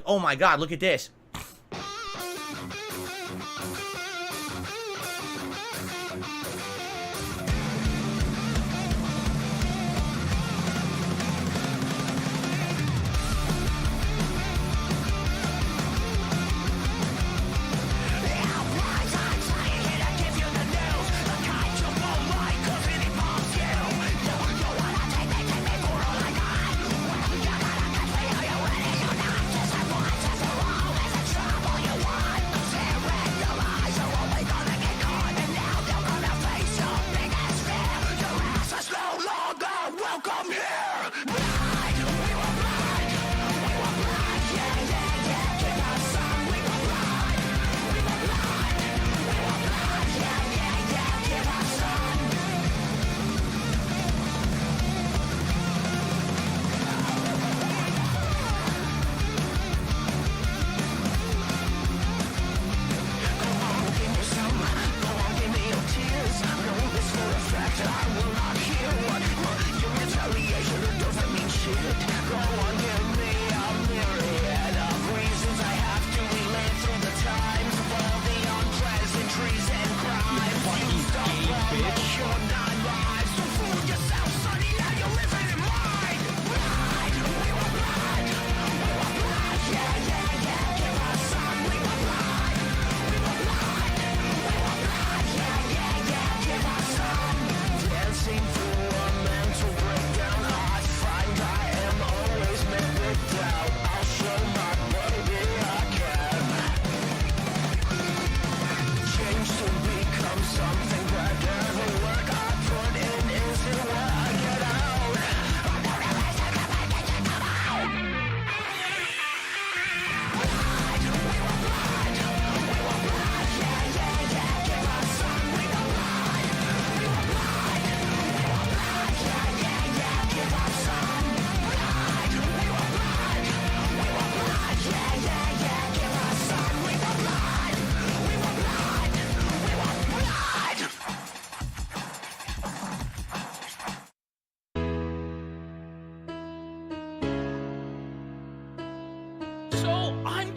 Oh my god, look at this.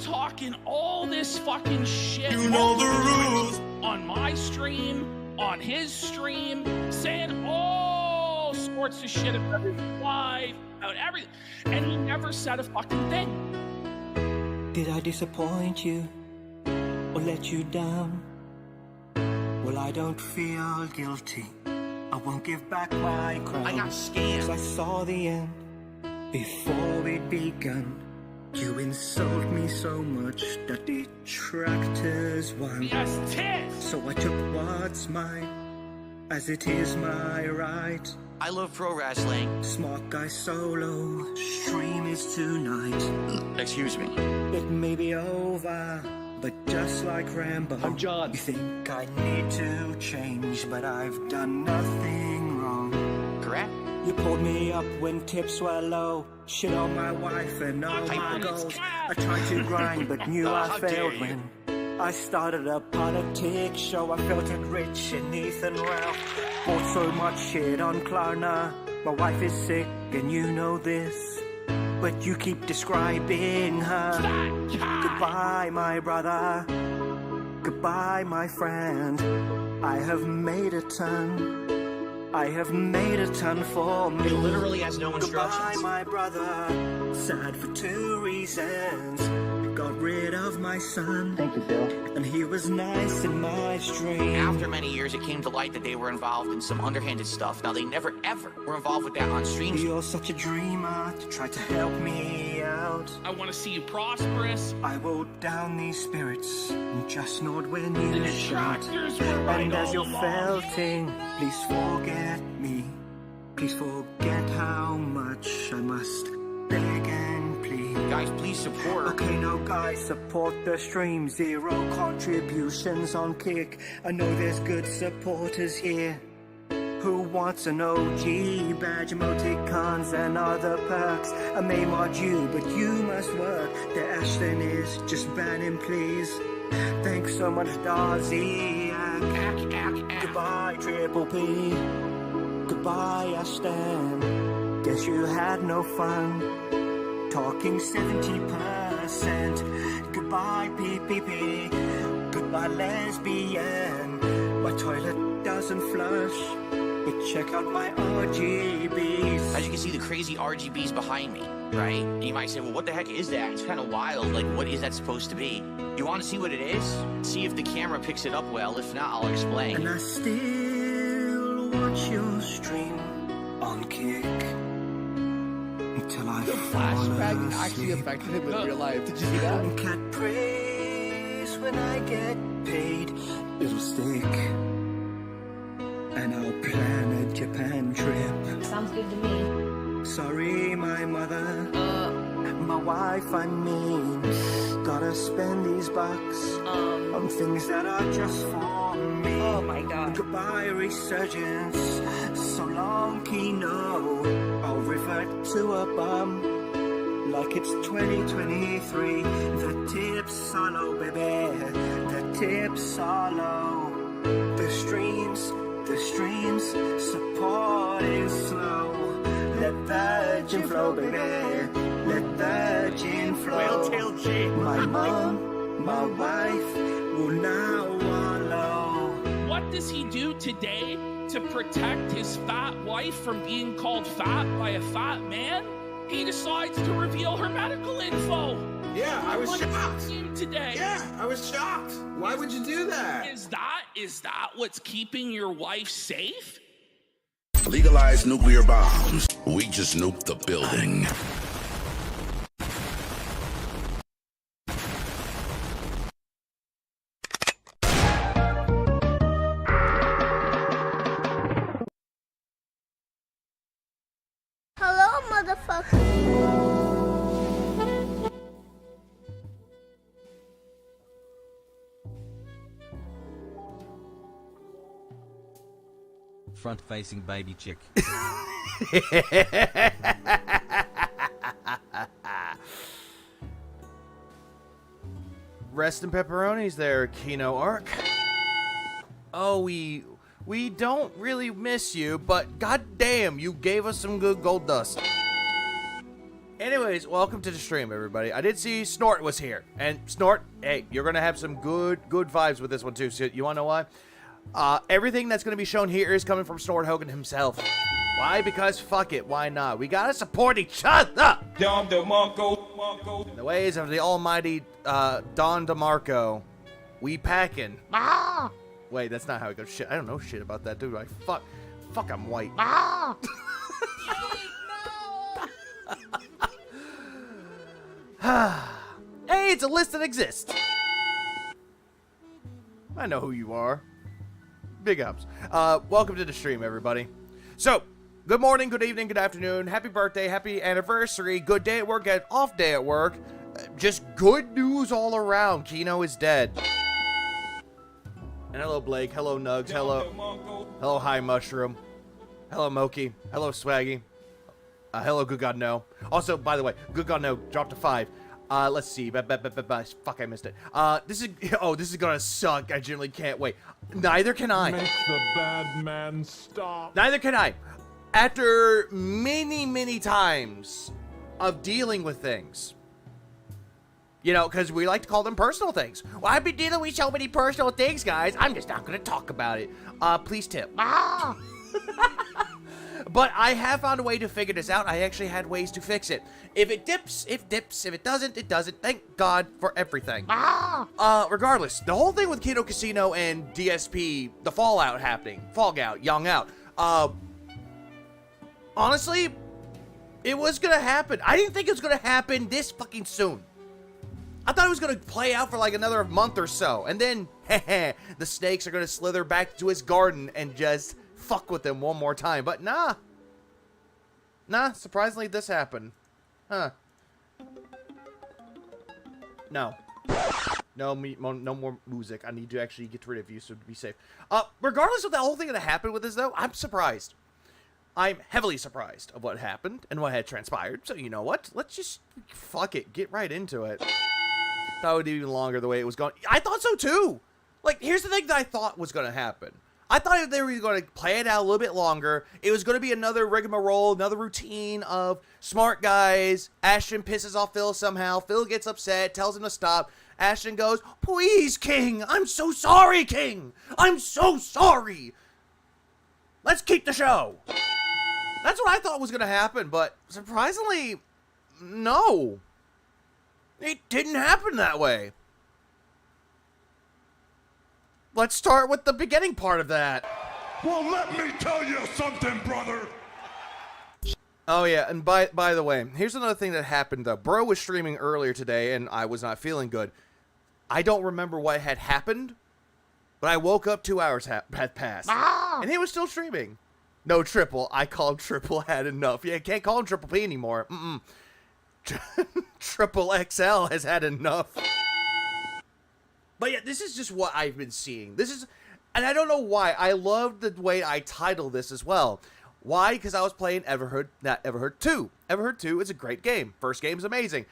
Talking all this fucking shit. You know the rules. On my stream, on his stream, saying all sorts of shit about his wife, about everything, and he never said a fucking thing. Did I disappoint you or let you down? Well, I don't feel guilty. I won't give back my crown. I got scammed. 'Cause I saw the end before it begun. You insult me so much that detractors won. Yes, tis. So I took what's mine, as it is my right. I love pro wrestling. Smart guy solo, stream is tonight. Excuse me. It may be over, but just like Rambo, I'm John. You think I need to change, but I've done nothing wrong. Correct? You pulled me up when tips were low. Shit on my wife and all my goals. I tried to grind, but knew I failed when I started a politics show. I felt it rich in Ethan Ralph. Bought so much shit on Klarna. My wife is sick and you know this, but you keep describing her. Goodbye, my brother. Goodbye, my friend. I have made a ton. I have made a ton for me. It literally has no instructions. Goodbye, my brother. Sad for 2 reasons. Got rid of my son. Thank you, Phil. And he was nice in my stream. After many years, it came to light that they were involved in some underhanded stuff. Now, they never, ever were involved with that on streams. You're such a dreamer to try to help me out. I want to see you prosperous. I wrote down these spirits and just nod when The you shout. detractors were right And as all you're along. felting, please forget me. Please forget how much I must beg and plead. Guys, please support. Okay, now guys, support the stream. 0 contributions on Kick. I know there's good supporters here. Who wants an OG badge, emoticons and other perks? I may mod you, but you must work. The Ashton is just ban him, please. Thanks so much, Darzy. Goodbye, Triple P. Goodbye, Ashton. Guess you had no fun. Talking 70%. 100%. Goodbye, PPP. Goodbye, lesbian. My toilet doesn't flush. But check out my RGBs. As you can see, the crazy RGBs behind me, right? And you might say, well, what the heck is that? It's kind of wild. Like, what is that supposed to be? You want to see what it is? See if the camera picks it up well. If not, I'll explain. And I still watch your stream on Kick until I The flashback actually affected him in real life. Did you see that? And cat praise when I get paid. It'll stick. And I'll plan a Japan trip. Sounds good to me. Sorry, my mother. My wife, I mean. Gotta spend these bucks on things that are just for me. Oh my god. Goodbye, resurgence. So long, Kino. I'll revert to a bum. Like it's 2023. The tips are low, baby. The tips are low. The streams support is slow. Let the gin flow, baby. Let the gin flow. Whale-tail gin. My mom, my wife will now wallow. What does he do today to protect his fat wife from being called fat by a fat man? He decides to reveal her medical info. Yeah, I was shocked. Today. Yeah, I was shocked. Why would you do that? Is that what's keeping your wife safe? Legalize nuclear bombs. We just nuked the building. Hello, motherfucker. Front-facing baby chick. Rest in pepperonis there, Kino Arc. Oh, we don't really miss you, but goddamn, you gave us some good gold dust. Anyways, welcome to the stream, everybody. I did see Snort was here, and Snort, hey, you're gonna have some good vibes with this one too. So you wanna know why? Everything that's gonna be shown here is coming from Snort Hogan himself. Why? Because fuck it, why not? We gotta support each other. In the ways of the almighty Don DeMarco, we packin'. Wait, that's not how it goes. Shit, I don't know shit about that, dude. Fuck, I'm white. Hey, it's a list that exists. I know who you are. Big ups. Welcome to the stream, everybody. So, good morning, good evening, good afternoon, happy birthday, happy anniversary, good day at work, off day at work. Just good news all around. Kino is dead. And hello, Blake. Hello, Nugs. Hello, High Mushroom. Hello, Moki. Hello, Swaggy. Hello, Good God No. Also, by the way, Good God No dropped to 5. Let's see. Fuck, I missed it. This is gonna suck. I genuinely can't wait. Neither can I. Make the bad man stop. Neither can I. After many times of dealing with things, you know, because we like to call them personal things. Well, I've been dealing with so many personal things, guys. I'm just not gonna talk about it. Please tip. But I have found a way to figure this out. I actually had ways to fix it. If it dips, it dips. If it doesn't, it doesn't. Thank God for everything. Regardless, the whole thing with Kino Casino and DSP, the fallout happening, young out. Honestly, it was gonna happen. I didn't think it was gonna happen this fucking soon. I thought it was gonna play out for like another month or so, and then, the snakes are gonna slither back to his garden and just fuck with him one more time. But nah, surprisingly this happened. Huh. No more music. I need to actually get rid of you so to be safe. Regardless of the whole thing that happened with this though, I'm surprised. I'm heavily surprised of what happened and what had transpired. So you know what? Let's just fuck it. Get right into it. Thought it would be even longer the way it was going. I thought so too. Like, here's the thing that I thought was going to happen. I thought they were going to play it out a little bit longer. It was going to be another rigmarole, another routine of smart guys. Ashton pisses off Phil somehow. Phil gets upset, tells him to stop. Ashton goes, "Please, King. I'm so sorry, King. I'm so sorry. Let's keep the show." That's what I thought was going to happen, but surprisingly, no. It didn't happen that way. Let's start with the beginning part of that. Well, let me tell you something, brother. Oh yeah, and by the way, here's another thing that happened though. Bro was streaming earlier today, and I was not feeling good. I don't remember what had happened, but I woke up 2 hours had passed, and he was still streaming. No, Triple. I called Triple had enough. Yeah, can't call him Triple P anymore. Triple XL has had enough. But yeah, this is just what I've been seeing. This is, and I don't know why. I love the way I title this as well. Why? Because I was playing Everhood 2. Everhood 2 is a great game. First game is amazing.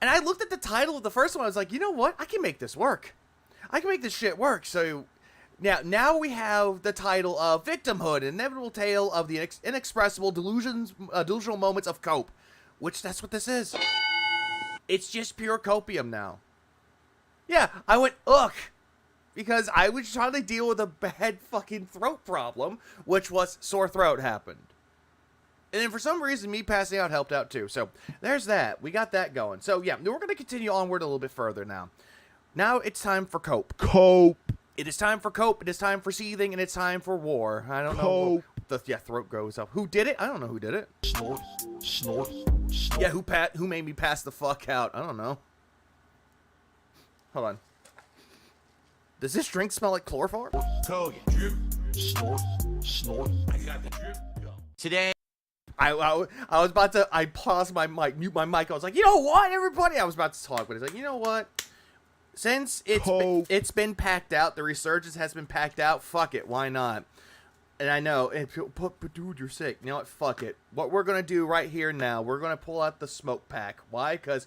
And I looked at the title of the first one. I was like, you know what? I can make this work. I can make this shit work. So now we have the title of Victimhood, an inevitable tale of the inexpressible delusional moments of cope. Which that's what this is. It's just pure copium now. Yeah, I went, ugh. Because I was trying to deal with a bad fucking throat problem, which was sore throat happened. And then for some reason, me passing out helped out too. So there's that. We got that going. So yeah, we're going to continue onward a little bit further now. Now it's time for cope. Cope. It is time for cope. It is time for seething, and it's time for war. I don't know. The throat goes up. Who did it? I don't know who did it. Snort, snort, snort. Yeah, who made me pass the fuck out? I don't know. Hold on. Does this drink smell like chloroform? Tell you. Drip, snort, snort. I got the drip. Today, I was about to, I paused my mic, mute my mic. I was like, you know what, everybody? I was about to talk, but it's like, you know what? Since it's been packed out, the resurgence has been packed out, fuck it, why not? And I know, but dude, you're sick. You know what? Fuck it. What we're going to do right here now, we're going to pull out the smoke pack. Why? Because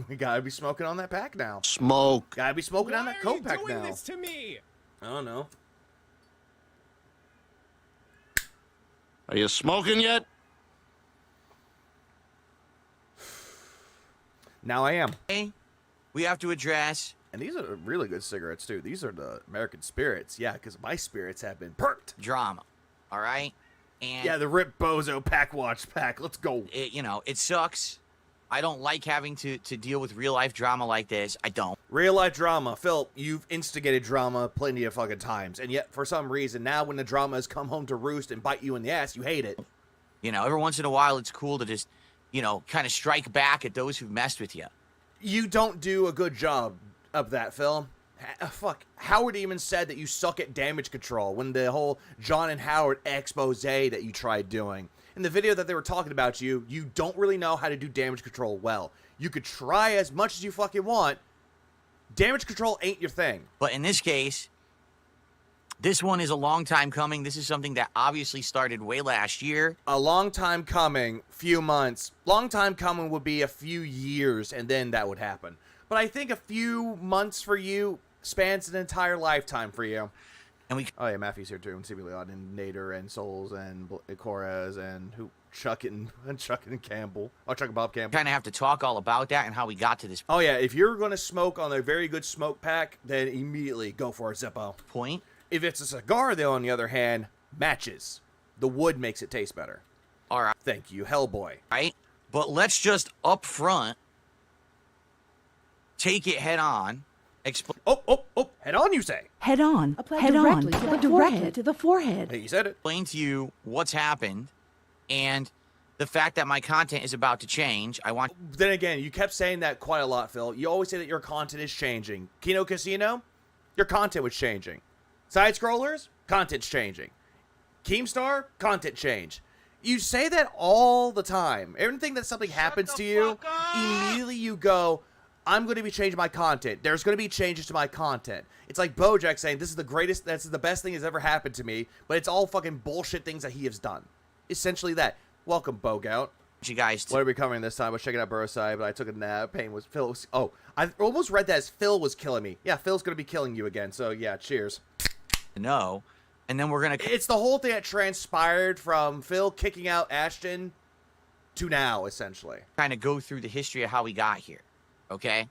we got to be smoking on that pack now. Smoke. Got to be smoking on that coke pack now. Why are you doing this to me? I don't know. Are you smoking yet? Now I am. we have to address And these are really good cigarettes, too. These are the American Spirits. Yeah, because my spirits have been perked. drama, all right? And Yeah, the Rip Bozo Pack Watch Pack. Let's go. it sucks. I don't like having to deal with real-life drama like this. I don't. Real life drama. Phil, you've instigated drama plenty of fucking times. And yet, for some reason, now when the drama has come home to roost and bite you in the ass, you hate it. Every once in a while, it's cool to just, kind of strike back at those who've messed with you. You don't do a good job of that, Phil. Fuck. Howard even said that you suck at damage control when the whole John and Howard expose that you tried doing. In the video that they were talking about you don't really know how to do damage control well. You could try as much as you fucking want. Damage control ain't your thing. But in this case, this one is a long time coming. This is something that obviously started way last year. A long time coming, few months. Long time coming would be a few years, and then that would happen. But I think a few months for you spans an entire lifetime for you. And we Oh yeah, Matthew's here too, and Stevie Leon, and Nader, and Souls, and Corez, and Chuck and Campbell. Oh, Chuck and Bob Campbell. kind of have to talk all about that and how we got to this Oh yeah, if you're gonna smoke on a very good smoke pack, then immediately go for a Zippo. point. If it's a cigar, though, on the other hand, matches. The wood makes it taste better. All right. Thank you, Hellboy. Right? But let's just up front take it head on. Oh, head on, you say. Head on. Applied directly to the forehead. Hey, you said it. Explain to you what's happened and the fact that my content is about to change. I want Then again, you kept saying that quite a lot, Phil. You always say that your content is changing. Kino Casino, your content was changing. Side scrollers, content's changing. Keemstar, content change. You say that all the time. Everything that something happens to you, immediately you go, I'm going to be changing my content. There's going to be changes to my content. It's like Bojack saying, this is the best thing that's ever happened to me, but it's all fucking bullshit things that he has done. Essentially that. Welcome, Bogout. you guys to What are we covering this time? I was checking out Burrow's side, but I took a nap. Pain was Phil. Oh, I almost read that as Phil was killing me. Yeah, Phil's going to be killing you again, so yeah, cheers. know And then we're going to... It's the whole thing that transpired from Phil kicking out Ashton to now, essentially. Kind of go through the history of how we got here, okay?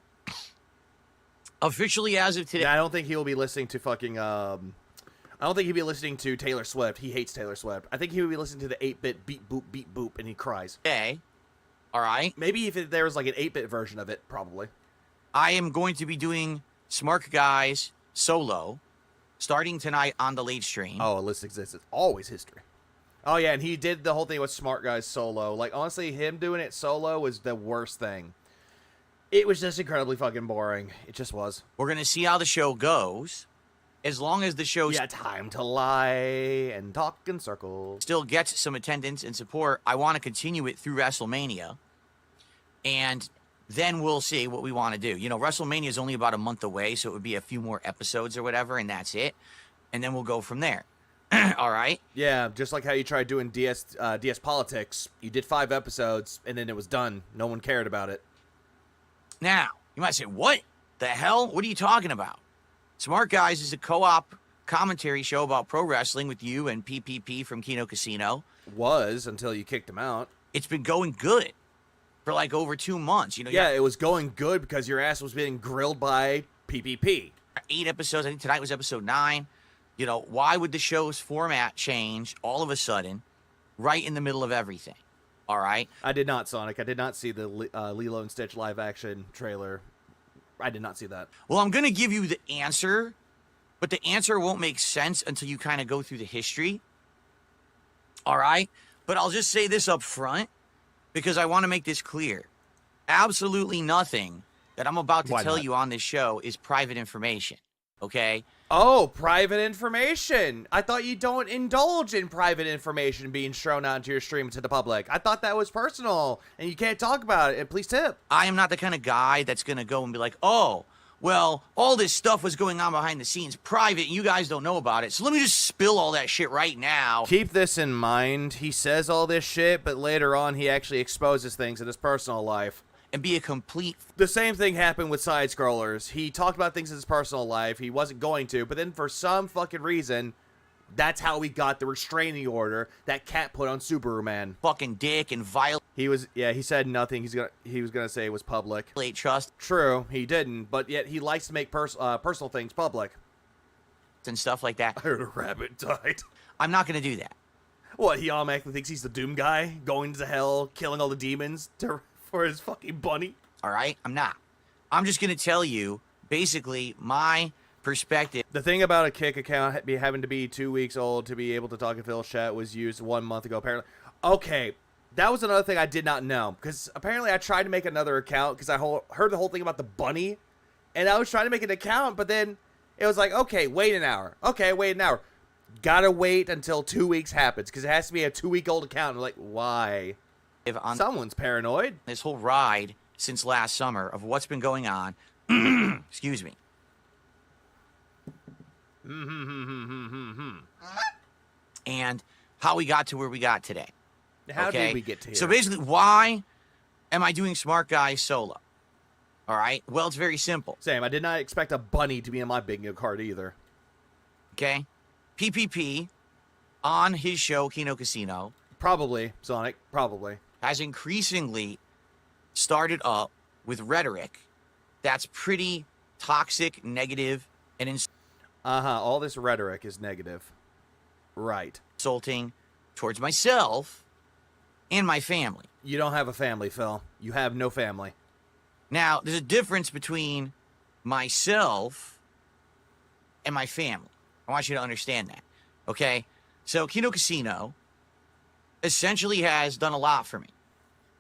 Officially as of today... Yeah, I don't think he'll be listening to fucking, I don't think he'll be listening to Taylor Swift. He hates Taylor Swift. I think he would be listening to the 8-bit beep boop, and he cries. Okay, all right? Maybe if there was like an 8-bit version of it, probably. I am going to be doing Smart Guys solo, starting tonight on the late stream. Oh, a list exists. It's always history. Oh, yeah, and he did the whole thing with Smart Guys solo. Like, honestly, him doing it solo was the worst thing. It was just incredibly fucking boring. It just was. We're going to see how the show goes. As long as the show time to lie and talk in circles. Still gets some attendance and support, I want to continue it through WrestleMania. And then we'll see what we want to do. You know, WrestleMania is only about a month away, so it would be a few more episodes or whatever, and that's it. And then we'll go from there. All right? Yeah, just like how you tried doing DS Politics. You did 5 episodes, and then it was done. No one cared about it. Now, you might say, what the hell? What are you talking about? Smart Guys is a co-op commentary show about pro wrestling with you and PPP from Kino Casino. Was, until you kicked him out. It's been going good for like over 2 months. You know. Yeah, it was going good because your ass was being grilled by PPP. 8 episodes. I think tonight was episode 9. You know, why would the show's format change all of a sudden right in the middle of everything? All right? I did not, Sonic. I did not see the Lilo and Stitch live-action trailer. I did not see that. Well, I'm going to give you the answer, but the answer won't make sense until you kind of go through the history. All right? But I'll just say this up front because I want to make this clear. Absolutely nothing that I'm about to tell you on this show is private information, okay? Oh, private information. I thought you don't indulge in private information being shown out into your stream to the public. I thought that was personal, and you can't talk about it. And please tip. I am not the kind of guy that's going to go and be like, oh, well, all this stuff was going on behind the scenes, private, and you guys don't know about it, so let me just spill all that shit right now. Keep this in mind. He says all this shit, but later on he actually exposes things in his personal life. And be a complete... The same thing happened with side-scrollers. He talked about things in his personal life. He wasn't going to, but then for some fucking reason, that's how we got the restraining order that Cat put on Superman. Fucking dick and violent. He said nothing. He was gonna say it was public. Trust. True, he didn't, but yet he likes to make personal things public. And stuff like that. I heard a rabbit died. I'm not gonna do that. What, he automatically thinks he's the Doom guy, going to hell, killing all the demons for his fucking bunny? All right, I'm not. I'm just gonna tell you, basically, my perspective. The thing about a Kick account having to be 2 weeks old to be able to talk in Phil's chat was used 1 month ago, apparently. Okay, that was another thing I did not know, because apparently I tried to make another account because I heard the whole thing about the bunny, and I was trying to make an account, but then it was like, okay, wait an hour. Okay, wait an hour. Gotta wait until 2 weeks happens, because it has to be a 2-week-old account. I'm like, why? Someone's paranoid. This whole ride since last summer of what's been going on. Excuse me. And how we got to where we got today. How did we get to here? So basically, why am I doing Smart Guys solo? All right. Well, it's very simple. Same. I did not expect a bunny to be in my bingo card either. Okay. PPP on his show, Kino Casino. Probably, Sonic. Probably. Has increasingly started up with rhetoric that's pretty toxic, negative, and all this rhetoric is negative. Right. Insulting towards myself and my family. You don't have a family, Phil. You have no family. Now, there's a difference between myself and my family. I want you to understand that, okay? So, Kino Casino essentially has done a lot for me.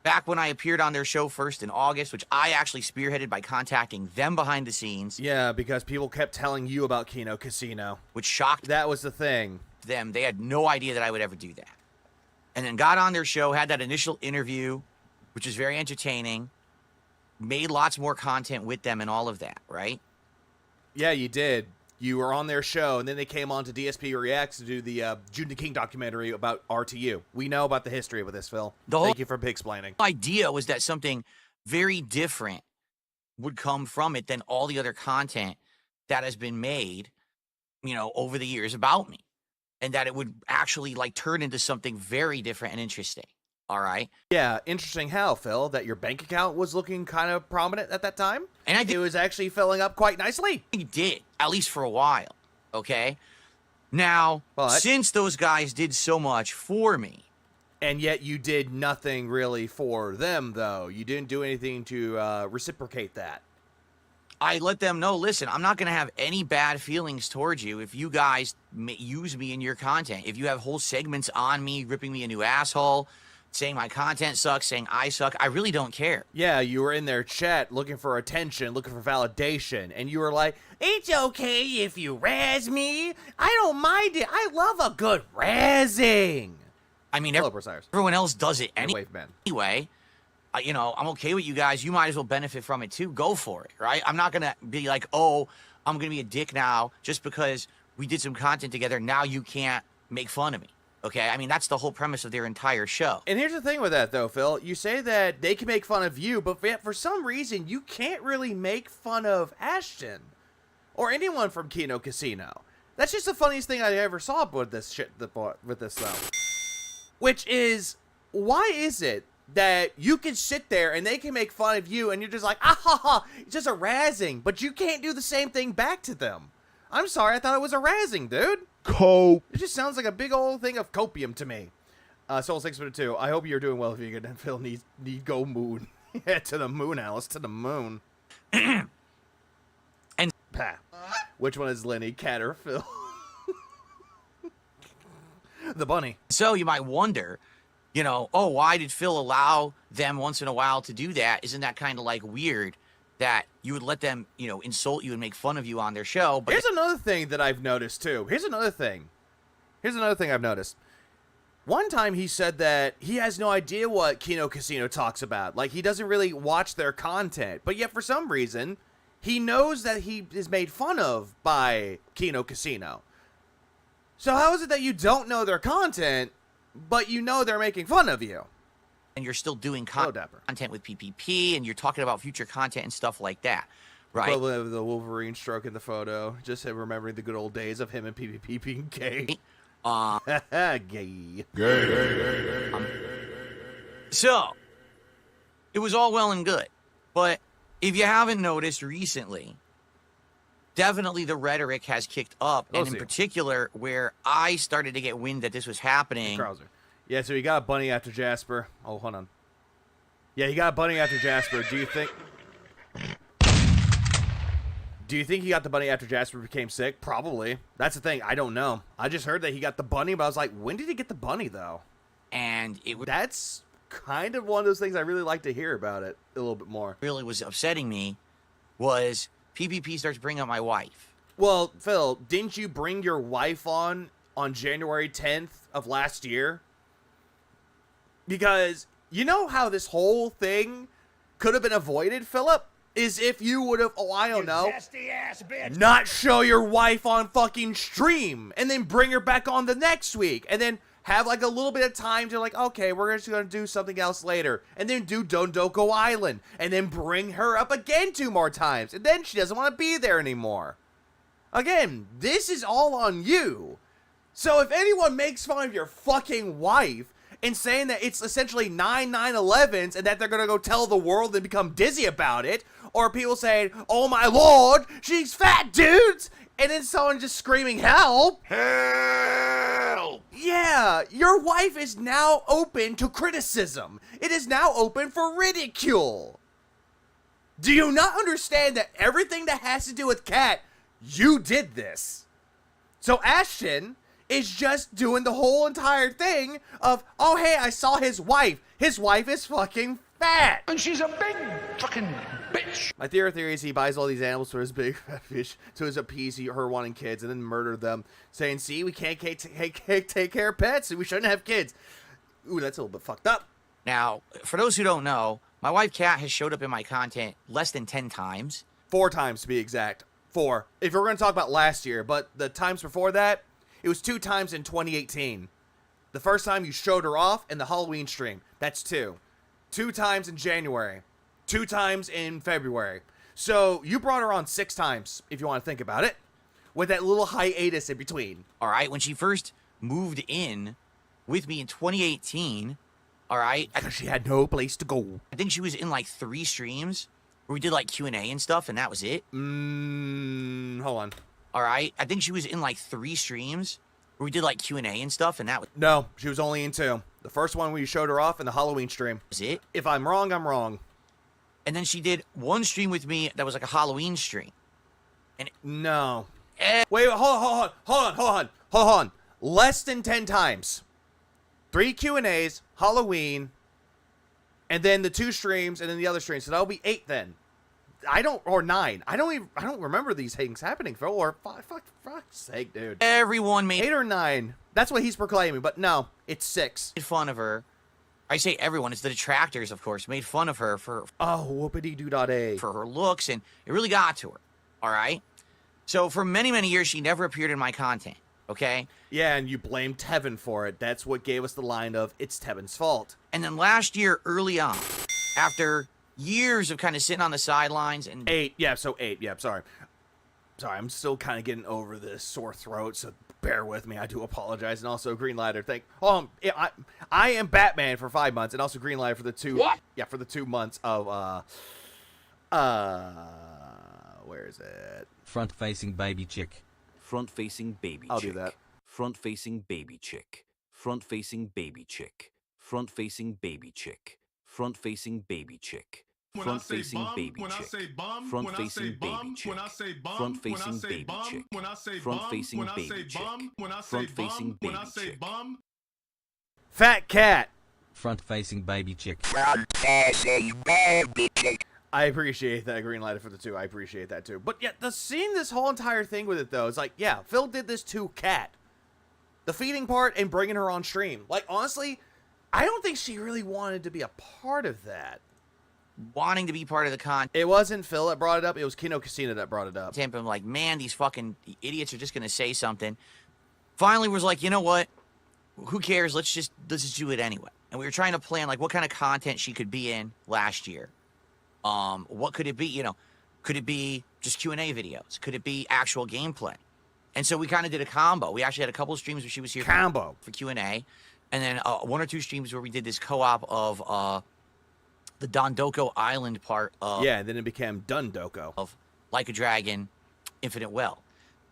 Back when I appeared on their show first in August, which I actually spearheaded by contacting them behind the scenes. Yeah, because people kept telling you about Kino Casino. Which shocked That was the thing. them. They had no idea that I would ever do that. And then got on their show, had that initial interview, which was very entertaining. Made lots more content with them and all of that, right? Yeah, you did. You were on their show, and then they came on to DSP Reacts to do the June the King documentary about RTU. We know about the history of this, Phil. Thank you for explaining. The idea was that something very different would come from it than all the other content that has been made, you know, over the years about me. and that it would actually like turn into something very different and interesting. All right. Yeah, interesting how, Phil, that your bank account was looking kind of prominent at that time. And it was actually filling up quite nicely. It did, at least for a while. Okay. Now, since those guys did so much for me. And yet you did nothing really for them, though. You didn't do anything to reciprocate that. I let them know, listen, I'm not going to have any bad feelings towards you if you guys use me in your content. If you have whole segments on me, ripping me a new asshole, saying my content sucks, saying I suck, I really don't care. Yeah, you were in their chat looking for attention, looking for validation, and you were like, it's okay if you razz me. I don't mind it. I love a good razzing. I mean, everyone else does it anyway. You know, I'm okay with you guys. You might as well benefit from it too. Go for it, right? I'm not going to be like, oh, I'm going to be a dick now just because we did some content together. Now you can't make fun of me. Okay, I mean, that's the whole premise of their entire show. And here's the thing with that, though, Phil. You say that they can make fun of you, but for some reason, you can't really make fun of Ashton or anyone from Kino Casino. That's just the funniest thing I ever saw with this shit, with this, though. Which is, why is it that you can sit there and they can make fun of you and you're just like, ah ha ha, it's just a razzing, but you can't do the same thing back to them? I'm sorry, I thought it was a razzing, dude. Cope. It just sounds like a big old thing of copium to me. Soul 6-2. I hope you're doing well, Vegan. And Phil need go moon. Yeah, to the moon, Alice. To the moon. And Pah. Which one is Lenny? Cat or Phil? The bunny. So you might wonder, you know, oh, why did Phil allow them once in a while to do that? Isn't that kind of like weird that you would let them, you know, insult you and make fun of you on their show? But here's another thing that I've noticed too. Here's another thing I've noticed. One time he said that he has no idea what Kino Casino talks about. Like, he doesn't really watch their content. But yet, for some reason, he knows that he is made fun of by Kino Casino. So how is it that you don't know their content, but you know they're making fun of you? And you're still doing content with PPP, and you're talking about future content and stuff like that, right? Well, the Wolverine stroke in the photo, just him remembering the good old days of him and PPP being gay. Gay. So, it was all well and good, but if you haven't noticed recently, definitely the rhetoric has kicked up, and in particular, where I started to get wind that this was happening. Yeah, so you got a bunny after Jasper. Oh, hold on. Yeah, you got a bunny after Jasper. Do you think he got the bunny after Jasper became sick? Probably. That's the thing. I don't know. I just heard that he got the bunny, but I was like, when did he get the bunny, though? And that's kind of one of those things I really like to hear about it a little bit more. Really was upsetting me was PPP starts bringing up my wife. Well, Phil, didn't you bring your wife on January 10th of last year? Because you know how this whole thing could have been avoided, Philip? Is if you would have, I don't know, not show your wife on fucking stream and then bring her back on the next week and then have like a little bit of time to like, okay, we're just going to do something else later and then do Dondoko Island and then bring her up again 2 more times and then she doesn't want to be there anymore. Again, this is all on you. So if anyone makes fun of your fucking wife and saying that it's essentially 9 9/11s and that they're going to go tell the world and become dizzy about it, or people saying, oh my lord, she's fat, dudes, and then someone just screaming, help! Help! Yeah, your wife is now open to criticism. It is now open for ridicule. Do you not understand that everything that has to do with Kat, you did this? So Ashton is just doing the whole entire thing of, oh hey, I saw his wife. His wife is fucking fat. And she's a big fucking bitch. My theory is he buys all these animals for his big fat fish to appease her wanting kids and then murder them, saying, see, we can't take care of pets and we shouldn't have kids. Ooh, that's a little bit fucked up. Now, for those who don't know, my wife Kat has showed up in my content less than 10 times. 4 times to be exact. 4. If we're going to talk about last year, but the times before that, it was 2 times in 2018. The first time you showed her off in the Halloween stream. That's 2. 2 times in January. 2 times in February. So you brought her on 6 times, if you want to think about it, with that little hiatus in between. All right, when she first moved in with me in 2018. All right. Because she had no place to go. I think she was in like 3 streams where we did like Q&A and stuff, and that was it. Hold on. All right. I think she was in like 3 streams where we did like Q&A and stuff, and that was No, she was only in 2. The first one where you showed her off in the Halloween stream. it. If I'm wrong, I'm wrong. And then she did 1 stream with me that was like a Halloween stream. No. Eh. Wait, hold on. Less than 10 times. 3 Q&As, Halloween, and then the 2 streams, and then the other streams. So that'll be 8 then. Or 9. I don't remember these things happening, Phil. Or fuck's sake, dude. Everyone made 8 or 9. That's what he's proclaiming, but no, it's 6. fun of her. I say everyone, it's the detractors, of course, made fun of her for Whoopity-doo-dah-day. her looks, and it really got to her. All right? So for many, many years, she never appeared in my content. Okay? Yeah, and you blamed Tevin for it. That's what gave us the line of, it's Tevin's fault. And then last year, early on, after years of kind of sitting on the sidelines and 8. Yeah, so 8. Yeah, sorry. Sorry, I'm still kind of getting over this sore throat, so bear with me. I do apologize. And also, Greenlighter, I am Batman for 5 months, and also Greenlighter for the 2... What? Yeah, for the 2 months of, where is it? Front-facing baby chick. Front-facing baby chick. I'll do that. Front-facing baby chick. Front-facing baby chick. Front-facing baby chick. Front-facing baby chick. Front-facing baby chick. Front-facing baby chick. Front-facing baby chick. Front-facing baby chick. Front-facing baby chick. Fat cat! Front-facing baby chick. I appreciate that, Greenlighter for the 2. I appreciate that, too. But, yeah, seeing this whole entire thing with it, though, is like, yeah, Phil did this to Cat. The feeding part and bringing her on stream. Like, honestly, I don't think she really wanted to be a part of that. wanting to be part of the content. It wasn't Phil that brought it up. It was Kino Casino that brought it up. I'm like, man, these fucking idiots are just going to say something. Finally was like, you know what? Who cares? Let's just do it anyway. And we were trying to plan, like, what kind of content she could be in last year. What could it be? You know, could it be just Q&A videos? Could it be actual gameplay? And so we kind of did a combo. We actually had a couple of streams where she was here for Q&A. And then 1 or 2 streams where we did this co-op of the Dondoko Island part of... Yeah, then it became Dundoko. Of Like a Dragon, Infinite Well.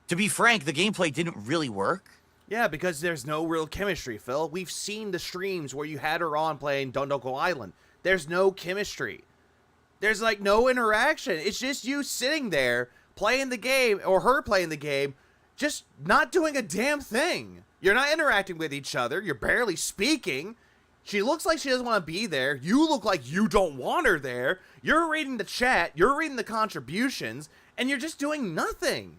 To be frank, the gameplay didn't really work. Yeah, because there's no real chemistry, Phil. We've seen the streams where you had her on playing Dondoko Island. There's no chemistry. There's, like, no interaction. It's just you sitting there playing the game, or her playing the game, just not doing a damn thing. You're not interacting with each other. You're barely speaking. She looks like she doesn't want to be there. You look like you don't want her there. You're reading the chat. You're reading the contributions. And you're just doing nothing.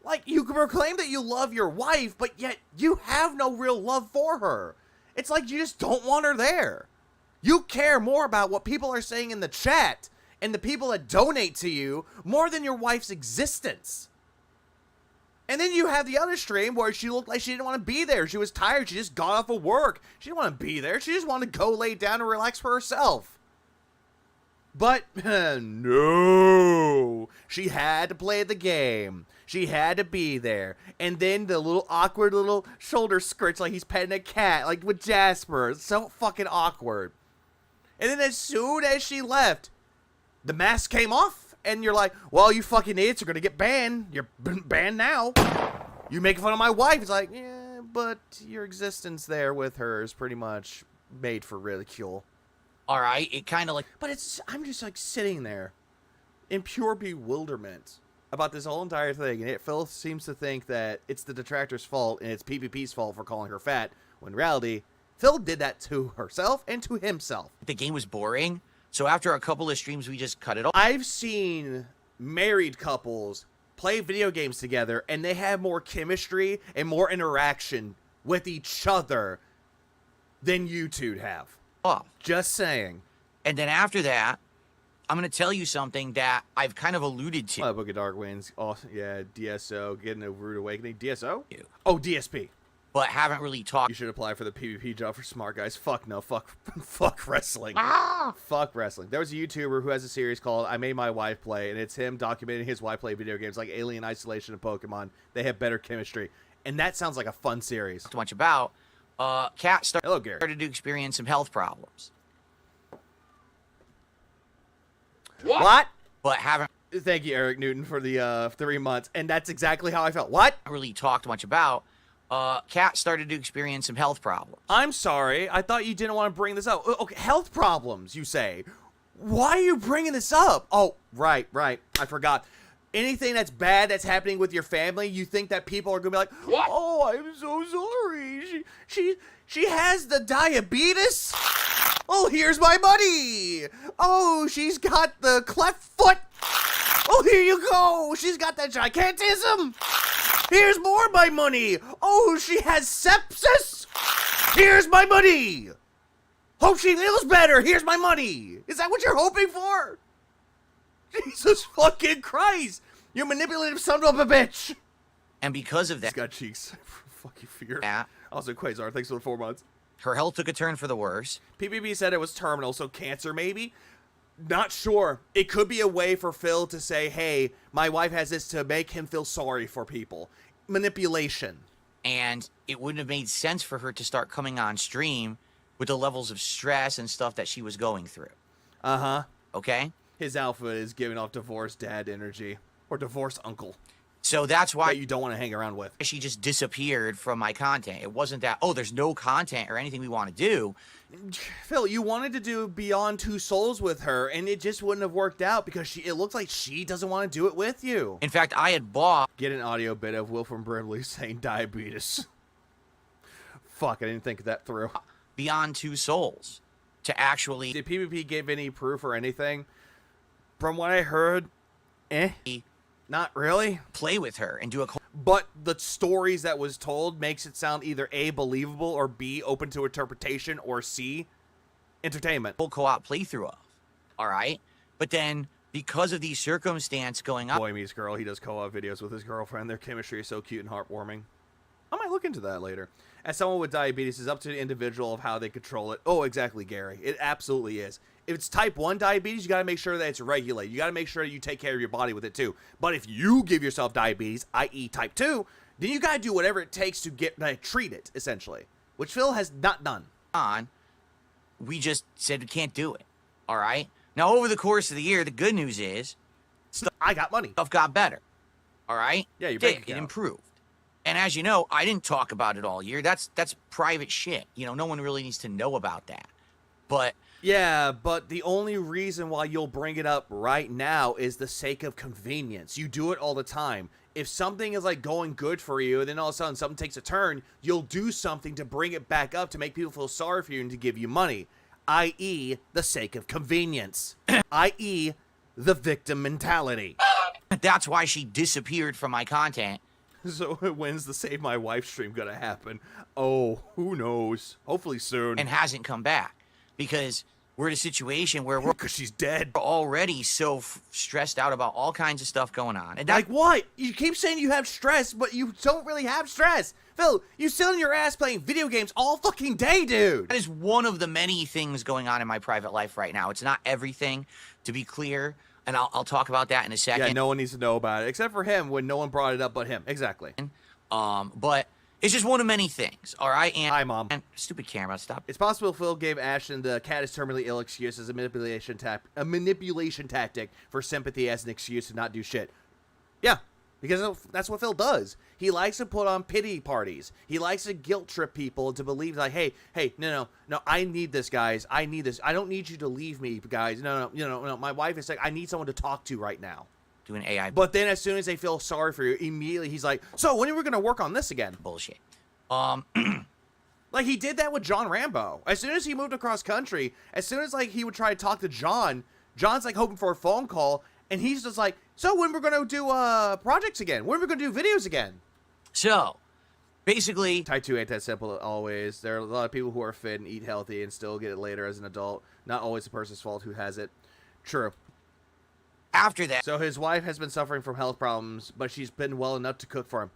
Like, you can proclaim that you love your wife, but yet you have no real love for her. It's like you just don't want her there. You care more about what people are saying in the chat and the people that donate to you more than your wife's existence. And then you have the other stream where she looked like she didn't want to be there. She was tired. She just got off of work. She didn't want to be there. She just wanted to go lay down and relax for herself. But, no. She had to play the game. She had to be there. And then the little awkward little shoulder scritch like he's petting a cat, like with Jasper. It's so fucking awkward. And then as soon as she left, the mask came off. And you're like, well, you fucking idiots are going to get banned. You're banned now. You making fun of my wife. It's like, yeah, but your existence there with her is pretty much made for ridicule. All right, it kind of like... But I'm just like sitting there in pure bewilderment about this whole entire thing. And Phil seems to think that it's the detractor's fault and it's PvP's fault for calling her fat. When in reality, Phil did that to herself and to himself. The game was boring. So after a couple of streams, we just cut it off. I've seen married couples play video games together, and they have more chemistry and more interaction with each other than you two have. Off. Just saying. And then after that, I'm going to tell you something that I've kind of alluded to. Book of Dark Winds. Oh, yeah, DSO, getting a rude awakening. DSO? You. Oh, DSP. But haven't really talked. You should apply for the PvP job for smart guys. Fuck no. Fuck wrestling. Fuck wrestling. There was a YouTuber who has a series called I Made My Wife Play, and it's him documenting his wife play video games like Alien Isolation and Pokemon. They have better chemistry. And that sounds like a fun series. Too much about. Kat Hello, Gary. started to experience some health problems. What? But haven't Thank you, Eric Newton, for the 3 months. And that's exactly how I felt. What? really talked much about. Kat started to experience some health problems. I'm sorry. I thought you didn't want to bring this up. Okay, health problems, you say. Why are you bringing this up? Oh, right. I forgot. Anything that's bad that's happening with your family, you think that people are going to be like, What? oh, I'm so sorry. She has the diabetes? Oh, here's my money. Oh, she's got the cleft foot. Oh, here you go. She's got that gigantism. Here's more of my money. Oh, she has sepsis. Here's my money. Hope she feels better. Here's my money. Is that what you're hoping for? Jesus fucking Christ. You manipulative son of a bitch. And because of He's that, got cheeks. Fucking fear. Yeah. Also, Quasar, thanks for the 4 months. her health took a turn for the worse. PPP said it was terminal, so cancer maybe? Not sure. It could be a way for Phil to say, hey, my wife has this to make him feel sorry for people. Manipulation. And it wouldn't have made sense for her to start coming on stream with the levels of stress and stuff that she was going through. Uh-huh. Okay? His outfit is giving off divorced dad energy. Or divorced uncle. So that's why That you don't want to hang around with. she just disappeared from my content. It wasn't that, oh, there's no content or anything we want to do. Phil, you wanted to do Beyond Two Souls with her, and it just wouldn't have worked out because it looks like she doesn't want to do it with you. In fact, I had bought Get an audio bit of Will from Brimley saying diabetes. Fuck, I didn't think that through. Beyond Two Souls to actually Did PvP give any proof or anything? From what I heard, not really. play with her and do a But the stories that was told makes it sound either A, believable, or B, open to interpretation, or C, entertainment. full co-op playthrough of. All right? But then, because of these circumstances going on, Boy meets girl, he does co-op videos with his girlfriend. Their chemistry is so cute and heartwarming. I might look into that later. As someone with diabetes, it's up to the individual of how they control it. Oh, exactly, Gary. It absolutely is. If it's type 1 diabetes, you got to make sure that it's regulated. You got to make sure that you take care of your body with it too. But if you give yourself diabetes, i.e. type 2, then you got to do whatever it takes to treat it, essentially. Which Phil has not done. we just said we can't do it. All right? Now, over the course of the year, the good news is I got money. stuff got better. All right? Yeah, your Did. bank It account. improved. And as you know, I didn't talk about it all year. That's private shit. You know, no one really needs to know about that. But Yeah, but the only reason why you'll bring it up right now is the sake of convenience. You do it all the time. If something is like going good for you, and then all of a sudden something takes a turn, you'll do something to bring it back up to make people feel sorry for you and to give you money. I.e., the sake of convenience. I.e., the victim mentality. that's why she disappeared from my content. So when's the Save My Wife stream gonna happen? Oh, who knows? Hopefully soon. And hasn't come back. Because we're in a situation where we're Because she's dead. already so stressed out about all kinds of stuff going on. And that, Like what? You keep saying you have stress, but you don't really have stress. Phil, you sit on your ass playing video games all fucking day, dude. that is one of the many things going on in my private life right now. It's not everything, to be clear. And I'll talk about that in a second. Yeah, no one needs to know about it, except for him when no one brought it up but him. Exactly. But it's just one of many things, all right? And, Hi, Mom. And stupid camera, stop. It's possible Phil gave Ashton the cat is terminally ill excuse as a manipulation tactic for sympathy as an excuse to not do shit. Yeah, because that's what Phil does. He likes to put on pity parties. He likes to guilt trip people to believe like, hey, no, I need this, guys. I need this. I don't need you to leave me, guys. No. My wife is like, I need someone to talk to right now. Do an AI But then as soon as they feel sorry for you, immediately he's like, so when are we going to work on this again? bullshit. Like, he did that with John Rambo. As soon as he moved across country, as soon as, like, he would try to talk to John, John's, like, hoping for a phone call, and he's just like, so when we're going to do projects again? When are we going to do videos again? So, basically, Type 2 ain't that simple always. There are a lot of people who are fit and eat healthy and still get it later as an adult. Not always the person's fault who has it. True. after that, So his wife has been suffering from health problems, but she's been well enough to cook for him.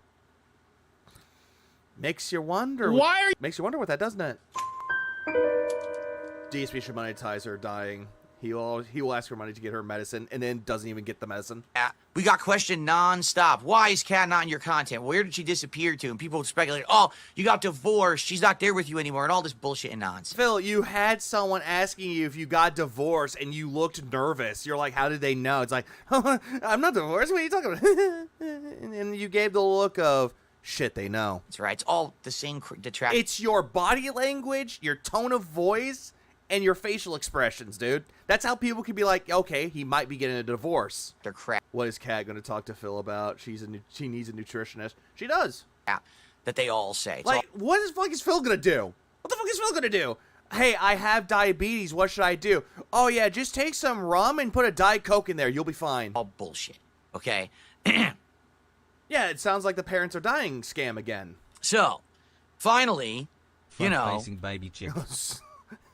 Makes you wonder. Why are you... Makes you wonder what that, doesn't it? DSP should monetize her dying. He will ask for money to get her medicine, and then doesn't even get the medicine. We got questioned nonstop. Why is Kat not in your content? Where did she disappear to? And people speculate, oh, you got divorced. She's not there with you anymore, and all this bullshit and nonsense. Phil, you had someone asking you if you got divorced, and you looked nervous. You're like, how did they know? It's like, oh, I'm not divorced. What are you talking about? And you gave the look of, shit, they know. That's right. It's all the same detractors. It's your body language, your tone of voice, and your facial expressions, dude. That's how people can be like, okay, he might be getting a divorce. They're crap. What is Kat going to talk to Phil about? She needs a nutritionist. She does. Yeah, that they all say. It's like, what the fuck is Phil going to do? What the fuck is Phil going to do? Hey, I have diabetes. What should I do? Oh, yeah, just take some rum and put a Diet Coke in there. You'll be fine. All bullshit, okay? Yeah, it sounds like the parents are dying scam again. So, finally, you know. Front-facing baby chicks.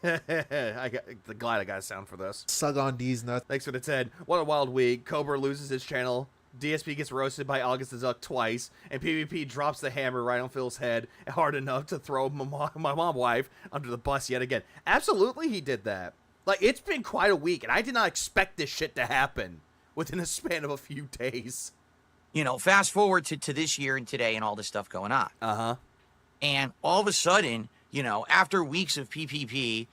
Glad I got a sound for this. Suck on these nuts. Thanks for the 10. What a wild week. Cobra loses his channel. DSP gets roasted by August the Zuck twice. And PvP drops the hammer right on Phil's head hard enough to throw my mom wife under the bus yet again. Absolutely, he did that. Like, it's been quite a week, and I did not expect this shit to happen within a span of a few days. You know, fast forward to this year and today and all this stuff going on. Uh-huh. And all of a sudden, you know, after weeks of PPP...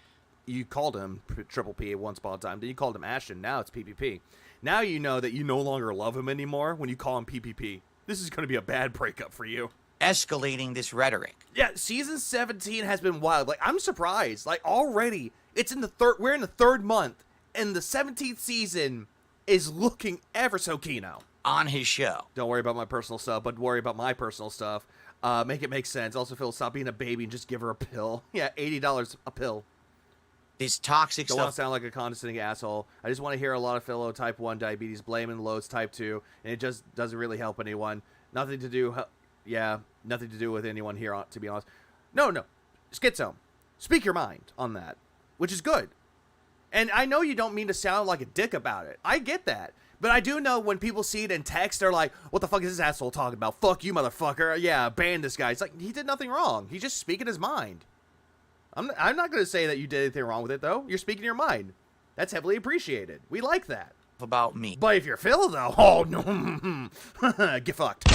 You called him Triple P at one spot in time. Then you called him Ashton. Now it's PPP. Now you know that you no longer love him anymore when you call him PPP. This is going to be a bad breakup for you. Escalating this rhetoric. Yeah, season 17 has been wild. Like, I'm surprised. Like, already, it's in the third... We're in the third month, and the 17th season is looking ever so Kino. On his show. Don't worry about my personal stuff, but worry about my personal stuff. Make it make sense. Also, Phil, stop being a baby and just give her a pill. Yeah, $80 a pill. This toxic Don't stuff. want to sound like a condescending asshole. I just want to hear a lot of fellow type 1 diabetes blaming loads type 2, and it just doesn't really help anyone. Nothing to do with anyone here, to be honest. No. Schizo. Speak your mind on that, which is good. And I know you don't mean to sound like a dick about it. I get that. But I do know when people see it in text, they're like, what the fuck is this asshole talking about? Fuck you, motherfucker. Yeah, ban this guy. It's like, he did nothing wrong. He's just speaking his mind. I'm not going to say that you did anything wrong with it, though. You're speaking your mind. That's heavily appreciated. We like that. About me. But if you're Phil, though, oh, no. Get fucked.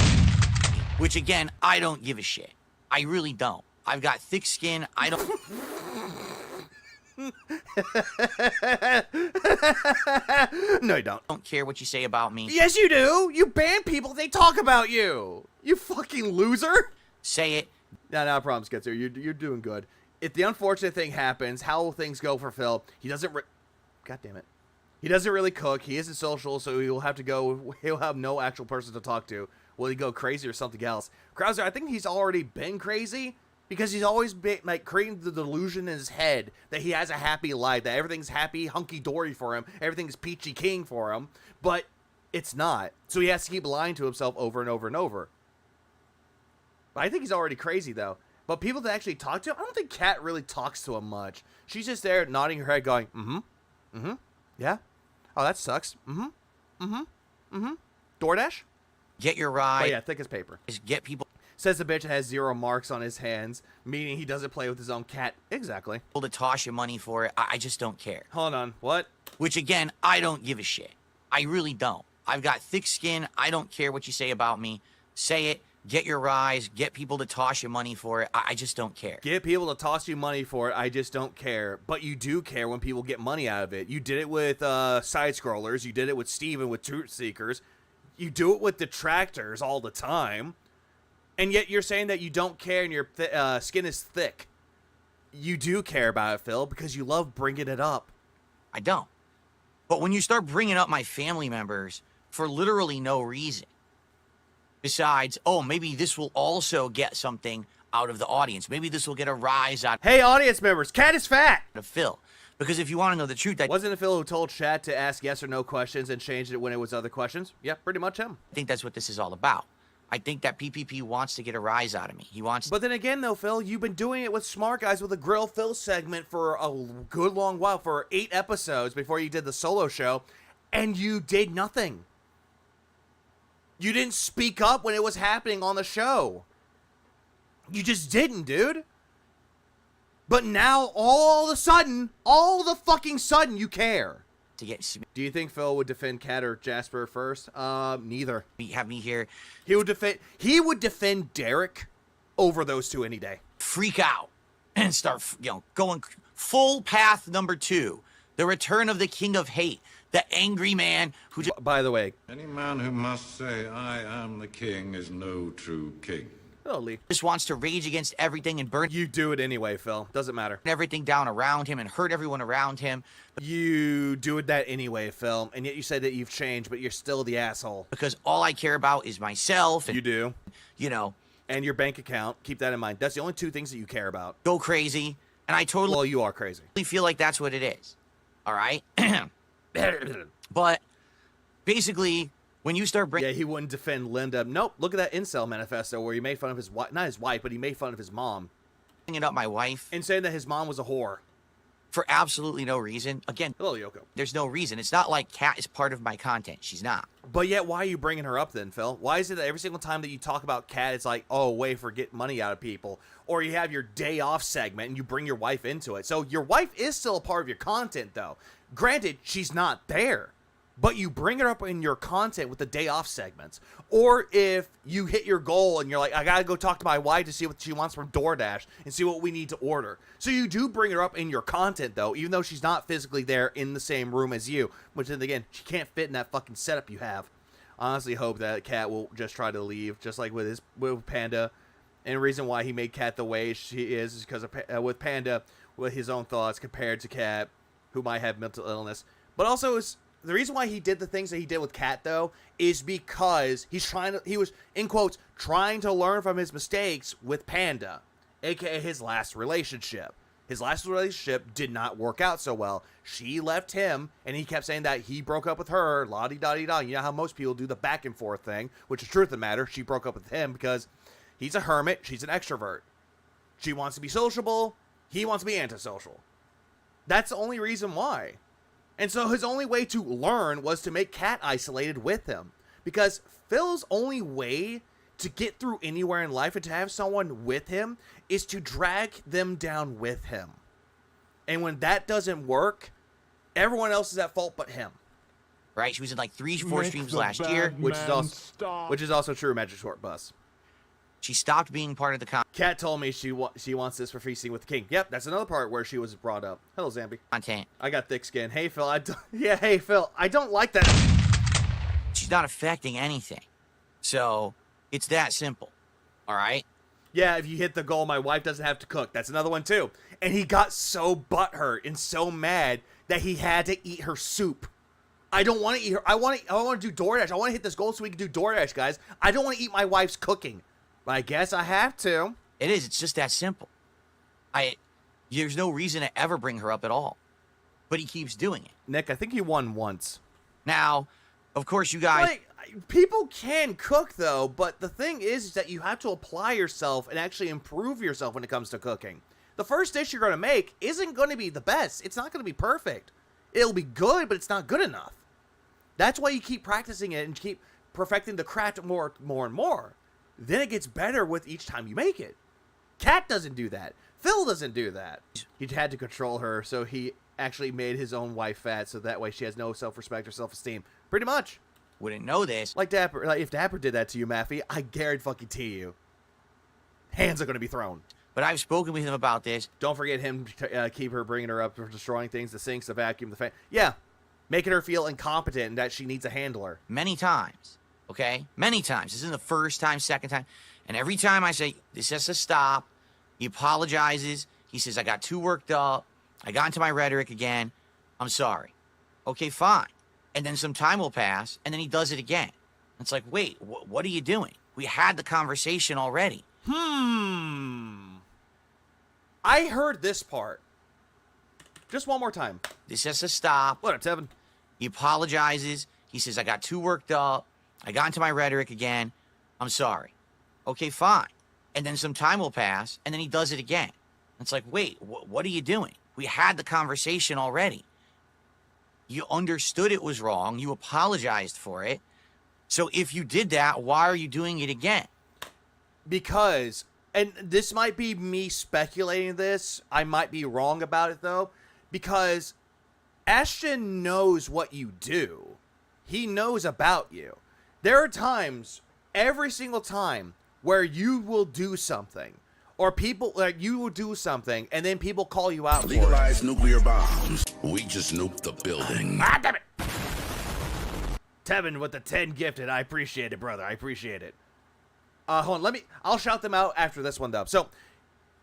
Which, again, I don't give a shit. I really don't. I've got thick skin. I don't... No, you don't. I don't care what you say about me. Yes, you do. You ban people. They talk about you. You fucking loser. Say it. No problem, Skitzer. You're doing good. If the unfortunate thing happens, how will things go for Phil? He doesn't... God damn it. He doesn't really cook. He isn't social, so he'll have to go... He'll have no actual person to talk to. Will he go crazy or something else? Krauser, I think he's already been crazy because he's always been, like, creating the delusion in his head that he has a happy life, that everything's happy, hunky-dory for him, everything's peachy king for him, but it's not. So he has to keep lying to himself over and over and over. But I think he's already crazy, though. But people that actually talk to him, I don't think Kat really talks to him much. She's just there nodding her head going, yeah. Oh, that sucks. DoorDash? Get your ride. Oh, yeah, thick as paper. Just get people... Says the bitch has 0 marks on his hands, meaning he doesn't play with his own cat. Exactly. To toss you money for it. I just don't care. Hold on. What? Which, again, I don't give a shit. I really don't. I've got thick skin. I don't care what you say about me. Say it. Get your rise. Get people to toss you money for it. I just don't care. Get people to toss you money for it. I just don't care. But you do care when people get money out of it. You did it with side scrollers. You did it with Steven with Truth Seekers. You do it with detractors all the time. And yet you're saying that you don't care and your skin is thick. You do care about it, Phil, because you love bringing it up. I don't. But when you start bringing up my family members for literally no reason, besides, oh, maybe this will also get something out of the audience. Maybe this will get a rise out. Hey, audience members, Cat is fat. Of Phil. Because if you want to know the truth, wasn't it Phil who told chat to ask yes or no questions and changed it when it was other questions? Yeah, pretty much him. I think that's what this is all about. I think that PPP wants to get a rise out of me. He wants. But then again, though, Phil, you've been doing it with Smart Guys with a Grill Phil segment for a good long while, for 8 episodes before you did the solo show, and you did nothing. You didn't speak up when it was happening on the show. You just didn't, dude. But now, all the fucking sudden, you care. to get Do you think Phil would defend Kat or Jasper first? Neither. have me here He would defend Derek over those two any day. freak out and start, going full path number 2, the return of the king of hate, the angry man who just, By the way, Any man who must say, I am the king, is no true king. hello, Lee. just wants to rage against everything and burn You do it anyway, Phil. Doesn't matter. everything down around him and hurt everyone around him You do it that anyway, Phil. And yet you say that you've changed, but you're still the asshole. because all I care about is myself and, You do. you And your bank account. Keep that in mind. That's the only two things that you care about. go crazy. And I totally Well, you are crazy. feel like that's what it is. All right? But basically, when you start Yeah, he wouldn't defend Linda. Nope. Look at that incel manifesto where he made fun of his wife. Not his wife, but he made fun of his mom. bringing up my wife And saying that his mom was a whore. for absolutely no reason, again, Hello, Yoko. there's no reason. It's not like Kat is part of my content. She's not. But yet, why are you bringing her up then, Phil? Why is it that every single time that you talk about Kat, it's like, oh, way for getting money out of people? Or you have your day off segment and you bring your wife into it. So your wife is still a part of your content, though. Granted, she's not there. But you bring her up in your content with the day off segments. Or if you hit your goal and you're like, I gotta go talk to my wife to see what she wants from DoorDash and see what we need to order. So you do bring her up in your content, though, even though she's not physically there in the same room as you. Which then again, she can't fit in that fucking setup you have. I honestly hope that Kat will just try to leave, just like with Panda. And the reason why he made Kat the way she is because of, with Panda, with his own thoughts compared to Kat, who might have mental illness. But also, the reason why he did the things that he did with Kat, though, is because he was, in quotes, trying to learn from his mistakes with Panda, aka his last relationship. His last relationship did not work out so well. She left him, and he kept saying that he broke up with her, la-di-da-di-da. You know how most people do the back and forth thing, which is truth of the matter. She broke up with him because he's a hermit, she's an extrovert. She wants to be sociable, he wants to be antisocial. That's the only reason why. And so his only way to learn was to make Kat isolated with him. Because Phil's only way to get through anywhere in life and to have someone with him is to drag them down with him. And when that doesn't work, everyone else is at fault but him. Right? She was in like 3-4 streams last year. Which is also true of Magic Short Bus. She stopped being part of the Kat told me she wants this for feasting with the king. Yep, that's another part where she was brought up. Hello, Zambi. content. I got thick skin. Hey, Phil. Hey, Phil. I don't like that. She's not affecting anything. So it's that simple. All right? Yeah, if you hit the goal, my wife doesn't have to cook. That's another one, too. And he got so butthurt and so mad that he had to eat her soup. I don't want to eat her. I want to do DoorDash. I want to hit this goal so we can do DoorDash, guys. I don't want to eat my wife's cooking. But I guess I have to. It is. It's just that simple. There's no reason to ever bring her up at all. But he keeps doing it. Nick, I think he won once. Now, of course, you guys... People can cook, though, but the thing is that you have to apply yourself and actually improve yourself when it comes to cooking. The first dish you're going to make isn't going to be the best. It's not going to be perfect. It'll be good, but it's not good enough. That's why you keep practicing it and keep perfecting the craft more and more. Then it gets better with each time you make it. Kat doesn't do that. Phil doesn't do that. He had to control her, so he actually made his own wife fat, so that way she has no self-respect or self-esteem. Pretty much. Wouldn't know this. Like Dapper, if Dapper did that to you, Maffey, I guarantee you, hands are going to be thrown. But I've spoken with him about this. Don't forget him to keep her, bringing her up for destroying things, the sinks, the vacuum, the fan. Yeah, making her feel incompetent and that she needs a handler. Many times. Okay? Many times. This isn't the first time, second time. And every time I say, this has to stop, he apologizes. He says, I got too worked up. I got into my rhetoric again. I'm sorry. Okay, fine. And then some time will pass, and then he does it again. It's like, wait, what are you doing? We had the conversation already. I heard this part. Just one more time. This has to stop. What up, Tevin? He apologizes. He says, I got too worked up. I got into my rhetoric again. I'm sorry. Okay, fine. And then some time will pass, and then he does it again. It's like, wait, what are you doing? We had the conversation already. You understood it was wrong. You apologized for it. So if you did that, why are you doing it again? Because, and this might be me speculating this, I might be wrong about it though, because Ashton knows what you do. He knows about you. There are times, every single time, where you will do something, or people, like, you will do something, and then people call you out for it. Legalize nuclear bombs. We just nuked the building. Ah, damn it! Tevin with the 10 gifted. I appreciate it, brother. I appreciate it. Hold on, I'll shout them out after this one, though. So,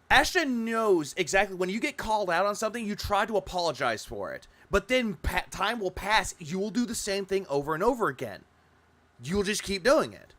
Ashton knows exactly when you get called out on something, you try to apologize for it. But then time will pass, you will do the same thing over and over again. You'll just keep doing it.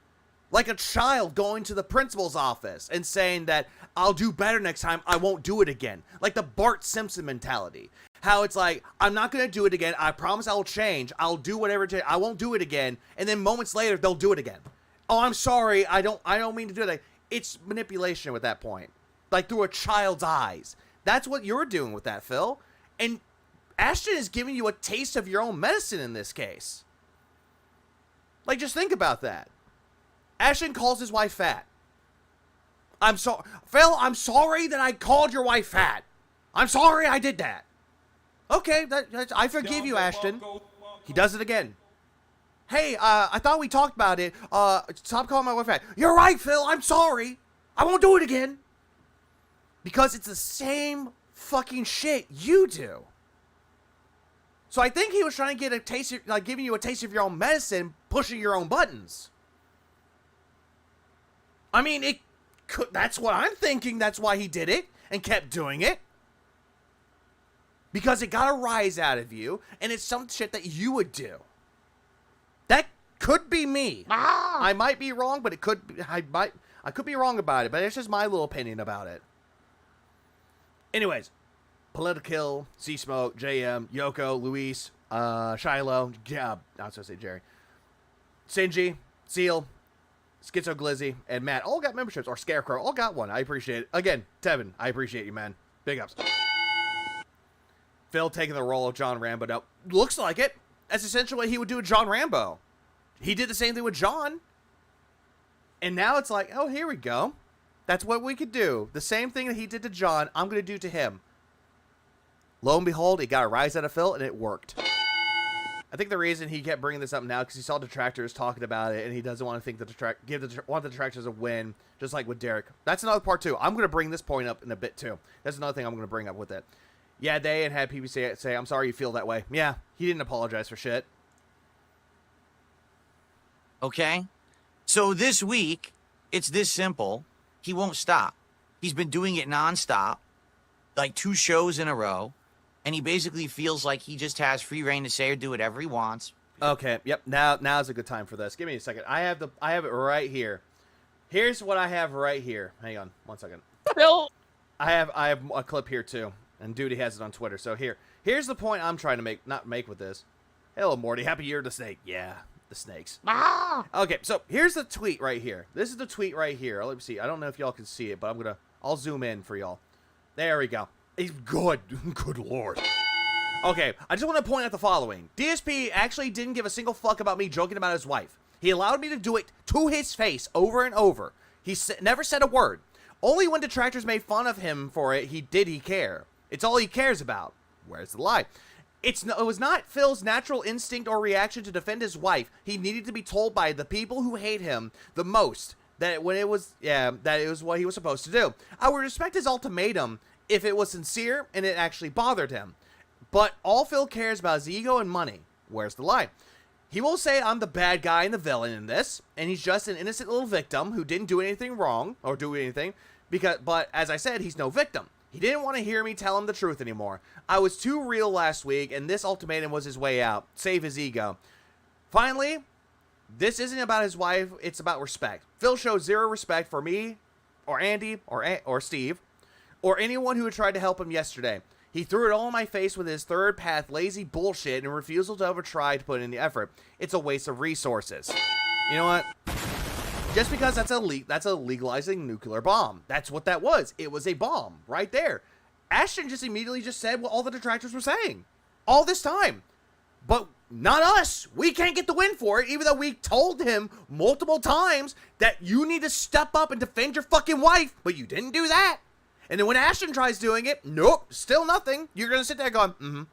Like a child going to the principal's office and saying that, I'll do better next time, I won't do it again. Like the Bart Simpson mentality. How it's like, I'm not going to do it again, I promise I'll change, I'll do whatever it takes, I won't do it again, and then moments later, they'll do it again. Oh, I'm sorry, I don't mean to do that. It's manipulation at that point. Like through a child's eyes. That's what you're doing with that, Phil. And Ashton is giving you a taste of your own medicine in this case. Like, just think about that. Ashton calls his wife fat. Phil, I'm sorry that I called your wife fat. I'm sorry I did that. Okay, I forgive you, Ashton. He does it again. Hey, I thought we talked about it. Stop calling my wife fat. You're right, Phil. I'm sorry. I won't do it again. Because it's the same fucking shit you do. So I think he was trying to get a taste of, like, giving you a taste of your own medicine, pushing your own buttons. I mean, it could, that's what I'm thinking. That's why he did it and kept doing it. Because it got a rise out of you, and it's some shit that you would do. That could be me. I might be wrong, but it could be, I could be wrong about it, but it's just my little opinion about it. Anyways, Political, C-Smoke, JM, Yoko, Luis, Shiloh, yeah, I was going to say Jerry, Sinji, Seal, Schizo Glizzy, and Matt all got memberships, or Scarecrow, all got one. I appreciate it. Again, Tevin, I appreciate you, man. Big ups. Phil taking the role of John Rambo. Now, looks like it. That's essentially what he would do with John Rambo. He did the same thing with John. And now it's like, oh, here we go. That's what we could do. The same thing that he did to John, I'm going to do to him. Lo and behold, it got a rise out of Phil, and it worked. I think the reason he kept bringing this up now because he saw detractors talking about it, and he doesn't want to think want the detractors a win, just like with Derek. That's another part too. I'm going to bring this point up in a bit too. That's another thing I'm going to bring up with it. Yeah, they had people say, I'm sorry you feel that way. Yeah, he didn't apologize for shit. Okay? So this week, it's this simple. He won't stop. He's been doing it nonstop, like 2 shows in a row, and he basically feels like he just has free reign to say or do whatever he wants. Okay, yep. Now's a good time for this. Give me a second. I have it right here. Here's what I have right here. Hang on, 1 second. Bill. I have a clip here too, and Duty has it on Twitter. So here's the point I'm trying to make with this. Hello, Morty. Happy year to snake. Yeah, the snakes. Okay, so here's the tweet right here. This is the tweet right here. Let me see. I don't know if y'all can see it, but I'll zoom in for y'all. There we go. It's good. Good lord. Okay, I just want to point out the following. DSP actually didn't give a single fuck about me joking about his wife. He allowed me to do it to his face over and over. He never said a word. Only when detractors made fun of him for it, he care. It's all he cares about. Where's the lie? It was not Phil's natural instinct or reaction to defend his wife. He needed to be told by the people who hate him the most that it was what he was supposed to do. I would respect his ultimatum if it was sincere and it actually bothered him. But all Phil cares about is ego and money. Where's the lie? He will say I'm the bad guy and the villain in this, and he's just an innocent little victim who didn't do anything wrong or do anything. But as I said, he's no victim. He didn't want to hear me tell him the truth anymore. I was too real last week, and this ultimatum was his way out. Save his ego. Finally, this isn't about his wife, it's about respect. Phil showed zero respect for me, or Andy, or Steve, or anyone who had tried to help him yesterday. He threw it all in my face with his third path lazy bullshit and refusal to ever try to put in the effort. It's a waste of resources. You know what? Just because that's a legalizing nuclear bomb. That's what that was. It was a bomb right there. Ashton just immediately just said what all the detractors were saying all this time. But not us. We can't get the win for it, even though we told him multiple times that you need to step up and defend your fucking wife, but you didn't do that. And then when Ashton tries doing it, nope, still nothing. You're going to sit there going,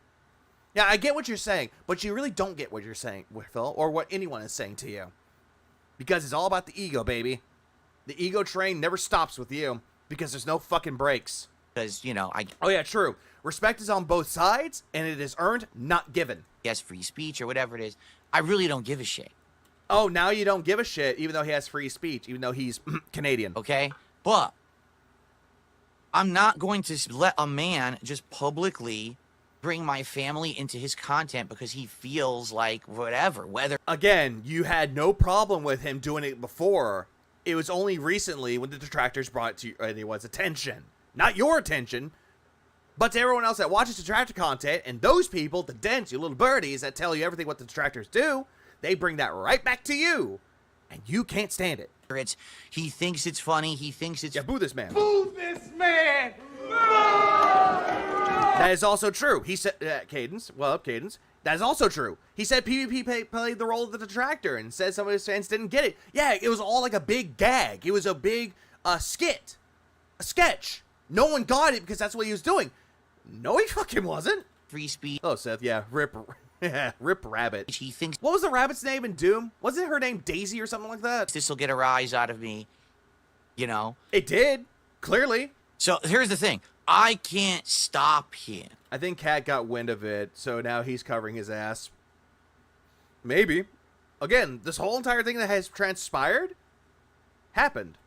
Yeah, I get what you're saying, but you really don't get what you're saying, Phil, or what anyone is saying to you. Because it's all about the ego, baby. The ego train never stops with you because there's no fucking brakes. Because, you know, Oh, yeah, true. Respect is on both sides, and it is earned, not given. guess free speech or whatever it is. I really don't give a shit. Oh, now you don't give a shit, even though he has free speech, even though he's Canadian. Okay? But I'm not going to let a man just publicly bring my family into his content because he feels like whatever, whether... Again, you had no problem with him doing it before. It was only recently when the detractors brought it to anyone's attention. Not your attention, but to everyone else that watches detractor content, and those people, the dents, you little birdies that tell you everything what the detractors do, they bring that right back to you, and you can't stand it. He thinks it's funny, he thinks it's... Yeah, boo this man. Boo this man! That is also true. He said, Cadence, that is also true. He said PvP played the role of the detractor and said some of his fans didn't get it. Yeah, it was all like a big gag. It was a big skit. A sketch. No one got it because that's what he was doing. No, he fucking wasn't. Free speech. Oh, Seth, yeah. Rip Rabbit. He thinks... What was the rabbit's name in Doom? Wasn't her name Daisy or something like that? This will get a rise out of me, you know? It did. Clearly. So here's the thing. I can't stop him. I think Cat got wind of it, so now he's covering his ass. Maybe. Again, this whole entire thing that has transpired happened.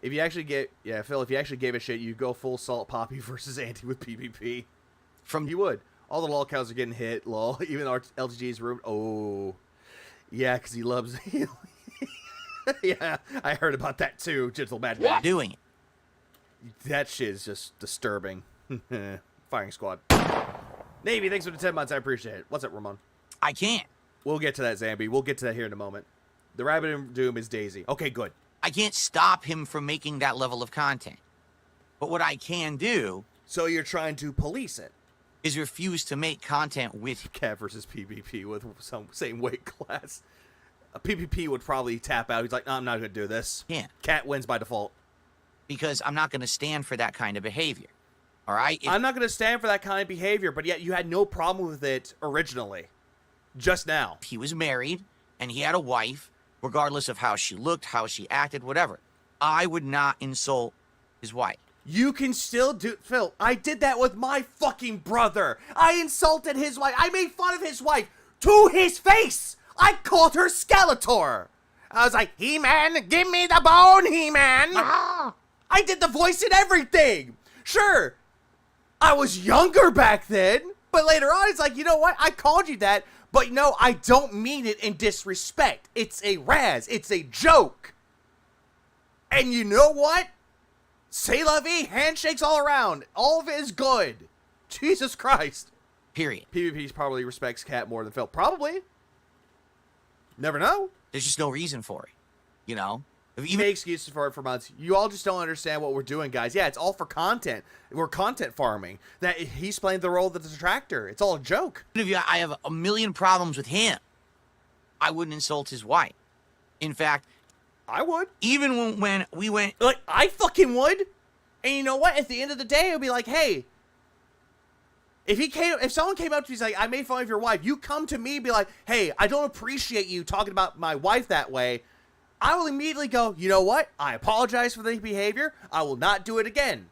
If you actually get... Yeah, Phil, if you actually gave a shit, you'd go full Salt Poppy versus Anti with PvP. You would. All the lol cows are getting hit, lol. Even LGG's room. Oh. Yeah, because he loves... Yeah, I heard about that too, Gentle Madman. Doing it. That shit is just disturbing. Firing squad. Navy, thanks for the 10 months. I appreciate it. What's up, Ramon? I can't. We'll get to that, Zambi. We'll get to that here in a moment. The rabbit in Doom is Daisy. Okay, good. I can't stop him from making that level of content. But what I can do... So you're trying to police it? Is refuse to make content with... Cat versus PvP with some same weight class. A PvP would probably tap out. He's like, no, I'm not going to do this. Yeah. Cat wins by default. Because I'm not going to stand for that kind of behavior. All right? I'm not going to stand for that kind of behavior, but yet you had no problem with it originally. Just now. He was married, and he had a wife, regardless of how she looked, how she acted, whatever. I would not insult his wife. You can still do... Phil, I did that with my fucking brother. I insulted his wife. I made fun of his wife to his face. I called her Skeletor. I was like, He-Man, give me the bone, He-Man. I did the voice and everything. Sure, I was younger back then, but later on, it's like, you know what? I called you that, but no, I don't mean it in disrespect. It's a razz. It's a joke. And you know what? C'est la vie. Handshakes all around. All of it is good. Jesus Christ. Period. PvP probably respects Cat more than Phil. Probably. Never know. There's just no reason for it. You know? You make excuses for it for months. You all just don't understand what we're doing, guys. Yeah, it's all for content. We're content farming. That he's playing the role of the detractor. It's all a joke. I have a million problems with him. I wouldn't insult his wife. In fact, I would. Even when we went... Like, I fucking would. And you know what? At the end of the day, it would be like, hey, if someone came up to me and like, I made fun of your wife, you come to me and be like, hey, I don't appreciate you talking about my wife that way. I will immediately go, you know what? I apologize for the behavior. I will not do it again.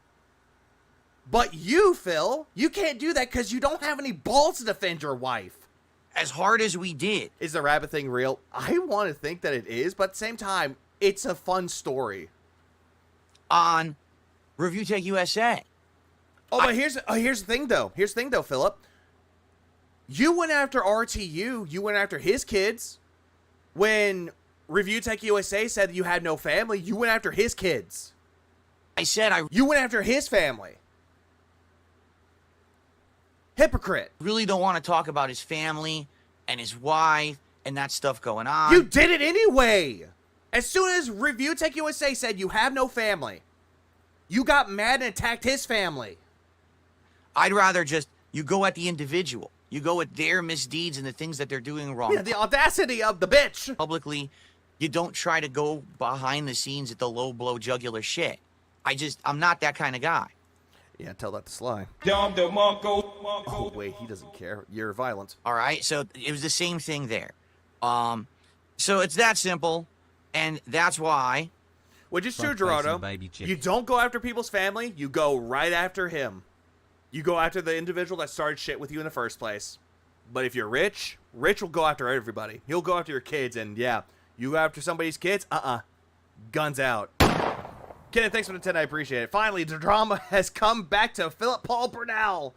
But you, Phil, you can't do that because you don't have any balls to defend your wife. As hard as we did. Is the rabbit thing real? I want to think that it is, but at the same time, it's a fun story. On Review Tech USA. Oh, but here's the thing, though. Here's the thing, though, Philip. You went after RTU. You went after his kids. When Review Tech USA said that you had no family, you went after his kids. You went after his family. Hypocrite. Really don't want to talk about his family and his wife and that stuff going on. You did it anyway. As soon as Review Tech USA said you have no family, you got mad and attacked his family. I'd rather just, you go at the individual. You go at their misdeeds and the things that they're doing wrong. Yeah, the audacity of the bitch. Publicly, you don't try to go behind the scenes at the low blow jugular shit. I'm not that kind of guy. Yeah, tell that to Sly. Oh, wait, he doesn't care. You're violent. All right, so it was the same thing there. So it's that simple, and that's why. Which is true, Gerardo. You don't go after people's family. You go right after him. You go after the individual that started shit with you in the first place. But if you're Rich will go after everybody. He'll go after your kids, and yeah, you go after somebody's kids, guns out. Kenneth, thanks for the 10, I appreciate it. Finally, the drama has come back to Philip Paul Burnell.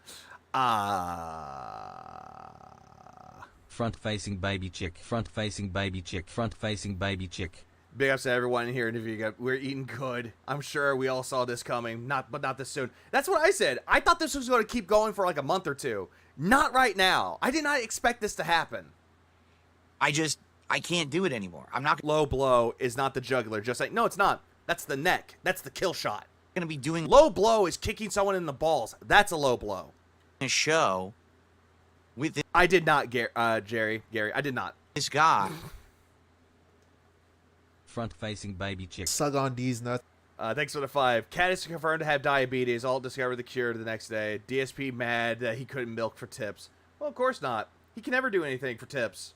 Front-facing baby chick, front-facing baby chick, front-facing baby chick. Big ups to everyone in here in Viga. We're eating good. I'm sure we all saw this coming, but not this soon. That's what I said. I thought this was going to keep going for like a month or two. Not right now. I did not expect this to happen. I can't do it anymore. I'm not Low blow is not the jugular. Just like, no, it's not. That's the neck. That's the kill shot. gonna be doing Low blow is kicking someone in the balls. That's a low blow. a show with I did not, Gary. I did not. this guy. Front-facing baby chick. Suck on these nuts. Thanks for the 5. Cat is confirmed to have diabetes. All discovered the cure the next day. DSP mad that he couldn't milk for tips. Well, of course not. He can never do anything for tips.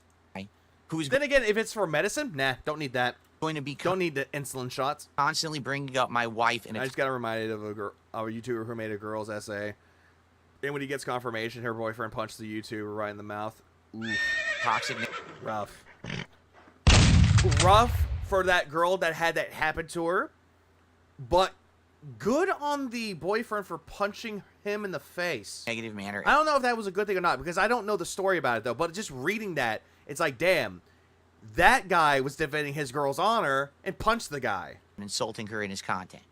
Who's Then again, if it's for medicine, nah, don't need that. going to be Don't need the insulin shots. constantly bringing up my wife and I just got reminded of a YouTuber who made a girl's essay. And when he gets confirmation, her boyfriend punched the YouTuber right in the mouth. Ooh, toxic. rough. Rough for that girl that had that happen to her. But good on the boyfriend for punching him in the face. Negative manner. I don't know if that was a good thing or not, because I don't know the story about it, though. But just reading that, it's like, damn, that guy was defending his girl's honor and punched the guy. And insulting her in his content.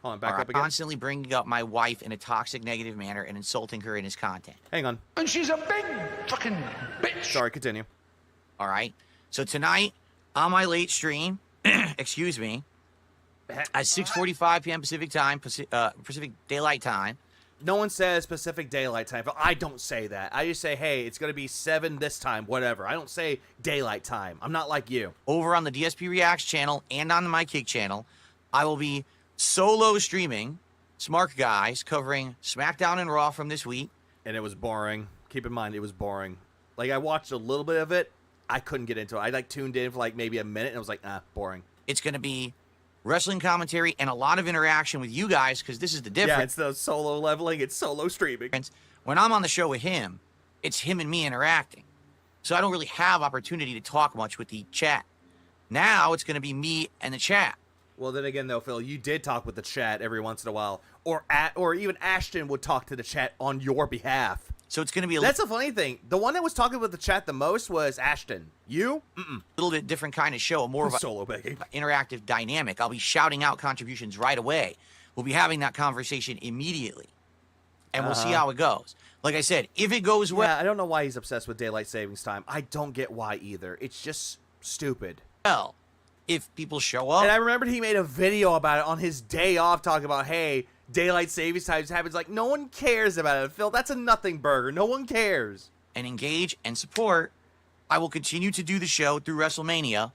Hold on, back Or up again. constantly bringing up my wife in a toxic, negative manner and insulting her in his content. Hang on. And she's a big fucking bitch. Sorry, continue. All right. So tonight on my late stream, excuse me, at 6:45 p.m. Pacific time, Pacific Daylight Time. No one says Pacific Daylight Time, but I don't say that. I just say, hey, it's going to be 7 this time, whatever. I don't say Daylight Time. I'm not like you. Over on the DSP Reacts channel and on the My Kick channel, I will be solo streaming Smart Guys covering SmackDown and Raw from this week. And it was boring. Keep in mind, it was boring. Like, I watched a little bit of it. I couldn't get into it. I, tuned in for, maybe a minute, and I was like, boring. It's going to be wrestling commentary and a lot of interaction with you guys, because this is the difference. Yeah, it's the solo leveling. It's solo streaming. When I'm on the show with him, it's him and me interacting. So I don't really have opportunity to talk much with the chat. Now it's going to be me and the chat. Well, then again, though, Phil, you did talk with the chat every once in a while. Or even Ashton would talk to the chat on your behalf. So it's going to be That's the funny thing. The one that was talking with the chat the most was Ashton. You? a little bit different kind of show, more of a solo begging. Interactive dynamic. I'll be shouting out contributions right away. We'll be having that conversation immediately. And we'll see how it goes. Like I said, if it goes well... Yeah, I don't know why he's obsessed with daylight savings time. I don't get why either. It's just stupid. Well, if people show up... And I remembered he made a video about it on his day off talking about, hey, daylight savings time happens. Like, no one cares about it, Phil. That's a nothing burger. No one cares. And engage and support, I will continue to do the show through WrestleMania,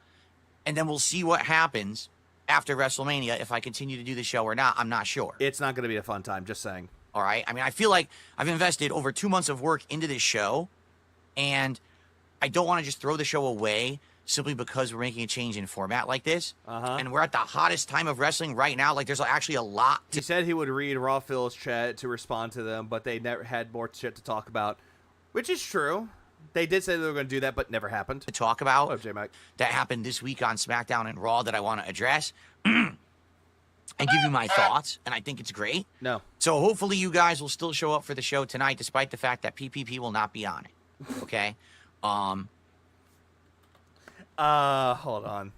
and then we'll see what happens after WrestleMania. If I continue to do the show or not, I'm not sure. It's not going to be a fun time, just saying. All right? I mean, I feel like I've invested over 2 months of work into this show, and I don't want to just throw the show away simply because we're making a change in format like this. And we're at the hottest time of wrestling right now. Like, there's actually a lot He said he would read Raw Phil's chat to respond to them, but they never had more shit to talk about, which is true. They did say they were going to do that, but never happened. to talk about Oh, J-Mac. that happened this week on SmackDown and Raw that I want to address and give you my thoughts, and I think it's great. No. So hopefully you guys will still show up for the show tonight, despite the fact that PPP will not be on it. Okay? Hold on.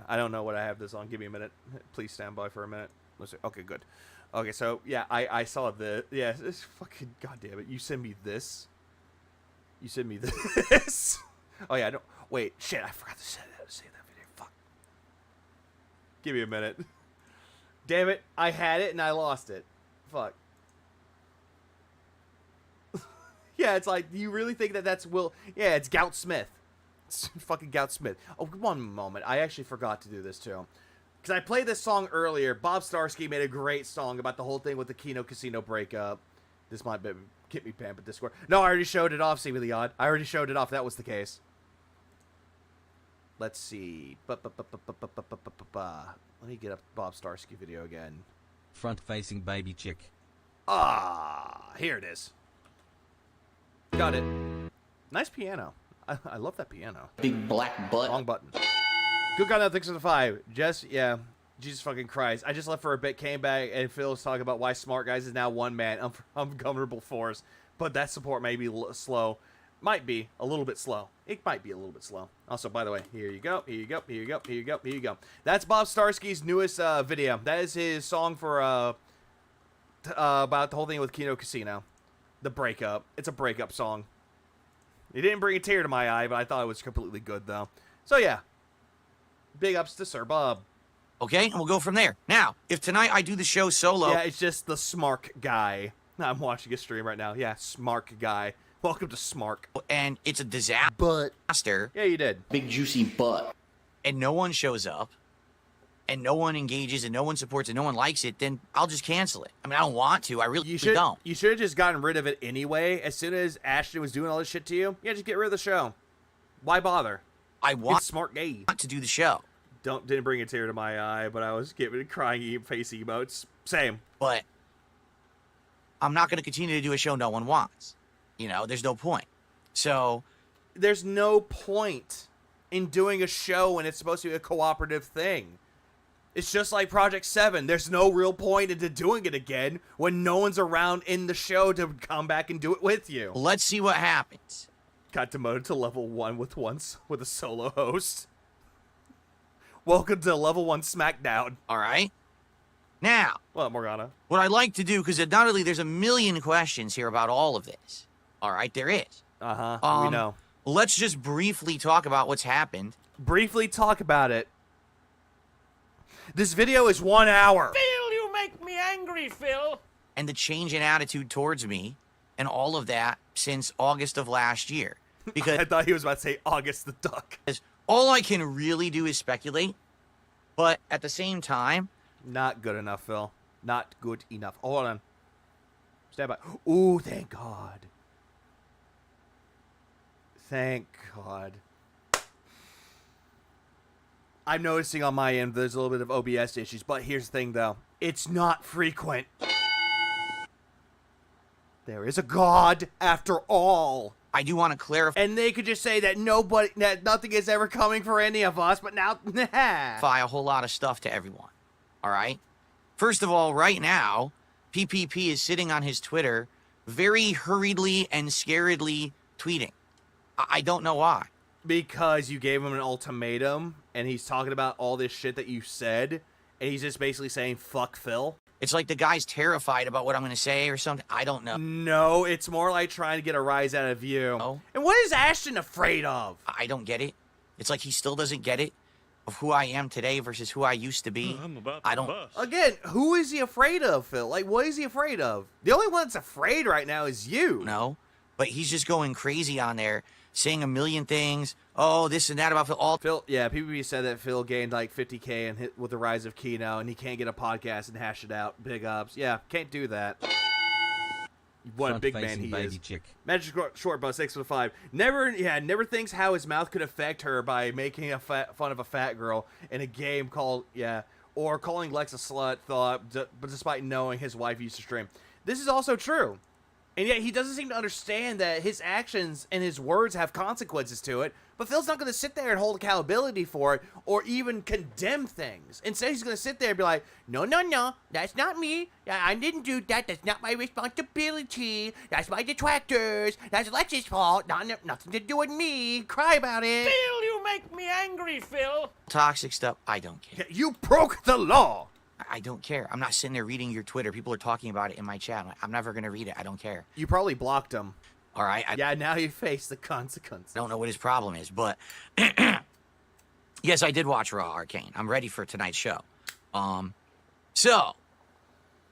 I don't know what I have this on. Give me a minute. Please stand by for a minute. Let's see. Okay, good. Okay, so, yeah, I saw the... Yeah, this fucking... God damn it. You send me this? You send me this? Oh, yeah, I don't... Wait, shit, I forgot to save that video. Fuck. Give me a minute. Damn it, I had it and I lost it. Fuck. Yeah, it's like, do you really think that that's Will... Yeah, it's Gout Smith. It's fucking Gout Smith. Oh, one moment. I actually forgot to do this, too. Because I played this song earlier. Bob Starsky made a great song about the whole thing with the Kino Casino breakup. This might be get me pamp at Discord. No, I already showed it off, Seemingly Odd. I already showed it off. That was the case. Let's see. Let me get up Bob Starsky video again. Front-facing baby chick. Ah, here it is. Got it. Nice piano. I love that piano. Big black butt. Wrong button. Good guy that thinks of the 5. Jess, yeah. Jesus fucking Christ. I just left for a bit, came back, and Phil was talking about why Smart Guys is now one man, uncomfortable force. But that support may be slow. Might be a little bit slow. It might be a little bit slow. Also, by the way, here you go, here you go, here you go, here you go, here you go. That's Bob Starsky's newest video. That is his song for about the whole thing with Kino Casino. The breakup. It's a breakup song. It didn't bring a tear to my eye, but I thought it was completely good, though. So, yeah. Big ups to Sir Bob. Okay, and we'll go from there. Now, if tonight I do the show solo... Yeah, it's just the Smark guy. I'm watching a stream right now. Yeah, Smark guy. Welcome to Smark. And it's a disaster. Yeah, you did. Big juicy butt. And no one shows up. And no one engages, and no one supports, and no one likes it, then I'll just cancel it. I mean, I don't want to. I really don't. You should have just gotten rid of it anyway. As soon as Ashton was doing all this shit to you, yeah, just get rid of the show. Why bother? I want it's Smart gay. To do the show. Didn't bring a tear to my eye, but I was giving crying face emotes. Same. But I'm not going to continue to do a show no one wants. You know, there's no point. So there's no point in doing a show when it's supposed to be a cooperative thing. It's just like Project 7. There's no real point into doing it again when no one's around in the show to come back and do it with you. Let's see what happens. Got demoted to level 1 with a solo host. Welcome to level 1 SmackDown. All right. Now, what, Morgana? What I'd like to do, because not only there's a million questions here about all of this. All right, there is. We know. Let's just briefly talk about what's happened. Briefly talk about it. This video is 1 hour. Phil, you make me angry, Phil. And the change in attitude towards me and all of that since August of last year. Because I thought he was about to say August the Duck. All I can really do is speculate. But at the same time... Not good enough, Phil. Not good enough. Hold on. Stand by. Ooh, thank God. Thank God. I'm noticing on my end there's a little bit of OBS issues, but here's the thing, though. It's not frequent. There is a God after all. I do want to clarify. And they could just say that nothing is ever coming for any of us, but now, a whole lot of stuff to everyone. All right? First of all, right now, PPP is sitting on his Twitter very hurriedly and scaredly tweeting. I don't know why. Because you gave him an ultimatum, and he's talking about all this shit that you said, and he's just basically saying, fuck Phil. It's like the guy's terrified about what I'm going to say or something. I don't know. No, it's more like trying to get a rise out of you. Oh. And what is Ashton afraid of? I don't get it. It's like he still doesn't get it of who I am today versus who I used to be. I don't. Again, who is he afraid of, Phil? Like, what is he afraid of? The only one that's afraid right now is you. No, but he's just going crazy on there, saying a million things. Oh, this and that about Phil. Phil, yeah, PPP said that Phil gained like 50K and hit with the rise of Kino, and he can't get a podcast and hash it out. Big ups. Yeah, can't do that. What a big man he is. Chick. Magic Short Bus 6 for 5. Never thinks how his mouth could affect her by making fun of a fat girl in a game called, or calling Lex a slut, but despite knowing his wife used to stream. This is also true. And yet he doesn't seem to understand that his actions and his words have consequences to it. But Phil's not going to sit there and hold accountability for it or even condemn things. Instead, he's going to sit there and be like, no, that's not me. I didn't do that. That's not my responsibility. That's my detractors. That's Lex's fault. Nothing to do with me. Cry about it. Phil, you make me angry, Phil. Toxic stuff, I don't care. You broke the law. I don't care. I'm not sitting there reading your Twitter. People are talking about it in my chat. I'm never going to read it. I don't care. You probably blocked him. All right. Yeah, now you face the consequences. I don't know what his problem is, but yes, I did watch Raw Arcane. I'm ready for tonight's show. So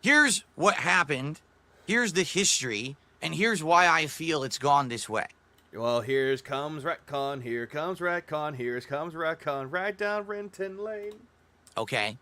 here's what happened. Here's the history, and here's why I feel it's gone this way. Well, here comes retcon. Here comes retcon. Here comes retcon. Right down Renton Lane. Okay.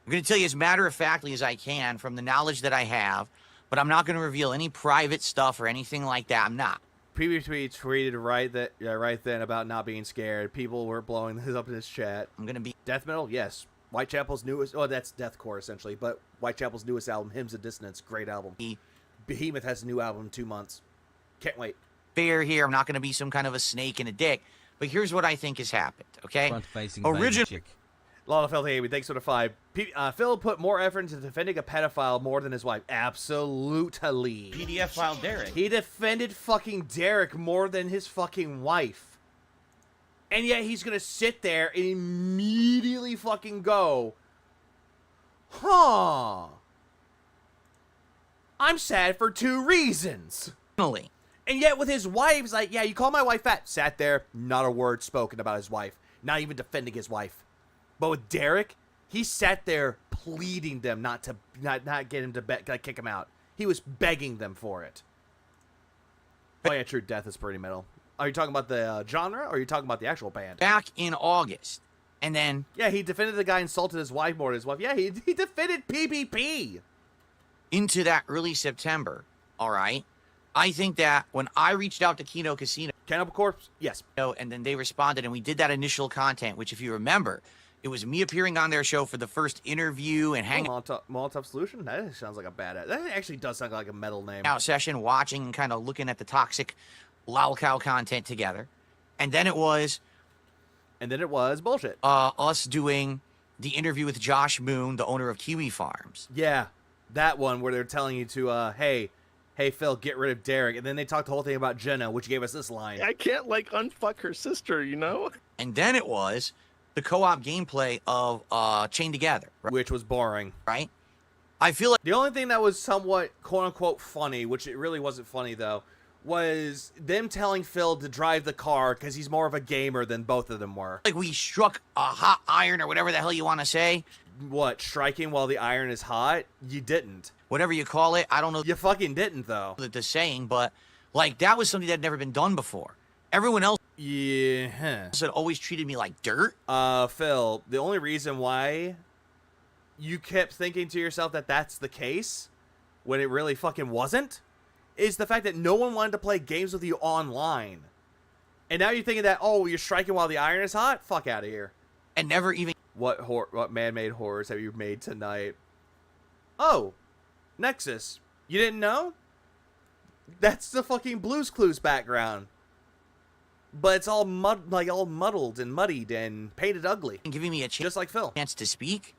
I'm going to tell you as matter-of-factly as I can from the knowledge that I have, but I'm not going to reveal any private stuff or anything like that. I'm not. Previously tweeted right then about not being scared. People were blowing this up in his chat. I'm going to be... Death metal? Yes. Whitechapel's newest... Oh, that's deathcore, essentially. But Whitechapel's newest album, Hymns of Dissonance. Great album. Behemoth has a new album in 2 months. Can't wait. Fair here. I'm not going to be some kind of a snake and a dick. But here's what I think has happened, okay? Front-facing Original... baby chick. Lana Filthy Amy, thanks for the 5. Phil put more effort into defending a pedophile more than his wife. Absolutely. PDF file Derek. He defended fucking Derek more than his fucking wife. And yet he's gonna sit there and immediately fucking go, huh. I'm sad for 2 reasons. And yet with his wife, he's like, yeah, you call my wife fat. Sat there, not a word spoken about his wife. Not even defending his wife. But with Derek, he sat there pleading them not get him to kick him out. He was begging them for it. Oh yeah, True Death is pretty metal. Are you talking about the genre, or are you talking about the actual band? Back in August, and then... Yeah, he defended the guy insulted his wife more than his wife. Yeah, he defended PvP. Into that early September, all right? I think that when I reached out to Kino Casino... Cannibal Corpse? Yes. And then they responded, and we did that initial content, which if you remember... It was me appearing on their show for the first interview and hanging Molotov Solution? That sounds like a badass. That actually does sound like a metal name. Out session, watching and kind of looking at the toxic lolcow content together. And then it was bullshit. Us doing the interview with Josh Moon, the owner of Kiwi Farms. Yeah, that one where they're telling you to, hey, Phil, get rid of Derek. And then they talked the whole thing about Jenna, which gave us this line. I can't, unfuck her sister, you know? And then it was... the co-op gameplay of Chained Together. Right? Which was boring. Right? I feel like... The only thing that was somewhat, quote-unquote, funny, which it really wasn't funny, though, was them telling Phil to drive the car because he's more of a gamer than both of them were. Like we struck a hot iron or whatever the hell you want to say. What, striking while the iron is hot? You didn't. Whatever you call it, I don't know. You fucking didn't, though. The saying, but, that was something that had never been done before. Everyone else... Yeah. had always treated me like dirt. Phil, the only reason why you kept thinking to yourself that that's the case when it really fucking wasn't is the fact that no one wanted to play games with you online. And now you're thinking that, oh, you're striking while the iron is hot? Fuck out of here. And never even... What man-made horrors have you made tonight? Oh, Nexus. You didn't know? That's the fucking Blue's Clues background. But it's all muddled and muddied and painted ugly. And giving me a chance, just like Phil, to speak.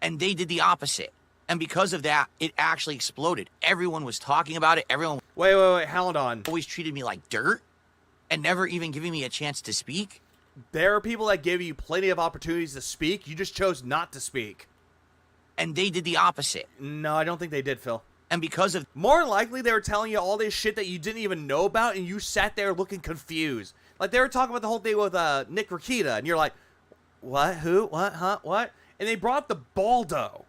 And they did the opposite. And because of that, it actually exploded. Everyone was talking about it. Everyone... Wait, hold on. Always treated me like dirt. And never even giving me a chance to speak. There are people that give you plenty of opportunities to speak. You just chose not to speak. And they did the opposite. No, I don't think they did, Phil. And because of... More likely, they were telling you all this shit that you didn't even know about, and you sat there looking confused. Like, they were talking about the whole thing with Nick Rakita, and you're like, what? Who? What? Huh? What? And they brought up the Baldo.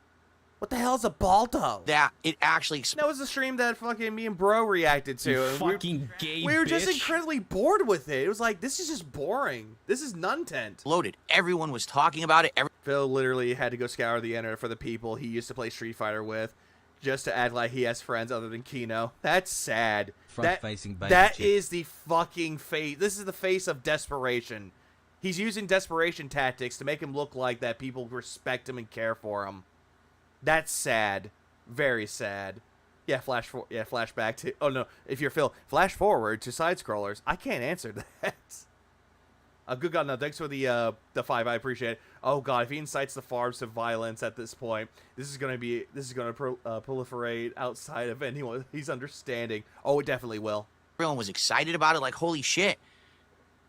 What the hell is a Baldo? That it actually... That was the stream that fucking me and Bro reacted to. You fucking gay We were bitch. just incredibly bored with it. It was like, this is just boring. This is nuntent. Loaded. Everyone was talking about it. Phil literally had to go scour the internet for the people he used to play Street Fighter with. Just to act like he has friends other than Kino. That's sad. Front-facing baby That chick. is the fucking face. This is the face of desperation. He's using desperation tactics to make him look like that people respect him and care for him. That's sad. Very sad. Yeah, flashback to... Oh, no. If you're Phil, flash forward to side-scrollers. I can't answer that. Good God, no. Thanks for the 5. I appreciate it. Oh God, if he incites the farms to violence at this point, this is gonna proliferate outside of anyone he's understanding. Oh, it definitely will. Everyone was excited about it. Like, holy shit,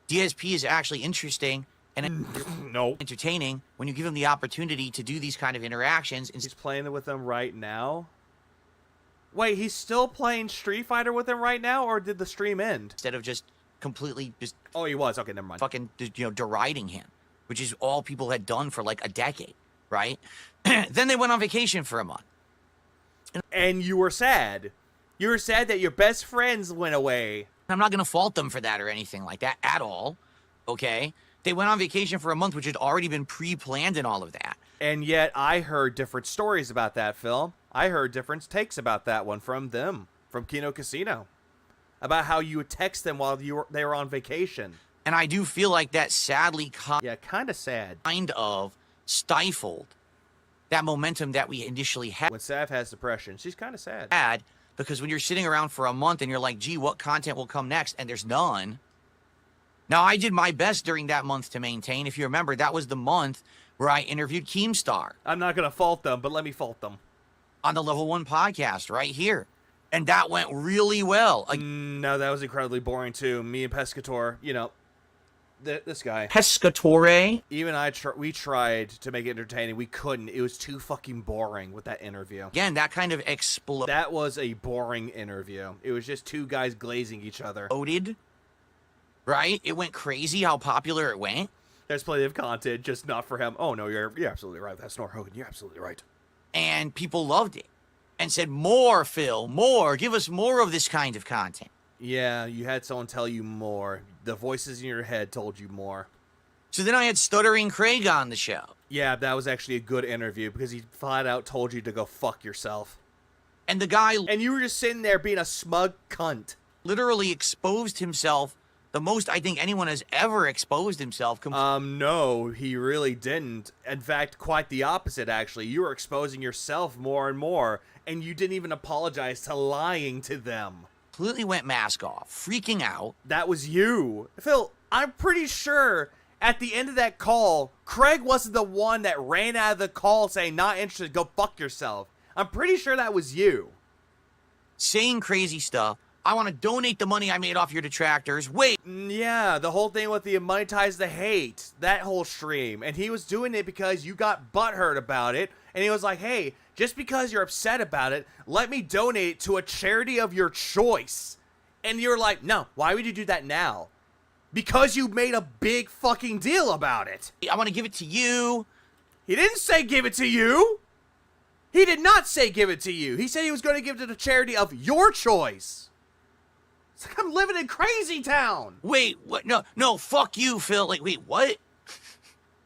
DSP is actually interesting and entertaining when you give him the opportunity to do these kind of interactions. He's playing with them right now. Wait, he's still playing Street Fighter with them right now, or did the stream end? Instead of just completely just... Oh, he was. Okay, never mind. Fucking, deriding him, which is all people had done for like a decade, right? Then they went on vacation for a month. And you were sad. You were sad that your best friends went away. I'm not going to fault them for that or anything like that at all, okay? They went on vacation for a month, which had already been pre-planned and all of that. And yet I heard different stories about that film. I heard different takes about that one from them, from Kino Casino, about how you would text them while they were on vacation. And I do feel like that sadly kind of sad. Kind of stifled that momentum that we initially had. When Sav has depression, she's kind of sad. Because when you're sitting around for a month and you're like, gee, what content will come next? And there's none. Now, I did my best during that month to maintain. If you remember, that was the month where I interviewed Keemstar. I'm not going to fault them, but let me fault them. On the Level 1 podcast right here. And that went really well. No, that was incredibly boring too. Me and Pescator, you know, this guy. Pescatore. Even we tried to make it entertaining. We couldn't. It was too fucking boring with that interview. Again, that kind of exploded. That was a boring interview. It was just two guys glazing each other. Right? It went crazy how popular it went. There's plenty of content, just not for him. Oh, no, you're absolutely right. That's Nor Hogan. You're absolutely right. And people loved it. And said, more, Phil, more. Give us more of this kind of content. Yeah, you had someone tell you more. The voices in your head told you more. So then I had Stuttering Craig on the show. Yeah, that was actually a good interview because he flat out told you to go fuck yourself. And the guy... And you were just sitting there being a smug cunt. Literally exposed himself the most I think anyone has ever exposed himself. No, he really didn't. In fact, quite the opposite, actually. You were exposing yourself more and more, and you didn't even apologize to lying to them. Completely went mask off, freaking out. That was you. Phil, I'm pretty sure at the end of that call, Craig wasn't the one that ran out of the call saying, not interested, go fuck yourself. I'm pretty sure that was you. Saying crazy stuff. I want to donate the money I made off your detractors. Wait. Yeah, the whole thing with the monetize the hate, that whole stream. And he was doing it because you got butthurt about it. And he was like, hey, just because you're upset about it, let me donate to a charity of your choice. And you're like, no, why would you do that now? Because you made a big fucking deal about it. I want to give it to you. He didn't say give it to you. He did not say give it to you. He said he was going to give it to the charity of your choice. It's like I'm living in Crazy Town. Wait, what? No, fuck you, Phil. Like, wait, what?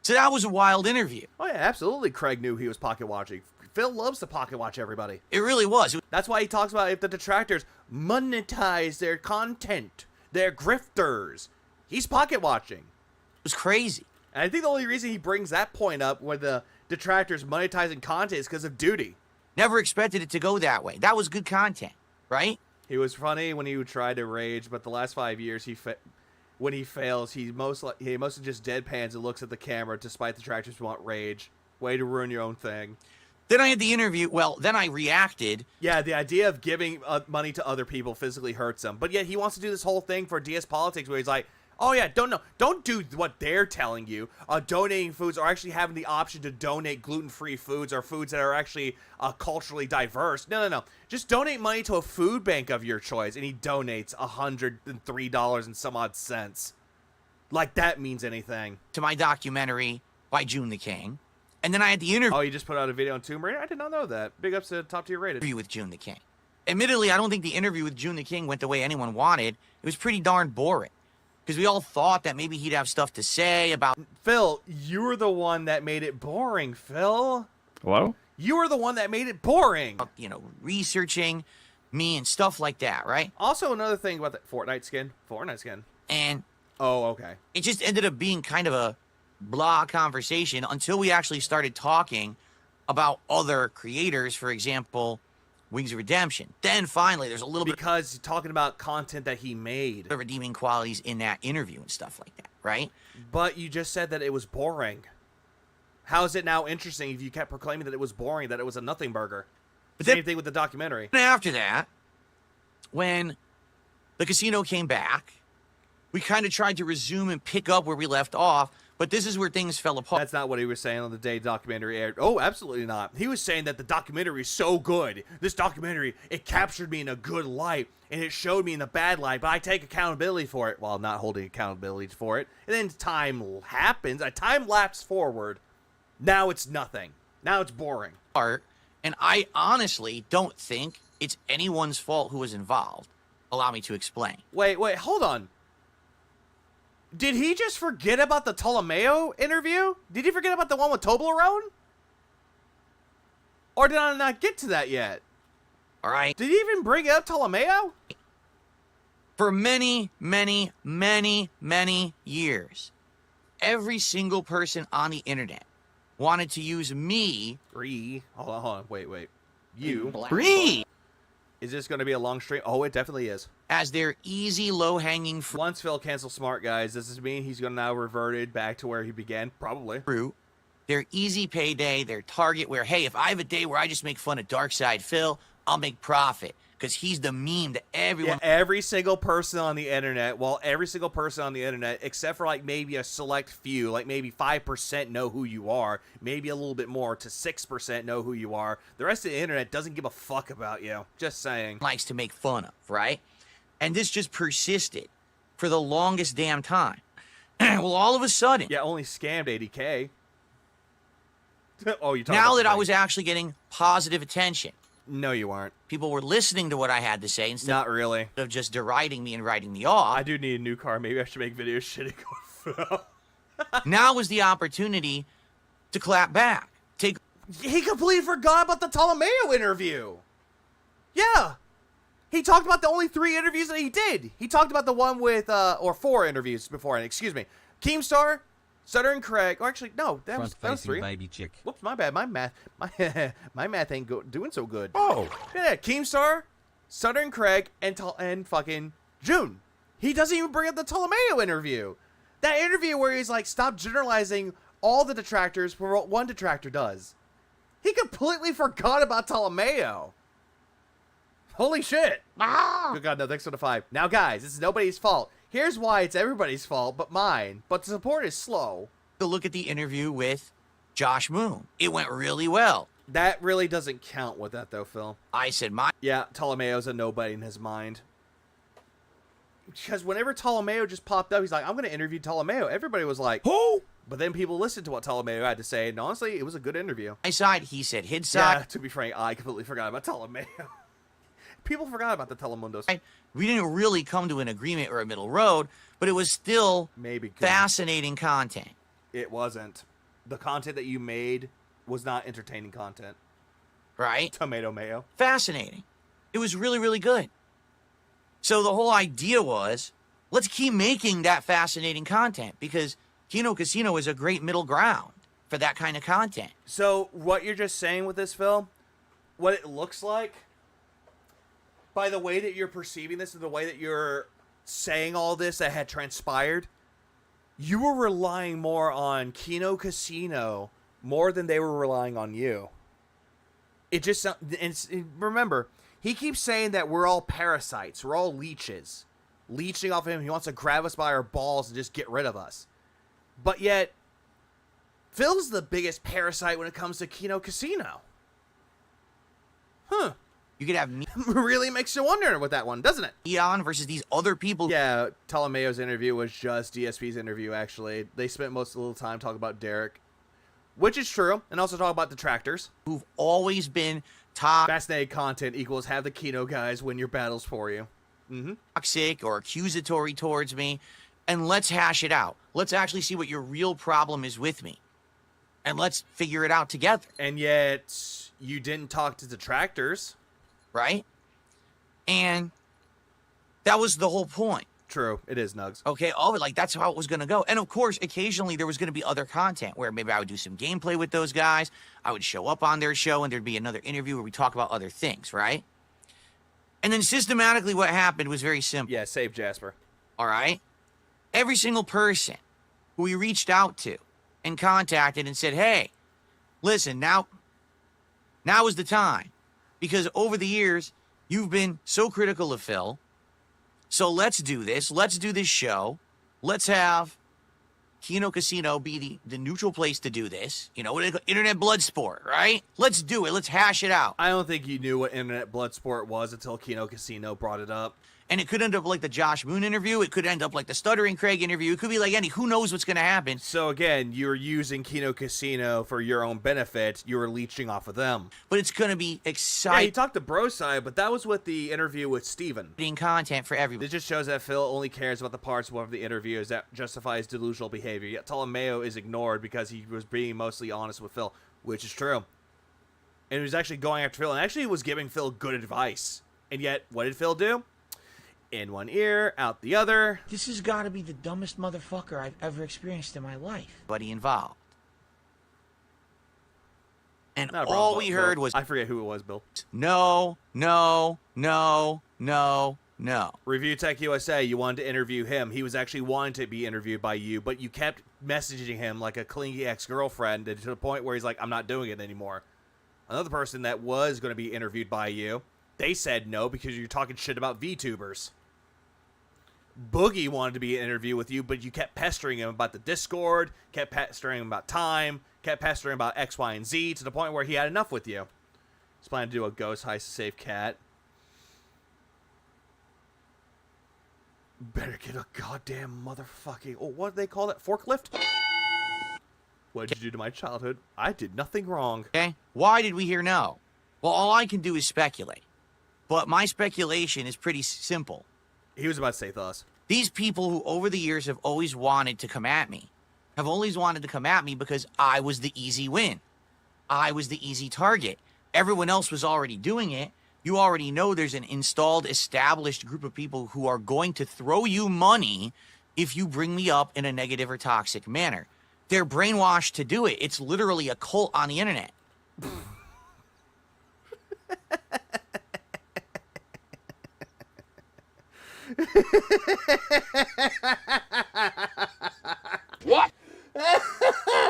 So that was a wild interview. Oh, yeah, absolutely. Craig knew he was pocket watching. Phil loves to pocket watch everybody. It really was. That's why he talks about if the detractors monetize their content, they're grifters. He's pocket watching. It was crazy. And I think the only reason he brings that point up when the detractors monetizing content is because of duty. Never expected it to go that way. That was good content, right? He was funny when he would try to rage, but the last 5 years, when he fails, he mostly just deadpans and looks at the camera despite the detractors want rage. Way to ruin your own thing. Then I had the interview. Well, then I reacted. Yeah, the idea of giving money to other people physically hurts him. But yet he wants to do this whole thing for DS Politics where he's like, oh yeah, don't do what they're telling you. Donating foods or actually having the option to donate gluten-free foods or foods that are actually culturally diverse. No. Just donate money to a food bank of your choice, and he donates $103 and some odd cents. Like that means anything. To my documentary by June the King. And then I had the interview. Oh, you just put out a video on Tomb Raider? I did not know that. Big ups to Top Tier Rated. Interview with June the King. Admittedly, I don't think the interview with June the King went the way anyone wanted. It was pretty darn boring. Because we all thought that maybe he'd have stuff to say about... Phil, you were the one that made it boring, Phil. Hello? You were the one that made it boring. You know, researching me and stuff like that, right? Also, another thing about that Fortnite skin. And... Oh, okay. It just ended up being kind of a blah conversation until we actually started talking about other creators, for example... Wings of Redemption. Then finally, there's a little bit... Because talking about content that he made. The redeeming qualities in that interview and stuff like that, right? But you just said that it was boring. How is it now interesting if you kept proclaiming that it was boring, that it was a nothing burger? But same thing with the documentary. After that, when the casino came back, we kind of tried to resume and pick up where we left off, but this is where things fell apart. That's not what he was saying on the day the documentary aired. Oh, absolutely not. He was saying that the documentary is so good. This documentary, it captured me in a good light, and it showed me in a bad light, but I take accountability for it while not holding accountability for it. And then time happens. A time lapse forward. Now it's nothing. Now it's boring. And I honestly don't think it's anyone's fault who was involved. Allow me to explain. Wait, hold on. Did he just forget about the Ptolomeo interview? Did he forget about the one with Toblerone? Or did I not get to that yet? All right. Did he even bring up Ptolemaio? For many, many, many, many years, every single person on the internet wanted to use me. Hold on. Wait. You. Is this going to be a long stream? Oh, it definitely is. As their easy, low-hanging fruit. Once Phil cancels Smart Guys, does this mean he's going to now reverted back to where he began? Probably. Their easy payday, their target where, hey, if I have a day where I just make fun of Darkside Phil, I'll make profit. Because he's the meme that everyone... Yeah, every single person on the internet, except for like maybe a select few, like maybe 5% know who you are, maybe a little bit more to 6% know who you are. The rest of the internet doesn't give a fuck about you. Just saying. Likes to make fun of, right? And this just persisted for the longest damn time. Well, all of a sudden... Yeah, only scammed 80K. Oh, you talking now about that I was actually getting positive attention. No, you aren't. People were listening to what I had to say instead Not really. of just deriding me and writing me off. I do need a new car. Maybe I should make videos shitting on Phil. Now was the opportunity to clap back. He completely forgot about the Ptolemaio interview. Yeah. He talked about the only 3 interviews that he did. He talked about the one with, or 4 interviews before, excuse me. Keemstar, Sutter and Craig. Oh, actually, no, that was 3. Baby chick. Whoops, my bad. My math ain't doing so good. Oh. Yeah, Keemstar, Sutter and Craig, and fucking June. He doesn't even bring up the Ptolemaio interview. That interview where he's like, stop generalizing all the detractors for what one detractor does. He completely forgot about Ptolemaio. Holy shit. Good God, no, thanks for the 5. Now, guys, this is nobody's fault. Here's why it's everybody's fault but mine. But the support is slow. To look at the interview with Josh Moon. It went really well. That really doesn't count with that, though, Phil. I said Yeah, Ptolemaio's a nobody in his mind. Because whenever Ptolemaio just popped up, he's like, I'm going to interview Ptolemaio. Everybody was like, who? But then people listened to what Ptolemaio had to say, and honestly, it was a good interview. My side, he said his side. Yeah, to be frank, I completely forgot about Ptolemaio. People forgot about the Telemundos. We didn't really come to an agreement or a middle road, but it was still fascinating content. It wasn't. The content that you made was not entertaining content. Right? Tomato mayo. Fascinating. It was really, really good. So the whole idea was, let's keep making that fascinating content because Kino Casino is a great middle ground for that kind of content. So what you're just saying with this, Phil, what it looks like, by the way that you're perceiving this and the way that you're saying all this that had transpired, you were relying more on Kino Casino more than they were relying on you. It just, and remember, he keeps saying that we're all parasites, we're all leeches, leeching off of him. He wants to grab us by our balls and just get rid of us. But yet, Phil's the biggest parasite when it comes to Kino Casino. Huh. You could have me. Really makes you wonder with that one, doesn't it? Eon versus these other people. Yeah, Ptolemaio's interview was just DSP's interview, actually. They spent most of the little time talking about Derek, which is true, and also talk about detractors. Who've always been top. Fascinating content equals have the Kino guys win your battles for you. Toxic or accusatory towards me, and let's hash it out. Let's actually see what your real problem is with me, and let's figure it out together. And yet, you didn't talk to detractors. Right? And that was the whole point. True. It is, Nugs. Okay, all of it, like, that's how it was going to go. And, of course, occasionally there was going to be other content where maybe I would do some gameplay with those guys. I would show up on their show, and there'd be another interview where we talk about other things, right? And then systematically what happened was very simple. Yeah, save Jasper. All right? Every single person who we reached out to and contacted and said, hey, listen, now is the time. Because over the years, you've been so critical of Phil. So let's do this. Let's do this show. Let's have Kino Casino be the neutral place to do this. You know, internet blood sport, right? Let's do it. Let's hash it out. I don't think you knew what internet blood sport was until Kino Casino brought it up. And it could end up like the Josh Moon interview. It could end up like the Stuttering Craig interview. It could be like any. Who knows what's going to happen? So again, you're using Kino Casino for your own benefit. You were leeching off of them. But it's going to be exciting. Yeah, he talked to Bro Side, but that was with the interview with Steven. Content for everybody. This just shows that Phil only cares about the parts of the interviews that justifies delusional behavior. Yet Ptolemaio is ignored because he was being mostly honest with Phil, which is true. And he was actually going after Phil, and actually was giving Phil good advice. And yet, what did Phil do? In one ear, out the other. This has got to be the dumbest motherfucker I've ever experienced in my life. Buddy involved. And all we heard was... I forget who it was, Bill. No, no, no, no, no. Review Tech USA, you wanted to interview him. He was actually wanting to be interviewed by you, but you kept messaging him like a clingy ex-girlfriend to the point where he's like, I'm not doing it anymore. Another person that was going to be interviewed by you, they said no because you're talking shit about VTubers. Boogie wanted to be an interview with you, but you kept pestering him about the Discord, kept pestering him about time, kept pestering about X, Y, and Z to the point where he had enough with you. He's planning to do a ghost heist to save Cat. Better get a goddamn motherfucking... Oh, what do they call that? Forklift? What did you do to my childhood? I did nothing wrong. Okay, why did we hear no? Well, all I can do is speculate. But my speculation is pretty simple. He was about to say thus. These people who over the years have always wanted to come at me, have always wanted to come at me because I was the easy win. I was the easy target. Everyone else was already doing it. You already know there's an installed, established group of people who are going to throw you money if you bring me up in a negative or toxic manner. They're brainwashed to do it. It's literally a cult on the internet. What?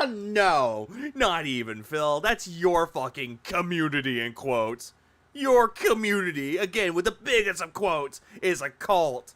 No, not even, Phil. That's your fucking community in quotes. Your community, again with the biggest of quotes, is a cult.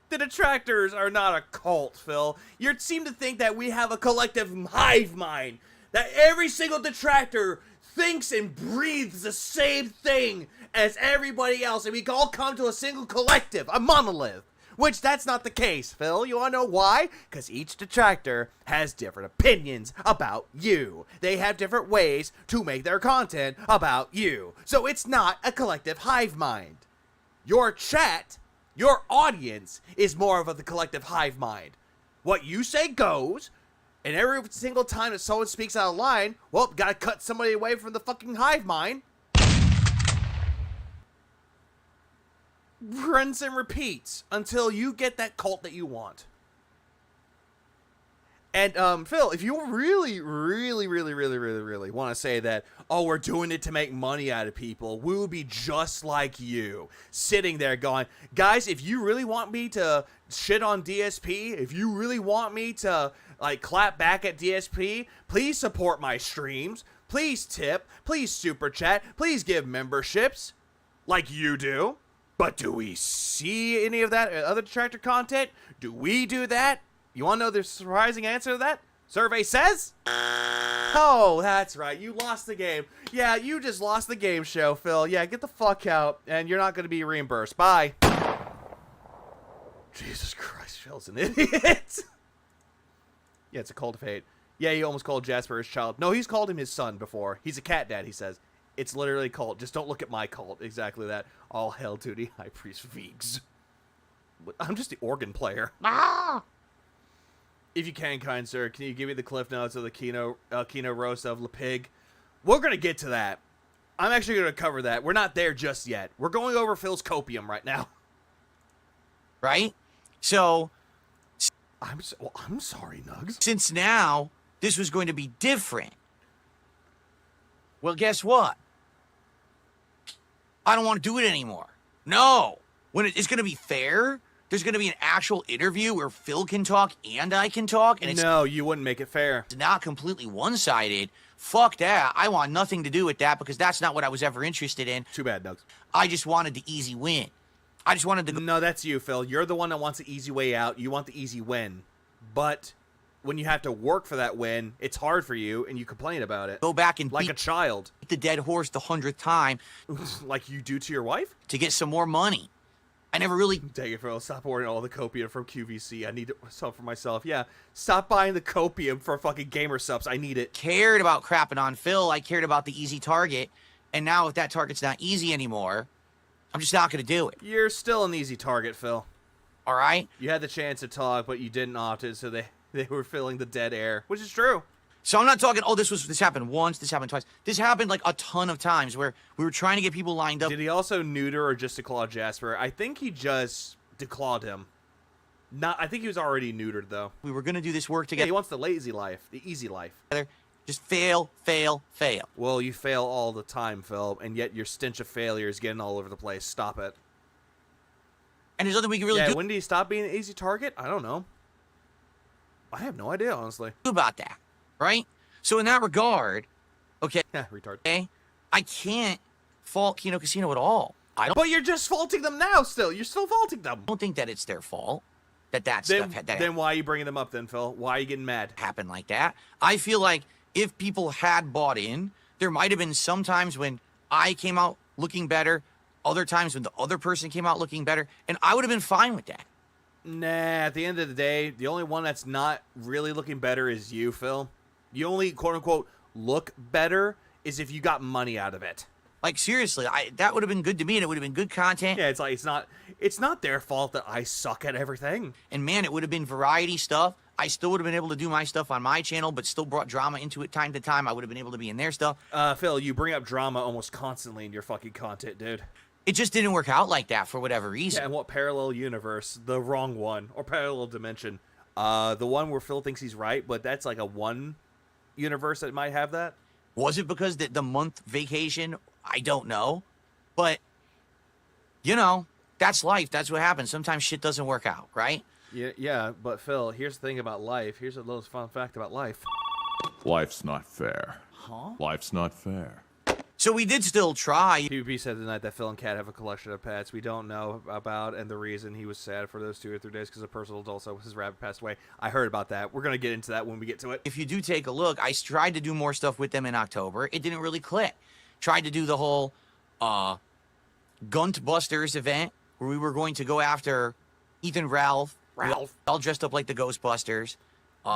The detractors are not a cult, Phil. You seem to think that we have a collective hive mind. That every single detractor thinks and breathes the same thing as everybody else, and we can all come to a single collective, a monolith. Which that's not the case, Phil. You wanna know why? Because each detractor has different opinions about you. They have different ways to make their content about you. So it's not a collective hive mind. Your chat, your audience, is more of the collective hive mind. What you say goes, and every single time that someone speaks out of line, well, gotta cut somebody away from the fucking hive mind. Rinse and repeats until you get that cult that you want. And, Phil, if you really want to say that, oh, we're doing it to make money out of people, we will be just like you, sitting there going, guys, if you really want me to shit on DSP, if you really want me to, like, clap back at DSP, please support my streams, please tip, please super chat, please give memberships, like you do. But do we see any of that other detractor content? Do we do that? You want to know the surprising answer to that? Survey says? Oh, that's right. You lost the game. Yeah, you just lost the game show, Phil. Yeah, get the fuck out, and you're not going to be reimbursed. Bye. Jesus Christ, Phil's an idiot. Yeah, it's a cult of hate. Yeah, he almost called Jasper his child. No, he's called him his son before. He's a cat dad, he says. It's literally a cult. Just don't look at my cult. Exactly that. All hail to the High Priest Vigs. I'm just the organ player. Ah! If you can, kind sir, can you give me the cliff notes of the Kino roast of Le Pig? We're going to get to that. I'm actually going to cover that. We're not there just yet. We're going over Phil's copium right now. Right? So... I'm sorry, Nugs. Since now, this was going to be different. Well, guess what? I don't want to do it anymore. No. When it's going to be fair, there's going to be an actual interview where Phil can talk and I can talk. And no, you wouldn't make it fair. It's not completely one-sided. Fuck that. I want nothing to do with that because that's not what I was ever interested in. Too bad, Nugs. I just wanted the easy win. I just wanted to go. No, that's you, Phil. You're the one that wants the easy way out. You want the easy win. But when you have to work for that win, it's hard for you, and you complain about it. Go back and like a child. Beat the dead horse the 100th time. Like you do to your wife? To get some more money. I never really... Dang it, Phil. Stop ordering all the copium from QVC. I need some for myself. Yeah, stop buying the copium for fucking gamer subs. I need it. Cared about crapping on Phil. I cared about the easy target. And now if that target's not easy anymore, I'm just not going to do it. You're still an easy target, Phil. All right? You had the chance to talk, but you didn't opt it, so they were filling the dead air, which is true. So I'm not talking, oh, this happened once, this happened twice. This happened like a ton of times where we were trying to get people lined up. Did he also neuter or just declaw Jasper? I think he just declawed him. I think he was already neutered, though. We were going to do this work Yeah, together. he wants the lazy life, the easy life. Just fail, fail, fail. Well, you fail all the time, Phil, and yet your stench of failure is getting all over the place. Stop it. And there's nothing we can really do when did he stop being an easy target? I don't know. I have no idea, honestly. about that, right? So in that regard, okay, retard. Okay, I can't fault Kino Casino at all. But you're just faulting them now. Still, you're still faulting them. I don't think that it's their fault that Then stuff then why are you bringing them up, then, Phil? Why are you getting mad? happened like that. I feel like if people had bought in, there might have been some times when I came out looking better, other times when the other person came out looking better, and I would have been fine with that. Nah, at the end of the day, the only one that's not really looking better is you, Phil. You only, quote-unquote, look better is if you got money out of it. Like, seriously, that would have been good to me, and it would have been good content. Yeah, it's like, it's not their fault that I suck at everything. And, man, it would have been variety stuff. I still would have been able to do my stuff on my channel, but still brought drama into it time to time. I would have been able to be in their stuff. Phil, you bring up drama almost constantly in your fucking content, dude. It just didn't work out like that for whatever reason. Yeah, and what parallel universe? The wrong one. Or parallel dimension. The one where Phil thinks he's right, but that's like a one universe that might have that. Was it because the month vacation? I don't know. But, you know, that's life. That's what happens. Sometimes shit doesn't work out, right? Yeah, but Phil, here's the thing about life. Here's a little fun fact about life. Life's not fair. Huh? Life's not fair. So we did still try. PvP said tonight that Phil and Kat have a collection of pets we don't know about, and the reason he was sad for those 2 or 3 days because of personal also his rabbit passed away. I heard about that. We're gonna get into that when we get to it. If you do take a look, I tried to do more stuff with them in October. It didn't really click. Tried to do the whole Gunt Busters event where we were going to go after Ethan Ralph. All dressed up like the Ghostbusters.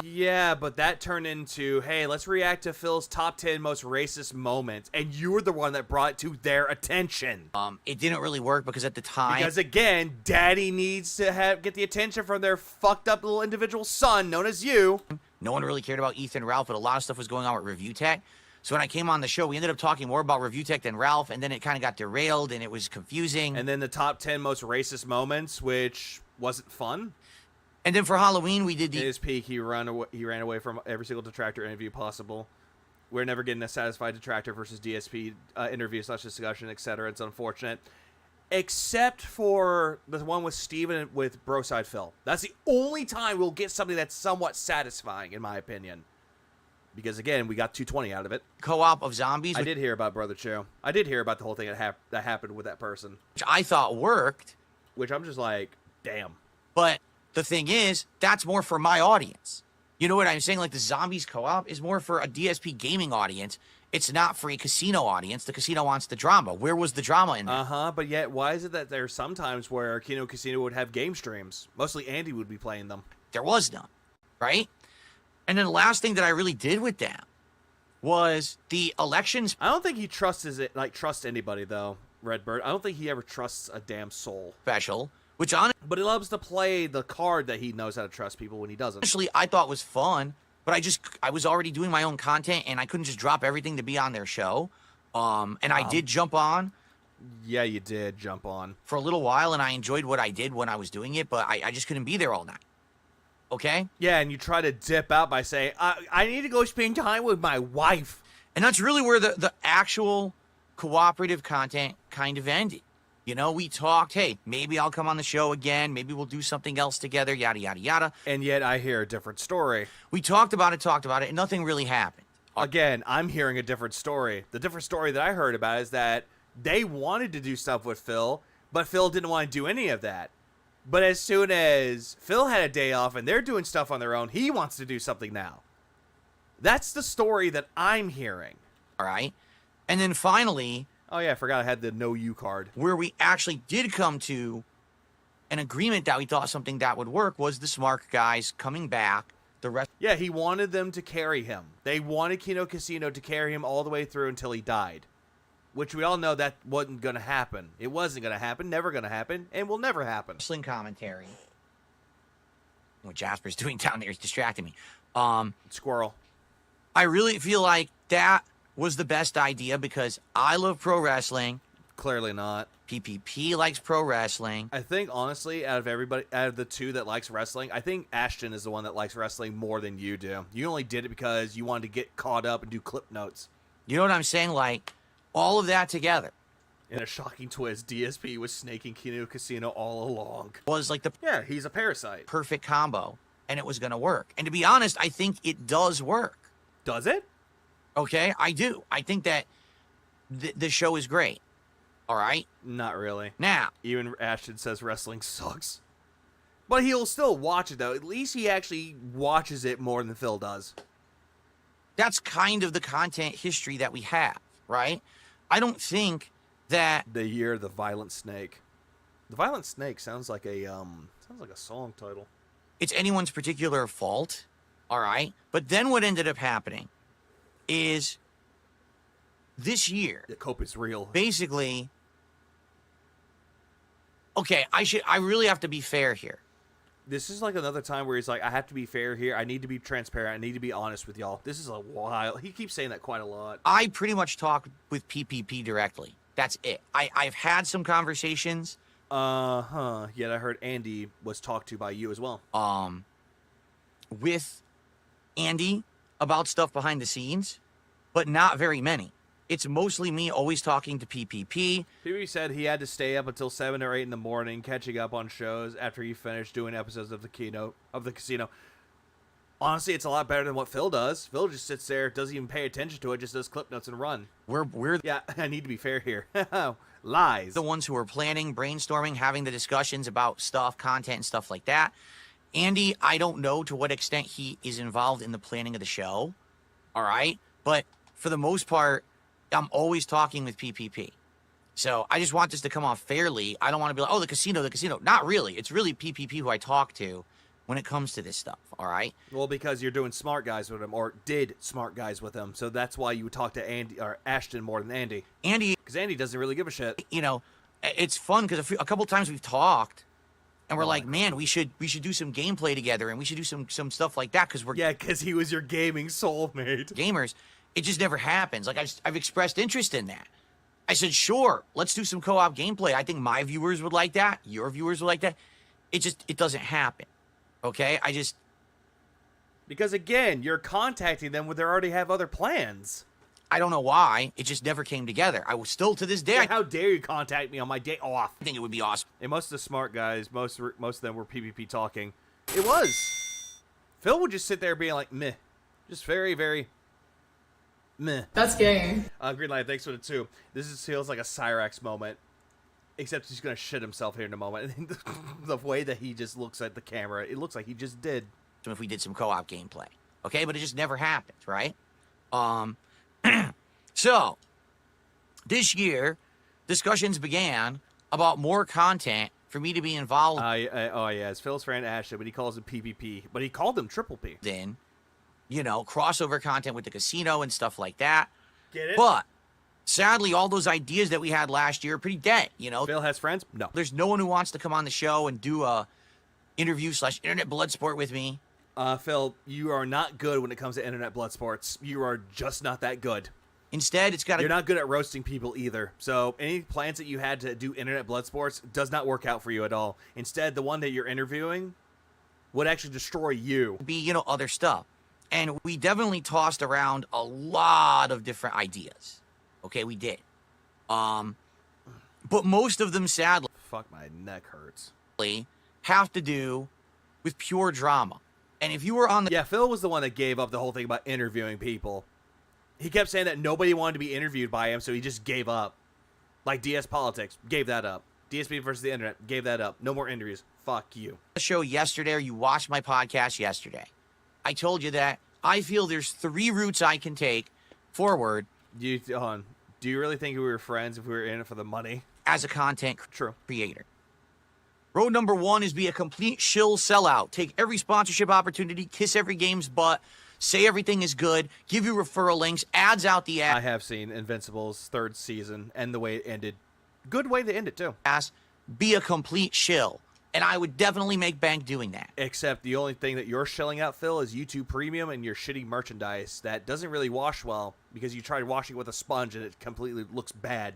Yeah, but that turned into, hey, let's react to Phil's top 10 most racist moments, and you were the one that brought it to their attention. It didn't really work because at the time... Because again, daddy needs to get the attention from their fucked up little individual son, known as you. No one really cared about Ethan Ralph, but a lot of stuff was going on with Review Tech. So when I came on the show, we ended up talking more about Review Tech than Ralph, and then it kind of got derailed, and it was confusing. And then the top 10 most racist moments, which wasn't fun. And then for Halloween, we did the... At his peak, he ran away from every single detractor interview possible. We're never getting a satisfied detractor versus DSP interview, such discussion, etc. It's unfortunate. Except for the one with Steven with Broside Phil. That's the only time we'll get something that's somewhat satisfying, in my opinion. Because, again, we got 220 out of it. Co-op of zombies. I did hear about Brother Cho. I did hear about the whole thing that happened with that person. Which I thought worked. Which I'm just like, damn. But the thing is, that's more for my audience. You know what I'm saying? Like, the zombies co-op is more for a DSP gaming audience. It's not for a casino audience. The casino wants the drama. Where was the drama in that? But yet, why is it that there's sometimes where Kino Casino would have game streams? Mostly Andy would be playing them. There was none, right? And then the last thing that I really did with them was the elections. I don't think he trusts anybody, though, Redbird. I don't think he ever trusts a damn soul. Special. But he loves to play the card that he knows how to trust people when he doesn't. Actually, I thought was fun, but I was already doing my own content, and I couldn't just drop everything to be on their show. And I did jump on. Yeah, you did jump on. For a little while, and I enjoyed what I did when I was doing it, but I just couldn't be there all night. Okay? Yeah, and you try to dip out by saying, I need to go spend time with my wife. And that's really where the actual cooperative content kind of ended. You know, we talked, hey, maybe I'll come on the show again. Maybe we'll do something else together, yada, yada, yada. And yet I hear a different story. We talked about it, and nothing really happened. Again, I'm hearing a different story. The different story that I heard about is that they wanted to do stuff with Phil, but Phil didn't want to do any of that. But as soon as Phil had a day off and they're doing stuff on their own, he wants to do something now. That's the story that I'm hearing. All right. And then finally... Oh, yeah, I forgot I had the No You card. Where we actually did come to an agreement that we thought something that would work was the Smart guys coming back. Yeah, he wanted them to carry him. They wanted Kino Casino to carry him all the way through until he died. Which we all know that wasn't going to happen. It wasn't going to happen, never going to happen, and will never happen. Wrestling commentary. What Jasper's doing down there is distracting me. Squirrel. I really feel like that was the best idea because I love pro wrestling. Clearly not. PPP likes pro wrestling. I think, honestly, out of the two that likes wrestling, I think Ashton is the one that likes wrestling more than you do. You only did it because you wanted to get caught up and do clip notes. You know what I'm saying? Like, all of that together. In a shocking twist, DSP was snaking Kino Casino all along. Was like the Yeah, he's a parasite. perfect combo, and it was going to work. And to be honest, I think it does work. Does it? Okay, I do. I think that the show is great. All right? Not really. Now, even Ashton says wrestling sucks. But he'll still watch it, though. At least he actually watches it more than Phil does. that's kind of the content history that we have, right? I don't think that... The Year of the Violent Snake. The Violent Snake sounds like a song title. It's anyone's particular fault, all right? But then what ended up happening is this year... The cope is real. Basically... Okay, I really have to be fair here. This is like another time where he's like, I have to be fair here. I need to be transparent. I need to be honest with y'all. This is a while. He keeps saying that quite a lot. I pretty much talk with PPP directly. That's it. I've had some conversations. Yet I heard Andy was talked to by you as well. With Andy about stuff behind the scenes, but not very many. It's mostly me always talking to PPP. PPP said he had to stay up until 7 or 8 in the morning catching up on shows after he finished doing episodes of the casino. Honestly, it's a lot better than what Phil does. Phil just sits there, doesn't even pay attention to it, just does clip notes and run. Yeah, I need to be fair here. Lies. The ones who are planning, brainstorming, having the discussions about stuff, content, and stuff like that. Andy, I don't know to what extent he is involved in the planning of the show. All right? But for the most part, I'm always talking with PPP. So I just want this to come off fairly. I don't want to be like, oh, the casino. Not really. It's really PPP who I talk to when it comes to this stuff, all right? Well, because you're doing Smart Guys with him, or did Smart Guys with him, so that's why you would talk to Andy or Ashton more than Andy. Because Andy doesn't really give a shit. You know, it's fun because a couple times we've talked, and we're like, man, we should do some gameplay together, and we should do some stuff like that because we're... Yeah, because he was your gaming soulmate. Gamers. It just never happens. Like, I've expressed interest in that. I said, sure, let's do some co-op gameplay. I think my viewers would like that. Your viewers would like that. It doesn't happen. Okay? Because, again, you're contacting them when they already have other plans. I don't know why. It just never came together. I was still, to this day... Yeah, how dare you contact me on my day off? I think it would be awesome. And most of the Smart Guys, most of them were PvP talking. It was. Phil would just sit there being like, meh. Just very, very... meh. That's gay. Greenlight, thanks for the 2. This feels like a Cyrax moment. Except he's going to shit himself here in a moment. And the way that he just looks at the camera, it looks like he just did. If we did some co-op gameplay. Okay? But it just never happened, right? So, this year, discussions began about more content for me to be involved it's Phil's friend Ashton, but he calls him PPP. But he called him Triple P. Then, you know, crossover content with the casino and stuff like that. Get it? But, sadly, all those ideas that we had last year are pretty dead, you know? Phil has friends? No. There's no one who wants to come on the show and do a interview/internet blood sport with me. Phil, you are not good when it comes to internet blood sports. You are just not that good. Instead, it's got to... You're not good at roasting people either. So any plans that you had to do internet blood sports does not work out for you at all. Instead, the one that you're interviewing would actually destroy you. Be, you know, other stuff. And we definitely tossed around a lot of different ideas. Okay, we did. But most of them, sadly... Fuck, my neck hurts. ...have to do with pure drama. And if you were on the... Yeah, Phil was the one that gave up the whole thing about interviewing people. He kept saying that nobody wanted to be interviewed by him, so he just gave up. Like DS Politics, gave that up. DSP versus the Internet, gave that up. No more interviews. Fuck you. The show yesterday, or you watched my podcast yesterday. I told you that I feel there's 3 routes I can take forward. Do you really think we were friends if we were in it for the money? As a content creator. Road number 1 is be a complete shill sellout. Take every sponsorship opportunity, kiss every game's butt, say everything is good, give you referral links, ads out the ass. I have seen Invincible's 3rd season and the way it ended. Good way to end it, too. Be a complete shill. And I would definitely make bank doing that. Except the only thing that you're shelling out, Phil, is YouTube Premium and your shitty merchandise that doesn't really wash well because you tried washing it with a sponge and it completely looks bad.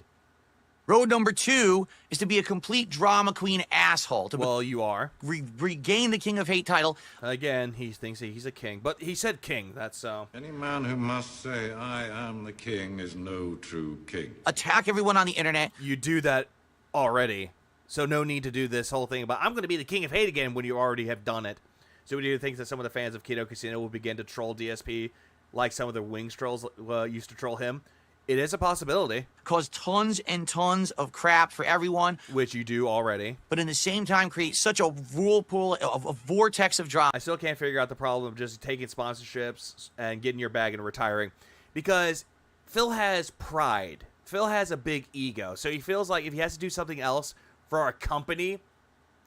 Road number 2 is to be a complete drama queen asshole. Well, you are. Regain the King of Hate title. Again, he thinks he's a king. But he said king, that's so. Any man who must say, I am the king, is no true king. Attack everyone on the internet. You do that already. So no need to do this whole thing about, I'm going to be the King of Hate again when you already have done it. So do you think that some of the fans of Kino Casino will begin to troll DSP like some of the Wings trolls used to troll him? It is a possibility. Cause tons and tons of crap for everyone. Which you do already. But in the same time create such a whirlpool, a vortex of drama. I still can't figure out the problem of just taking sponsorships and getting your bag and retiring. Because Phil has pride. Phil has a big ego. So he feels like if he has to do something else for our company,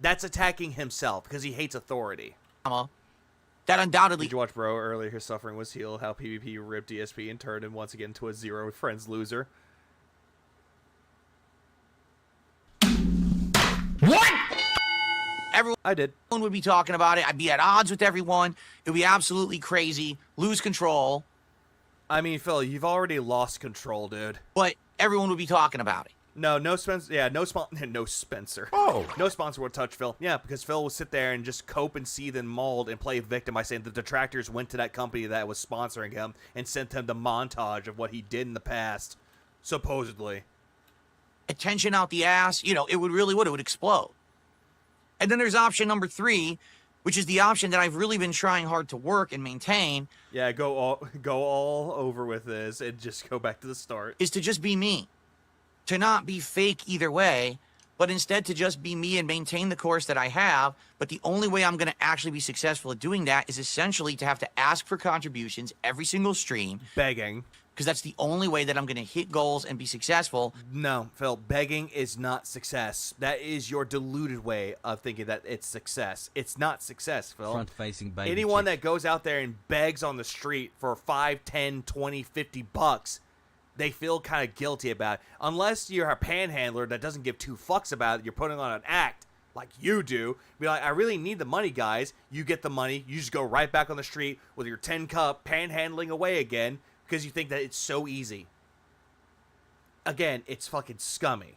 that's attacking himself because he hates authority. That undoubtedly. Did you watch Bro earlier? His suffering was healed. How PvP ripped DSP and turned him once again to a zero friends loser. What? I did. Everyone would be talking about it. I'd be at odds with everyone. It would be absolutely crazy. Lose control. I mean, Phil, you've already lost control, dude. But everyone would be talking about it. No Spencer. Yeah, no Spencer. Oh. No sponsor would touch Phil. Yeah, because Phil will sit there and just cope and seethe and mold and play victim by saying the detractors went to that company that was sponsoring him and sent him the montage of what he did in the past, supposedly. Attention out the ass. You know, it would explode. And then there's option number 3, which is the option that I've really been trying hard to work and maintain. Yeah, go all over with this and just go back to the start. Is to just be me. To not be fake either way, but instead to just be me and maintain the course that I have. But the only way I'm going to actually be successful at doing that is essentially to have to ask for contributions every single stream. Begging. Because that's the only way that I'm going to hit goals and be successful. No, Phil, begging is not success. That is your deluded way of thinking that it's success. It's not success, Phil. Front-facing baby Anyone chick. that goes out there and begs on the street for 5, 10, 20, 50 bucks, they feel kind of guilty about it. Unless you're a panhandler that doesn't give 2 fucks about it, you're putting on an act like you do. Be like, I really need the money, guys. You get the money. You just go right back on the street with your 10 cup panhandling away again because you think that it's so easy. Again, it's fucking scummy.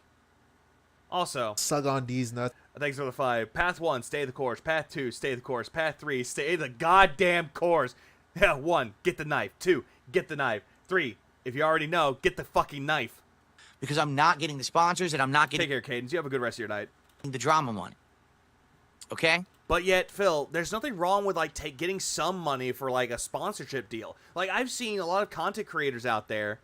Also, Suck on these nuts. thanks for the 5. Path 1, stay the course. Path 2, stay the course. Path 3, stay the goddamn course. Yeah, 1, get the knife. 2, get the knife. 3, if you already know, get the fucking knife. Because I'm not getting the sponsors and I'm not getting... Take care, Cadence. You have a good rest of your night. ...the drama money. Okay? But yet, Phil, there's nothing wrong with, like, getting some money for, like, a sponsorship deal. Like, I've seen a lot of content creators out there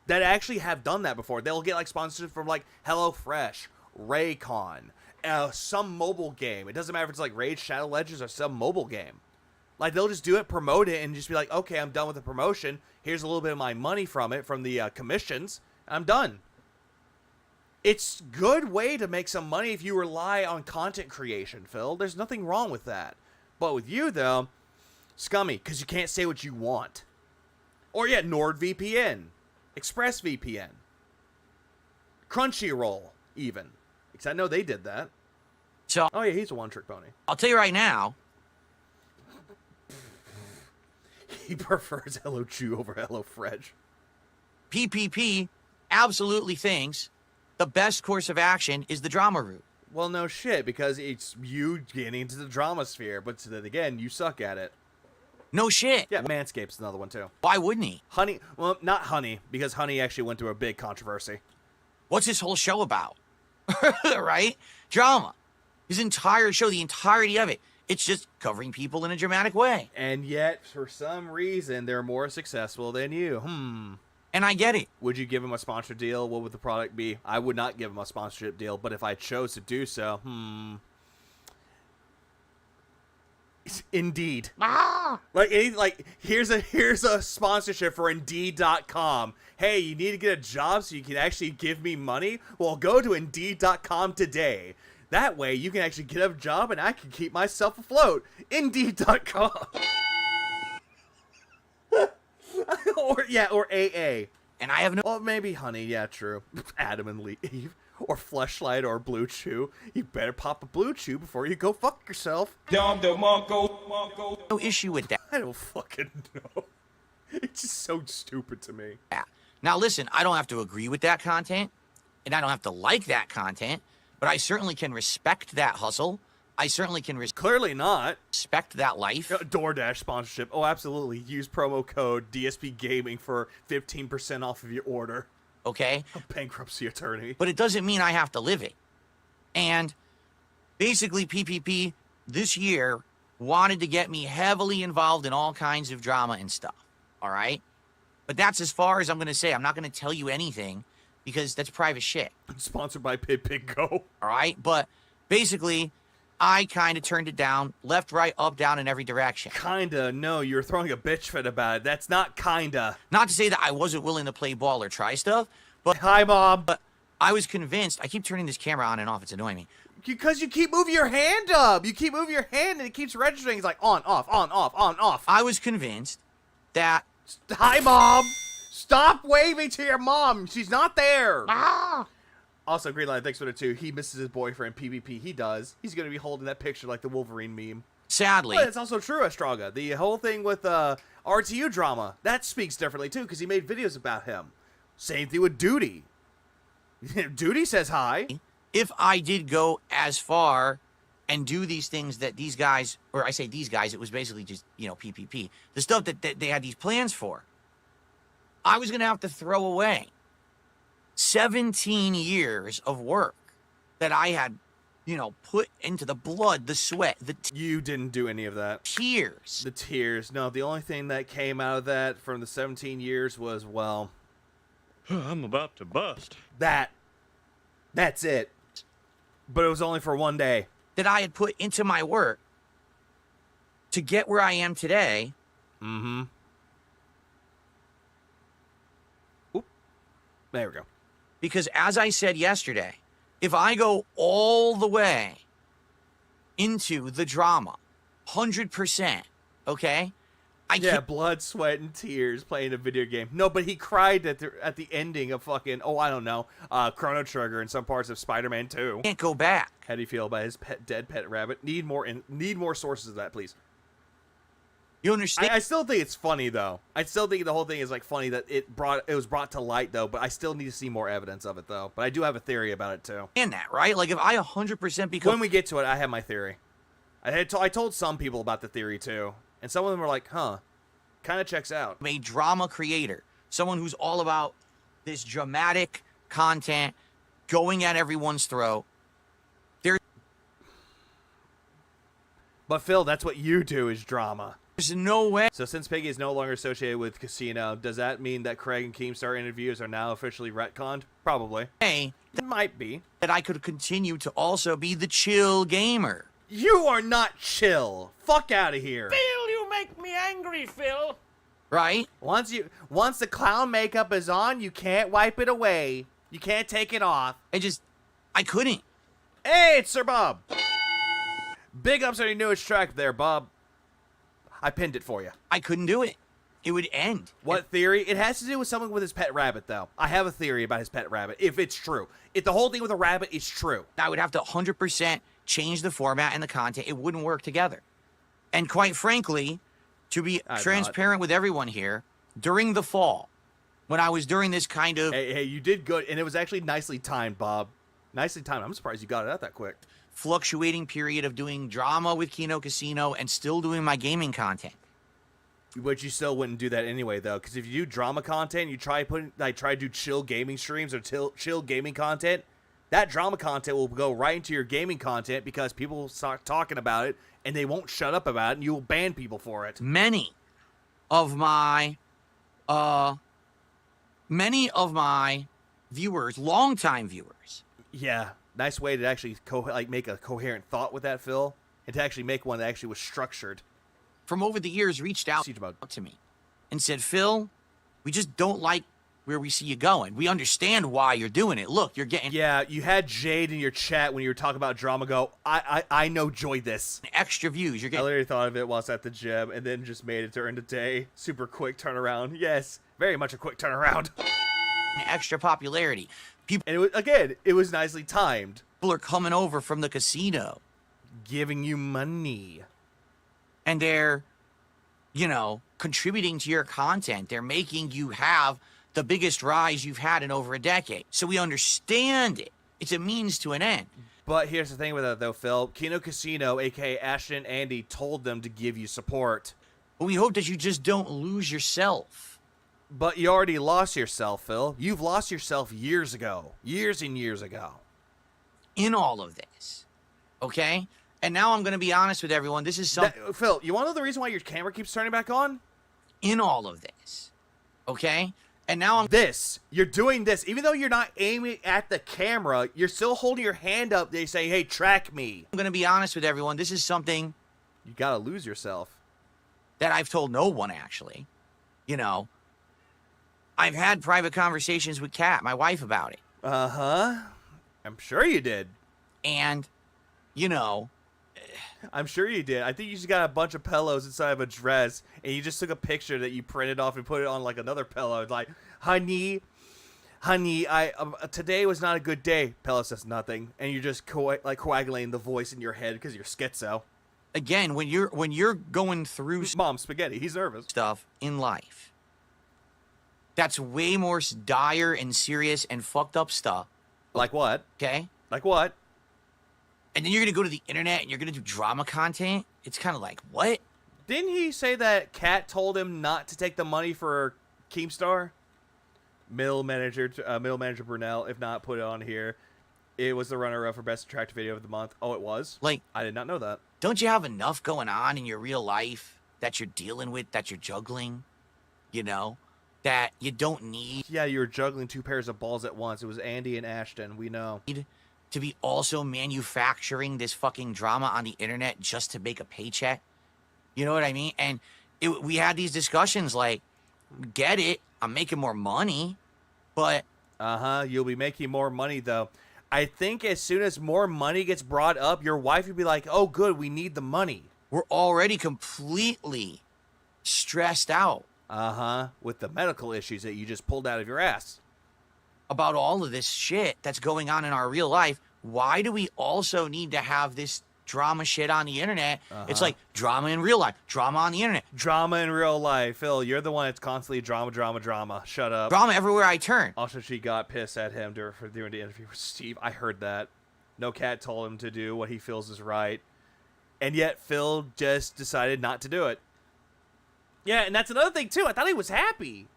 that actually have done that before. They'll get, like, sponsorship from, like, HelloFresh, Raycon, some mobile game. It doesn't matter if it's, like, Raid Shadow Legends or some mobile game. Like, they'll just do it, promote it, and just be like, okay, I'm done with the promotion. Here's a little bit of my money from it, from the commissions. I'm done. It's a good way to make some money if you rely on content creation, Phil. There's nothing wrong with that. But with you, though, scummy, because you can't say what you want. Or, yeah, NordVPN, ExpressVPN, Crunchyroll, even. Because I know they did that. So, oh, yeah, he's a one-trick pony. I'll tell you right now, he prefers Hello Chew over Hello Fresh. PPP absolutely thinks the best course of action is the drama route. Well, no shit, because it's you getting into the drama sphere, but then again, you suck at it. No shit. Yeah, Manscaped's another one, too. Why wouldn't he? Honey, well, not Honey, because Honey actually went through a big controversy. What's this whole show about? Right? Drama. His entire show, the entirety of it, it's just covering people in a dramatic way. And yet, for some reason, they're more successful than you. And I get it. Would you give him a sponsor deal? What would the product be? I would not give him a sponsorship deal, but if I chose to do so, Indeed. Like here's a sponsorship for Indeed.com. Hey, you need to get a job so you can actually give me money? Well, go to Indeed.com today. That way, you can actually get a job and I can keep myself afloat. Indeed.com. or AA. And I have no... Well, maybe honey, yeah, true. Adam and Eve. Or Fleshlight or Blue Chew. You better pop a Blue Chew before you go fuck yourself. No issue with that. I don't fucking know. It's just so stupid to me. Yeah. Now listen, I don't have to agree with that content, and I don't have to like that content, but I certainly can respect that hustle. I certainly can clearly not respect that life. DoorDash sponsorship. Oh, absolutely. Use promo code dspgaming for 15% off of your order. Okay? A bankruptcy attorney. But it doesn't mean I have to live it. And basically, PPP this year wanted to get me heavily involved in all kinds of drama and stuff. All right? But that's as far as I'm going to say. I'm not going to tell you anything because that's private shit. Sponsored by Pig Go. All right? But basically, I kind of turned it down, left, right, up, down, in every direction. Kinda. No, you were throwing a bitch fit about it. That's not kinda. Not to say that I wasn't willing to play ball or try stuff, but... Hi, Mom. But I was convinced... I keep turning this camera on and off. It's annoying me. Because you keep moving your hand up. You keep moving your hand and it keeps registering. It's like on, off, on, off, on, off. I was convinced that... Hi, Mom. Stop waving to your mom. She's not there. Ah! Also, Greenlight, thanks for the 2. He misses his boyfriend, PvP. He does. He's going to be holding that picture like the Wolverine meme. Sadly. But it's also true, Estraga. The whole thing with RTU drama, that speaks differently, too, because he made videos about him. Same thing with Duty. Duty says hi. If I did go as far and do these things that these guys, or I say these guys, it was basically just, you know, PPP. The stuff that they had these plans for, I was going to have to throw away 17 years of work that I had, you know, put into the blood, the sweat, You didn't do any of that. Tears. The tears. No, the only thing that came out of that from the 17 years was, well... I'm about to bust. That's it. But it was only for one day. That I had put into my work to get where I am today. Mm-hmm. Oop. There we go. Because as I said yesterday, if I go all the way into the drama, 100%, okay? Blood, sweat, and tears playing a video game. No, but he cried at the ending of fucking, I don't know, Chrono Trigger and some parts of Spider-Man 2. Can't go back. How do you feel about his dead pet rabbit? Need more sources of that, please. You understand? I still think it's funny though. I still think the whole thing is like funny that it was brought to light though. But I still need to see more evidence of it though. But I do have a theory about it too. And that right? Like if I 100% become when we get to it, I have my theory. I told some people about the theory too, and some of them were like, "Huh, kind of checks out." A drama creator, someone who's all about this dramatic content, going at everyone's throat. But Phil, that's what you do is drama. There's no way. So since Piggy is no longer associated with Casino, does that mean that Craig and Keemstar interviews are now officially retconned? Probably. Hey, it might be. That I could continue to also be the chill gamer. You are not chill. Fuck out of here. Phil, you make me angry, Phil. Right? Once the clown makeup is on, you can't wipe it away. You can't take it off. I couldn't. Hey, it's Sir Bob. Big ups on your newest track there, Bob. I pinned it for you. I couldn't do it. It would end. What theory? It has to do with something with his pet rabbit, though. I have a theory about his pet rabbit, if it's true. If the whole thing with a rabbit is true. I would have to 100% change the format and the content. It wouldn't work together. And quite frankly, to be transparent with everyone here, during the fall, when I was during this kind of... Hey, you did good, and it was actually nicely timed, Bob. Nicely timed. I'm surprised you got it out that quick. Fluctuating period of doing drama with Kino Casino and still doing my gaming content. But you still wouldn't do that anyway, though, because if you do drama content, you try to do chill gaming streams or chill gaming content, that drama content will go right into your gaming content because people will start talking about it and they won't shut up about it, and you will ban people for it. Many of my viewers, longtime viewers. Yeah. Nice way to actually make a coherent thought with that, Phil, and to actually make one that actually was structured. From over the years, reached out to me and said, Phil, we just don't like where we see you going. We understand why you're doing it. Look, you're getting... Yeah, you had Jade in your chat when you were talking about drama go, I know joy this. Extra views. You're getting... I literally thought of it whilst at the gym and then just made it during the day. Super quick turnaround. Yes, very much a quick turnaround. extra popularity. People, and it was nicely timed. People are coming over from the casino, giving you money, and they're, you know, contributing to your content. They're making you have the biggest rise you've had in over a decade. So we understand it. It's a means to an end. But here's the thing with that, though, Phil. Kino Casino, a.k.a. Ashton and Andy, told them to give you support. But we hope that you just don't lose yourself. But you already lost yourself, Phil. You've lost yourself years ago. Years and years ago. In all of this. Okay? And now I'm going to be honest with everyone. This is something... Phil, you want to know the reason why your camera keeps turning back on? In all of this. Okay? And now I'm... You're doing this. Even though you're not aiming at the camera, you're still holding your hand up. They say, hey, track me. I'm going to be honest with everyone. This is something... You got to lose yourself. That I've told no one, actually. You know... I've had private conversations with Kat, my wife, about it. Uh-huh. I'm sure you did. And, you know... I'm sure you did. I think you just got a bunch of pillows inside of a dress, and you just took a picture that you printed off and put it on, like, another pillow. It's like, honey, today was not a good day. Pillow says nothing. And you're just, coagulating the voice in your head because you're schizo. Again, when you're going through... Mom, spaghetti. He's nervous. ...stuff in life... That's way more dire and serious and fucked up stuff. Like what? Okay? Like what? And then you're going to go to the internet and you're going to do drama content? It's kind of like, what? Didn't he say that Kat told him not to take the money for Keemstar? Middle manager Brunel, if not, put it on here. It was the runner-up for Best Attractive Video of the Month. Oh, it was? Like, I did not know that. Don't you have enough going on in your real life that you're dealing with, that you're juggling? You know? That you don't need... Yeah, you were juggling two pairs of balls at once. It was Andy and Ashton, we know. ...to be also manufacturing this fucking drama on the internet just to make a paycheck. You know what I mean? And we had these discussions like, get it, I'm making more money, but... Uh-huh, you'll be making more money, though. I think as soon as more money gets brought up, your wife would be like, oh, good, we need the money. We're already completely stressed out. Uh-huh, with the medical issues that you just pulled out of your ass. About all of this shit that's going on in our real life, why do we also need to have this drama shit on the internet? It's like drama in real life, drama on the internet. Drama in real life. Phil, you're the one that's constantly drama. Shut up. Drama everywhere I turn. Also, she got pissed at him for doing the interview with Steve. I heard that. No Cat told him to do what he feels is right. And yet, Phil just decided not to do it. Yeah, and that's another thing, too. I thought he was happy.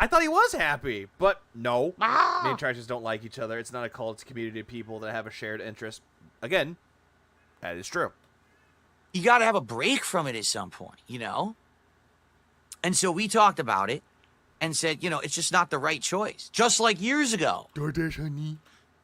But no. Me and Trash don't like each other. It's not a cult. It's a community of people that have a shared interest. Again, that is true. You got to have a break from it at some point, you know? And so we talked about it and said, you know, it's just not the right choice. Just like years ago. DoorDash, honey.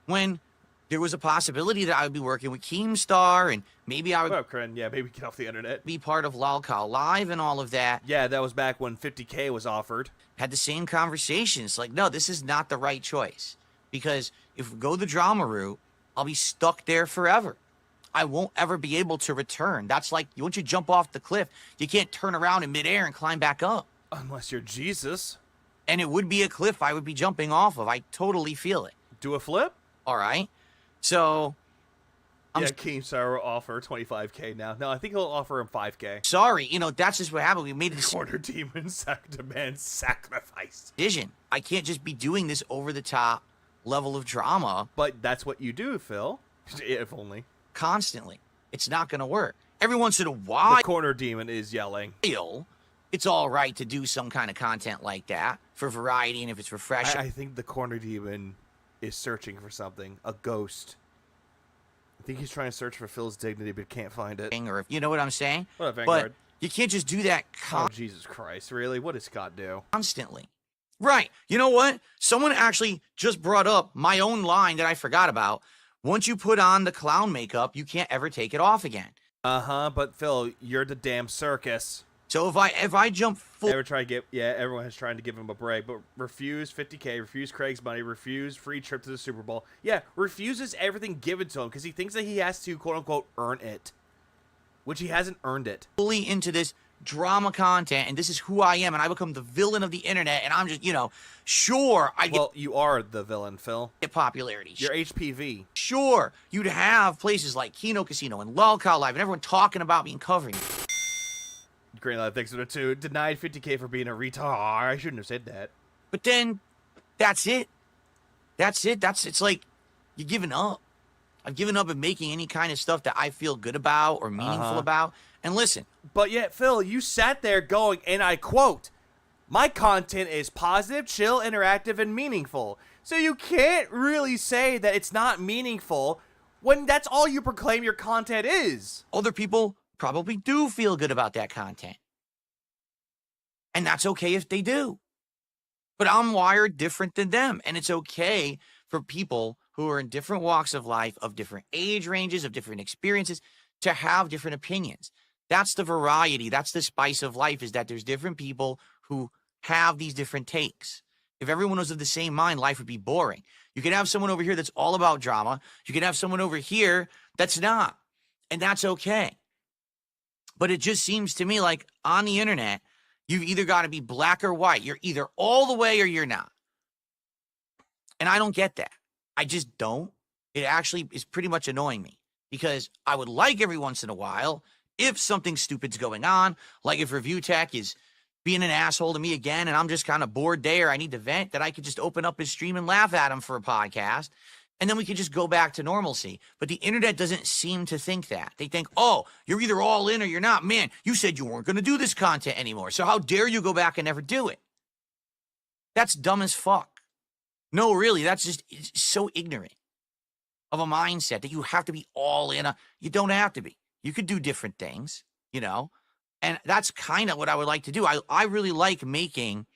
When there was a possibility that I would be working with Keemstar and maybe I would... Oh, Kren, yeah, maybe get off the internet. ...be part of Lolcow Live and all of that. Yeah, that was back when 50K was offered. Had the same conversations. Like, no, this is not the right choice. Because if we go the drama route, I'll be stuck there forever. I won't ever be able to return. That's like, once you jump off the cliff, you can't turn around in midair and climb back up. Unless you're Jesus. And it would be a cliff I would be jumping off of. I totally feel it. Do a flip? All right. So... Yeah, Keemstar will offer 25K now. No, I think he'll offer him 5K. Sorry, you know, that's just what happened. We made this... Corner demon demands sacrifice. ...decision. I can't just be doing this over-the-top level of drama. But that's what you do, Phil. If only. Constantly. It's not going to work. Every once in a while... The corner demon is yelling. It's all right to do some kind of content like that for variety and if it's refreshing. I think the corner demon is searching for something. A ghost. I think he's trying to search for Phil's dignity, but can't find it. Or if, you know what I'm saying? What up, Vanguard? But you can't just do that oh, Jesus Christ. Really? What does Scott do? Constantly. Right. You know what? Someone actually just brought up my own line that I forgot about. Once you put on the clown makeup, you can't ever take it off again. Uh-huh, but Phil, you're the damn circus. So if I jump full... everyone has tried to give him a break, but refuse 50K, refuse Craig's money, refuse free trip to the Super Bowl. Yeah, refuses everything given to him because he thinks that he has to, quote-unquote, earn it. Which he hasn't earned it. Fully into this drama content, and this is who I am, and I become the villain of the internet, and I'm just, sure, Well, you are the villain, Phil. get popularity. You're HPV. Sure, you'd have places like Kino Casino and Lolcow Live and everyone talking about me and covering me. Green Light thanks for the 2. Denied 50K for being a retard. I shouldn't have said that. But then, that's it. It's like, you're giving up. I've given up on making any kind of stuff that I feel good about or meaningful about. And listen. But yet, Phil, you sat there going, and I quote, "My content is positive, chill, interactive, and meaningful." So you can't really say that it's not meaningful when that's all you proclaim your content is. Other people probably do feel good about that content. And that's okay if they do. But I'm wired different than them. And it's okay for people who are in different walks of life, of different age ranges, of different experiences, to have different opinions. That's the variety. That's the spice of life, is that there's different people who have these different takes. If everyone was of the same mind, life would be boring. You could have someone over here that's all about drama. You could have someone over here that's not. And that's okay. But it just seems to me like on the internet, you've either got to be black or white. You're either all the way or you're not. And I don't get that. I just don't. It actually is pretty much annoying me, because I would like every once in a while, if something stupid's going on, like if Review Tech is being an asshole to me again and I'm just kind of bored there, I need to vent, that I could just open up his stream and laugh at him for a podcast, and then we could just go back to normalcy. But the internet doesn't seem to think that. They think, oh, you're either all in or you're not. Man, you said you weren't going to do this content anymore, so how dare you go back and never do it? That's dumb as fuck. No, really, that's just so ignorant of a mindset that you have to be all in. You don't have to be. You could do different things, and that's kind of what I would like to do. I really like making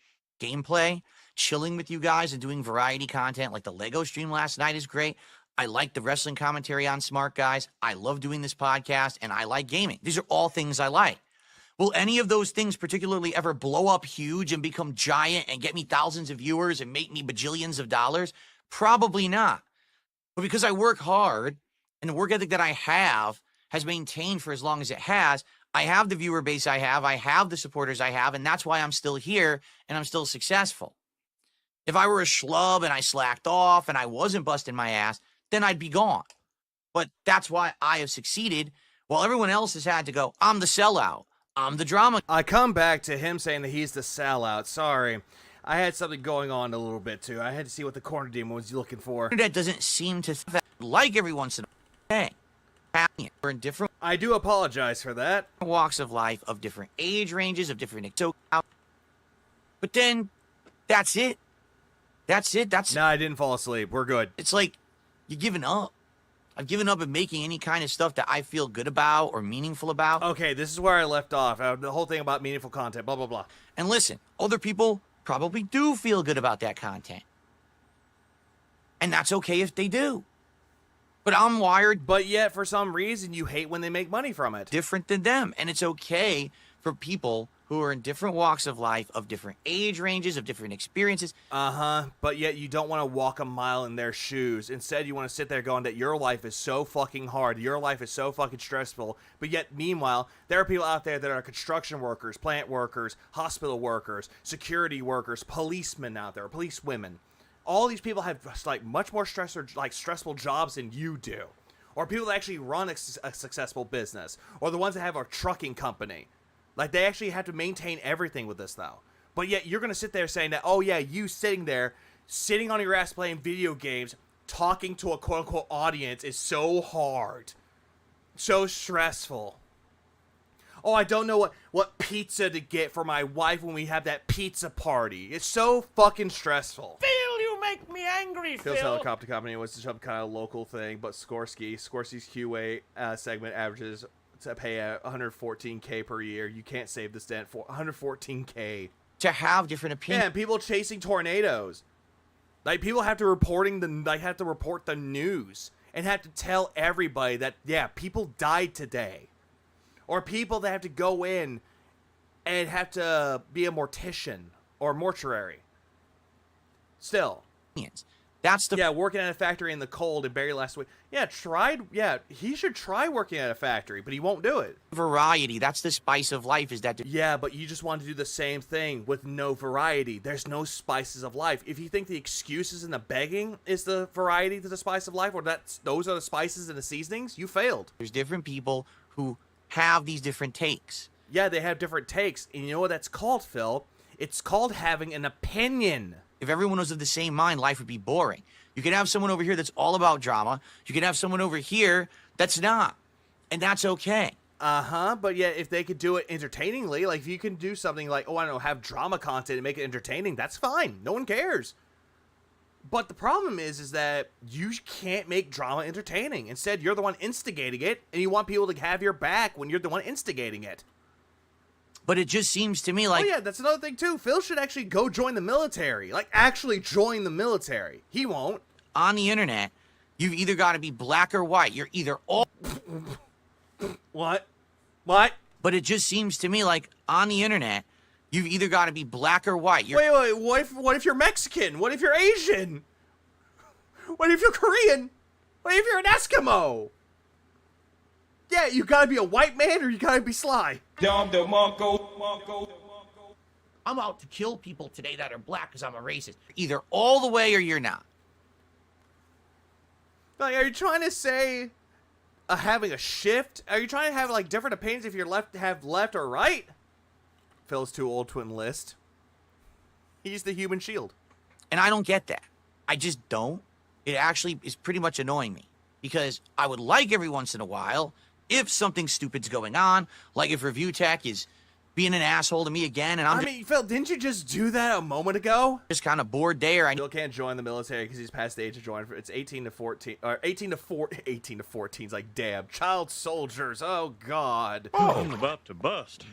gameplay, chilling with you guys, and doing variety content. Like the Lego stream last night is great. I like the wrestling commentary on Smart Guys. I love doing this podcast, and I like gaming. These are all things I like. Will any of those things particularly ever blow up huge and become giant and get me thousands of viewers and make me bajillions of dollars? Probably not. But because I work hard and the work ethic that I have has maintained for as long as it has, I have the viewer base I have the supporters I have, and that's why I'm still here and I'm still successful. If I were a schlub and I slacked off and I wasn't busting my ass, then I'd be gone. But that's why I have succeeded, while everyone else has had to go, I'm the sellout. I'm the drama. I come back to him saying that he's the sellout. Sorry. I had something going on a little bit, too. I had to see what the corner demon was looking for. That doesn't seem to like every once in a while. We're in different... I do apologize for that. ...walks of life, of different age ranges, of different... But then, that's it. No, I didn't fall asleep. We're good. It's like, you're giving up. I've given up on making any kind of stuff that I feel good about or meaningful about. Okay, this is where I left off. The whole thing about meaningful content, blah, blah, blah. And listen, other people probably do feel good about that content. And that's okay if they do. But I'm wired... But yet, for some reason, you hate when they make money from it. ...different than them. And it's okay for people who are in different walks of life, of different age ranges, of different experiences. But yet you don't want to walk a mile in their shoes. Instead, you want to sit there going that your life is so fucking hard. Your life is so fucking stressful. But yet, meanwhile, there are people out there that are construction workers, plant workers, hospital workers, security workers, policemen out there, police women. All these people have like much more stressful jobs than you do. Or people that actually run a successful business. Or the ones that have a trucking company. Like, they actually have to maintain everything with this, though. But yet, you're going to sit there saying that, oh, yeah, you sitting there, sitting on your ass playing video games, talking to a quote-unquote audience is so hard. So stressful. Oh, I don't know what pizza to get for my wife when we have that pizza party. It's so fucking stressful. Phil, you make me angry, Phil. Phil's helicopter company was some kind of local thing, but Skorski's QA segment averages... to pay $114K per year. You can't save the stent for $114K. To have different opinions. Yeah, people chasing tornadoes. Like, people have to report the news and have to tell everybody that, yeah, people died today. Or people that have to go in and have to be a mortician or mortuary. Still. That's the... Yeah, working at a factory in the cold and Barry last week. Yeah, he should try working at a factory, but he won't do it. variety. That's the spice of life, is that... Yeah, but you just want to do the same thing with no variety. There's no spices of life. If you think the excuses and the begging is the variety to the spice of life, or those are the spices and the seasonings, you failed. There's different people who have these different takes. Yeah, they have different takes, and you know what that's called, Phil? It's called having an opinion. If everyone was of the same mind, life would be boring. You could have someone over here that's all about drama. You could have someone over here that's not. And that's okay. Uh-huh, but yet if they could do it entertainingly, like if you can do something like, oh, I don't know, have drama content and make it entertaining, that's fine. No one cares. But the problem is that you can't make drama entertaining. Instead, you're the one instigating it, and you want people to have your back when you're the one instigating it. But it just seems to me like... Oh yeah, that's another thing too. Phil should actually go join the military. Like, actually join the military. He won't. On the internet, you've either got to be black or white. You're either all... What? What? But it just seems to me like on the internet, you've either got to be black or white. Wait, what if you're Mexican? What if you're Asian? What if you're Korean? What if you're an Eskimo? Yeah, you gotta be a white man or you gotta be Sly. I'm out to kill people today that are black because I'm a racist. Either all the way or you're not. Like, are you trying to say having a shift? Are you trying to have like different opinions if you're left or right? Phil's too old to enlist. He's the human shield. And I don't get that. I just don't. It actually is pretty much annoying me. Because I would like every once in a while, if something stupid's going on, like if Review Tech is being an asshole to me again, and I mean, Phil, didn't you just do that a moment ago? Just kind of bored there. I still can't join the military because he's past the age to join. It's 18 to 14, or 18 to 14 is like, damn, child soldiers. Oh God. I'm about to bust.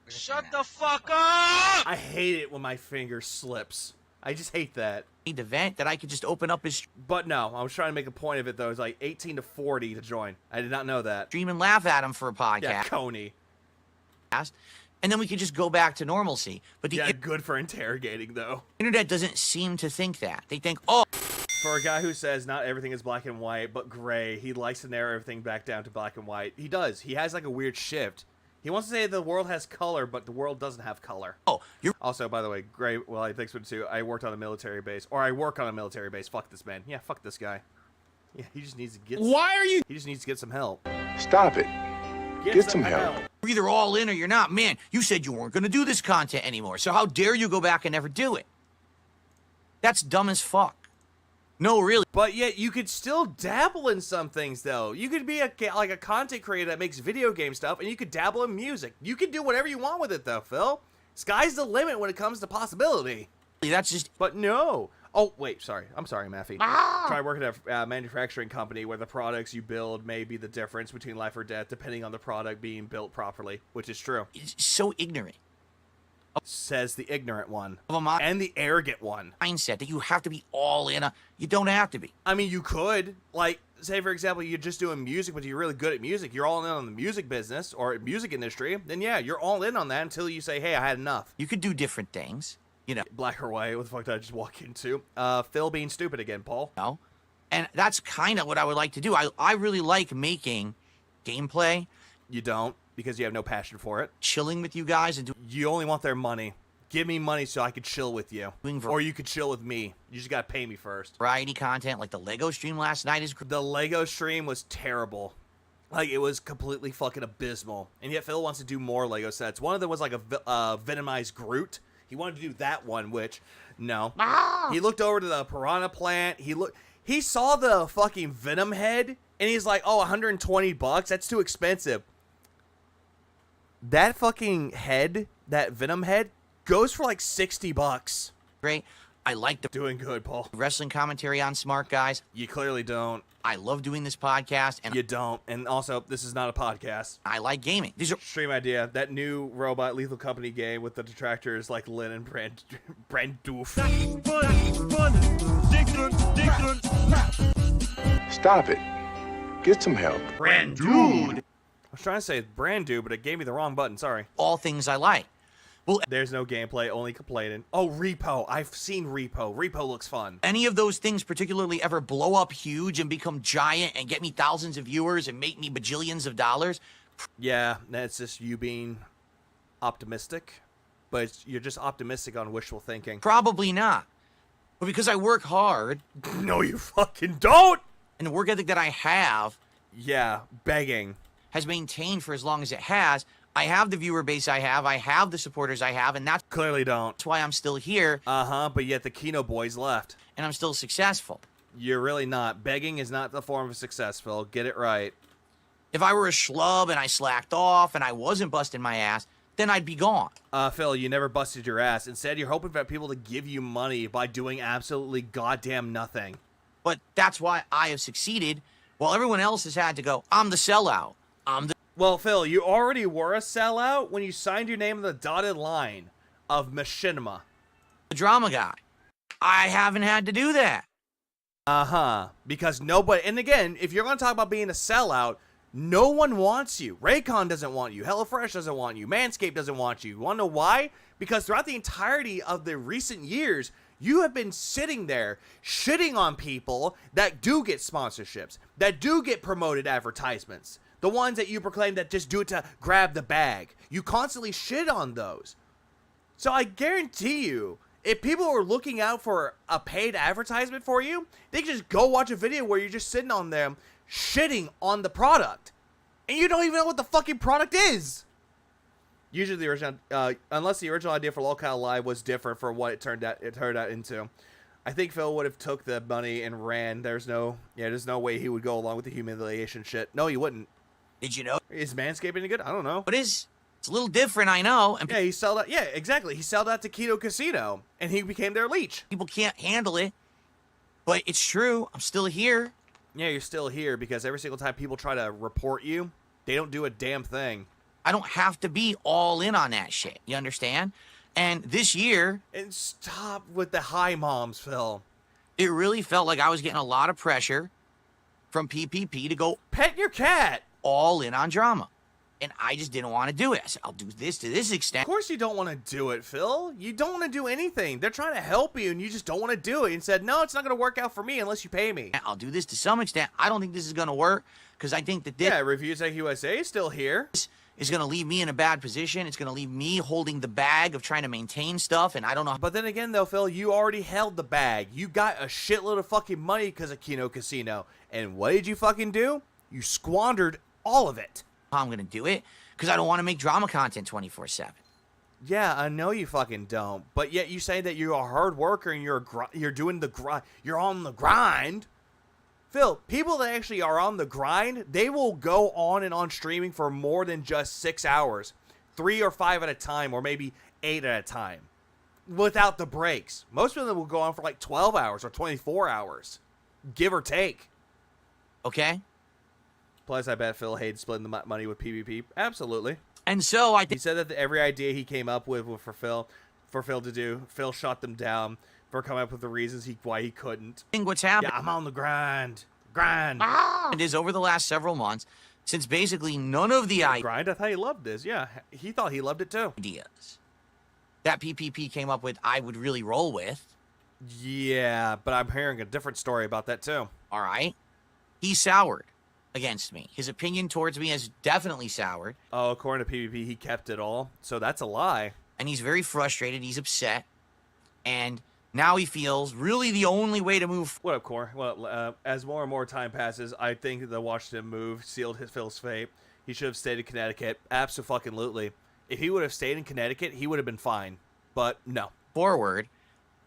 Shut the fuck up! I hate it when my finger slips. I just hate that. Need to vent that I could just open up his... But no, I was trying to make a point of it though. It's like 18 to 40 to join. I did not know that. Stream and laugh at him for a podcast. Yeah, Coney. And then we could just go back to normalcy. But the good for interrogating though. Internet doesn't seem to think that. They think, oh... For a guy who says not everything is black and white, but gray, he likes to narrow everything back down to black and white. He does. He has like a weird shift. He wants to say the world has color, but the world doesn't have color. Oh, you're... Also, by the way, Gray, well, I think so too. I worked on a military base. Or I work on a military base. Fuck this man. Yeah, fuck this guy. Yeah, he just needs to get... Why are you... He just needs to get some help. Stop it. Get some help. You're either all in or you're not. Man, you said you weren't going to do this content anymore, so how dare you go back and never do it? That's dumb as fuck. No, really. But yet, you could still dabble in some things, though. You could be like a content creator that makes video game stuff, and you could dabble in music. You can do whatever you want with it, though, Phil. Sky's the limit when it comes to possibility. That's just... But no. Oh, wait, sorry. I'm sorry, Maffey. Try working at a manufacturing company where the products you build may be the difference between life or death, depending on the product being built properly, which is true. It's so ignorant. Says the ignorant one. Of and the arrogant one. Mindset that you have to be all in. You don't have to be. I mean, you could. Like, say, for example, you're just doing music, but you're really good at music. You're all in on the music business or music industry. Then, yeah, you're all in on that until you say, hey, I had enough. You could do different things. You know. Black or white. What the fuck did I just walk into? Phil being stupid again, Paul. No. And that's kind of what I would like to do. I really like making gameplay. You don't, because you have no passion for it. Chilling with you guys and You only want their money. Give me money so I could chill with you. Or you could chill with me. You just gotta pay me first. Variety content, like the Lego stream last night is... The Lego stream was terrible. Like, it was completely fucking abysmal. And yet Phil wants to do more Lego sets. One of them was like a Venomized Groot. He wanted to do that one, which, no. He looked over to the Piranha Plant. He saw the fucking Venom head, and he's like, oh, $120? That's too expensive. That fucking head, that Venom head, goes for like $60. Great. I like the... Doing good, Paul. Wrestling commentary on Smart Guys. You clearly don't. I love doing this podcast. And you don't. And also, this is not a podcast. I like gaming. These are... Stream idea. That new robot Lethal Company game with the detractors like Lynn and Brandoof. Stop it. Get some help. Brandude. I was trying to say Brandu, but it gave me the wrong button. Sorry. All things I like. Well, there's no gameplay, only complaining. Oh, Repo. I've seen Repo. Repo looks fun. Any of those things particularly ever blow up huge and become giant and get me thousands of viewers and make me bajillions of dollars? Yeah, that's just you being optimistic. But you're just optimistic on wishful thinking. Probably not. But because I work hard. No, you fucking don't! And the work ethic that I have. Yeah, begging. Has maintained for as long as it has. I have the viewer base I have the supporters I have, and that's clearly don't. That's why I'm still here. But yet the Kino boys left. And I'm still successful. You're really not. Begging is not the form of successful. Get it right. If I were a schlub and I slacked off and I wasn't busting my ass, then I'd be gone. Phil, you never busted your ass. Instead, you're hoping for people to give you money by doing absolutely goddamn nothing. But that's why I have succeeded, while everyone else has had to go, I'm the sellout. Well, Phil, you already were a sellout when you signed your name on the dotted line of Machinima. The drama guy. I haven't had to do that. Because nobody... And again, if you're going to talk about being a sellout, no one wants you. Raycon doesn't want you. HelloFresh doesn't want you. Manscaped doesn't want you. You want to know why? Because throughout the entirety of the recent years, you have been sitting there shitting on people that do get sponsorships, that do get promoted advertisements. The ones that you proclaim that just do it to grab the bag. You constantly shit on those. So I guarantee you, if people are looking out for a paid advertisement for you, they can just go watch a video where you're just sitting on them shitting on the product. And you don't even know what the fucking product is. Usually the original, unless the original idea for Lolcow Live was different for what it turned out into. I think Phil would have took the money and ran. There's no way he would go along with the humiliation shit. No, he wouldn't. Did you know? Is Manscaping any good? I don't know. But it's a little different, I know. And yeah, he sold out. Yeah, exactly. He sold out to Kino Casino, and he became their leech. People can't handle it, but it's true. I'm still here. Yeah, you're still here because every single time people try to report you, they don't do a damn thing. I don't have to be all in on that shit. You understand? And this year... And stop with the high moms, Phil. It really felt like I was getting a lot of pressure from PPP to go... Pet your cat! All in on drama. And I just didn't want to do it. I said, I'll do this to this extent. Of course you don't want to do it, Phil. You don't want to do anything. They're trying to help you, and you just don't want to do it. And said, no, it's not going to work out for me unless you pay me. I'll do this to some extent. I don't think this is going to work, because I think that this... Yeah, Reviews Like USA is still here. Is going to leave me in a bad position. It's going to leave me holding the bag of trying to maintain stuff, and I don't know. But then again, though, Phil, you already held the bag. You got a shitload of fucking money because of Kino Casino. And what did you fucking do? You squandered all of it. I'm going to do it because I don't want to make drama content 24/7. Yeah, I know you fucking don't. But yet you say that you're a hard worker and you're doing the grind. You're on the grind. Phil, people that actually are on the grind, they will go on and on streaming for more than just 6 hours. 3 or 5 at a time, or maybe 8 at a time. Without the breaks. Most of them will go on for like 12 hours or 24 hours. Give or take. Okay? Plus, I bet Phil hates splitting the money with PvP. Absolutely. And so I... He said that every idea he came up with for Phil to do, Phil shot them down for coming up with the reasons why he couldn't. What's happening? Yeah, I'm on the grind. Grind. It is over the last several months, since basically none of the grind. I thought he loved this. Yeah, he thought he loved it too. Ideas that PPP came up with, I would really roll with. Yeah, but I'm hearing a different story about that too. All right, he soured against me. His opinion towards me has definitely soured. Oh, according to PPP, he kept it all. So that's a lie. And he's very frustrated. He's upset, and now he feels really the only way to move. What up, Core? Well, as more and more time passes, I think the Washington move sealed Phil's fate. He should have stayed in Connecticut. Abso-fucking-lutely. If he would have stayed in Connecticut, he would have been fine. But no. Forward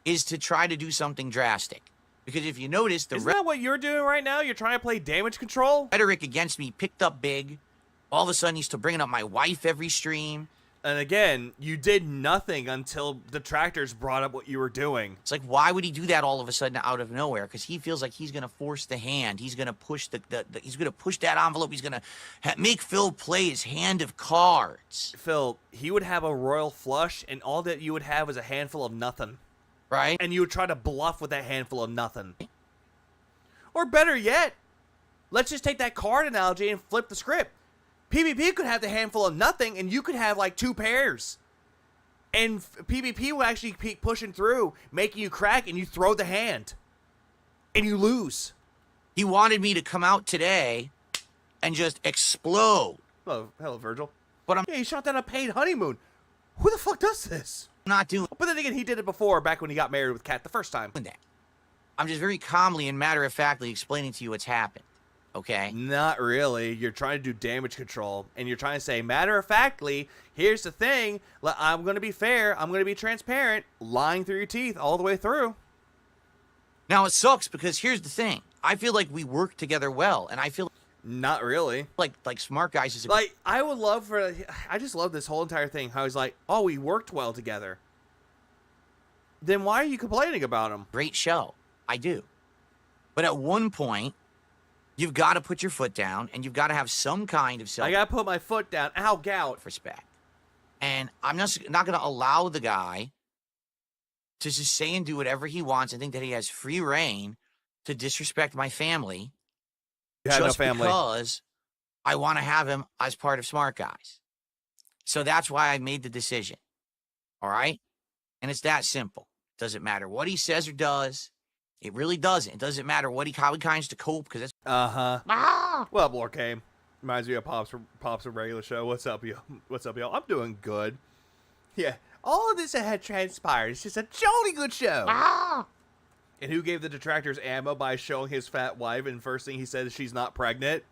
is to try to do something drastic. Because if you notice, isn't that what you're doing right now? You're trying to play damage control? Rhetoric against me picked up big. All of a sudden, he's still bringing up my wife every stream. And again, you did nothing until detractors brought up what you were doing. It's like, why would he do that all of a sudden out of nowhere? Because he feels like he's going to force the hand. He's going to push he's going to push that envelope. He's going to make Phil play his hand of cards. Phil, he would have a royal flush, and all that you would have is a handful of nothing. Right? And you would try to bluff with that handful of nothing. Or better yet, let's just take that card analogy and flip the script. PvP could have the handful of nothing, and you could have like 2 pairs. And PvP will actually keep pushing through, making you crack, and you throw the hand. And you lose. He wanted me to come out today and just explode. Hello, Virgil. But he shot down a paid honeymoon. Who the fuck does this? Not doing. But then again, he did it before, back when he got married with Kat the first time. I'm just very calmly and matter-of-factly explaining to you what's happened. Okay? Not really. You're trying to do damage control, and you're trying to say, matter-of-factly, here's the thing. I'm going to be fair. I'm going to be transparent. Lying through your teeth all the way through. Now, it sucks because here's the thing. I feel like we work together well, and I feel... Not really. Like Smart Guys is... I would love for... I just love this whole entire thing. How he's like, oh, we worked well together. Then why are you complaining about him? Great show. I do. But at one point, you've got to put your foot down, and you've got to have some kind of I got to put my foot down. Ow, gout. Respect. And I'm just not going to allow the guy to just say and do whatever he wants and think that he has free reign to disrespect my family. Just because I want to have him as part of Smart Guys. So that's why I made the decision. All right? And it's that simple. Doesn't matter what he says or does. It really doesn't. It doesn't matter how he kinds to cope because it's... Well, Lord came. Reminds me of Pops from regular show. What's up, y'all? I'm doing good. Yeah. All of this that had transpired. It's just a jolly good show. And who gave the detractors ammo by showing his fat wife, and first thing he said is she's not pregnant?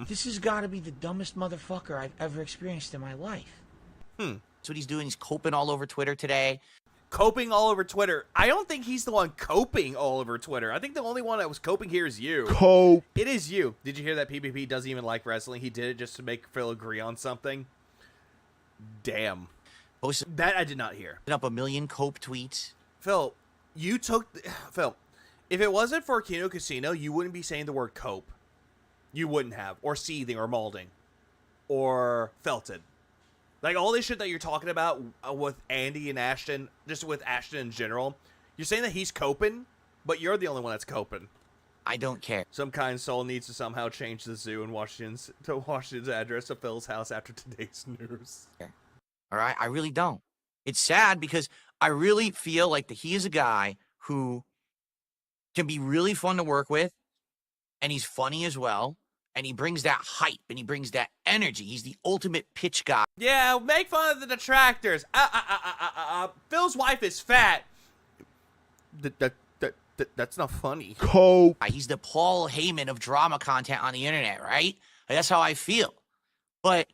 This has got to be the dumbest motherfucker I've ever experienced in my life. That's what he's doing. He's coping all over Twitter today. Coping all over Twitter? I don't think he's the one coping all over Twitter. I think the only one that was coping here is you. Cope. It is you. Did you hear that PvP doesn't even like wrestling? He did it just to make Phil agree on something. Damn. That I did not hear. Up a million cope tweets. Phil, Phil, if it wasn't for Kino Casino, you wouldn't be saying the word cope. You wouldn't have. Or seething or molding. Or felted. Like all this shit that you're talking about with Andy and Ashton, just with Ashton in general, you're saying that he's coping, but you're the only one that's coping. I don't care. Some kind soul needs to somehow change the zoo in Washington's address to Phil's house after today's news. All right? I really don't. It's sad because I really feel like that he is a guy who can be really fun to work with, and he's funny as well, and he brings that hype, and he brings that energy. He's the ultimate pitch guy. Yeah, make fun of the detractors. Phil's wife is fat. That's not funny. Cope. He's the Paul Heyman of drama content on the internet, right? That's how I feel. But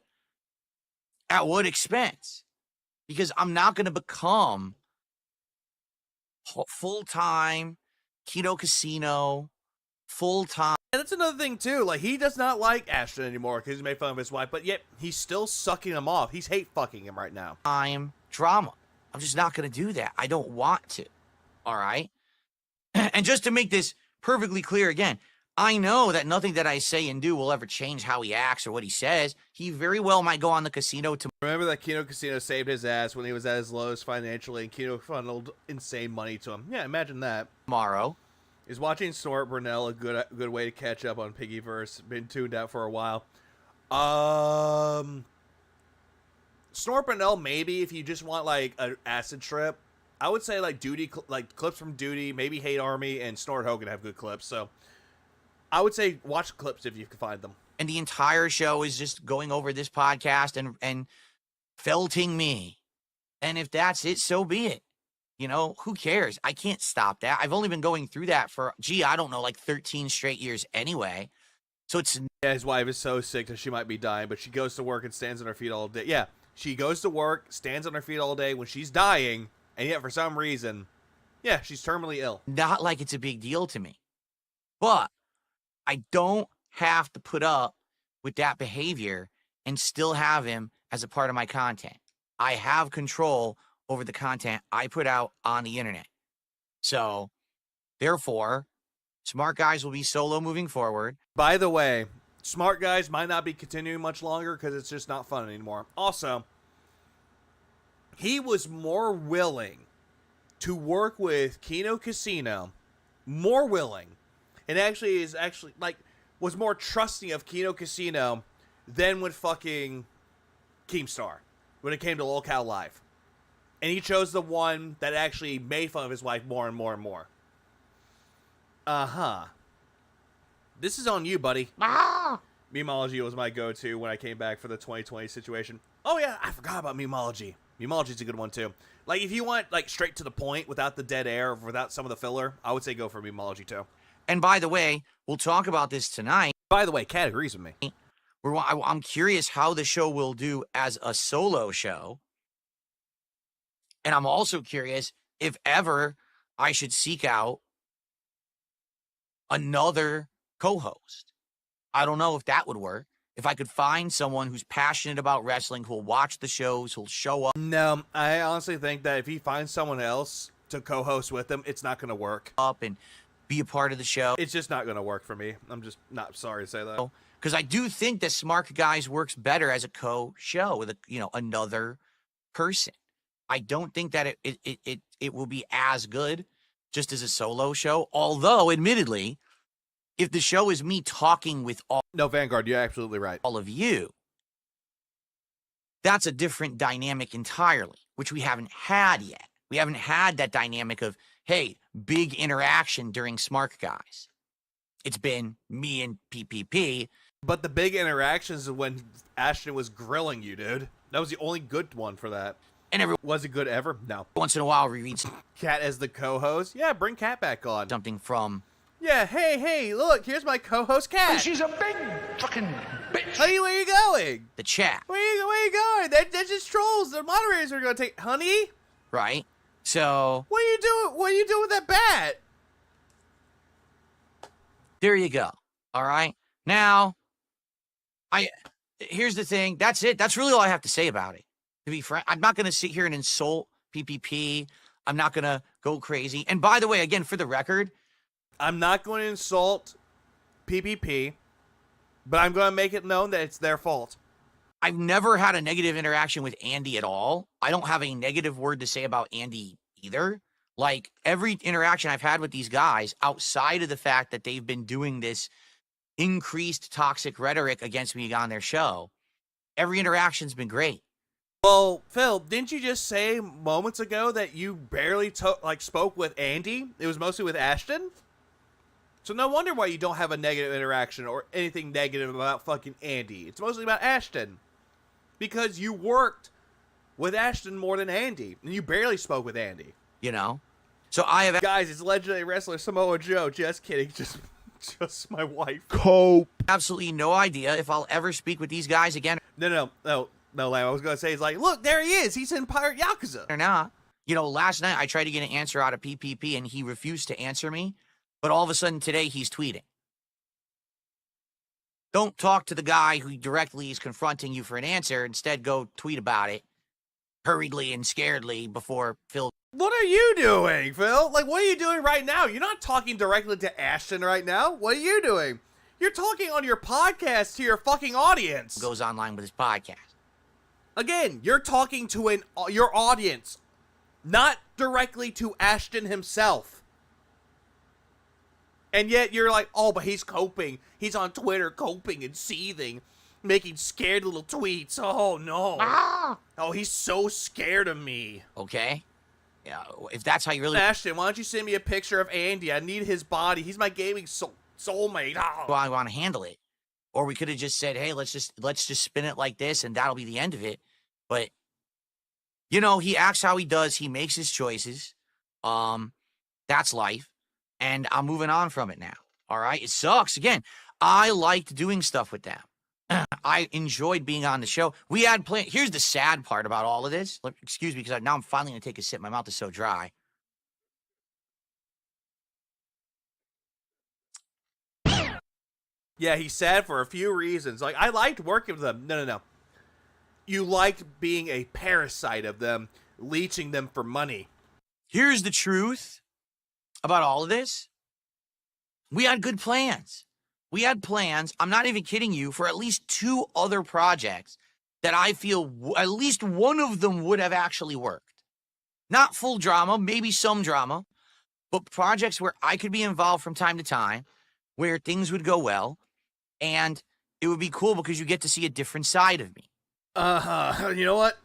at what expense? Because I'm not going to become full-time Kino Casino, full-time. And that's another thing, too. Like, he does not like Ashton anymore because he made fun of his wife, but yet he's still sucking him off. He's hate-fucking him right now. I'm drama. I'm just not going to do that. I don't want to. All right? And just to make this perfectly clear again, I know that nothing that I say and do will ever change how he acts or what he says. He very well might go on the casino tomorrow. Remember that Kino Casino saved his ass when he was at his lowest financially, and Kino funneled insane money to him. Yeah, imagine that. Tomorrow. Is watching Snort Brunel a good way to catch up on Piggyverse? Been tuned out for a while. Snort Brunel, maybe if you just want like an acid trip. I would say like clips from Duty, maybe Hate Army, and Snort Hogan have good clips. So I would say watch clips if you can find them. And the entire show is just going over this podcast and felting me. And if that's it, so be it. You know, who cares? I can't stop that. I've only been going through that for, I don't know, like 13 straight years anyway. So it's... Yeah, his wife is so sick that she might be dying, but she goes to work and stands on her feet all day. Yeah, she goes to work, stands on her feet all day when she's dying, and yet for some reason, yeah, she's terminally ill. Not like it's a big deal to me. But I don't have to put up with that behavior and still have him as a part of my content. I have control over the content I put out on the internet. So, therefore, Smart Guys will be solo moving forward. By the way, Smart Guys might not be continuing much longer because it's just not fun anymore. Also, he was more willing to work with Kino Casino, more willing, and actually is like was more trusting of Kino Casino than with fucking Keemstar when it came to Locale Live. And he chose the one that actually made fun of his wife more and more and more. Uh-huh. This is on you, buddy. Memology was my go-to when I came back for the 2020 situation. Oh yeah, I forgot about Memology. Memology's a good one too. Like, if you want, like, straight to the point without the dead air, without some of the filler, I would say go for Memology too. And by the way, we'll talk about this tonight. By the way, Kat agrees with me. I'm curious how the show will do as a solo show. And I'm also curious if ever I should seek out another co-host. I don't know if that would work. If I could find someone who's passionate about wrestling, who'll watch the shows, who'll show up. No, I honestly think that if he finds someone else to co-host with him, it's not going to work. Up and be a part of the show. It's just not going to work for me. I'm just not sorry to say that. Because I do think that Smart Guys works better as a co-show with another person. I don't think that it will be as good just as a solo show. Although, admittedly, if the show is me talking with all... No, Vanguard, you're absolutely right. ...all of you, that's a different dynamic entirely, which we haven't had yet. We haven't had that dynamic of, hey, big interaction during Smart Guys. It's been me and PPP. But the big interactions is when Ashton was grilling you, dude. That was the only good one for that. And was it good ever? No. Once in a while, we read Kat as the co-host. Yeah, bring Kat back on. Something from... Yeah, hey, look, here's my co-host, Kat. And she's a big fucking bitch. Honey, where you going? The chat. Where you going? They're just trolls. The moderators are going to take... Honey? Right. So... What are you doing? What are you doing with that bat? There you go. All right. Now, here's the thing. That's it. That's really all I have to say about it. To be frank, I'm not going to sit here and insult PPP. I'm not going to go crazy. And by the way, again, for the record, I'm not going to insult PPP, but I'm going to make it known that it's their fault. I've never had a negative interaction with Andy at all. I don't have a negative word to say about Andy either. Like, every interaction I've had with these guys, outside of the fact that they've been doing this increased toxic rhetoric against me on their show, every interaction's been great. Well, Phil, didn't you just say moments ago that you barely spoke with Andy? It was mostly with Ashton? So no wonder why you don't have a negative interaction or anything negative about fucking Andy. It's mostly about Ashton. Because you worked with Ashton more than Andy, and you barely spoke with Andy. You know? So I have... Guys, it's legendary wrestler Samoa Joe. Just kidding. Just my wife. Cope. Absolutely no idea if I'll ever speak with these guys again. No, Lamb. I was going to say, he's like, look, there he is. He's in Pirate Yakuza. Or not. Last night I tried to get an answer out of PPP, and he refused to answer me. But all of a sudden today, he's tweeting. Don't talk to the guy who directly is confronting you for an answer. Instead, go tweet about it hurriedly and scaredly before Phil... What are you doing, Phil? Like, what are you doing right now? You're not talking directly to Ashton right now. What are you doing? You're talking on your podcast to your fucking audience. Goes online with his podcast. Again, you're talking to your audience, not directly to Ashton himself. And yet you're like, oh, but he's coping. He's on Twitter coping and seething, making scared little tweets. Oh, no. Oh, he's so scared of me. Okay. Yeah, if that's how you really... Ashton, why don't you send me a picture of Andy? I need his body. He's my gaming soulmate. Oh. Well, I want to handle it. Or we could have just said, hey, let's just spin it like this, and that'll be the end of it. But, he acts how he does. He makes his choices. That's life. And I'm moving on from it now. All right? It sucks. Again, I liked doing stuff with them. I enjoyed being on the show. We had plans. Here's the sad part about all of this. Excuse me, because now I'm finally going to take a sip. My mouth is so dry. Yeah, he's sad for a few reasons. Like, I liked working with them. No. You liked being a parasite of them, leeching them for money. Here's the truth about all of this. We had good plans. We had plans, I'm not even kidding you, for at least 2 other projects that I feel at least one of them would have actually worked. Not full drama, maybe some drama, but projects where I could be involved from time to time, where things would go well, And it would be cool because you get to see a different side of me. You know what?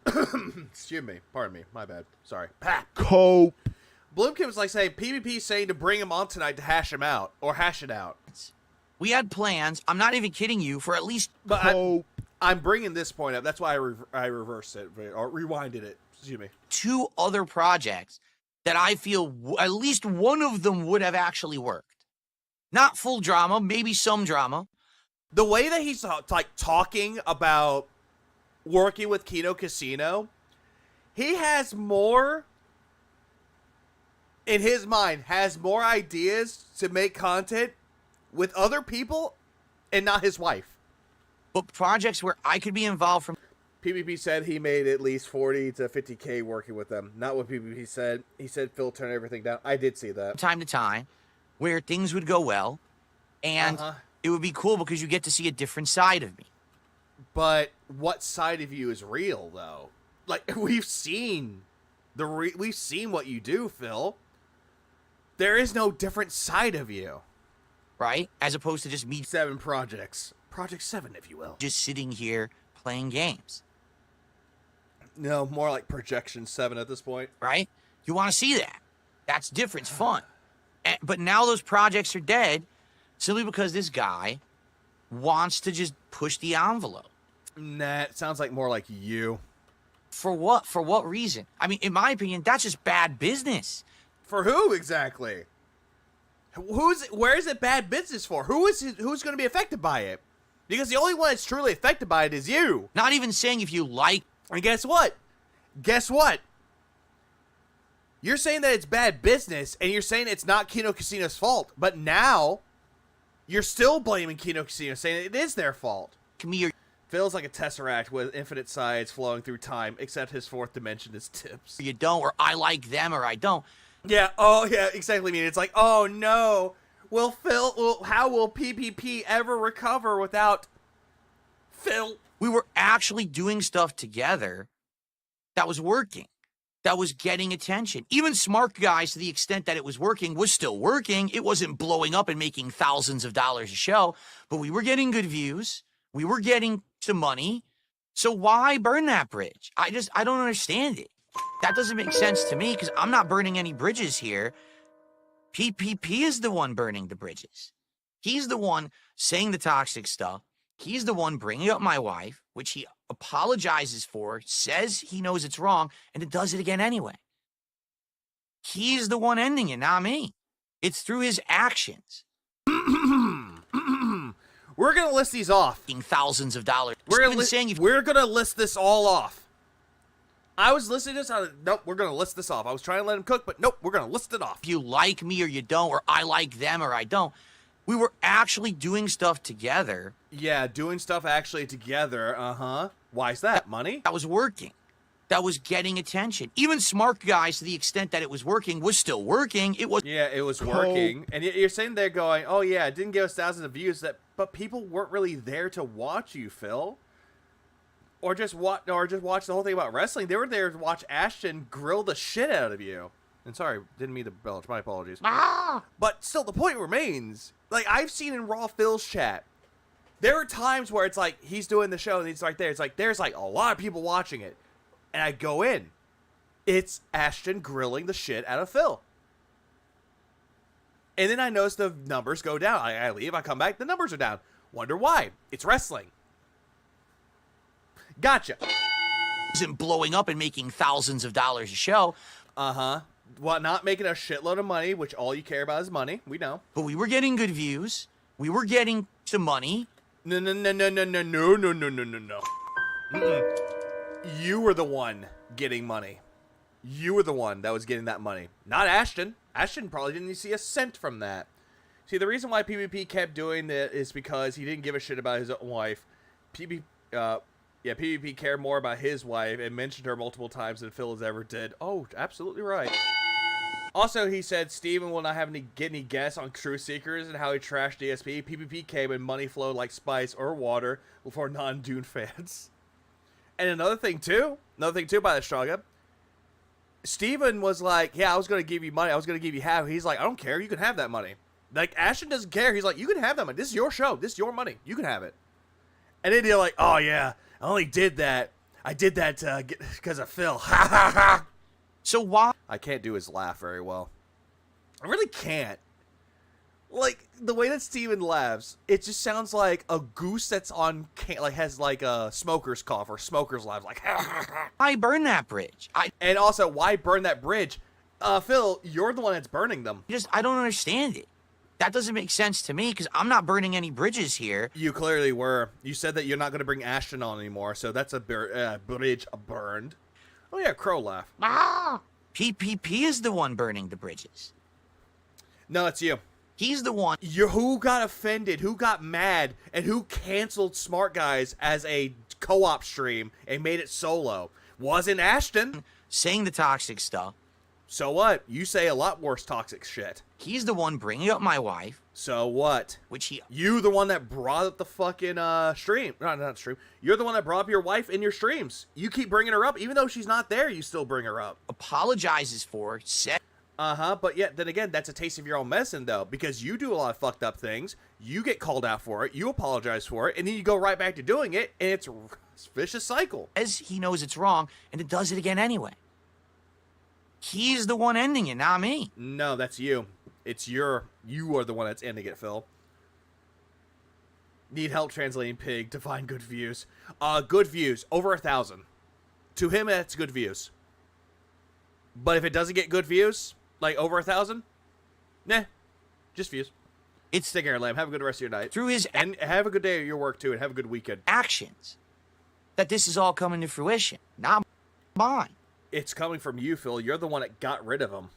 Excuse me. Pardon me. My bad. Sorry. Cope. Bloomkin was like saying, PvP saying to bring him on tonight to hash him out. Or hash it out. We had plans, I'm not even kidding you, for at least... But I'm bringing this point up. That's why I reversed it, or rewinded it. Excuse me. 2 other projects that I feel at least one of them would have actually worked. Not full drama, maybe some drama. The way that he's like talking about working with Kino Casino, he has more, in his mind, has more ideas to make content with other people and not his wife. But projects where I could be involved from... PvP said he made at least 40 to 50K working with them. Not what PvP said. He said Phil turned everything down. I did see that. Time to time, where things would go well, and it would be cool because you get to see a different side of me. But what side of you is real, though? Like, we've seen we've seen what you do, Phil. There is no different side of you. Right? As opposed to just me... 7 projects. Project 7, if you will. Just sitting here playing games. No, more like Projection 7 at this point. Right? You want to see that. That's different. It's fun. But now those projects are dead simply because this guy wants to just push the envelope. Nah, it sounds like more like you. For what? For what reason? I mean, in my opinion, that's just bad business. For who exactly? Where is it bad business for? Who's going to be affected by it? Because the only one that's truly affected by it is you. Not even saying if you like... And guess what? Guess what? You're saying that it's bad business, and you're saying it's not Kino Casino's fault. But now, you're still blaming Kino Casino, saying it is their fault. Feels like a tesseract with infinite sides flowing through time, except his 4th dimension is tips. You don't, or I like them, or I don't. Yeah, oh yeah, exactly. I mean, it's like, oh no. Will Phil, how will PvP ever recover without Phil? We were actually doing stuff together that was working, that was getting attention. Even smart guys, to the extent that it was working, was still working. It wasn't blowing up and making thousands of dollars a show, but we were getting good views. We were getting some money. So why burn that bridge? I don't understand it. That doesn't make sense to me because I'm not burning any bridges here. PPP is the one burning the bridges. He's the one saying the toxic stuff. He's the one bringing up my wife, which he apologizes for, says he knows it's wrong, and it does it again anyway. He's the one ending it, not me. It's through his actions. We're going to list these off. Thousands of dollars. We're going to list this all off. I was listening to this. Nope, we're going to list this off. I was trying to let him cook, but nope, we're going to list it off. If you like me or you don't, or I like them or I don't, we were actually doing stuff together. Yeah, doing stuff actually together. Why is that? Money? That was working. That was getting attention. Even smart guys, to the extent that it was working, was still working. It was. Yeah, it was working. And you're sitting there going, oh yeah, it didn't give us thousands of views, but people weren't really there to watch you, Phil. Or just watch the whole thing about wrestling. They were there to watch Ashton grill the shit out of you. And sorry, didn't mean to belch. My apologies. But still, the point remains. Like, I've seen in Raw Phil's chat, there are times where it's like, he's doing the show and he's right there. It's like, there's like a lot of people watching it. And I go in. It's Ashton grilling the shit out of Phil. And then I notice the numbers go down. I leave, I come back, the numbers are down. Wonder why. It's wrestling. Gotcha. Isn't blowing up and making thousands of dollars a show. Well, not making a shitload of money, which all you care about is money. We know. But we were getting good views. We were getting some money. No. You were the one getting money. You were the one that was getting that money. Not Ashton. Ashton probably didn't see a cent from that. See, the reason why PvP kept doing that is because he didn't give a shit about his own wife. PvP cared more about his wife and mentioned her multiple times than Phil has ever did. Oh, absolutely right. Also, he said Steven will not have get any guests on Truth Seekers and how he trashed DSP. PvP came and money flowed like spice or water for non-Dune fans. And another thing too by the Straga, Steven was like, yeah, I was going to give you money. I was going to give you half. He's like, I don't care. You can have that money. Like, Ashton doesn't care. He's like, you can have that money. This is your show. This is your money. You can have it. And then you're like, oh, yeah, I only did that. I did that because of Phil. Ha, ha, ha. So why? I can't do his laugh very well. I really can't. Like, the way that Steven laughs, it just sounds like a goose that's on, has like a smoker's cough or smoker's laugh. Like, I burn that bridge. And also, why burn that bridge? Phil, you're the one that's burning them. I don't understand it. That doesn't make sense to me because I'm not burning any bridges here. You clearly were. You said that you're not going to bring Ashton on anymore, so that's a bridge burned. Oh yeah, crow laugh. Ah! PPP is the one burning the bridges. No, it's you. He's the one. Who got offended, who got mad, and who canceled Smart Guys as a co-op stream and made it solo? Wasn't Ashton. Saying the toxic stuff. So what? You say a lot worse toxic shit. He's the one bringing up my wife. So what? You the one that brought up the fucking stream. Not stream. You're the one that brought up your wife in your streams. You keep bringing her up. Even though she's not there, you still bring her up. Apologizes for it. But yet, then again, that's a taste of your own medicine, though, because you do a lot of fucked up things. You get called out for it. You apologize for it. And then you go right back to doing it. And it's a vicious cycle. As he knows it's wrong, and it does it again anyway. He's the one ending it, not me. No, that's you. You are the one that's ending it, Phil. Need help translating pig to find good views. Good views. Over 1,000. To him, that's good views. But if it doesn't get good views, like over 1,000, nah, just views. It's Stick Air Lamb. Have a good rest of your night. Through his and have a good day at your work too, and have a good weekend. Actions, that this is all coming to fruition, not mine. It's coming from you, Phil. You're the one that got rid of him.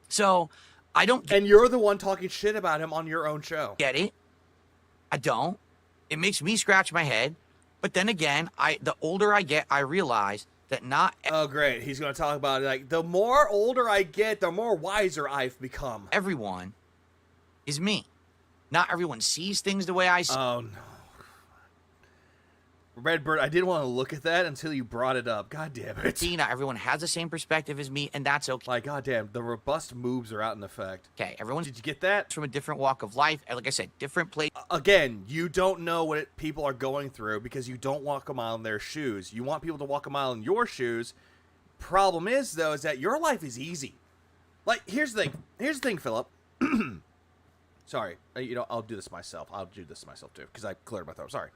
So I don't. And you're the one talking shit about him on your own show. Get it? I don't. It makes me scratch my head. But then again, the older I get, I realize that not. Oh, great. He's going to talk about it. Like, the more older I get, the more wiser I've become. Everyone is me. Not everyone sees things the way I see. Oh, no. Redbird, I didn't want to look at that until you brought it up. God damn it. See, not everyone has the same perspective as me, and that's okay. Like, god damn, the robust moves are out in effect. Okay, everyone. Did you get that? From a different walk of life. And like I said, different place. Again, you don't know what people are going through because you don't walk a mile in their shoes. You want people to walk a mile in your shoes. Problem is, though, is that your life is easy. Like, here's the thing, Philip. Sorry. I'll do this myself. I'll do this myself, too, because I cleared my throat. Sorry.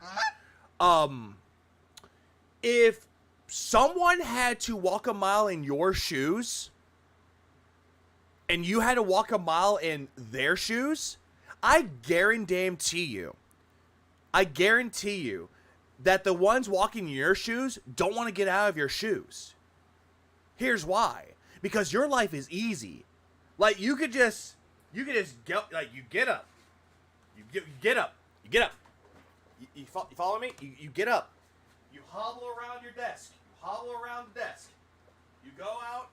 If someone had to walk a mile in your shoes and you had to walk a mile in their shoes, I guarantee you that the ones walking in your shoes don't want to get out of your shoes. Here's why. Because your life is easy. Like, you just go, like, you get up. You get up. You follow me? You get up. You hobble around your desk. You hobble around the desk. You go out.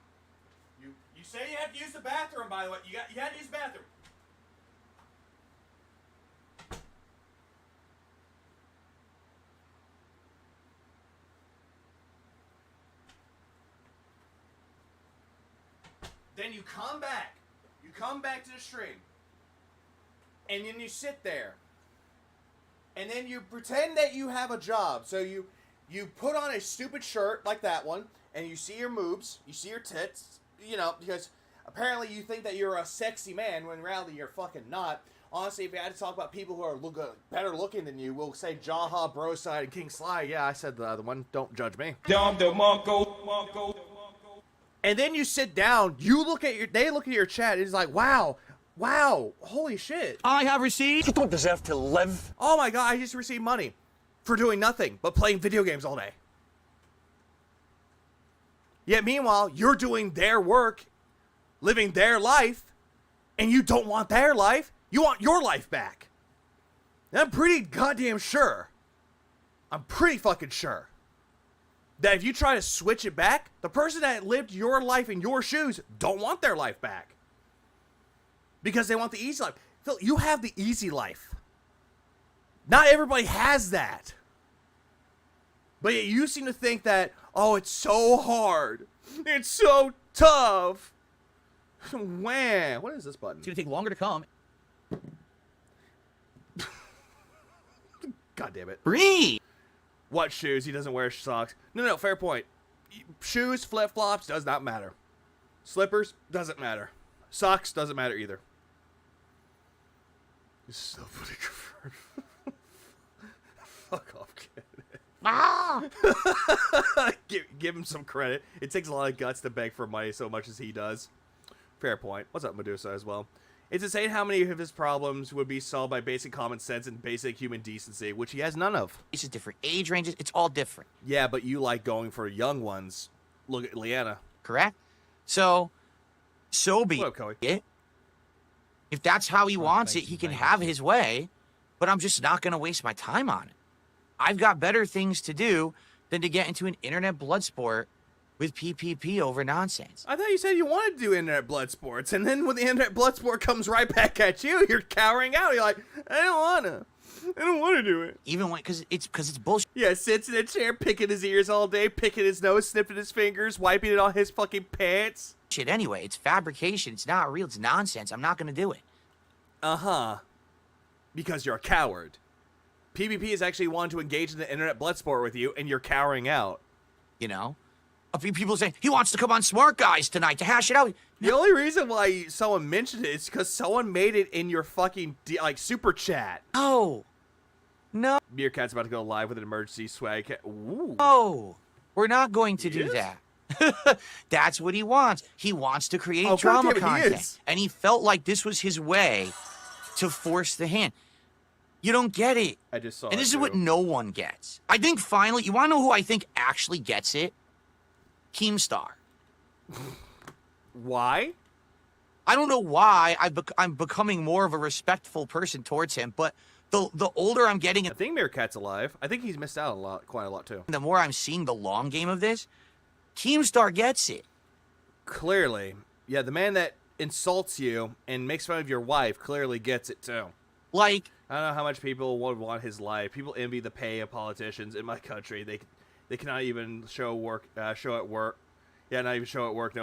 You say you have to use the bathroom, by the way. You had to use the bathroom. Then you come back. You come back to the stream. And then you sit there. And then you pretend that you have a job. So you put on a stupid shirt like that one, and you see your moobs, you see your tits, because apparently you think that you're a sexy man when in reality you're fucking not. Honestly, if you had to talk about people who are better looking than you, we'll say Jaha, Broside, and King Sly. Yeah, I said the other one. Don't judge me. And then you sit down, they look at your chat, and it's like, wow, holy shit. I have received. You don't deserve to live. Oh my god, I just received money for doing nothing but playing video games all day. Yet meanwhile, you're doing their work, living their life, and you don't want their life. You want your life back. And I'm pretty goddamn sure. I'm pretty fucking sure that if you try to switch it back, the person that lived your life in your shoes don't want their life back. Because they want the easy life. Phil, you have the easy life. Not everybody has that. But yet you seem to think that, oh, it's so hard. It's so tough. Wham. What is this button? It's going to take longer to come. God damn it. Breathe. What shoes? He doesn't wear socks. No, fair point. Shoes, flip-flops, does not matter. Slippers, doesn't matter. Socks, doesn't matter either. This is so funny. Fuck off, kid. Ah! give him some credit. It takes a lot of guts to beg for money so much as he does. Fair point. What's up, Medusa, as well? It's insane how many of his problems would be solved by basic common sense and basic human decency, which he has none of. It's just different age ranges. It's all different. Yeah, but you like going for young ones. Look at Leanna. Correct? So be What up, Coey? it. If that's how he wants it, he can have his way, but I'm just not going to waste my time on it. I've got better things to do than to get into an internet blood sport with PPP over nonsense. I thought you said you wanted to do internet blood sports, and then when the internet blood sport comes right back at you, you're cowering out. You're like, I don't want to do it. Even when, because it's bullshit. Yeah, sits in a chair, picking his ears all day, picking his nose, sniffing his fingers, wiping it on his fucking pants. Shit, anyway, it's fabrication. It's not real. It's nonsense. I'm not going to do it. Uh-huh. Because you're a coward. PvP is actually wanting to engage in the internet blood sport with you, and you're cowering out. You know? A few people saying, he wants to come on Smart Guys tonight to hash it out. The only reason why someone mentioned it is because someone made it in your fucking, super chat. Oh. No. Meerkat's about to go live with an emergency swag. Ooh. No. We're not going to do that. That's what he wants. He wants to create drama content. And he felt like this was his way to force the hand. You don't get it. I just saw And this it is what no one gets. I think finally, you want to know who I think actually gets it? Keemstar. Why? I don't know why. I'm becoming more of a respectful person towards him, but the older I'm getting, I think Meerkat's alive. I think he's missed out quite a lot too. The more I'm seeing the long game of this, Keemstar gets it. Clearly. Yeah, the man that insults you and makes fun of your wife clearly gets it too. Like, I don't know how much people would want his life. People envy the pay of politicians in my country. They cannot even show at work. Yeah, not even show at work,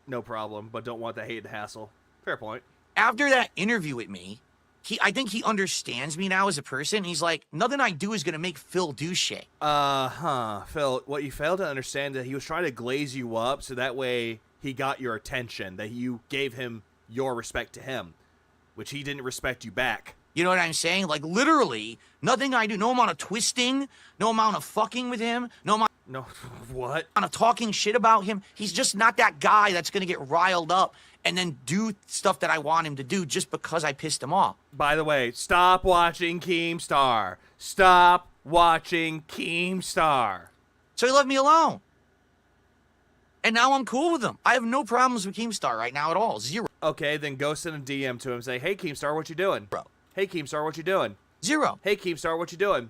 no problem, but don't want the hate and hassle. Fair point. After that interview with me, I think he understands me now as a person. He's like, nothing I do is going to make Phil do shit. Phil, what you failed to understand is that he was trying to glaze you up so that way he got your attention, that you gave him your respect to him, which he didn't respect you back. You know what I'm saying? Like, literally, nothing I do, no amount of twisting, no amount of fucking with him, no amount what? of talking shit about him. He's just not that guy that's going to get riled up and then do stuff that I want him to do just because I pissed him off. By the way, stop watching Keemstar. Stop watching Keemstar. So he left me alone. And now I'm cool with him. I have no problems with Keemstar right now at all. Zero. Okay, then go send a DM to him and say, hey, Keemstar, what you doing? Bro. Hey, Keemstar, what you doing? Zero. Hey, Keemstar, what you doing?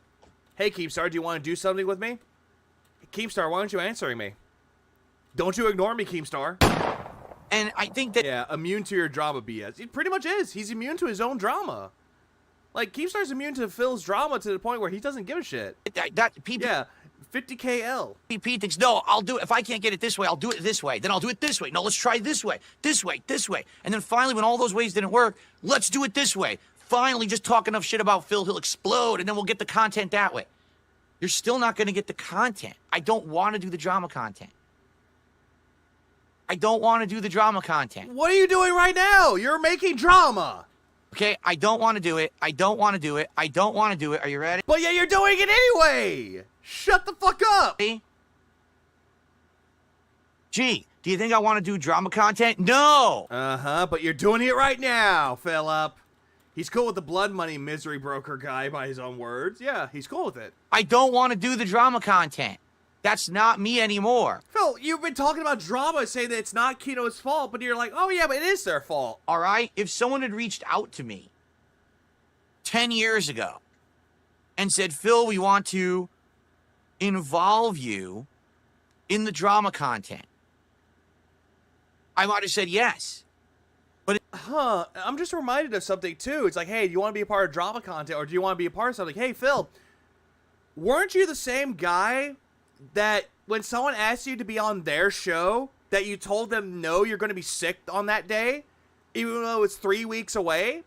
Hey, Keemstar, do you want to do something with me? Keemstar, why aren't you answering me? Don't you ignore me, Keemstar. And I think that... Yeah, immune to your drama BS. He pretty much is. He's immune to his own drama. Like, Keemstar's immune to Phil's drama to the point where he doesn't give a shit. Yeah, 50KL. PP thinks, no, I'll do it. If I can't get it this way, I'll do it this way. Then I'll do it this way. No, let's try this way. This way, this way. And then finally, when all those ways didn't work, let's do it this way. Finally, just talk enough shit about Phil, he'll explode, and then we'll get the content that way. You're still not going to get the content. I don't want to do the drama content. I don't want to do the drama content. What are you doing right now? You're making drama. Okay, I don't want to do it. I don't want to do it. I don't want to do it. Are you ready? But yeah, you're doing it anyway. Shut the fuck up. Gee, do you think I want to do drama content? No. Uh-huh, but you're doing it right now, Philip. He's cool with the blood money misery broker guy by his own words. Yeah, he's cool with it. I don't want to do the drama content. That's not me anymore. Phil, you've been talking about drama, saying that it's not Kino's fault, but you're like, oh yeah, but it is their fault. All right? If someone had reached out to me 10 years ago and said, Phil, we want to involve you in the drama content, I might have said yes. But I'm just reminded of something too. It's like, hey, do you want to be a part of drama content, or do you want to be a part of something? Hey, Phil, weren't you the same guy that when someone asked you to be on their show, that you told them no, you're going to be sick on that day, even though it's 3 weeks away?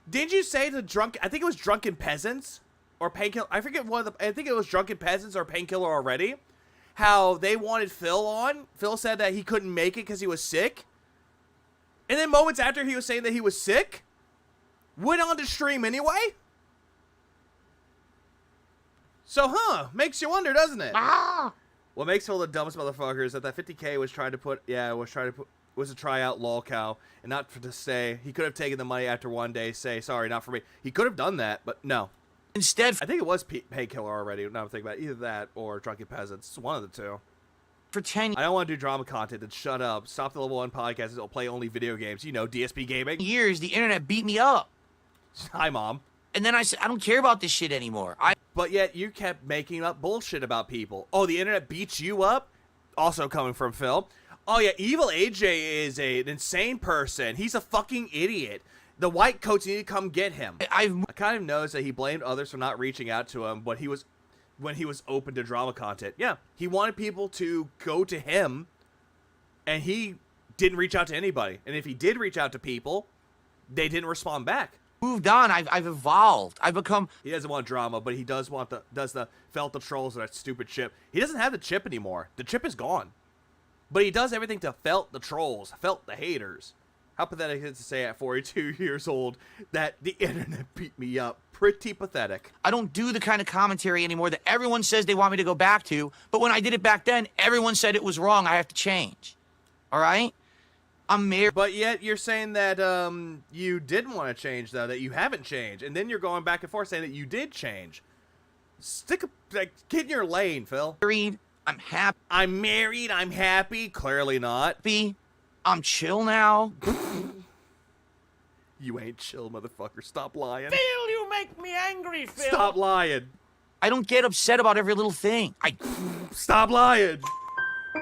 Didn't you say to I think it was Drunken Peasants, or Painkiller. I forget one of the. I think it was Drunken Peasants or Painkiller already. How they wanted Phil on. Phil said that he couldn't make it because he was sick. And then moments after he was saying that he was sick, went on to stream anyway. So, makes you wonder, doesn't it? What makes Phil the dumbest motherfucker is that 50K was trying to put, was a tryout lol cow, and not to say, he could have taken the money after one day, say, sorry, not for me. He could have done that, but no. Instead, I think it was Painkiller already, now I'm thinking about it. Either that or Drunken Peasants. It's one of the two. For 10 I don't want to do drama content, then shut up. Stop the level 1 podcast, it'll play only video games. You know, dspgaming. years, the internet beat me up. Hi, Mom. And then I said, I don't care about this shit anymore. But yet you kept making up bullshit about people. Oh, the internet beats you up? Also coming from Phil. Oh, yeah, Evil AJ is an insane person. He's a fucking idiot. The white coats need to come get him. I kind of noticed that he blamed others for not reaching out to him when he was open to drama content. Yeah, he wanted people to go to him, and he didn't reach out to anybody. And if he did reach out to people, they didn't respond back. Moved on. I've evolved. I've become. He doesn't want drama, but he does want felt the trolls of that stupid chip. He doesn't have the chip anymore. The chip is gone. But he does everything to felt the trolls, felt the haters. How pathetic is it to say at 42 years old that the internet beat me up? Pretty pathetic. I don't do the kind of commentary anymore that everyone says they want me to go back to, but when I did it back then, everyone said it was wrong. I have to change. All right? I'm married. But yet you're saying that you didn't want to change, though, that you haven't changed. And then you're going back and forth saying that you did change. Get in your lane, Phil. Married. I'm happy. I'm married. I'm happy. Clearly not. I'm chill now. You ain't chill, motherfucker. Stop lying. Phil, you make me angry, Phil. Stop lying. I don't get upset about every little thing. Stop lying.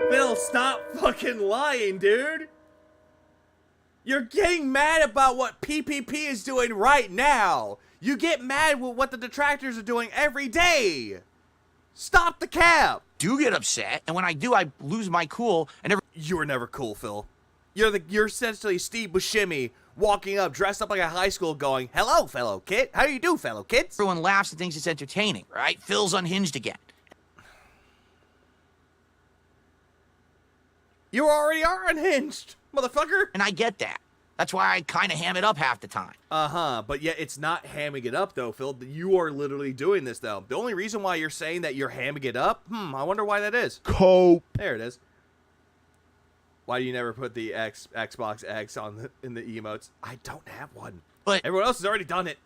Phil, stop fucking lying, dude. You're getting mad about what PPP is doing right now. You get mad with what the detractors are doing every day. Stop the cap. Do get upset, and when I do, I lose my cool. And you were never cool, Phil. You're essentially Steve Buscemi walking up, dressed up like a high school, going, "Hello, fellow kid. How do you do, fellow kids?" Everyone laughs and thinks it's entertaining, right? Phil's unhinged again. You already are unhinged, motherfucker. And I get that. That's why I kind of ham it up half the time. But yet it's not hamming it up, though, Phil. You are literally doing this, though. The only reason why you're saying that you're hamming it up, I wonder why that is. Cope. There it is. Why do you never put the Xbox X in the emotes? I don't have one. But everyone else has already done it.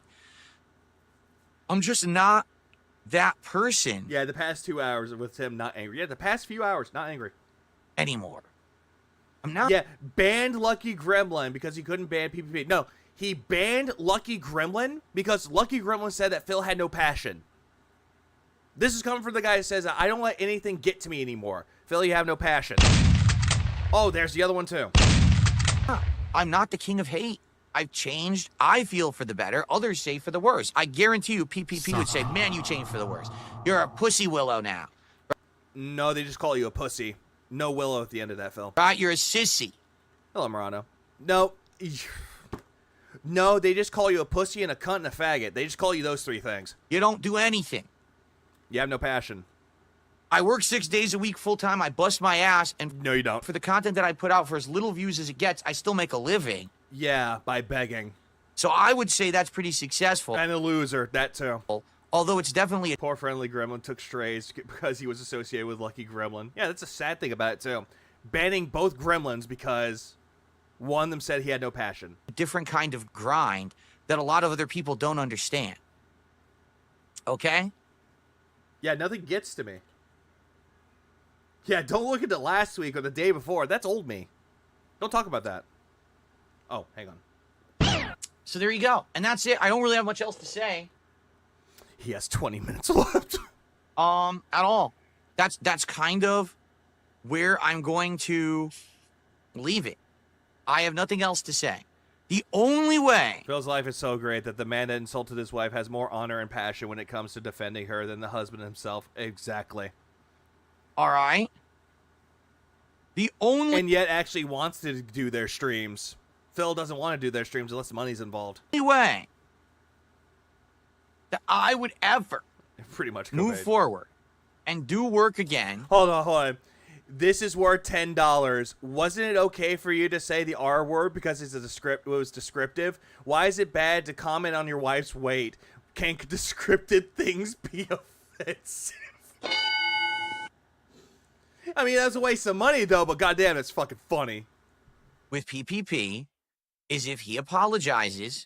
I'm just not that person. Yeah, the past 2 hours with him not angry. Yeah, the past few hours not angry anymore. I'm not. Yeah, banned Lucky Gremlin because he couldn't ban PPP. No, he banned Lucky Gremlin because Lucky Gremlin said that Phil had no passion. This is coming from the guy who says, I don't let anything get to me anymore. Phil, you have no passion. Oh, there's the other one too. I'm not the king of hate. I've changed. I feel for the better. Others say for the worse. I guarantee you PPP would say, man, you changed for the worse. You're a pussy Willow now. No, they just call you a pussy. No Willow at the end of that, Phil. Right, you're a sissy. Hello, Morano. No. No, they just call you a pussy and a cunt and a faggot. They just call you those three things. You don't do anything. You have no passion. I work 6 days a week full-time. I bust my ass. And no, you don't. For the content that I put out, for as little views as it gets, I still make a living. Yeah, by begging. So I would say that's pretty successful. And a loser, that too. Although it's definitely... Poor friendly gremlin took strays because he was associated with Lucky Gremlin. Yeah, that's a sad thing about it, too. Banning both gremlins because one of them said he had no passion. A different kind of grind that a lot of other people don't understand. Okay? Yeah, nothing gets to me. Yeah, don't look into last week or the day before. That's old me. Don't talk about that. Oh, hang on. So there you go. And that's it. I don't really have much else to say. He has 20 minutes left. At all. That's kind of where I'm going to leave it. I have nothing else to say. The only way... Phil's life is so great that the man that insulted his wife has more honor and passion when it comes to defending her than the husband himself. Exactly. All right. The only... And yet actually wants to do their streams. Phil doesn't want to do their streams unless money's involved. The only way that I would ever pretty much move forward and do work again. Hold on. This is worth $10. Wasn't it okay for you to say the R word because it was descriptive? Why is it bad to comment on your wife's weight? Can descriptive things be offensive? I mean, that's a waste of money, though, but goddamn, it's fucking funny. With PPP is if he apologizes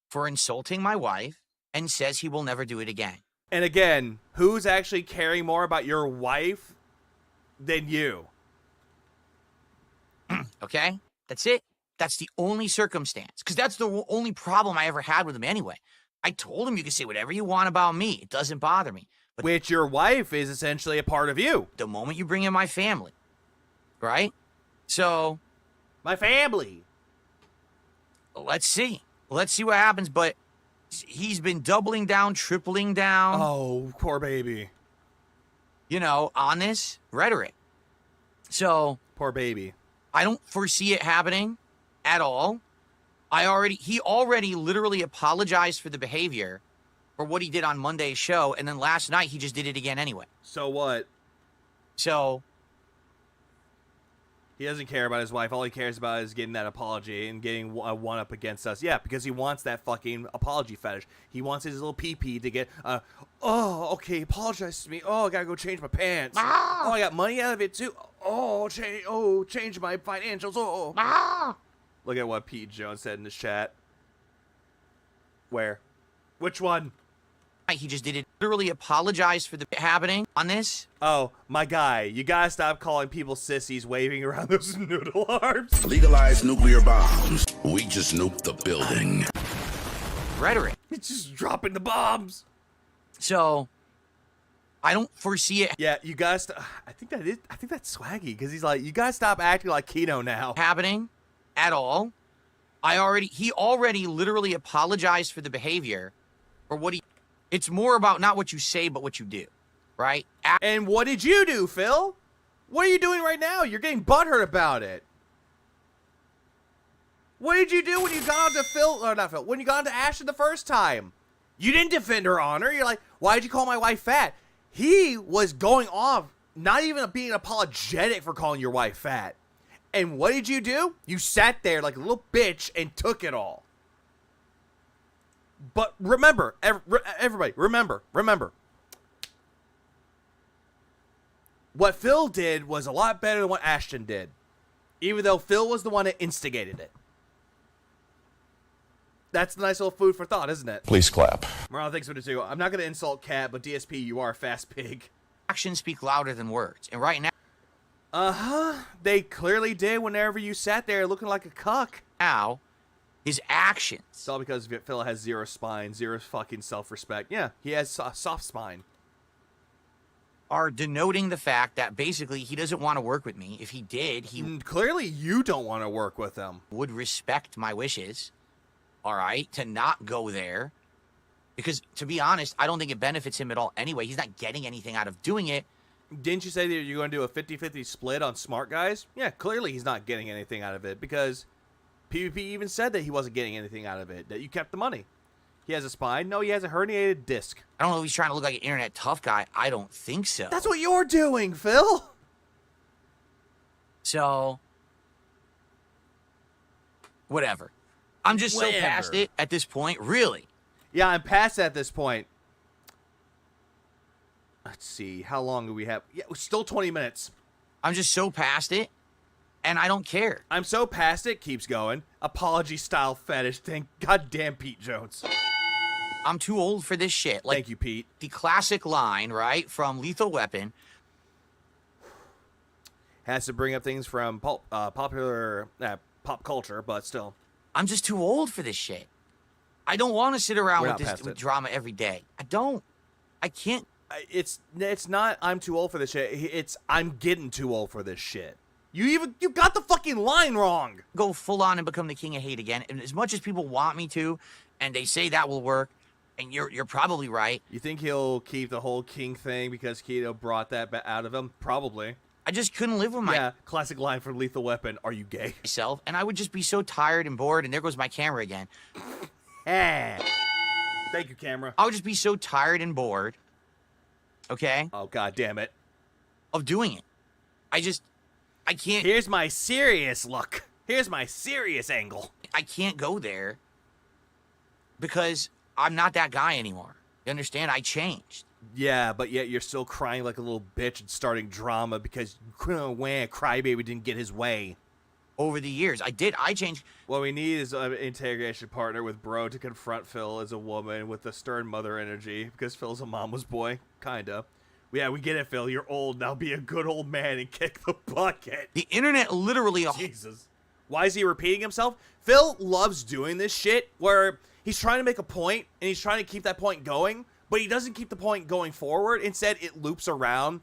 for insulting my wife and says he will never do it again. And again, who's actually caring more about your wife than you? Okay? That's it. That's the only circumstance. Because that's the only problem I ever had with him anyway. I told him you can say whatever you want about me. It doesn't bother me. But which your wife is essentially a part of you. The moment you bring in my family, right? So... my family. Let's see. Let's see what happens, but he's been doubling down, tripling down. Oh, poor baby. You know, on this rhetoric. So... poor baby. I don't foresee it happening at all. He already literally apologized for the behavior for what he did on Monday's show, and then last night he just did it again anyway. So what? So... he doesn't care about his wife. All he cares about is getting that apology and getting a one-up against us. Yeah, because he wants that fucking apology fetish. He wants his little pee-pee to get, oh, okay, apologize to me. Oh, I gotta go change my pants. Ah! Oh, I got money out of it, too. Oh, change my financials. Oh. Ah! Look at what Pete Jones said in the chat. Where? Which one? He just did it. Literally apologized for the happening on this. Oh, my guy, you gotta stop calling people sissies waving around those noodle arms. Legalize nuclear bombs. We just nuked the building. Rhetoric. It's just dropping the bombs. So, I don't foresee it. Yeah, you guys. I think that's swaggy because he's like, you guys stop acting like Kino now. Happening at all. He already literally apologized for the behavior for what he. It's more about not what you say, but what you do, right? And what did you do, Phil? What are you doing right now? You're getting butthurt about it. What did you do when you got onto when you got onto Ashton the first time? You didn't defend her honor. You're like, why did you call my wife fat? He was going off, not even being apologetic for calling your wife fat. And what did you do? You sat there like a little bitch and took it all. But remember, everybody, remember. What Phil did was a lot better than what Ashton did. Even though Phil was the one that instigated it. That's a nice little food for thought, isn't it? Please clap. Morale, thanks for the two. I'm not going to insult Cat, but DSP, you are a fast pig. Actions speak louder than words. And right now... Uh-huh. They clearly did whenever you sat there looking like a cuck. Now... his actions. It's all because Phil has zero spine, zero fucking self-respect. Yeah, he has a soft spine. Are denoting the fact that basically he doesn't want to work with me. If he did, clearly you don't want to work with him. Would respect my wishes, all right, to not go there. Because, to be honest, I don't think it benefits him at all anyway. He's not getting anything out of doing it. Didn't you say that you're going to do a 50-50 split on Smart Guys? Yeah, clearly he's not getting anything out of it because... PvP even said that he wasn't getting anything out of it, that you kept the money. He has a spine? No, he has a herniated disc. I don't know if he's trying to look like an internet tough guy. I don't think so. That's what you're doing, Phil. So, whatever. I'm just so past it at this point, really. Yeah, I'm past it at this point. Let's see, how long do we have? Yeah, still 20 minutes. I'm just so past it. And I don't care. I'm so past it, keeps going. Apology style fetish. Thank goddamn Pete Jones. I'm too old for this shit. Like, thank you, Pete. The classic line, right, from Lethal Weapon. Has to bring up things from popular pop culture, but still. I'm just too old for this shit. I don't want to sit around with this drama every day. I don't. I can't. It's not I'm too old for this shit. It's I'm getting too old for this shit. You got the fucking line wrong. Go full on and become the king of hate again. And as much as people want me to, and they say that will work, and you're probably right. You think he'll keep the whole king thing because Keto brought that out of him? Probably. I just couldn't live with my classic line from Lethal Weapon. Are you gay? Myself, and I would just be so tired and bored. And there goes my camera again. Thank you, camera. I would just be so tired and bored. Okay? Oh, God damn it. Of doing it. I can't. Here's my serious look. Here's my serious angle. I can't go there because I'm not that guy anymore. You understand? I changed. Yeah, but yet you're still crying like a little bitch and starting drama because Crybaby didn't get his way. Over the years, I changed. What we need is an integration partner with Bro to confront Phil as a woman with a stern mother energy because Phil's a mama's boy. Kinda. Yeah, we get it, Phil. You're old. Now be a good old man and kick the bucket. The internet literally... Jesus. Why is he repeating himself? Phil loves doing this shit where he's trying to make a point and he's trying to keep that point going, but he doesn't keep the point going forward. Instead, it loops around.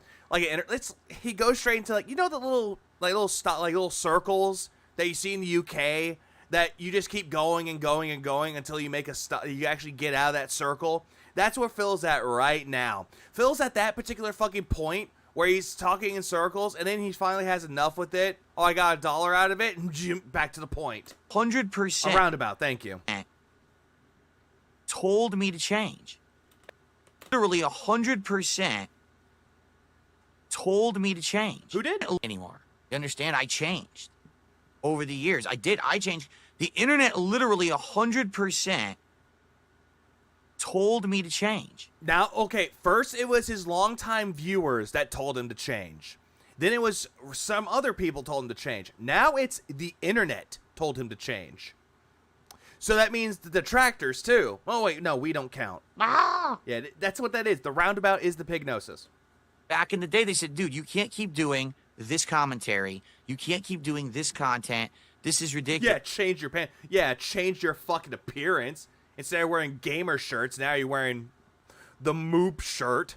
He goes straight into, like, you know, the little circles that you see in the UK that you just keep going and going and going until you make a stop. You actually get out of that circle. That's where Phil's at right now. Phil's at that particular fucking point where he's talking in circles, and then he finally has enough with it. Oh, I got $1 out of it, and back to the point. 100%. A roundabout, thank you. Told me to change. Literally 100% told me to change. Who did? Anymore. You understand? I changed. Over the years, I changed. The internet literally 100% told me to change. Now, okay, first it was his longtime viewers that told him to change. Then it was some other people told him to change. Now it's the internet told him to change. So that means the detractors too. Oh wait, no, we don't count. Yeah, that's what that is. The roundabout is the pignosis. Back in the day, they said, dude, you can't keep doing this commentary. You can't keep doing this content. This is ridiculous. Yeah, change your pants. Yeah, change your fucking appearance. Instead of wearing gamer shirts, now you're wearing the Moop shirt.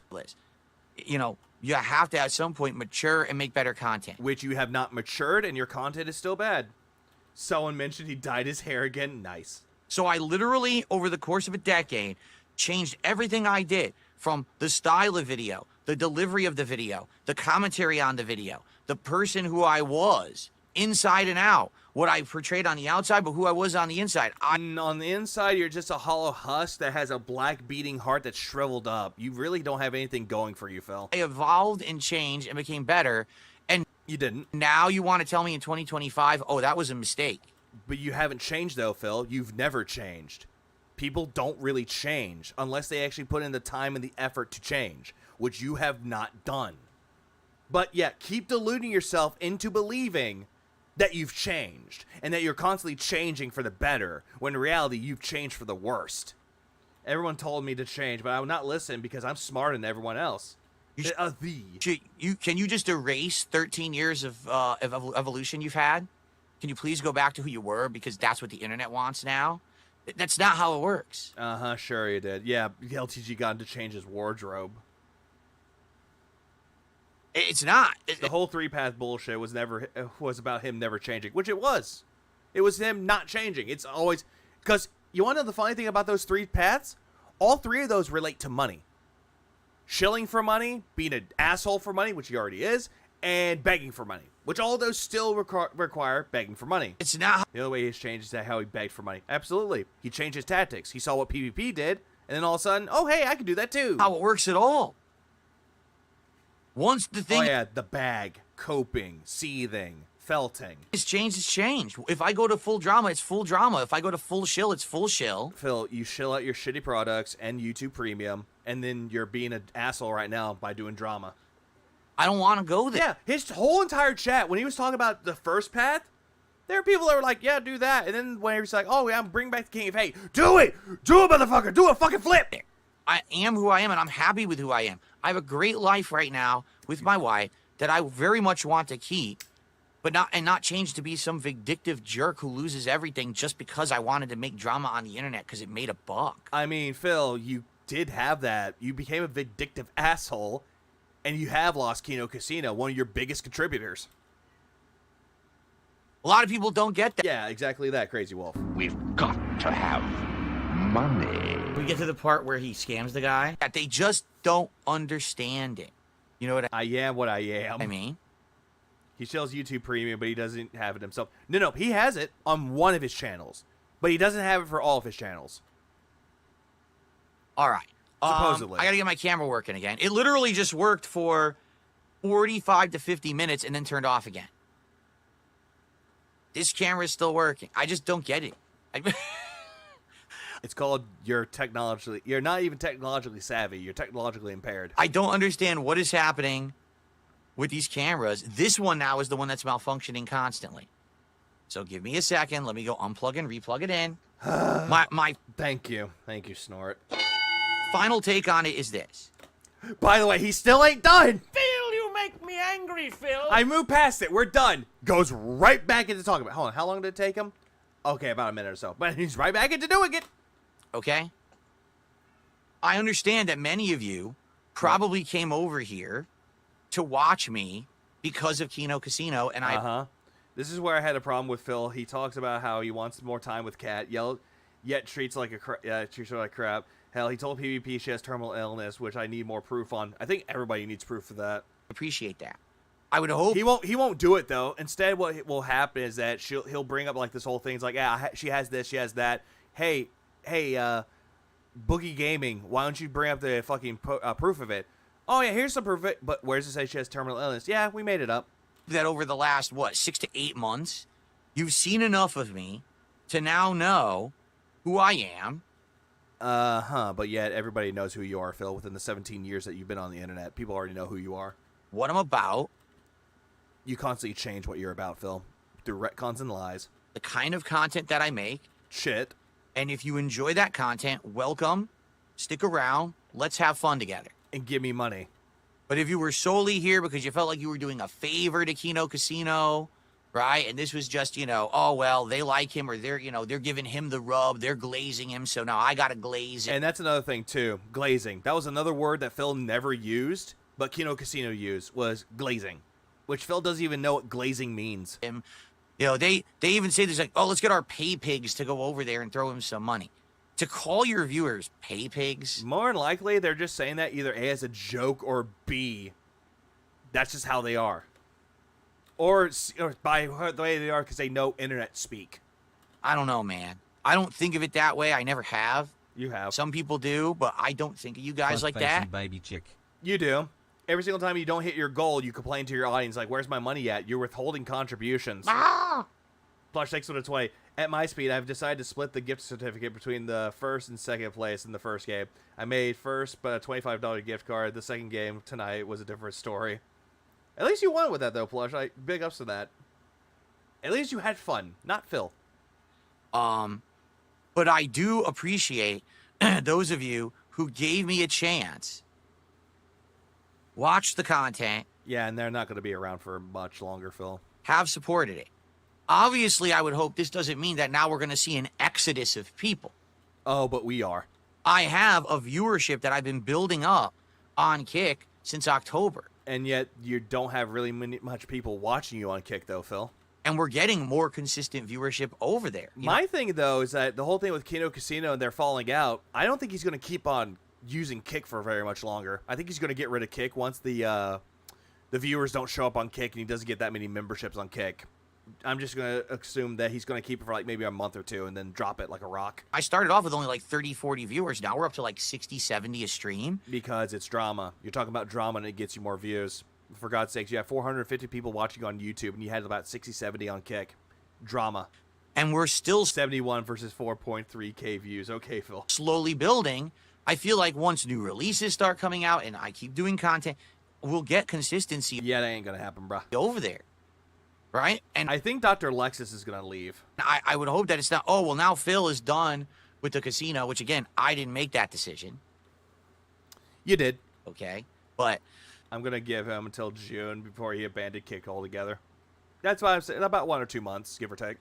You know, you have to at some point mature and make better content. Which you have not matured, and your content is still bad. Someone mentioned he dyed his hair again. Nice. So I literally, over the course of a decade, changed everything I did. From the style of video, the delivery of the video, the commentary on the video, the person who I was, inside and out. What I portrayed on the outside, but who I was on the inside. On the inside, you're just a hollow husk that has a black beating heart that's shriveled up. You really don't have anything going for you, Phil. I evolved and changed and became better. And you didn't. Now you want to tell me in 2025, oh, that was a mistake. But you haven't changed, though, Phil. You've never changed. People don't really change unless they actually put in the time and the effort to change, which you have not done. But yeah, keep deluding yourself into believing that you've changed and that you're constantly changing for the better, when in reality you've changed for the worst. Everyone told me to change, but I would not listen because I'm smarter than everyone else. Can you just erase 13 years of evolution you've had? Can you please go back to who you were, because that's what the internet wants now? That's not how it works. Uh-huh, sure you did. Yeah, LTG got him to change his wardrobe. It's not. The whole 3-path bullshit was about him never changing, which it was. It was him not changing. It's always... Because you want to know the funny thing about those 3 paths? All 3 of those relate to money. Shilling for money, being an asshole for money, which he already is, and begging for money, which all of those still require begging for money. It's not... The only way he's changed is how he begged for money. Absolutely. He changed his tactics. He saw what PvP did, and then all of a sudden, oh, hey, I can do that too. How it works at all. Once the thing... Oh, yeah, the bag, coping, seething, felting. It's changed. If I go to full drama, it's full drama. If I go to full shill, it's full shill. Phil, you shill out your shitty products and YouTube Premium, and then you're being an asshole right now by doing drama. I don't want to go there. Yeah, his whole entire chat, when he was talking about the first path, there were people that were like, yeah, do that. And then when he was like, oh, yeah, I'm bringing back the King of Hate. Do it! Do it, motherfucker! Do a fucking flip! I am who I am, and I'm happy with who I am. I have a great life right now with my wife that I very much want to keep, but not change to be some vindictive jerk who loses everything just because I wanted to make drama on the internet because it made a buck. I mean, Phil, you did have that. You became a vindictive asshole, and you have lost Kino Casino, one of your biggest contributors. A lot of people don't get that. Yeah, exactly that, Crazy Wolf. We've got to have money. We get to the part where he scams the guy. That they just don't understand it. You know what I am what I am. I mean? He sells YouTube Premium, but he doesn't have it himself. No, he has it on one of his channels, but he doesn't have it for all of his channels. All right. Supposedly. I got to get my camera working again. It literally just worked for 45 to 50 minutes and then turned off again. This camera is still working. I just don't get it. It's called you're not even technologically savvy. You're technologically impaired. I don't understand what is happening with these cameras. This one now is the one that's malfunctioning constantly. So give me a second. Let me go unplug and replug it in. my Thank you, Snort. Final take on it is this. By the way, he still ain't done. Phil, you make me angry, Phil. I moved past it. We're done. Goes right back into talking about. Hold on. How long did it take him? Okay, about a minute or so. But he's right back into doing it. Okay? I understand that many of you probably came over here to watch me because of Kino Casino, and This is where I had a problem with Phil. He talks about how he wants more time with Kat, yet treats her like crap. Hell, he told PvP she has terminal illness, which I need more proof on. I think everybody needs proof of that. Appreciate that. I would hope he won't do it though. Instead, what will happen is that he'll bring up like this whole thing. It's like, yeah, she has this, she has that. Hey, Boogie Gaming, why don't you bring up the fucking proof of it? Oh yeah, here's some proof of it. But where does it say she has terminal illness? Yeah, we made it up. that over the last, 6 to 8 months, you've seen enough of me to now know who I am. But yet everybody knows who you are, Phil. Within the 17 years that you've been on the internet, people already know who you are. What I'm about. You constantly change what you're about, Phil. Through retcons and lies. The kind of content that I make. Shit. And if you enjoy that content, welcome. Stick around. Let's have fun together. And give me money. But if you were solely here because you felt like you were doing a favor to Kino Casino, right? And this was just, oh, well, they like him or they're giving him the rub. They're glazing him. So now I got to glaze it. And that's another thing, too. Glazing. That was another word that Phil never used, but Kino Casino used, was glazing. Which Phil doesn't even know what glazing means. They even say there's like, oh, let's get our pay pigs to go over there and throw him some money. To call your viewers pay pigs? More than likely, they're just saying that either A, as a joke, or B, that's just how they are. Or by the way they are because they know internet speak. I don't know, man. I don't think of it that way. I never have. You have. Some people do, but I don't think of you guys like that. Baby chick. You do. Every single time you don't hit your goal, you complain to your audience, like, where's my money at? You're withholding contributions. Plush, thanks for the 20. At my speed, I've decided to split the gift certificate between the first and second place in the first game. I made first, but a $25 gift card. The second game tonight was a different story. At least you won with that, though, Plush. Big ups to that. At least you had fun, not Phil. But I do appreciate those of you who gave me a chance. Watch the content. Yeah, and they're not going to be around for much longer, Phil. Have supported it. Obviously, I would hope this doesn't mean that now we're going to see an exodus of people. Oh, but we are. I have a viewership that I've been building up on Kick since October. And yet you don't have really much people watching you on Kick, though, Phil. And we're getting more consistent viewership over there. My thing, though, is that the whole thing with Kino Casino and they're falling out, I don't think he's going to keep on using Kick for very much longer. I think he's going to get rid of Kick once the viewers don't show up on Kick and he doesn't get that many memberships on Kick. I'm just going to assume that he's going to keep it for like maybe a month or two and then drop it like a rock. I started off with only like 30, 40 viewers. Now we're up to like 60, 70 a stream. Because it's drama. You're talking about drama and it gets you more views. For God's sakes, you have 450 people watching on YouTube and you had about 60, 70 on Kick. Drama. And we're still 71 versus 4.3K views. Okay, Phil. Slowly building. I feel like once new releases start coming out and I keep doing content, we'll get consistency. Yeah, that ain't going to happen, bro. Over there. Right? And I think Dr. Lexus is going to leave. I would hope that it's not, oh, well, now Phil is done with the casino, which, again, I didn't make that decision. You did. Okay. But I'm going to give him until June before he abandoned Kick altogether. That's why I'm saying about 1 or 2 months, give or take.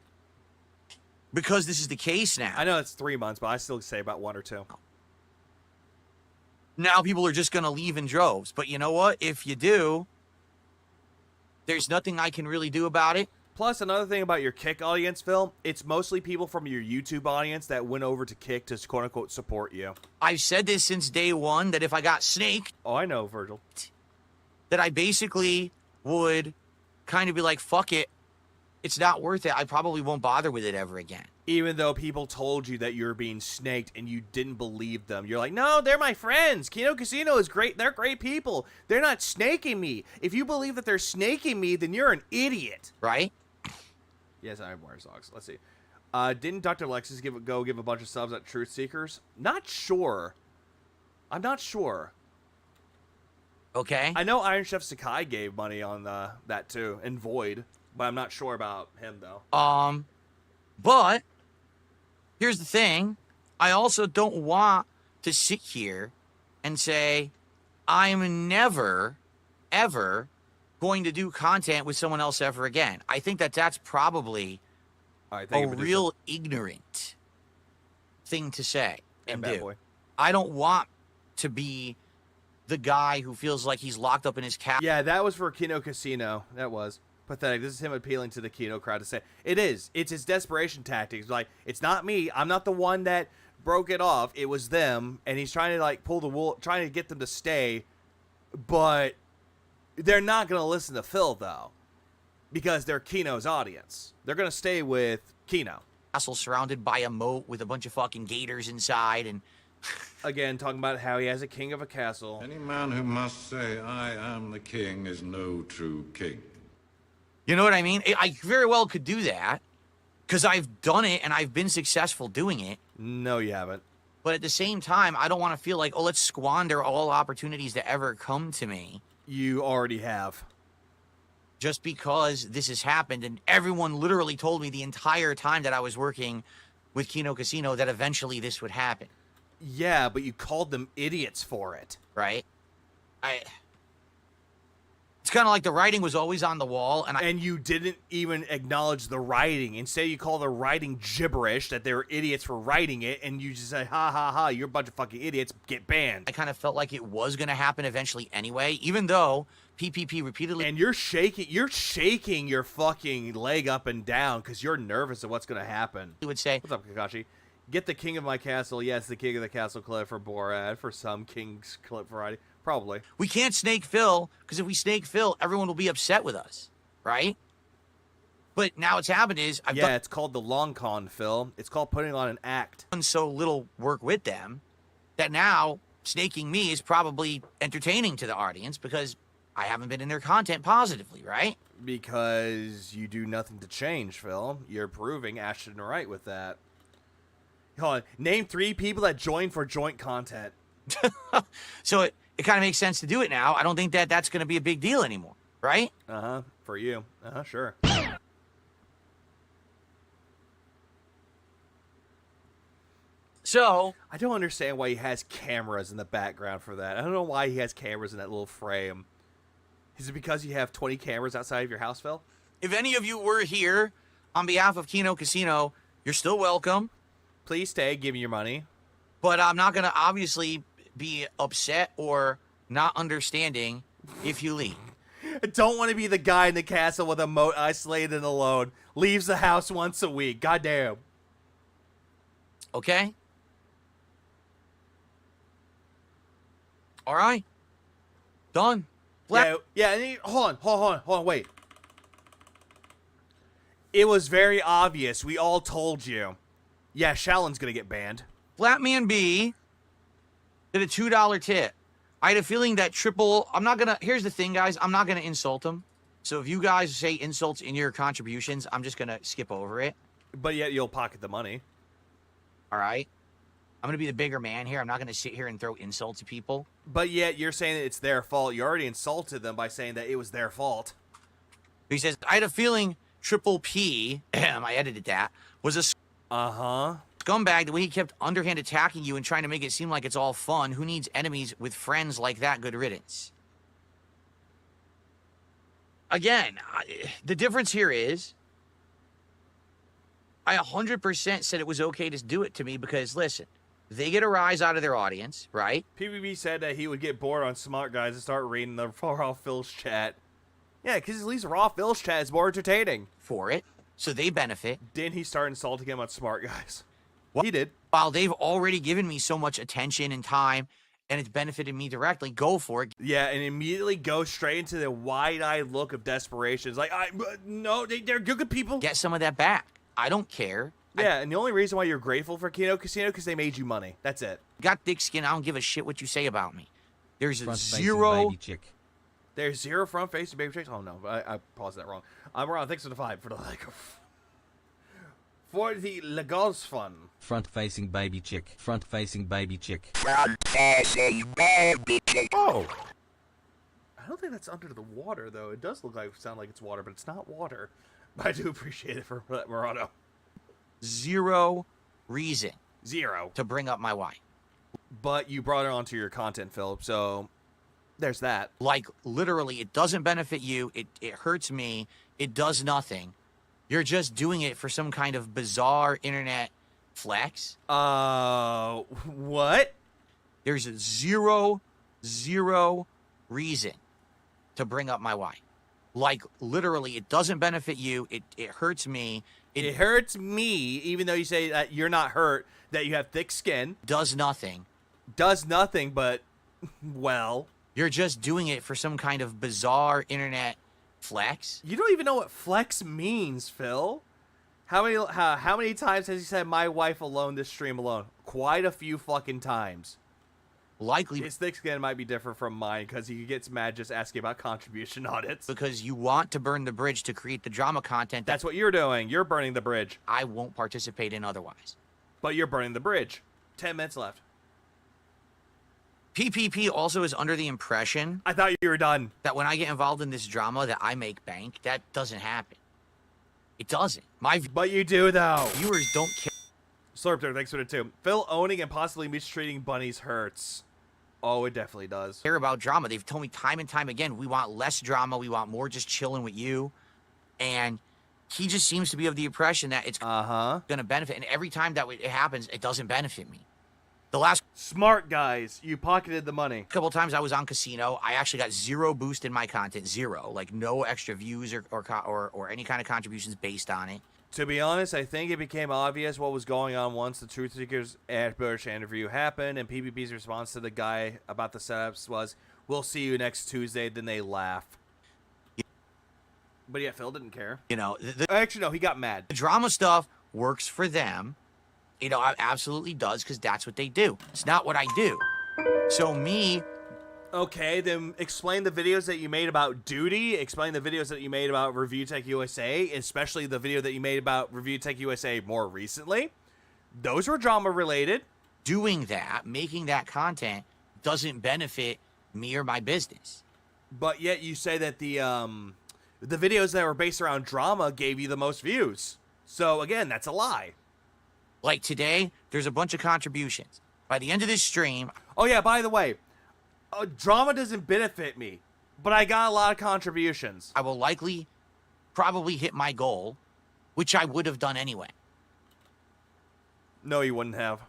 Because this is the case now. I know it's 3 months, but I still say about 1 or 2. Now people are just going to leave in droves. But you know what? If you do, there's nothing I can really do about it. Plus, another thing about your Kick audience, Phil, it's mostly people from your YouTube audience that went over to Kick to quote-unquote support you. I've said this since day one, that if I got snaked... Oh, I know, Virgil. That I basically would kind of be like, fuck it. it's not worth it. I probably won't bother with it ever again. Even though people told you that you're being snaked and you didn't believe them. You're like, no, they're my friends. Kino Casino is great. They're great people. They're not snaking me. If you believe that they're snaking me, then you're an idiot. Right? Yes, I have more socks. Let's see. Didn't Dr. Lexus give a bunch of subs at Truth Seekers? Not sure. I'm not sure. Okay. I know Iron Chef Sakai gave money on that too, and Void, but I'm not sure about him though. But here's the thing. I also don't want to sit here and say I'm never, ever going to do content with someone else ever again. I think that that's probably a real ignorant thing to say and do. Boy. I don't want to be the guy who feels like he's locked up in his cat. Yeah, that was for Kino Casino. That was pathetic. This is him appealing to the Kino crowd to say, it is. It's his desperation tactics. Like, it's not me. I'm not the one that broke it off. It was them. And he's trying to, like, pull the wool, trying to get them to stay. But they're not going to listen to Phil, though. Because they're Kino's audience. They're going to stay with Kino. Castle surrounded by a moat with a bunch of fucking gators inside and... Again, talking about how he has a king of a castle. Any man who must say, I am the king, is no true king. You know what I mean? I very well could do that because I've done it and I've been successful doing it. No, you haven't. But at the same time, I don't want to feel like, oh, let's squander all opportunities that ever come to me. You already have. Just because this has happened and everyone literally told me the entire time that I was working with Kino Casino that eventually this would happen. Yeah, but you called them idiots for it. Right? It's kind of like the writing was always on the wall. And you didn't even acknowledge the writing. Instead, you call the writing gibberish, that they were idiots for writing it, and you just say, ha, ha, ha, you're a bunch of fucking idiots, get banned. I kind of felt like it was going to happen eventually anyway, even though PPP repeatedly... And you're shaking your fucking leg up and down because you're nervous of what's going to happen. He would say... What's up, Kakashi? Get the king of my castle. Yes, the king of the castle clip for Borat, for some king's clip variety. Probably. We can't snake Phil, because if we snake Phil, everyone will be upset with us, right? But now what's happened is... it's called the long con, Phil. It's called putting on an act. I've done so little work with them that now snaking me is probably entertaining to the audience because I haven't been in their content positively, right? Because you do nothing to change, Phil. You're proving Ashton right with that. Hold on. Name 3 people that join for joint content. So it kind of makes sense to do it now. I don't think that that's going to be a big deal anymore, right? Uh-huh. For you. Uh-huh, sure. So... I don't understand why he has cameras in the background for that. I don't know why he has cameras in that little frame. Is it because you have 20 cameras outside of your house, Phil? If any of you were here on behalf of Kino Casino, you're still welcome. Please stay, give me your money. But I'm not going to obviously be upset or not understanding if you leave. I don't want to be the guy in the castle with a moat, isolated and alone. Leaves the house once a week. Goddamn. Okay? All right. Done. Hold on, wait. It was very obvious. We all told you. Yeah, Shallon's gonna get banned. Flatman B did a $2 tip. I had a feeling that here's the thing, guys. I'm not gonna insult him. So if you guys say insults in your contributions, I'm just gonna skip over it. But yet you'll pocket the money. All right. I'm gonna be the bigger man here. I'm not gonna sit here and throw insults at people. But yet you're saying that it's their fault. You already insulted them by saying that it was their fault. He says, I had a feeling Triple P, I edited that, was a scumbag the way he kept underhand attacking you and trying to make it seem like it's all fun. Who needs enemies with friends like that? Good riddance. Again, the difference here is I 100% said it was okay to do it to me because, listen, they get a rise out of their audience, right? PBB said that he would get bored on Smart Guys and start reading the Raw Phil's chat. Yeah, because at least Raw Phil's chat is more entertaining. For it. So they benefit. Didn't he start insulting him on Smart Guys? Well, he did. While they've already given me so much attention and time and it's benefited me directly, go for it. Yeah, and immediately go straight into the wide-eyed look of desperation. It's like, no, they're good people. Get some of that back. I don't care. Yeah, and the only reason why you're grateful for Kino Casino because they made you money. That's it. Got thick skin. I don't give a shit what you say about me. There's Front-facing zero. baby chick. There's zero front-facing baby chicks. Oh no, I paused that wrong. I'm wrong. Thanks for the 5 for the like. For the Lagos fun. Front-facing baby chick. Front-facing baby chick. Front-facing baby chick. Oh. I don't think that's under the water though. It does sound like it's water, but it's not water. But I do appreciate it for Murano. Zero reason. Zero. To bring up my wife. But you brought her onto your content, Philip, so there's that. Like, literally, it doesn't benefit you. It hurts me. It does nothing. You're just doing it for some kind of bizarre internet flex. What? There's zero reason to bring up my wife. Like, literally, it doesn't benefit you. It hurts me. It hurts me, even though you say that you're not hurt, that you have thick skin. Does nothing. Does nothing, but, well. You're just doing it for some kind of bizarre internet flex. You don't even know what flex means, Phil. How many times has he said my wife alone this stream alone? Quite a few fucking times. Likely. His thick skin might be different from mine because he gets mad just asking about contribution audits. Because you want to burn the bridge to create the drama content. That's what you're doing. You're burning the bridge. I won't participate in otherwise. But you're burning the bridge. 10 minutes left. PPP also is under the impression... I thought you were done. ...that when I get involved in this drama that I make bank. That doesn't happen. It doesn't. But you do, though. Viewers don't care. Slurpter, thanks for the 2. Phil owning and possibly mistreating bunnies hurts. Oh, it definitely does. Care about drama. They've told me time and time again, we want less drama. We want more just chilling with you. And he just seems to be of the impression that it's going to benefit. And every time that it happens, it doesn't benefit me. The last... Smart guys. You pocketed the money. Couple times I was on Casino. I actually got zero boost in my content. Zero. Like, no extra views or any kind of contributions based on it. To be honest, I think it became obvious what was going on once the Truth Seekers Bush interview happened, and PPP's response to the guy about the setups was, "We'll see you next Tuesday." Then they laugh. But yeah, Phil didn't care. You know, actually, no, he got mad. The drama stuff works for them. You know, it absolutely does, because that's what they do. It's not what I do. So me... Okay, then explain the videos that you made about Duty. Explain the videos that you made about Review Tech USA, especially the video that you made about Review Tech USA more recently. Those were drama related. Doing that, making that content, doesn't benefit me or my business. But yet you say that the videos that were based around drama gave you the most views. So again, that's a lie. Like today, there's a bunch of contributions. By the end of this stream... Oh yeah, by the way... drama doesn't benefit me, but I got a lot of contributions. I will likely, probably hit my goal, which I would have done anyway. No, he wouldn't have.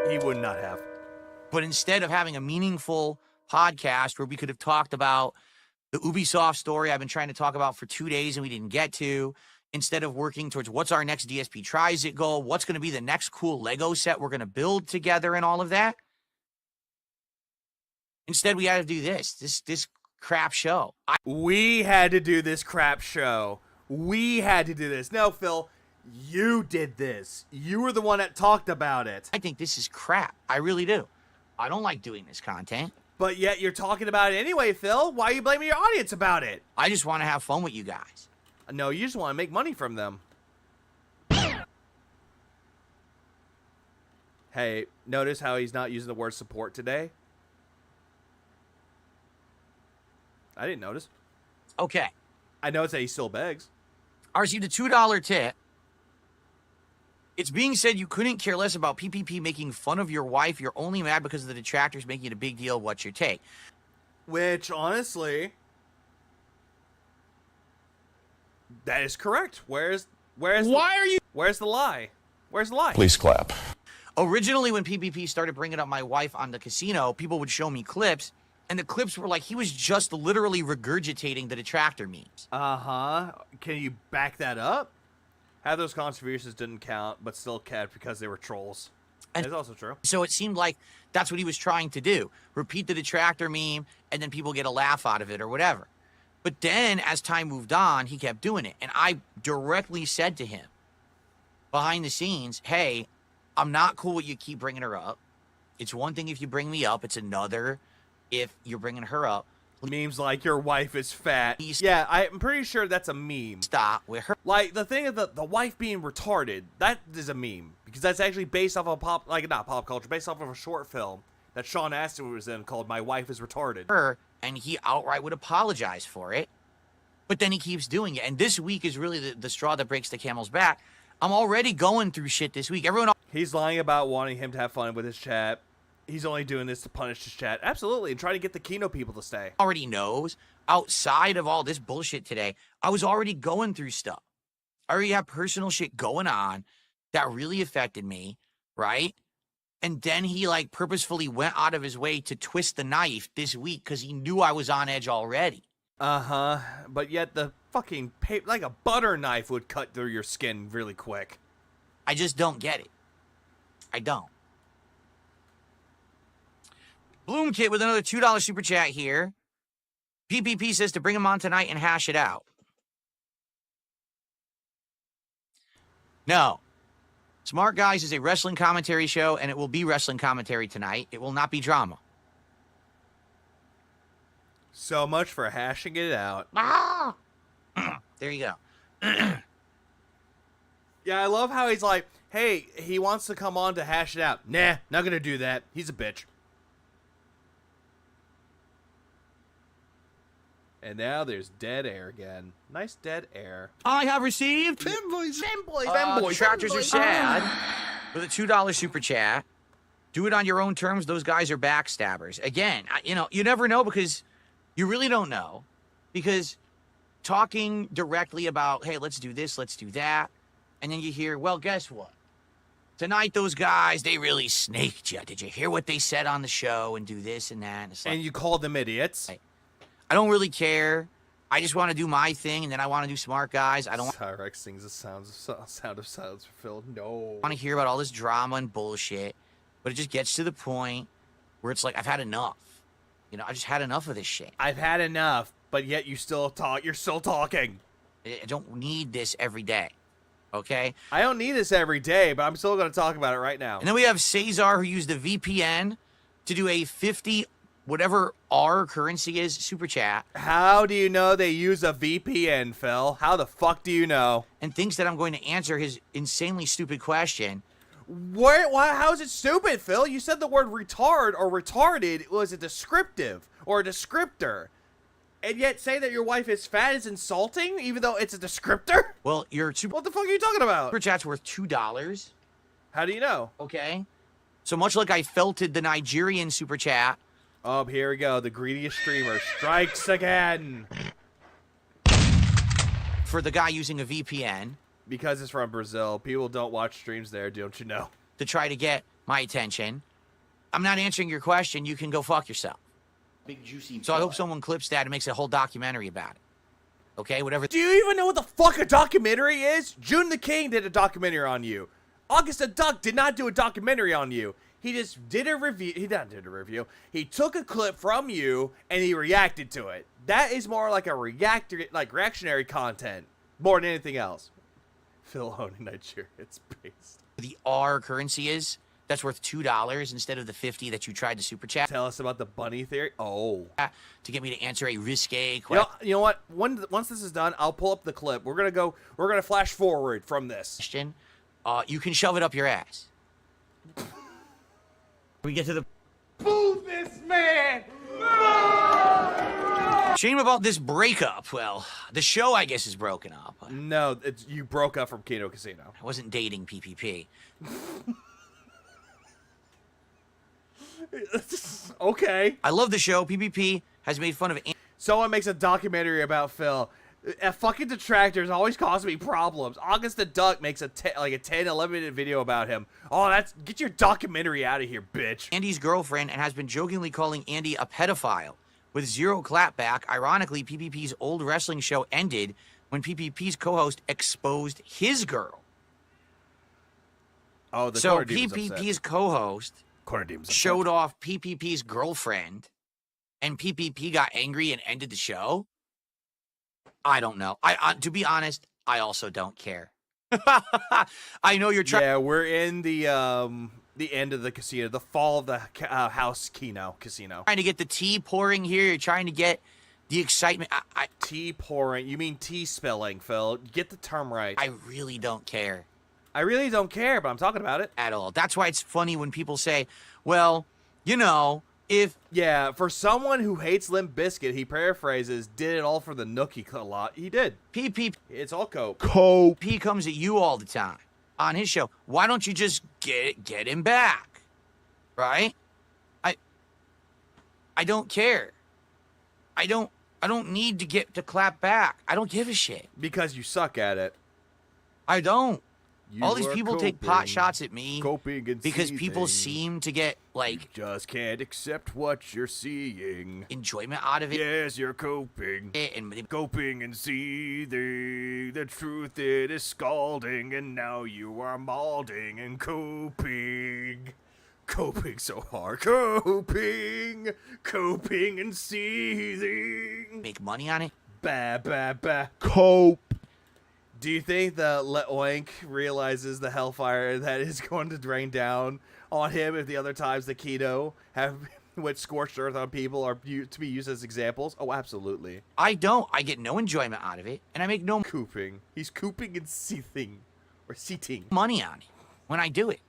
He would not have. But instead of having a meaningful podcast where we could have talked about the Ubisoft story I've been trying to talk about for 2 days and we didn't get to, instead of working towards what's our next DSP Tries-It goal, what's going to be the next cool Lego set we're going to build together and all of that, instead, we had to do this crap show. We had to do this crap show. We had to do this. No, Phil, you did this. You were the one that talked about it. I think this is crap. I really do. I don't like doing this content. But yet you're talking about it anyway, Phil. Why are you blaming your audience about it? I just want to have fun with you guys. No, you just want to make money from them. Hey, notice how he's not using the word support today? I didn't notice. Okay. I noticed that he still begs. I received a $2 tip. It's being said you couldn't care less about PPP making fun of your wife. You're only mad because of the detractors making it a big deal. What's your take? Which, honestly, that is correct. Where's the lie? Where's the lie? Please clap. Originally, when PPP started bringing up my wife on the Casino, people would show me clips. And the clips were like, he was just literally regurgitating the detractor memes. Uh-huh. Can you back that up? How those contributions didn't count, but still kept because they were trolls. That's also true. So it seemed like that's what he was trying to do. Repeat the detractor meme, and then people get a laugh out of it or whatever. But then, as time moved on, he kept doing it. And I directly said to him, behind the scenes, hey, I'm not cool with you keep bringing her up. It's one thing if you bring me up. It's another if you're bringing her up. Memes like your wife is fat. Yeah, I'm pretty sure that's a meme. Stop with her. Like, the thing of the wife being retarded, that is a meme. Because that's actually based off of not pop culture, based off of a short film that Sean Astin was in called My Wife is Retarded. Her, and he outright would apologize for it. But then he keeps doing it. And this week is really the straw that breaks the camel's back. I'm already going through shit this week. He's lying about wanting him to have fun with his chat. He's only doing this to punish his chat. Absolutely, and trying to get the Kino people to stay. Already knows, outside of all this bullshit today, I was already going through stuff. I already have personal shit going on that really affected me, right? And then he, like, purposefully went out of his way to twist the knife this week because he knew I was on edge already. Uh-huh, but yet the fucking paper, like a butter knife would cut through your skin really quick. I just don't get it. I don't. Bloom Kit with another $2 super chat here. PPP says to bring him on tonight and hash it out. No. Smart Guys is a wrestling commentary show, and it will be wrestling commentary tonight. It will not be drama. So much for hashing it out. Ah! There you go. Yeah, I love how he's like, hey, he wants to come on to hash it out. Nah, not gonna do that. He's a bitch. And now there's dead air again. Nice dead air. I have received Fanboys. Detractors are sad with a $2 super chat. Do it on your own terms. Those guys are backstabbers. Again, you never know because you really don't know. Because talking directly about, hey, let's do this, let's do that. And then you hear, well, guess what? Tonight, those guys, they really snaked you. Did you hear what they said on the show and do this and that? And you called them idiots. I don't really care. I just want to do my thing, and then I want to do Smart Guys. I don't Tyrex sings the sound of silence for Phil. No. want to hear about all this drama and bullshit, but it just gets to the point where it's like, I've had enough. I just had enough of this shit. I've had enough, but yet you still talk. You're still talking. I don't need this every day, okay? I don't need this every day, but I'm still going to talk about it right now. And then we have Cesar, who used a VPN to do a 50 whatever R currency is super chat. How do you know they use a VPN, Phil? How the fuck do you know? And thinks that I'm going to answer his insanely stupid question. Why? How is it stupid, Phil? You said the word retard or retarded was a descriptive or a descriptor. And yet say that your wife is fat is insulting, even though it's a descriptor? Well, what the fuck are you talking about? Super chat's worth $2. How do you know? Okay. So much like I felted the Nigerian super chat. Oh, here we go. The greediest streamer strikes again. For the guy using a VPN. Because it's from Brazil. People don't watch streams there, don't you know? To try to get my attention. I'm not answering your question. You can go fuck yourself. Big juicy. So I hope someone clips that and makes a whole documentary about it. Okay, whatever. Do you even know what the fuck a documentary is? June the King did a documentary on you. August the Duck did not do a documentary on you. He just did a review. He did a review. He took a clip from you and he reacted to it. That is more like a reactionary content more than anything else. Phil owning Nigeria, it's based. The R currency is that's worth $2 instead of the 50 that you tried to super chat. Tell us about the bunny theory. Oh, to get me to answer a risque question. You know what? Once this is done, I'll pull up the clip. We're gonna flash forward from this. You can shove it up your ass. We get to the Move this man! Shame about this breakup. Well, the show, I guess, is broken up. No, you broke up from Kino Casino. I wasn't dating PPP. Okay. I love the show. PPP has made fun of... Someone makes a documentary about Phil. Fucking detractors always cause me problems. August the Duck makes a 10, 11-minute video about him. Oh, get your documentary out of here, bitch. Andy's girlfriend and has been jokingly calling Andy a pedophile. With zero clapback, ironically, PPP's old wrestling show ended when PPP's co-host exposed his girl. Oh, the so Corner Demon's PPP's upset. co-host Corner Demon's showed off PPP's girlfriend, and PPP got angry and ended the show. I don't know. To be honest, I also don't care. I know you're trying. Yeah, we're in the end of the casino, the fall of the house Kino Casino. Trying to get the tea pouring here. You're trying to get the excitement. Tea pouring. You mean tea spilling, Phil? Get the term right. I really don't care. I really don't care, but I'm talking about it. At all. That's why it's funny when people say, well, you know, if... Yeah, for someone who hates Limp Bizkit, he paraphrases, did it all for the nookie a lot. He did. PP. It's all coke. He comes at you all the time on his show. Why don't you just get him back? Right? I don't care. I don't need to clap back. I don't give a shit. Because you suck at it. I don't. You all these are people take pot shots at me because people seething. seem to get, like... You just can't accept what you're seeing. Enjoyment out of it. Yes, you're coping. Coping and seething. The truth, it is scalding. And now you are malding and coping. Coping so hard. Coping and seething. Make money on it? Cope. Do you think that Oink realizes the hellfire that is going to drain down on him if the other times the Kino have went scorched earth on people are to be used as examples? Oh, absolutely. I don't. I get no enjoyment out of it, and I make no... Cooping. He's cooping and seething. Or seating. Money on it when I do it.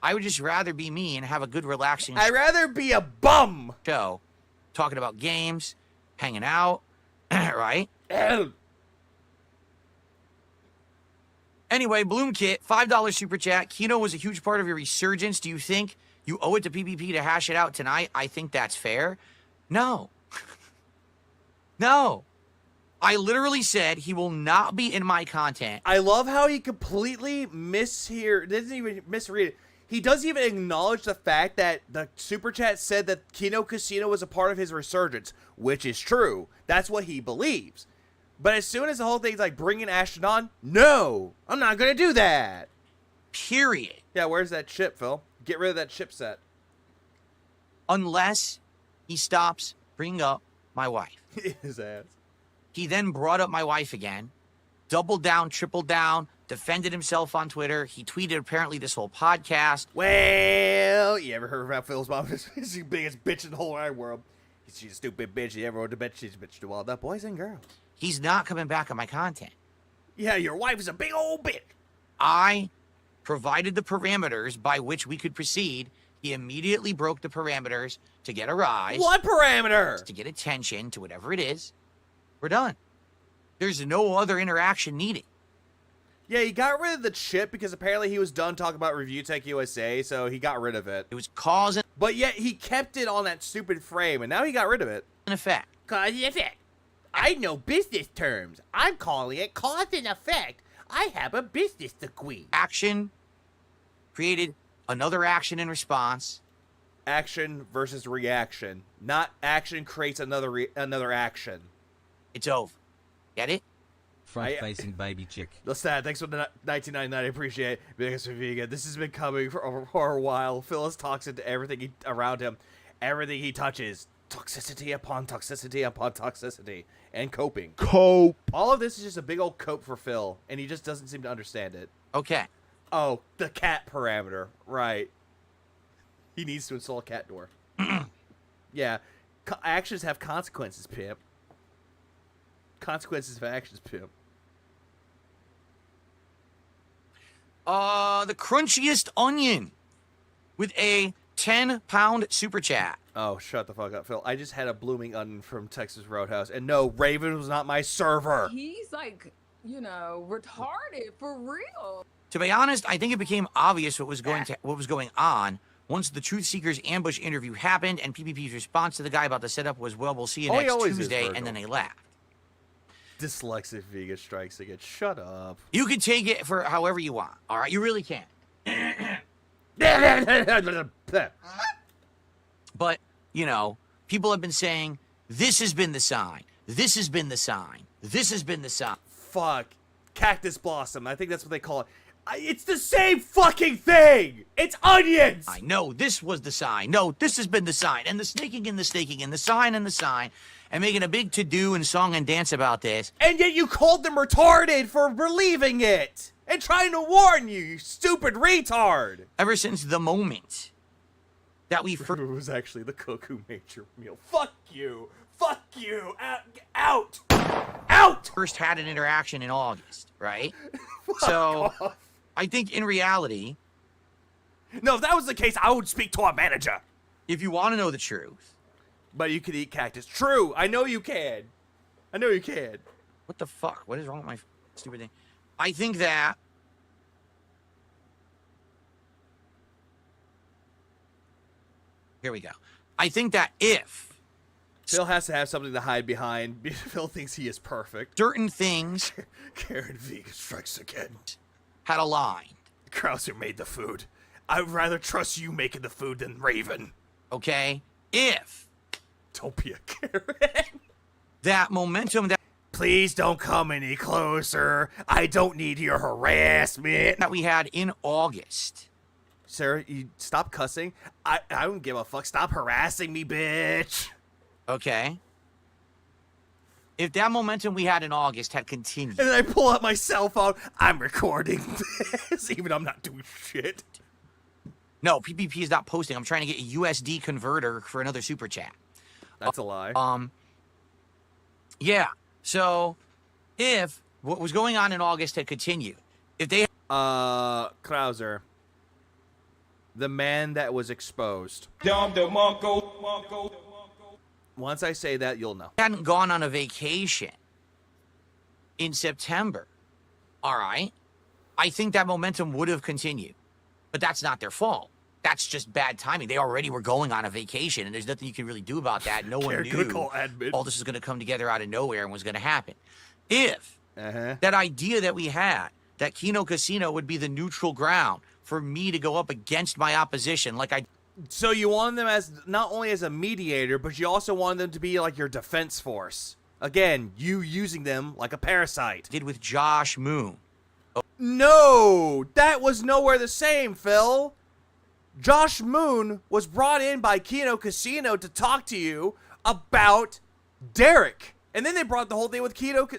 I would just rather be me and have a good relaxing... I'd rather be a bum! ...show. Talking about games, hanging out, right? Anyway, Bloom Kit, $5 super chat. Kino was a huge part of your resurgence. Do you think you owe it to PPP to hash it out tonight? I think that's fair. No. No. I literally said he will not be in my content. I love how he completely doesn't even misread it. He doesn't even acknowledge the fact that the super chat said that Kino Casino was a part of his resurgence, which is true. That's what he believes. But as soon as the whole thing's like bringing Ashton on, no, I'm not going to do that. Period. Yeah, where's that chip, Phil? Get rid of that chipset. Unless he stops bringing up my wife. His ass. He then brought up my wife again, doubled down, tripled down, defended himself on Twitter. He tweeted apparently this whole podcast. Well, you ever heard about Phil's mom? She's the biggest bitch in the whole wide world. She's a stupid bitch. You ever heard the bitch? She's a bitch to all the boys and girls. He's not coming back on my content. Yeah, your wife is a big old bitch. I provided the parameters by which we could proceed. He immediately broke the parameters to get a rise. What parameter? To get attention to whatever it is. We're done. There's no other interaction needed. Yeah, he got rid of the chip because apparently he was done talking about Review Tech USA, so he got rid of it. It was cause and... But yet he kept it on that stupid frame, and now he got rid of it. An effect. Cause and effect. I know business terms. I'm calling it cause and effect. I have a business degree. Action created another action in response. Action versus reaction. Not action creates another action. It's over. Get it? Front-facing baby chick. Listen, thanks for the 1999. I appreciate it. Because vegan, this has been coming for a while. Phil is toxic to everything around him. Everything he touches. Toxicity upon toxicity upon toxicity. And coping. Cope. All of this is just a big old cope for Phil. And he just doesn't seem to understand it. Okay. Oh, the cat parameter. Right. He needs to install a cat door. Yeah. Actions have consequences, pimp. Consequences of actions, pimp. The crunchiest onion with a 10-pound super chat. Oh, shut the fuck up, Phil. I just had a blooming onion from Texas Roadhouse, and no, Raven was not my server. He's like, you know, retarded for real. To be honest, I think it became obvious what was going on once the Truth Seekers ambush interview happened, and PPP's response to the guy about the setup was, "Well, we'll see you next Tuesday," and then they laughed. Dyslexic vegan strikes again. Shut up. You can take it for however you want. All right, you really can. But, you know, people have been saying, this has been the sign. This has been the sign. This has been the sign. Fuck. Cactus Blossom. I think that's what they call it. It's the same fucking thing! It's onions! I know this was the sign. No, this has been the sign. And the snaking and the staking and the sign and the sign. And making a big to-do and song and dance about this. And yet you called them retarded for believing it! And trying to warn you, you stupid retard! Ever since the moment that we It was actually the cook who made your meal. Fuck you! Fuck you! Out! Out! First had an interaction in August, right? So, I think in reality... No, if that was the case, I would speak to our manager. If you want to know the truth... But you could eat cactus. True, I know you can. I know you can. What the fuck? What is wrong with my stupid thing? I think that... Here we go. I think that if... Phil has to have something to hide behind. Phil thinks he is perfect. Certain things... Karen Vegan strikes again. Had aligned. Krauser made the food. I would rather trust you making the food than Raven. Okay? If... Don't be a Karen. That momentum that... Please don't come any closer. I don't need your harassment. That we had in August. Sarah, you stop cussing. I don't give a fuck. Stop harassing me, bitch. Okay. If that momentum we had in August had continued... And then I pull out my cell phone. I'm recording this, even though I'm not doing shit. No, PPP is not posting. I'm trying to get a USD converter for another super chat. That's a lie. Yeah. So, if what was going on in August had continued, if they... Krauser. The man that was exposed. Once I say that, you'll know. Hadn't gone on a vacation in September, all right? I think that momentum would have continued. But that's not their fault. That's just bad timing. They already were going on a vacation, and there's nothing you can really do about that. No one knew all this was going to come together out of nowhere and was going to happen. If that idea that we had, that Kino Casino would be the neutral ground for me to go up against my opposition, like I... So you wanted them as, not only as a mediator, but you also wanted them to be like your defense force. Again, you using them like a parasite. Did with Josh Moon. No! That was nowhere the same, Phil! Josh Moon was brought in by Kino Casino to talk to you about Derek. And then they brought the whole thing with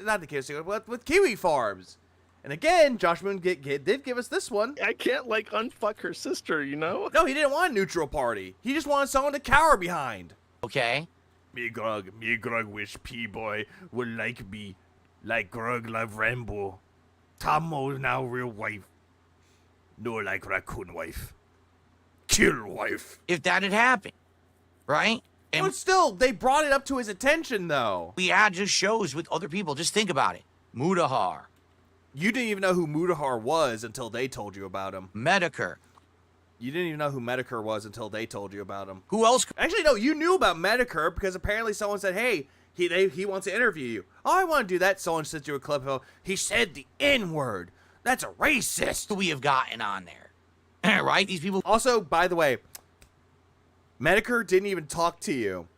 not the Kino Casino, but with Kiwi Farms. And again, Josh Moon did give us this one. I can't, like, unfuck her sister, you know? No, he didn't want a neutral party. He just wanted someone to cower behind. Okay. Me Grug wish P-Boy would like me, like Grug love Rambo. Tomo now real wife. No like raccoon wife. Kill wife. If that had happened, right? And but still, they brought it up to his attention, though. We had just shows with other people. Just think about it. Mudahar. You didn't even know who Mudahar was until they told you about him. Medicare. You didn't even know who Medicare was until they told you about him. Who else? Actually, no, you knew about Medicare because apparently someone said, hey, he wants to interview you. Oh, I want to do that. Someone sent you a clip of, he said the N-word. That's a racist. We have gotten on there. Right? These people... Also, by the way, Medicare didn't even talk to you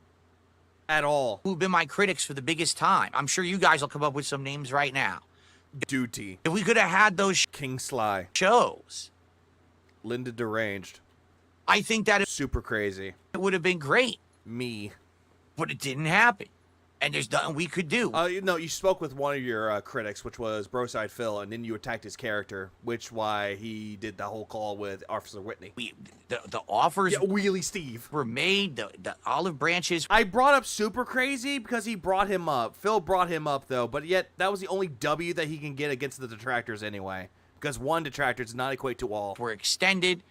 at all. Who've been my critics for the biggest time. I'm sure you guys will come up with some names right now. Duty. If we could have had those King Sly shows. Linda Deranged. I think that super crazy. It would have been great. Me. But it didn't happen. And there's nothing we could do. No, you spoke with one of your critics, which was Broside Phil, and then you attacked his character, which why he did the whole call with Officer Whitney. The offers Wheelie Steve were made, the olive branches. I brought up Super Crazy because he brought him up. Phil brought him up, though, but yet that was the only W that he can get against the detractors anyway. Because one detractor does not equate to all. We're extended.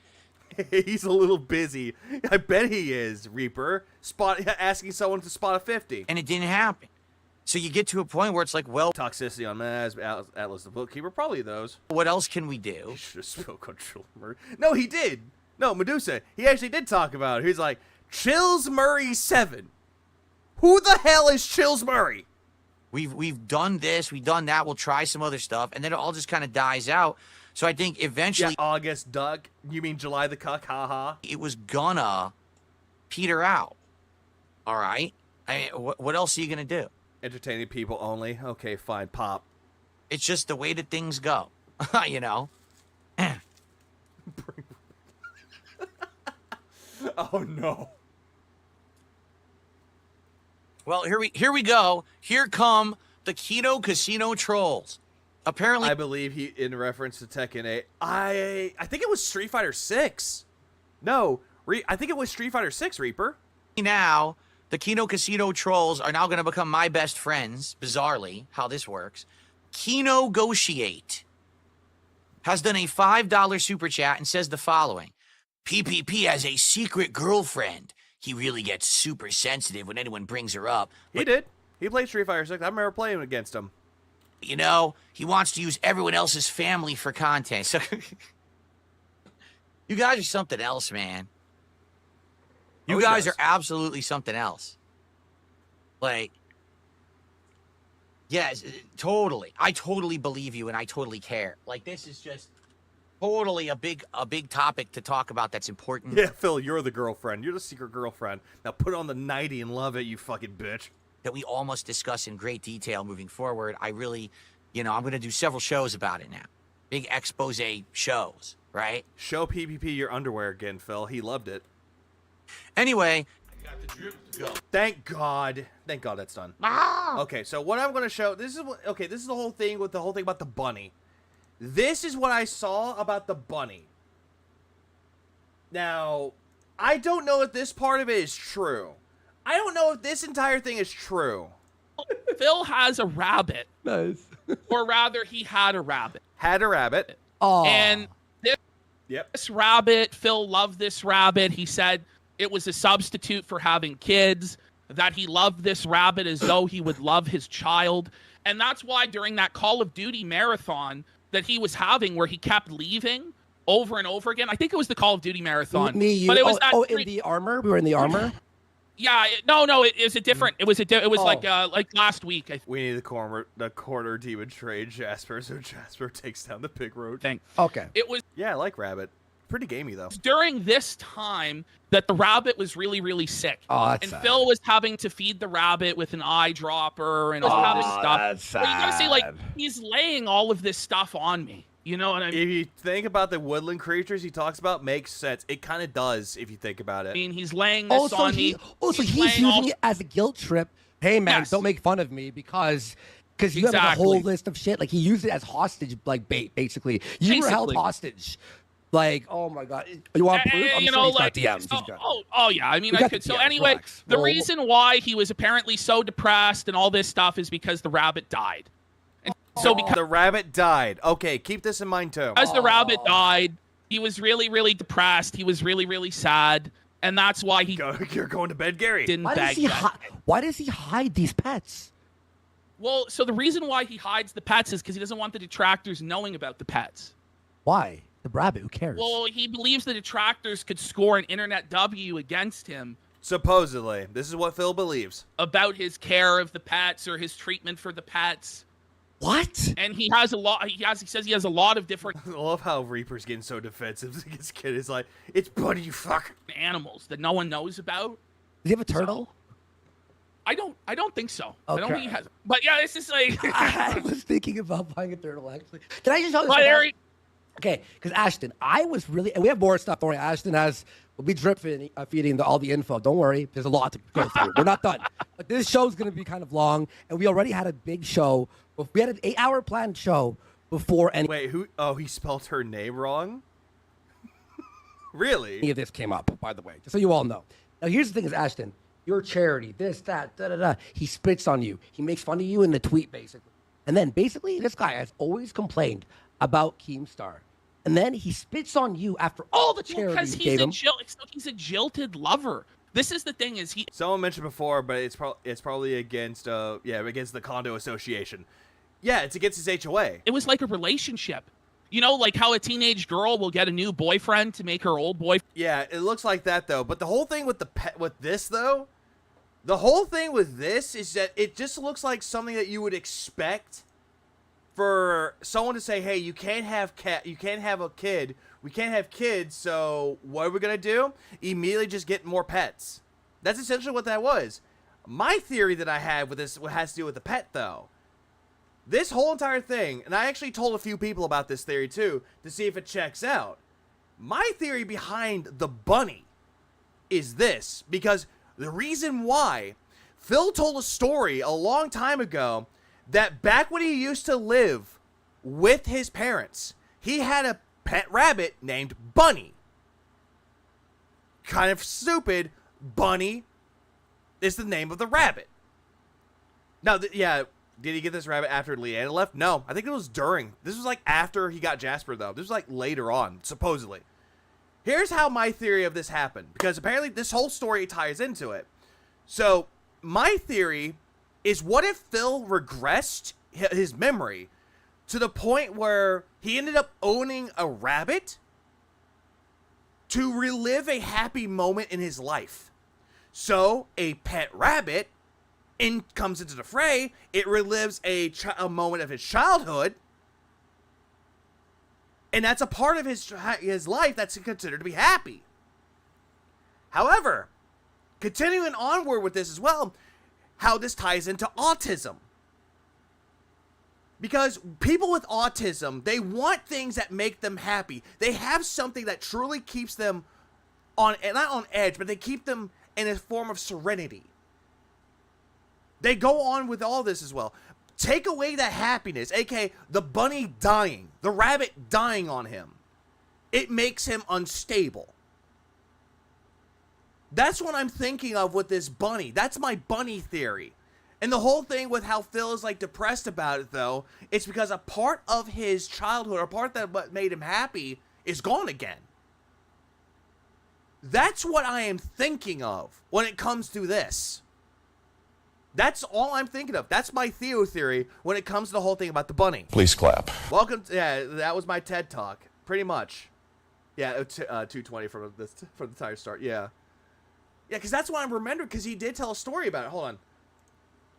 He's a little busy. I bet he is, Reaper. Asking someone to spot a 50. And it didn't happen. So you get to a point where it's like, well... Toxicity on Maz, Atlas the Bookkeeper, probably those. What else can we do? He should have spoke on Chill Murray. No, he did. No, Medusa. He actually did talk about it. He's like, Chills Murray 7. Who the hell is Chills Murray? We've done this, we've done that, we'll try some other stuff, and then it all just kind of dies out. So I think eventually... Yeah, August Duck. You mean July the Cuck? Haha. It was gonna peter out. All right? I mean, what else are you going to do? Entertaining people only? Okay, fine. Pop. It's just the way that things go. You know? Oh no. Well, here we go. Here come the Kino Casino trolls. Apparently, I believe he in reference to Tekken 8. I think it was Street Fighter 6. No, I think it was Street Fighter 6, Reaper. Now, the Kino Casino trolls are now going to become my best friends. Bizarrely, how this works. Kino Negotiate has done a $5 super chat and says the following. PPP has a secret girlfriend. He really gets super sensitive when anyone brings her up. He did. He played Street Fighter 6. I remember playing against him. You know, he wants to use everyone else's family for content. So you guys are something else, man. You guys are absolutely something else. Like, yes, totally. I totally believe you and I totally care. Like, this is just totally a big topic to talk about that's important. Yeah, Phil, you're the girlfriend. You're the secret girlfriend. Now put on the 90 and love it, you fucking bitch. That we all must discuss in great detail moving forward. I really, I'm going to do several shows about it now. Big expose shows, right? Show PPP your underwear again, Phil. He loved it. Anyway. I got the drip to go. Thank God. Thank God that's done. Ah! Okay, so what I'm going to show, this is the whole thing with the whole thing about the bunny. This is what I saw about the bunny. Now, I don't know if this part of it is true. I don't know if this entire thing is true. Phil has a rabbit. Nice. Or rather, he had a rabbit. Had a rabbit. Oh. And this rabbit, Phil loved this rabbit. He said it was a substitute for having kids, that he loved this rabbit as though he would love his child. And that's why during that Call of Duty marathon that he was having, where he kept leaving over and over again, I think it was the Call of Duty marathon. Me, you. But it was in the armor? We were in the armor? Yeah, no, it was a different. It was like last week. We need the corner demon trade Jasper, so Jasper takes down the pig road. Okay. It was. Yeah, I like rabbit. Pretty gamey though. During this time that the rabbit was really, really sick. Oh, that's and sad. Phil was having to feed the rabbit with an eyedropper and all this stuff. That's sad. But you gotta see, like, he's laying all of this stuff on me. You know what I mean? If you think about the woodland creatures he talks about, makes sense. It kind of does if you think about it. I mean, he's laying this on me. So he's using it as a guilt trip. Hey, man, don't make fun of me because you have like, a whole list of shit. Like, he used it as hostage, like, bait, basically. You were held hostage. Like, oh, my God. You want proof? I'm sure he's got DMs. Oh, yeah. I mean, I could. So anyway, the reason why he was apparently so depressed and all this stuff is because the rabbit died. So because the rabbit died. Okay, keep this in mind too. As the rabbit died, he was really, really depressed. He was really, really sad, and that's why you're going to bed, Gary. Didn't why does he hide these pets? Well, so the reason why he hides the pets is because he doesn't want the detractors knowing about the pets. Why? The rabbit? Who cares? Well, he believes the detractors could score an internet W against him. Supposedly, this is what Phil believes about his care of the pets or his treatment for the pets. What? And he has a lot. He says he has a lot of different. I love how Reaper's getting so defensive. His kid is like, "It's Buddy, you fuck." Animals that no one knows about. Does he have a turtle? So, I don't think so. Okay. I don't think he has. But yeah, it's just like I was thinking about buying a turtle. Actually, can I just tell you something? Okay, because Ashton, I was really, and we have more stuff. Don't worry, Ashton will be drip feeding all the info. Don't worry, there's a lot to go through. We're not done. But this show's going to be kind of long, and we already had a big show. We had an 8-hour planned show before any. Wait, who? Oh, he spelled her name wrong? Really? Any of this came up, by the way, just so you all know. Now, here's the thing is, Ashton, your charity, this, that, da-da-da. He spits on you. He makes fun of you in the tweet, basically. And then, basically, this guy has always complained about Keemstar. And then he spits on you after all the charity you gave him. He's a jilted lover. This is the thing is he. Someone mentioned before, but it's probably against against the condo association. Yeah, it's against his HOA. It was like a relationship. You know, like how a teenage girl will get a new boyfriend to make her old boyfriend. Yeah, it looks like that though. But the whole thing with this though, the whole thing with this is that it just looks like something that you would expect for someone to say, "Hey, you can't have a kid. We can't have kids. So what are we gonna do? Immediately just get more pets." That's essentially what that was. My theory that I had with this has to do with the pet though. This whole entire thing, and I actually told a few people about this theory too to see if it checks out. My theory behind the bunny is this, because the reason why Phil told a story a long time ago that back when he used to live with his parents, he had a pet rabbit named Bunny. Kind of stupid. Bunny is the name of the rabbit. Now, yeah, did he get this rabbit after Leanna left? No, I think it was during. This was like after he got Jasper, though. This was like later on, supposedly. Here's how my theory of this happened, because apparently this whole story ties into it. So, my theory is, what if Phil regressed his memory to the point where he ended up owning a rabbit to relive a happy moment in his life? So, a pet rabbit comes into the fray. It relives a moment of his childhood, and that's a part of his life that's considered to be happy. However, continuing onward with this as well, how this ties into autism. Because people with autism, they want things that make them happy. They have something that truly keeps them on, not on edge, but they keep them in a form of serenity. They go on with all this as well. Take away that happiness, aka the bunny dying, the rabbit dying on him. It makes him unstable. That's what I'm thinking of with this bunny. That's my bunny theory. And the whole thing with how Phil is like depressed about it, though, it's because a part of his childhood, or part that what made him happy, is gone again. That's what I am thinking of when it comes to this. That's all I'm thinking of. That's my Theo theory when it comes to the whole thing about the bunny. Please clap. Welcome to, yeah, that was my TED Talk. Pretty much. Yeah, 220 from the entire start. Yeah. Yeah, because that's what I'm remembering, because he did tell a story about it. Hold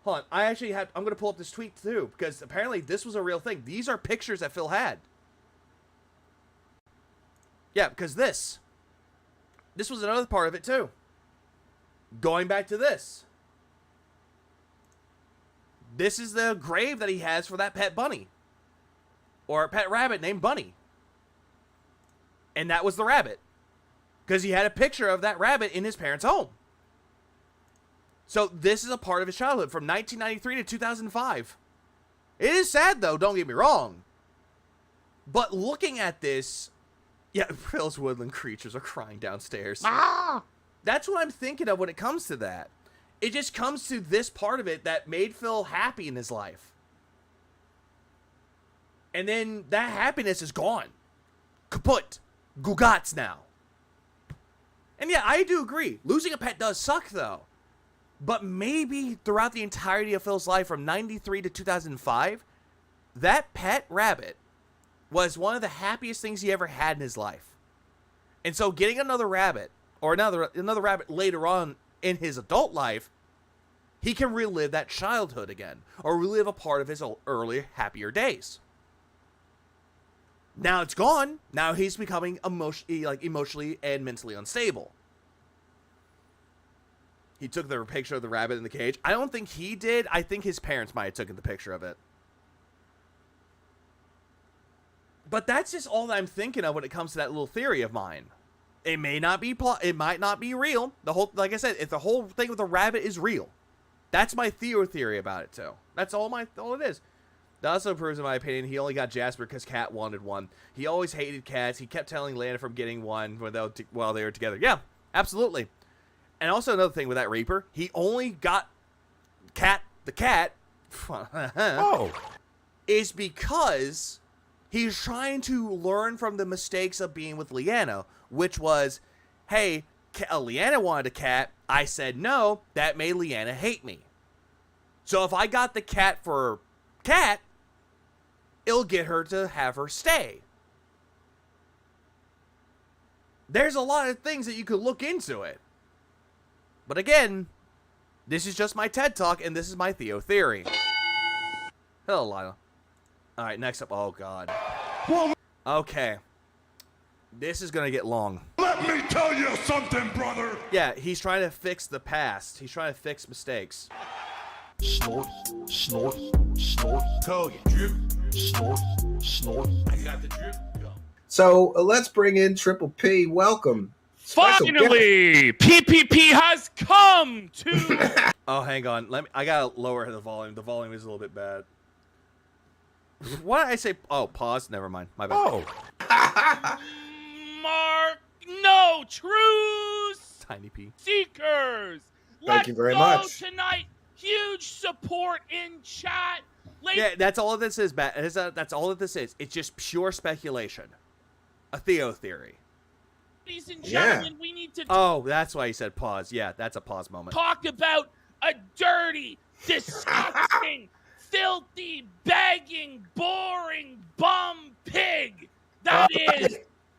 on. I actually I'm going to pull up this tweet, too, because apparently this was a real thing. These are pictures that Phil had. Yeah, because this was another part of it, too. Going back to this. This is the grave that he has for that pet bunny. Or a pet rabbit named Bunny. And that was the rabbit. Because he had a picture of that rabbit in his parents' home. So this is a part of his childhood from 1993 to 2005. It is sad, though, don't get me wrong. But looking at this, yeah, Phil's woodland creatures are crying downstairs. Ah! That's what I'm thinking of when it comes to that. It just comes to this part of it that made Phil happy in his life. And then that happiness is gone. Kaput. Gugats now. And yeah, I do agree. Losing a pet does suck, though. But maybe throughout the entirety of Phil's life from 93 to 2005, that pet rabbit was one of the happiest things he ever had in his life. And so getting another rabbit, or another rabbit later on in his adult life, he can relive that childhood again, or relive a part of his earlier, happier days. Now it's gone. Now he's becoming emotionally and mentally unstable. He took the picture of the rabbit in the cage. I don't think he did. I think his parents might have taken the picture of it. But that's just all that I'm thinking of when it comes to that little theory of mine. It may not be it might not be real. The whole, like I said, if the whole thing with the rabbit is real, that's my theory about it too. That's all it is. That also proves, in my opinion, he only got Jasper because Cat wanted one. He always hated cats. He kept telling Lana from getting one while they were together. Yeah, absolutely. And also another thing with that Reaper, he only got the cat. Is because he's trying to learn from the mistakes of being with Leanna, which was, hey, Leanna wanted a cat. I said no. That made Leanna hate me. So if I got the cat for Cat, it'll get her to have her stay. There's a lot of things that you could look into it. But again, this is just my TED Talk, and this is my Theo theory. Hello, Lila. Alright, next up. Oh, God. Okay. This is going to get long. Let me tell you something, brother. Yeah, he's trying to fix the past. He's trying to fix mistakes. Snort, snort, snort. Code. Drip. Snort, snort. I got the drip. Go. So let's bring in Triple P. Welcome. Finally, PPP has come to. Oh, hang on. I gotta lower the volume. The volume is a little bit bad. What did I say? Oh, pause. Never mind. My bad. Oh. Mark, no truth. Tiny P. Seekers. Thank you very Let's much. go tonight. Huge support in chat. Yeah, that's all this is, Matt. That's all that this is. It's just pure speculation. A Theo theory. Ladies and gentlemen, we need to Oh, that's why he said pause. Yeah, that's a pause moment. talk about a dirty, disgusting, filthy, begging, boring bum pig that is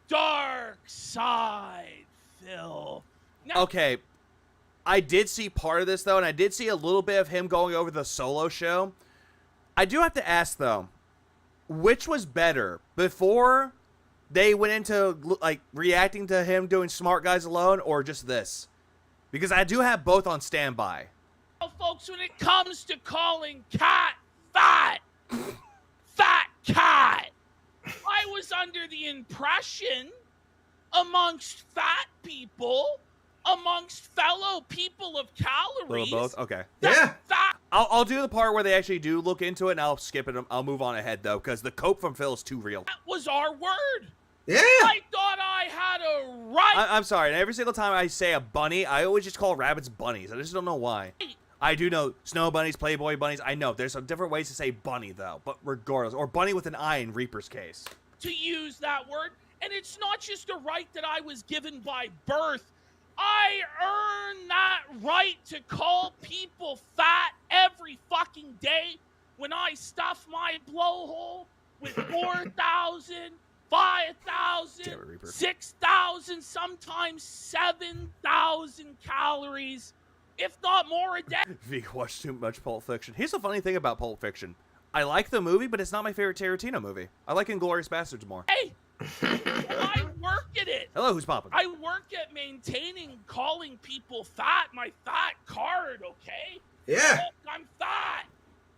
Dark Side Phil. Now, Okay, I did see part of this, though, and I did see a little bit of him going over the solo show. I do have to ask, though, which was better? Before they went into, like, reacting to him doing Smart Guys Alone, or just this? Because I do have both on standby. folks, when it comes to calling Cat fat, fat cat, I was under the impression amongst fat people, amongst fellow people of calories. Both? Okay. Yeah. I'll do the part where they actually do look into it, and I'll skip it. I'll move on ahead, though, because the cope from Phil is too real. That was our word. Yeah. I thought I had a right. I'm sorry. And every single time I say a bunny, I always just call rabbits bunnies. I just don't know why. I do know snow bunnies, Playboy bunnies. I know. There's some different ways to say bunny, though. But regardless. Or bunny with an I in Reaper's case. To use that word. And it's not just a right that I was given by birth. I earned that right to call people fat every fucking day when I stuff my blowhole with 4,000, 5,000, 6,000, sometimes 7,000 calories, if not more a day. V watched too much Pulp Fiction. Here's the funny thing about Pulp Fiction. I like the movie, but it's not my favorite Tarantino movie. I like Inglourious Basterds more. Hey! I work at it. Hello, who's popping? I work at maintaining calling people fat, my fat card, okay? Yeah. Look, I'm fat.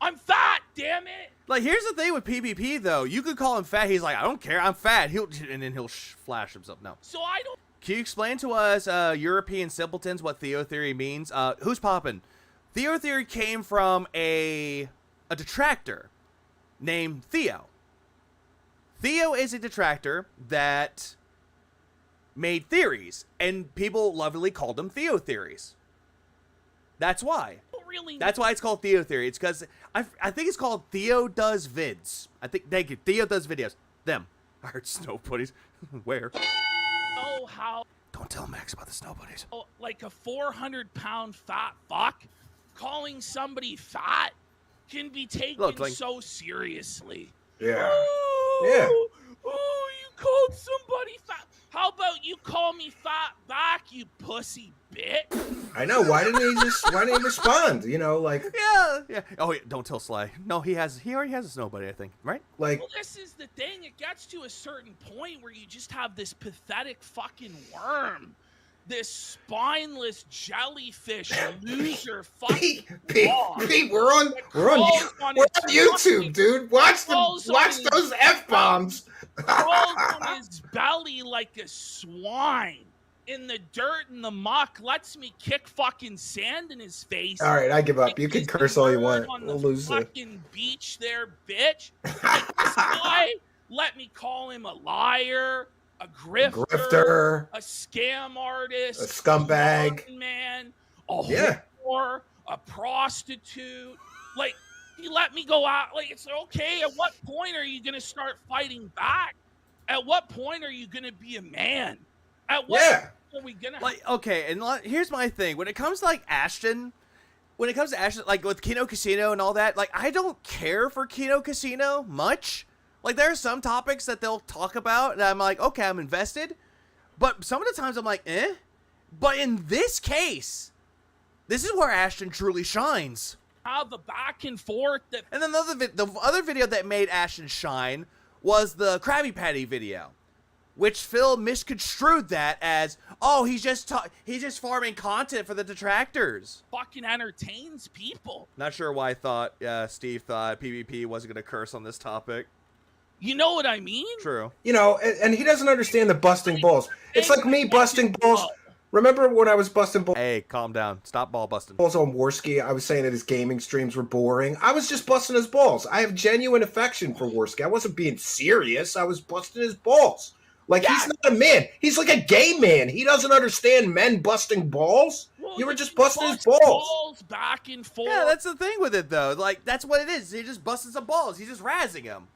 I'm fat, damn it. Like, here's the thing with PvP, though. You could call him fat. He's like, I don't care. I'm fat. And then he'll flash himself. No. So I don't. Can you explain to us, European simpletons, what Theo theory means? Who's popping? Theo theory came from a detractor named Theo. Theo is a detractor that made theories, and people lovingly called them Theo theories. That's why. Really? That's why it's called Theo theory. It's because I think it's called Theo does vids. Thank you. Theo does videos. Them. I heard snow bunnies. Where? Oh, how? Don't tell Max about the snow bunnies. Oh, like a 400-pound fat fuck calling somebody fat can be taken so seriously. Yeah. Oh, yeah. Oh, you called somebody fat. How about you call me fat back, you pussy bitch? I know. Why didn't he respond? You know, like. Yeah. Oh, yeah, don't tell Sly. No, he already has a snow bunny, I think, right? Like. Well, this is the thing. It gets to a certain point where you just have this pathetic fucking worm. This spineless jellyfish loser fucking Pete, we're on YouTube, dude. Watch those F-bombs. Crawls on his belly like a swine in the dirt and the muck, lets me kick fucking sand in his face. All right, I give up. You can curse all you want. We'll lose it. Fucking beach there, bitch. This guy let me call him a liar, a grifter, a scam artist, a scumbag, man, a whore, a prostitute. Like, he let me go out. Like, it's okay. At what point are you going to start fighting back? At what point are you going to be a man? At what point are we going to... Like, okay, and here's my thing. When it comes to, like, Ashton, like, with Kino Casino and all that, like, I don't care for Kino Casino much. Like, there are some topics that they'll talk about, and I'm like, okay, I'm invested. But some of the times I'm like, eh? But in this case, this is where Ashton truly shines. Have a back and forth. And then the other video that made Ashton shine was the Krabby Patty video, which Phil misconstrued that as, oh, he's just farming content for the detractors. Fucking entertains people. Not sure why Steve thought PvP wasn't going to curse on this topic. You know what I mean? True. You know, and he doesn't understand the busting balls. It's like me busting balls. Remember when I was busting balls? Hey, calm down. Stop ball busting. Balls on Worski, I was saying that his gaming streams were boring. I was just busting his balls. I have genuine affection for Worski. I wasn't being serious. I was busting his balls. Like, he's not a man. He's like a gay man. He doesn't understand men busting balls. Well, you were just busting his balls. Balls back and forth. Yeah, that's the thing with it, though. Like, that's what it is. He's just busting some balls. He's just razzing him.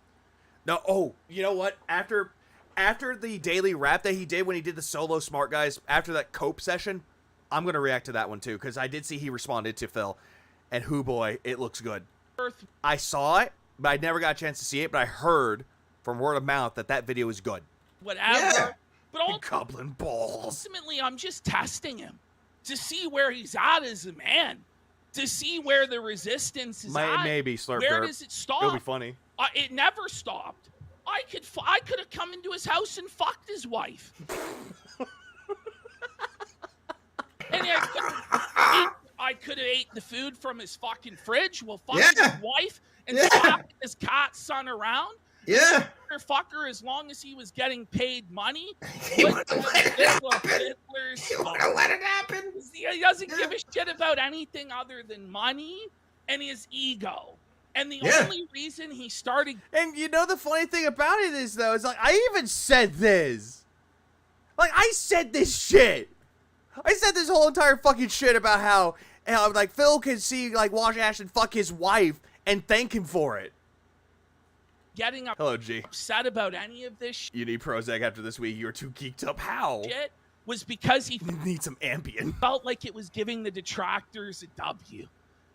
No, oh, you know what? After the daily rap that he did when he did the solo Smart Guys, after that cope session, I'm going to react to that one, too, because I did see he responded to Phil, and hoo boy, it looks good. I saw it, but I never got a chance to see it, but I heard from word of mouth that video is good. Whatever. Yeah. But goblin balls. Ultimately, I'm just testing him to see where he's at as a man, to see where the resistance is at. Maybe, Slurp Where Derp. does it stop? It'll be funny. It never stopped. I could have come into his house and fucked his wife. And I could have ate the food from his fucking fridge while fucking his wife and slapping his cat's son around. Yeah. Fucker, as long as he was getting paid money. He would have let it happen. He would have let it happen. He doesn't give a shit about anything other than money and his ego. And the only reason he started... And you know the funny thing about it is, though, is like, I even said this. Like, I said this shit. I said this whole entire fucking shit about how like, Phil can see, like, watch Ashton fuck his wife and thank him for it. Getting Hello, G. upset about any of this shit. You need Prozac after this week. You're too geeked up. How? Shit was because he need some Ambien. Felt like it was giving the detractors a W.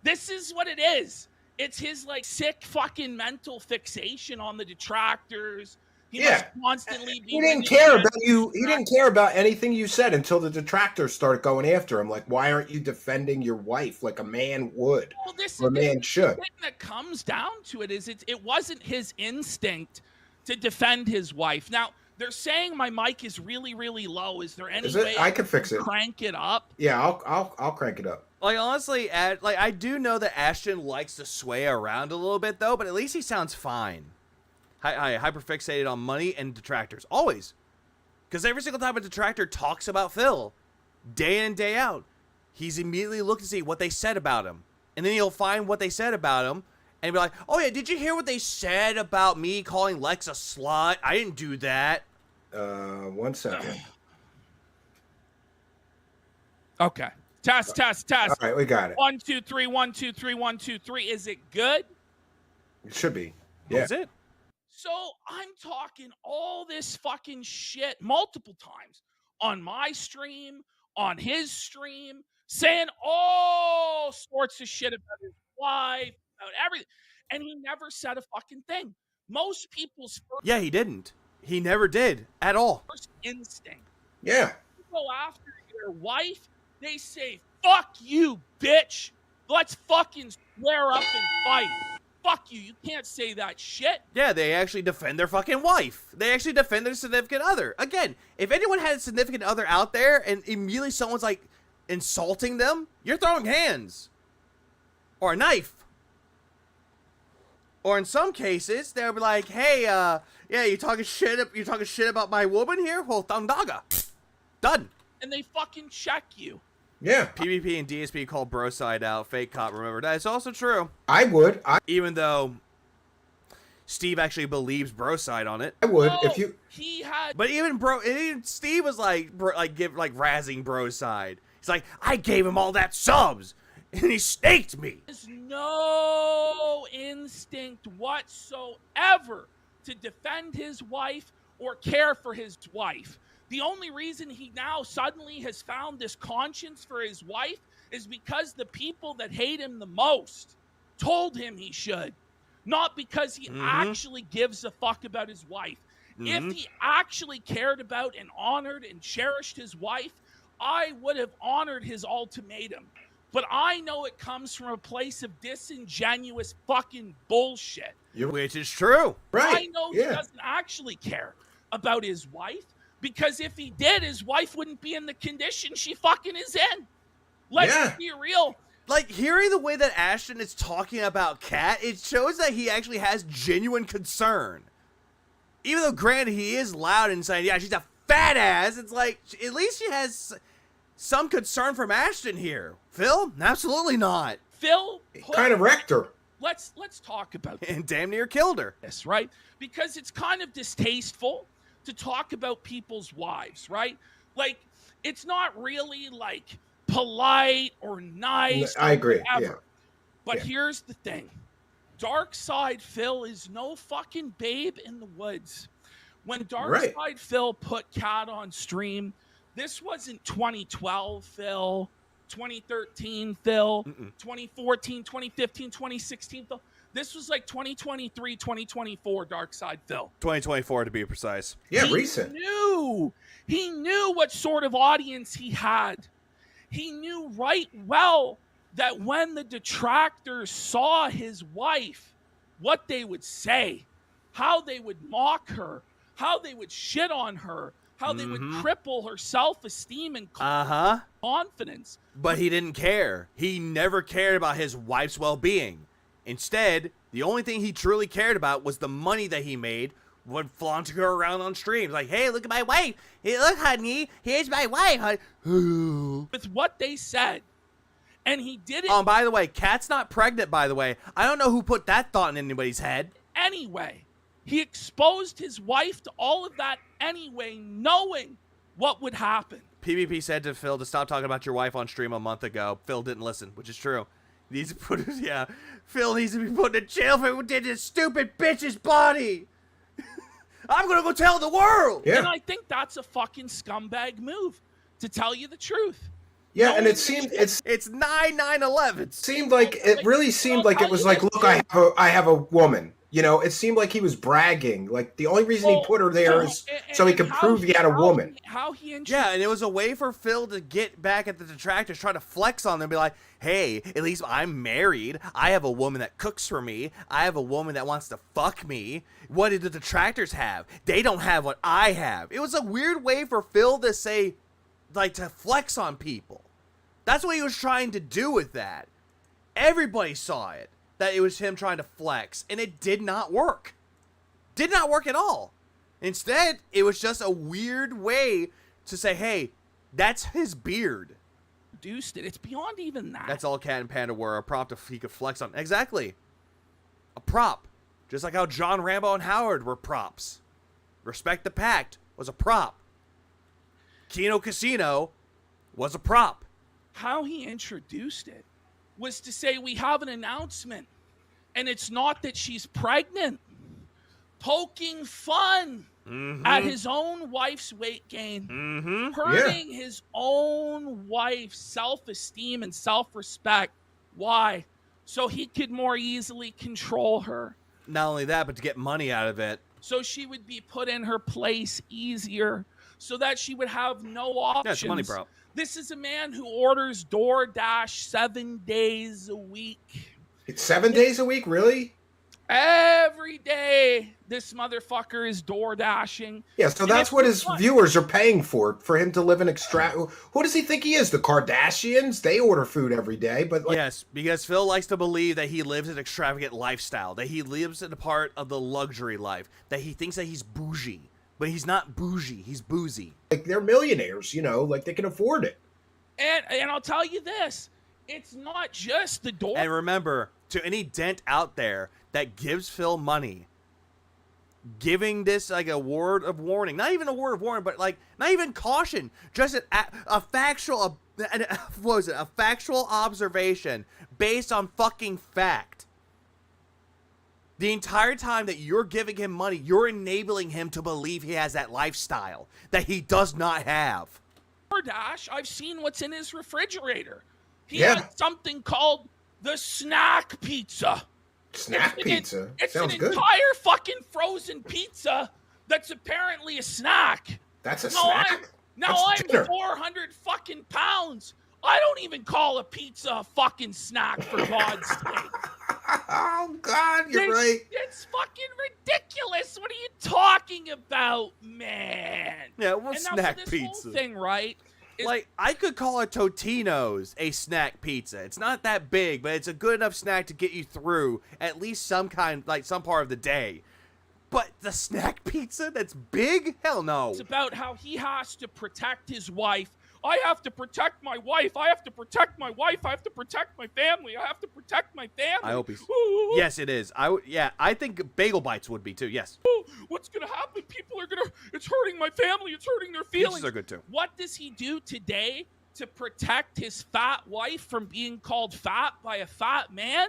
This is what it is. It's his like sick fucking mental fixation on the detractors. He must constantly be. He didn't care about you. He didn't care about anything you said until the detractors started going after him. Like, why aren't you defending your wife like a man would? Well, this or a man should. The thing that comes down to it is it wasn't his instinct to defend his wife. Now they're saying my mic is really, really low. Is there any way I could fix it? Crank it up. Yeah, I'll crank it up. Like, honestly, like, I do know that Ashton likes to sway around a little bit, though, but at least he sounds fine. Hyperfixated on money and detractors. Always. Because every single time a detractor talks about Phil, day in and day out, he's immediately looking to see what they said about him. And then he'll find what they said about him, and be like, oh, yeah, did you hear what they said about me calling Lex a slut? I didn't do that. 1 second. Okay. Test. All right, we got it. 1, 2, 3, 1, 2, 3, 1, 2, 3. Is it good? It should be. Yeah. Is it? So I'm talking all this fucking shit multiple times on my stream, on his stream, saying all sorts of shit about his wife, about everything. And he never said a fucking thing. Most people's first... Yeah, he didn't. He never did at all. First instinct. Yeah. You go after your wife, they say, fuck you, bitch. Let's fucking square up and fight. Fuck you. You can't say that shit. Yeah, they actually defend their fucking wife. They actually defend their significant other. Again, if anyone had a significant other out there and immediately someone's like insulting them, you're throwing hands. Or a knife. Or in some cases, they'll be like, hey, yeah, you're talking shit about my woman here? Well, Thundaga. Done. And they fucking check you. Yeah. PvP and DSP called Broside out. Fake cop, remember that. It's also true. I would. Even though Steve actually believes Broside on it. I would if you. He had. But even Steve was like razzing Broside. He's like, I gave him all that subs, and he staked me. There's no instinct whatsoever to defend his wife or care for his wife. The only reason he now suddenly has found this conscience for his wife is because the people that hate him the most told him he should. Not because he actually gives a fuck about his wife. If he actually cared about and honored and cherished his wife, I would have honored his ultimatum. But I know it comes from a place of disingenuous fucking bullshit. Which is true. Right. I know he doesn't actually care about his wife. Because if he did, his wife wouldn't be in the condition she fucking is in. Let's be real. Like, hearing the way that Ashton is talking about Kat, it shows that he actually has genuine concern. Even though, granted, he is loud and saying, yeah, she's a fat ass, it's like, at least she has some concern from Ashton here. Phil? Absolutely not. Phil kind of wrecked her. Let's talk about this. And damn near killed her. Yes, right? Because it's kind of distasteful to talk about people's wives, right? Like, it's not really, like, polite or nice. I agree, whatever. yeah. But here's the thing. Dark Side Phil is no fucking babe in the woods. When Dark Side Phil put Cat on stream, this wasn't 2012 Phil, 2013 Phil, 2014, 2015, 2016 Phil. This was like 2023, 2024 Dark Side Phil. 2024 to be precise. Yeah, recent. He knew what sort of audience he had. He knew right well that when the detractors saw his wife, what they would say, how they would mock her, how they would shit on her, how they would cripple her self-esteem and confidence. But he didn't care. He never cared about his wife's well-being. Instead, the only thing he truly cared about was the money that he made when flaunting her around on streams. Like, hey, look at my wife. Hey, look, honey. Here's my wife. With what they said. And he did it. Oh, by the way, Kat's not pregnant, by the way. I don't know who put that thought in anybody's head. Anyway, he exposed his wife to all of that anyway, knowing what would happen. PvP said to Phil to stop talking about your wife on stream a month ago. Phil didn't listen, which is true. He needs to put Phil needs to be put in jail for what did this stupid bitch's body. I'm gonna go tell the world. Yeah. And I think that's a fucking scumbag move, to tell you the truth. Yeah, and it seemed it's 9/11. Seemed like it really seemed like it was like, look, I have a woman. You know, it seemed like he was bragging. Like the only reason he put her there is so he could prove he had a woman. Yeah, and it was a way for Phil to get back at the detractors, try to flex on them, be like, hey, at least I'm married. I have a woman that cooks for me. I have a woman that wants to fuck me. What did the detractors have? They don't have what I have. It was a weird way for Phil to say, like, to flex on people. That's what he was trying to do with that. Everybody saw it, that it was him trying to flex, and it did not work. Did not work at all. Instead, it was just a weird way to say, hey, that's his beard. Reduced it. It's beyond even that. That's all Cat and Panda were, a prop he could flex on. Exactly. A prop. Just like how John Rambo and Howard were props. Respect the Pact was a prop. Kino Casino was a prop. How he introduced it was to say, we have an announcement, and it's not that she's pregnant. Poking fun at his own wife's weight gain. Hurting his own wife's self-esteem and self-respect. Why? So he could more easily control her. Not only that, but to get money out of it. So she would be put in her place easier, so that she would have no options. Yeah, it's money, bro. This is a man who orders DoorDash 7 days a week. It's 7 days a week, really? Every day, this motherfucker is door dashing. Yeah, so that's what his viewers are paying for him to live an Who does he think he is? The Kardashians? They order food every day, but yes, because Phil likes to believe that he lives an extravagant lifestyle, that he lives in a part of the luxury life, that he thinks that he's bougie, but he's not bougie. He's boozy. Like they're millionaires, you know, like they can afford it. And I'll tell you this. It's not just the door. And remember, to any dent out there that gives Phil money, giving this like a word of warning, not even a word of warning, but like not even caution, just a factual, what was it? A factual observation based on fucking fact. The entire time that you're giving him money, you're enabling him to believe he has that lifestyle that he does not have. DoorDash, I've seen what's in his refrigerator. He has something called the snack pizza. Snack pizza? It's Sounds an good. entire fucking frozen pizza that's apparently a snack. That's a snack? Now I'm dinner. 400 fucking pounds. I don't even call a pizza a fucking snack, for God's sake. Oh, God, you're right. It's fucking ridiculous. What are you talking about, man? Yeah, what snack this pizza? Whole thing, right? Like, I could call a Totino's a snack pizza. It's not that big, but it's a good enough snack to get you through at least some kind, like some part of the day. But the snack pizza that's big? Hell no. It's about how he has to protect his wife. I have to protect my wife. I have to protect my wife. I have to protect my family. I have to protect my family. I hope he's... Yes, it is. I think Bagel Bites would be too, yes. What's going to happen? People are going to... It's hurting my family. It's hurting their feelings. Pizzas are good too. What does he do today to protect his fat wife from being called fat by a fat man?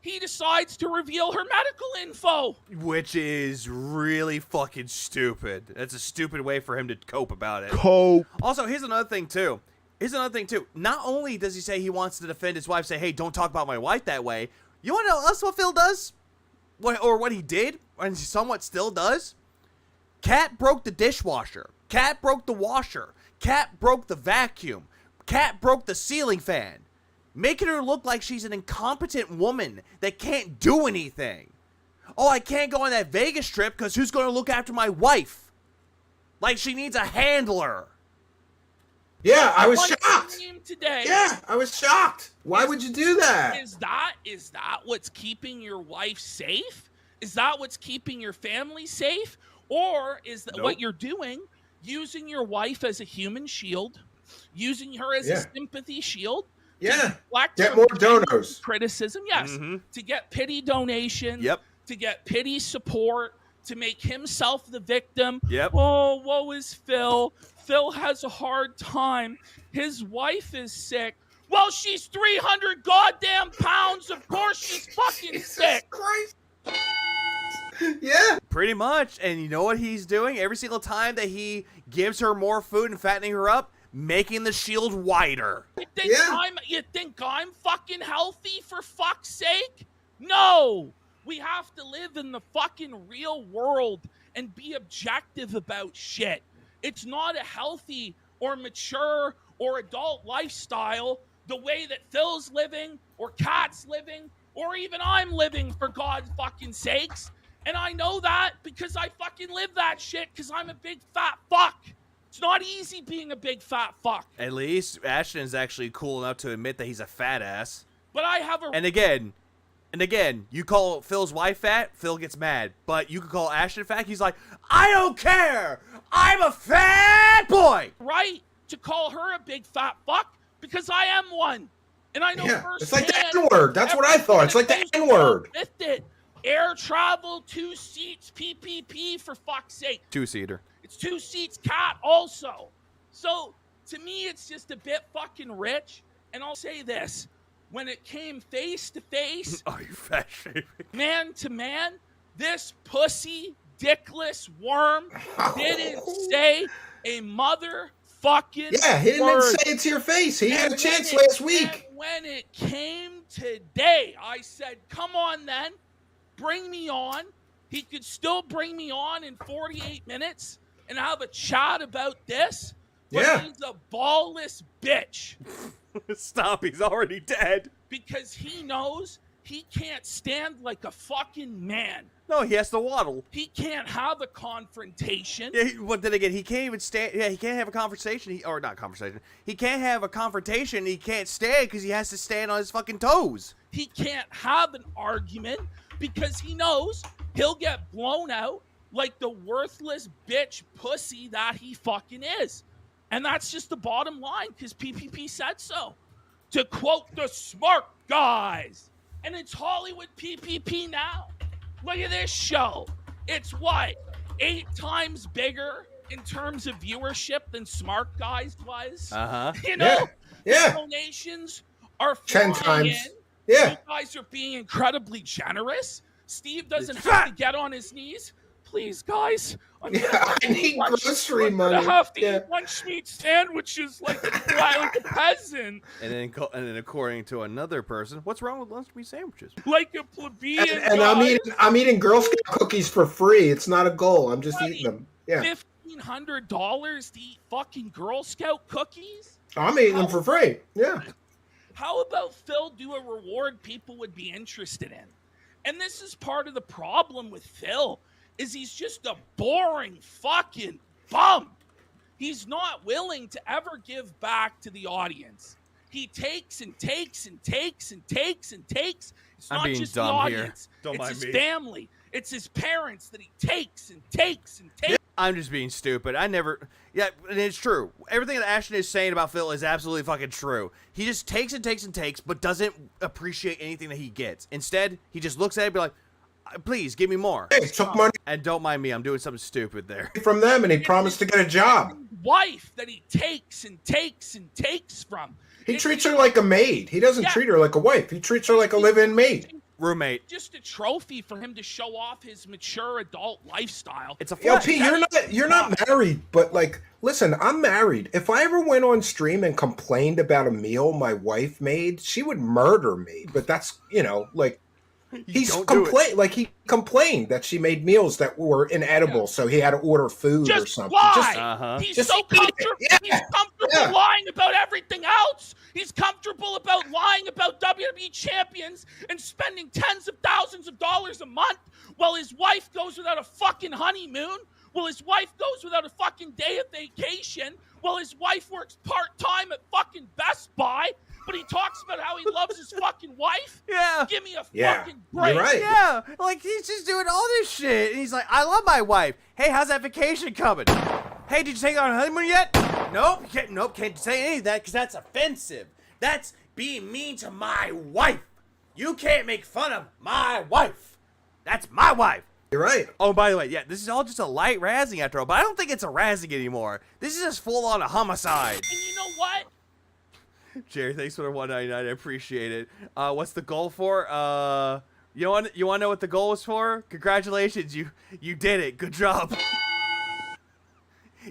He decides to reveal her medical info. Which is really fucking stupid. That's a stupid way for him to cope about it. Also, here's another thing, too. Not only does he say he wants to defend his wife, say, hey, don't talk about my wife that way. You want to know else what Phil does? What he did, and he somewhat still does? Cat broke the dishwasher. Cat broke the washer. Cat broke the vacuum. Cat broke the ceiling fan. Making her look like she's an incompetent woman that can't do anything. Oh, I can't go on that Vegas trip because who's going to look after my wife? Like she needs a handler. Yeah, I was shocked. Today. Yeah, I was shocked. Why would you do that? Is that what's keeping your wife safe? Is that what's keeping your family safe? Or is that what you're doing, using your wife as a human shield, using her as a sympathy shield? Yeah, get more donors. Criticism, yes. To get pity donations. Yep. To get pity support. To make himself the victim. Yep. Oh, woe is Phil. Phil has a hard time. His wife is sick. Well, she's 300 goddamn pounds. Of course she's fucking sick. Christ. Yeah. Pretty much. And you know what he's doing? Every single time that he gives her more food and fattening her up, making the shield wider. You think I'm fucking healthy, for fuck's sake? No! We have to live in the fucking real world and be objective about shit. It's not a healthy or mature or adult lifestyle the way that Phil's living or Kat's living or even I'm living, for God's fucking sakes. And I know that because I fucking live that shit because I'm a big fat fuck. It's not easy being a big fat fuck. At least Ashton's actually cool enough to admit that he's a fat ass. But I have a... And again, you call Phil's wife fat, Phil gets mad. But you can call Ashton fat, he's like, I don't care! I'm a fat boy! Right to call her a big fat fuck because I am one. And I know firsthand... It's like the N-word. That's what I thought. It's like the N-word. Air travel, 2 seats, PPP, for fuck's sake. 2-seater. It's 2 seats, cat also. So, to me, it's just a bit fucking rich. And I'll say this. When it came face to face, are you fat shaming? Man to man, this pussy, dickless worm didn't say a motherfucking Yeah, he didn't word. say it to your face. He had a chance last week. And when it came today, I said, come on then, bring me on. He could still bring me on in 48 minutes and have a chat about this. But he's a ballless bitch. Stop, he's already dead. Because he knows he can't stand like a fucking man. No, he has to waddle. He can't have a confrontation. Yeah, but then again, he can't even stand. Yeah, he can't have a conversation. He can't have a confrontation. He can't stand because he has to stand on his fucking toes. He can't have an argument because he knows he'll get blown out like the worthless bitch pussy that he fucking is. And that's just the bottom line because PPP said so. To quote the smart guys. And it's Hollywood PPP now. Look at this show. It's what? 8 times bigger in terms of viewership than Smart Guys was? Uh-huh. You know? Yeah. Donations are 10 flying times. in. Yeah. You guys are being incredibly generous. Steve doesn't have to get on his knees. Please, guys. I need grocery money. I have to eat lunch meat sandwiches like a peasant. And then according to another person, what's wrong with lunch meat sandwiches? Like a plebeian. And I'm eating Girl Scout cookies for free. It's not a goal. I'm just eating them. Yeah. $1,500 to eat fucking Girl Scout cookies? I'm eating them for free. Yeah. How about Phil do a reward people would be interested in? And this is part of the problem with Phil. Is he's just a boring fucking bum. He's not willing to ever give back to the audience. He takes and takes and takes and takes and takes. It's not just the audience. It's his family. It's his parents that he takes and takes and takes. I'm just being stupid. Yeah, and it's true. Everything that Ashton is saying about Phil is absolutely fucking true. He just takes and takes and takes, but doesn't appreciate anything that he gets. Instead, he just looks at it and be like, please, give me more. Hey, took money. And don't mind me, I'm doing something stupid there. From them, and he promised to get a job. Wife that he takes and takes and takes from. He treats her like a maid. He doesn't treat her like a wife. He treats her like a live-in maid. Roommate. Just a trophy for him to show off his mature adult lifestyle. It's a flex. Yo, P, you're not married, but like, listen, I'm married. If I ever went on stream and complained about a meal my wife made, she would murder me. But that's, like, he complained that she made meals that were inedible, so he had to order food or something. He's so comfortable. He's comfortable lying about everything else. He's comfortable about lying about WWE champions and spending tens of thousands of dollars a month while his wife goes without a fucking honeymoon, while his wife goes without a fucking day of vacation, while his wife works part-time at fucking Best Buy. But he talks about how he loves his fucking wife. Yeah. Give me a fucking break. You're right. Yeah. Like, he's just doing all this shit. And he's like, I love my wife. Hey, how's that vacation coming? Hey, did you take her on a honeymoon yet? Nope. Can't say any of that because that's offensive. That's being mean to my wife. You can't make fun of my wife. That's my wife. You're right. Oh, by the way, yeah, this is all just a light razzing after all, but I don't think it's a razzing anymore. This is just full on a homicide. And you know what? Jerry, thanks for the $1.99. I appreciate it. What's the goal for? You want to know what the goal was for? Congratulations, you did it. Good job.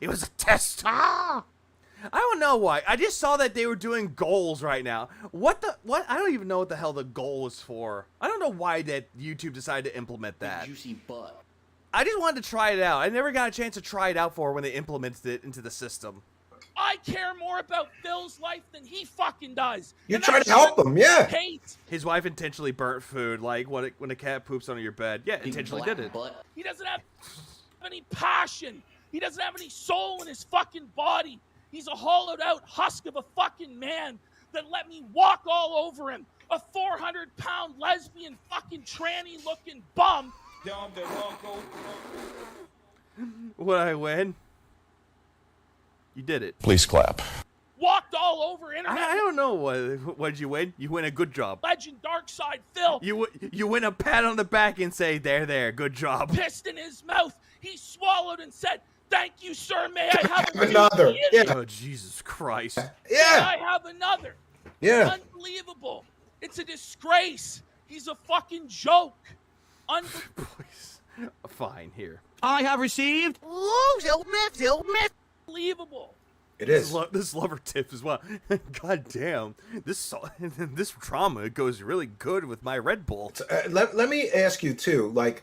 It was a test. I don't know why. I just saw that they were doing goals right now. What? I don't even know what the hell the goal was for. I don't know why that YouTube decided to implement that. Juicy butt. I just wanted to try it out. I never got a chance to try it out for when they implemented it into the system. I care more about Phil's life than he fucking does. You try to help him, yeah. His wife intentionally burnt food, like when a cat poops under your bed. Yeah, intentionally did it. He doesn't have any passion. He doesn't have any soul in his fucking body. He's a hollowed out husk of a fucking man that let me walk all over him. A 400-pound lesbian fucking tranny looking bum. Would I win? You did it. Please clap. Walked all over internet. I don't know what'd you win. You win a good job. Legend Darkside Phil. You win a pat on the back and say, there, good job. Pissed in his mouth. He swallowed and said, "Thank you, sir. May I have another?" Yeah. Oh, Jesus Christ. Yeah. May I have another? Yeah. Unbelievable. It's a disgrace. He's a fucking joke. Boys. Fine, here. I have received Unbelievable. It is. This lover tip as well. God damn. This drama goes really good with my Red Bull. Let me ask you, too, like,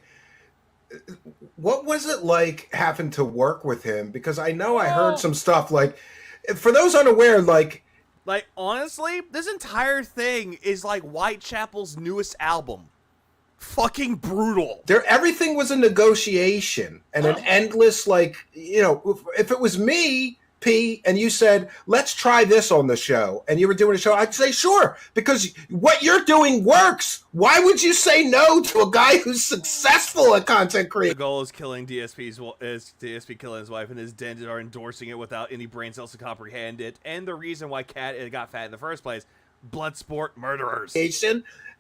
what was it like having to work with him? Because I know I heard some stuff, like, for those unaware, like, honestly, this entire thing is like Whitechapel's newest album. Fucking brutal. Everything was a negotiation and an endless, like, if it was me, P, and you said, let's try this on the show, and you were doing a show, I'd say sure, because what you're doing works. Why would you say no to a guy who's successful at content creation? The goal is killing DSP killing his wife, and his dents are endorsing it without any brain cells to comprehend it. And the reason why Cat got fat in the first place, blood sport murderers.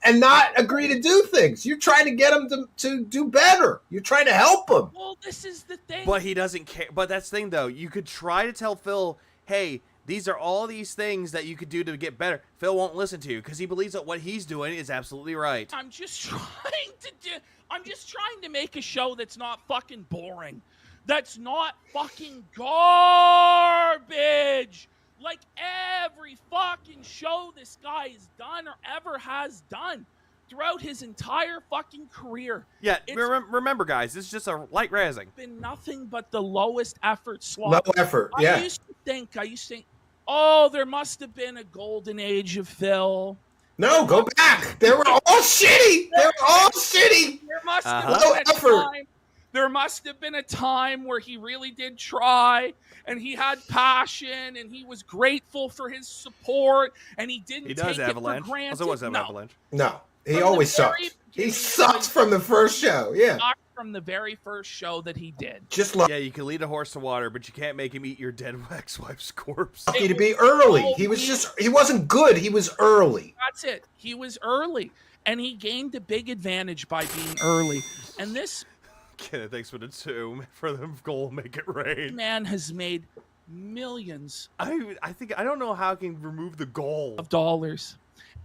And not agree to do things. You're trying to get him to do better. You're trying to help him. Well, this is the thing. But he doesn't care. But that's the thing, though. You could try to tell Phil, hey, these are all these things that you could do to get better. Phil won't listen to you because he believes that what he's doing is absolutely right. I'm just trying to make a show that's not fucking boring. That's not fucking garbage. Like every fucking show this guy has done or ever has done throughout his entire fucking career. Yeah, remember, guys, this is just a light razzing. Been nothing but the lowest effort slot. Low effort, yeah. I used to think, oh, there must have been a golden age of Phil. No, go back. They were all shitty. They were all shitty. There must have low been effort. There must have been a time where he really did try, and he had passion, and he was grateful for his support, and he didn't take it for granted. Also, was Avalanche. No, He always sucks. He sucks from the first show. Yeah. From the very first show that he did. Yeah, you can lead a horse to water, but you can't make him eat your dead ex-wife's corpse. Lucky to be early. He wasn't good. He was early. That's it. He was early, and he gained a big advantage by being early. And this Kenneth, thanks for the 2 for the goal. Make it rain. Man has made millions. I don't know how I can remove the goal of dollars.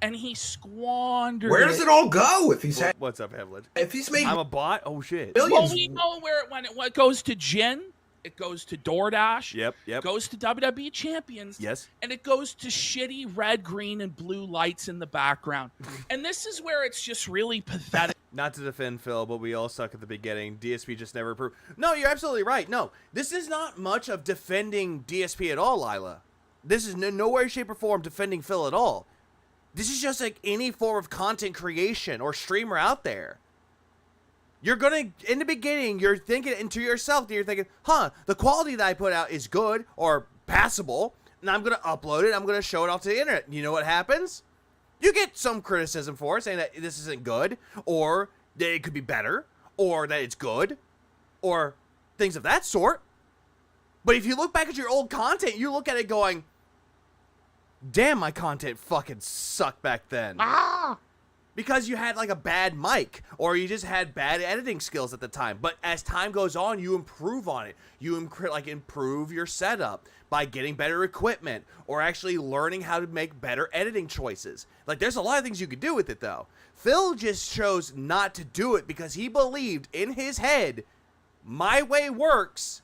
And he squandered. Where does it all go if he's had? What's up, Hamlet? If he's made, I'm a bot. Oh shit! Well, we know where it went. It goes to Gin. It goes to DoorDash. Yep. It goes to WWE Champions. Yes. And it goes to shitty red, green, and blue lights in the background. And this is where it's just really pathetic. Not to defend Phil, but we all suck at the beginning. DSP just never proved. No, you're absolutely right. No, this is not much of defending DSP at all, Lila. This is in no way, shape, or form defending Phil at all. This is just like any form of content creation or streamer out there. You're going to, in the beginning, you're thinking into yourself, and you're thinking, the quality that I put out is good or passable, and I'm going to upload it, I'm going to show it off to the internet. You know what happens? You get some criticism for it, saying that this isn't good, or that it could be better, or that it's good, or things of that sort. But if you look back at your old content, you look at it going, damn, my content fucking sucked back then. Because you had like a bad mic, or you just had bad editing skills at the time. But as time goes on, you improve on it. You improve your setup by getting better equipment, or actually learning how to make better editing choices. Like, there's a lot of things you could do with it, though. Phil just chose not to do it because he believed in his head, my way works.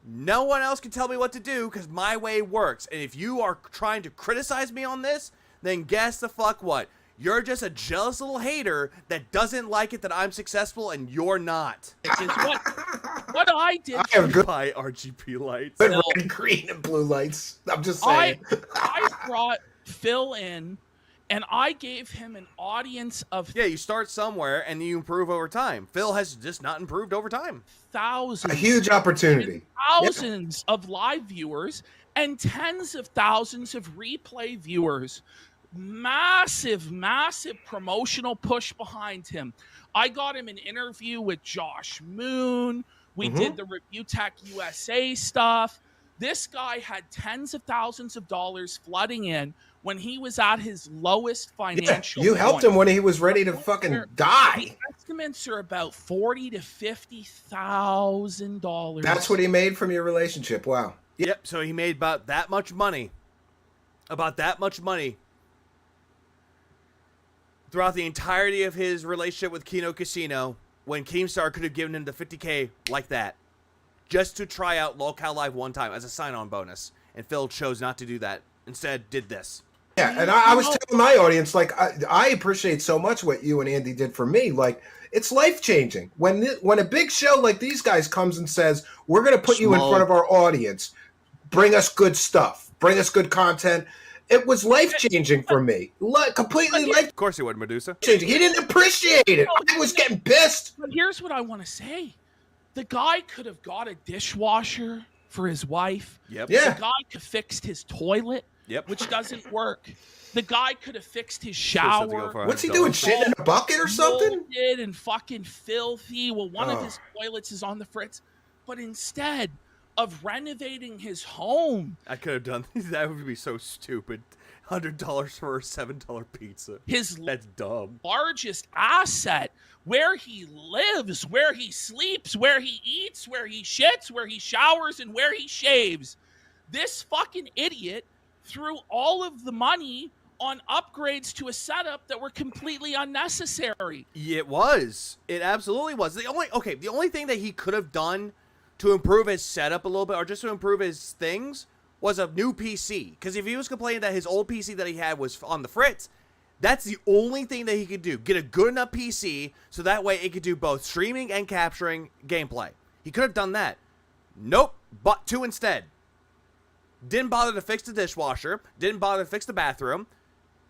No one else can tell me what to do because my way works. And if you are trying to criticize me on this, then guess the fuck what? You're just a jealous little hater that doesn't like it that I'm successful and you're not. Which is what I did. I have good by RGB lights. Red, green, and blue lights. I'm just saying. I brought Phil in, and I gave him an audience of... Yeah, you start somewhere, and you improve over time. Phil has just not improved over time. Thousands. A huge opportunity. Thousands of live viewers, and tens of thousands of replay viewers. Massive promotional push behind him. I got him an interview with Josh Moon. We did the Review Tech USA stuff. This guy had tens of thousands of dollars flooding in when he was at his lowest financial You helped him when he was ready to fucking die. The estimates are about $40,000 to $50,000. That's what he made from your relationship. Wow. Yep, so he made about that much money. Throughout the entirety of his relationship with Kino Casino, when Keemstar could have given him the $50K like that, just to try out Lolcow Live one time as a sign-on bonus. And Phil chose not to do that. Instead, did this. Yeah, and I was telling my audience, like, I appreciate so much what you and Andy did for me. Like, it's life-changing. When a big show like these guys comes and says, we're going to put you in front of our audience, bring us good stuff, bring us good content, it was life-changing for me. Completely life-changing. Of course he would, Medusa. He didn't appreciate it. I was getting pissed. But here's what I want to say. The guy could have got a dishwasher for his wife. Yep. Yeah. The guy could have fixed his toilet, which doesn't work. The guy could have fixed his shower. What's he doing, shitting in a bucket or something? Molded and fucking filthy. Well, one of his toilets is on the fritz. But instead of renovating his home, I could have done that. Would be so stupid. $100 for a $7 pizza. That's dumb. Largest asset, where he lives, where he sleeps, where he eats, where he shits, where he showers, and where he shaves. This fucking idiot threw all of the money on upgrades to a setup that were completely unnecessary. It was. It absolutely was. The only thing that he could have done to improve his setup a little bit, or just to improve his things, was a new PC. Because if he was complaining that his old PC that he had was on the fritz, that's the only thing that he could do. Get a good enough PC so that way it could do both streaming and capturing gameplay. He could have done that. Nope. Bought two instead. Didn't bother to fix the dishwasher. Didn't bother to fix the bathroom.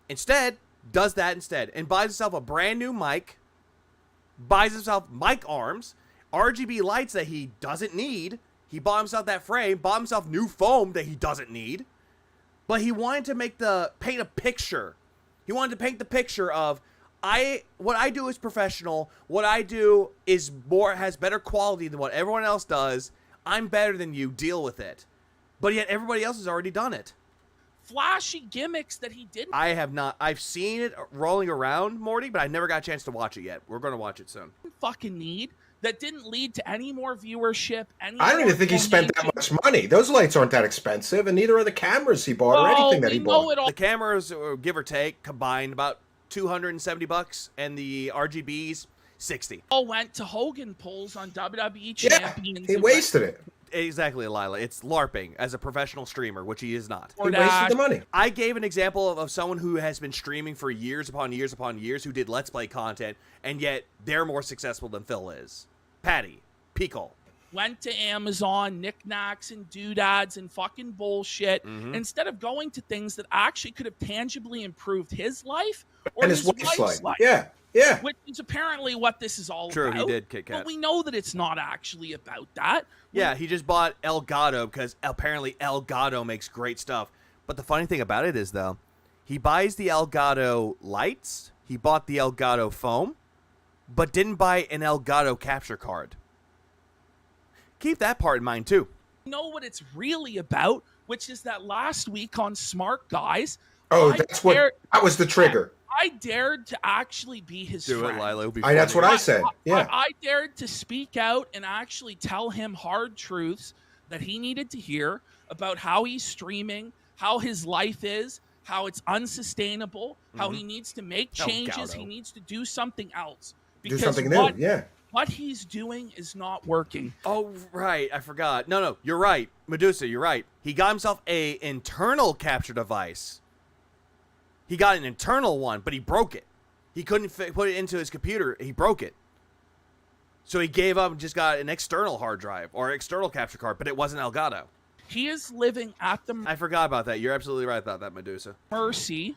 Instead, does that instead. And buys himself a brand new mic. Buys himself mic arms. RGB lights that he doesn't need. He bought himself that frame. Bought himself new foam that he doesn't need. But he wanted to paint a picture. He wanted to paint the picture of, what I do is professional. What I do is has better quality than what everyone else does. I'm better than you. Deal with it. But yet everybody else has already done it. Flashy gimmicks that he didn't. I have not. I've seen it rolling around, Morty, but I never got a chance to watch it yet. We're going to watch it soon. Fucking need. That didn't lead to any more viewership. I don't even think he spent that much money. Those lights aren't that expensive, and neither are the cameras he bought or anything that he bought. The cameras, give or take, combined about $270, and the RGBs, $60. All went to Hogan pulls on WWE champions. He wasted it. Exactly, Lila. It's LARPing as a professional streamer, which he is not. He wasted the money. I gave an example of someone who has been streaming for years upon years upon years, who did Let's Play content, and yet they're more successful than Phil is. Patty. Pickle. Went to Amazon, knickknacks and doodads and fucking bullshit, instead of going to things that actually could have tangibly improved his life or and his wife's life. Yeah. Which is apparently what this is all about. True, he did, Kit Kat. But we know that it's not actually about that. Yeah, he just bought Elgato because apparently Elgato makes great stuff. But the funny thing about it is, though, he buys the Elgato lights, he bought the Elgato foam, but didn't buy an Elgato capture card. Keep that part in mind, too. You know what it's really about, which is that last week on Smart Guys. Oh, that was the trigger. I dared to actually be his friend. Do it, Lila. That's what I said. Yeah. I dared to speak out and actually tell him hard truths that he needed to hear about how he's streaming, how his life is, how it's unsustainable, how he needs to make changes, he needs to do something else. Because do something new, yeah. What he's doing is not working. Oh, right. I forgot. No, you're right. Medusa, you're right. He got himself a internal capture device. He got an internal one, but he broke it. He couldn't put it into his computer. He broke it. So he gave up and just got an external hard drive or external capture card, but it wasn't Elgato. He is living at the... I forgot about that. You're absolutely right about that, Medusa. ...mercy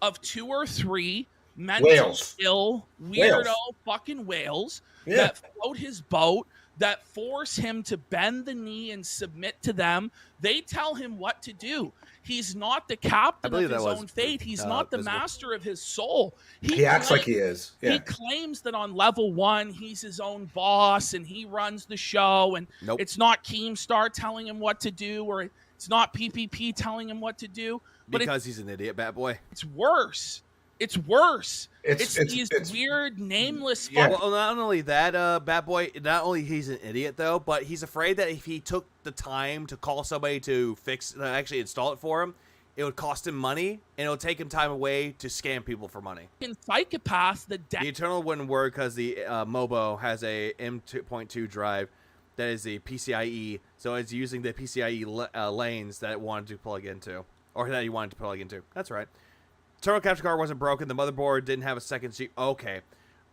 of 2 or 3 mentally ill, weirdo fucking whales that float his boat, that force him to bend the knee and submit to them. They tell him what to do. He's not the captain of his own fate. He's not the master of his soul. He acts like he is. Yeah. He claims that on level 1, he's his own boss and he runs the show. And it's not Keemstar telling him what to do, or it's not PPP telling him what to do. But because he's an idiot, bad boy. It's worse. It's worse. It's these weird, nameless... Yeah. Well, not only that, bad boy, not only he's an idiot, though, but he's afraid that if he took the time to call somebody to actually install it for him, it would cost him money, and it would take him time away to scam people for money. Psychopath, the internal wouldn't work because the Mobo has a M.2 drive that is the PCIe, so it's using the PCIe lanes that it wanted to plug into, or that he wanted to plug into. That's right. Internal capture card wasn't broken. The motherboard didn't have a second seat. Okay.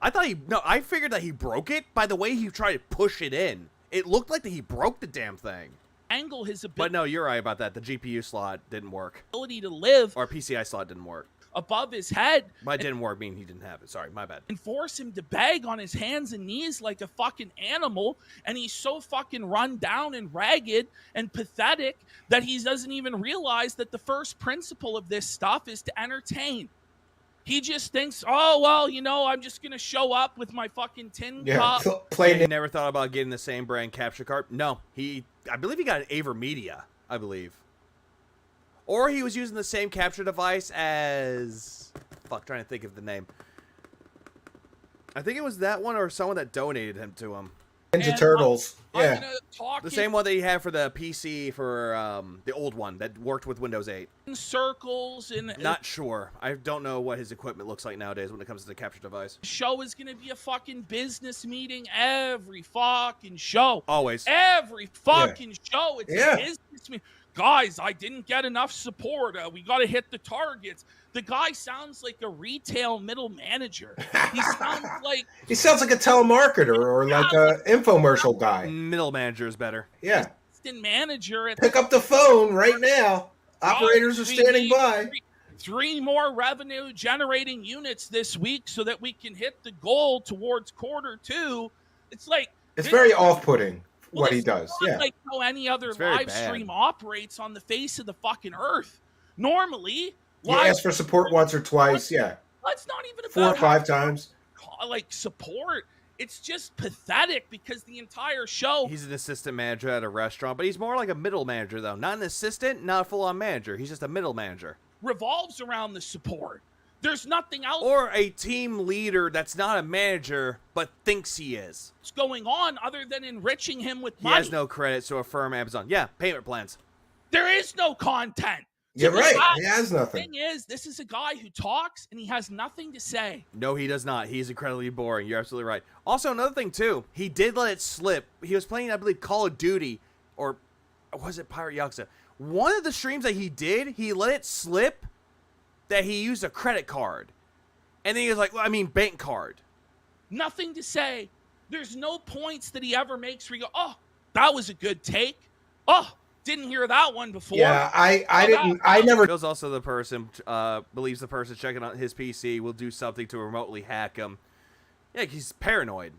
I figured that he broke it by the way he tried to push it in. It looked like that he broke the damn thing. Angle his ability. But no, you're right about that. The GPU slot didn't work. Ability to live. Or PCI slot didn't work. Above his head. But it didn't work, meaning he didn't have it. Sorry, my bad. And force him to beg on his hands and knees like a fucking animal. And he's so fucking run down and ragged and pathetic that he doesn't even realize that the first principle of this stuff is to entertain. He just thinks, oh, well, I'm just going to show up with my fucking tin cup. He never thought about getting the same brand capture card. No, I believe he got an AverMedia, I believe. Or he was using the same capture device as... trying to think of the name. I think it was that one or someone that donated him to him. Ninja Turtles. Yeah. The same one that he had for the PC for the old one that worked with Windows 8. In circles and... Not sure. I don't know what his equipment looks like nowadays when it comes to the capture device. The show is going to be a fucking business meeting every fucking show. Always. Every fucking show. It's a business meeting. Guys, I didn't get enough support. We got to hit the targets. The guy sounds like a retail middle manager. He sounds like... He sounds like a telemarketer or like an infomercial guy. Middle manager is better. Yeah. Assistant manager. Pick up the phone right now. Operators are standing by. 3 more revenue generating units this week so that we can hit the goal towards Q2. It's like... It's very off-putting. What he does, like how any other live stream operates on the face of the fucking earth. Normally, you ask for support once or twice, It's not even about 4 or 5 times. Like support. It's just pathetic because the entire show. He's an assistant manager at a restaurant, but he's more like a middle manager, though. Not an assistant, not a full-on manager. He's just a middle manager. Revolves around the support. There's nothing else. Or a team leader that's not a manager, but thinks he is. What's going on other than enriching him with He money? has no credits to a firm, Amazon. Yeah, payment plans. There is no content. You're right. He has nothing. The thing is, this is a guy who talks and he has nothing to say. No, he does not. He's incredibly boring. You're absolutely right. Also, another thing, too. He did let it slip. He was playing, I believe, Call of Duty, or was it Pirate Yakuza? One of the streams that he did, he let it slip that he used a credit card. And then he was like, well, I mean, bank card. Nothing to say. There's no points that he ever makes where you go, oh, that was a good take. Oh, didn't hear that one before. Yeah, I never. Bill's also the person, believes the person checking on his PC will do something to remotely hack him. Yeah, he's paranoid.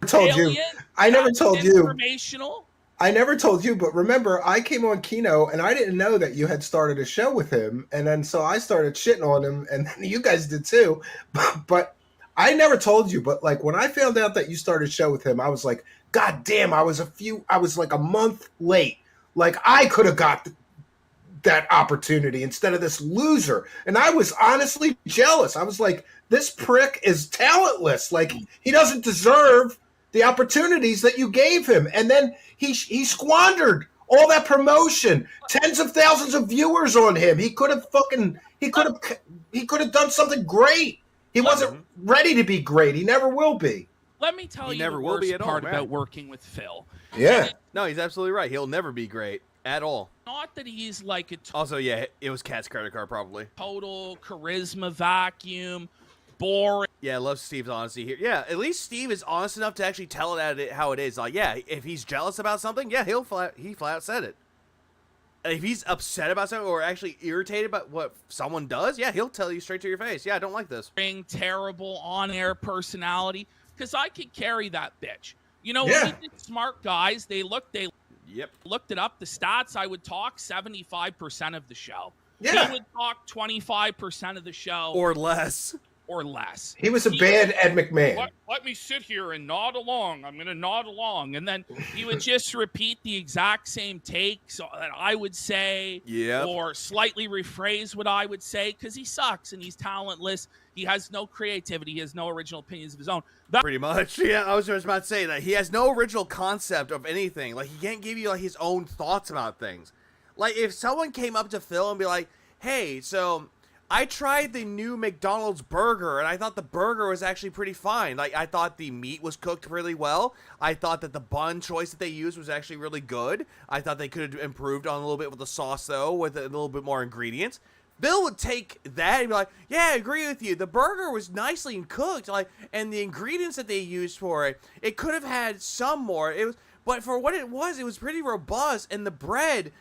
I never told you. Informational. I never told you, but remember, I came on Kino and I didn't know that you had started a show with him, and then so I started shitting on him, and then you guys did too. But I never told you. But like when I found out that you started a show with him, I was like, God damn! I was like a month late. Like I could have got that opportunity instead of this loser, and I was honestly jealous. I was like, this prick is talentless. Like he doesn't deserve the opportunities that you gave him, and then he squandered all that promotion, tens of thousands of viewers on him. He could have done something great. He wasn't ready to be great. He never will be. Let me tell you the worst part about working with Phil. Yeah. No, he's absolutely right. He'll never be great at all. Not that he's like a also, yeah, it was Cat's credit card probably. Total charisma vacuum, boring. Yeah, I love Steve's honesty here. Yeah, at least Steve is honest enough to actually tell it how it is. Like, yeah, if he's jealous about something, yeah, he flat out said it. And if he's upset about something or actually irritated about what someone does, yeah, he'll tell you straight to your face. Yeah, I don't like this. Terrible on-air personality, because I could carry that bitch. You know, Yeah. when we did Smart Guys, they looked it up, the stats. I would talk 75% of the show. Yeah. He would talk 25% of the show. Or less. He was a bad Ed McMahon. Let me sit here and nod along. I'm going to nod along. And then he would just repeat the exact same takes that I would say. Yep. Or slightly rephrase what I would say because he sucks and he's talentless. He has no creativity. He has no original opinions of his own. Pretty much. Yeah, I was just about to say that. He has no original concept of anything. Like, he can't give you, like, his own thoughts about things. Like, if someone came up to Phil and be like, hey, so I tried the new McDonald's burger, and I thought the burger was actually pretty fine. Like, I thought the meat was cooked really well. I thought that the bun choice that they used was actually really good. I thought they could have improved on a little bit with the sauce, though, with a little bit more ingredients. Bill would take that and be like, yeah, I agree with you. The burger was nicely cooked, like, and the ingredients that they used for it, it could have had some more. But for what it was pretty robust, and the bread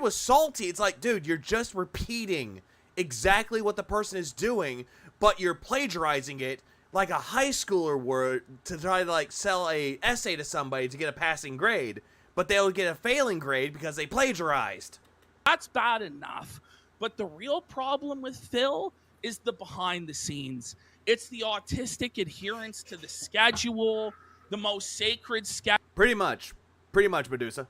was salty. It's like, dude, you're just repeating exactly what the person is doing, but you're plagiarizing it like a high schooler would to try to, like, sell a essay to somebody to get a passing grade, but they'll get a failing grade because they plagiarized. That's bad enough. But the real problem with Phil is the behind the scenes. It's the autistic adherence to the schedule, the most sacred schedule. Pretty much, Medusa.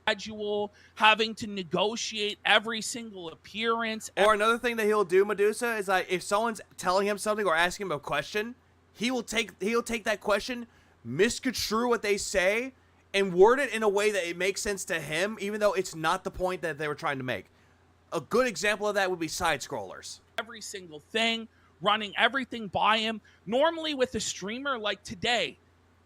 Having to negotiate every single appearance. Or another thing that he'll do, Medusa, is like if someone's telling him something or asking him a question, he'll take that question, misconstrue what they say, and word it in a way that it makes sense to him, even though it's not the point that they were trying to make. A good example of that would be side-scrollers. Every single thing, running everything by him. Normally with a streamer like today,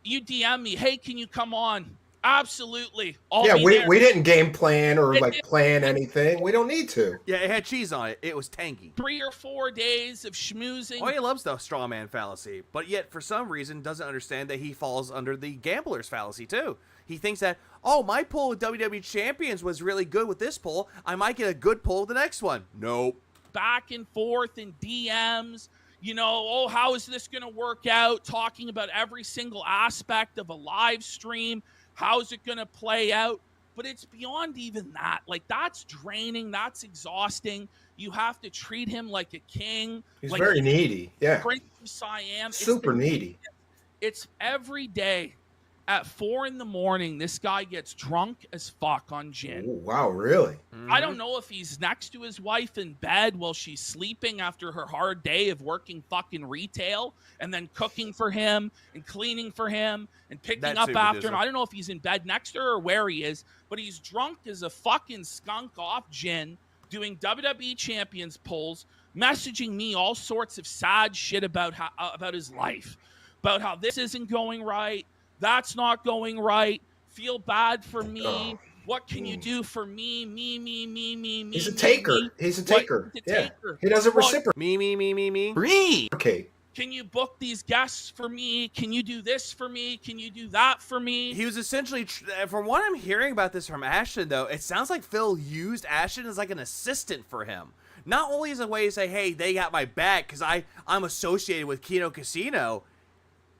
you DM me, hey, can you come on? Absolutely. We didn't game plan or plan anything. We don't need to. Yeah, it had cheese on it. It was tangy. 3 or 4 days of schmoozing. Oh, he loves the straw man fallacy, but yet for some reason doesn't understand that he falls under the gambler's fallacy too. He thinks that, oh, my pull with WWE Champions was really good with this pull. I might get a good pull with the next one. Nope. Back and forth in DMs. You know, oh, how is this going to work out? Talking about every single aspect of a live stream. How's it going to play out? But it's beyond even that. Like, that's draining. That's exhausting. You have to treat him like a king. He's like very needy. Yeah. Prince of Siam. Super needy. It's every day at 4 a.m. This guy gets drunk as fuck on gin. Ooh, wow, really? I don't know if he's next to his wife in bed while she's sleeping after her hard day of working fucking retail and then cooking for him and cleaning for him and picking up after him. I don't know if he's in bed next to her or where he is, but he's drunk as a fucking skunk off gin, doing WWE champions polls, messaging me all sorts of sad shit about his life, about how this isn't going right, that's not going right, feel bad for me. What can you do for me? Me. He's a taker. He's a taker. Yeah. He doesn't reciprocate. Me. Okay. Can you book these guests for me? Can you do this for me? Can you do that for me? He was essentially, from what I'm hearing about this from Ashton, though, it sounds like Phil used Ashton as like an assistant for him. Not only as a way to say, hey, they got my back because I'm associated with Kino Casino,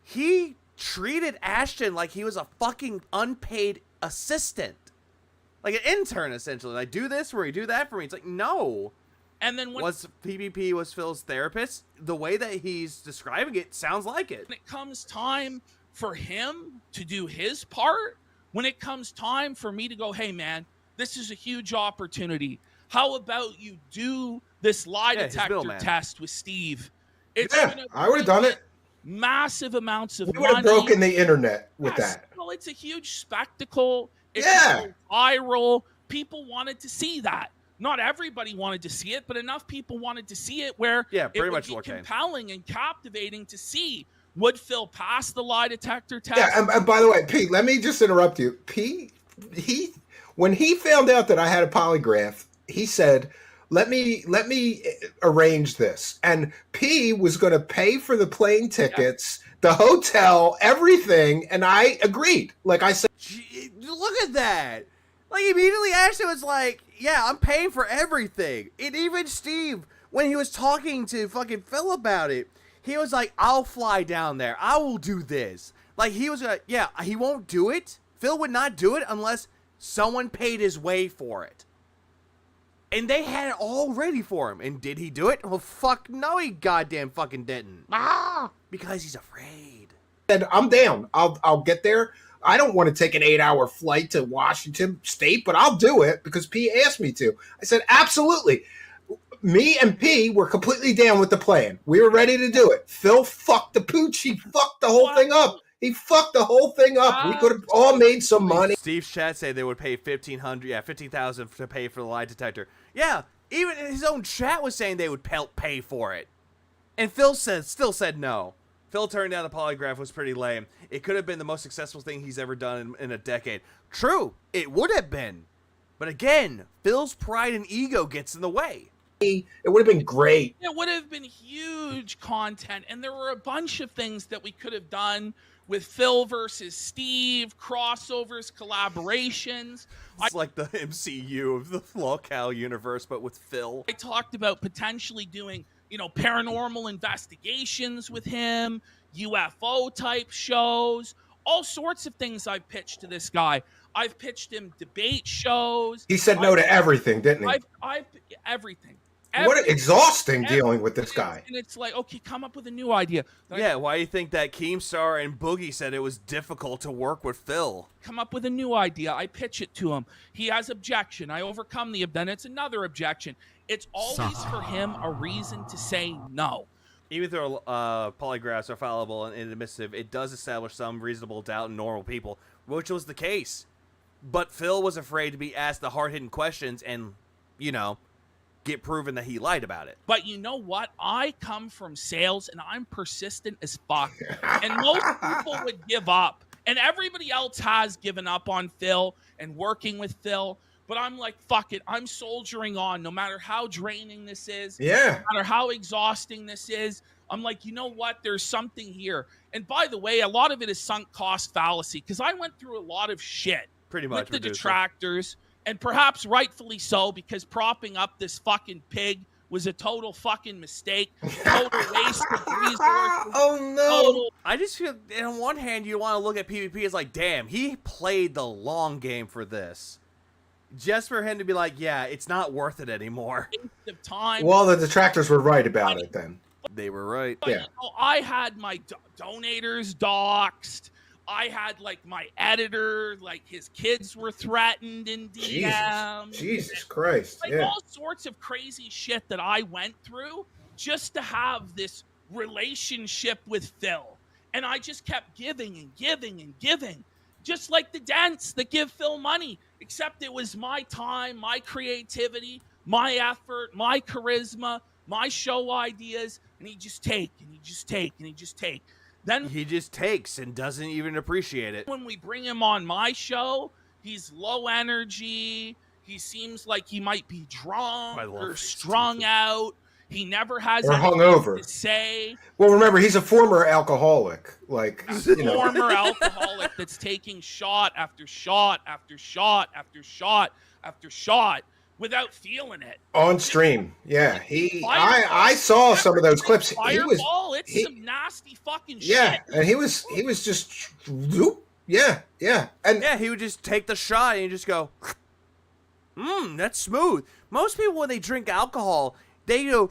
he treated Ashton like he was a fucking unpaid assistant. Like an intern, essentially. Like, do this for me, do that for me. It's like, no. And then when PvP was Phil's therapist, the way that he's describing it sounds like it. When it comes time for him to do his part, when it comes time for me to go, hey, man, this is a huge opportunity. How about you do this lie detector test with Steve? I would have done it. Massive amounts of money. We would have broken the internet with that. Well, it's a huge spectacle. It's viral. People wanted to see that. Not everybody wanted to see it, but enough people wanted to see it where it would be compelling and captivating to see. Would Phil pass the lie detector test? Yeah, and by the way, Pete, let me just interrupt you. Pete, when he found out that I had a polygraph, he said, let me arrange this. And P was going to pay for the plane tickets, the hotel, everything, and I agreed. Like I said, look at that. Like immediately Ashton was like, yeah, I'm paying for everything. And even Steve, when he was talking to fucking Phil about it, he was like, I'll fly down there. I will do this. Like he was gonna, he won't do it. Phil would not do it unless someone paid his way for it. And they had it all ready for him. And did he do it? Well, fuck no, he goddamn fucking didn't. Because he's afraid. And I'm down. I'll get there. I don't want to take an 8-hour flight to Washington State, but I'll do it because P asked me to. I said, absolutely. Me and P were completely down with the plan. We were ready to do it. Phil fucked the pooch. He fucked the whole thing up. He fucked the whole thing up. We could have all made some money. Steve's chat said they would pay $15,000 to pay for the lie detector. Yeah, even his own chat was saying they would pay for it. And Phil still said no. Phil turned down the polygraph was pretty lame. It could have been the most successful thing he's ever done in a decade. True, it would have been. But again, Phil's pride and ego gets in the way. It would have been great. It would have been huge content. And there were a bunch of things that we could have done with Phil versus Steve, crossovers, collaborations. It's like the MCU of the locale universe, but with Phil. I talked about potentially doing, paranormal investigations with him, UFO type shows, all sorts of things I've pitched to this guy. I've pitched him debate shows. He said no to everything, didn't he? Everything. What exhausting dealing with this guy. And it's like, okay, come up with a new idea. Why do you think that Keemstar and Boogie said it was difficult to work with Phil? Come up with a new idea. I pitch it to him. He has objection. I overcome then it's another objection. It's always for him a reason to say no. Even though polygraphs are fallible and inadmissive, it does establish some reasonable doubt in normal people, which was the case. But Phil was afraid to be asked the hard-hitting questions and, get proven that he lied about it. But you know what? I come from sales and I'm persistent as fuck. And most people would give up. And everybody else has given up on Phil and working with Phil. But I'm like, fuck it. I'm soldiering on no matter how draining this is. Yeah. No matter how exhausting this is. I'm like, you know what? There's something here. And by the way, a lot of it is sunk cost fallacy because I went through a lot of shit. Pretty much. With the detractors. And perhaps rightfully so, because propping up this fucking pig was a total fucking mistake. Total waste of resources. Oh, no. I just feel, on one hand, you want to look at PvP as like, damn, he played the long game for this. just for him to be like, yeah, it's not worth it anymore. Of time. Well, the detractors were right about it then. They were right. But, I had my donators doxxed. I had like my editor, like his kids were threatened in DM. Jesus Christ. Like all sorts of crazy shit that I went through just to have this relationship with Phil. And I just kept giving and giving and giving. Just like the dents that give Phil money. Except it was my time, my creativity, my effort, my charisma, my show ideas. And he just take, and he just take, and he just take. Then he just takes and doesn't even appreciate it. When we bring him on my show, he's low energy. He seems like he might be drunk or strung out. He never has or anything hungover to say. Well, remember, he's a former alcoholic. Like, Former alcoholic that's taking shot after shot after shot after shot after shot without feeling it. On stream. Yeah. I saw some of those clips. Fireball, it's some nasty fucking shit. Yeah, and he was just yeah. And yeah, he would just take the shot and just go, that's smooth. Most people when they drink alcohol, they go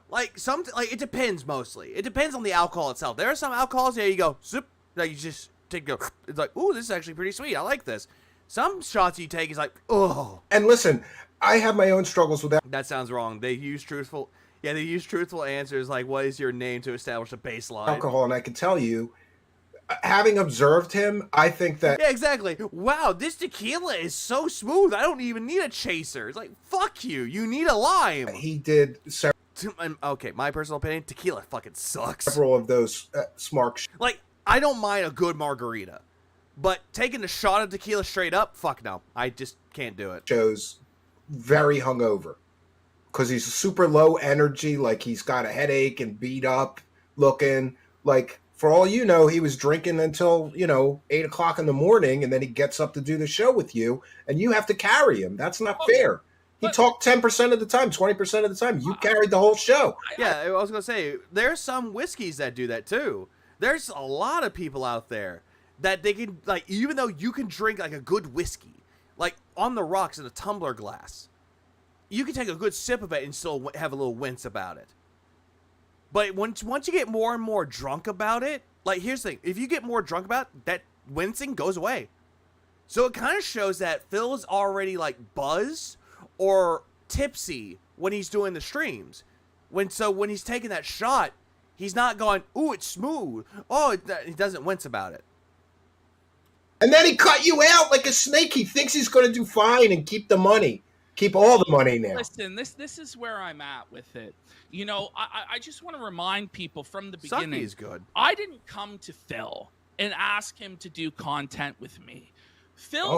like it depends mostly. It depends on the alcohol itself. There are some alcohols there you go, zip, like you just take it's like, ooh, this is actually pretty sweet. I like this. Some shots you take is like, oh. And listen, I have my own struggles with that. That sounds wrong. They use truthful answers like, what is your name, to establish a baseline. Alcohol, and I can tell you, having observed him, I think that... Yeah, exactly. Wow, this tequila is so smooth. I don't even need a chaser. It's like, fuck you. You need a lime. He did okay, my personal opinion, tequila fucking sucks. Several of those smart... Like, I don't mind a good margarita. But taking a shot of tequila straight up, fuck no. I just can't do it. Shows very hungover. Because he's super low energy, like he's got a headache and beat up looking. Like, for all you know, he was drinking until, 8 o'clock in the morning, and then he gets up to do the show with you, and you have to carry him. That's not fair. He talked 10% of the time, 20% of the time. You carried the whole show. Yeah, I was going to say, there's some whiskeys that do that too. There's a lot of people out there that they can, like, even though you can drink, like, a good whiskey, like, on the rocks in a tumbler glass, you can take a good sip of it and still have a little wince about it. But once you get more and more drunk about it, like, here's the thing. If you get more drunk about it, that wincing goes away. So it kind of shows that Phil is already, like, buzzed or tipsy when he's doing the streams. When he's taking that shot, he's not going, ooh, it's smooth. Oh, he doesn't wince about it. And then he cut you out like a snake. He thinks he's going to do fine and keep the money. Keep all the money now. Listen, this is where I'm at with it. I just want to remind people from the beginning. Sake is good. I didn't come to Phil and ask him to do content with me.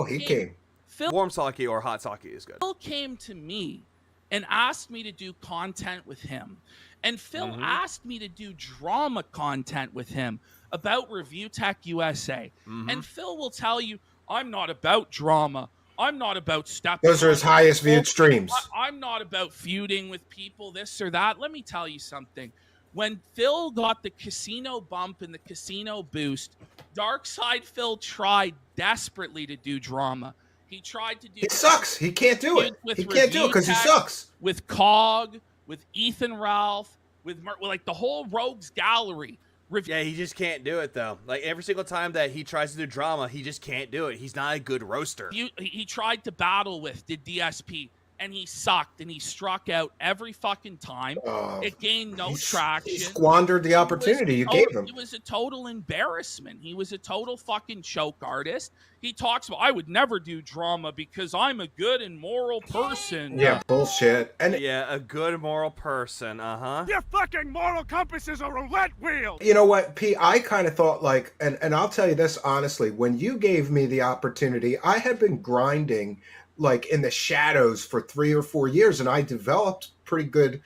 He came. Warm sake or hot sake is good. Phil came to me and asked me to do content with him. And Phil asked me to do drama content with him about Review Tech USA. And Phil will tell you, I'm not about drama. I'm not about stepping. Those are his highest viewed streams. I'm not about feuding with people, this or that. Let me tell you something. When Phil got the casino bump and the casino boost, Darkside Phil tried desperately to do drama. He tried to do... It sucks. He can't do it. He can't do it because he sucks. With Cog, with Ethan Ralph, with like the whole Rogues Gallery. Yeah, he just can't do it, though. Like, every single time that he tries to do drama, he just can't do it. He's not a good roaster. He tried to battle with, did DSP, and he sucked, and he struck out every fucking time. It gained no traction. He squandered the opportunity you gave him. It was a total embarrassment. He was a total fucking choke artist. He talks about, I would never do drama because I'm a good and moral person. Yeah, bullshit. And yeah, a good moral person, Your fucking moral compass is a roulette wheel. You know what, P, I kind of thought like, and I'll tell you this honestly, when you gave me the opportunity, I had been grinding like in the shadows for 3 or 4 years, and I developed pretty good,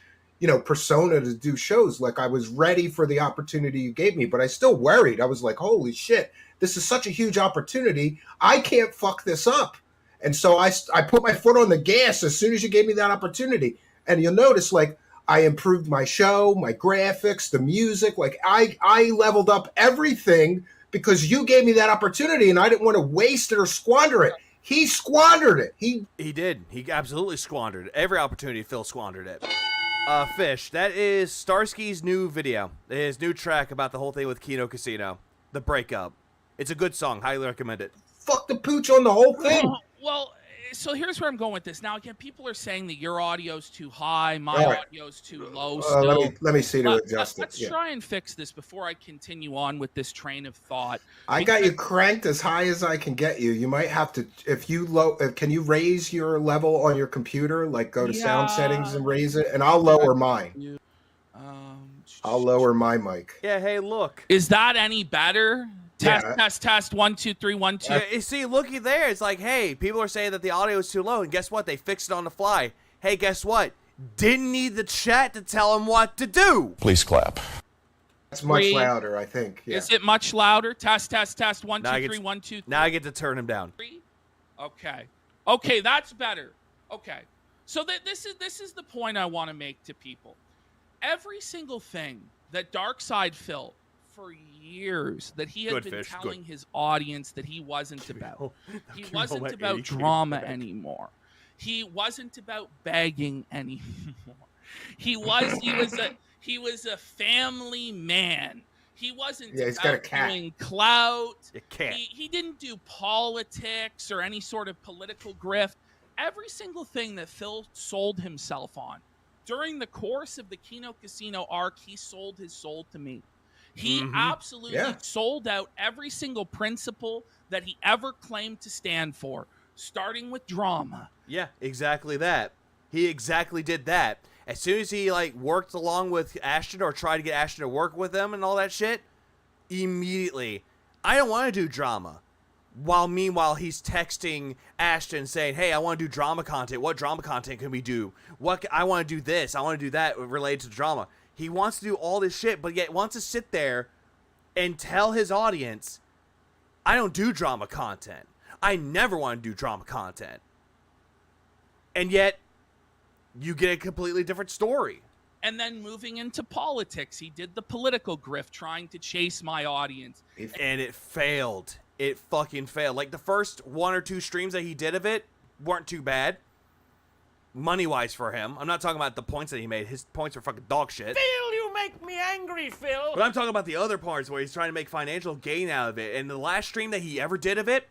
persona to do shows. Like, I was ready for the opportunity you gave me, but I still worried. I was like, holy shit, this is such a huge opportunity. I can't fuck this up. And so I put my foot on the gas as soon as you gave me that opportunity. And you'll notice, like, I improved my show, my graphics, the music. Like, I leveled up everything because you gave me that opportunity and I didn't want to waste it or squander it. He squandered it. He did. He absolutely squandered every opportunity. Phil squandered it. Fish, that is Starsky's new video. His new track about the whole thing with Kino Casino. The breakup. It's a good song. Highly recommend it. Fuck the pooch on the whole thing. Well, so here's where I'm going with this. Now, again, people are saying that your audio's too high, my audio's too low. Still. Let me see to adjust it. Let's try and fix this before I continue on with this train of thought. I got you cranked as high as I can get you. You might have to, if you can you raise your level on your computer? Like go to sound settings and raise it, and I'll lower mine. I'll lower my mic. Yeah. Hey, look. Is that any better? Test. 1, 2, 3, 1, 2. Yeah, you see, looky there. It's like, hey, people are saying that the audio is too low, and guess what? They fixed it on the fly. Hey, guess what? Didn't need the chat to tell them what to do. Please clap. That's much louder, I think. Yeah. Is it much louder? Test. 1, 2, 3, 1, 2, 3. Now I get to turn him down. Okay, that's better. Okay, so this is the point I want to make to people. Every single thing that Darkside Phil, for years, that he had been telling his audience that he wasn't about. He wasn't about drama anymore. He wasn't about begging anymore. He was a family man. He wasn't about doing clout. He didn't do politics or any sort of political grift. Every single thing that Phil sold himself on during the course of the Kino Casino arc, he sold his soul to me. He absolutely sold out every single principle that he ever claimed to stand for, starting with drama. Yeah, exactly that. He exactly did that. As soon as he worked along with Ashton or tried to get Ashton to work with him and all that shit, immediately, I don't want to do drama. Meanwhile, he's texting Ashton saying, hey, I want to do drama content. What drama content can we do? I want to do this. I want to do that related to drama. He wants to do all this shit, but yet wants to sit there and tell his audience, I don't do drama content. I never want to do drama content. And yet, you get a completely different story. And then moving into politics, he did the political grift trying to chase my audience. And it failed. It fucking failed. Like, the first 1 or 2 streams that he did of it weren't too bad. Money-wise for him. I'm not talking about the points that he made. His points are fucking dog shit. Phil, you make me angry, Phil. But I'm talking about the other parts where he's trying to make financial gain out of it. And the last stream that he ever did of it,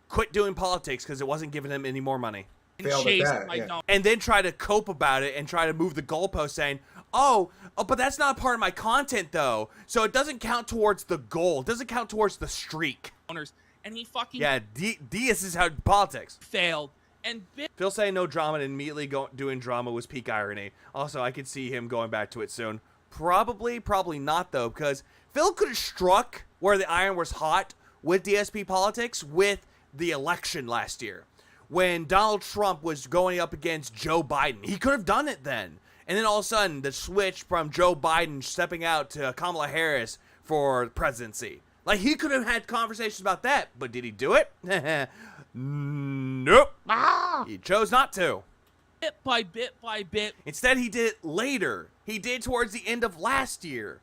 quit doing politics because it wasn't giving him any more money. And then try to cope about it and try to move the goalpost saying, oh, but that's not part of my content, though. So it doesn't count towards the goal. It doesn't count towards the streak. And he fucking... Yeah, this is how politics. Failed. And Phil saying no drama and immediately doing drama was peak irony. Also, I could see him going back to it soon. Probably not, though, because Phil could have struck where the iron was hot with DSP politics with the election last year. When Donald Trump was going up against Joe Biden. He could have done it then. And then all of a sudden, the switch from Joe Biden stepping out to Kamala Harris for presidency. Like, he could have had conversations about that, but did he do it? Nope. He chose not to. Bit by bit by bit. Instead, he did it later. He did towards the end of last year.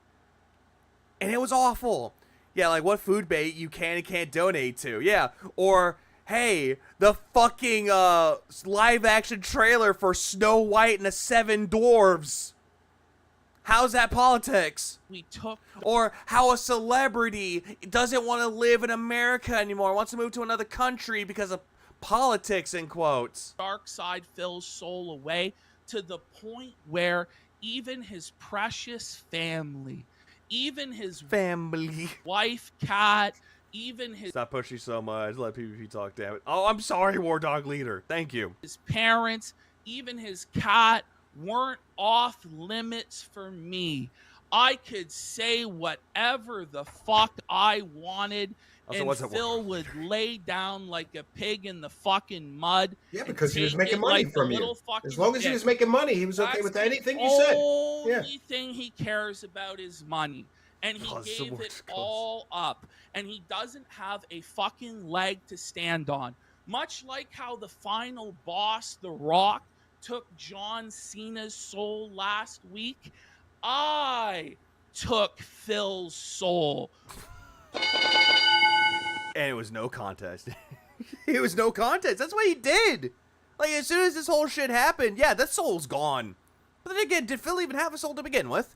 And it was awful. Yeah, like what food bait you can and can't donate to. Yeah, or... hey, the fucking live-action trailer for Snow White and the 7 Dwarves. How's that politics? Or how a celebrity doesn't want to live in America anymore, wants to move to another country because of politics, in quotes. Darkside Phil's soul away to the point where even his precious family, even his wife, cat... even his... Stop pushing so much. Let PvP talk, damn it. Oh, I'm sorry, War Dog Leader. Thank you. His parents, even his cat, weren't off limits for me. I could say whatever the fuck I wanted, and Phil would lay down like a pig in the fucking mud. Yeah, because he was making money from you. As long as he was making money, he was okay with anything you said. The only thing he cares about is money. And he gave it all up. And he doesn't have a fucking leg to stand on. Much like how the final boss, The Rock, took John Cena's soul last week, I took Phil's soul. And it was no contest. It was no contest. That's what he did. Like, as soon as this whole shit happened, yeah, that soul's gone. But then again, did Phil even have a soul to begin with?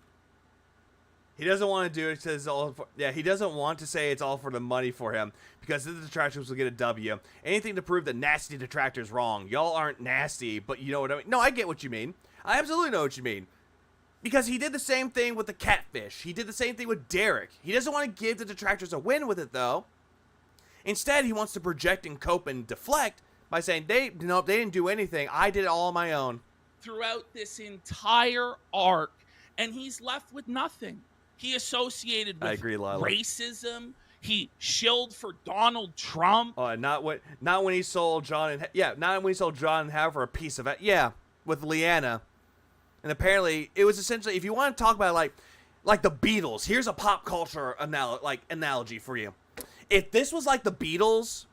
He doesn't want to do it. Says all for, yeah, he doesn't want to say it's all for the money for him because the detractors will get a W. Anything to prove that nasty detractors wrong. Y'all aren't nasty, but you know what I mean. No, I get what you mean. I absolutely know what you mean. Because he did the same thing with the catfish. He did the same thing with Derek. He doesn't want to give the detractors a win with it, though. Instead, he wants to project and cope and deflect by saying, they didn't do anything. I did it all on my own. Throughout this entire arc, and he's left with nothing. He associated with racism. He shilled for Donald Trump. Oh, not when he sold John and Howard for a piece of it. Yeah, with Leanna. And apparently, it was essentially, if you want to talk about like the Beatles, here's a pop culture analogy for you. If this was like the Beatles,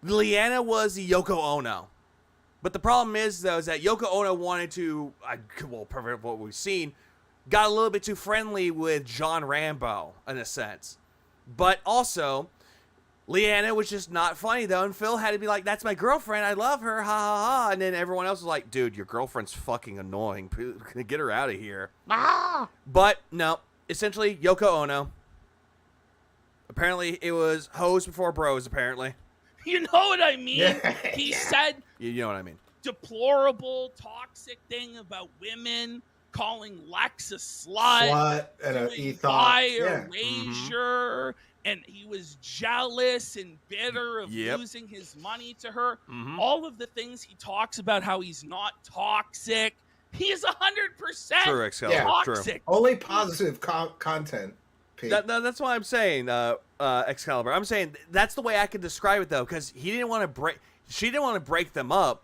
Leanna was the Yoko Ono. But the problem is, though, is that Yoko Ono wanted to, per what we've seen, got a little bit too friendly with John Rambo, in a sense. But also, Leanna was just not funny, though, and Phil had to be like, that's my girlfriend, I love her, ha ha ha, and then everyone else was like, dude, your girlfriend's fucking annoying, get her out of here. Ah! But, no, essentially, Yoko Ono. Apparently, it was hoes before bros, apparently. You know what I mean? He said... You know what I mean. Deplorable, toxic thing about women, calling Lex a slut and an erasure, and he was jealous and bitter of losing his money to her. All of the things he talks about, how he's not toxic. He is 100% toxic. Only positive content. That's why I'm saying, Excalibur. I'm saying that's the way I can describe it, though, because he didn't want to break. She didn't want to break them up.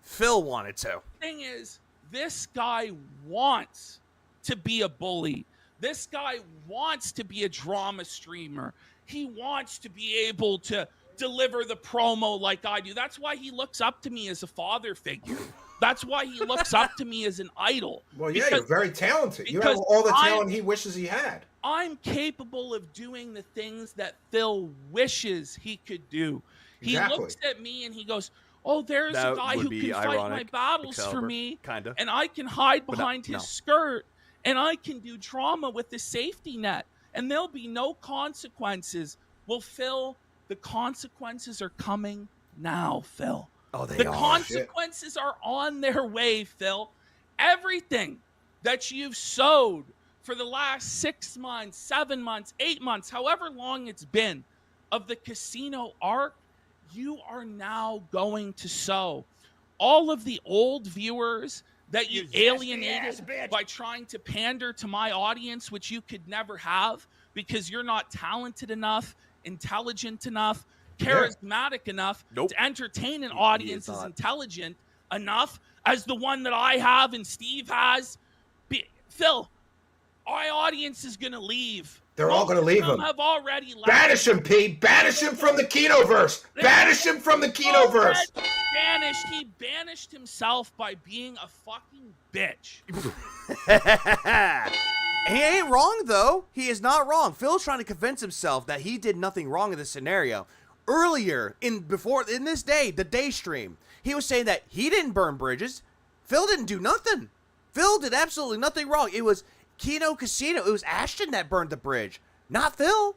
Phil wanted to. Thing is, this guy wants to be a bully. This guy wants to be a drama streamer. He wants to be able to deliver the promo like I do. That's why he looks up to me as a father figure. That's why he looks up to me as an idol. Well, yeah, you're very talented. You have all the talent he wishes he had. I'm capable of doing the things that Phil wishes he could do. Exactly. He looks at me and he goes, oh, there's a guy who can fight my battles for me, and I can hide behind his skirt, and I can do drama with the safety net, and there'll be no consequences. Well, Phil, the consequences are coming now, Phil. Oh, they are. The consequences are on their way, Phil. Everything that you've sowed for the last 6 months, 7 months, 8 months, however long it's been, of the casino arc, you are now going to sow. All of the old viewers that you alienated by trying to pander to my audience, which you could never have because you're not talented enough, intelligent enough, charismatic enough to entertain an audience as intelligent enough as the one that I have and Steve has. Phil, our audience is going to leave. They're all going to leave him. Have already left. Banish him, Pete. Banish him from the Kinoverse. Banish him from the Kinoverse. He banished himself by being a fucking bitch. He ain't wrong, though. He is not wrong. Phil's trying to convince himself that he did nothing wrong in this scenario. Earlier, in this day, the day stream, he was saying that he didn't burn bridges. Phil didn't do nothing. Phil did absolutely nothing wrong. It was Kino Casino. It was Ashton that burned the bridge, not Phil.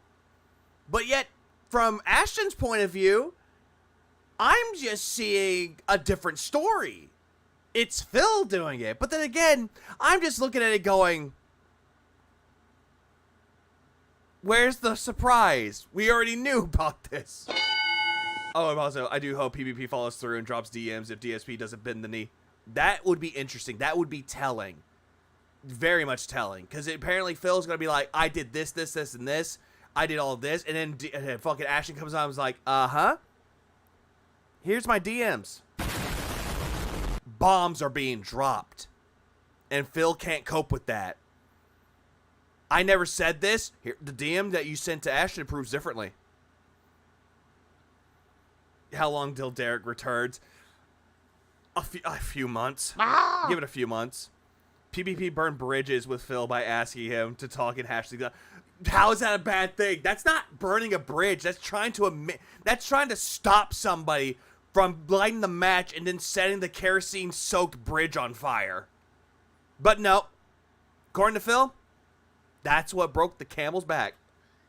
But yet, from Ashton's point of view, I'm just seeing a different story. It's Phil doing it. But then again, I'm just looking at it going, where's the surprise? We already knew about this. Oh, and also, I do hope PvP follows through and drops DMs if DSP doesn't bend the knee. That would be interesting. That would be telling. Very much telling. Because apparently Phil's going to be like, I did this, this, this, and this. I did all this. And then fucking Ashton comes on and was like, uh-huh. Here's my DMs. Bombs are being dropped. And Phil can't cope with that. I never said this. Here, the DM that you sent to Ashton proves differently. How long till Derek returns? A few months. Give it a few months. PvP burned bridges with Phil by asking him to talk in hashtag. How is that a bad thing? That's not burning a bridge. That's trying to stop somebody from lighting the match and then setting the kerosene-soaked bridge on fire. But no, according to Phil, that's what broke the camel's back.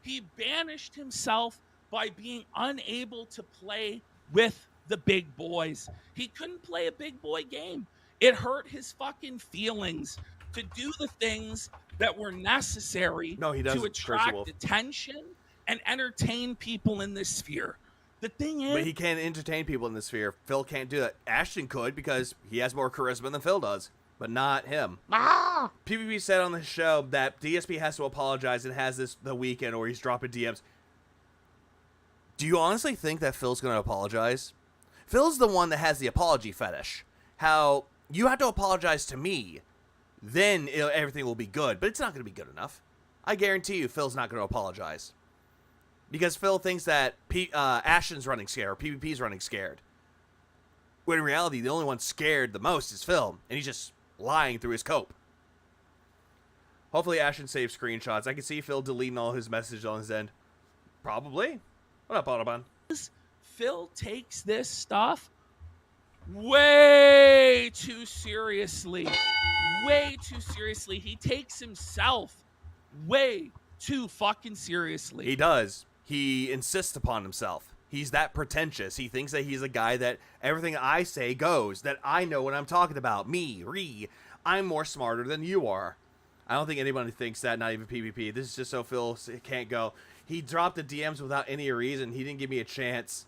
He banished himself by being unable to play with the big boys. He couldn't play a big boy game. It hurt his fucking feelings to do the things that were necessary to attract attention and entertain people in this sphere. The thing is... But he can't entertain people in this sphere. Phil can't do that. Ashton could because he has more charisma than Phil does, but not him. PvP said on the show that DSP has to apologize and has this the weekend or he's dropping DMs. Do you honestly think that Phil's going to apologize? Phil's the one that has the apology fetish. How you have to apologize to me, then everything will be good. But it's not going to be good enough. I guarantee you Phil's not going to apologize. Because Phil thinks that Ashton's running scared or PvP's running scared. When in reality, the only one scared the most is Phil. And he's just lying through his cope. Hopefully Ashton saves screenshots. I can see Phil deleting all his messages on his end. Probably. What up, Autobahn? Phil takes this stuff way too seriously. Way too seriously. He takes himself way too fucking seriously. He does. He insists upon himself. He's that pretentious. He thinks that he's a guy that everything I say goes, that I know what I'm talking about. I'm more smarter than you are. I don't think anybody thinks that, not even PvP. This is just so Phil can't go. He dropped the DMs without any reason. He didn't give me a chance.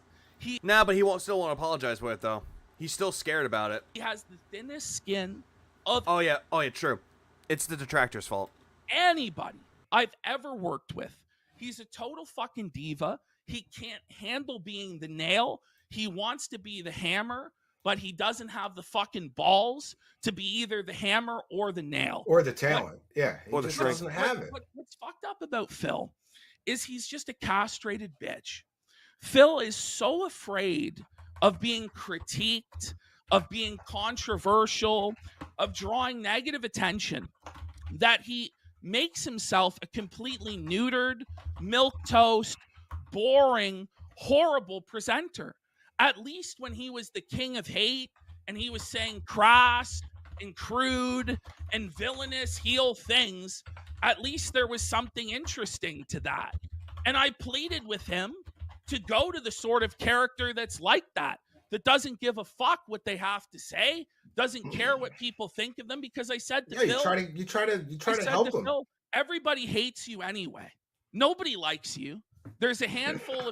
But he still won't apologize for it, though. He's still scared about it. He has the thinnest skin of... Oh, yeah, true. It's the detractors' fault. Anybody I've ever worked with. He's a total fucking diva. He can't handle being the nail. He wants to be the hammer, but he doesn't have the fucking balls to be either the hammer or the nail. Or the talent. He just doesn't have it. What's fucked up about Phil is he's just a castrated bitch. Phil is so afraid of being critiqued, of being controversial, of drawing negative attention, that he makes himself a completely neutered, milquetoast, boring, horrible presenter. At least when he was the king of hate and he was saying crass and crude and villainous heel things, at least there was something interesting to that. And I pleaded with him to go to the sort of character that's like that doesn't give a fuck what they have to say, doesn't care what people think of them, because I said to Phil, you try to help them. Phil, everybody hates you anyway. Nobody likes you. There's a handful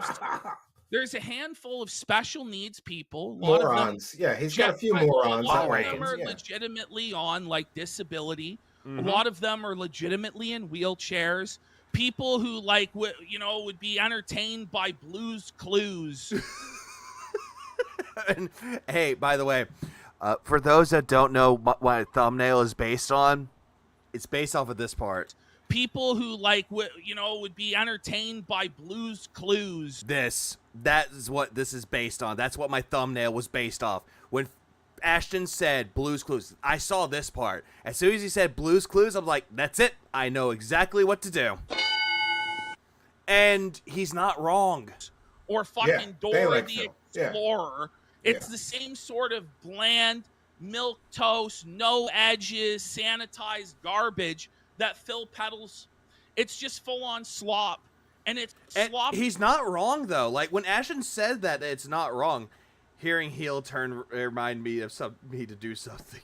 of special needs people. Morons. He's got a few morons. A lot of them are legitimately on like disability. Mm-hmm. A lot of them are legitimately in wheelchairs. People who would be entertained by Blue's Clues. And, hey, by the way, for those that don't know what a thumbnail is based on, it's based off of this part. People who would be entertained by Blue's Clues. That is what this is based on. That's what my thumbnail was based off. When Ashton said Blue's Clues, I saw this part. As soon as he said Blue's Clues, I'm like, that's it. I know exactly what to do. And he's not wrong. Or fucking Dora the Explorer. It's the same sort of bland, milquetoast, no edges, sanitized garbage that Phil peddles. It's just full-on slop. And it's slop. He's not wrong, though. Like, when Ashton said that it's not wrong, hearing heel turn remind me of me to do something,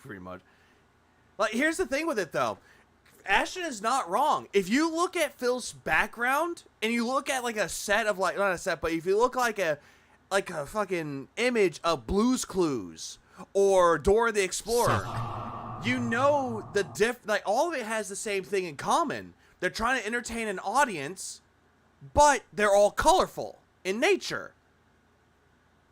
pretty much. Like, here's the thing with it, though. Ashton is not wrong. If you look at Phil's background, and you look at, like, a set of, like, not a set, but if you look like a fucking image of Blue's Clues or Dora the Explorer, you know all of it has the same thing in common. They're trying to entertain an audience, but they're all colorful in nature.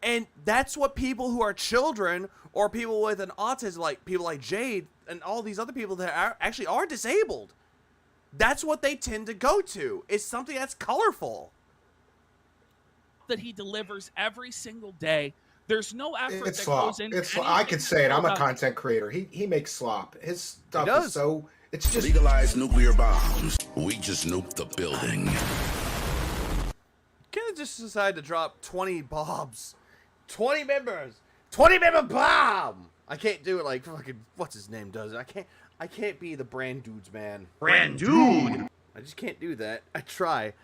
And that's what people who are children or people with an autism, like people like Jade and all these other people that actually are disabled, that's what they tend to go to. It's something that's colorful. That he delivers every single day There's no effort It's that slop. goes into It's I could say it. I'm a about- content creator. He makes slop. His stuff is so. It's just legalize nuclear bombs. We just nuked the building. Can't just decide to drop 20 bombs, 20 members, 20 member bomb. I can't do it like fucking what's his name does it. I can't be the brand dudes man. Brand dude. I just can't do that. I try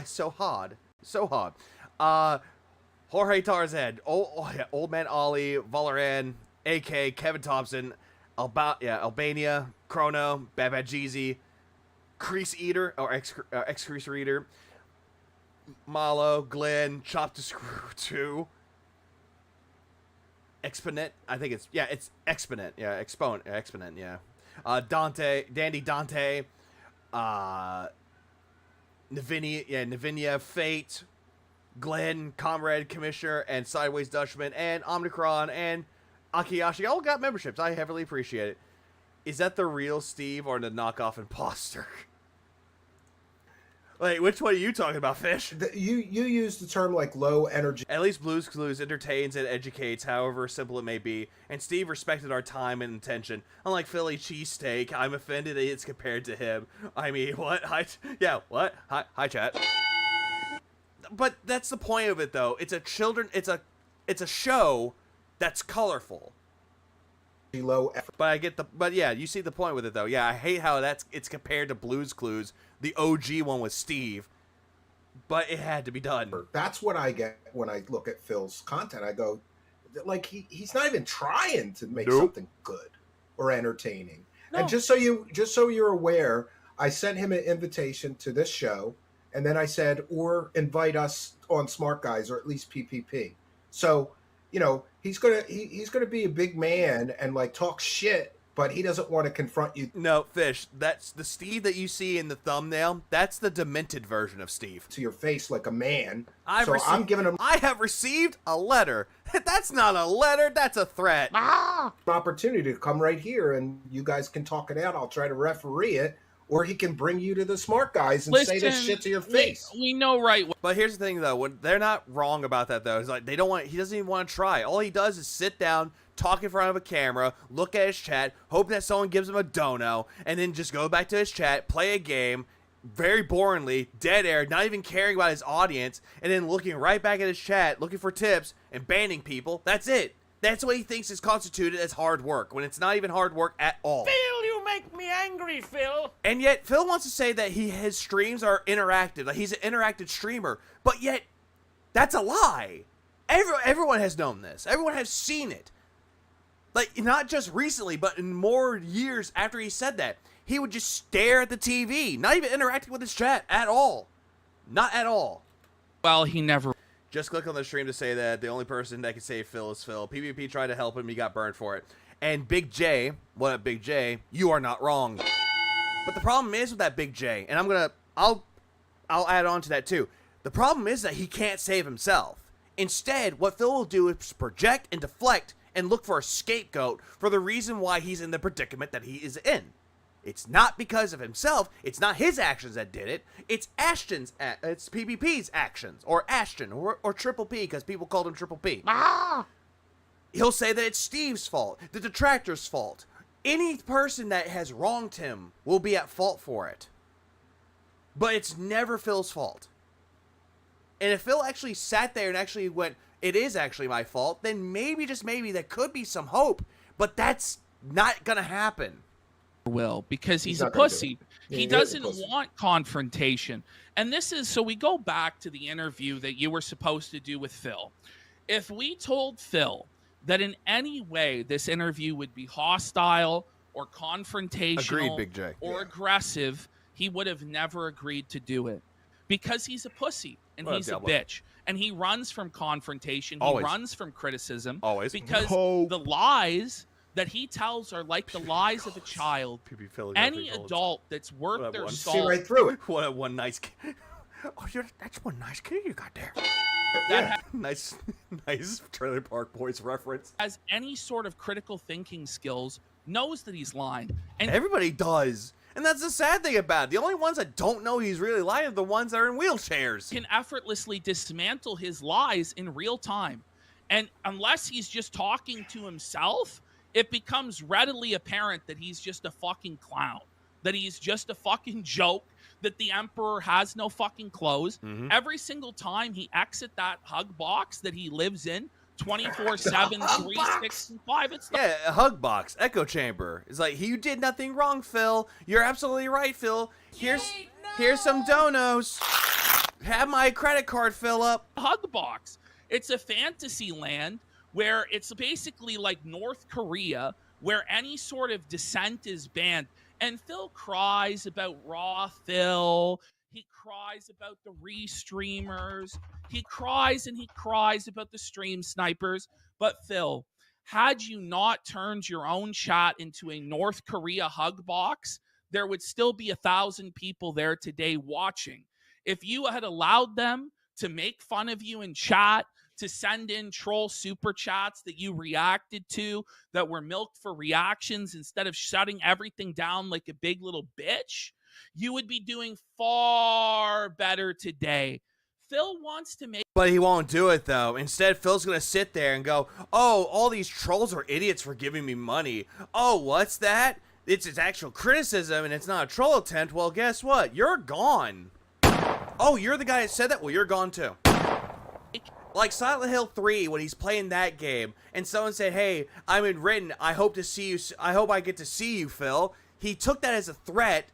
so hard, Jorge Tarzan, Old Man Ollie, Valoran, AK, Kevin Thompson, Albania, Chrono, Bad Jeezy, Crease Eater or ex Crease Eater, Malo, Glenn, Chop to Screw 2, Exponent. I think it's Exponent. Yeah, Exponent. Yeah, Dante, Dandy Dante, Navinia, Fate, Glenn, Comrade, Commissioner, and Sideways Dutchman, and Omnicron, and Akiyashi all got memberships. I heavily appreciate it. Is that the real Steve or the knockoff imposter? Wait, which one are you talking about, Fish? You use the term like low energy. At least Blue's Clues entertains and educates, however simple it may be, and Steve respected our time and attention. Unlike Philly cheesesteak, I'm offended that it's compared to him. I mean, what? What? Hi, chat. But that's the point of it, though. It's a show that's colorful. Low effort. But yeah, you see the point with it, though. Yeah, I hate how it's compared to Blue's Clues, the OG one with Steve, but it had to be done. That's what I get when I look at Phil's content. I go, like he's not even trying to make something good or entertaining. No. And just so you're aware, I sent him an invitation to this show, and then I said, or invite us on Smart Guys or at least PPP. So, you know, he's gonna be a big man and like talk shit, but he doesn't want to confront you. No, Fish, that's the Steve that you see in the thumbnail. That's the demented version of Steve. To your face like a man. I'm giving him. I have received a letter. That's not a letter. That's a threat. An opportunity to come right here and you guys can talk it out. I'll try to referee it. Or he can bring you to the Smart Guys and say this shit to your face. We know, right? But here's the thing, though. When they're not wrong about that, though. It's like he doesn't even want to try. All he does is sit down, talk in front of a camera, look at his chat, hoping that someone gives him a dono, and then just go back to his chat, play a game, very boringly, dead air, not even caring about his audience, and then looking right back at his chat, looking for tips, and banning people. That's it. That's what he thinks is constituted as hard work, when it's not even hard work at all. Phil, you make me angry, Phil. And yet, Phil wants to say that his streams are interactive, like he's an interactive streamer, but yet, that's a lie. Everyone has known this. Everyone has seen it. Like, not just recently, but in more years after he said that. He would just stare at the TV, not even interacting with his chat at all. Not at all. Well, he never... Just click on the stream to say that the only person that can save Phil is Phil. PvP tried to help him, he got burned for it. And Big J, what up, Big J? You are not wrong. But the problem is with that Big J, and I'll add on to that too. The problem is that he can't save himself. Instead, what Phil will do is project and deflect and look for a scapegoat for the reason why he's in the predicament that he is in. It's not because of himself. It's not his actions that did it. It's Ashton's. It's PvP's actions, or Ashton, or Triple P, because people called him Triple P. He'll say that it's Steve's fault, the detractors' fault. Any person that has wronged him will be at fault for it. But it's never Phil's fault. And if Phil actually sat there and actually went, it is actually my fault, then maybe, just maybe, there could be some hope. But that's not gonna happen. Will, because he's a pussy. He doesn't want confrontation. And this is, so we go back to the interview that you were supposed to do with Phil. If we told Phil that in any way this interview would be hostile or confrontational or aggressive, he would have never agreed to do it. Because he's a pussy and he's a bitch. And he runs from confrontation. He runs from criticism. Because the lies that he tells are like the lies of a child. Any adult that's worth their salt. See right through it. What one nice kid. Oh, that's one nice kid you got there. Nice Trailer Park Boys reference. Has any sort of critical thinking skills, knows that he's lying. And everybody does. And that's the sad thing about it. The only ones that don't know he's really lying are the ones that are in wheelchairs. Can effortlessly dismantle his lies in real time. And unless he's just talking to himself, it becomes readily apparent that he's just a fucking clown, that he's just a fucking joke, that the Emperor has no fucking clothes. Every single time he exits that hug box that he lives in 24/7, 365, it's yeah, a hug box, echo chamber. It's like, you did nothing wrong, Phil. You're absolutely right, Phil. Here's some donos. Have my credit card fill up. Hug box. It's a fantasy land where it's basically like North Korea, where any sort of dissent is banned. And Phil cries about Raw Phil. He cries about the restreamers. He cries and he cries about the stream snipers. But Phil, had you not turned your own chat into a North Korea hug box, there would still be 1,000 people there today watching. If you had allowed them to make fun of you in chat, to send in troll super chats that you reacted to, that were milked for reactions instead of shutting everything down like a big little bitch, you would be doing far better today. Phil wants to make... But he won't do it, though. Instead, Phil's going to sit there and go, oh, all these trolls are idiots for giving me money. Oh, what's that? It's its actual criticism and it's not a troll attempt. Well, guess what? You're gone. Oh, you're the guy that said that? Well, you're gone, too. Like Silent Hill 3, when he's playing that game, and someone said, hey, I'm in written, I hope to see you, I hope I get to see you, Phil. He took that as a threat,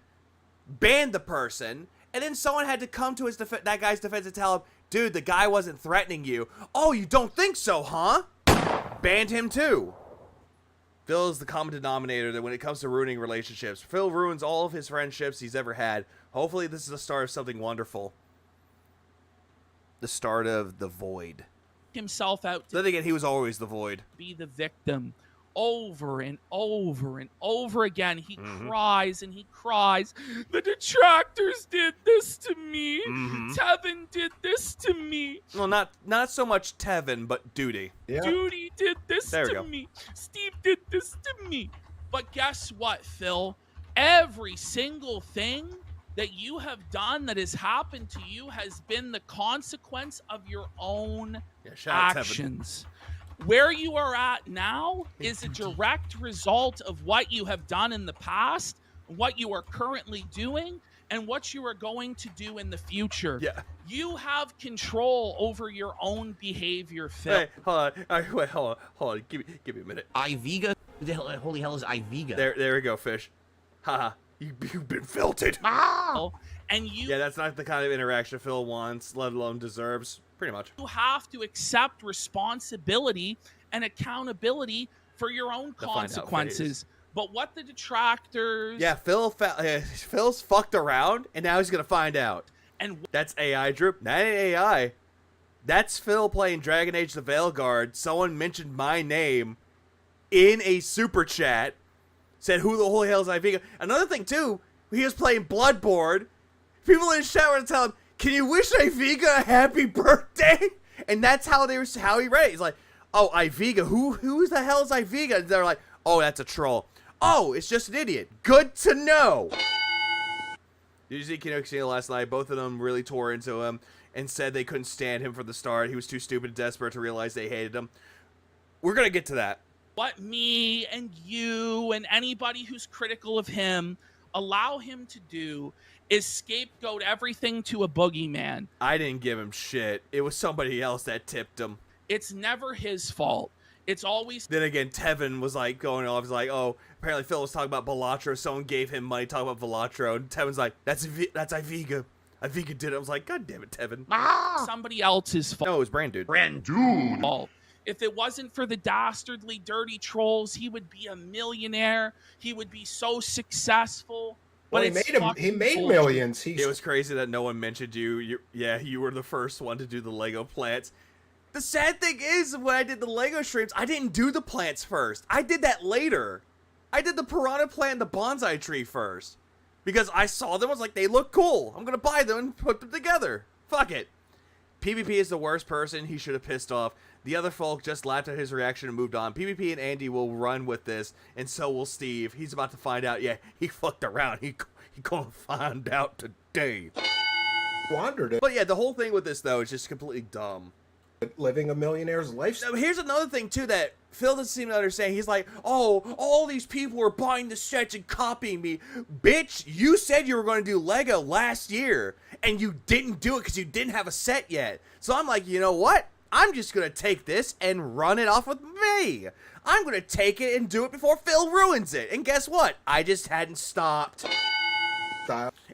banned the person, and then someone had to come to his that guy's defense and tell him, dude, the guy wasn't threatening you. Oh, you don't think so, huh? Banned him too. Phil is the common denominator that when it comes to ruining relationships, Phil ruins all of his friendships he's ever had. Hopefully this is the start of something wonderful. The start of the void. Himself out to then again, he was always the void. Be the victim over and over and over again. He cries and he cries. The detractors did this to me. Tevin did this to me. Well, not so much Tevin, but Duty. Yeah. Duty did this to me. Steve did this to me. But guess what, Phil? Every single thing that you have done that has happened to you has been the consequence of your own actions. Where you are at now is a direct result of what you have done in the past, what you are currently doing, and what you are going to do in the future. Yeah. You have control over your own behavior, Phil. Hey, hold on. All right, wait, hold on. Give me a minute. Iviga? Who the holy hell is Iviga? There we go, Fish. Haha. You've been filtered. And you... Yeah, that's not the kind of interaction Phil wants, let alone deserves. Pretty much. You have to accept responsibility and accountability for your own consequences. But what the detractors... Yeah, Phil's fucked around, and now he's going to find out. And that's AI, Droop. That ain't AI. That's Phil playing Dragon Age the Veilguard. Someone mentioned my name in a super chat. Said, who the holy hell is Iviga? Another thing, too, he was playing Bloodborne. People in his chat were to tell him, can you wish Iviga a happy birthday? And that's how he read it. He's like, oh, Iviga, who the hell is Iviga? And they're like, oh, that's a troll. Oh, it's just an idiot. Good to know. Did you see Kino Casino last night? Both of them really tore into him and said they couldn't stand him for the start. He was too stupid and desperate to realize they hated him. We're going to get to that. What me and you and anybody who's critical of him allow him to do is scapegoat everything to a boogeyman. I didn't give him shit. It was somebody else that tipped him. It's never his fault. It's always... Then again, Tevin was like going off. He's like, oh, apparently Phil was talking about Velatro. Someone gave him money talking about Velatro. And Tevin's like, that's Iviga. Iviga did it. I was like, God damn it, Tevin. Somebody else's fault. No, it was Brand Dude. Fault. If it wasn't for the dastardly, dirty trolls, he would be a millionaire. He would be so successful. Well, But he made millions. It was crazy that no one mentioned you. You were the first one to do the Lego plants. The sad thing is, when I did the Lego streams, I didn't do the plants first. I did that later. I did the piranha plant and the bonsai tree first. Because I saw them, I was like, they look cool. I'm going to buy them and put them together. Fuck it. PvP is the worst person he should have pissed off. The other folk just laughed at his reaction and moved on. PvP and Andy will run with this, and so will Steve. He's about to find out. Yeah, he fucked around. He gonna find out today. Wandered it. But yeah, the whole thing with this, though, is just completely dumb. living a millionaire's lifestyle. Now, here's another thing too that Phil doesn't seem to understand. He's like, oh, all these people were buying the sets and copying me. Bitch, you said you were going to do Lego last year, and you didn't do it because you didn't have a set yet. So I'm like, you know what? I'm just going to take this and run it off with me. I'm going to take it and do it before Phil ruins it. And guess what? I just hadn't stopped.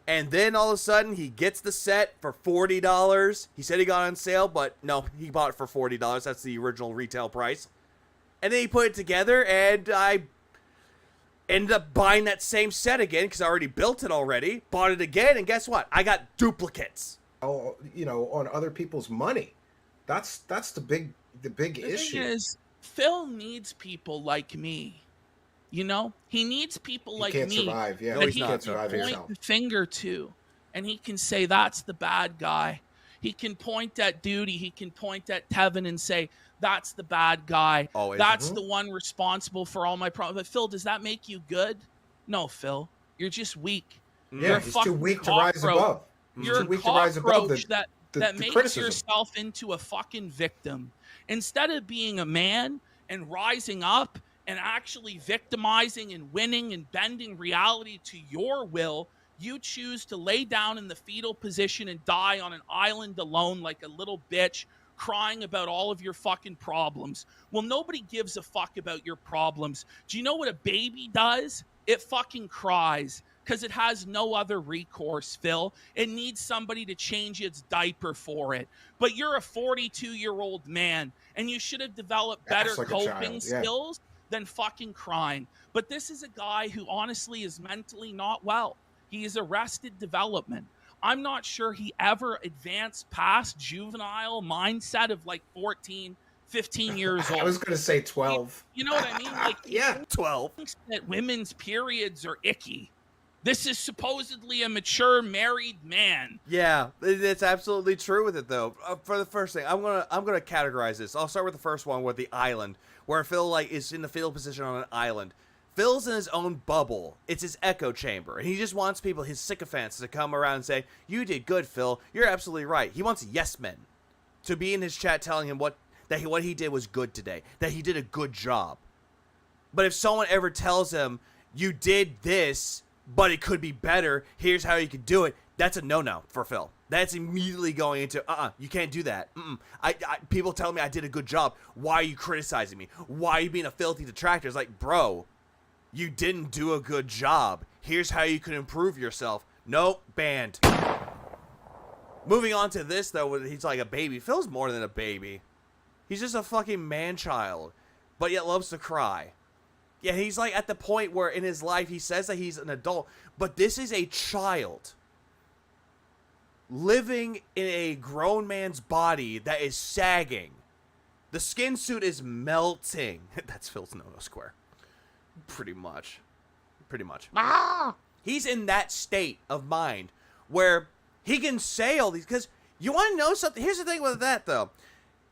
And then all of a sudden, he gets the set for $40. He said he got it on sale, but no, he bought it for $40. That's the original retail price. And then he put it together, and I ended up buying that same set again because I already built it already. Bought it again, and guess what? I got duplicates. Oh, you know, on other people's money. That's the big issue. The thing is, Phil needs people like me. You know, he needs people like can't me survive, yeah. that He can't survive can himself. point the finger to, and he can say that's the bad guy. He can point at Duty. He can point at Tevin and say that's the bad guy. Always. That's the one responsible for all my problems. But Phil, does that make you good? No, Phil, you're just weak. Yeah, you're he's too weak to rise above. You're too weak a to rise above cockroach that makes criticism. yourself into a fucking victim. Instead of being a man and rising up and actually victimizing and winning and bending reality to your will, you choose to lay down in the fetal position and die on an island alone like a little bitch, crying about all of your fucking problems. Well, nobody gives a fuck about your problems. Do you know what a baby does? It fucking cries because it has no other recourse, Phil. It needs somebody to change its diaper for it. But you're a 42-year-old man, and you should have developed better like a coping child, yeah. skills than fucking crying. But this is a guy who honestly is mentally not well. He is arrested development. I'm not sure he ever advanced past juvenile mindset of like 14, 15 years old. I was going to say 12. You know what I mean? Like, yeah, 12. Thinks that women's periods are icky. This is supposedly a mature married man. Yeah, it's absolutely true with it though. For the first thing, I'm gonna categorize this. I'll start with the first one with the island, where Phil is in the fetal position on an island. Phil's in his own bubble. It's his echo chamber, and he just wants people, his sycophants, to come around and say, "You did good, Phil. You're absolutely right." He wants yes men to be in his chat telling him what he did was good today, that he did a good job. But if someone ever tells him, "You did this, but it could be better, here's how you could do it," that's a no-no for Phil. That's immediately going into, you can't do that. People tell me I did a good job. Why are you criticizing me? Why are you being a filthy detractor? It's like, bro, you didn't do a good job. Here's how you could improve yourself. Nope, banned. Moving on to this, though, he's like a baby. Phil's more than a baby. He's just a fucking man-child, but yet loves to cry. Yeah, he's like at the point where in his life he says that he's an adult, but this is a child living in a grown man's body that is sagging. The skin suit is melting. That's Phil's no-no square. Pretty much. He's in that state of mind where he can say all these, because you want to know something? Here's the thing with that, though.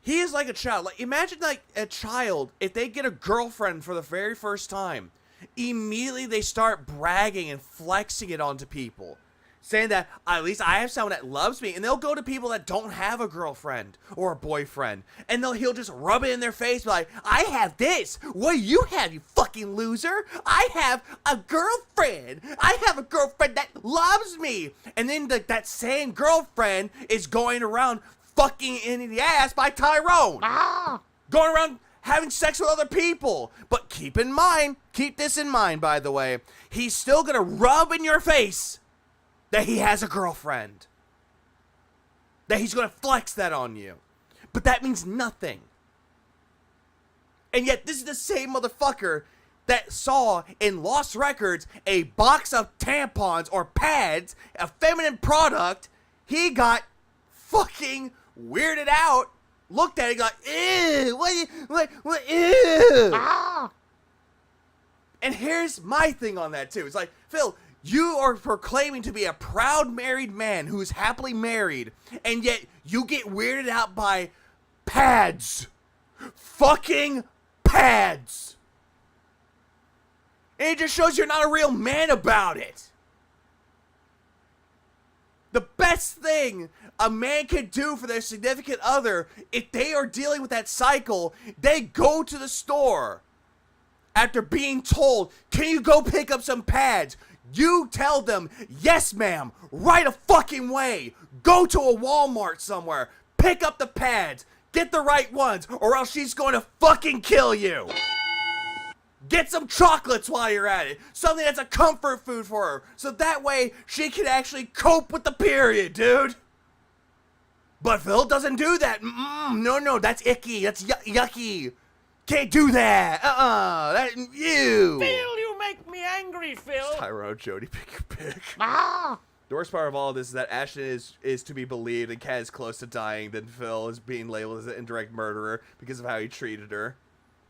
He is like a child. Like, imagine like a child, if they get a girlfriend for the very first time, immediately they start bragging and flexing it onto people, saying that at least I have someone that loves me, and they'll go to people that don't have a girlfriend or a boyfriend, and he'll just rub it in their face, be like, I have this. What do you have, you fucking loser? I have a girlfriend. I have a girlfriend that loves me. And then that same girlfriend is going around fucking in the ass by Tyrone. Going around having sex with other people. But keep this in mind, by the way, he's still gonna rub in your face that he has a girlfriend. That he's gonna flex that on you. But that means nothing. And yet this is the same motherfucker that saw in Lost Records a box of tampons or pads, a feminine product. He got fucking weirded out, looked at it, got, ew, what, ew. And here's my thing on that too. It's like, Phil, you are proclaiming to be a proud married man who's happily married, and yet you get weirded out by pads. Fucking pads. And it just shows you're not a real man about it. The best thing a man can do for their significant other, if they are dealing with that cycle, they go to the store after being told, can you go pick up some pads? You tell them, yes, ma'am, right a fucking way. Go to a Walmart somewhere, pick up the pads, get the right ones, or else she's going to fucking kill you. Get some chocolates while you're at it. Something that's a comfort food for her. So that way, she can actually cope with the period, dude. But Phil doesn't do that. No, that's icky. That's yucky. Can't do that. You. Phil, you make me angry, Phil. Tyrone, Jody, pick your pick. Ah! The worst part of all of this is that Ashton is to be believed and Kat is close to dying, then Phil is being labeled as an indirect murderer because of how he treated her.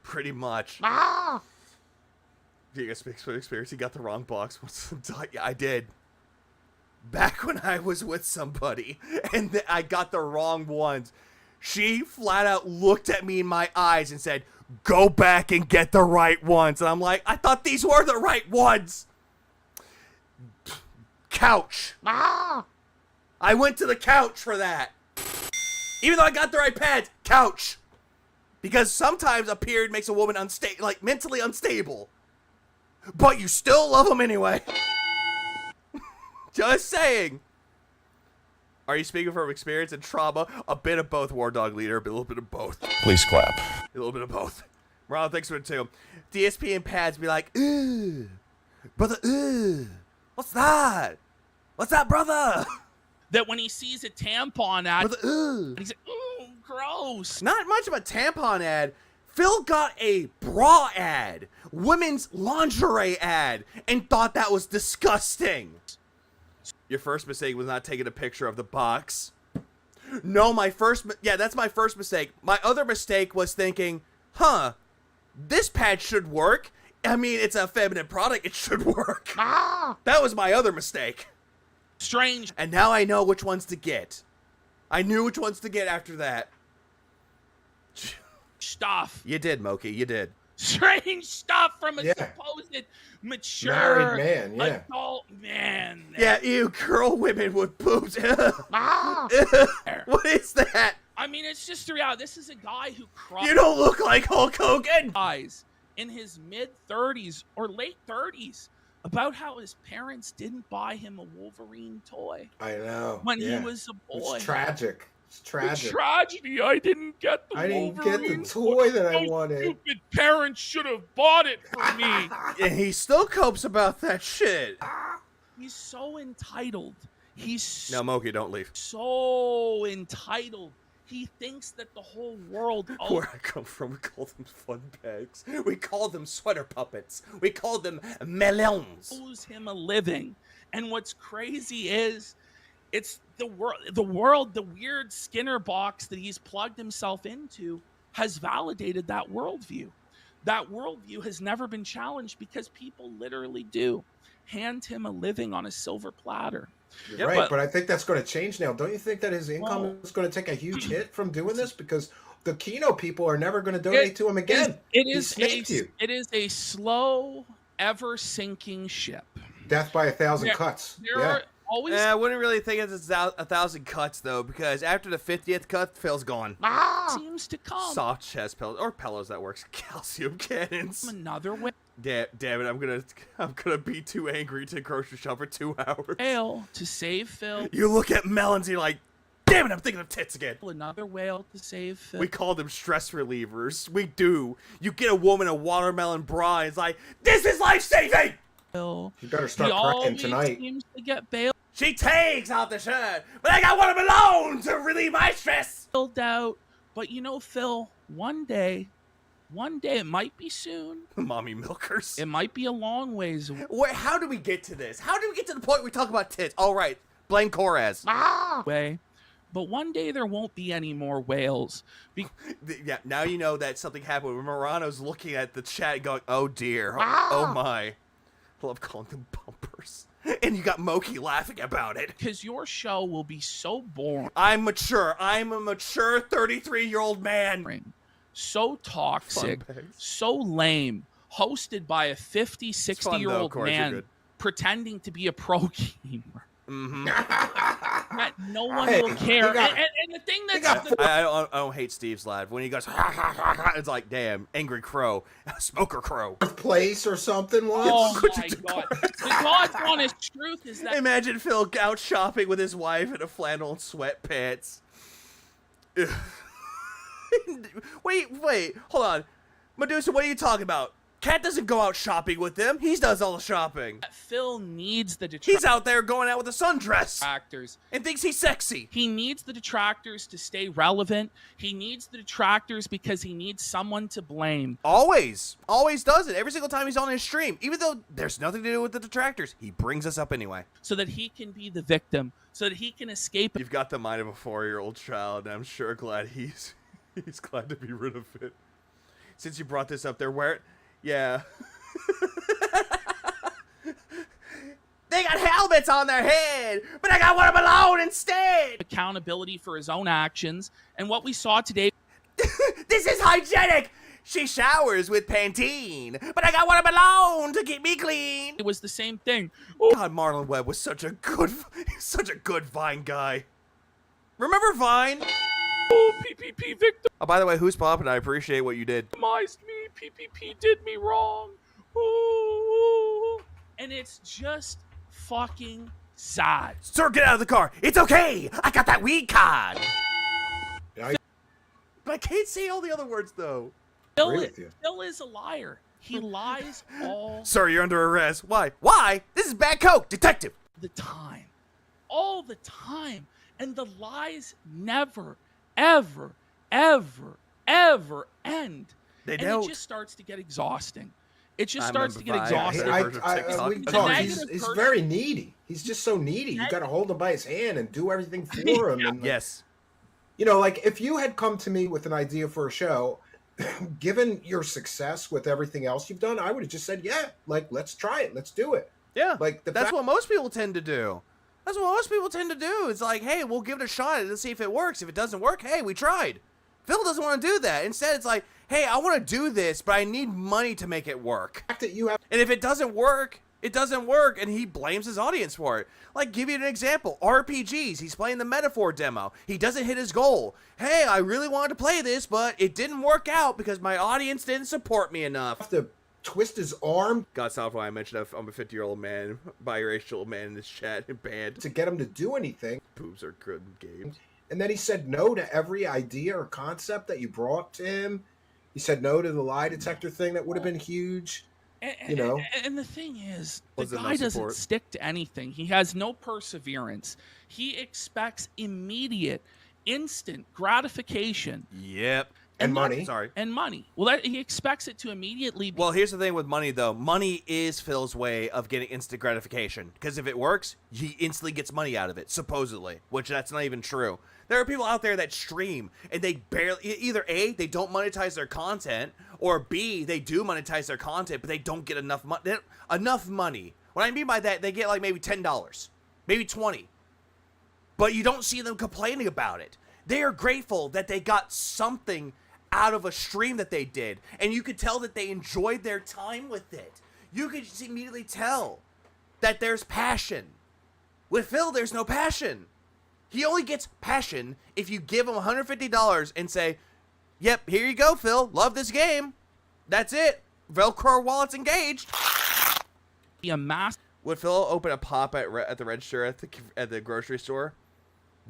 Pretty much. Ah! Do you guys speak from experience? He got the wrong box. Yeah, I did. Back when I was with somebody and I got the wrong ones, she flat out looked at me in my eyes and said, go back and get the right ones. And I'm like, I thought these were the right ones. Couch. Ah! I went to the couch for that. Even though I got the right pads, couch. Because sometimes a period makes a woman mentally unstable. But you still love them anyway. Just saying. Are you speaking from experience and trauma? A bit of both, War Dog Leader. A little bit of both. Please clap. A little bit of both. Ronald thinks of it too. DSP and pads be like, ooh, brother, ooh, what's that? What's that, brother? That when he sees a tampon ad, brother, ooh. he's like, ooh, gross. Not much of a tampon ad. Phil got a bra ad, women's lingerie ad, and thought that was disgusting. Your first mistake was not taking a picture of the box. No, that's my first mistake. My other mistake was thinking, this pad should work. I mean, it's a feminine product. It should work. Ah! That was my other mistake. Strange. And now I know which ones to get. I knew which ones to get after that. Stuff. You did, Moki. You did. Strange stuff from a supposed mature married man, adult man. Yeah, ew, girl, women with boobs. Ah! What is that? I mean, it's just the reality. This is a guy who cried. You don't look like Hulk Hogan. In his mid-30s or late 30s about how his parents didn't buy him a Wolverine toy. I know. When he was a boy. It's tragic. It's tragic. The tragedy. I didn't get the Wolverine. I didn't get the toy that I wanted. Stupid parents should have bought it for me. And he still copes about that shit. He's so entitled. No, Moki, don't leave. So entitled. He thinks that the whole world... Where I come from, we call them fun bags. We call them sweater puppets. We call them melons. Owes him a living. And what's crazy is... It's the world, the weird Skinner box that he's plugged himself into has validated that worldview. That worldview has never been challenged because people literally do hand him a living on a silver platter. You're right, but I think that's going to change now. Don't you think that his income is going to take a huge hit from doing this? Because the Kino people are never going to donate to him again. It is a slow, ever sinking ship. Death by 1,000 cuts. There are always. I wouldn't really think it's 1,000 cuts though, because after the 50th cut, Phil's gone. Seems to come. Soft chest pillows or pillows that works. Calcium cannons. Another way. Damn it! I'm gonna be too angry to grocery shop for 2 hours. Whale to save Phil. You look at melons, you're like, damn it! I'm thinking of tits again. Another whale to save Phil. We call them stress relievers. We do. You get a woman a watermelon bra, and it's like, this is life saving. You better start crying tonight. Seems to get bailed. She takes out the shirt, but I got one of them alone to relieve my stress. Filled out, but you know, Phil, one day, it might be soon. Mommy milkers. It might be a long ways. How do we get to this? How do we get to the point where we talk about tits? All right, blame Koraz. Way. But one day there won't be any more whales. Yeah, now you know that something happened when Morano's looking at the chat going, oh dear, oh my. I love calling them bumpers. And you got Moki laughing about it. Because your show will be so boring. I'm mature. I'm a mature 33-year-old man. So toxic. So lame. Hosted by a 50, 60-year-old man pretending to be a pro gamer. Mm-hmm. that no one Hey, will care. he got- And the thing that's I don't hate Steve's laugh. When he goes, it's like, damn, angry crow, smoker crow. Place or something once. oh my god. The God's honest truth is that Imagine Phil out shopping with his wife in a flannel and sweatpants. wait, hold on. Medusa, what are you talking about? Cat doesn't go out shopping with them. He does all the shopping. Phil needs the He's out there going out with a sundress detractors. and thinks he's sexy. He needs the detractors to stay relevant. He needs the detractors because he needs someone to blame. Always does it. Every single time he's on his stream. Even though there's nothing to do with the detractors, he brings us up anyway. So that he can be the victim. So that he can escape. You've got the mind of a 4-year-old child, and I'm sure glad he's glad to be rid of it. Since you brought this up there, yeah. They got helmets on their head, but I got one of them alone instead. Accountability for his own actions. And what we saw today. This is hygienic. She showers with Pantene, but I got one of them alone to keep me clean. It was the same thing. God, Marlon Webb was such a good Vine guy. Remember Vine? Oh, PPP victim. Oh, by the way, who's popping? I appreciate what you did. Victimized me. PPP did me wrong. Ooh. And it's just fucking sad. Sir, get out of the car. It's okay. I got that weed card. But I can't say all the other words, though. Phil is a liar. He lies all Sir, you're under arrest. Why? Why? This is bad coke, detective. the time. All the time. And the lies never, ever, ever, ever end. They and don't. it just starts to get exhausting. It just I starts to get remember Vine. exhausting. We talk. He's very needy. He's just so needy. You got to hold him by his hand and do everything for him. And, yes. You know, like if you had come to me with an idea for a show, given your success with everything else you've done, I would have just said, yeah, like, let's try it. Let's do it. Yeah. Like that's what most people tend to do. That's what most people tend to do. It's like, hey, we'll give it a shot and see if it works. If it doesn't work, hey, we tried. Phil doesn't want to do that. Instead, it's like, hey, I want to do this, but I need money to make it work. And if it doesn't work, it doesn't work, and he blames his audience for it. Like, give you an example. RPGs. He's playing the Metaphor demo. He doesn't hit his goal. Hey, I really wanted to play this, but it didn't work out because my audience didn't support me enough. Have to twist his arm. God, stop why I mentioned I'm a 50-year-old man, biracial man in this chat and band. To get him to do anything. Boobs are good in games. And then he said no to every idea or concept that you brought to him. He said no to the lie detector thing that would have been huge. You know. And the thing is, the Was it no guy doesn't support? stick to anything. He has no perseverance. He expects immediate, instant gratification. Yep. And money. Sorry. And money. Well, he expects it to immediately be. Well, here's the thing with money, though. Money is Phil's way of getting instant gratification. Because if it works, he instantly gets money out of it, supposedly. Which that's not even true. There are people out there that stream, and they barely... Either A, they don't monetize their content, or B, they do monetize their content, but they don't get enough money. What I mean by that, they get like maybe $10. Maybe $20. But you don't see them complaining about it. They are grateful that they got something out of a stream that they did, and you could tell that they enjoyed their time with it. You could just immediately tell that there's passion. With Phil, there's no passion. He only gets passion if you give him $150 and say, yep, here you go, Phil. Love this game. That's it. Velcro wallet's engaged. Would Phil open a pop at the register at the grocery store?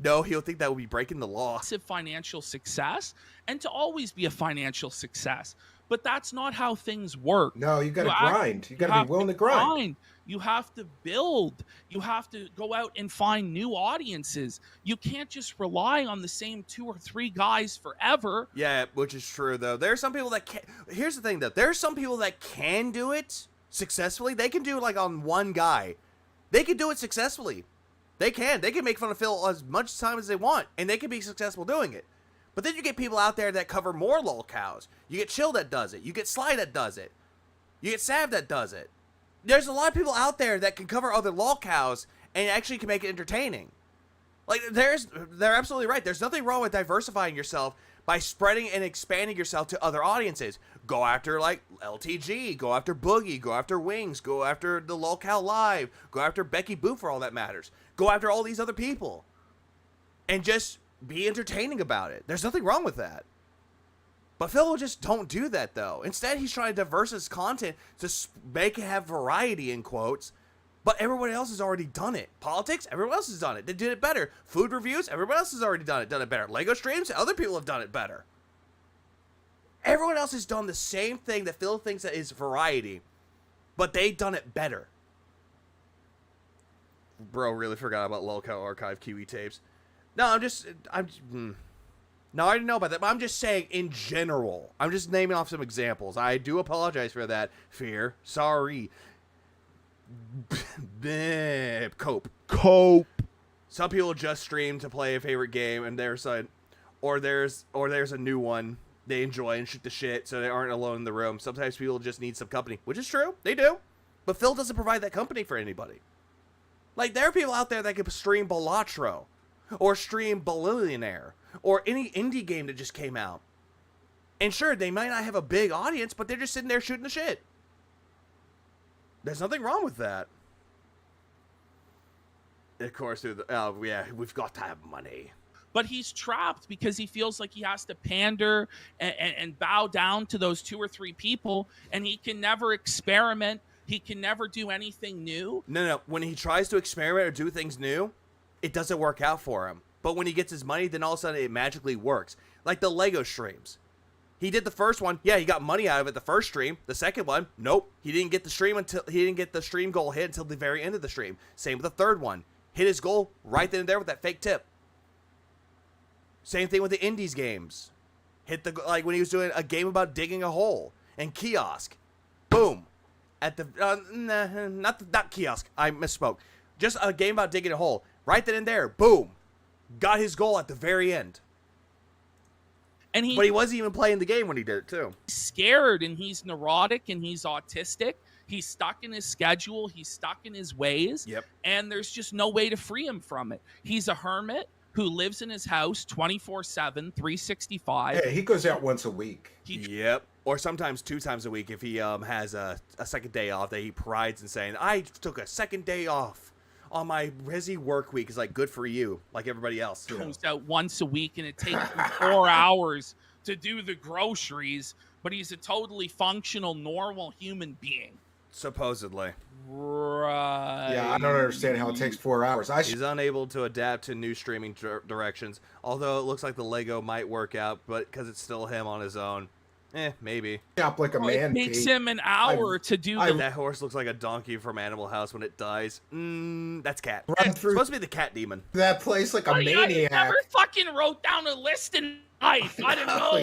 No, he'll think that would be breaking the law. Massive financial success and to always be a financial success. But that's not how things work. No, you got to grind. You got to be willing to grind. You have to build. You have to go out and find new audiences. You can't just rely on the same 2 or 3 guys forever. Yeah, which is true, though. There are some people that can... Here's the thing, though. There are some people that can do it successfully. They can do it, like, on one guy. They can do it successfully. They can. They can make fun of Phil as much time as they want, and they can be successful doing it. But then you get people out there that cover more lolcows. You get Chill that does it. You get Sly that does it. You get Sav that does it. There's a lot of people out there that can cover other lolcows and actually can make it entertaining. Like, they're absolutely right. There's nothing wrong with diversifying yourself by spreading and expanding yourself to other audiences. Go after, like, LTG. Go after Boogie. Go after Wings. Go after the Lolcow Live. Go after Becky Boo for all that matters. Go after all these other people. and just be entertaining about it. There's nothing wrong with that. But Phil just don't do that, though. Instead, he's trying to diverse his content to make it have variety, in quotes. But everyone else has already done it. Politics, everyone else has done it. They did it better. Food reviews, everyone else has already done it better. Lego streams, other people have done it better. Everyone else has done the same thing that Phil thinks that is variety, but they've done it better. Bro, really forgot about Lolcow Archive Kiwi tapes. No, No, I didn't know about that, but I'm just saying in general. I'm just naming off some examples. I do apologize for that. Fear. Sorry. Cope. Some people just stream to play a favorite game, and there's a new one they enjoy and shoot the shit, so they aren't alone in the room. Sometimes people just need some company, which is true. They do. But Phil doesn't provide that company for anybody. Like, there are people out there that can stream Balatro, or stream Billionaire, or any indie game that just came out. And sure, they might not have a big audience, but they're just sitting there shooting the shit. There's nothing wrong with that. Of course, we've got to have money. But he's trapped because he feels like he has to pander and bow down to those 2 or 3 people, and he can never experiment. He can never do anything new. No. When he tries to experiment or do things new, it doesn't work out for him. But when he gets his money, then all of a sudden it magically works. Like the Lego streams. He did the first one. Yeah, he got money out of it the first stream. The second one, nope. He didn't get the stream goal hit until the very end of the stream. Same with the third one. Hit his goal right then and there with that fake tip. Same thing with the Indies games. Like when he was doing a game about digging a hole and kiosk. Boom. At the not kiosk. I misspoke. Just a game about digging a hole. Right then and there. Boom. Got his goal at the very end. But he wasn't even playing the game when he did it too. He's scared, and he's neurotic, and he's autistic. He's stuck in his schedule. He's stuck in his ways. Yep. And there's just no way to free him from it. He's a hermit who lives in his house 24/7, 365. Yeah, he goes out once a week. Yep. Or sometimes 2 times a week if he has a second day off that he prides in saying, I took a second day off on my busy work week. Is like, good for you, like everybody else. Goes out once a week, and it takes him 4 hours to do the groceries, but he's a totally functional, normal human being. Supposedly. Right. Yeah, I don't understand how it takes 4 hours. He's unable to adapt to new streaming directions, although it looks like the Lego might work out, but because it's still him on his own. Maybe. Up like a man. It takes him an hour to do that horse looks like a donkey from Animal House when it dies. That's Cat. It's supposed to be the cat demon. That place like a maniac. I never fucking wrote down a list in life. I didn't know.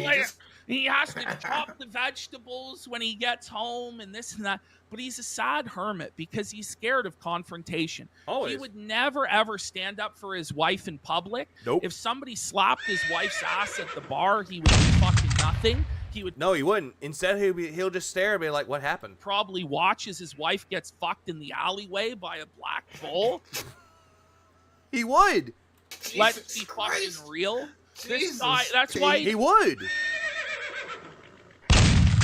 He has to chop the vegetables when he gets home and this and that. But he's a sad hermit because he's scared of confrontation. Always. He would never, ever stand up for his wife in public. Nope. If somebody slapped his wife's ass at the bar, he would do fucking nothing. No, he wouldn't. Instead, he'll just stare and be like, what happened? Probably watch as his wife gets fucked in the alleyway by a black bull. He would. Let's be fucking real. This guy, that's why he would.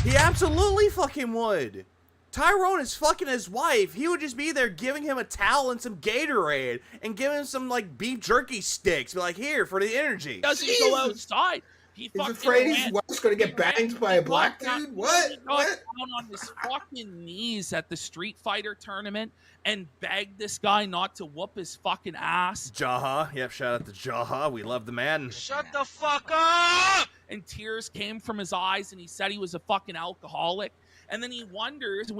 He absolutely fucking would. Tyrone is fucking his wife. He would just be there giving him a towel and some Gatorade and giving him some like beef jerky sticks. Be like, here for the energy. Doesn't go outside. He's afraid his wife's going to get banged by a black dude? What? He got down on his fucking knees at the Street Fighter tournament and begged this guy not to whoop his fucking ass. Jaha. Yep, shout out to Jaha. We love the man. Shut the fuck up! And tears came from his eyes, and he said he was a fucking alcoholic. And then we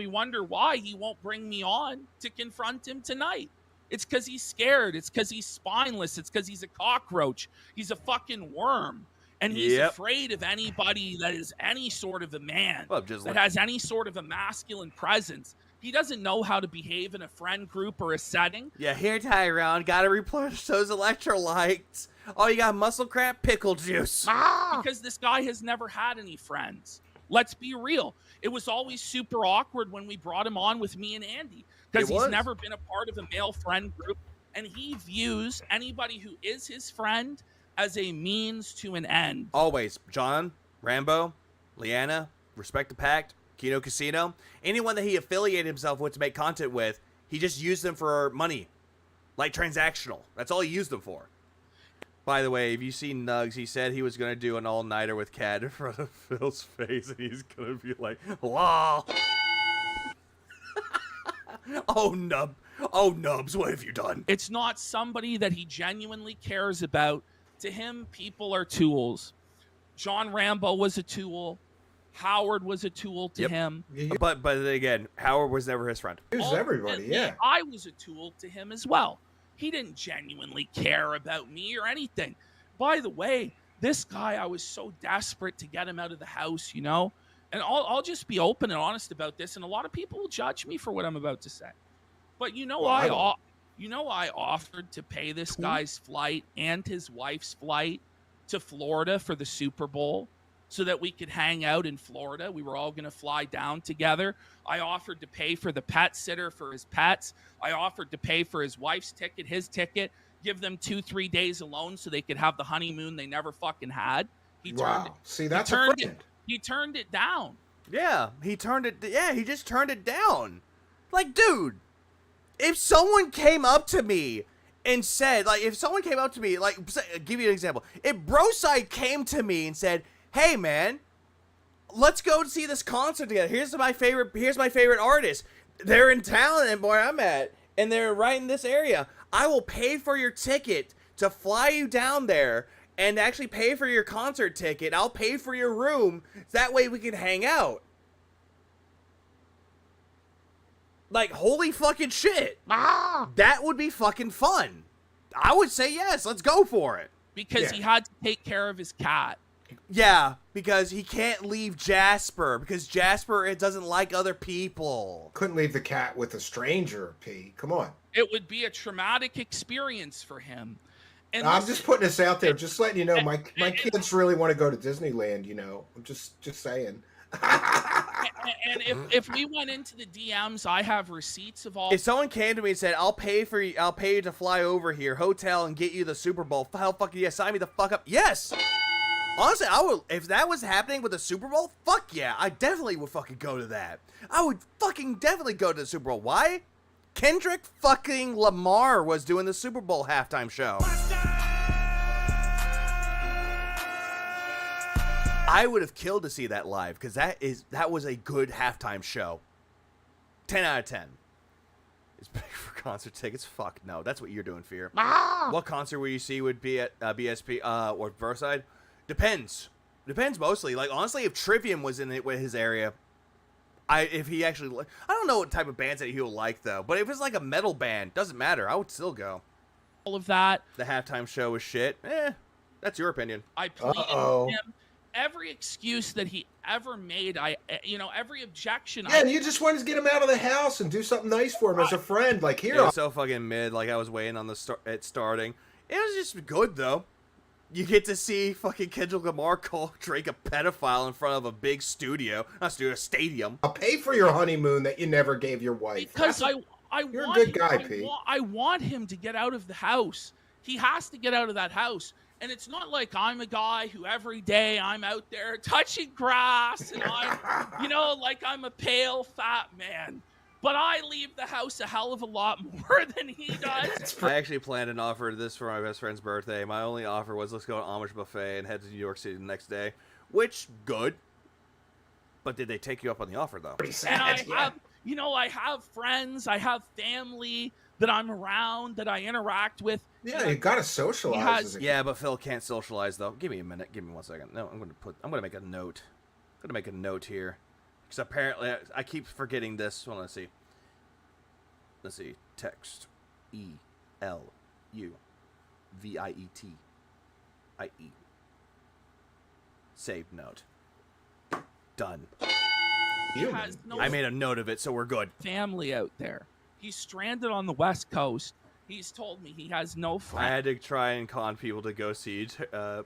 wonder why he won't bring me on to confront him tonight. It's because he's scared. It's because he's spineless. It's because he's a cockroach. He's a fucking worm. And he's afraid of anybody that is any sort of a man, that has any sort of a masculine presence. He doesn't know how to behave in a friend group or a setting. Yeah, here, Tyrone. Gotta replenish those electrolytes. Oh, you got muscle crap? Pickle juice. Because this guy has never had any friends. Let's be real. It was always super awkward when we brought him on with me and Andy. Because he's never been a part of a male friend group. And he views anybody who is his friend as a means to an end. Always. John, Rambo, Leanna, Respect the Pact, Kino Casino, anyone that he affiliated himself with to make content with, he just used them for money. Like transactional. That's all he used them for. By the way, if you see Nugs, he said he was going to do an all-nighter with Cat in front of Phil's face, and he's going to be like, lol. Oh, Nubs, what have you done? It's not somebody that he genuinely cares about. To him, people are tools. John Rambo was a tool. Howard was a tool to him. But again, Howard was never his friend. He was everybody, yeah. I was a tool to him as well. He didn't genuinely care about me or anything. By the way, this guy, I was so desperate to get him out of the house, you know? And I'll just be open and honest about this, and a lot of people will judge me for what I'm about to say. But I offered to pay this guy's flight and his wife's flight to Florida for the Super Bowl so that we could hang out in Florida. We were all going to fly down together. I offered to pay for the pet sitter for his pets. I offered to pay for his wife's ticket, his ticket, give them 2-3 days alone so they could have the honeymoon they never fucking had. He turned it down. Yeah, he just turned it down. Like, dude, if someone came up to me and said, like, give you an example. If Broside came to me and said, hey, man, let's go see this concert together. Here's my favorite artist. They're in town and where I'm at, and they're right in this area. I will pay for your ticket to fly you down there and actually pay for your concert ticket. I'll pay for your room. That way we can hang out. Like, holy fucking shit. That would be fucking fun. I would say yes. Let's go for it. Because he had to take care of his cat. Yeah, because he can't leave Jasper. Because Jasper doesn't like other people. Couldn't leave the cat with a stranger, P. Come on. It would be a traumatic experience for him. And I'm just putting this out there, just letting you know, my kids really want to go to Disneyland, you know. I'm just saying. And if we went into the DMs, I have receipts of all. If someone came to me and said, I'll pay you to fly over here, hotel, and get you the Super Bowl, hell fucking yeah, sign me the fuck up. Yes! Honestly, I would, if that was happening with the Super Bowl, fuck yeah, I definitely would fucking go to that. I would fucking definitely go to the Super Bowl. Why? Kendrick fucking Lamar was doing the Super Bowl halftime show. I would have killed to see that live, because that was a good halftime show. 10 out of 10. It's big for concert tickets? Fuck no, that's what you're doing, Fear. What concert will you see would be at BSP or Versailles? Depends mostly. Like, honestly, if Trivium was in his area, if he actually, I don't know what type of bands that he'll like though, but if it's like a metal band, doesn't matter, I would still go. All of that. The halftime show was shit. That's your opinion. I pleaded with him. Every excuse that he ever made, every objection. Yeah, and you just wanted to get him out of the house and do something nice for him as a friend. Like, here. It was so fucking mid. Like, I was waiting on it starting. It was just good though. You get to see fucking Kendrick Lamar call Drake a pedophile in front of a big stadium. I'll pay for your honeymoon that you never gave your wife. Because you're a good guy, Pete. I want him to get out of the house. He has to get out of that house. And it's not like I'm a guy who every day I'm out there touching grass and like I'm a pale, fat man. But I leave the house a hell of a lot more than he does. I actually planned an offer this for my best friend's birthday. My only offer was, let's go to Amish Buffet and head to New York City the next day. Which, good. But did they take you up on the offer, though? Pretty sad, I have friends, I have family that I'm around, that I interact with. Yeah, you gotta socialize. Yeah, but Phil can't socialize though. Give me a minute. Give me 1 second. No, I'm gonna make a note. I'm gonna make a note here, because apparently I keep forgetting this. Well, let's see. Text ELUVIETIE. Save note. Done. I made a note of it, so we're good. Family out there. He's stranded on the West Coast. He's told me he has no friends. I had to try and con people to go see. I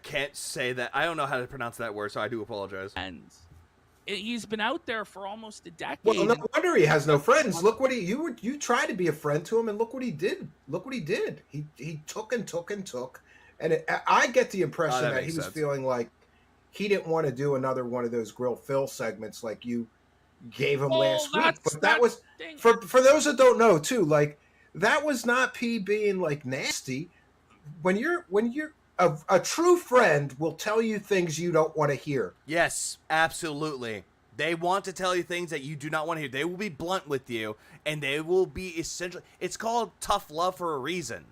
can't say that. I don't know how to pronounce that word, so I do apologize. And he's been out there for almost a decade. Well, no wonder he has no friends. Look what you tried to be a friend to him, and look what he did. He took and took and took, and I get the impression that he was feeling like he didn't want to do another one of those Grill Phil segments like you gave him last week. But that was for those that don't know too. Like, that was not P being like nasty. when you're a true friend will tell you things you don't want to hear. Yes, absolutely. They want to tell you things that you do not want to hear. They will be blunt with you, and they will be essentially... It's called tough love for a reason.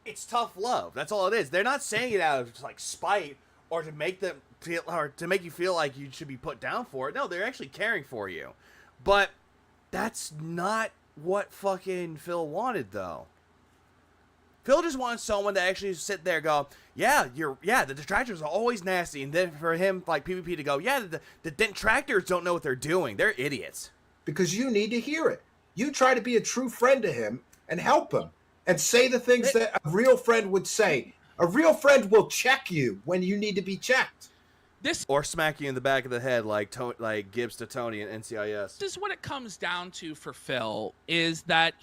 It's tough love. That's all it is. They're not saying it out of like spite or to make them feel, or to make you feel like you should be put down for it. No, they're actually caring for you. But that's not what fucking Phil wanted, though. Phil just wants someone to actually sit there and go, the detractors are always nasty. And then for him, like PvP, to go, the detractors don't know what they're doing. They're idiots. Because you need to hear it. You try to be a true friend to him and help him and say the things that a real friend would say. A real friend will check you when you need to be checked. Or smack you in the back of the head like Gibbs to Tony in NCIS. This is what it comes down to for Phil, is that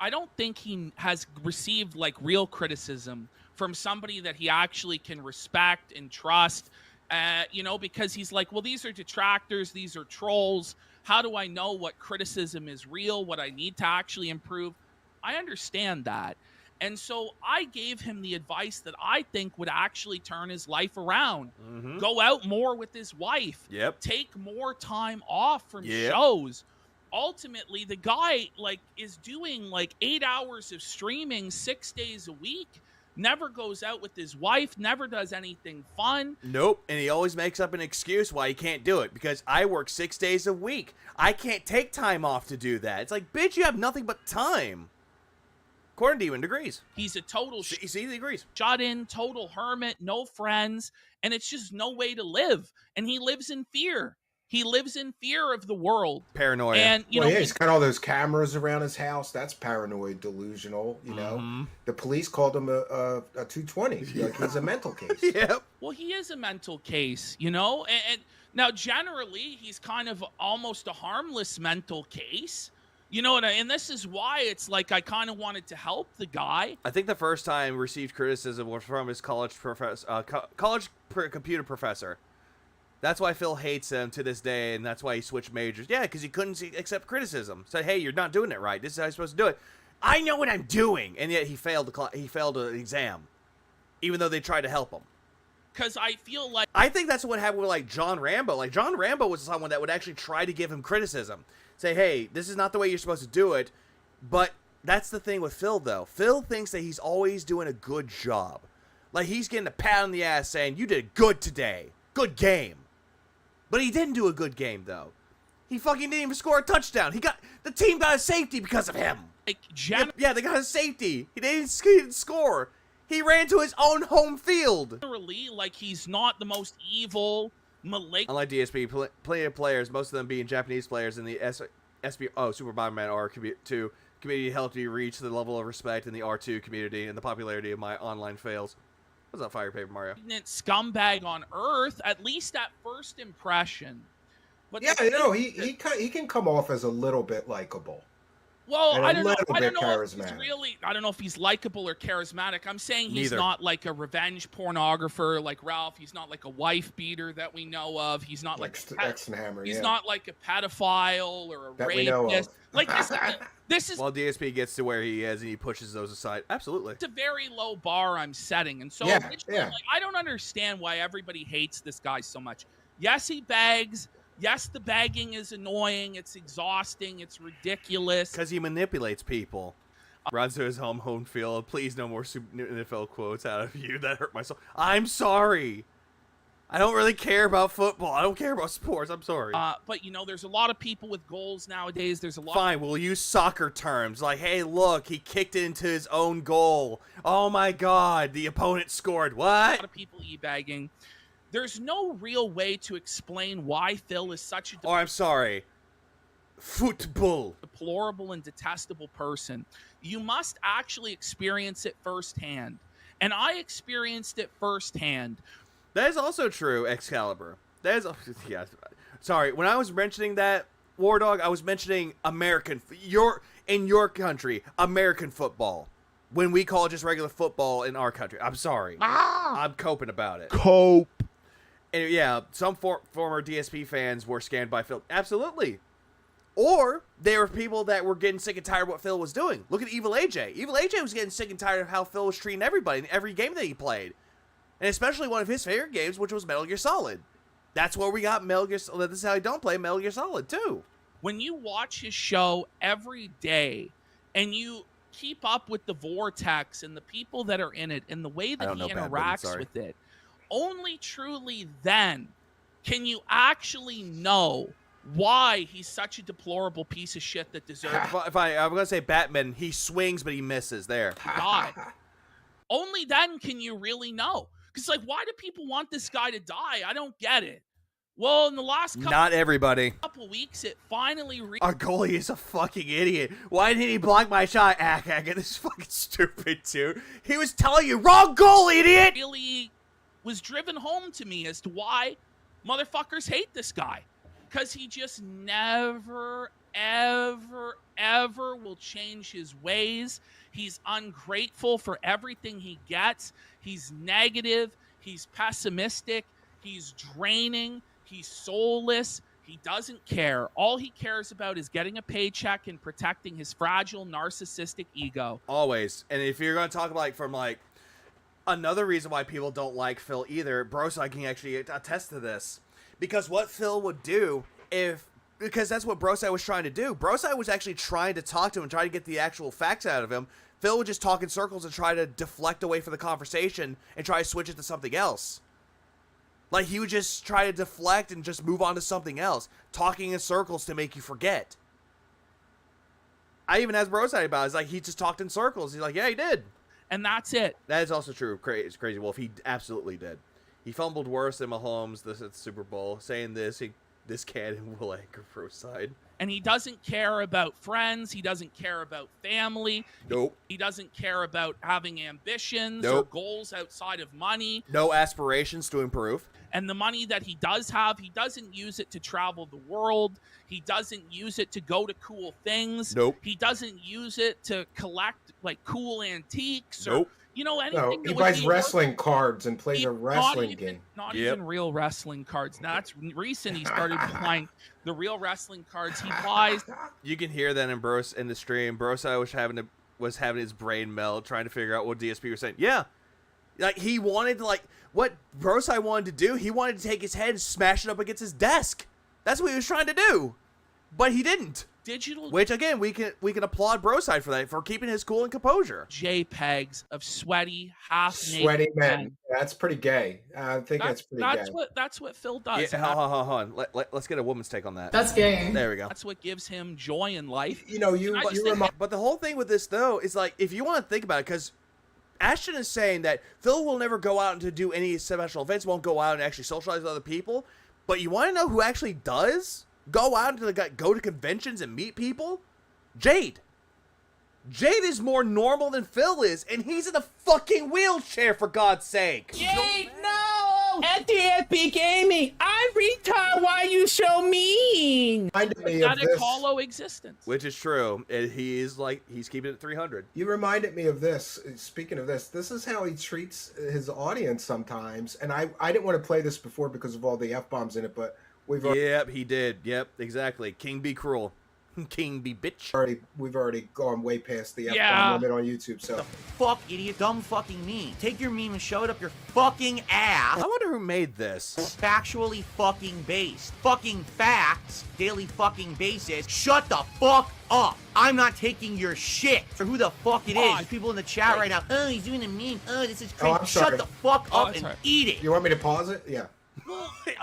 I don't think he has received like real criticism from somebody that he actually can respect and trust, because he's like, well, these are detractors, these are trolls. How do I know what criticism is real, what I need to actually improve? I understand that. And so I gave him the advice that I think would actually turn his life around. Mm-hmm. Go out more with his wife. Yep. Take more time off from shows. Ultimately, the guy is doing 8 hours of streaming 6 days a week. Never goes out with his wife. Never does anything fun. Nope. And he always makes up an excuse why he can't do it. Because I work 6 days a week. I can't take time off to do that. It's like, bitch, you have nothing but time. According to you, and agrees. He's a total he agrees. Shut in, total hermit, no friends, and it's just no way to live. And he lives in fear. He lives in fear of the world. Paranoia. And he's got all those cameras around his house. That's paranoid, delusional. The police called him a 220. Like he's a mental case. Yep. Well, he is a mental case, and now generally he's kind of almost a harmless mental case. And this is why it's like I kind of wanted to help the guy. I think the first time received criticism was from his college computer professor. That's why Phil hates him to this day, and that's why he switched majors. Yeah, because he couldn't accept criticism. Said, "Hey, you're not doing it right. This is how you're supposed to do it." I know what I'm doing, and yet he failed an exam, even though they tried to help him. Because I feel like I think that's what happened with John Rambo. Like John Rambo was someone that would actually try to give him criticism. Say, hey, this is not the way you're supposed to do it. But that's the thing with Phil, though. Phil thinks that he's always doing a good job. Like, he's getting a pat on the ass saying, you did good today. Good game. But he didn't do a good game, though. He fucking didn't even score a touchdown. The team got a safety because of him. They got a safety. He didn't score. He ran to his own home field. Generally, he's not the most evil... Unlike DSP, plenty of players, most of them being Japanese players in the Super Bomberman R2 community helped me reach the level of respect in the R2 community, and the popularity of my online fails. What's up, Fire Paper Mario? Scumbag on Earth, at least at first impression. But he can come off as a little bit likable. Well, I don't know if he's likable or charismatic. I'm saying he's not like a revenge pornographer like Ralph. He's not like a wife beater that we know of. He's not he's not like a pedophile or a rapist. This is well, DSP gets to where he is and he pushes those aside. Absolutely. It's a very low bar I'm setting. And so I don't understand why everybody hates this guy so much. Yes, he begs. Yes, the begging is annoying. It's exhausting. It's ridiculous. Because he manipulates people. Runs to his home field. Please, no more NFL quotes out of you. That hurt my soul. I'm sorry. I don't really care about football. I don't care about sports. I'm sorry. But, there's a lot of people with goals nowadays. There's a lot. Fine, we'll use soccer terms. Like, hey, look, he kicked it into his own goal. Oh, my God. The opponent scored. What? A lot of people e-bagging. There's no real way to explain why Phil is such a... I'm sorry. Football. Deplorable and detestable person. You must actually experience it firsthand. And I experienced it firsthand. That is also true, Excalibur. That is... Yeah. Sorry, when I was mentioning that, War Dog, I was mentioning American... in your country, American football. When we call it just regular football in our country. I'm sorry. I'm coping about it. Cope. And yeah, some former DSP fans were scammed by Phil. Absolutely. Or there were people that were getting sick and tired of what Phil was doing. Look at Evil AJ. Evil AJ was getting sick and tired of how Phil was treating everybody in every game that he played. And especially one of his favorite games, which was Metal Gear Solid. That's where we got Metal Gear Solid. This is how I don't play Metal Gear Solid, too. When you watch his show every day and you keep up with the vortex and the people that are in it and the way that he interacts with it, only truly then can you actually know why he's such a deplorable piece of shit that deserves. I'm gonna say Batman. He swings, but he misses. There. God. Only then can you really know. Because like, why do people want this guy to die? I don't get it. Well, in the last couple weeks, it finally. Our goalie is a fucking idiot. Why didn't he block my shot? This is fucking stupid too. He was telling you wrong goal, idiot. Really was driven home to me as to why motherfuckers hate this guy. Because he just never, ever, ever will change his ways. He's ungrateful for everything he gets. He's negative. He's pessimistic. He's draining. He's soulless. He doesn't care. All he cares about is getting a paycheck and protecting his fragile, narcissistic ego. Always. And if you're going to talk about from another reason why people don't like Phil either, Brosai can actually attest to this. Because what Phil would do because that's what Brosai was trying to do. Brosai was actually trying to talk to him and try to get the actual facts out of him. Phil would just talk in circles and try to deflect away from the conversation and try to switch it to something else. Like, he would just try to deflect and just move on to something else, talking in circles to make you forget. I even asked Brosai about it. It's like, he just talked in circles. He's like, yeah, he did. And that's it. That is also true of Crazy Wolf. He absolutely did. He fumbled worse than Mahomes at the Super Bowl, saying this cannon will anchor Brosai. And he doesn't care about friends. He doesn't care about family. Nope. He doesn't care about having ambitions or goals outside of money. No aspirations to improve. And the money that he does have, he doesn't use it to travel the world. He doesn't use it to go to cool things. Nope. He doesn't use it to collect cool antiques or anything. No, he buys wrestling cards and plays a wrestling game. Not even real wrestling cards. Now, that's recent. He started buying the real wrestling cards he buys. You can hear that in the stream. Brosai was having his brain melt, trying to figure out what DSP was saying. Yeah, he wanted what Brosai wanted to do. He wanted to take his head and smash it up against his desk. That's what he was trying to do, but he didn't. Which again, we can applaud Brosai for that, for keeping his cool and composure. JPEGs of sweaty, half-naked sweaty men. That's pretty gay. I think that's pretty gay. That's what Phil does. Yeah, hold on. Let's get a woman's take on that. That's gay. There we go. That's what gives him joy in life. But the whole thing with this though is if you want to think about it, because Ashton is saying that Phil will never go out and do any special events, won't go out and actually socialize with other people. But you want to know who actually does go out and go to conventions and meet people? Jade. Jade is more normal than Phil is, and he's in a fucking wheelchair, for God's sake. Jade, no! At dspgaming, I'm retard. Why you so mean? Pathetic hollow existence. Which is true. And he's keeping it at 300. You reminded me of this. Speaking of this is how he treats his audience sometimes. And I didn't want to play this before because of all the F-bombs in it, but Yep, he did. Yep, exactly. King be cruel. King be bitch. We've already gone way past the F-bomb limit on YouTube, so. Fuck, idiot. Dumb fucking meme. Take your meme and shove it up your fucking ass. I wonder who made this. Factually fucking based. Fucking facts. Daily fucking basis. Shut the fuck up. I'm not taking your shit. For who the fuck it is. There's people in the chat right now. Oh, he's doing a meme. Oh, this is crazy. Shut the fuck up and eat it. You want me to pause it? Yeah.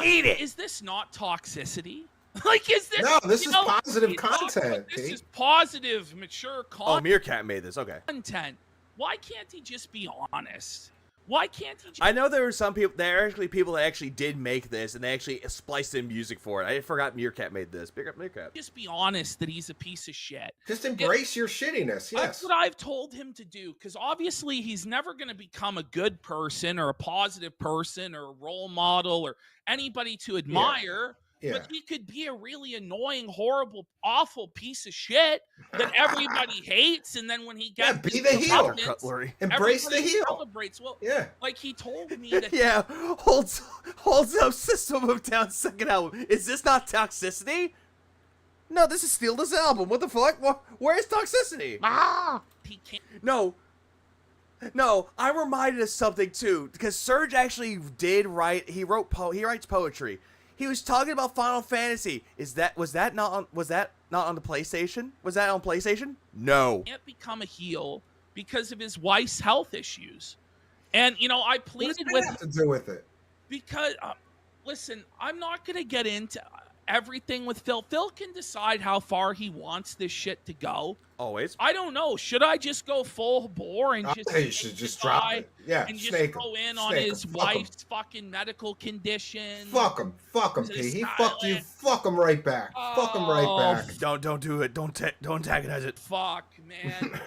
Eat it. Is this not toxicity? Is this? No, this is positive content. This is positive, mature content. Oh, Meerkat made this. Okay. Content. Why can't he just be honest? Why can't he just... I know there were some people, there are actually people that actually did make this, and they actually spliced in music for it. I forgot Meerkat made this. Big up Meerkat. Just be honest that he's a piece of shit. Just embrace your shittiness, yes. That's what I've told him to do, because obviously he's never going to become a good person or a positive person or a role model or anybody to admire. Yeah. But he could be a really annoying, horrible, awful piece of shit that everybody hates, and then when he gets be the heel, embrace the heel. Celebrates. Well, like he told me that. Yeah, holds up System of Down second album. Is this not toxicity? No, this is steal this album. What the fuck? Where's toxicity? He can't. No, I'm reminded of something too, because Serge actually did write. He writes poetry. He was talking about Final Fantasy. Was that not on the PlayStation? Was that on PlayStation? No. He can't become a heel because of his wife's health issues, and I pleaded What does that have to do with it? Because listen, I'm not gonna get into everything with Phil. Phil can decide how far he wants this shit to go. Always. I don't know. Should I just go full bore and You should just drop it. Yeah, and snake just go in him. on Snake his him. Fuck him. wife's fucking medical condition? Fuck him, P. He fucked you. Fuck him right back. Fuck him right back. Don't do it. Don't antagonize it. Fuck, man.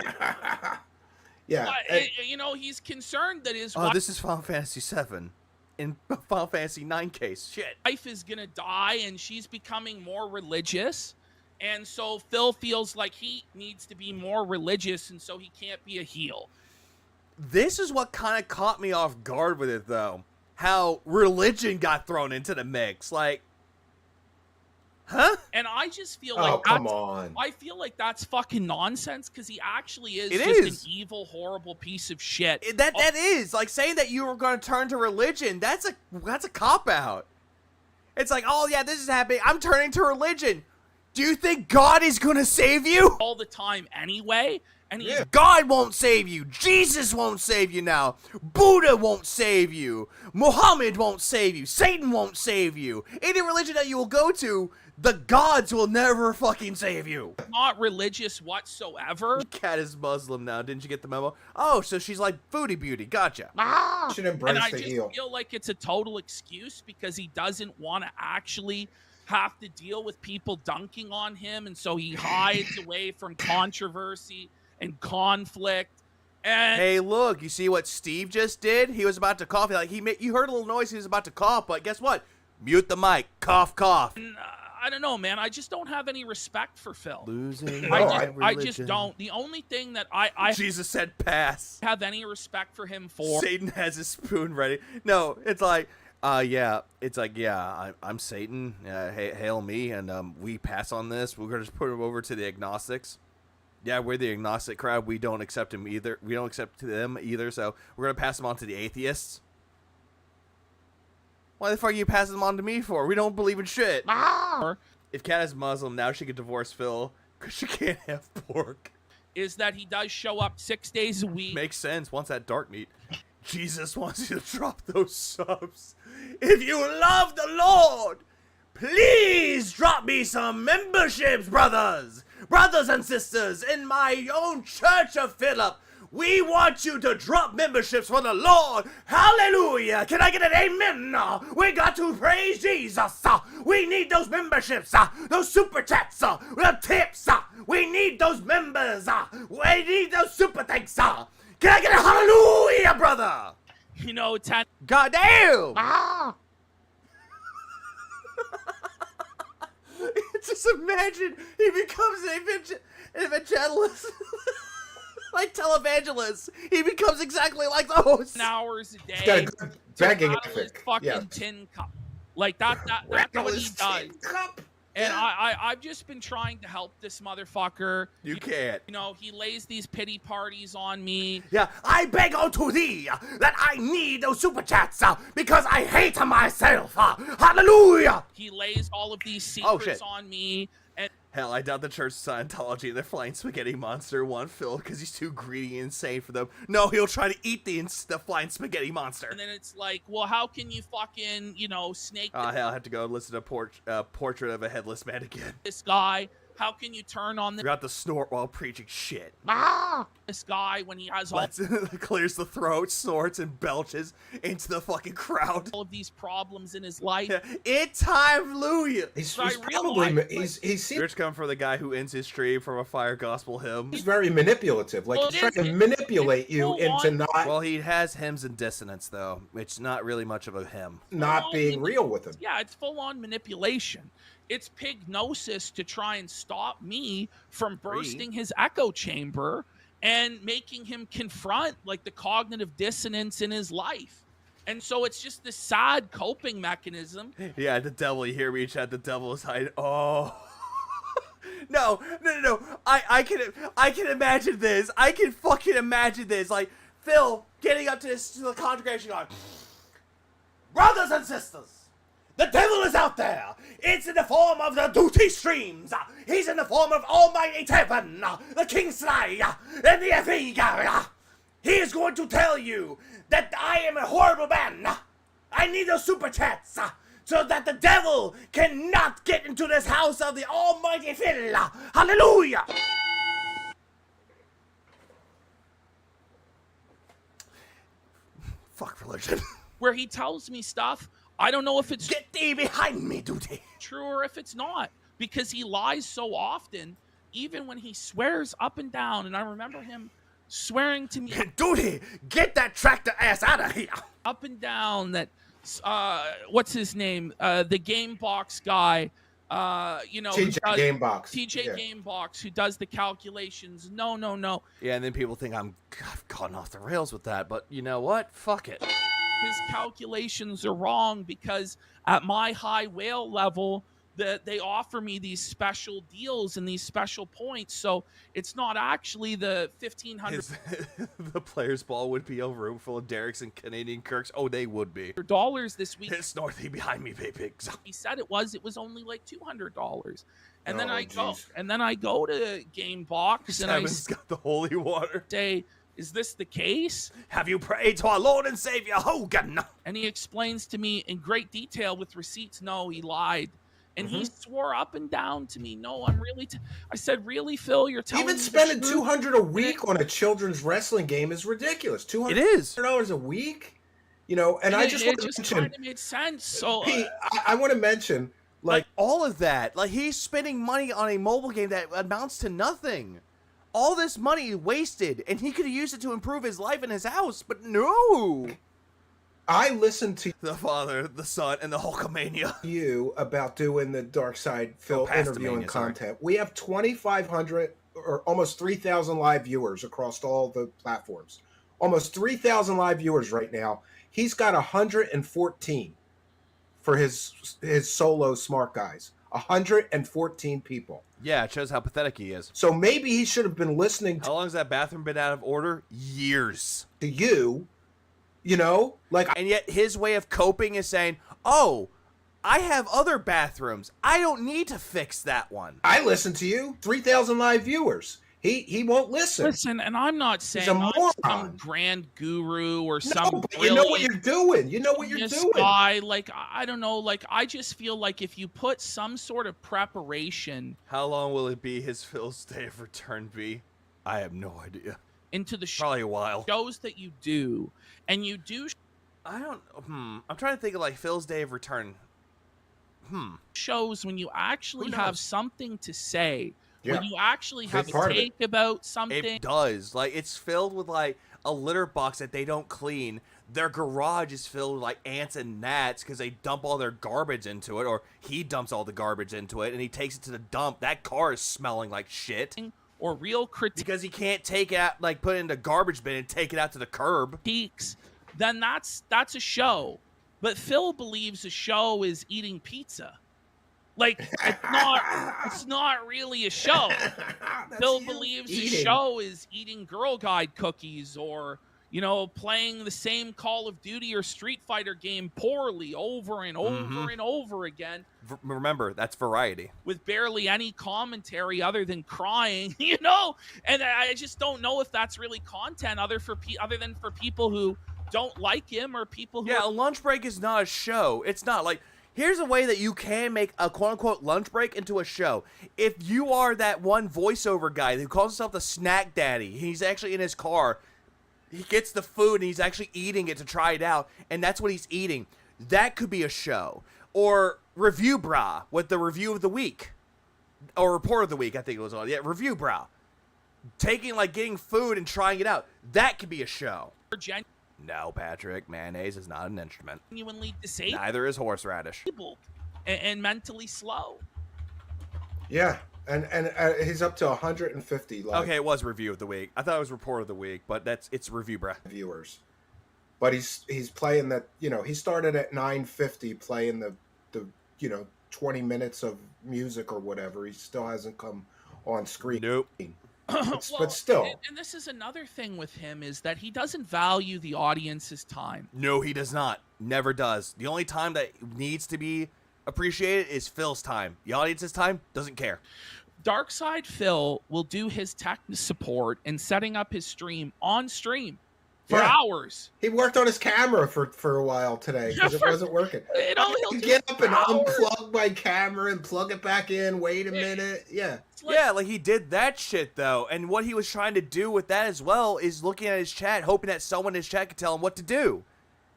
Yeah. But, he's concerned that his wife... this is Final Fantasy VII. In Final Fantasy 9 case. Shit. Wife is gonna die and she's becoming more religious. And so Phil feels like he needs to be more religious, and so he can't be a heel. This is what kind of caught me off guard with it, though. How religion got thrown into the mix. Like, huh? And I just feel come on. I feel like that's fucking nonsense, because he actually is an evil, horrible piece of shit. That is. Like, saying that you were going to turn to religion, that's a cop-out. It's like, oh, yeah, this is happening. I'm turning to religion. Do you think God is going to save you? All the time anyway. And God won't save you. Jesus won't save you now. Buddha won't save you. Muhammad won't save you. Satan won't save you. Any religion that you will go to, the gods will never fucking save you. Not religious whatsoever. The cat is Muslim now. Didn't you get the memo? Oh, so she's like foodie beauty. Gotcha. Should embrace and I the just heel. feel like it's a total excuse, because he doesn't want to actually have to deal with people dunking on him, and so he hides away from controversy and conflict. And hey, look, you see what Steve just did? He was about to cough. You heard a little noise. He was about to cough, but guess what? Mute the mic. Cough, cough. And, I don't know, man. I just don't have any respect for Phil. Losing. I just don't. The only thing that I Jesus said pass. Have any respect for him for. Satan has his spoon ready. No, it's like. It's like, I'm Satan, hail me, and we pass on this. We're gonna just put him over to the agnostics. Yeah, we're the agnostic crowd. We don't accept him either. We don't accept them either, so we're gonna pass him on to the atheists. Why the fuck are you passing him on to me for? We don't believe in shit. If Kat is Muslim, now she can divorce Phil, because she can't have pork. Is that he does show up 6 days a week. Makes sense, wants that dark meat. Jesus wants you to drop those subs. If you love the Lord, please drop me some memberships, brothers and sisters, in my own Church of Philip. We want you to drop memberships for the Lord. Hallelujah. Can I get an amen? We got to praise Jesus. We need those memberships, those super chats, the tips. We need those members. We need those super thanks. Can I get a hallelujah, brother? Goddamn! Just imagine he becomes an evangelist. Like televangelist. He becomes exactly like the host. Hours a day. He's got a good begging ethic. Fucking tin cup. Like that's what he does. And I've just been trying to help this motherfucker. You can't. He lays these pity parties on me. Yeah, I beg unto thee that I need those super chats because I hate myself. Hallelujah. He lays all of these secrets on me. And hell, I doubt the Church of Scientology, the flying spaghetti monster, want Phil because he's too greedy and insane for them. No, he'll try to eat the flying spaghetti monster. And then it's like, well, how can you fucking, snake... hell, I have to go listen to Portrait of a Headless Man again. This guy, how can you turn on the... Forgot to snort while preaching shit. This guy, when he has all... clears the throat, snorts, and belches into the fucking crowd. All of these problems in his life. Yeah. It's hallelujah. He's probably... He's You're just coming for the guy who ends his stream from a fire gospel hymn. He's very manipulative. Like, he's trying to manipulate you into not... Well, he has hymns and dissonance, though, which is not really much of a hymn. Not being real with him. Yeah, it's full-on manipulation. It's pignosis to try and stop me from bursting his echo chamber and making him confront, like, the cognitive dissonance in his life. And so it's just this sad coping mechanism. Yeah, the devil, you hear me chat, the devil is hiding. Oh. No. I can imagine this. I can fucking imagine this. Like, Phil getting up to the congregation going, brothers and sisters, the devil is out there. It's in the form of the duty streams. He's in the form of Almighty Tevin, the Kingslayer, and the Aviga. He is going to tell you that I am a horrible man. I need those super chats so that the devil cannot get into this house of the Almighty Phil. Hallelujah. Fuck religion. Where he tells me stuff, I don't know if it's get thee behind me, duty. True or if it's not, because he lies so often, even when he swears up and down. And I remember him swearing to me, duty, get that tractor ass out of here. Up and down that, what's his name? The Game Box guy. TJ Gamebox. TJ Gamebox, who does the calculations. No. Yeah, and then people think I've gone off the rails with that, but you know what? Fuck it. His calculations are wrong because at my high whale level, they offer me these special deals and these special points. So it's not actually the 1,500. The players' ball would be a room full of Derricks and Canadian Kirks. Oh, they would be. $dollars this week. It's Northy behind me, baby. He said it was only like $200. And then I go to Gamebox and Simon's got the holy water. Say, is this the case? Have you prayed to our Lord and Savior Hogan? And he explains to me in great detail with receipts. No, he lied. And he swore up and down to me, no, I'm really... I said, really, Phil? You're telling me even spending $200 a week on a children's wrestling game is ridiculous. $200 a week? You know, and I just want to mention... kind of made sense. So, Pete, I want to mention... Like, all of that. Like, he's spending money on a mobile game that amounts to nothing. All this money wasted, and he could have used it to improve his life in his house, but no! I listened to the Father, the Son, and the Hulkamania. You about doing the Dark Side Phil interviewing content. We have 2,500 or almost 3,000 live viewers across all the platforms. Almost 3,000 live viewers right now. He's got 114 for his solo Smart Guys. 114 people. Yeah, it shows how pathetic he is. So maybe he should have been listening to... How long has that bathroom been out of order? Years. To you... You know, like, and yet his way of coping is saying, "Oh, I have other bathrooms. I don't need to fix that one." I listen to you. 3,000 live viewers. He won't listen. Listen, and I'm not saying I'm some grand guru or some. But you know what you're doing. You know what you're doing. Guy, like, I don't know. Like, I just feel like if you put some sort of preparation. How long will it be? His Phil's day of return be? I have no idea. Into the probably a while. Shows that you do. And you do... I don't... I'm trying to think of, like, Phil's day of return. Shows when you actually have something to say. Yeah. When you actually have a take about something. It does. Like, it's filled with, like, a litter box that they don't clean. Their garage is filled with, like, ants and gnats because they dump all their garbage into it. Or he dumps all the garbage into it, and he takes it to the dump. That car is smelling like shit. Or real critique because he can't take it out, like put it in the garbage bin and take it out to the curb. Then that's a show. But Phil believes a show is eating pizza. Like, it's not really a show. Phil believes a show is eating Girl Guide cookies or, you know, playing the same Call of Duty or Street Fighter game poorly over and over and over again. Remember, that's variety. With barely any commentary other than crying, you know? And I just don't know if that's really content other than for people who don't like him or people who... Yeah, a lunch break is not a show. It's not. Like, here's a way that you can make a quote-unquote lunch break into a show. If you are that one voiceover guy who calls himself the snack daddy, he's actually in his car, he gets the food and he's actually eating it to try it out, and that's what he's eating. That could be a show. Or Review Bra with the review of the week. Or report of the week, I think it was on. Yeah, Review Bra. Getting food and trying it out. That could be a show. No, Patrick, mayonnaise is not an instrument. Genuinely disabled. Neither is horseradish. And mentally slow. Yeah, and he's up to 150. Okay, it was Review of the week. I thought it was Report of the week, but it's Review Bra. Viewers. But he's playing that, you know, he started at 9:50 playing the 20 minutes of music or whatever. He still hasn't come on screen. Nope. But still. And this is another thing with him is that he doesn't value the audience's time. No, he does not. Never does. The only time that needs to be appreciated is Phil's time. The audience's time doesn't care. Darkside Phil will do his tech support and setting up his stream on stream for hours. He worked on his camera for a while today because it wasn't working. He'll get up and unplug my camera and plug it back in. Wait a minute. Yeah. Yeah, like he did that shit though. And what he was trying to do with that as well is looking at his chat, hoping that someone in his chat could tell him what to do.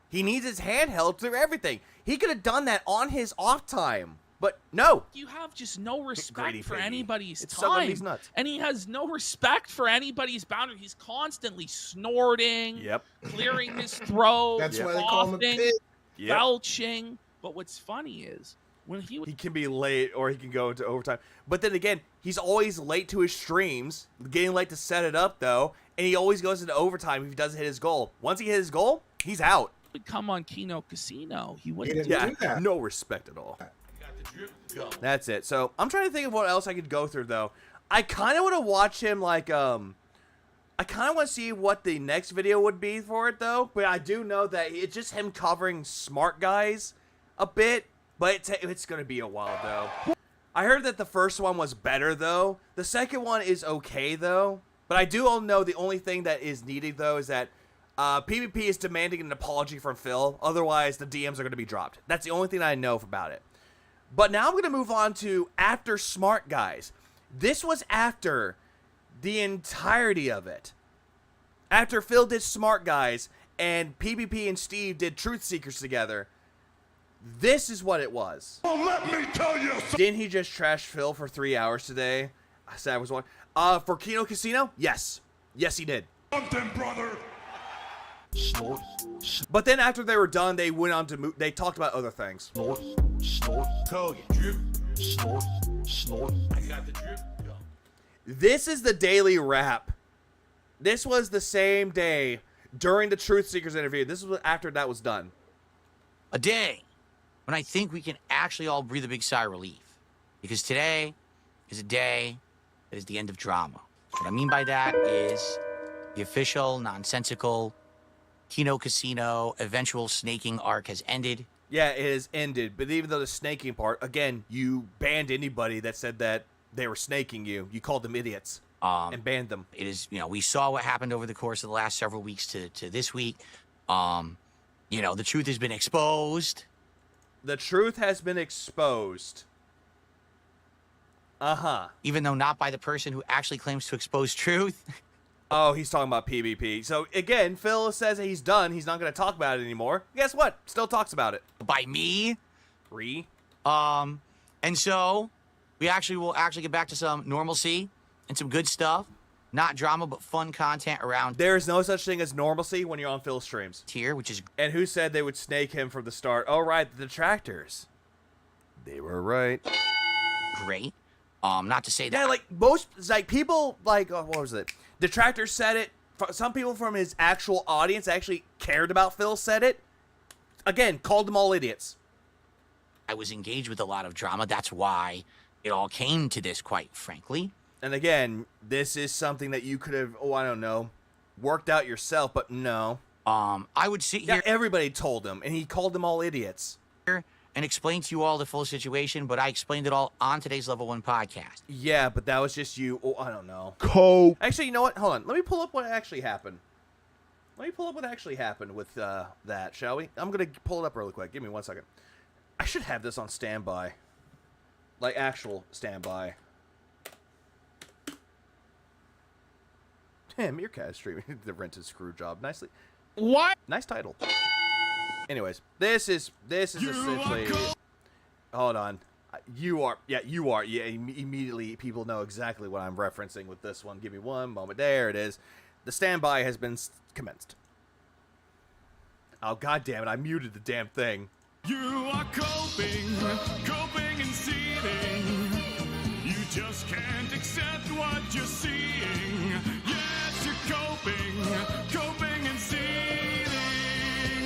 He needs his handheld through everything. He could have done that on his off time. But no. You have just no respect Greedy for piggy. anybody's It's time. somebody's nuts. And he has no respect for anybody's boundary. He's constantly snorting, clearing his throat, That's why they call him a coughing, pig. belching. But what's funny is when he can be late or he can go into overtime. But then again, he's always late to his streams, getting late to set it up though, and he always goes into overtime if he doesn't hit his goal. Once he hits his goal, he's out. would come on Kino Casino, he wouldn't do Yeah, that. no respect at all. That's it. So I'm trying to think of what else I could go through though. I kind of want to watch him like I kind of want to see what the next video would be for it though. But I do know that it's just him covering smart guys a bit. But it's gonna be a while though. I heard that the first one was better though. The second one is okay though. But I do all know the only thing that is needed though is that PvP is demanding an apology from Phil. Otherwise, the DMs are going to be dropped. That's the only thing I know about it. But now I'm going to move on to after Smart Guys. This was after the entirety of it. After Phil did Smart Guys and PvP and Steve did Truth Seekers together. This is what it was. Well, let me tell you something. Didn't he just trash Phil for 3 hours today? I said I was one. For Kino Casino? Yes. Yes, he did. Something, brother. Snort. But then after they were done, they went on to they talked about other things. Snort, snort, Kogan, drip, snort, snort. I got the drip. This is the daily wrap. This was the same day during the Truth Seekers interview. This was after that was done. A day when I think we can actually all breathe a big sigh of relief. Because today is a day that is the end of drama. What I mean by that is the official, nonsensical Kino Casino eventual snaking arc has ended. Yeah, it has ended. But even though the snaking part, again, you banned anybody that said that they were snaking you. You called them idiots and banned them. It is, we saw what happened over the course of the last several weeks to this week. The truth has been exposed. The truth has been exposed. Even though not by the person who actually claims to expose truth. Oh, he's talking about PvP. So, again, Phil says that he's done. He's not going to talk about it anymore. Guess what? Still talks about it. By me? And so, we will get back to some normalcy and some good stuff. Not drama, but fun content around. There is no such thing as normalcy when you're on Phil's streams. Here, which is... And who said they would snake him from the start? Oh, right, the detractors. They were right. Great. Not to say that... Yeah, like, most... Like, people, like... what was it? Detractors said it. Some people from his actual audience actually cared about Phil said it. Again, called them all idiots. I was engaged with a lot of drama. That's why it all came to this, quite frankly. And again, this is something that you could have, worked out yourself, but no. I would sit here... everybody told him, and he called them all idiots. And explain to you all the full situation, but I explained it all on today's Level 1 podcast. Yeah, but that was just you. Oh, I don't know. Actually, you know what? Hold on. Let me pull up what actually happened. Let me pull up what actually happened with that, shall we? I'm going to pull it up really quick. Give me 1 second. I should have this on standby. Like, actual standby. Damn, Meerkat streaming the rented screw job. Nicely. What? Nice title. Anyways, this is essentially... Hold on. You are. Yeah, immediately people know exactly what I'm referencing with this one. Give me one moment. There it is. The standby has been commenced. Oh, god damn it. I muted the damn thing. You are coping and seething. You just can't accept what you're seeing. Yes, you're coping and seething.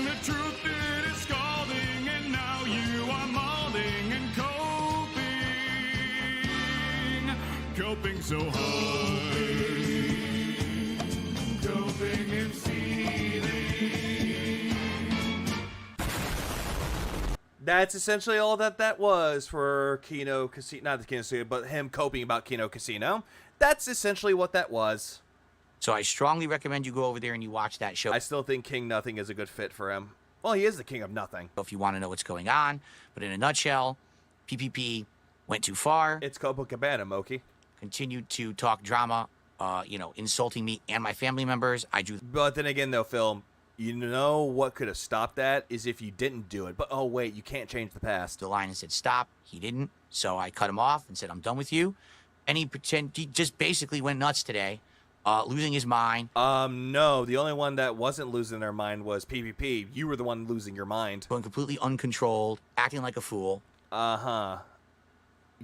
The truth it is scalding, and now you are molding and coping so high. Coping and seething. That's essentially all that was for Kino Casino. Not the Kino Casino, but him coping about Kino Casino. That's essentially what that was. So I strongly recommend you go over there and you watch that show. I still think King Nothing is a good fit for him. Well, he is the king of nothing. If you want to know what's going on. But in a nutshell, PPP went too far. It's Copacabana, Moki. Continued to talk drama, insulting me and my family members. But then again, though, Phil, you know what could have stopped that is if you didn't do it. But, oh, wait, you can't change the past. The line and said, stop. He didn't. So I cut him off and said, I'm done with you. And he just basically went nuts today, losing his mind. No, the only one that wasn't losing their mind was PPP. You were the one losing your mind. Going completely uncontrolled, acting like a fool. Uh-huh.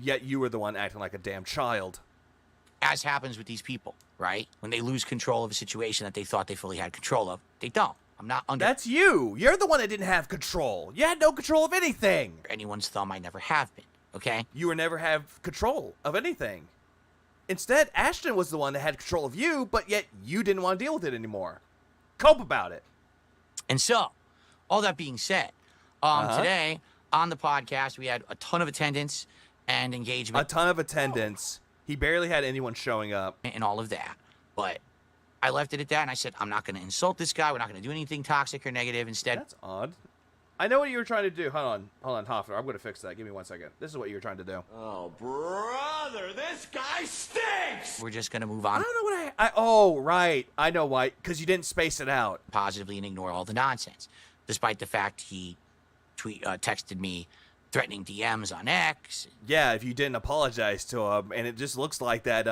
Yet you were the one acting like a damn child. As happens with these people, right? When they lose control of a situation that they thought they fully had control of, they don't. I'm not under... That's you. You're the one that didn't have control. You had no control of anything. Anyone's thumb. I never have been, okay? You never have control of anything. Instead, Ashton was the one that had control of you, but yet you didn't want to deal with it anymore. Cope about it. And so, all that being said, today on the podcast, we had a ton of attendance and engagement. A ton of attendance. He barely had anyone showing up. And all of that. But I left it at that, and I said, I'm not going to insult this guy. We're not going to do anything toxic or negative. Instead... That's odd. I know what you were trying to do. Hold on, Hoffner. I'm going to fix that. Give me 1 second. This is what you were trying to do. Oh, brother, this guy stinks! We're just going to move on. I don't know what oh, right. I know why. Because you didn't space it out. Positively and ignore all the nonsense. Despite the fact he texted me threatening DMs on X. Yeah, if you didn't apologize to him. And it just looks like that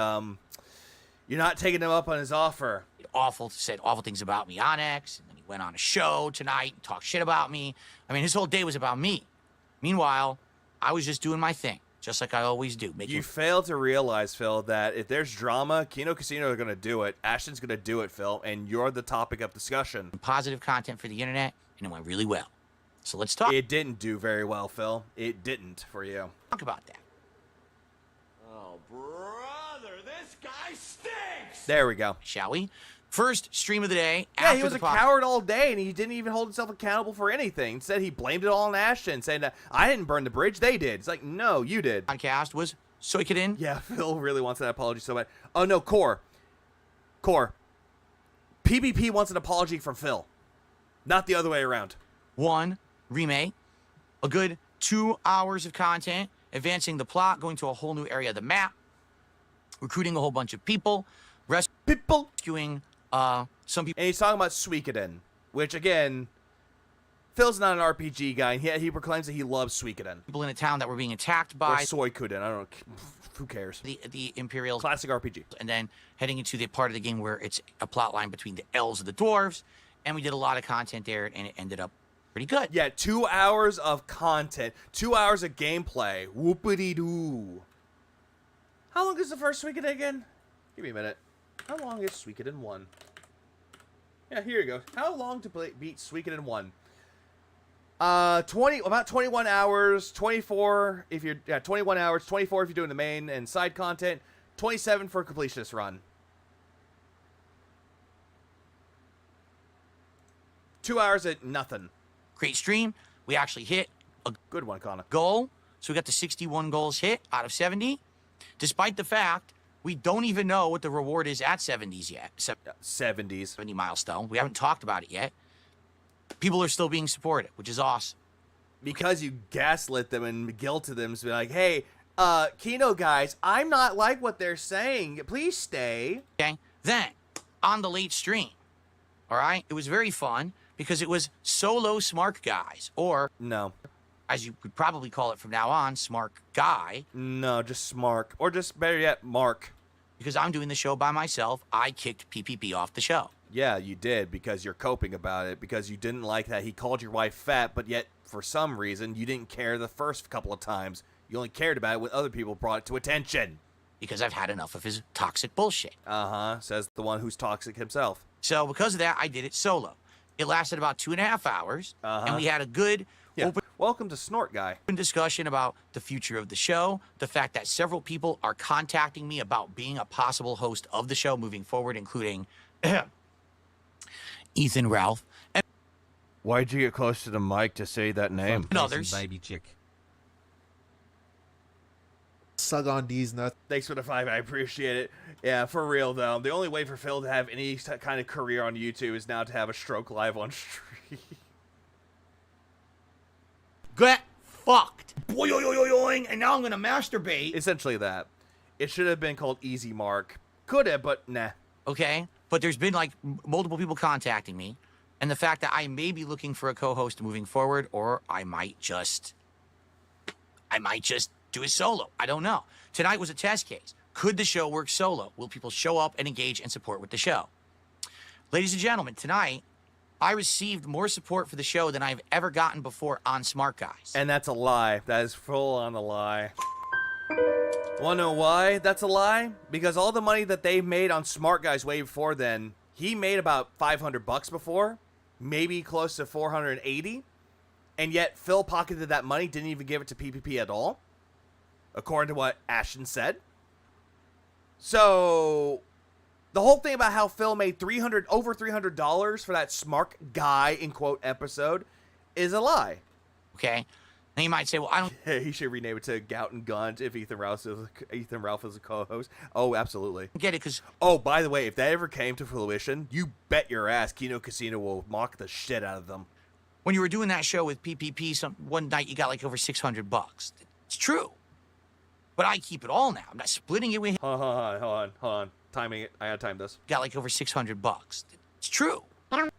you're not taking him up on his offer. Said awful things about me on X. And then he went on a show tonight and talked shit about me. I mean, his whole day was about me. Meanwhile, I was just doing my thing, just like I always do. You fail to realize, Phil, that if there's drama, Kino Casino are going to do it. Ashton's going to do it, Phil, and you're the topic of discussion. Positive content for the internet, and it went really well. So let's talk. It didn't do very well, Phil. It didn't for you. Talk about that. Oh, brother, this guy stinks! There we go. Shall we? First stream of the day. Yeah, he was a coward all day, and he didn't even hold himself accountable for anything. Instead, he blamed it all on Ashton, saying that I didn't burn the bridge, they did. It's like, no, you did. Podcast was Soikidin. Yeah, Phil really wants that apology so bad. Oh, no, Core. PvP wants an apology from Phil. Not the other way around. One, remake. A good 2 hours of content. Advancing the plot, going to a whole new area of the map. Recruiting a whole bunch of people. Rescuing some people. And he's talking about Suikoden, which, again, Phil's not an RPG guy, and he proclaims that he loves Suikoden. People in a town that were being attacked by... Or Soikuden, I don't know. Who cares? The Imperial... Classic RPG. And then heading into the part of the game where it's a plot line between the elves and the dwarves, and we did a lot of content there, and it ended up pretty good. Yeah, 2 hours of content. 2 hours of gameplay. Whoopity-doo. How long is the first Suikoden again? Give me a minute. How long is Suikoden 1? Yeah, here you go. How long to beat Suikoden 1? About 21 hours, 24 if you're 21 hours, 24 if you're doing the main and side content, 27 for a completionist run. 2 hours at nothing. Great stream. We actually hit a good one, Connor. Goal. So we got the 61 goals hit out of 70. Despite the fact we don't even know what the reward is at 70s yet. 70s. 70 milestone. We haven't talked about it yet. People are still being supported, which is awesome. Because you gaslit them and guilted them to be like, hey, Kino guys, I'm not like what they're saying. Please stay. Okay. Then, on the late stream, all right, it was very fun because it was solo Smart Guys, or... No. As you would probably call it from now on, Smart Guy. No, just Smart. Or just, better yet, Mark. Because I'm doing the show by myself, I kicked PPP off the show. Yeah, you did, because you're coping about it, because you didn't like that he called your wife fat, but yet, for some reason, you didn't care the first couple of times. You only cared about it when other people brought it to attention. Because I've had enough of his toxic bullshit. Uh-huh, says the one who's toxic himself. So, because of that, I did it solo. It lasted about 2.5 hours, and we had a good... Yeah. Welcome to Snort Guy. Discussion about the future of the show, the fact that several people are contacting me about being a possible host of the show moving forward, including Ethan Ralph. And why'd you get close to the mic to say that name? And others. Baby chick. Suck on these nuts. Thanks for the 5. I appreciate it. Yeah, for real though. The only way for Phil to have any kind of career on YouTube is now to have a stroke live on stream. Get fucked. Boing, and now I'm gonna masturbate. Essentially that. It should have been called Easy Mark. Could have, but nah. Okay, but there's been like multiple people contacting me, and the fact that I may be looking for a co-host moving forward, or I might just do it solo. I don't know. Tonight was a test case. Could the show work solo? Will people show up and engage and support with the show? Ladies and gentlemen, tonight I received more support for the show than I've ever gotten before on Smart Guys. And that's a lie. That is full on a lie. Wanna know why that's a lie? Because all the money that they've made on Smart Guys way before then, he made about $500 before, maybe close to 480, and yet Phil pocketed that money, didn't even give it to PPP at all, according to what Ashton said. So the whole thing about how Phil made over $300 for that Smart Guy in quote episode is a lie. Okay. And you might say, well, I don't... Yeah, he should rename it to Gout and Gunt if Ethan Ralph is a co-host. Oh, absolutely. Get it, because... Oh, by the way, if that ever came to fruition, you bet your ass Kino Casino will mock the shit out of them. When you were doing that show with PPP, one night you got like over $600. It's true. But I keep it all now. I'm not splitting it with him. Hold on. Timing it. I gotta time this. Got like over $600. It's true. But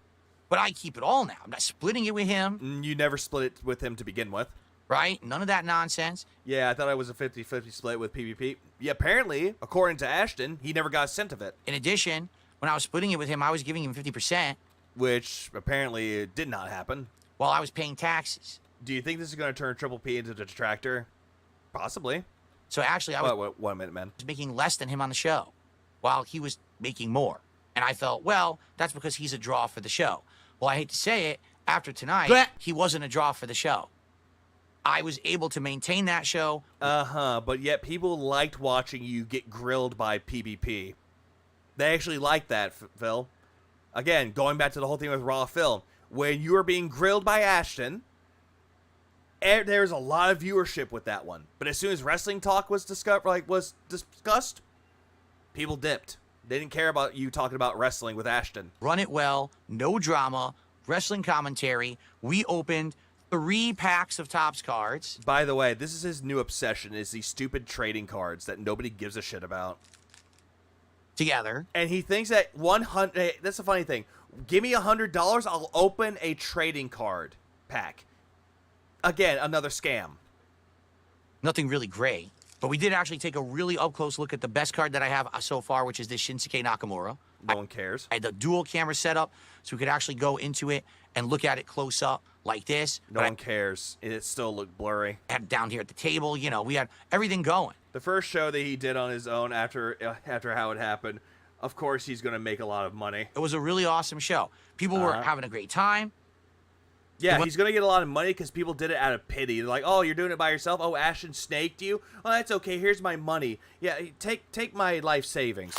I keep it all now. I'm not splitting it with him. You never split it with him to begin with. Right? None of that nonsense. Yeah, I thought I was a 50-50 split with PvP. Yeah, apparently, according to Ashton, he never got a cent of it. In addition, when I was splitting it with him, I was giving him 50%. Which apparently did not happen. While I was paying taxes. Do you think this is going to turn Triple P into the detractor? Possibly. So actually, I was 1 minute, man. Making less than him on the show, while he was making more. And I felt, well, that's because he's a draw for the show. Well, I hate to say it, after tonight, he wasn't a draw for the show. I was able to maintain that show. But yet people liked watching you get grilled by PvP. They actually liked that, Phil. Again, going back to the whole thing with Raw Phil. When you were being grilled by Ashton, there's a lot of viewership with that one. But as soon as wrestling talk was discussed, people dipped. They didn't care about you talking about wrestling with Ashton. Run it well, no drama, wrestling commentary. We opened 3 packs of Topps cards. By the way, this is his new obsession, is these stupid trading cards that nobody gives a shit about. Together. And he thinks that 100, that's the funny thing. Give me $100, I'll open a trading card pack. Again, another scam. Nothing really great. But we did actually take a really up-close look at the best card that I have so far, which is this Shinsuke Nakamura. No one cares. I had the dual camera setup, so we could actually go into it and look at it close up like this. No one cares. It still looked blurry. I had it down here at the table. You know, we had everything going. The first show that he did on his own after how it happened, of course he's going to make a lot of money. It was a really awesome show. People were having a great time. Yeah, he's going to get a lot of money because people did it out of pity. They're like, oh, you're doing it by yourself? Oh, Ashton snaked you? Oh, that's okay. Here's my money. Yeah, take my life savings.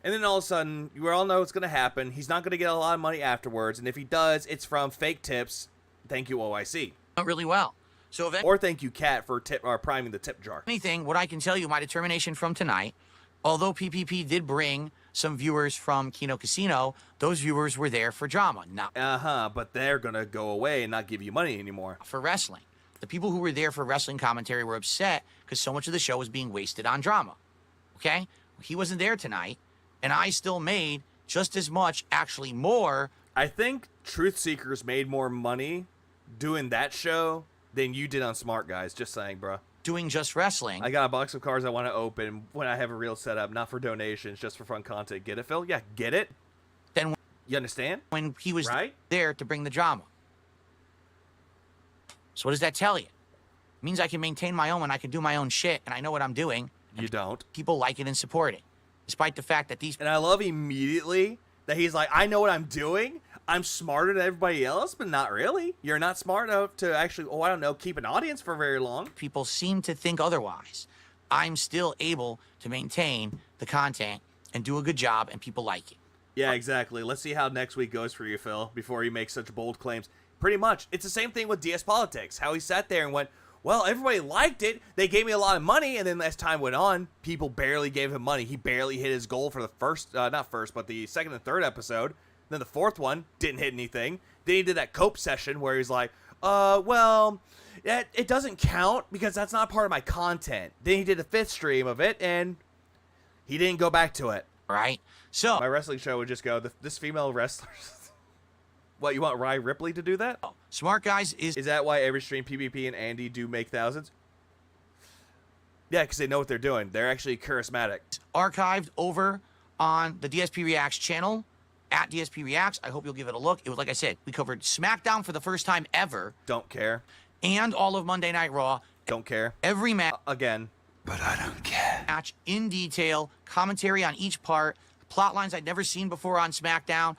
And then all of a sudden, you all know what's going to happen. He's not going to get a lot of money afterwards. And if he does, it's from fake tips. Thank you, OIC. Not really well. So or thank you, Kat, for priming the tip jar. Anything, what I can tell you, my determination from tonight, although PPP did bring some viewers from Kino Casino, those viewers were there for drama. Not but they're going to go away and not give you money anymore. For wrestling. The people who were there for wrestling commentary were upset because so much of the show was being wasted on drama. Okay? He wasn't there tonight, and I still made just as much, actually more. I think Truth Seekers made more money doing that show than you did on Smart Guys. Just saying, bro. Doing just wrestling. I got a box of cards I want to open when I have a real setup, not for donations, just for fun content. Get it, Phil? Yeah, get it? Then you understand? When he was there to bring the drama. So what does that tell you? It means I can maintain my own and I can do my own shit and I know what I'm doing. You don't. People like it and support it. Despite the fact that these... And I love immediately that he's like, I know what I'm doing. I'm smarter than everybody else, but not really. You're not smart enough to actually, I don't know, keep an audience for very long. People seem to think otherwise. I'm still able to maintain the content and do a good job, and people like it. Yeah, exactly. Let's see how next week goes for you, Phil, before you make such bold claims. Pretty much. It's the same thing with DS Politics, how he sat there and went, well, everybody liked it. They gave me a lot of money, and then as time went on, people barely gave him money. He barely hit his goal for the but the second and third episode. Then the fourth one didn't hit anything. Then he did that cope session where he's like, well, it doesn't count because that's not part of my content. Then he did a fifth stream of it, and he didn't go back to it. Right? So my wrestling show would just go, this female wrestler. What, you want Rye Ripley to do that? Smart Guys is that why every stream PvP and Andy do make thousands? Yeah, because they know what they're doing. They're actually charismatic. Archived over on the DSP Reacts channel, at DSP Reacts. I hope you'll give it a look. It was, like I said, we covered SmackDown for the first time ever. Don't care. And all of Monday Night Raw. Don't care. Every match. Again. But I don't care. Match in detail, commentary on each part, plot lines I'd never seen before on SmackDown.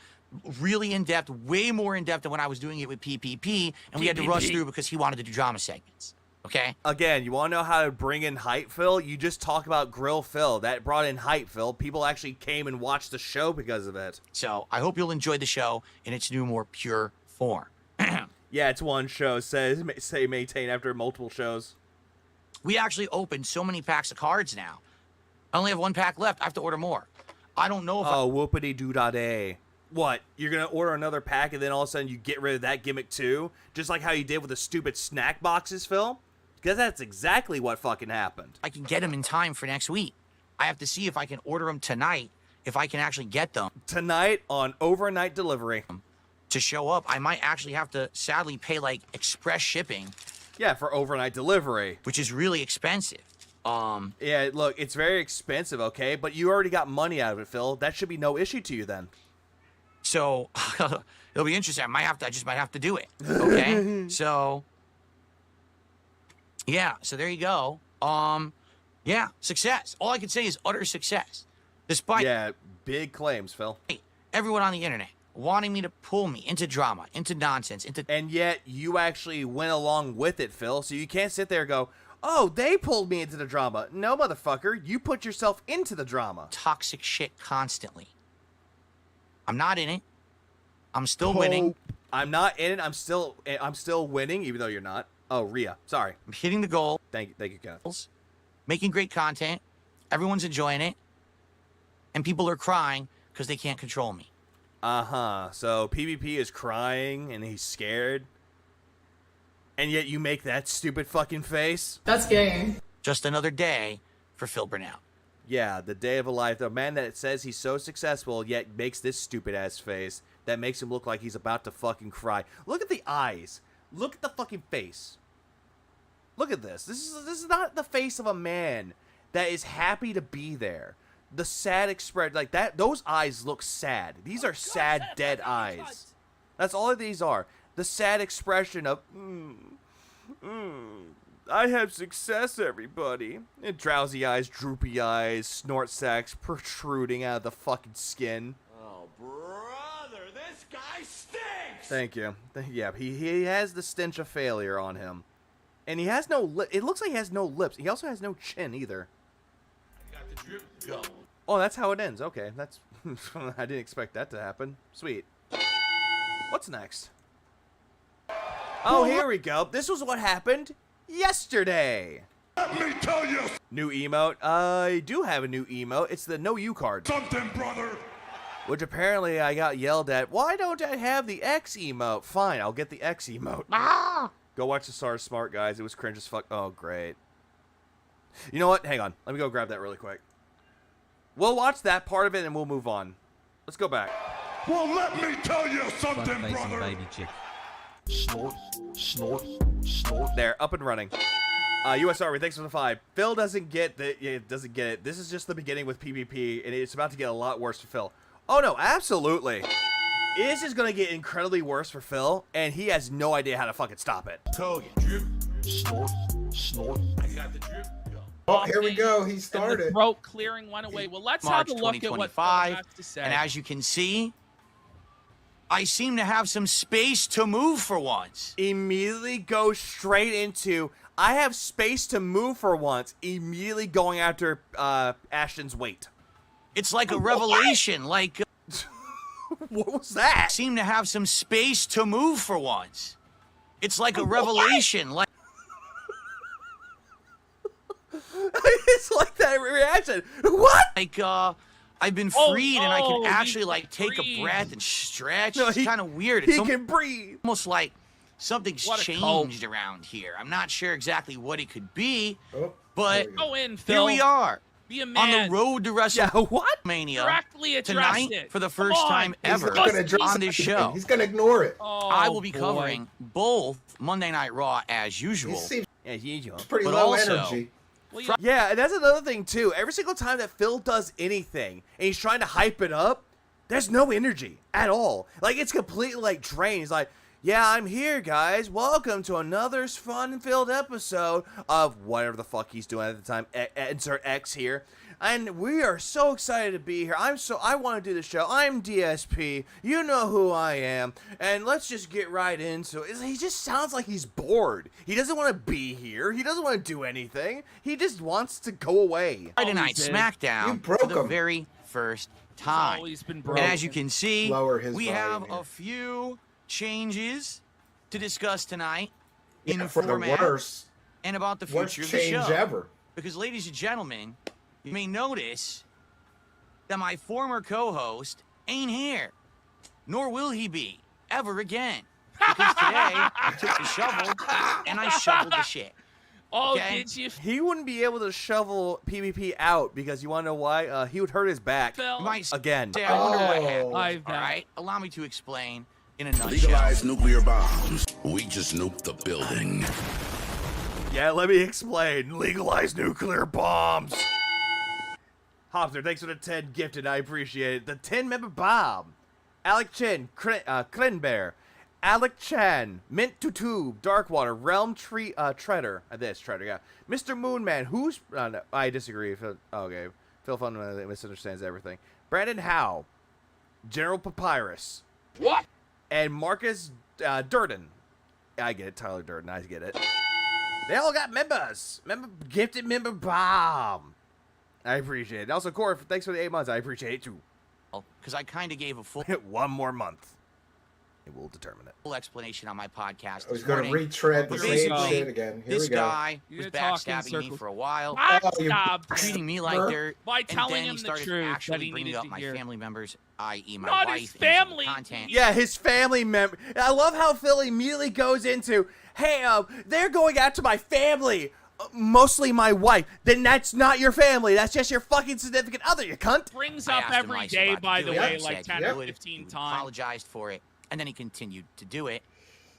Really in-depth, way more in-depth than when I was doing it with PPP, and we had to rush through because he wanted to do drama segments, okay? Again, you want to know how to bring in hype, Phil? You just talk about Grill Phil. That brought in hype, Phil. People actually came and watched the show because of it. So, I hope you'll enjoy the show in its new, more pure form. Yeah, it's one show. Say maintain after multiple shows. We actually opened so many packs of cards now. I only have one pack left. I have to order more. I don't know if whoopity-doo-da-day. What, you're going to order another pack and then all of a sudden you get rid of that gimmick too? Just like how you did with the stupid snack boxes, Phil? Because that's exactly what fucking happened. I can get them in time for next week. I have to see if I can order them tonight, if I can actually get them. Tonight on overnight delivery. To show up, I might actually have to sadly pay like express shipping. Yeah, for overnight delivery. Which is really expensive. Yeah, look, it's very expensive, okay? But you already got money out of it, Phil. That should be no issue to you then. So, it'll be interesting. I just might have to do it. Okay? So, yeah. So, there you go. Yeah. Success. All I can say is utter success. Despite... Yeah, big claims, Phil. Everyone on the internet wanting me to pull me into drama, into nonsense, into... And yet, you actually went along with it, Phil. So, you can't sit there and go, oh, they pulled me into the drama. No, motherfucker. You put yourself into the drama. Toxic shit constantly. I'm not in it. I'm still winning. I'm not in it. I'm still winning, even though you're not. Oh, Rhea. Sorry. I'm hitting the goal. Thank you, Kenneth. Making great content. Everyone's enjoying it. And people are crying because they can't control me. Uh-huh. So PvP is crying and he's scared. And yet you make that stupid fucking face? That's gay. Just another day for Phil Burnett. Yeah, the day of a life. The man that says he's so successful, yet makes this stupid-ass face that makes him look like he's about to fucking cry. Look at the eyes. Look at the fucking face. Look at this. This is not the face of a man that is happy to be there. The sad expression, like that, those eyes look sad. These are sad, dead eyes. That's all these are. The sad expression of, I have success, everybody. And drowsy eyes, droopy eyes, snort sacks protruding out of the fucking skin. Oh, brother, this guy stinks! Thank you. Yeah, he has the stench of failure on him. And he has no lip. It looks like he has no lips. He also has no chin either. I got the drip going. Oh, that's how it ends. Okay, that's... I didn't expect that to happen. Sweet. What's next? Oh, here we go. This was what happened yesterday. Let me tell you. New emote. I do have a new emote. It's the No You card. Something, brother. Which apparently I got yelled at. Why don't I have the X emote? Fine, I'll get the X emote. Go watch the SARS Smart Guys. It was cringe as fuck. Oh, great. You know what? Hang on. Let me go grab that really quick. We'll watch that part of it and we'll move on. Let's go back. Well, let me tell you something, brother. Baby chick. Snort, snort, snort. There, up and running. US Army, thanks for the 5. Phil doesn't get it. This is just the beginning with PvP, and it's about to get a lot worse for Phil. Oh no, absolutely. This is gonna get incredibly worse for Phil, and he has no idea how to fucking stop it. Tell you, drip, snort, snort. I got the drip. Oh, here we go. He started. And the throat clearing went away. Well, let's March have a look at what Phil 2025, has to say. and as you can see, I seem to have some space to move for once. Immediately go straight into, I have space to move for once, immediately going after Ashton's weight. It's like a revelation, like... What was that? I seem to have some space to move for once. It's like a revelation, like... It's like that reaction. What? Like, I've been freed and I can actually, like, take a breath and stretch. No, it's kind of weird. He can breathe. Almost like something's changed around here. I'm not sure exactly what it could be, but Go in, Phil. here we are. Be a On man. the road to WrestleMania Directly address tonight it. for the Come first on. time He's ever not gonna address on this it. show. He's gonna ignore it. I will be boy. covering both Monday Night Raw as usual. As usual. Pretty But low also- energy. Yeah, and that's another thing too. Every single time that Phil does anything and he's trying to hype it up, there's no energy at all. Like, it's completely like drained. He's like, yeah, I'm here, guys. Welcome to another fun-filled episode of whatever the fuck he's doing at the time. Insert X here. And we are so excited to be here. I want to do the show. I'm DSP. You know who I am. And let's just get right into it. He just sounds like he's bored. He doesn't want to be here. He doesn't want to do anything. He just wants to go away. Friday Night SmackDown for the very first time. always been And broken. as you can see, Lower his we volume have here. a few changes to discuss tonight in Yeah, for the format worst. and about the Worst future of the change show. ever. Because, ladies and gentlemen, you may notice that my former co-host ain't here, nor will he be ever again. Because today I took the shovel and I shoveled the shit. Oh, Okay? did you? He wouldn't be able to shovel PvP out because you want to know why? He would hurt his back. Phil? You might Again. say, I wonder what happened. I've All right, allow me to explain in a nutshell. Legalize nuclear bombs. We just nuked the building. Yeah, let me explain. Legalize nuclear bombs. Hopster, thanks for the 10 gifted. I appreciate it. The 10-member bomb. Alec Chin, Krenbear, Alec Chan, Mint Tutu, Darkwater, Realm Tree, Treader. Treader, yeah. Mr. Moonman, who's... no, I disagree. Okay. Phil Fun misunderstands everything. Brandon Howe, General Papyrus. What? And Marcus Durden. I get it. Tyler Durden. I get it. They all got members. Gifted member bomb. I appreciate it. Also, Corey, thanks for the 8 months. I appreciate it too. Because I kind of gave a full 1 more month. It will determine it. full explanation on my podcast. I was this going to morning. retread the But same basically, shit again. Here this we go. guy You're was talking backstabbing me circles. for a while, Backstab. treating me like dirt, By and telling then him he the started truth that actually he bringing needed up to my hear. family members, i.e. my Not wife, his into the family. content. Yeah, his family member. I love how Phil immediately goes into, hey, they're going out to my family. Mostly my wife. Then that's not your family. That's just your fucking significant other, you cunt. Brings I up asked him every nice day, about by to the do it. way, He like said 10 he or would. 15 He times. apologized for it, and then he continued to do it,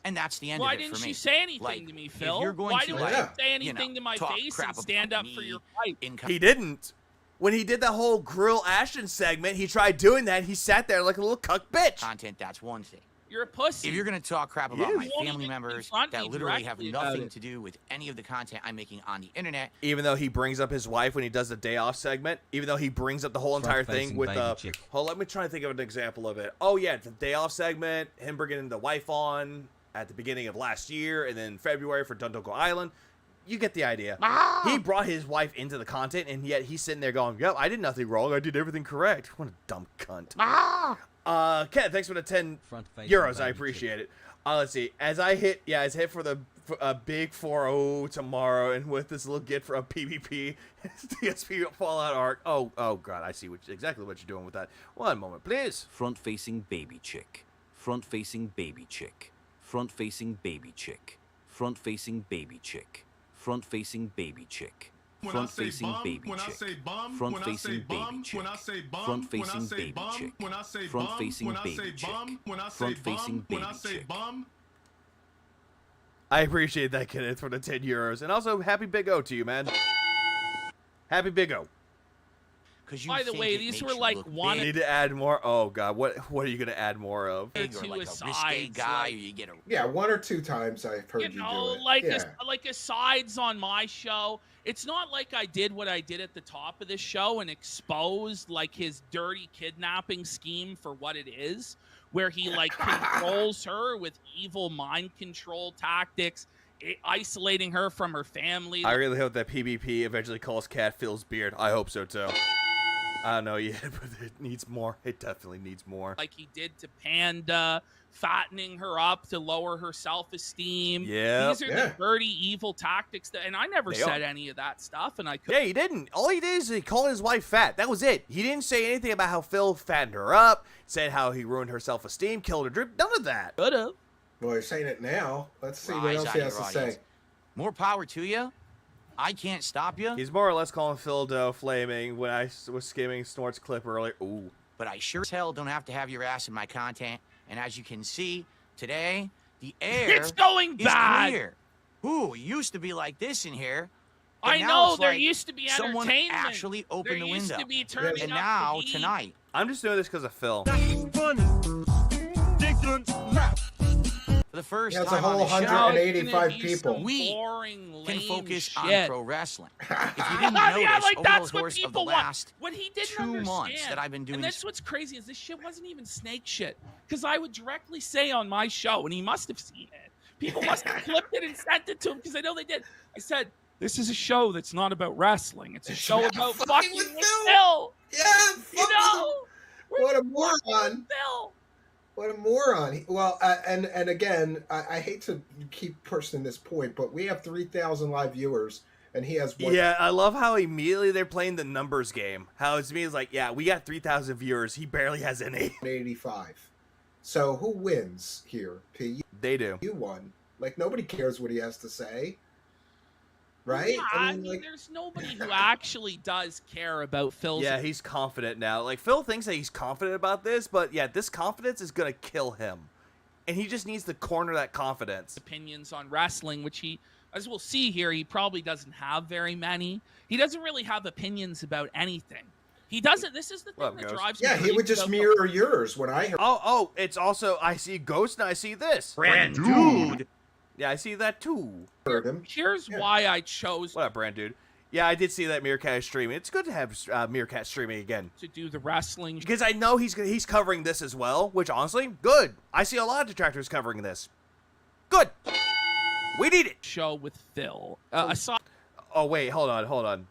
and that's the end Why of it for didn't me. you say anything Like, to me, if Phil? you're going Why to, didn't like, you say you anything know, to my talk face crap and stand about up for me your wife? He didn't. When he did that whole Grill Ashton segment, he tried doing that. He sat there like a little cuck bitch. Content, that's one thing. You're a pussy. If you're going to talk crap about You my won't family even members confront that me literally have directly about nothing it. to do with any of the content I'm making on the internet, Even though he brings up his wife when he does the day off segment, even though he brings up the whole entire thing Front-facing with baby chick. let me try to think of an example of it. Oh yeah, the day off segment, him bringing the wife on at the beginning of last year, and then February for Dundoko Island. You get the idea. He brought his wife into the content, and yet he's sitting there going, yep, I did nothing wrong. I did everything correct. What a dumb cunt. Ken, thanks for the 10 Front-facing euros. I baby appreciate it. Let's see. As I hit for the big 4-0 tomorrow, and with this little gift for a PvP DSP Fallout arc. Oh God, I see exactly what you're doing with that. 1 moment, please. Front-facing baby chick. Front-facing baby chick. Front-facing baby chick. Front-facing baby chick. Front-facing baby chick. Front-facing baby chick. Front-facing baby chick. Front-facing baby chick. Front-facing baby chick. Front-facing baby chick. I appreciate that, Kenneth, for the 10 euros. And also, happy Big O to you, man. Happy Big O. because you By the think way, it these makes were you like look one You need to add more. Oh god, what are you gonna add more of? big, or two like a risque asides, guy, like- or you get a Yeah, 1 or 2 times I've heard you, you know, do it. like Yeah. like asides on my show. It's not like I did what I did at the top of this show and exposed like his dirty kidnapping scheme for what it is, where he like controls her with evil mind control tactics, isolating her from her family. I really hope that PvP eventually calls Cat Phil's beard. I hope so too. I don't know yet, but it needs more. It definitely needs more. Like he did to Panda, fattening her up to lower her self-esteem. Yeah. These are the dirty, evil tactics that, and I never They said are. any of that stuff, and I could. Yeah, he didn't. All he did is he called his wife fat. That was it. He didn't say anything about how Phil fattened her up, said how he ruined her self-esteem, killed her drip. None of that. Could have. Well, you're saying it now. Let's see what Rise else out he of has your to say. audience. More power to you. I can't stop you. He's more or less calling Phil Doe flaming when I was skimming Snort's clip earlier. Ooh. But I sure as hell don't have to have your ass in my content. And as you can see, today, the air It's going is bad. clear. Ooh, it used to be like this in here. but I now know it's there like used to be someone entertainment. actually opened There the used window. to be turning and up now, the heat. tonight, I'm just doing this because of Phil. for the first He has a time on whole the show, 185 people. we boring, can lame focus shit. on pro wrestling. If you didn't notice, Yeah, like over that's the what course of the people want. last What he didn't 2 months understand, that I've been doing and this, that's what's crazy is this shit wasn't even snake shit. Because I would directly say on my show, and he must have seen it. People must have clipped it and sent it to him because I know they did. I said, "This is a show that's not about wrestling. It's a show about fucking with Phil." Yeah, You know, what a moron. Phil. What a moron. Well, and again, I hate to keep pushing this point, but we have 3,000 live viewers, and he has one. Yeah, I love how immediately they're playing the numbers game. How it's me is like, yeah, we got 3,000 viewers. He barely has any. 85. So who wins here? P? They do. You won. Like, nobody cares what he has to say. Right? Yeah, I mean, there's nobody who actually does care about Phil's. Yeah, he's confident now. Like, Phil thinks that he's confident about this, but yeah, this confidence is going to kill him. And he just needs to corner that confidence. Opinions on wrestling, which he, as we'll see here, he probably doesn't have very many. He doesn't really have opinions about anything. He doesn't. This is the thing that drives me Yeah, he crazy would just about mirror yours when I heard. Oh, it's also, I see Ghost and I see this. Brand dude. Yeah, I see that too. Heard him. Here's why I chose What up, Brand Dude? Yeah, I did see that Meerkat is streaming. It's good to have Meerkat streaming again. to do the wrestling Because I know he's covering this as well, which honestly, good. I see a lot of detractors covering this. Good. We need it. show with Phil. Aside Oh, wait, hold on.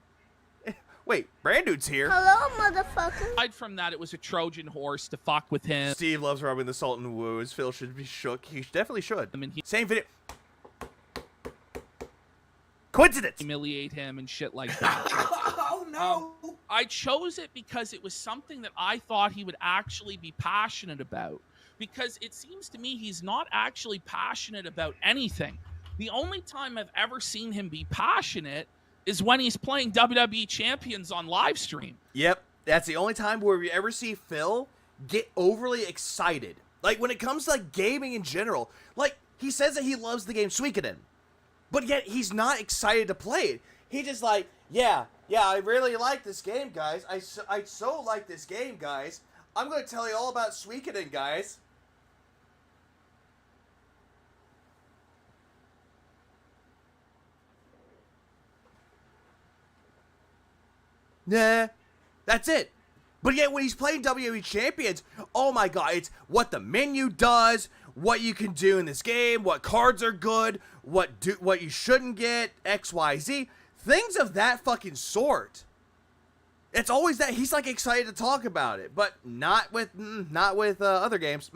Wait, Brand Dude's here. Hello, motherfucker. from that, it was a Trojan horse to fuck with him. Steve loves rubbing the salt in wounds. Phil should be shook. He definitely should. I mean, Same video. Coincidence. Humiliate him and shit like that. Oh, no. I chose it because it was something that I thought he would actually be passionate about. Because it seems to me he's not actually passionate about anything. The only time I've ever seen him be passionate is when he's playing WWE Champions on live stream. Yep, that's the only time where we ever see Phil get overly excited. Like, when it comes to, like, gaming in general. Like, he says that he loves the game Suikoden, but yet he's not excited to play it. He just like, yeah, I really like this game, guys. I so like this game, guys. I'm going to tell you all about Suikoden, guys. Nah, that's it. But yet when he's playing WWE Champions, oh my god, it's what the menu does, what you can do in this game, what cards are good, what you shouldn't get, XYZ, things of that fucking sort. It's always that he's like excited to talk about it, but not with other games.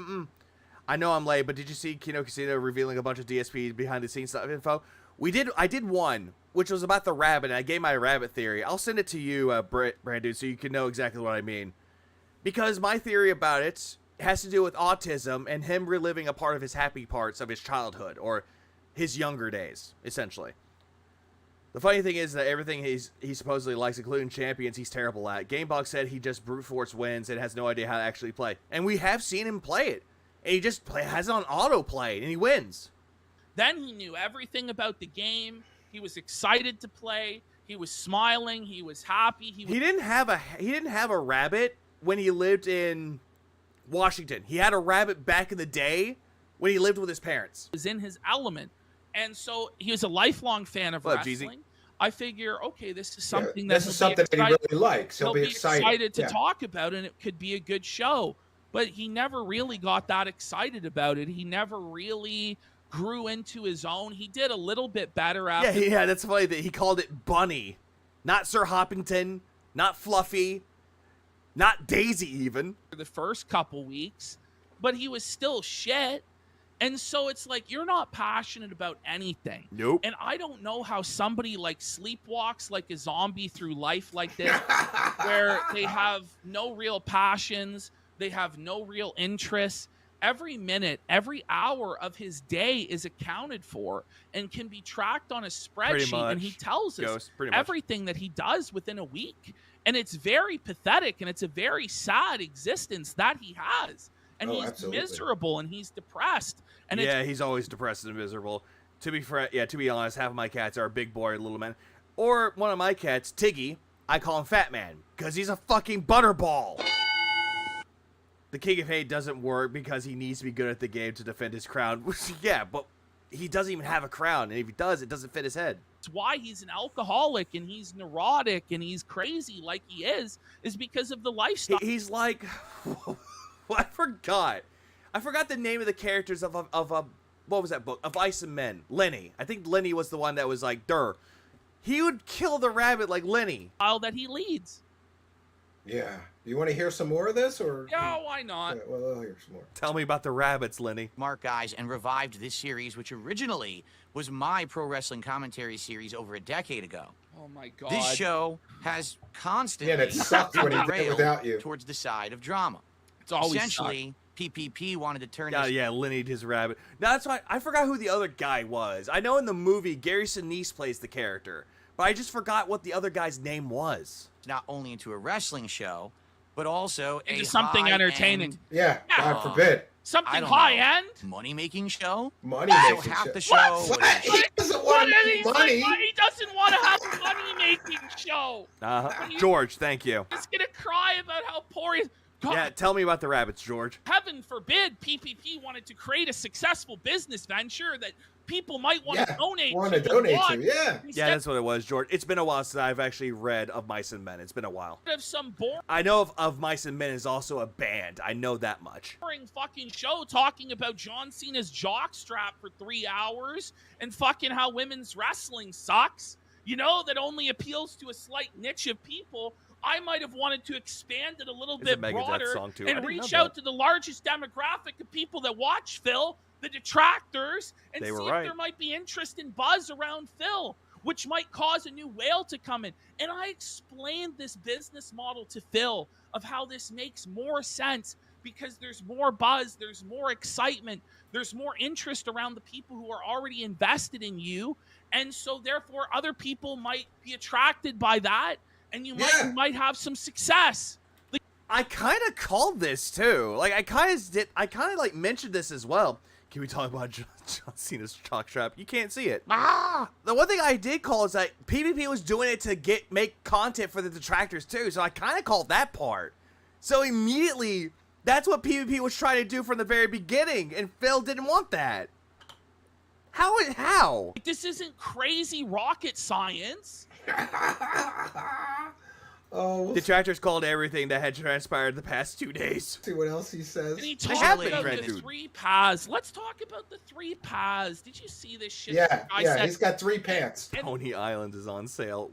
I know I'm late, but did you see Kino Casino revealing a bunch of DSP behind the scenes stuff info? I did one, which was about the rabbit, and I gave my rabbit theory. I'll send it to you, Brandon, so you can know exactly what I mean. Because my theory about it has to do with autism and him reliving a part of his happy parts of his childhood, or his younger days, essentially. The funny thing is that everything he supposedly likes, including champions, he's terrible at. Gamebog said he just brute force wins and has no idea how to actually play. And we have seen him play it. And he just has it on autoplay, and he wins. Then he knew everything about the game. He was excited to play. He was smiling. He was happy. He didn't have a rabbit when he lived in Washington. He had a rabbit back in the day when he lived with his parents. Was in his element. And so he was a lifelong fan of wrestling. I figure, okay, this is something that he really likes. He'll be excited to talk about, and it could be a good show. But he never really got that excited about it. He never really grew into his own. He did a little bit better after. Yeah, that's funny that he called it Bunny, not Sir Hoppington, not Fluffy, not Daisy even. For the first couple weeks, but he was still shit. And so it's like, you're not passionate about anything. Nope. And I don't know how somebody like sleepwalks like a zombie through life like this, where they have no real passions, they have no real interests. Every minute, every hour of his day is accounted for and can be tracked on a spreadsheet. And he tells us everything that he does within a week. And it's very pathetic, and it's a very sad existence that he has. And he's miserable, and he's depressed. And he's always depressed and miserable. To be honest, half of my cats are big boy little men. Or one of my cats, Tiggy, I call him Fat Man, because he's a fucking butterball. The King of Hate doesn't work because he needs to be good at the game to defend his crown. Yeah, but he doesn't even have a crown, and if he does, it doesn't fit his head. It's why he's an alcoholic, and he's neurotic, and he's crazy like he is because of the lifestyle. He's like... I forgot the name of the characters of what was that book? Of Ice and Men. Lenny. I think Lenny was the one that was like, Durr. He would kill the rabbit like Lenny. That he leads. Yeah. You want to hear some more of this, or? Yeah, why not? Yeah, well, I'll hear some more. Tell me about the rabbits, Lenny. Mark, guys, and revived this series, which originally was my pro wrestling commentary series over a decade ago. Oh my God. This show has constantly it sucked when he did it without you. Towards the side of drama. It's always essentially PPP wanted to turn. Lenny his rabbit. No, that's why I forgot who the other guy was. I know in the movie Gary Sinise plays the character, but I just forgot what the other guy's name was. Not only into a wrestling show, but also into something entertaining. Yeah, God forbid. Something high end, money making show. Money making half show. the show. He doesn't want money. He doesn't want to have a money making show. George, thank you. He's gonna cry about how poor he is. God. Yeah, tell me about the rabbits, George. Heaven forbid PPP wanted to create a successful business venture that people might want to donate to. Yeah, that's what it was, George. It's been a while since I've actually read Of Mice and Men. It's been a while. I know of Mice and Men is also a band. I know that much. Boring fucking show talking about John Cena's jockstrap for 3 hours and fucking how women's wrestling sucks. You know, that only appeals to a slight niche of people. I might have wanted to expand it a little bit broader and reach out to the largest demographic of people that watch Phil, the detractors, and see if there might be interest and buzz around Phil, which might cause a new whale to come in. And I explained this business model to Phil of how this makes more sense because there's more buzz, there's more excitement, there's more interest around the people who are already invested in you. And so therefore other people might be attracted by that. And you might have some success. I kind of called this too. Like I kind of mentioned this as well. Can we talk about John Cena's jockstrap? You can't see it. The one thing I did call is that PvP was doing it to make content for the detractors too. So I kind of called that part. So immediately, that's what PvP was trying to do from the very beginning, and Phil didn't want that. How? This isn't crazy rocket science. Detractors called everything that had transpired the past 2 days. See what else he says. And he talked about the 3 paths. Let's talk about the 3 paths. Did you see this shit? Yeah, he's got 3 pants. Pony Island is on sale.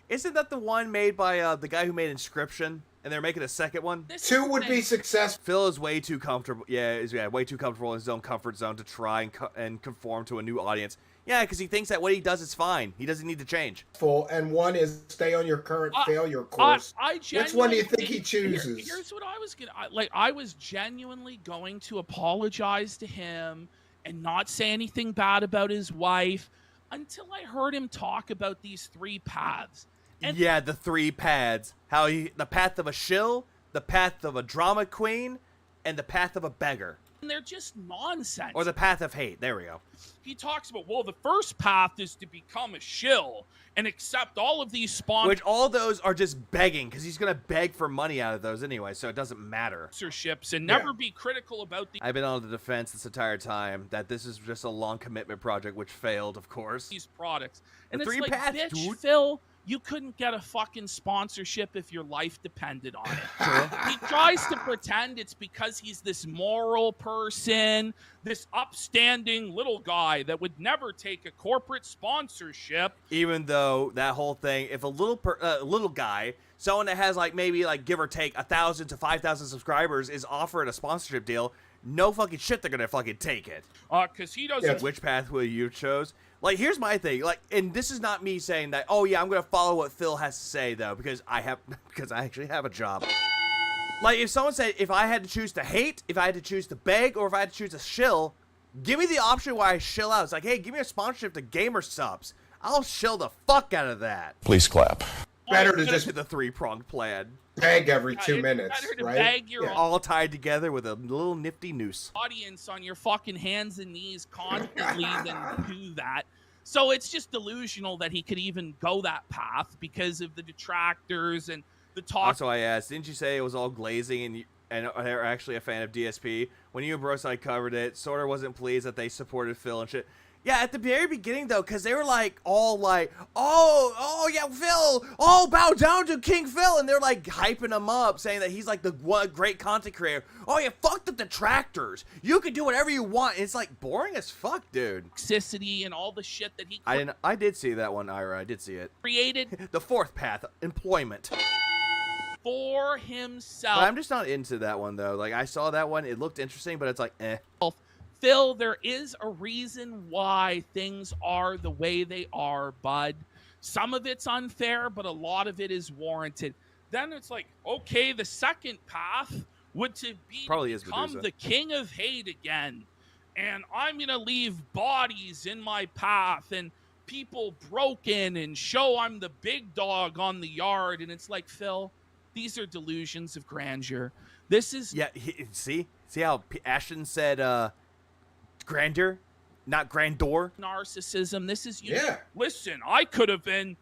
Isn't that the one made by the guy who made Inscription? And they're making a second one? 2 would be successful. Phil is way too comfortable. Way too comfortable in his own comfort zone to try and conform to a new audience. Yeah, because he thinks that what he does is fine. He doesn't need to change. And 1 is stay on your current failure course. Which one do you think he chooses? Here's what I was gonna I was genuinely going to apologize to him and not say anything bad about his wife until I heard him talk about these 3 paths. And the 3 paths. The path of a shill, the path of a drama queen, and the path of a beggar. And they're just nonsense. Or the path of hate. There we go. He talks about, well, the first path is to become a shill and accept all of these sponsors. Which all those are just begging, because he's going to beg for money out of those anyway, so it doesn't matter. Sponsorships and never be critical about the. I've been on the defense this entire time that this is just a long commitment project, which failed, of course. These products. And the it's three like, paths, bitch, dude. Phil, you couldn't get a fucking sponsorship if your life depended on it. He tries to pretend it's because he's this moral person, this upstanding little guy that would never take a corporate sponsorship. Even though that whole thing, if a little guy, someone that has like maybe like give or take 1,000 to 5,000 subscribers is offered a sponsorship deal, no fucking shit they're gonna fucking take it. Because he doesn't. Yeah, which pathway you chose? Like, here's my thing. Like, and this is not me saying that. Oh yeah, I'm gonna follow what Phil has to say though, because I actually have a job. Like, if someone said if I had to choose to hate, if I had to choose to beg, or if I had to choose to shill, give me the option where I shill out. It's like, hey, give me a sponsorship to Gamer Subs. I'll shill the fuck out of that. Please clap. Better to just the three-pronged plan. Beg every 2 minutes, better to right? beg your All tied together with a little nifty noose. audience on your fucking hands and knees constantly than do that. So it's just delusional that he could even go that path because of the detractors and the talk. Also, I asked, didn't you say it was all glazing and they're actually a fan of DSP? When you and Broside covered it, Sorter wasn't pleased that they supported Phil and shit. Yeah, at the very beginning, though, because they were like, all like, oh, yeah, Phil, bow down to King Phil. And they're like hyping him up, saying that he's like the one great content creator. Oh, yeah, fuck the detractors. You can do whatever you want. And it's like boring as fuck, dude. Toxicity and all the shit that he I did see that one, Ira. I did see it. created The fourth path, employment. for himself. But I'm just not into that one, though. Like, I saw that one. It looked interesting, but it's like, eh. Phil, there is a reason why things are the way they are, bud. Some of it's unfair, but a lot of it is warranted. Then it's like, okay, the second path would to become the king of hate again. And I'm going to leave bodies in my path and people broken and show I'm the big dog on the yard. And it's like, Phil, these are delusions of grandeur. This is... Yeah, see how Ashton said... grandeur, not grandeur. Narcissism. This is you. Yeah. Listen, I could have been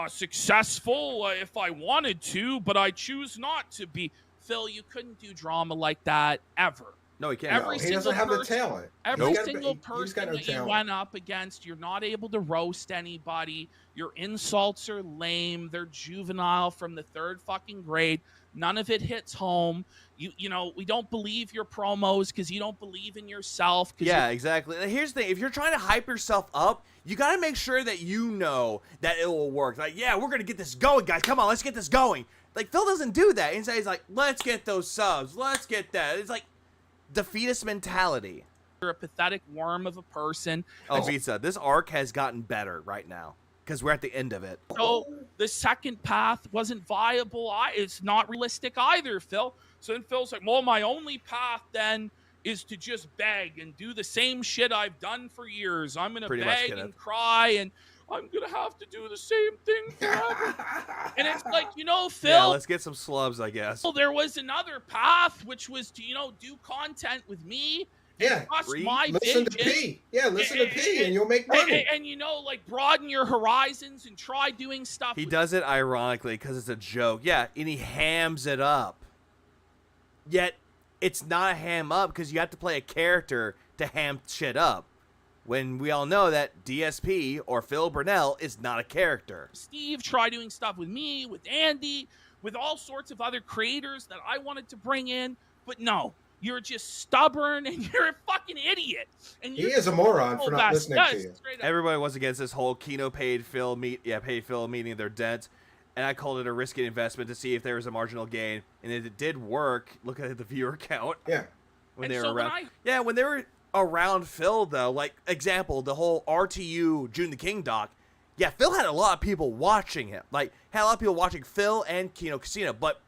successful if I wanted to, but I choose not to be. Phil, you couldn't do drama like that ever. No, he can't. He doesn't have the talent. Every single person that you went up against, you're not able to roast anybody. Your insults are lame. They're juvenile from the third fucking grade. None of it hits home. You know, we don't believe your promos because you don't believe in yourself. Yeah, exactly. Here's the thing. If you're trying to hype yourself up, you got to make sure that you know that it will work. Like, yeah, we're going to get this going, guys. Come on, let's get this going. Like, Phil doesn't do that. Instead, he's like, let's get those subs. Let's get that. It's like defeatist mentality. You're a pathetic worm of a person. Oh, Visa, this arc has gotten better right now because we're at the end of it. So the second path wasn't viable. It's not realistic either, Phil. So then Phil's like, well, my only path then is to just beg and do the same shit I've done for years. I'm going to beg and cry, and I'm going to have to do the same thing forever. And it's like, you know, Phil. Yeah, let's get some slubs, I guess. Well, there was another path, which was to, you know, do content with me. Yeah, listen to P. Yeah, listen to P, and you'll make money. And you know, like, broaden your horizons and try doing stuff. He does it ironically because it's a joke. Yeah, and he hams it up. Yet, it's not a ham up because you have to play a character to ham shit up. When we all know that DSP or Phil Burnell is not a character. Steve, try doing stuff with me, with Andy, with all sorts of other creators that I wanted to bring in. But no, you're just stubborn and you're a fucking idiot. And he is a moron for not listening to you. Everybody was against this whole Kino paid Phil meeting their debts. And I called it a risky investment to see if there was a marginal gain. And it did work. Look at the viewer count. Yeah. When they were around. Yeah, when they were around Phil, though, like, example, the whole RTU June the King doc. Yeah, Phil had a lot of people watching him. Like, had a lot of people watching Phil and Kino Casino. But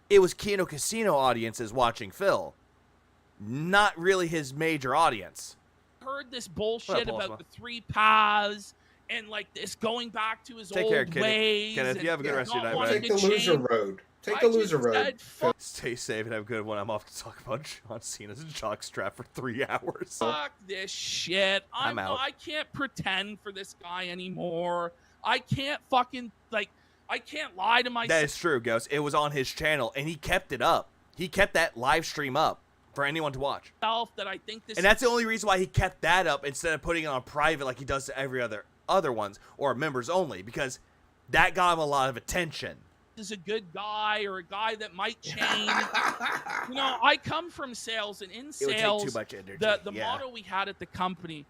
it was Kino Casino audiences watching Phil. Not really his major audience. Heard this bullshit about the three paths. And like this, going back to his old ways. Kenneth, you have a good rest of your night, man. Take the loser road. Take the loser road. Stay safe and have a good one. I'm off to talk about John Cena's jockstrap for 3 hours. Fuck this shit. I'm out. I can't pretend for this guy anymore. I can't fucking, I can't lie to myself. That is true, Ghost. It was on his channel, and he kept it up. He kept that live stream up for anyone to watch. That I think this and that's the only reason why he kept that up instead of putting it on private like he does to every other ones, or members only, because that got him a lot of attention. Is a good guy or a guy that might change. You know, I come from sales, and in sales, it would take too much energy. The motto we had at the company,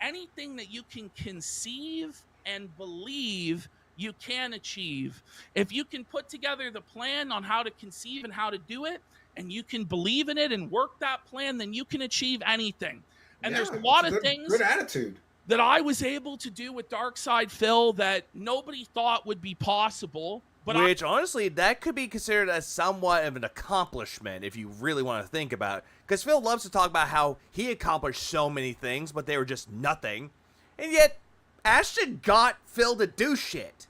anything that you can conceive and believe, you can achieve. If you can put together the plan on how to conceive and how to do it, and you can believe in it and work that plan, then you can achieve anything. And there's a lot of things. Good attitude. That I was able to do with Darkside Phil that nobody thought would be possible. But Which, honestly, that could be considered as somewhat of an accomplishment if you really want to think about it. Because Phil loves to talk about how he accomplished so many things, but they were just nothing. And yet, Ashton got Phil to do shit.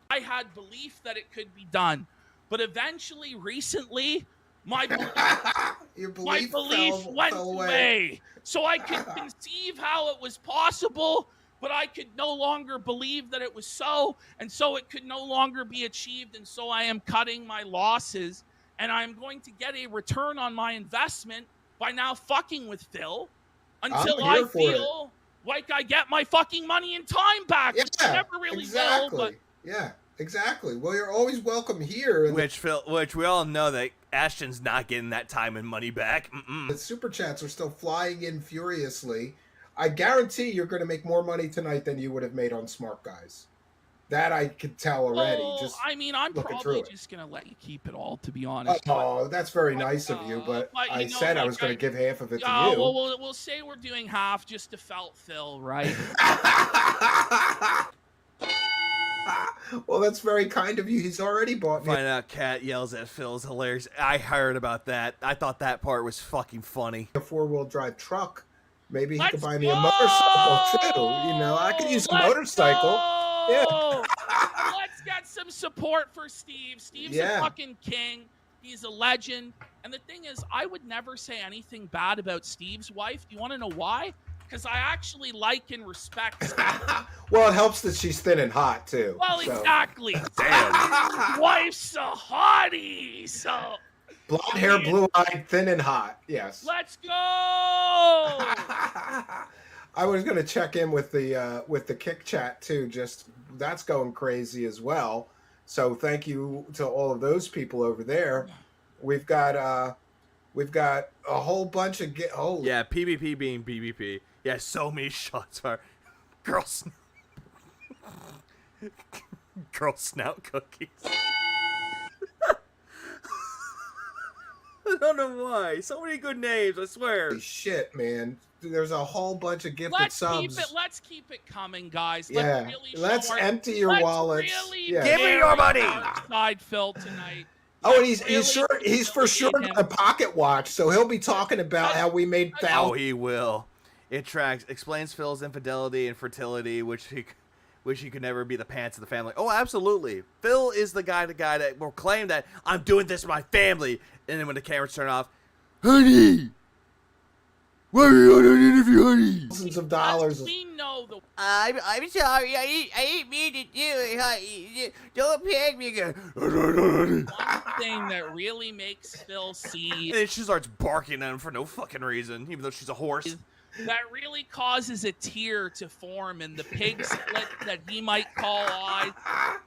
I had belief that it could be done. But eventually, recently, my belief went away. So I could conceive how it was possible, but I could no longer believe that it was so, and so it could no longer be achieved, and so I am cutting my losses, and I'm going to get a return on my investment by now fucking with Phil until I feel like I get my fucking money and time back, which I never really will. But yeah, exactly. Well, you're always welcome here. Which we all know that Ashton's not getting that time and money back. The super chats are still flying in furiously. I guarantee you're going to make more money tonight than you would have made on Smart Guys. That I could tell already. I'm probably just going to let you keep it all, to be honest. Oh, that's very nice of you, but I said I was going to give half of it to you. Well, we'll say we're doing half just to felt Phil, right? Well, that's very kind of you. He's already bought me. Find out Cat yells at Phil is hilarious. I heard about that. I thought that part was fucking funny. A 4-wheel drive truck. Maybe he could buy me a motorcycle too. You know, I could use a motorcycle. Yeah. Let's get some support for Steve. Steve's a fucking king. He's a legend. And the thing is, I would never say anything bad about Steve's wife. Do you want to know why? Because I actually like and respect Steve. Well, it helps that she's thin and hot too. Well, exactly. Damn. Wife's a hottie. So. Blonde hair, blue-eyed, thin and hot. Yes. Let's go. I was going to check in with the kick chat too. Just that's going crazy as well. So thank you to all of those people over there. We've got a whole bunch of yeah, PvP being PvP. Yeah, so many shots are girl snout cookies. I don't know why. So many good names, I swear. Holy shit, man. There's a whole bunch of gifted subs. Let's keep it coming, guys. Yeah. Let's empty your wallets. Really give me your money. Side Phil tonight. Oh, and he's for sure got a pocket watch, so he'll be talking about how we made thousands. Oh, he will. It explains Phil's infidelity and fertility, which he could never be the pants of the family. Oh, absolutely. Phil is the guy that will claim that I'm doing this for my family. And then when the cameras turn off, honey, why are you on an interview, honey? Thousands of dollars. We know the. I'm sorry. I didn't mean to do it, honey. Don't peg me again. One thing that really makes Phil see. And then she starts barking at him for no fucking reason, even though she's a horse. That really causes a tear to form in the pig split that he might call eyes.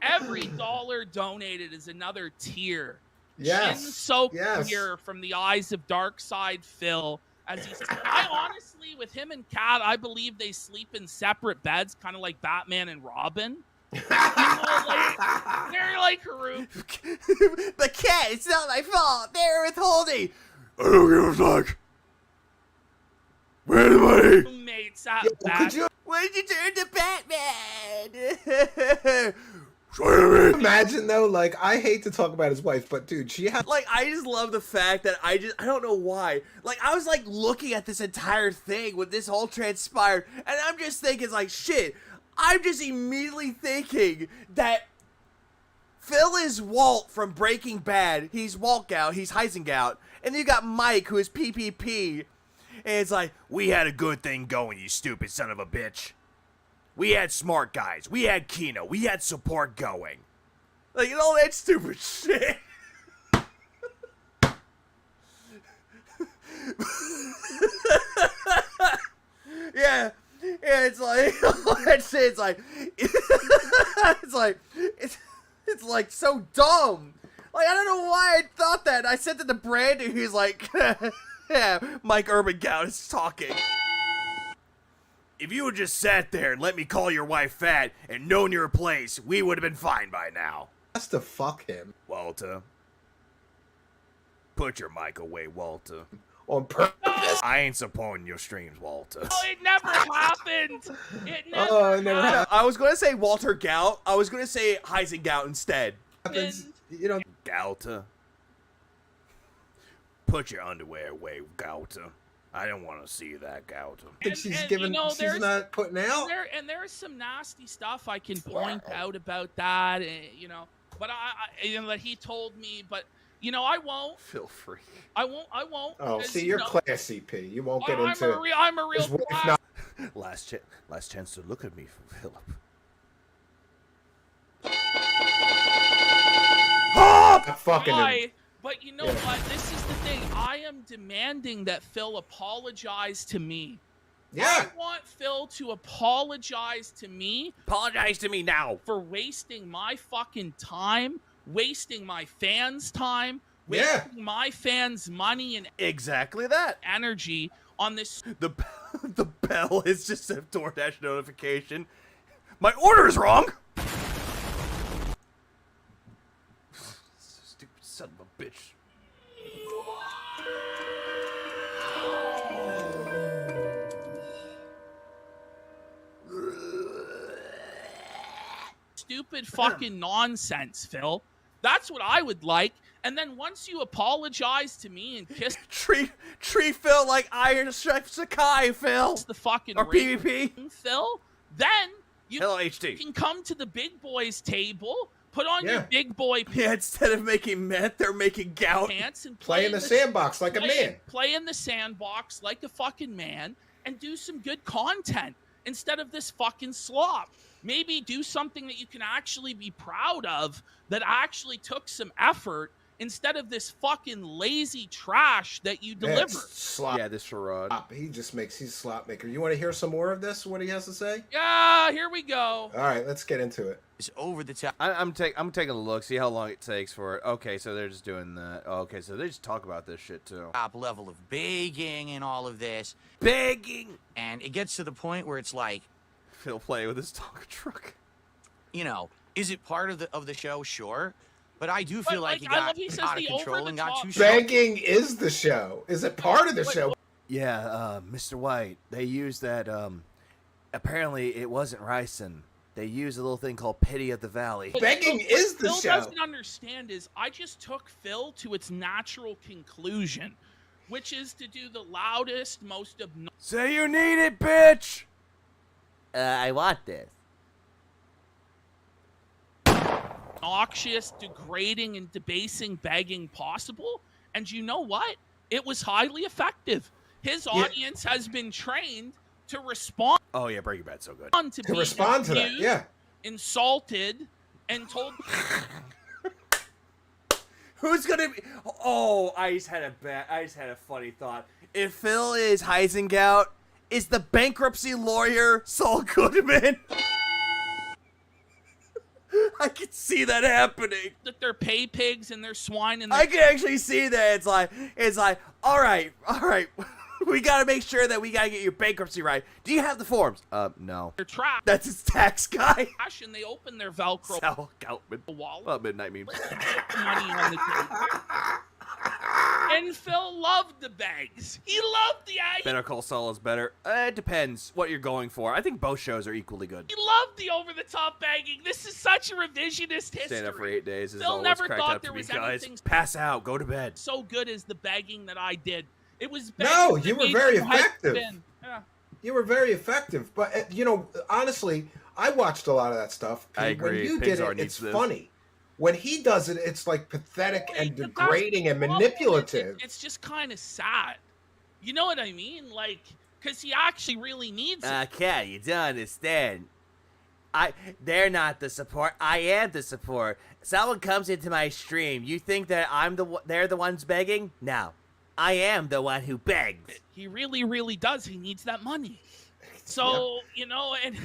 Every dollar donated is another tear. Yes. Chin-soaked tear from the eyes of Darkside Phil. I honestly, with him and Kat, I believe they sleep in separate beds, kind of like Batman and Robin. They're like Haru. But Kat, it's not my fault. They're withholding. I don't give a fuck. Where's the money? Mates at Batman. When did you turn to Batman? Imagine though, like, I hate to talk about his wife, but dude, she had I just love the fact that I don't know why. Like, I was like looking at this entire thing when this all transpired, and I'm just thinking, like, shit. I'm just immediately thinking that Phil is Walt from Breaking Bad. He's Walkout. He's Heisengout. And then you got Mike, who is PPP. And it's like, we had a good thing going, you stupid son of a bitch. We had smart guys. We had Kino. We had support going. Like, all that stupid shit. Yeah, it's like that shit's like it's like so dumb. Like, I don't know why I thought that. I sent it to Brandon. He's like, yeah, Mike Urban Gout is talking. If you had just sat there and let me call your wife fat and known your place, we would have been fine by now. That's to fuck him. Walter, put your mic away, Walter. On purpose. I ain't supporting your streams, Walter. Oh, it never happened. It never Oh, it never happened. happened. I was gonna say Walter Gout. I was gonna say Heisengout instead. You know, Gouter. Put your underwear away, Gouter. I don't want to see that, Gouter. She's not putting out. There's some nasty stuff I can point out about that, you know. But that he told me, but you know, I won't. Feel free. I won't. Oh, see, you're classy, P. You won't get into. I'm a real. Last chance to look at me, Philip. But you know what? This is the thing. I am demanding that Phil apologize to me. Yeah. I want Phil to apologize to me. Apologize to me now. For wasting my fucking time, wasting my fans' time, wasting my fans' money and exactly that energy on this. The bell is just a DoorDash notification. My order is wrong. Stupid son of a bitch. Stupid fucking nonsense, Phil. That's what I would like. And then once you apologize to me and kiss treat Phil like Iron Chef Sakai, Phil. The fucking or PvP, Phil. Then you LHD. can come to the big boys table, put on your big boy pants. Yeah, instead of making meth, they're making gout. Pants and play in the sandbox like a man. Play in the sandbox like a fucking man and do some good content instead of this fucking slop. Maybe do something that you can actually be proud of that actually took some effort instead of this fucking lazy trash that you deliver. Slop. Yeah, this charade. He's a slop maker. You want to hear some more of this? What he has to say? Yeah, here we go. All right, let's get into it. It's over the top. I'm taking a look, see how long it takes for it. Okay, so they're just doing that. Okay, so they just talk about this shit too. Top level of begging and all of this. Begging! And it gets to the point where it's like, Phil play with his Tonka truck. You know, is it part of the show? Sure. But I do feel like he got out of control and got too Begging is the show. Is it part of the show? Yeah, Mr. White, they used that, apparently it wasn't ricin. They used a little thing called Pity of the Valley. Begging is the Phil show. doesn't understand is I just took Phil to its natural conclusion, which is to do the loudest, most obnoxious. Say you need it, bitch! I want this. Noxious, degrading, and debasing begging possible. And you know what? It was highly effective. His audience has been trained to respond. Oh yeah, Breaking Bad's so good. To respond to that, yeah. Insulted and told. Who's gonna be? Oh, I just had a funny thought. If Phil is Heisengout, is the bankruptcy lawyer Saul Goodman? I can see that happening. That they're pay pigs and they're swine and I can actually see that. It's like, all right. We gotta make sure that we gotta get your bankruptcy right. Do you have the forms? No. They're trapped. That's his tax guy. And they open their Velcro Sal Goutman. wallet. Midnight memes. Money on the table. And Phil loved the bags. He loved the idea. Better Call Saul is better. It depends what you're going for. I think both shows are equally good. He loved the over-the-top bagging. This is such a revisionist history. Stand up for 8 days is Phil always never cracked thought up there to me, was guys. anything Pass out. Go to bed. so good as the bagging that I did. It was No, you were very effective. Yeah. You were very effective. But, honestly, I watched a lot of that stuff. I agree. When you did it, it's funny. When he does it, it's like pathetic and degrading and manipulative. It's just kind of sad. You know what I mean? Like, because he actually really needs it. Okay, you don't understand. They're not the support. I am the support. Someone comes into my stream. You think that they're the ones begging? No, I am the one who begs. He really, really does. He needs that money. So you know, and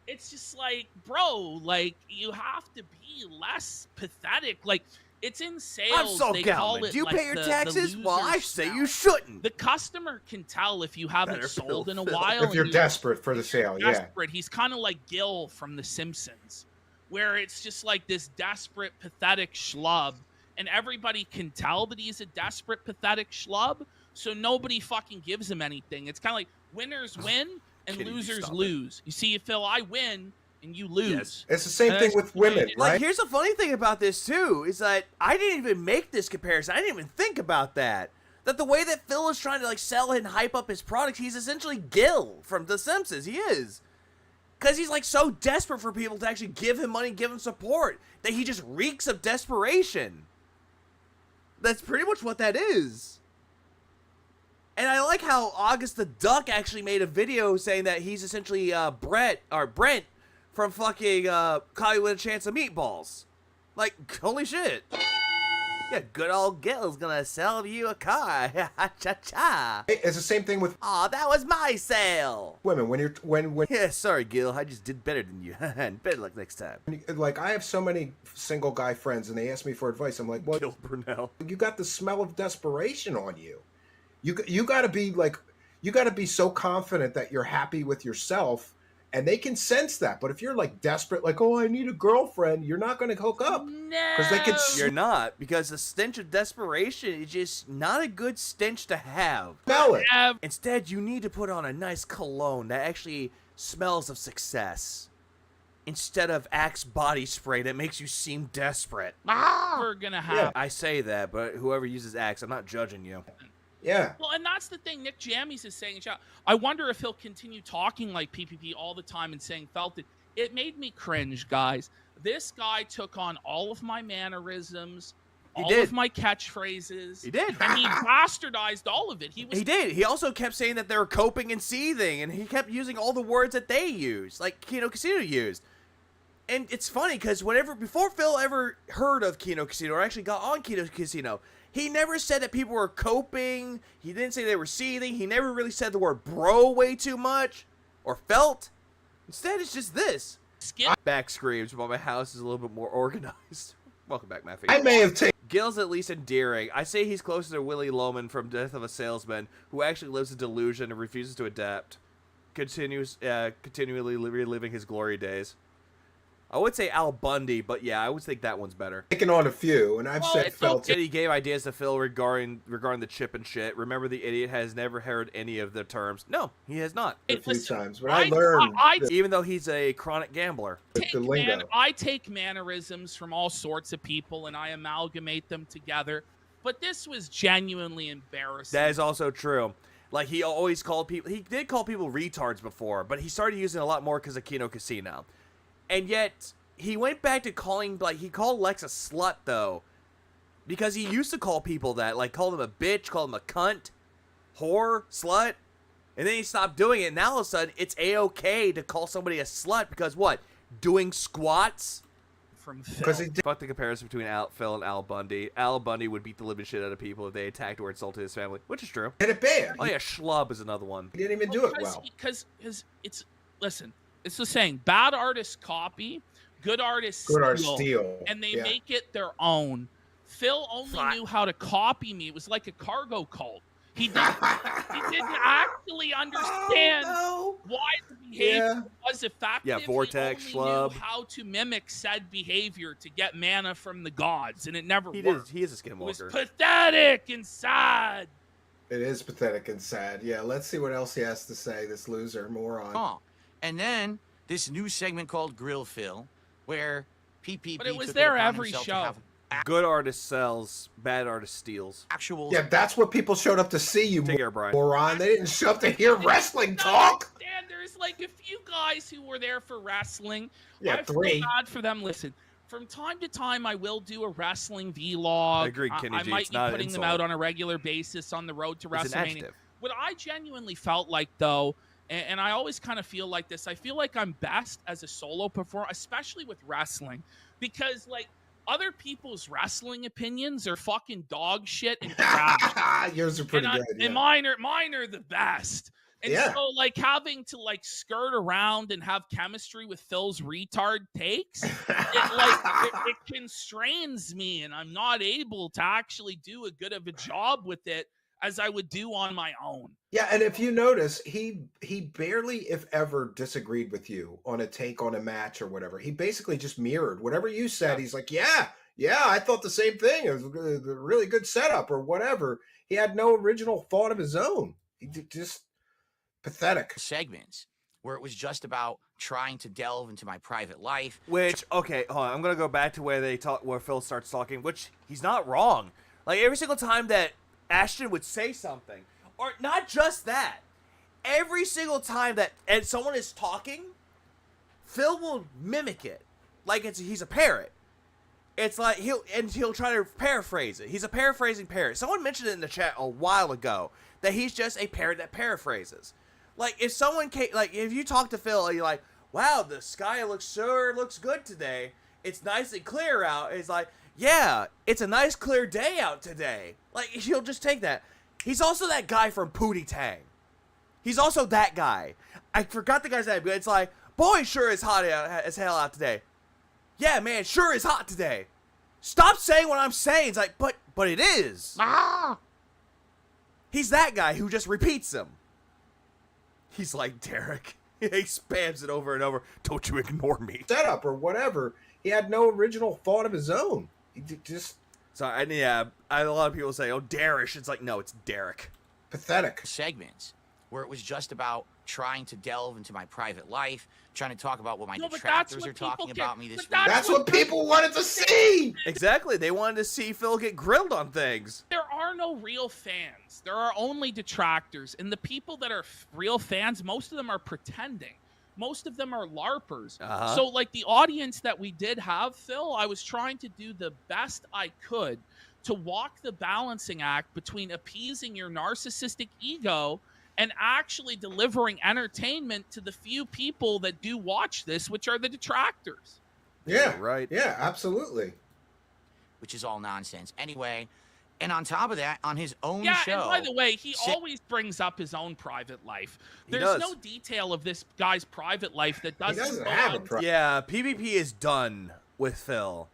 it's just like, bro, like you have to be less pathetic. Like. It's in sales. I'm so they call Gelman. it, Do you like, pay your taxes? The Well, I loser's say smell. you shouldn't. The customer can tell if you haven't sold in a while. If you're desperate for the sale, desperate. He's kind of like Gil from The Simpsons, where it's just like this desperate, pathetic schlub, and everybody can tell that he's a desperate, pathetic schlub, so nobody fucking gives him anything. It's kind of like winners win and losers lose. You see, Phil, I win. And you lose. Yes. It's the same thing with women, right? Like, here's the funny thing about this, too, is that I didn't even make this comparison. I didn't even think about that. That the way that Phil is trying to, like, sell and hype up his product, he's essentially Gil from The Simpsons. He is. Because he's, like, so desperate for people to actually give him money, give him support, that he just reeks of desperation. That's pretty much what that is. And I like how August the Duck actually made a video saying that he's essentially Brent from fucking Caught You with a Chance of Meatballs. Like, holy shit. Yeah, good old Gil's gonna sell you a car. Cha-cha. It's the same thing with... Aw, that was my sale. Women, when... Yeah, sorry, Gil. I just did better than you. Better luck next time. Like, I have so many single guy friends, and they ask me for advice. I'm like, what? Gil Brunel. You got the smell of desperation on you. You gotta be, like... You gotta be so confident that you're happy with yourself. And they can sense that. But if you're like desperate, like, oh, I need a girlfriend, you're not going to hook up. No. They can You're not. Because the stench of desperation is just not a good stench to have. Smell it. Instead, you need to put on a nice cologne that actually smells of success. Instead of Axe body spray that makes you seem desperate. We're going to have... Yeah. I say that, but whoever uses Axe, I'm not judging you. Yeah. Well, and that's the thing. Nick Jammies is saying, I wonder if he'll continue talking like PPP all the time and saying felt it. It made me cringe, guys. This guy took on all of my mannerisms, all of my catchphrases. He did. And he bastardized all of it. He did. He also kept saying that they were coping and seething, and he kept using all the words that they used, like Kino Casino used. And it's funny, because before Phil ever heard of Kino Casino, or actually got on Kino Casino, he never said that people were coping. He didn't say they were seething. He never really said the word bro way too much or felt. Instead, it's just this. Back screams, while my house is a little bit more organized. Welcome back, Matthew. I may have taken... Gil's at least endearing. I say he's closer to Willie Loman from Death of a Salesman, who actually lives in delusion and refuses to adapt. Continually reliving his glory days. I would say Al Bundy, but yeah, I would think that one's better. Taking on a few, and I've said felt. He gave ideas to Phil regarding the chip and shit. Remember, the idiot has never heard any of the terms. No, he has not. A few times, but I learned. Even though he's a chronic gambler. I take mannerisms from all sorts of people and I amalgamate them together. But this was genuinely embarrassing. That is also true. Like, he always called people... He did call people retards before, but he started using it a lot more because of Kino Casino. And yet, he went back to calling, like, he called Lex a slut, though. Because he used to call people that, like, called him a bitch, called him a cunt, whore, slut. And then he stopped doing it, and now all of a sudden, it's A-okay to call somebody a slut because, what? Doing squats? From Phil. Fuck the comparison between Phil and Al Bundy. Al Bundy would beat the living shit out of people if they attacked or insulted his family, which is true. Did it bad. Oh, yeah, schlub is another one. He didn't even do it well. Because it's... Listen... It's the saying, bad artists copy, good artists steal. And they make it their own. Phil only knew how to copy me. It was like a cargo cult. He didn't actually understand why the behavior was effective. Yeah, Vortex, he Schlub. only knew how to mimic said behavior to get mana from the gods, and it never worked. He is a skinwalker. It was pathetic and sad. It is pathetic and sad. Yeah, let's see what else he has to say, this loser, moron. Oh. And then this new segment called Grill Phil, where PPP. But it was there every show. Good artist sells, bad artist steals. Yeah, that's what people showed up to see, you moron. They didn't show up to hear wrestling talk. And there's like a few guys who were there for wrestling. Yeah, I feel bad for them. Listen, from time to time, I will do a wrestling vlog. I agree, Kenny I G, might it's be not an putting them insult. out on a regular basis on the road to It's an WrestleMania. adjective. What I genuinely felt like, though, and I always kind of feel like this, I feel like I'm best as a solo performer, especially with wrestling, because, like, other people's wrestling opinions are fucking dog shit and trash. Yours are pretty good. And mine are the best. And so, like, having to, like, skirt around and have chemistry with Phil's retard takes, it constrains me, and I'm not able to actually do a good of a job with it as I would do on my own. Yeah, and if you notice, he barely, if ever, disagreed with you on a take on a match or whatever. He basically just mirrored whatever you said. He's like, yeah, I thought the same thing. It was a really good setup or whatever. He had no original thought of his own. He just pathetic. Segments where it was just about trying to delve into my private life. Which, okay, hold on. I'm going to go back to where Phil starts talking, which he's not wrong. Like, every single time that Ashton would say something, or not just that, every single time that someone is talking, Phil will mimic it like he's a parrot. It's like he'll try to paraphrase it. He's a paraphrasing parrot. Someone mentioned it in the chat a while ago that he's just a parrot that paraphrases. Like, if someone came, like, if you talk to Phil and you're like, wow, the sky looks good today. It's nice and clear out. It's like, yeah, it's a nice clear day out today. Like, he'll just take that. He's also that guy from Pootie Tang. He's also that guy. I forgot the guy's name, but it's like, boy, sure is hot as hell out today. Yeah, man, sure is hot today. Stop saying what I'm saying. It's like, but it is. He's that guy who just repeats them. He's like Derek. He spams it over and over. Don't you ignore me. Setup or whatever. He had no original thought of his own. He just... Sorry, yeah, a lot of people say, oh, Darish. It's like, no, it's Derek. Pathetic. Segments where it was just about trying to delve into my private life, trying to talk about what my but detractors that's are what talking people about get- me this but week. That's what people wanted to see! Exactly. They wanted to see Phil get grilled on things. There are no real fans. There are only detractors. And the people that are real fans, most of them are pretending. Most of them are LARPers. So, like, the audience that we did have, Phil, I was trying to do the best I could to walk the balancing act between appeasing your narcissistic ego and actually delivering entertainment to the few people that do watch this, which are the detractors. Yeah, right. Yeah, absolutely. Which is all nonsense. Anyway, and on top of that, on his own show... Yeah, and by the way, he always brings up his own private life. There's does. no detail of this guy's private life that doesn't Yeah, PvP is done with Phil.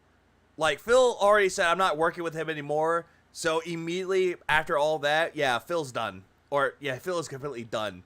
Like, Phil already said, I'm not working with him anymore. So immediately after all that, yeah, Phil's done. Or, yeah, Phil is completely done.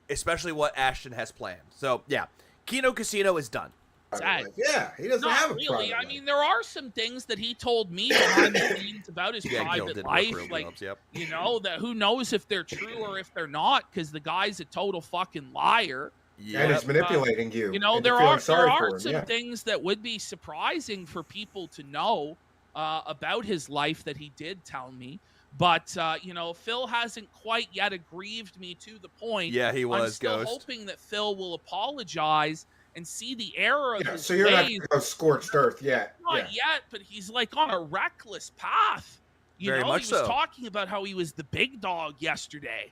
Especially what Ashton has planned. So, yeah, Kino Casino is done. Sad. Yeah, he doesn't have a really. private I life. mean, there are some things that he told me behind the scenes about his Yeah, Gil private did life, real like jobs, yep. you know, that who knows if they're true or if they're not, because the guy's a total fucking liar. Yeah, and he's manipulating you. You know, into there feeling are sorry for him, some yeah. things that would be surprising for people to know about his life that he did tell me. But, you know, Phil hasn't quite yet aggrieved me to the point. Yeah, he was, I'm still Ghost. hoping that Phil will apologize and see the error of his So you're not ways. going to go scorched earth yet. Not yet, but he's like on a reckless path. You Very know, much he was so. talking about how he was the big dog yesterday.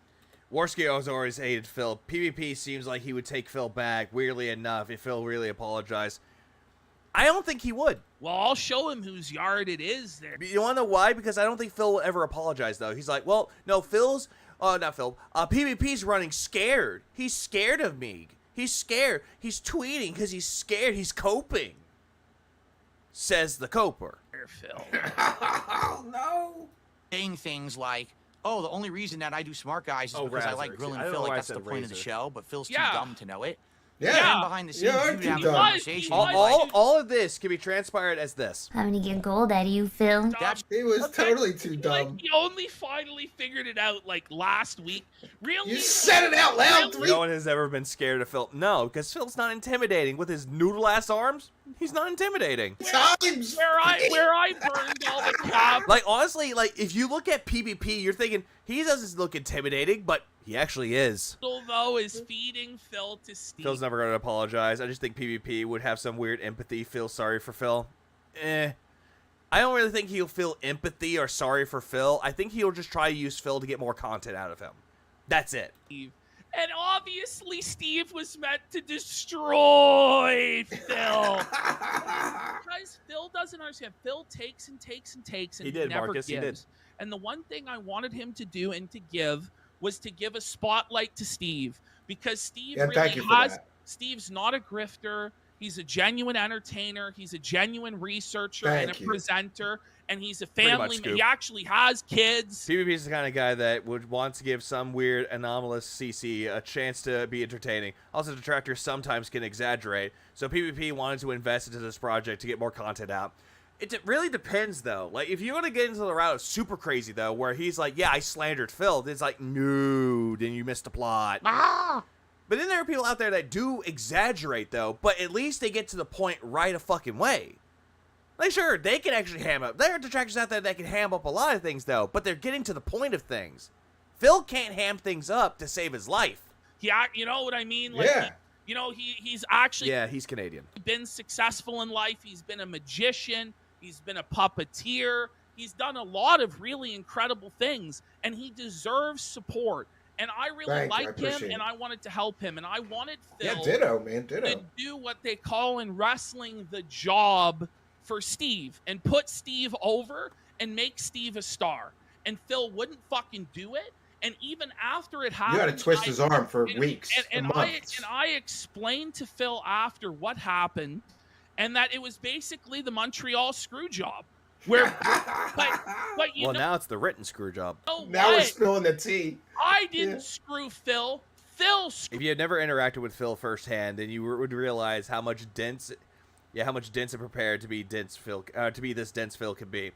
Warsky has always hated Phil. PvP seems like he would take Phil back, weirdly enough, if Phil really apologized. I don't think he would. Well, I'll show him whose yard it is there. You want to know why? Because I don't think Phil will ever apologize, though. He's like, well, no, not Phil. PvP's running scared. He's scared of me. He's scared. He's tweeting because he's scared. He's coping. Says the coper. Phil. Oh, no. Saying things like, oh, the only reason that I do Smart Guys is because I like Razzers. grilling I don't Phil. know why Like, I that's the said point of the razor. show, but Phil's too Yeah. dumb to know it. Yeah. And behind the scenes, Yeah, you'd too have a dumb. conversation. All of this can be transpired as this. Having to get gold out of you, Phil. He was totally too Like, dumb. he only finally figured it out, like, last week. Really? You said it out loud. No one has ever been scared of Phil. No, because Phil's not intimidating. With his noodle-ass arms, he's not intimidating. Times. Where I burned all the cap. Like, honestly, like, if you look at PvP, you're thinking, he doesn't look intimidating, but he actually is. Though, is feeding Phil to Steve. Phil's never going to apologize. I just think PvP would have some weird empathy, feel sorry for Phil. I don't really think he'll feel empathy or sorry for Phil. I think he'll just try to use Phil to get more content out of him. That's it. And obviously, Steve was meant to destroy Phil. Because Phil doesn't understand. Phil takes and takes and takes, and He did, never Marcus, gives. he did. And the one thing I wanted him to do and to give was to give a spotlight to Steve. Because Steve Steve's not a grifter. He's a genuine entertainer. He's a genuine researcher and a presenter. And he's a family man. He actually has kids. PvP is the kind of guy that would want to give some weird, anomalous CC a chance to be entertaining. Also, detractors sometimes can exaggerate. So PvP wanted to invest into this project to get more content out. It really depends, though. Like, if you want to get into the route of super crazy, though, where he's like, yeah, I slandered Phil, it's like, no, then you missed the plot. But then there are people out there that do exaggerate, though, but at least they get to the point right a fucking way. Like, sure, they can actually ham up. There are detractors out there that can ham up a lot of things, though, but they're getting to the point of things. Phil can't ham things up to save his life. Yeah, you know what I mean? Like, he's actually... Yeah, he's Canadian. Been successful in life. He's been a magician. He's been a puppeteer. He's done a lot of really incredible things, and he deserves support. And I really like him, and I wanted to help him, and I wanted Phil to do what they call in wrestling the job for Steve and put Steve over and make Steve a star. And Phil wouldn't fucking do it. And even after it happened, you had to twist his arm for weeks and months. I explained to Phil after what happened, and that it was basically the Montreal screw job. Where, but you know, now it's the written screw job. Now we're spilling the tea. I didn't screw Phil. Phil screwed. If you had never interacted with Phil firsthand, then you would realize how much dense and prepared to be dense Phil, to be this dense Phil could be.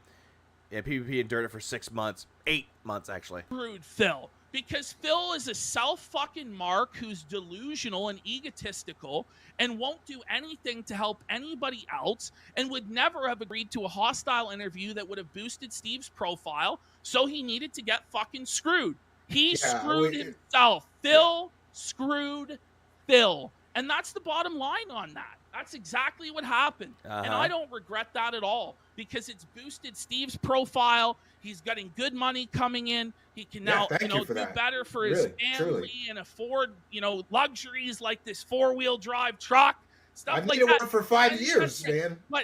Yeah, PvP endured it for 6 months, 8 months actually. Screwed Phil. Because Phil is a self-fucking-mark who's delusional and egotistical and won't do anything to help anybody else and would never have agreed to a hostile interview that would have boosted Steve's profile, so he needed to get fucking screwed. He screwed himself. Phil screwed Phil. And that's the bottom line on that. That's exactly what happened. And I don't regret that at all because it's boosted Steve's profile. He's getting good money coming in. He can now, do better for his family and afford, luxuries like this 4-wheel drive truck, stuff like that. I've needed one for 5 years, man. But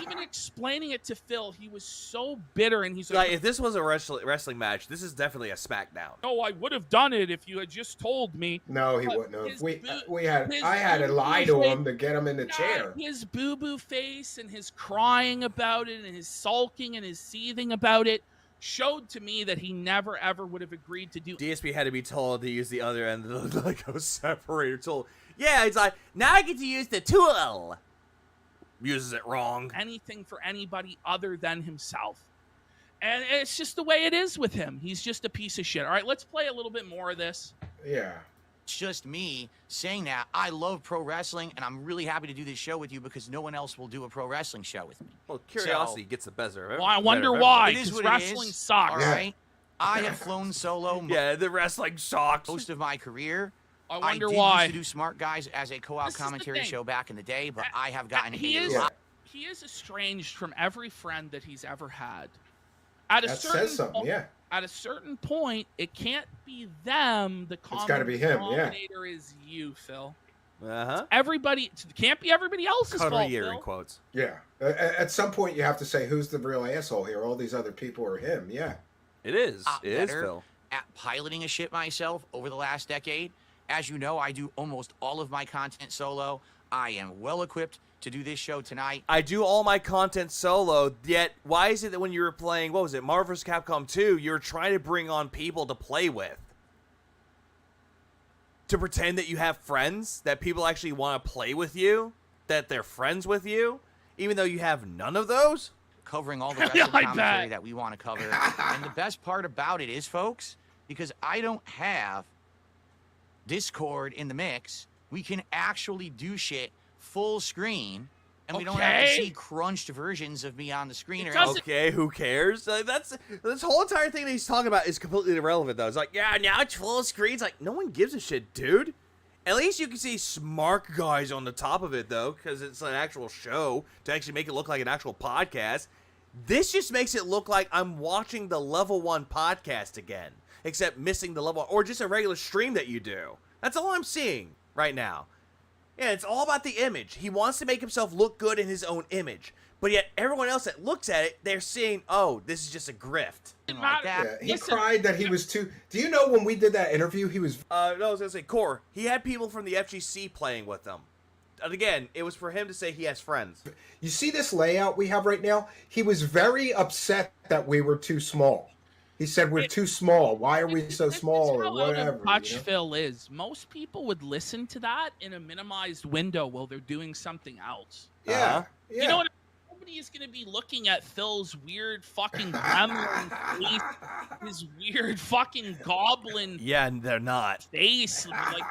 even explaining it to Phil, he was so bitter, and he's like, if this was a wrestling match, this is definitely a SmackDown. No, I would have done it if you had just told me. No, he wouldn't have. I had to lie to him to get him in the chair. His boo-boo face and his crying about it and his sulking and his seething about it showed to me that he never ever would have agreed to do. DSP had to be told to use the other end of the Lego separator tool. Yeah, it's like, now I get to use the tool. Uses it wrong. Anything for anybody other than himself. And it's just the way it is with him. He's just a piece of shit. All right, let's play a little bit more of this. Yeah. It's just me saying that I love pro wrestling, and I'm really happy to do this show with you because no one else will do a pro wrestling show with me. Well, curiosity gets the better of it. Well, I wonder why, because wrestling sucks. All right? I have flown solo. Yeah, the wrestling sucks. Most of my career. I wonder why. I did used to do Smart Guys as a co-op commentary show back in the day, but I have gotten he is estranged from every friend that he's ever had. That says something, yeah. At a certain point, it can't be them. The common denominator is you, Phil. Everybody, it can't be everybody else's fault, Phil. In quotes. Yeah. At some point, you have to say, who's the real asshole here? All these other people are him. Yeah. It is. It is, Phil. At piloting a ship myself over the last decade. As you know, I do almost all of my content solo. I am well equipped to do this show tonight. I do all my content solo, yet why is it that when you were playing, what was it, Marvel vs. Capcom 2, you were trying to bring on people to play with? To pretend that you have friends, that people actually want to play with you, that they're friends with you, even though you have none of those? Covering all the rest of the commentary that we want to cover. And the best part about it is, folks, because I don't have Discord in the mix, we can actually do shit full screen, and we don't have to see crunched versions of me on the screen. Okay, who cares? That's this whole entire thing that he's talking about is completely irrelevant, though. It's like, yeah, now it's full screen. It's like, no one gives a shit, dude. At least you can see smart guys on the top of it, though, because it's an actual show to actually make it look like an actual podcast. This just makes it look like I'm watching the Level 1 podcast again, except missing the level, or just a regular stream that you do. That's all I'm seeing right now. Yeah, it's all about the image. He wants to make himself look good in his own image. But yet, everyone else that looks at it, they're seeing, oh, this is just a grift. Yeah, he cried that he was too... Do you know when we did that interview, he was... No, I was going to say, Core, he had people from the FGC playing with him. And again, it was for him to say he has friends. You see this layout we have right now? He was very upset that we were too small. He said we're too small. Why are we so small or whatever? Touch Phil is. Most people would listen to that in a minimized window while they're doing something else. Yeah. Yeah. You know what? Nobody is going to be looking at Phil's weird fucking gremlin face, his weird fucking goblin. Yeah, they're not. Face, like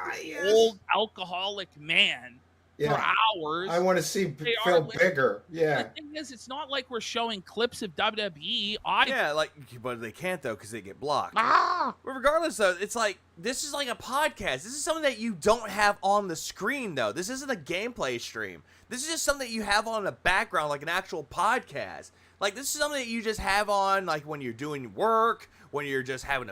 old alcoholic man. For hours. I want to see Phil bigger. Yeah. The thing is, it's not like we're showing clips of WWE. But they can't, though, because they get blocked. But regardless, though, it's like, this is like a podcast. This is something that you don't have on the screen, though. This isn't a gameplay stream. This is just something that you have on the background, like an actual podcast. Like, this is something that you just have on, like, when you're doing work, when you're just having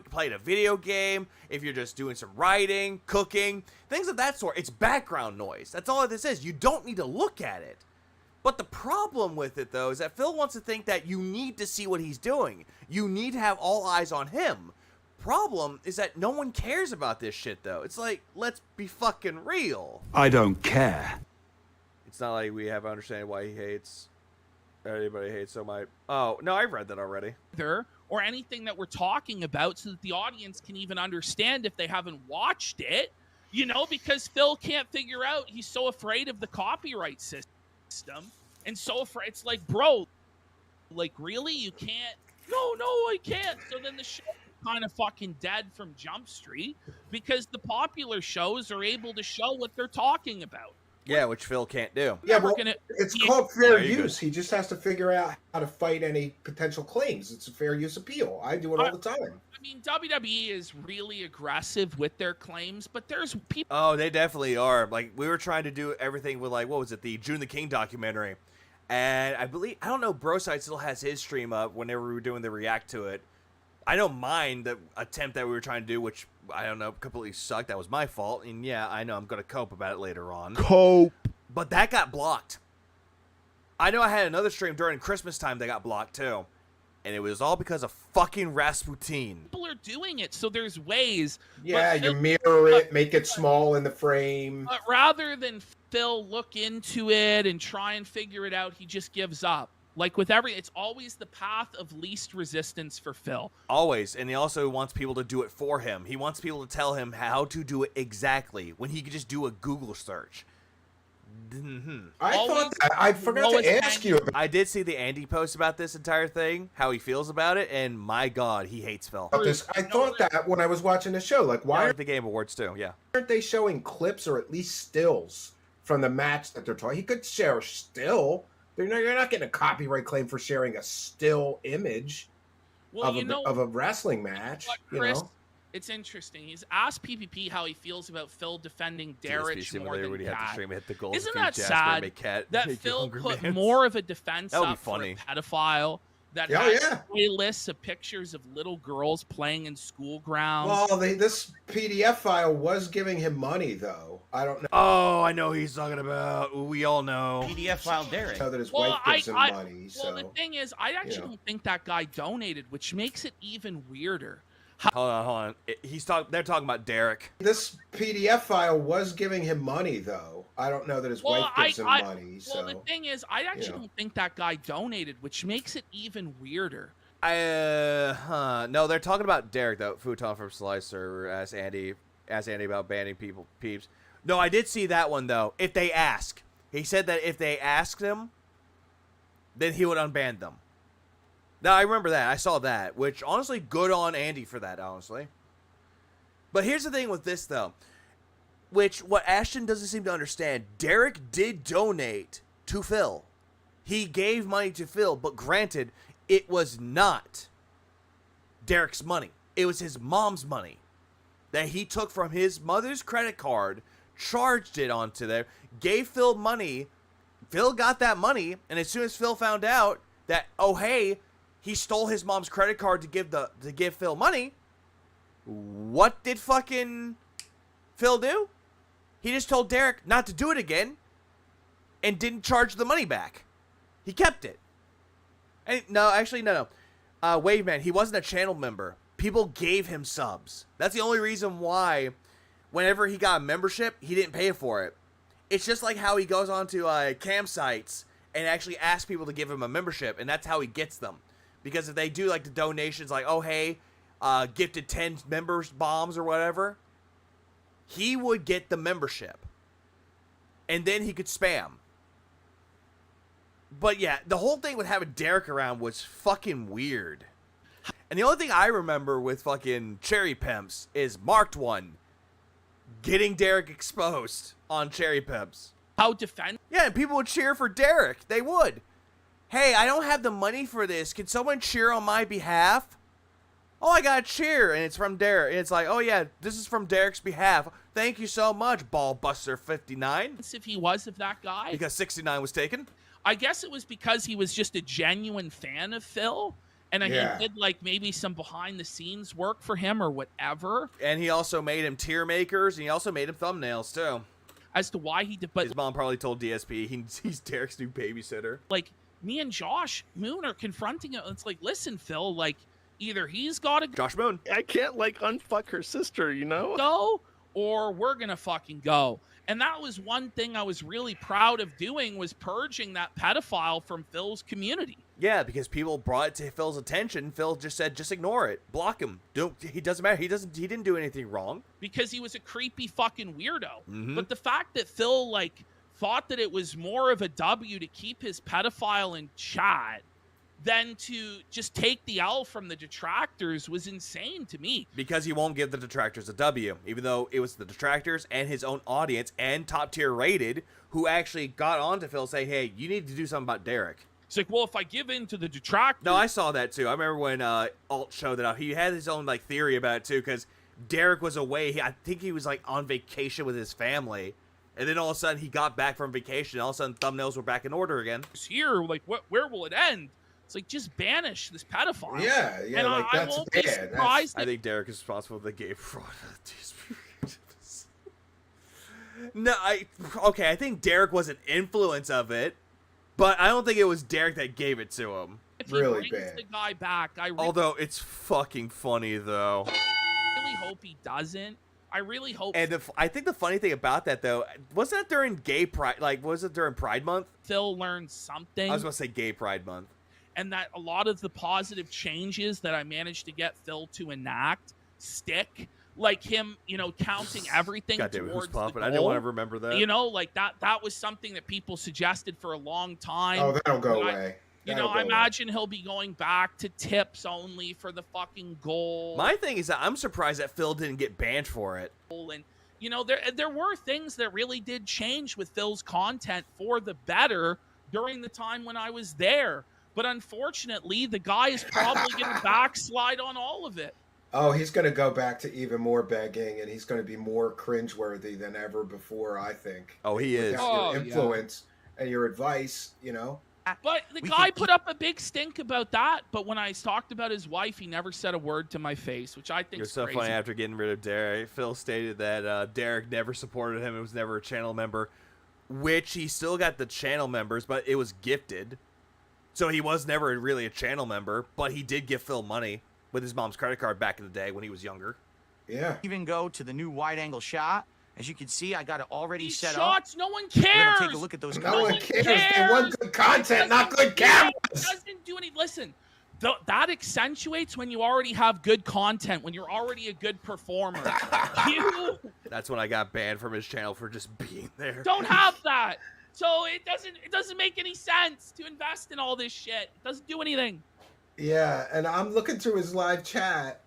playing a video game, if you're just doing some writing, cooking, things of that sort. It's background noise. That's all this is. You don't need to look at it. But the problem with it, though, is that Phil wants to think that you need to see what he's doing. You need to have all eyes on him. Problem is that no one cares about this shit, though. It's like, let's be fucking real. I don't care. It's not like we have understanding why he hates. Everybody hates so much. Oh, no, I've read that already. Or anything that we're talking about so that the audience can even understand if they haven't watched it, you know, because Phil can't figure out, he's so afraid of the copyright system and so afraid. It's like, bro, like, really? You can't? No, I can't. So then the show is kind of fucking dead from Jump Street because the popular shows are able to show what they're talking about. Yeah, which Phil can't do. Yeah, well, it's called fair use. He just has to figure out how to fight any potential claims. It's a fair use appeal. I do it all the time. I mean, WWE is really aggressive with their claims, but there's people... Oh, they definitely are. Like, we were trying to do everything with, like, what was it, the June the King documentary. And I don't know, Broside still has his stream up whenever we were doing the react to it. I don't mind the attempt that we were trying to do, which, I don't know, completely sucked. That was my fault. And yeah, I know I'm going to cope about it later on. Cope. But that got blocked. I know I had another stream during Christmas time that got blocked too. And it was all because of fucking Rasputin. People are doing it, so there's ways. Yeah, you mirror it, make it small in the frame. But rather than Phil look into it and try and figure it out, he just gives up. Like with it's always the path of least resistance for Phil. Always. And he also wants people to do it for him. He wants people to tell him how to do it exactly when he could just do a Google search. I forgot to ask you about. I did see the Andy post about this entire thing, how he feels about it, and my God, he hates Phil. I thought that when I was watching the show, like, why aren't the Game Awards too? Yeah, aren't they showing clips or at least stills from the match that they're talking? He could share a still. You're not getting a copyright claim for sharing a still image of a wrestling match. Chris, it's interesting. He's asked PPP how he feels about Phil defending Derek more than Cat. Isn't that sad that Phil put more of a defense up for a pedophile that has playlists of pictures of little girls playing in school grounds? Well, this PDF file was giving him money, though. I don't know. Oh, I know who he's talking about. We all know. PDF file Derek. That his wife gives him money. Well, the thing is, I actually don't think that guy donated, which makes it even weirder. Hold on. They're talking about Derek. This PDF file was giving him money, though. I don't know that his wife gives him money. Well, the thing is, I actually don't think that guy donated, which makes it even weirder. No, they're talking about Derek, though. Futon from Slicer asked Andy about banning peeps. No, I did see that one, though. If they ask. He said that if they asked him, then he would unban them. Now, I remember that. I saw that, which, honestly, good on Andy for that, honestly. But here's the thing with this, though, which what Ashton doesn't seem to understand. Derek did donate to Phil. He gave money to Phil, but granted, it was not Derek's money. It was his mom's money. that he took from his mother's credit card, charged it onto there, gave Phil money. Phil got that money, and as soon as Phil found out that, oh hey, he stole his mom's credit card to give Phil money, what did fucking Phil do? He just told Derek not to do it again, and didn't charge the money back. He kept it. And no. Waveman, he wasn't a channel member. People gave him subs. That's the only reason why, whenever he got a membership, he didn't pay for it. It's just like how he goes onto campsites and actually asks people to give him a membership, and that's how he gets them. Because if they do like the donations, like, oh hey, gifted 10 members bombs or whatever, he would get the membership, and then he could spam. But yeah, the whole thing with having Derek around was fucking weird. And the only thing I remember with fucking Cherry Pimps is Marked One getting Derek exposed on Cherry Pimps. How defend? Yeah, and people would cheer for Derek. They would. Hey, I don't have the money for this. Can someone cheer on my behalf? Oh, I got a cheer, and it's from Derek. And it's like, oh yeah, this is from Derek's behalf. Thank you so much, Ballbuster 59. If he was of that guy. Because 69 was taken. I guess it was because he was just a genuine fan of Phil. And he did like maybe some behind the scenes work for him or whatever. And he also made him tier makers, and he also made him thumbnails too. As to why he did, but his mom probably told DSP he's Derek's new babysitter. Like me and Josh Moon are confronting it. It's like, listen, Phil, like either he's got to Josh Moon. I can't like unfuck her sister, you know? Go, or we're gonna fucking go. And that was one thing I was really proud of doing, was purging that pedophile from Phil's community. Yeah, because people brought it to Phil's attention. Phil just said, just ignore it. Block him. He doesn't matter. He didn't do anything wrong. Because he was a creepy fucking weirdo. Mm-hmm. But the fact that Phil, like, thought that it was more of a W to keep his pedophile in chat than to just take the L from the detractors was insane to me. Because he won't give the detractors a W, even though it was the detractors and his own audience and top tier rated who actually got on to Phil saying, hey, you need to do something about Derek. It's like, well, if I give in to the detractors... No, I saw that too. I remember when Alt showed that out. He had his own like theory about it too, because Derek was away. I think he was like on vacation with his family. And then all of a sudden he got back from vacation. And all of a sudden thumbnails were back in order again. Here, like, where will it end? It's like, just banish this pedophile. Yeah, and like I that's won't bad. be surprised. I think Derek is responsible for the gay fraud. No, I think Derek was an influence of it, but I don't think it was Derek that gave it to him. If he brings the guy back, although it's fucking funny though. I really hope he doesn't. I really hope. And I think the funny thing about that though, was that during Gay Pride? Like, was it during Pride Month? Phil learned something. I was gonna say Gay Pride Month. And that a lot of the positive changes that I managed to get Phil to enact stick, like him, counting everything towards the goal. I didn't want to remember that. Like that was something that people suggested for a long time. Oh, that'll go away. I imagine he'll be going back to tips only for the fucking goal. My thing is that I'm surprised that Phil didn't get banned for it. And there were things that really did change with Phil's content for the better during the time when I was there. But unfortunately, the guy is probably going to backslide on all of it. Oh, he's going to go back to even more begging, and he's going to be more cringeworthy than ever before, I think. Oh, he is. Your influence and your advice, But the guy put up a big stink about that. But when I talked about his wife, he never said a word to my face, which I think is so crazy. Funny. After getting rid of Derek, Phil stated that Derek never supported him. It was never a channel member, which he still got the channel members, but it was gifted. So he was never really a channel member, but he did give Phil money with his mom's credit card back in the day when he was younger. Yeah. Even go to the new wide-angle shot. As you can see, I got it already set shots, up. No one cares. We're gonna take a look at those. No one cares. They want good content, not good cameras. It doesn't do any. Listen, that accentuates when you already have good content, when you're already a good performer. That's when I got banned from his channel for just being there. Don't have that. So it doesn't make any sense to invest in all this shit. It doesn't do anything. Yeah, and I'm looking through his live chat.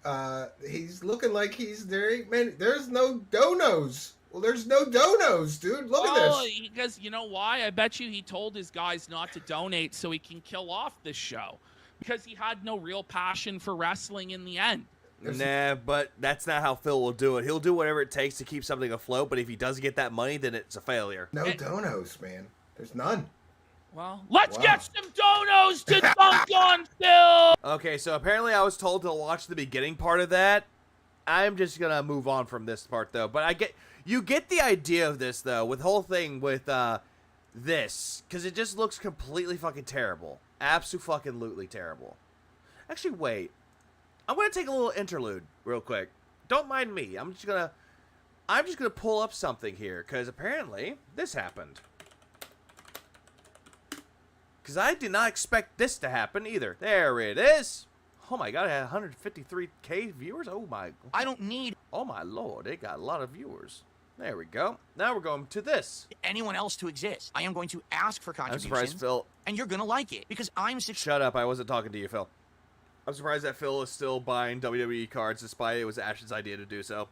He's looking like he's there. Man, there's no donos. Well, there's no donos, dude. Look at this. Because you know why? I bet you he told his guys not to donate so he can kill off this show. Because he had no real passion for wrestling in the end. Nah, but that's not how Phil will do it. He'll do whatever it takes to keep something afloat, but if he doesn't get that money, then it's a failure. No donos, man. There's none. Well, let's get some donos to dunk on Phil! Okay, so apparently I was told to watch the beginning part of that. I'm just gonna move on from this part, though. But you get the idea of this, though, with the whole thing with this. Because it just looks completely fucking terrible. Absolutely terrible. Actually, wait. I'm gonna take a little interlude real quick. Don't mind me. I'm just gonna pull up something here because apparently this happened. Because I did not expect this to happen either. There it is. Oh my god, I had 153K viewers. Oh my. I don't need. Oh my lord, it got a lot of viewers. There we go. Now we're going to this. Anyone else to exist. I am going to ask for contributions. I'm surprised, Phil. And you're gonna like it because I'm. Shut up! I wasn't talking to you, Phil. I'm surprised that Phil is still buying WWE cards despite it was Ashton's idea to do so.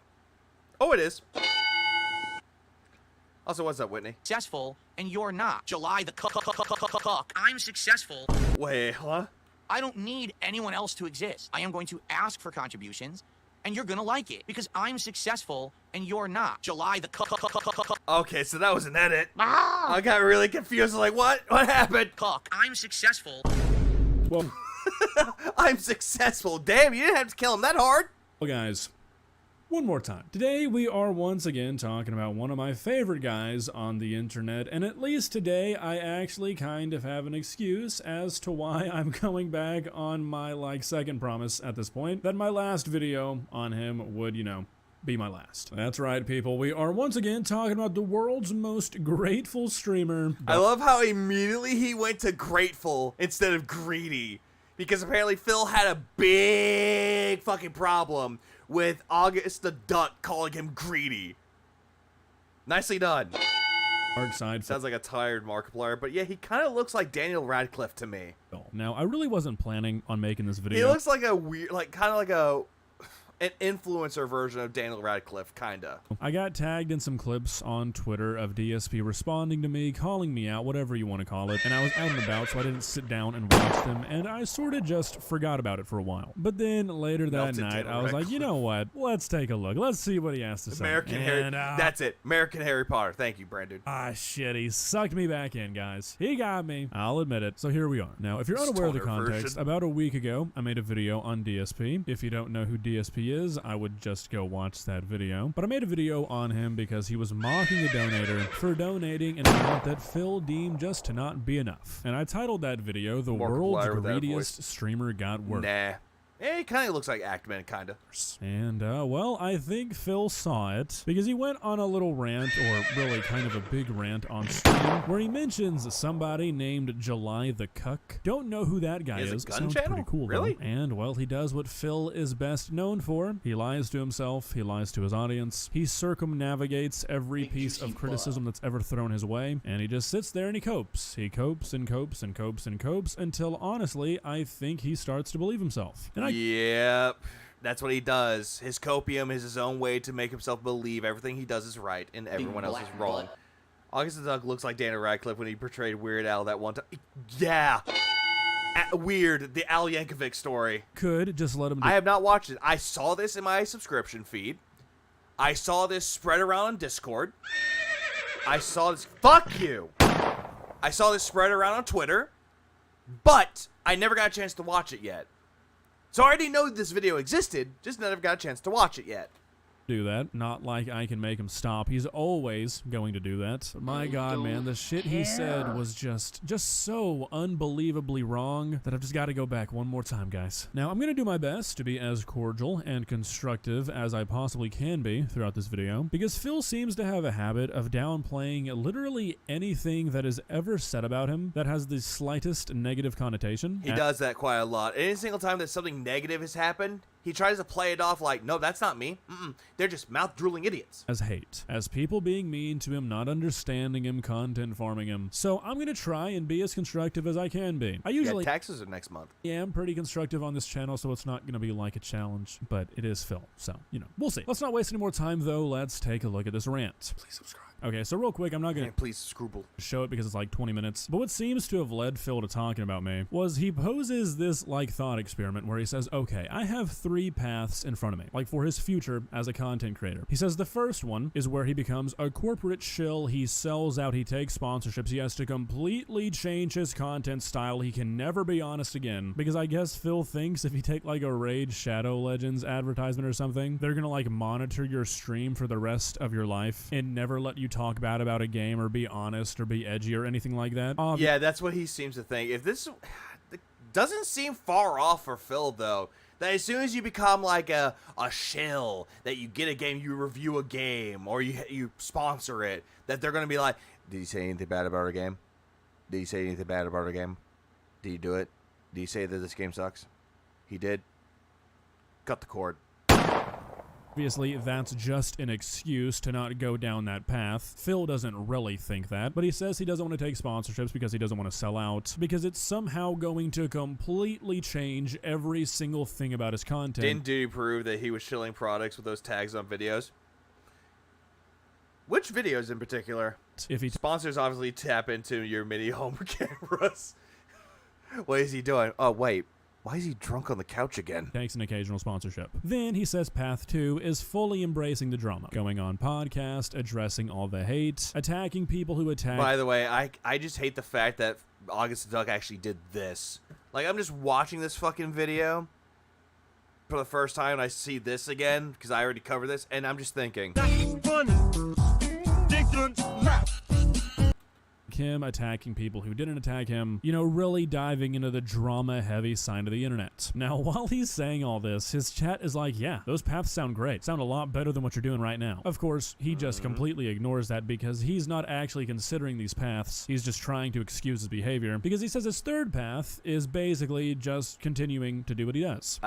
Oh, it is. Also, what's up, Whitney? Successful, and you're not. July the cock. I'm successful. Wait, huh? I don't need anyone else to exist. I am going to ask for contributions, and you're gonna like it because I'm successful and you're not. July the Okay, so that was an edit. I got really confused. Like, what? What happened? I'm successful. Well, I'm successful. Damn, you didn't have to kill him that hard. Well, guys, one more time. Today we are once again talking about one of my favorite guys on the internet, and at least today I actually kind of have an excuse as to why I'm coming back on my second promise at this point that my last video on him would, be my last. That's right, people. We are once again talking about the world's most grateful streamer. I love how immediately he went to grateful instead of greedy. Because apparently Phil had a big fucking problem with August the Duck calling him greedy. Nicely done. Dark side. Sounds like a tired Markiplier, but yeah, he kind of looks like Daniel Radcliffe to me. Now, I really wasn't planning on making this video. He looks like a weird, kind of like an influencer version of Daniel Radcliffe, kinda. I got tagged in some clips on Twitter of DSP responding to me, calling me out, whatever you want to call it, and I was out and about, so I didn't sit down and watch them, and I sort of just forgot about it for a while. But then later that night, I was like, you know what? Let's take a look. Let's see what he has to say. That's it. American Harry Potter. Thank you, Brandon. Ah, shit. He sucked me back in, guys. He got me. I'll admit it. So here we are. Now, if you're unaware of the context, about a week ago, I made a video on DSP. If you don't know who DSP is, I would just go watch that video. But I made a video on him because he was mocking a donator for donating an amount that Phil deemed just to not be enough. And I titled that video, "The World's Greediest Streamer Got Work." Nah. Yeah, he kind of looks like Actman, kind of. And, well, I think Phil saw it because he went on a little rant, or really kind of a big rant on stream, where he mentions somebody named July the Cuck. Don't know who that guy is. Gun Sounds channel? pretty cool, really? Though. And, well, he does what Phil is best known for. He lies to himself. He lies to his audience. He circumnavigates every piece of criticism that's ever thrown his way. And he just sits there and he copes. He copes and copes and copes and copes until, honestly, I think he starts to believe himself. And Yep, that's what he does. His copium is his own way to make himself believe everything he does is right and everyone else is wrong. August the Duck looks like Daniel Radcliffe when he portrayed Weird Al that one time. Yeah. Weird, the Al Yankovic story. Could just let him do. I have not watched it. I saw this in my subscription feed. I saw this spread around on Discord. I saw this. Fuck you. I saw this spread around on Twitter. But I never got a chance to watch it yet. So I already know this video existed, just never got a chance to watch it yet. Do that. Not like I can make him stop. He's always going to do that. My God, man, the shit he said was just so unbelievably wrong that I've just got to go back one more time, guys. Now, I'm going to do my best to be as cordial and constructive as I possibly can be throughout this video, because Phil seems to have a habit of downplaying literally anything that is ever said about him that has the slightest negative connotation. He does that quite a lot. Any single time that something negative has happened, he tries to play it off like, no, that's not me. They're just mouth-drooling idiots. As hate. As people being mean to him, not understanding him, content farming him. So I'm going to try and be as constructive as I can be. I usually... Yeah, taxes are next month. Yeah, I'm pretty constructive on this channel, so it's not going to be like a challenge. But it is Phil, so, we'll see. Let's not waste any more time, though. Let's take a look at this rant. Please subscribe. Okay, so real quick, I'm not gonna please scruple show it because it's like 20 minutes. But what seems to have led Phil to talking about me was he poses this like thought experiment where he says, okay, I have 3 paths in front of me, like for his future as a content creator. He says the first one is where he becomes a corporate shill. He sells out, he takes sponsorships, he has to completely change his content style. He can never be honest again because I guess Phil thinks if you take like a Raid Shadow Legends advertisement or something, they're gonna like monitor your stream for the rest of your life and never let you talk bad about a game or be honest or be edgy or anything like that. Yeah, that's what he seems to think. If this it doesn't seem far off for Phil though, that as soon as you become like a shill, that you get a game, you review a game, or you sponsor it, that they're gonna be like, did you say anything bad about our game? Did you say anything bad about our game? Did you do it? Did you say that this game sucks? He did. Cut the cord. Obviously, that's just an excuse to not go down that path. Phil doesn't really think that, but he says he doesn't want to take sponsorships because he doesn't want to sell out, because it's somehow going to completely change every single thing about his content. Didn't Duty prove that he was shilling products with those tags on videos? Which videos in particular? If he sponsors obviously tap into your mini home cameras. What is he doing? Oh, wait. Why is he drunk on the couch again? Takes an occasional sponsorship. Then he says path 2 is fully embracing the drama. Going on podcast, addressing all the hate, attacking people who attack. By the way, I just hate the fact that August the Duck actually did this. Like, I'm just watching this fucking video for the first time, and I see this again, because I already covered this, and I'm just thinking. Him attacking people who didn't attack him, you know, really diving into the drama-heavy side of the internet. Now, while he's saying all this, his chat is like, yeah, those paths sound great. Sound a lot better than what you're doing right now. Of course, he just completely ignores that because he's not actually considering these paths. He's just trying to excuse his behavior because he says his third path is basically just continuing to do what he does.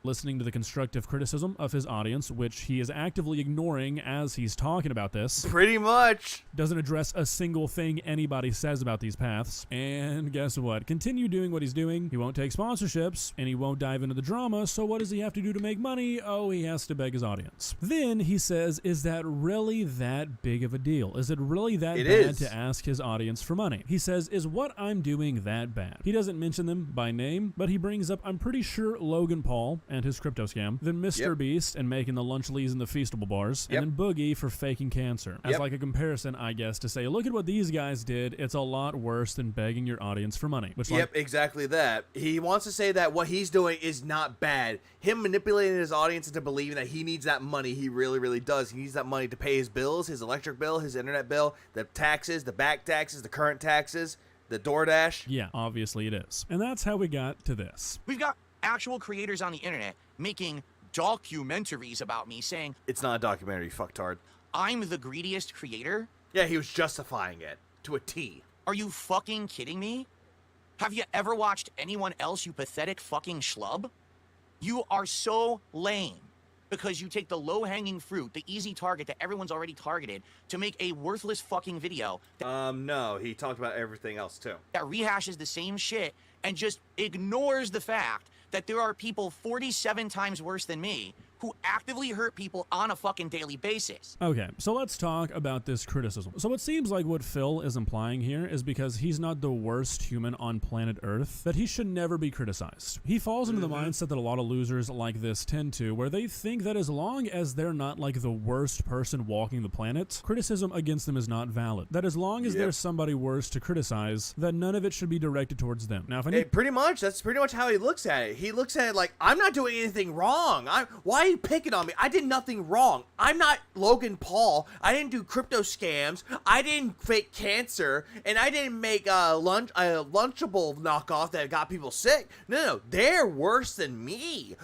Listening to the constructive criticism of his audience, which he is actively ignoring as he's talking about this. Pretty much. Doesn't address a single thing anybody says about these paths. And guess what? Continue doing what he's doing. He won't take sponsorships, and he won't dive into the drama, so what does he have to do to make money? Oh, he has to beg his audience. Then he says, is that really that big of a deal? Is it really that bad to ask his audience for money? He says, is what I'm doing that bad? He doesn't mention them by name, but he brings up, I'm pretty sure, Logan Paul and his crypto scam, then Mr. Beast and making the Lunchleys and the Feastable bars, and then Boogie for faking cancer. As like a comparison, I guess, to say, look at what these guys did. It's a lot worse than begging your audience for money. Which, exactly that. He wants to say that what he's doing is not bad. Him manipulating his audience into believing that he needs that money, he really, really does. He needs that money to pay his bills, his electric bill, his internet bill, the taxes, the back taxes, the current taxes, the DoorDash. Yeah, obviously it is. And that's how we got to this. We've got actual creators on the internet making documentaries about me saying, it's not a documentary, fucktard. I'm the greediest creator? Yeah, he was justifying it to a T. Are you fucking kidding me? Have you ever watched anyone else, you pathetic fucking schlub? You are so lame because you take the low-hanging fruit, the easy target that everyone's already targeted, to make a worthless fucking video. No, he talked about everything else too. That rehashes the same shit and just ignores the fact that there are people 47 times worse than me who actively hurt people on a fucking daily basis. Okay, so let's talk about this criticism. So it seems like what Phil is implying here is because he's not the worst human on planet Earth, that he should never be criticized. He falls into the mindset that a lot of losers like this tend to, where they think that as long as they're not like the worst person walking the planet, criticism against them is not valid. That as long as there's somebody worse to criticize, that none of it should be directed towards them. Now, if pretty much, that's pretty much how he looks at it. He looks at it like, I'm not doing anything wrong. Why are you picking on me? I did nothing wrong. I'm not Logan Paul. I didn't do crypto scams. I didn't fake cancer, and I didn't make a Lunchable knockoff that got people sick. No, they're worse than me.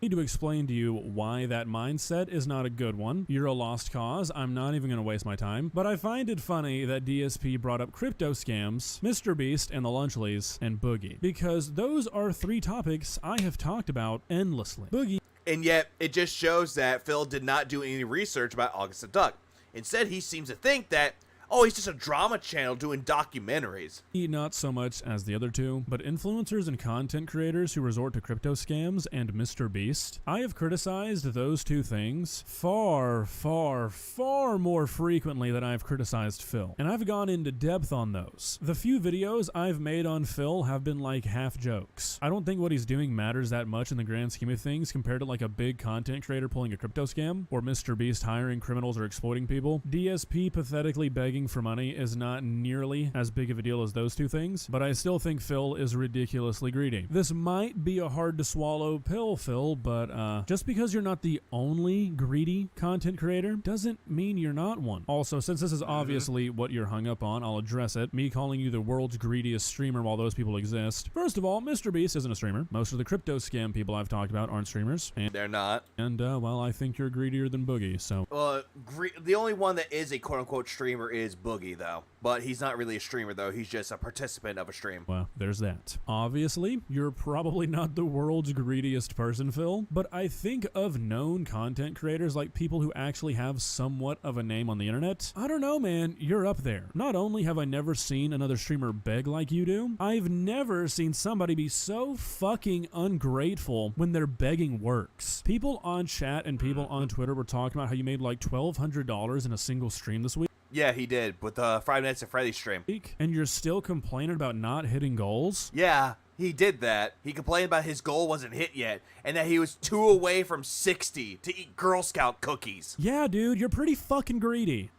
Need to explain to you why that mindset is not a good one. You're a lost cause. I'm not even going to waste my time. But I find it funny that DSP brought up crypto scams, Mr. Beast and the Lunchleys, and Boogie, because those are 3 topics I have talked about endlessly. Boogie. And yet, it just shows that Phil did not do any research about August the Duck. Instead, he seems to think that Oh, he's just a drama channel doing documentaries. Not so much as the other two, but influencers and content creators who resort to crypto scams and Mr. Beast. I have criticized those two things far more frequently than I've criticized Phil. And I've gone into depth on those. The few videos I've made on Phil have been like half jokes. I don't think what he's doing matters that much in the grand scheme of things compared to like a big content creator pulling a crypto scam or Mr. Beast hiring criminals or exploiting people. DSP pathetically begging for money is not nearly as big of a deal as those two things, but I still think Phil is ridiculously greedy. This might be a hard to swallow pill, Phil, but just because you're not the only greedy content creator doesn't mean you're not one. Also, since this is obviously what you're hung up on, I'll address it. Me calling you the world's greediest streamer while those people exist. First of all, Mr. Beast isn't a streamer. Most of the crypto scam people I've talked about aren't streamers. And they're not. And, well, I think you're greedier than Boogie, so. The only one that is a quote-unquote streamer is Boogie, though. But he's not really a streamer, though. He's just a participant of a stream. Well, there's that. Obviously, you're probably not the world's greediest person, Phil, but I think of known content creators, like people who actually have somewhat of a name on the internet. I don't know, man. You're up there. Not only have I never seen another streamer beg like you do, I've never seen somebody be so fucking ungrateful when their begging works. People on chat and people on Twitter were talking about how you made like $1,200 in a single stream this week. Yeah, he did with the 5 Nights at Freddy's stream. And you're still complaining about not hitting goals? Yeah, he did that. He complained about his goal wasn't hit yet, and that he was 2 away from 60 to eat Girl Scout cookies. Yeah, dude, you're pretty fucking greedy.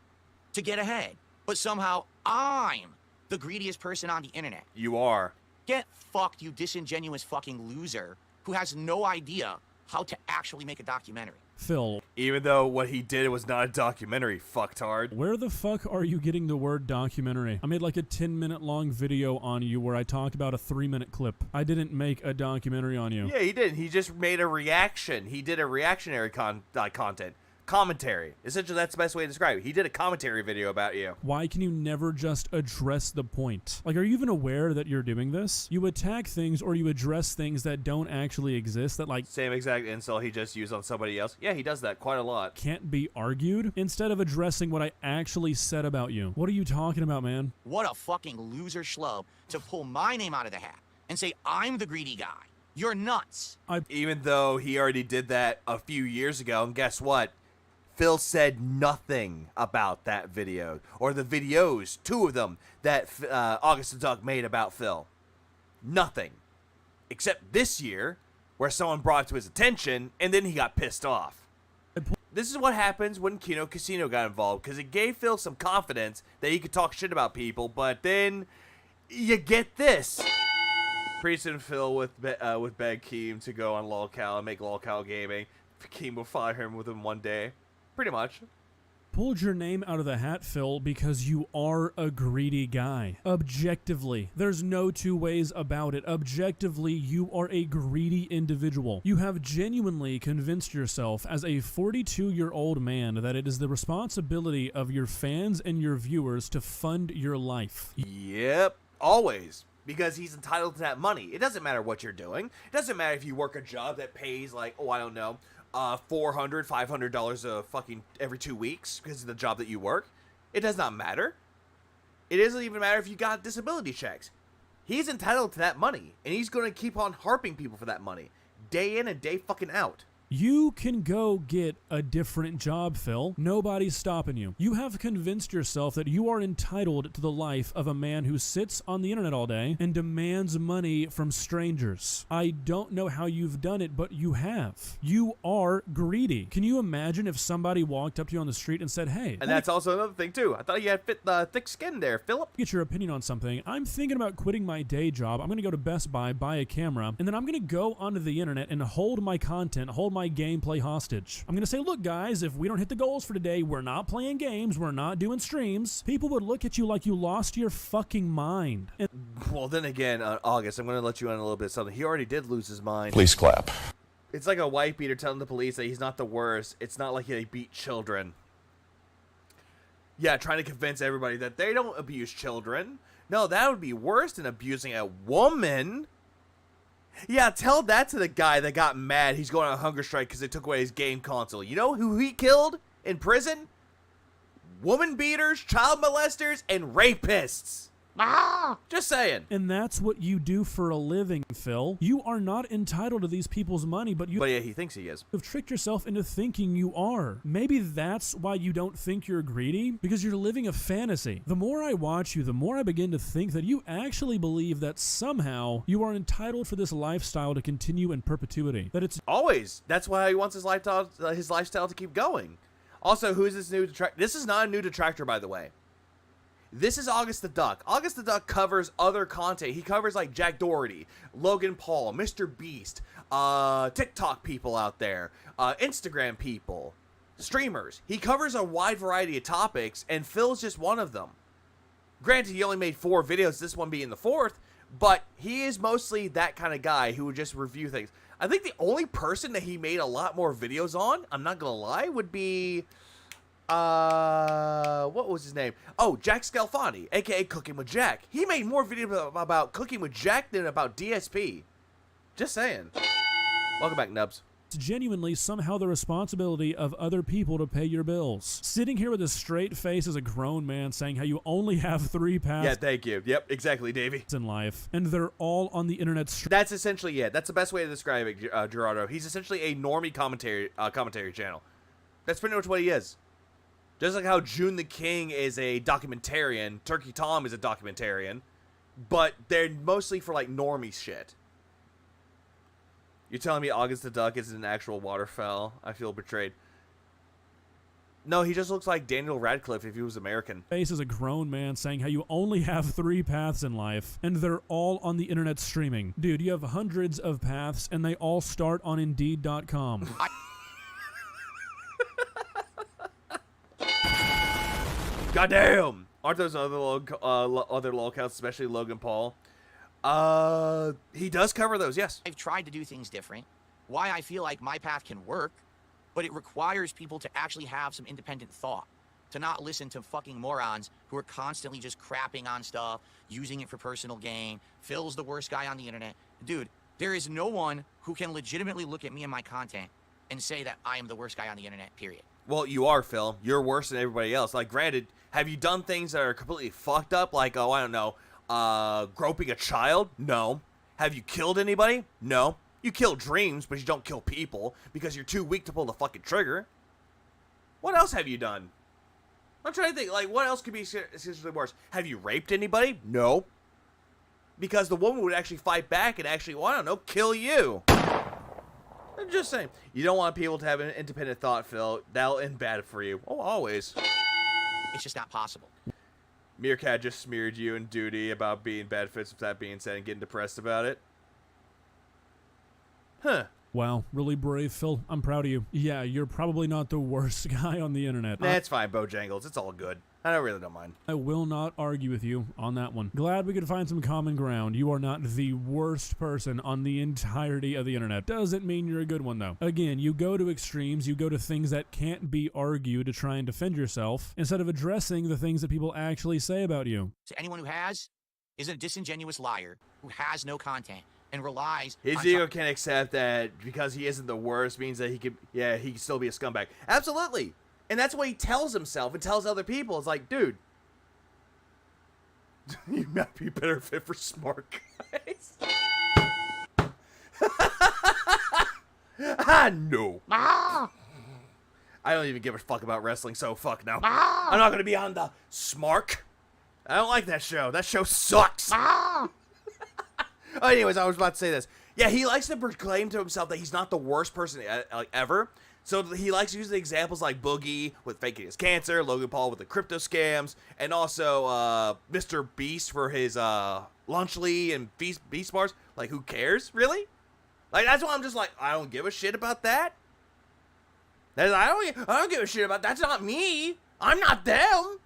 To get ahead. But somehow I'm the greediest person on the internet. You are. Get fucked, you disingenuous fucking loser who has no idea how to actually make a documentary. Phil. Even though what he did was not a documentary, fucktard. Where the fuck are you getting the word documentary? I made like a 10-minute long video on you where I talked about a 3-minute clip. I didn't make a documentary on you. Yeah, he didn't. He just made a reaction. He did a reactionary content. Commentary. Essentially, that's the best way to describe it. He did a commentary video about you. Why can you never just address the point? Like, are you even aware that you're doing this? You attack things or you address things that don't actually exist that, like... Same exact insult he just used on somebody else. Yeah, he does that quite a lot. Can't be argued instead of addressing what I actually said about you. What are you talking about, man? What a fucking loser schlub to pull my name out of the hat and say I'm the greedy guy. You're nuts. Even though he already did that a few years ago, and guess what? Phil said nothing about that video, or the videos, 2 of them, that August the Duck made about Phil. Nothing. Except this year, where someone brought it to his attention, and then he got pissed off. This is what happens when Kino Casino got involved, because it gave Phil some confidence that he could talk shit about people, but then you get this. Priest and Phil with beg Keem to go on LOLCal and make LOLCal gaming. Keem will fire him within 1 day. Pretty much. Pulled your name out of the hat, Phil, because you are a greedy guy. Objectively. There's no two ways about it. Objectively, you are a greedy individual. You have genuinely convinced yourself as a 42-year-old man that it is the responsibility of your fans and your viewers to fund your life. Yep. Always. Because he's entitled to that money. It doesn't matter what you're doing. It doesn't matter if you work a job that pays like, oh, I don't know, $400, $500 a fucking every 2 weeks because of the job that you work. It does not matter. It doesn't even matter if you got disability checks. He's entitled to that money, and he's going to keep on harping people for that money, day in and day fucking out. You can go get a different job, Phil. Nobody's stopping you. You have convinced yourself that you are entitled to the life of a man who sits on the internet all day and demands money from strangers. I don't know how you've done it, but you have. You are greedy. Can you imagine if somebody walked up to you on the street and said, hey... And that's also another thing, too. I thought you had thick skin there, Philip. Get your opinion on something. I'm thinking about quitting my day job. I'm going to go to Best Buy, buy a camera, and then I'm going to go onto the internet and hold my content, hold my gameplay hostage. I'm gonna say, look guys, if we don't hit the goals for today, we're not playing games, we're not doing streams. People would look at you like you lost your fucking mind. Well, then again, August, I'm gonna let you on a little bit of something. He already did lose his mind. Please clap. It's like a white beater telling the police that he's not the worst. It's not like they beat children. Yeah, trying to convince everybody that they don't abuse children. No, that would be worse than abusing a woman. Yeah, tell that to the guy that got mad he's going on a hunger strike because they took away his game console. You know who he killed in prison? woman beaters, child molesters, and rapists. Just saying. And that's what you do for a living, Phil. You are not entitled to these people's money, but yeah, he thinks he is. You've tricked yourself into thinking you are. Maybe that's why you don't think you're greedy, because you're living a fantasy. The more I watch you, the more I begin to think that you actually believe that somehow you are entitled for this lifestyle to continue in perpetuity. That it's always. That's why he wants his lifestyle to keep going. Also, who is this new detractor? This is not a new detractor, by the way. This is August the Duck. August the Duck covers other content. He covers like Jack Doherty, Logan Paul, Mr. Beast, TikTok people out there, Instagram people, streamers. He covers a wide variety of topics, and Phil's just one of them. Granted, he only made 4 videos, this one being the 4th, but he is mostly that kind of guy who would just review things. I think the only person that he made a lot more videos on, I'm not gonna lie, would be... what was his name? Oh, Jack Scalfani, aka Cooking with Jack. He made more videos about Cooking with Jack than about DSP. Just saying. Welcome back, Nubs. It's genuinely somehow the responsibility of other people to pay your bills. Sitting here with a straight face as a grown man saying how you only have 3 paths. Yeah, thank you. Yep, exactly, Davey. In life, and they're all on the internet. That's essentially it. That's the best way to describe it, Gerardo. He's essentially a normie commentary channel. That's pretty much what he is. Just like how June the King is a documentarian, Turkey Tom is a documentarian, but they're mostly for like normie shit. You're telling me August the Duck isn't an actual waterfowl? I feel betrayed. No, he just looks like Daniel Radcliffe if he was American. Face as a grown man saying how you only have 3 paths in life, and they're all on the internet streaming. Dude, you have hundreds of paths, and they all start on Indeed.com. Goddamn! Aren't those other lol accounts, especially Logan Paul? He does cover those, yes. I've tried to do things different. Why I feel like my path can work, but it requires people to actually have some independent thought. To not listen to fucking morons who are constantly just crapping on stuff, using it for personal gain. Phil's the worst guy on the internet. Dude, there is no one who can legitimately look at me and my content and say that I am the worst guy on the internet, period. Well, you are, Phil. You're worse than everybody else. Like, granted, have you done things that are completely fucked up? Like, oh, I don't know, groping a child? No. Have you killed anybody? No. You kill dreams, but you don't kill people because you're too weak to pull the fucking trigger. What else have you done? I'm trying to think, like, what else could be seriously worse? Have you raped anybody? No. Because the woman would actually fight back and actually, well, I don't know, kill you. I'm just saying. You don't want people to have an independent thought, Phil. That'll end bad for you. Oh, always. It's just not possible. Meerkat just smeared you and Duty about being bad fits with that being said and getting depressed about it. Huh. Wow, really brave, Phil. I'm proud of you. Yeah, you're probably not the worst guy on the internet. Nah, it's fine, Bojangles. It's all good. I really don't mind. I will not argue with you on that one. Glad we could find some common ground. You are not the worst person on the entirety of the internet. Doesn't mean you're a good one, though. Again, you go to extremes, you go to things that can't be argued to try and defend yourself, instead of addressing the things that people actually say about you. So anyone who is a disingenuous liar who has no content and relies his ego can't accept that because he isn't the worst means that he can still be a scumbag. Absolutely. And that's what he tells himself and tells other people. It's like, dude, you might be better fit for smart guys. No. I don't even give a fuck about wrestling, so fuck no. I'm not going to be on the Smark. I don't like that show. That show sucks. Anyways, I was about to say this. Yeah, he likes to proclaim to himself that he's not the worst person ever. So he likes using examples like Boogie with faking his cancer, Logan Paul with the crypto scams, and also Mr. Beast for his Lunchly and Beast Bars. Like, who cares, really? Like, that's why I'm just like, I don't give a shit about that. I don't give a shit about that. That's not me. I'm not them.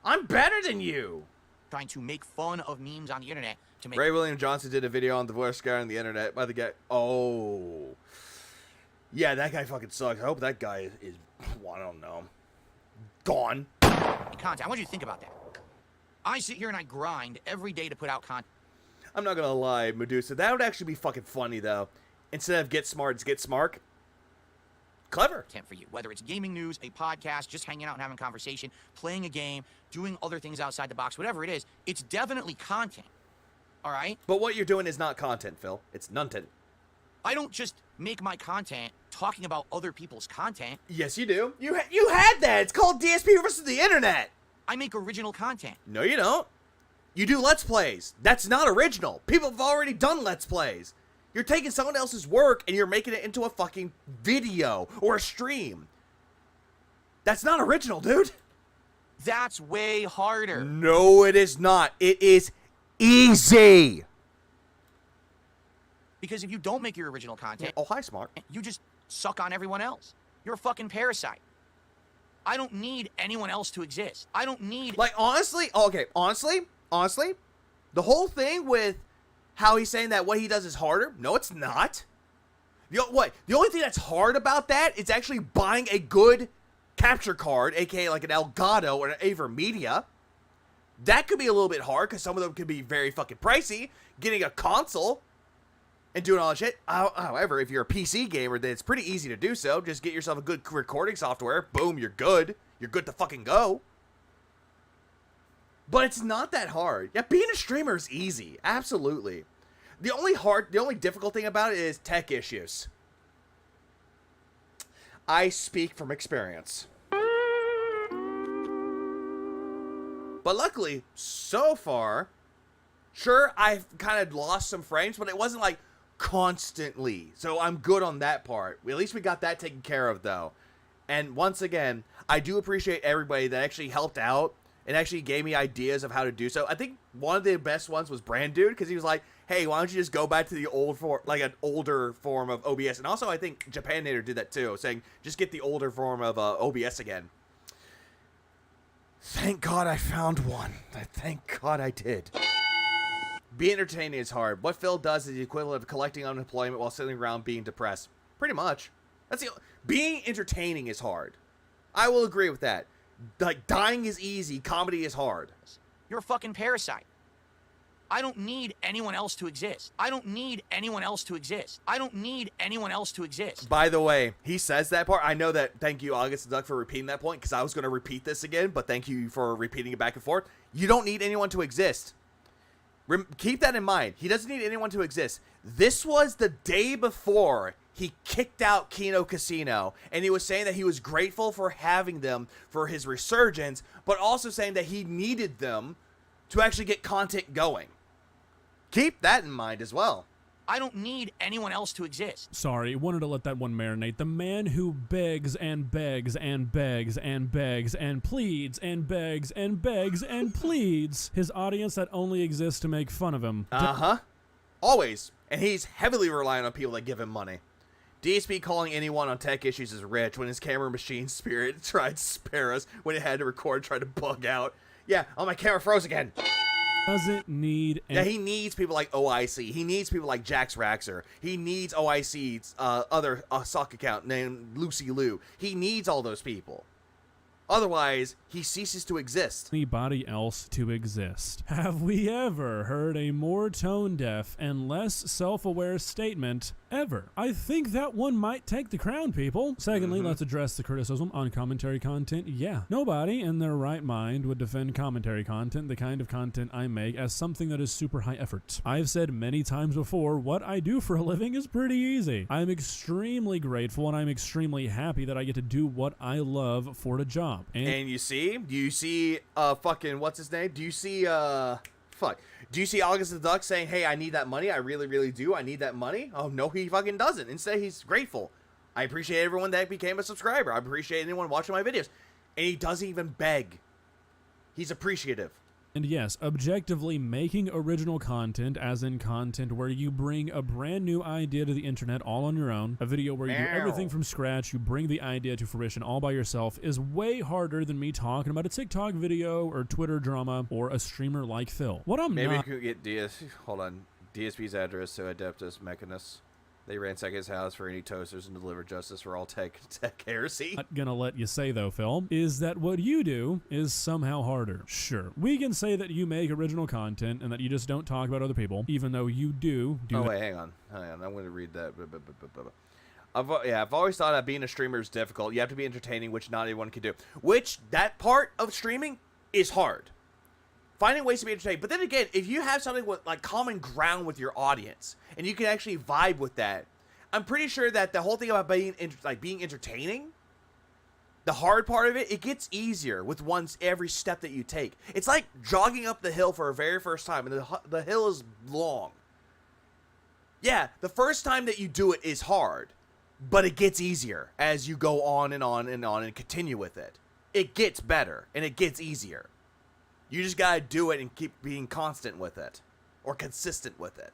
I'm better than you. Trying to make fun of memes on the internet to make. Ray William Johnson did a video on the worst guy on the internet by the guy. Oh. Yeah, that guy fucking sucks. I hope that guy is, well, I don't know, gone. Content. I want you to think about that. I sit here and I grind every day to put out content. I'm not gonna lie, Medusa. That would actually be fucking funny, though. Instead of get smart, it's get smart. clever content for you. Whether it's gaming news, a podcast, just hanging out and having a conversation, playing a game, doing other things outside the box, whatever it is, it's definitely content. All right? But what you're doing is not content, Phil. It's nontent. I don't just make my content talking about other people's content. Yes, you do. You had that. It's called DSP versus the internet. I make original content. No, you don't. You do Let's Plays. That's not original. People have already done Let's Plays. You're taking someone else's work and you're making it into a fucking video or a stream. That's not original, dude. That's way harder. No, it is not. It is easy. Because if you don't make your original content... Oh, hi, Smart. You just suck on everyone else. You're a fucking parasite. I don't need anyone else to exist. I don't need... Like, honestly, okay, honestly, the whole thing with how he's saying that what he does is harder, no, it's not. The only thing that's hard about that is actually buying a good capture card, aka like an Elgato or an AverMedia. That could be a little bit hard because some of them could be very fucking pricey. Getting a console and doing all that shit. However, if you're a PC gamer, then it's pretty easy to do so. Just get yourself a good recording software. Boom, you're good. You're good to fucking go. But it's not that hard. Yeah, being a streamer is easy. Absolutely. The only difficult thing about it is tech issues. I speak from experience. But luckily, so far, sure, I've kind of lost some frames, but it wasn't like constantly. So I'm good on that part. At least we got that taken care of, though. And once again, I do appreciate everybody that actually helped out and actually gave me ideas of how to do so. I think one of the best ones was Brand Dude, because he was like, hey, why don't you just go back to the old form, like an older form of OBS. And also, I think Japanator did that too, saying just get the older form of OBS again. Thank God I found one. Thank God I did. Being entertaining is hard. What Phil does is the equivalent of collecting unemployment while sitting around being depressed. Pretty much. Being entertaining is hard. I will agree with that. Like, dying is easy, comedy is hard. You're a fucking parasite. I don't need anyone else to exist. I don't need anyone else to exist. I don't need anyone else to exist. By the way, he says that part. I know that. Thank you, August the Duck, for repeating that point, because I was going to repeat this again, but thank you for repeating it back and forth. You don't need anyone to exist. Keep that in mind. He doesn't need anyone to exist. This was the day before he kicked out Kino Casino, and he was saying that he was grateful for having them for his resurgence, but also saying that he needed them to actually get content going. Keep that in mind as well. I don't need anyone else to exist. Sorry, wanted to let that one marinate. The man who begs and begs and begs and begs and pleads and begs and begs and pleads his audience that only exists to make fun of him. Uh-huh. Always. And he's heavily relying on people that give him money. DSP calling anyone on tech issues is rich when his camera machine spirit tried to spare us when it had to record, tried to bug out. Yeah, oh, my camera froze again. Doesn't need... Yeah, he needs people like OIC. He needs people like Jax Raxer. He needs OIC's other sock account named Lucy Liu. He needs all those people. Otherwise, he ceases to exist. Anybody else to exist. Have we ever heard a more tone-deaf and less self-aware statement ever? I think that one might take the crown, people. Secondly, let's address the criticism on commentary content. Yeah, nobody in their right mind would defend commentary content, the kind of content I make, as something that is super high effort. I've said many times before, what I do for a living is pretty easy. I'm extremely grateful and I'm extremely happy that I get to do what I love for a job. And you see, fucking, what's his name? Do you see August the Duck saying, hey, I need that money? I really, really do. I need that money. Oh, no, he fucking doesn't. Instead, he's grateful. I appreciate everyone that became a subscriber. I appreciate anyone watching my videos. And he doesn't even beg. He's appreciative. And yes, objectively making original content, as in content where you bring a brand new idea to the internet all on your own, a video where you do everything from scratch, you bring the idea to fruition all by yourself, is way harder than me talking about a TikTok video or Twitter drama or a streamer like Phil. Maybe you could get DSP's address to Adeptus Mechanus. They ransack his house for any toasters and deliver justice for all tech heresy. Not gonna let you say though, Phil, is that what you do is somehow harder. Sure, we can say that you make original content and that you just don't talk about other people, even though you do Oh, wait, hang on. I'm going to read that. I've always thought that being a streamer is difficult. You have to be entertaining, which not everyone can do. Which, that part of streaming is hard. Finding ways to be entertaining. But then again, if you have something with like common ground with your audience, and you can actually vibe with that, I'm pretty sure that the whole thing about being entertaining, the hard part of it, it gets easier with every step that you take. It's like jogging up the hill for a very first time, and the hill is long. Yeah, the first time that you do it is hard. But it gets easier as you go on and on and on and continue with it. It gets better and it gets easier. You just gotta do it and keep being constant with it. Or consistent with it.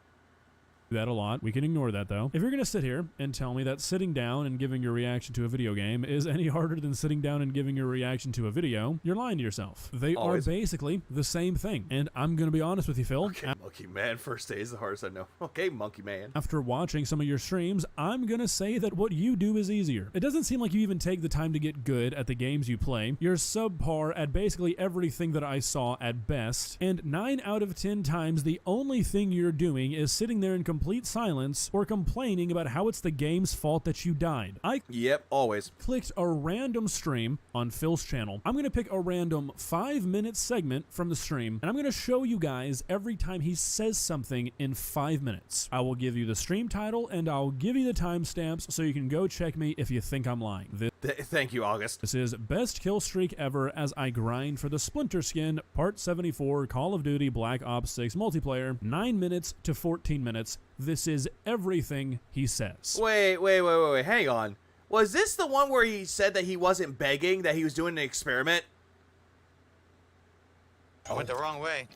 That a lot. We can ignore that though. If you're gonna sit here and tell me that sitting down and giving your reaction to a video game is any harder than sitting down and giving your reaction to a video, you're lying to yourself. They are basically the same thing. And I'm gonna be honest with you, Phil. Okay, Monkey Man, first day is the hardest I know. Okay, Monkey Man. After watching some of your streams, I'm gonna say that what you do is easier. It doesn't seem like you even take the time to get good at the games you play. You're subpar at basically everything that I saw at best. And 9 out of 10 times, the only thing you're doing is sitting there in complete silence or complaining about how it's the game's fault that you died. Yep, always. Clicked a random stream on Phil's channel. I'm going to pick a random 5-minute segment from the stream, and I'm going to show you guys every time he says something in 5 minutes. I will give you the stream title, and I'll give you the timestamps so you can go check me if you think I'm lying. Thank you, August. This is best kill streak ever as I grind for the Splinter Skin, Part 74, Call of Duty Black Ops 6 multiplayer, 9 minutes to 14 minutes. This is everything he says. Wait, hang on. Was this the one where he said that he wasn't begging, that he was doing an experiment? I went the wrong way.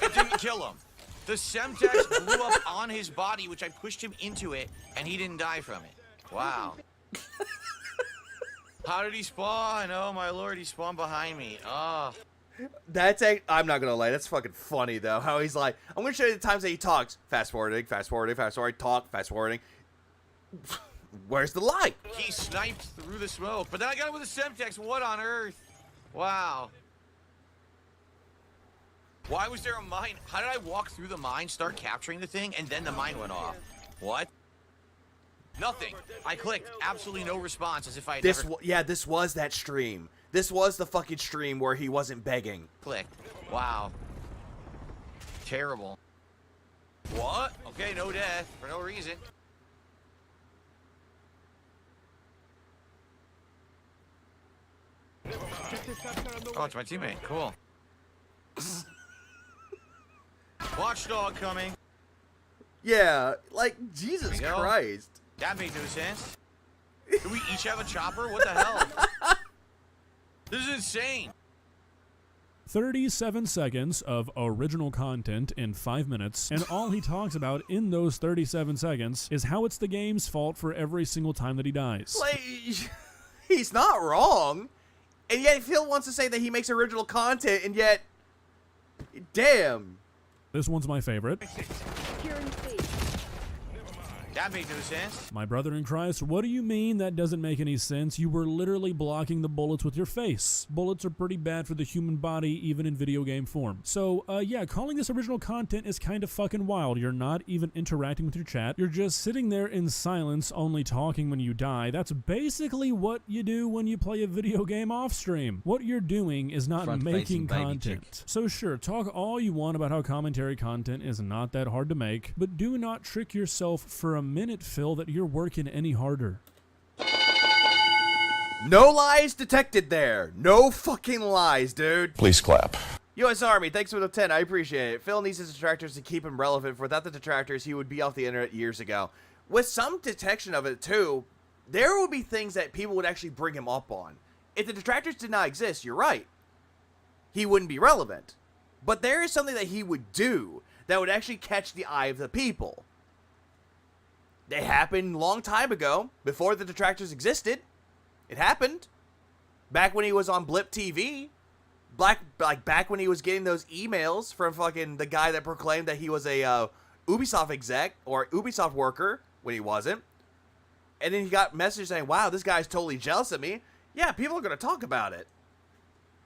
It didn't kill him. The Semtex blew up on his body, which I pushed him into it, and he didn't die from it. Wow. How did he spawn? Oh my lord, he spawned behind me. Oh. I'm not gonna lie, that's fucking funny though. How he's like, I'm gonna show you the times that he talks. Fast forwarding, talk, fast forwarding. Where's the lie? He sniped through the smoke, but then I got him with a Semtex. What on earth? Wow. Why was there a mine? How did I walk through the mine, start capturing the thing, and then the mine went off? What? Nothing. I clicked. Absolutely no response, as if I had Yeah, this was that stream. This was the fucking stream where he wasn't begging. Clicked. Wow. Terrible. What? Okay, no death for no reason. Oh, it's my teammate. Cool. Watchdog coming. Yeah, like, Jesus Christ. That made no sense. Do we each have a chopper? What the hell? This is insane. 37 seconds of original content in 5 minutes, and all he talks about in those 37 seconds is how it's the game's fault for every single time that he dies. Like, he's not wrong, and yet Phil wants to say that he makes original content, and yet, damn. This one's my favorite. That made no sense. My brother in Christ, what do you mean that doesn't make any sense? You were literally blocking the bullets with your face. Bullets are pretty bad for the human body, even in video game form. So, yeah, calling this original content is kind of fucking wild. You're not even interacting with your chat. You're just sitting there in silence, only talking when you die. That's basically what you do when you play a video game off stream. What you're doing is not making content. So sure, talk all you want about how commentary content is not that hard to make, but do not trick yourself for a minute, Phil, that you're working any harder. No lies detected there. No fucking lies, dude. Please clap. U.S. Army, thanks for the 10. I appreciate it. Phil needs his detractors to keep him relevant. Without the detractors, he would be off the internet years ago. With some detection of it, too, there would be things that people would actually bring him up on. If the detractors did not exist, you're right. He wouldn't be relevant. But there is something that he would do that would actually catch the eye of the people. It happened a long time ago, before the detractors existed. It happened. Back when he was on Blip TV. Back when he was getting those emails from fucking the guy that proclaimed that he was a Ubisoft exec or Ubisoft worker when he wasn't. And then he got messages saying, wow, this guy's totally jealous of me. Yeah, people are going to talk about it.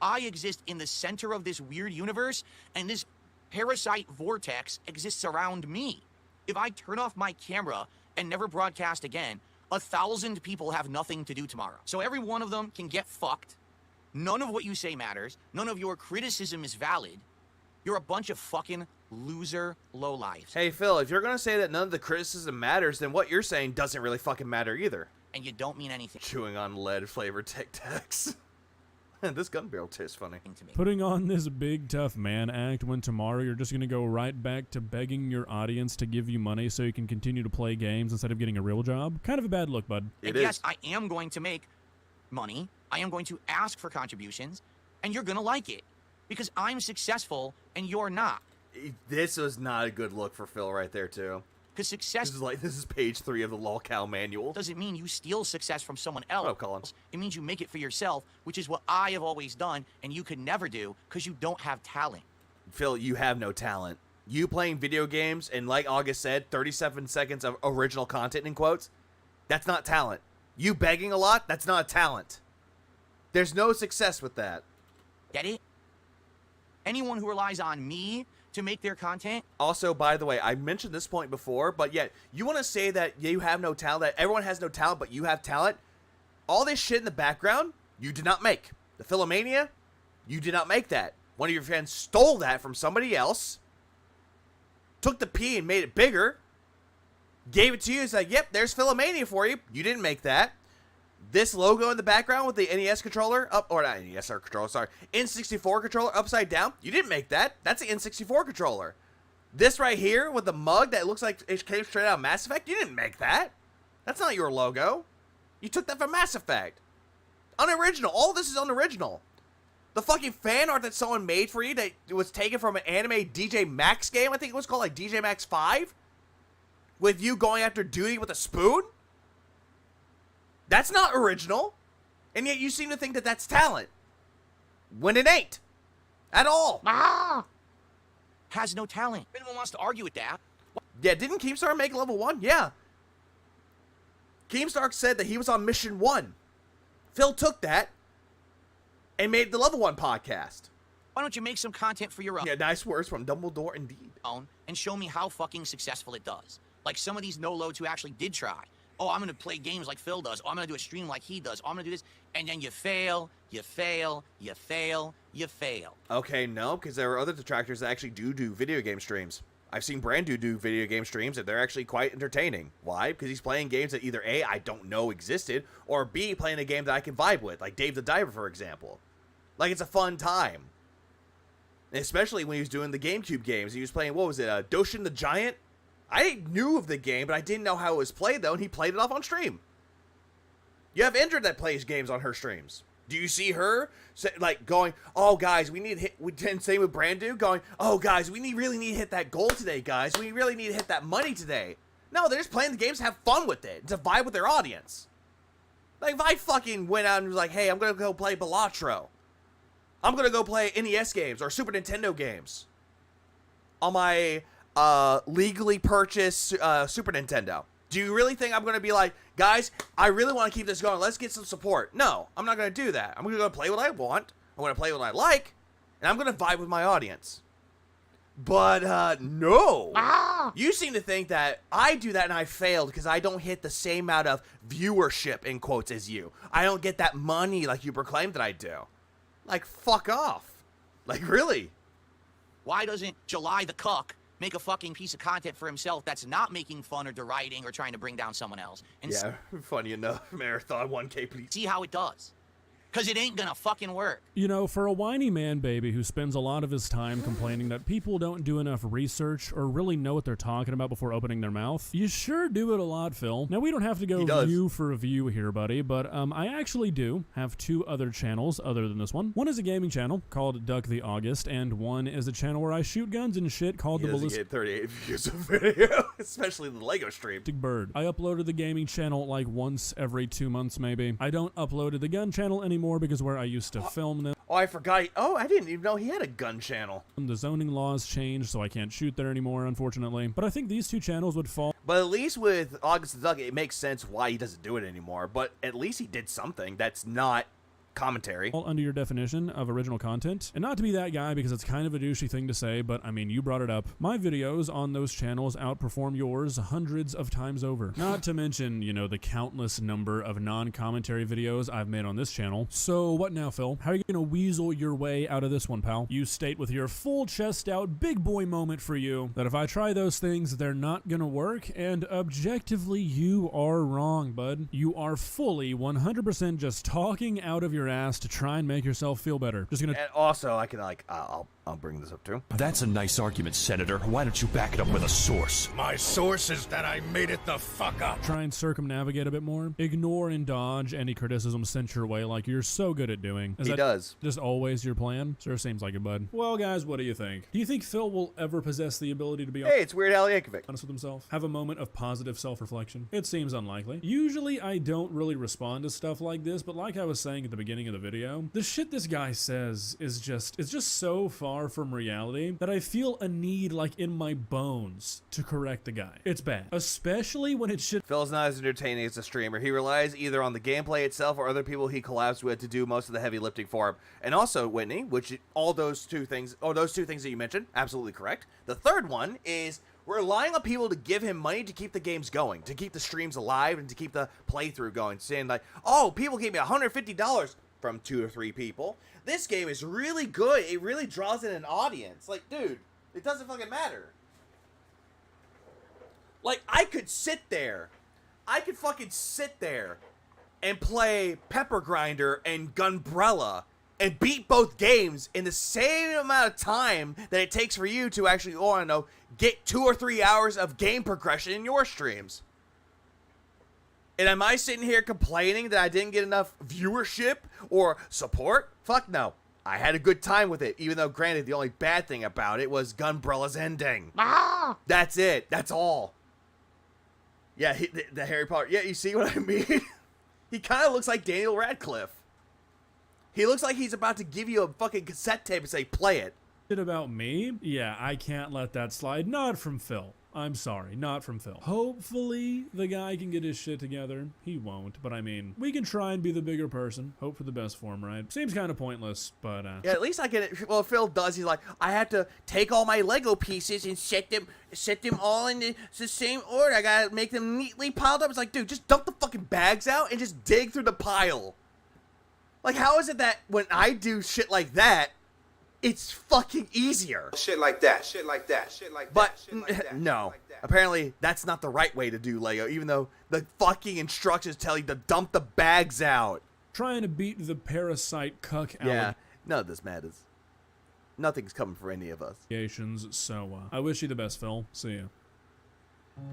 I exist in the center of this weird universe, and this parasite vortex exists around me. If I turn off my camera and never broadcast again, 1,000 people have nothing to do tomorrow. So every one of them can get fucked. None of what you say matters. None of your criticism is valid. You're a bunch of fucking loser lowlifes. Hey, Phil, if you're going to say that none of the criticism matters, then what you're saying doesn't really fucking matter either. And you don't mean anything. Chewing on lead-flavored Tic Tacs. This gun barrel tastes funny. Putting on this big tough man act when tomorrow you're just gonna go right back to begging your audience to give you money so you can continue to play games instead of getting a real job. Kind of a bad look, bud. And yes, I am going to make money. I am going to ask for contributions, and you're gonna like it because I'm successful and you're not. This was not a good look for Phil right there, too. Because success... This is page 3 of the lolcow manual. Doesn't mean you steal success from someone else. Oh, Colin. It means you make it for yourself, which is what I have always done, and you could never do because you don't have talent. Phil, you have no talent. You playing video games, and like August said, 37 seconds of original content, in quotes, that's not talent. You begging a lot, that's not a talent. There's no success with that. Get it? Anyone who relies on me to make their content. Also, by the way, I mentioned this point before, but yet you want to say that you have no talent, that everyone has no talent, but you have talent. All this shit in the background, you did not make. The Philomania, you did not make that. One of your fans stole that from somebody else, took the P and made it bigger, gave it to you. It's like, yep, there's Philomania for you. You didn't make that. This logo in the background with the NES controller up, or not NES controller, sorry, N64 controller upside down. You didn't make that. That's the N64 controller. This right here with the mug that looks like it came straight out of Mass Effect. You didn't make that. That's not your logo. You took that from Mass Effect. Unoriginal. All this is unoriginal. The fucking fan art that someone made for you that was taken from an anime DJ Max game. I think it was called like DJ Max 5. With you going after duty with a spoon. That's not original, and yet you seem to think that that's talent, when it ain't, at all. Has no talent. If anyone wants to argue with that. Yeah, didn't Keemstar make level 1? Yeah. Keemstar said that he was on mission 1. Phil took that and made the level 1 podcast. Why don't you make some content for your own? Yeah, nice words from Dumbledore indeed. And show me how fucking successful it does. Like some of these no-loads who actually did try. Oh, I'm going to play games like Phil does. Oh, I'm going to do a stream like he does. Oh, I'm going to do this. And then you fail, you fail, you fail, you fail. Okay, no, because there are other detractors that actually do video game streams. I've seen Brandu do video game streams, and they're actually quite entertaining. Why? Because he's playing games that either A, I don't know existed, or B, playing a game that I can vibe with, like Dave the Diver, for example. Like, it's a fun time. And especially when he was doing the GameCube games. He was playing, what was it, Doshin the Giant? I knew of the game, but I didn't know how it was played, though, and he played it off on stream. You have Indra that plays games on her streams. Do you see her, like, going, oh, guys, we need to hit, same with Brandu, going, oh, guys, we really need to hit that goal today, guys. We really need to hit that money today. No, they're just playing the games to have fun with it, to vibe with their audience. Like, if I fucking went out and was like, hey, I'm going to go play Balatro. I'm going to go play NES games or Super Nintendo games on my legally purchased Super Nintendo. Do you really think I'm going to be like, guys, I really want to keep this going. Let's get some support. No, I'm not going to do that. I'm going to go play what I want. I'm going to play what I like. And I'm going to vibe with my audience. But, no. You seem to think that I do that and I failed because I don't hit the same amount of viewership, in quotes, as you. I don't get that money like you proclaim that I do. Like, fuck off. Like, really? Why doesn't July the Cuck make a fucking piece of content for himself that's not making fun or deriding or trying to bring down someone else? And yeah, funny enough, Marathon 1K, please. See how it does. Because it ain't gonna fucking work. You know, for a whiny man baby who spends a lot of his time complaining that people don't do enough research or really know what they're talking about before opening their mouth, you sure do it a lot, Phil. Now, we don't have to go view for view here, buddy, but I actually do have 2 other channels other than this one. One is a gaming channel called Duck the August, and one is a channel where I shoot guns and shit called the Ballistic... get 38 views a video, especially the Lego stream. Bird. I uploaded the gaming channel like once every 2 months, maybe. I don't upload to the gun channel anymore because where I used to film them. Oh, I forgot. Oh, I didn't even know he had a gun channel. The zoning laws changed, so I can't shoot there anymore, unfortunately. But I think these 2 channels would fall. But at least with August the Duck, it makes sense why he doesn't do it anymore. But at least he did something that's not commentary. All under your definition of original content. And not to be that guy because it's kind of a douchey thing to say, but I mean, you brought it up. My videos on those channels outperform yours hundreds of times over. Not to mention, you know, the countless number of non-commentary videos I've made on this channel. So what now, Phil? How are you gonna weasel your way out of this one, pal? You state with your full chest out, big boy moment for you, that if I try those things, they're not gonna work, and objectively, you are wrong, bud. You are fully 100% just talking out of your ass to try and make yourself feel better. Just gonna. And also, I can like, I'll bring this up too. That's a nice argument, Senator. Why don't you back it up with a source? My source is that I made it the fuck up. Try and circumnavigate a bit more. Ignore and dodge any criticism sent your way like you're so good at doing. He does. Just always your plan? Sure seems like it, bud. Well, guys, what do you think? Do you think Phil will ever possess the ability to be Hey, it's Weird Al Yankovic. honest with himself? Have a moment of positive self-reflection? It seems unlikely. Usually, I don't really respond to stuff like this, but like I was saying at the beginning of the video, the shit this guy says is just, it's just so far from reality that I feel a need, like, in my bones to correct the guy. It's bad. Especially when it should. Phil's not as entertaining as a streamer. He relies either on the gameplay itself or other people he collabs with to do most of the heavy lifting for him. And also, Whitney, which those two things that you mentioned, absolutely correct. The third one is relying on people to give him money to keep the games going, to keep the streams alive, and to keep the playthrough going. Saying like, oh, people gave me $150 from 2 or 3 people. This game is really good. It really draws in an audience. Like, dude, it doesn't fucking matter. Like, I could fucking sit there and play Pepper Grinder and Gunbrella and beat both games in the same amount of time that it takes for you to actually, oh, I don't know, get 2 or 3 hours of game progression in your streams. And am I sitting here complaining that I didn't get enough viewership or support? Fuck no. I had a good time with it, even though, granted, the only bad thing about it was Gunbrella's ending. Ah! That's it. That's all. Yeah, the Harry Potter. Yeah, you see what I mean? He kind of looks like Daniel Radcliffe. He looks like he's about to give you a fucking cassette tape and say, play it. Shit about me? Yeah, I can't let that slide. Not from Phil. I'm sorry, not from Phil. Hopefully, the guy can get his shit together. He won't, but I mean, we can try and be the bigger person. Hope for the best for him, right? Seems kind of pointless, but yeah, at least I get it. Well, Phil does. He's like, I had to take all my Lego pieces and set them all in the same order. I gotta make them neatly piled up. It's like, dude, just dump the fucking bags out and just dig through the pile. Like, how is it that when I do shit like that, it's fucking easier? Shit like that, shit like that, shit like that. But shit like that, no, shit like that. Apparently that's not the right way to do Lego, even though the fucking instructions tell you to dump the bags out. Trying to beat the parasite cuck out. Yeah, none of this matters. Nothing's coming for any of us. So, I wish you the best, Phil. See ya.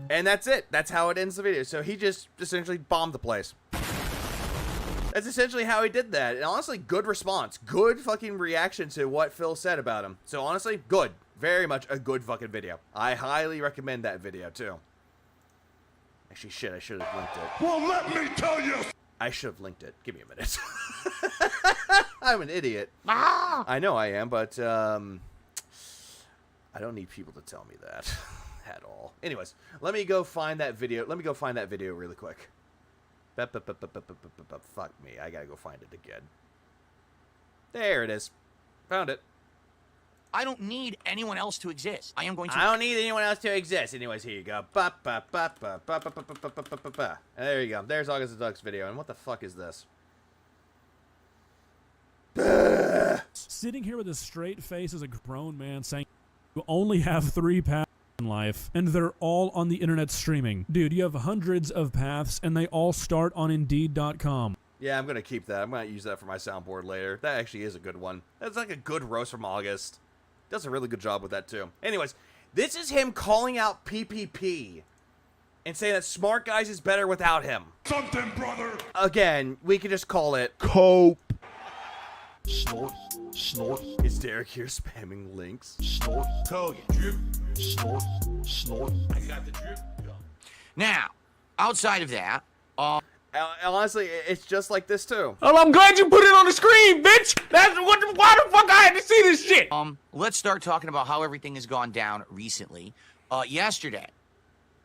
And that's it. That's how it ends the video. So he just essentially bombed the place. That's essentially how he did that. And honestly, good response. Good fucking reaction to what Phil said about him. So honestly, good. Very much a good fucking video. I highly recommend that video, too. Actually, shit, I should have linked it. Well, let me tell you. I should have linked it. Give me a minute. I'm an idiot. Ah! I know I am, but I don't need people to tell me that at all. Anyways, let me go find that video. Let me go find that video really quick. Fuck me. I gotta go find it again. There it is. Found it. I don't need anyone else to exist. I don't need anyone else to exist. Anyways, here you go. And there you go. There's August the Duck's video. And what the fuck is this? Sitting here with a straight face as a grown man saying you only have 3 paths in life, and they're all on the internet streaming. Dude, you have hundreds of paths, and they all start on Indeed.com. Yeah, I'm gonna keep that. I'm gonna use that for my soundboard later. That actually is a good one. That's like a good roast from August. Does a really good job with that too. Anyways, this is him calling out PPP and saying that Smart Guys is better without him. Something, brother. Again, we can just call it Cope. Snort, snort. Is Derek here spamming links? Snort. Tell you. Drip. Snort, snort. I got the drip. Now, outside of that, honestly, it's just like this too. Well, I'm glad you put it on the screen, bitch. That's why the fuck I had to see this shit. Let's start talking about how everything has gone down recently. Yesterday,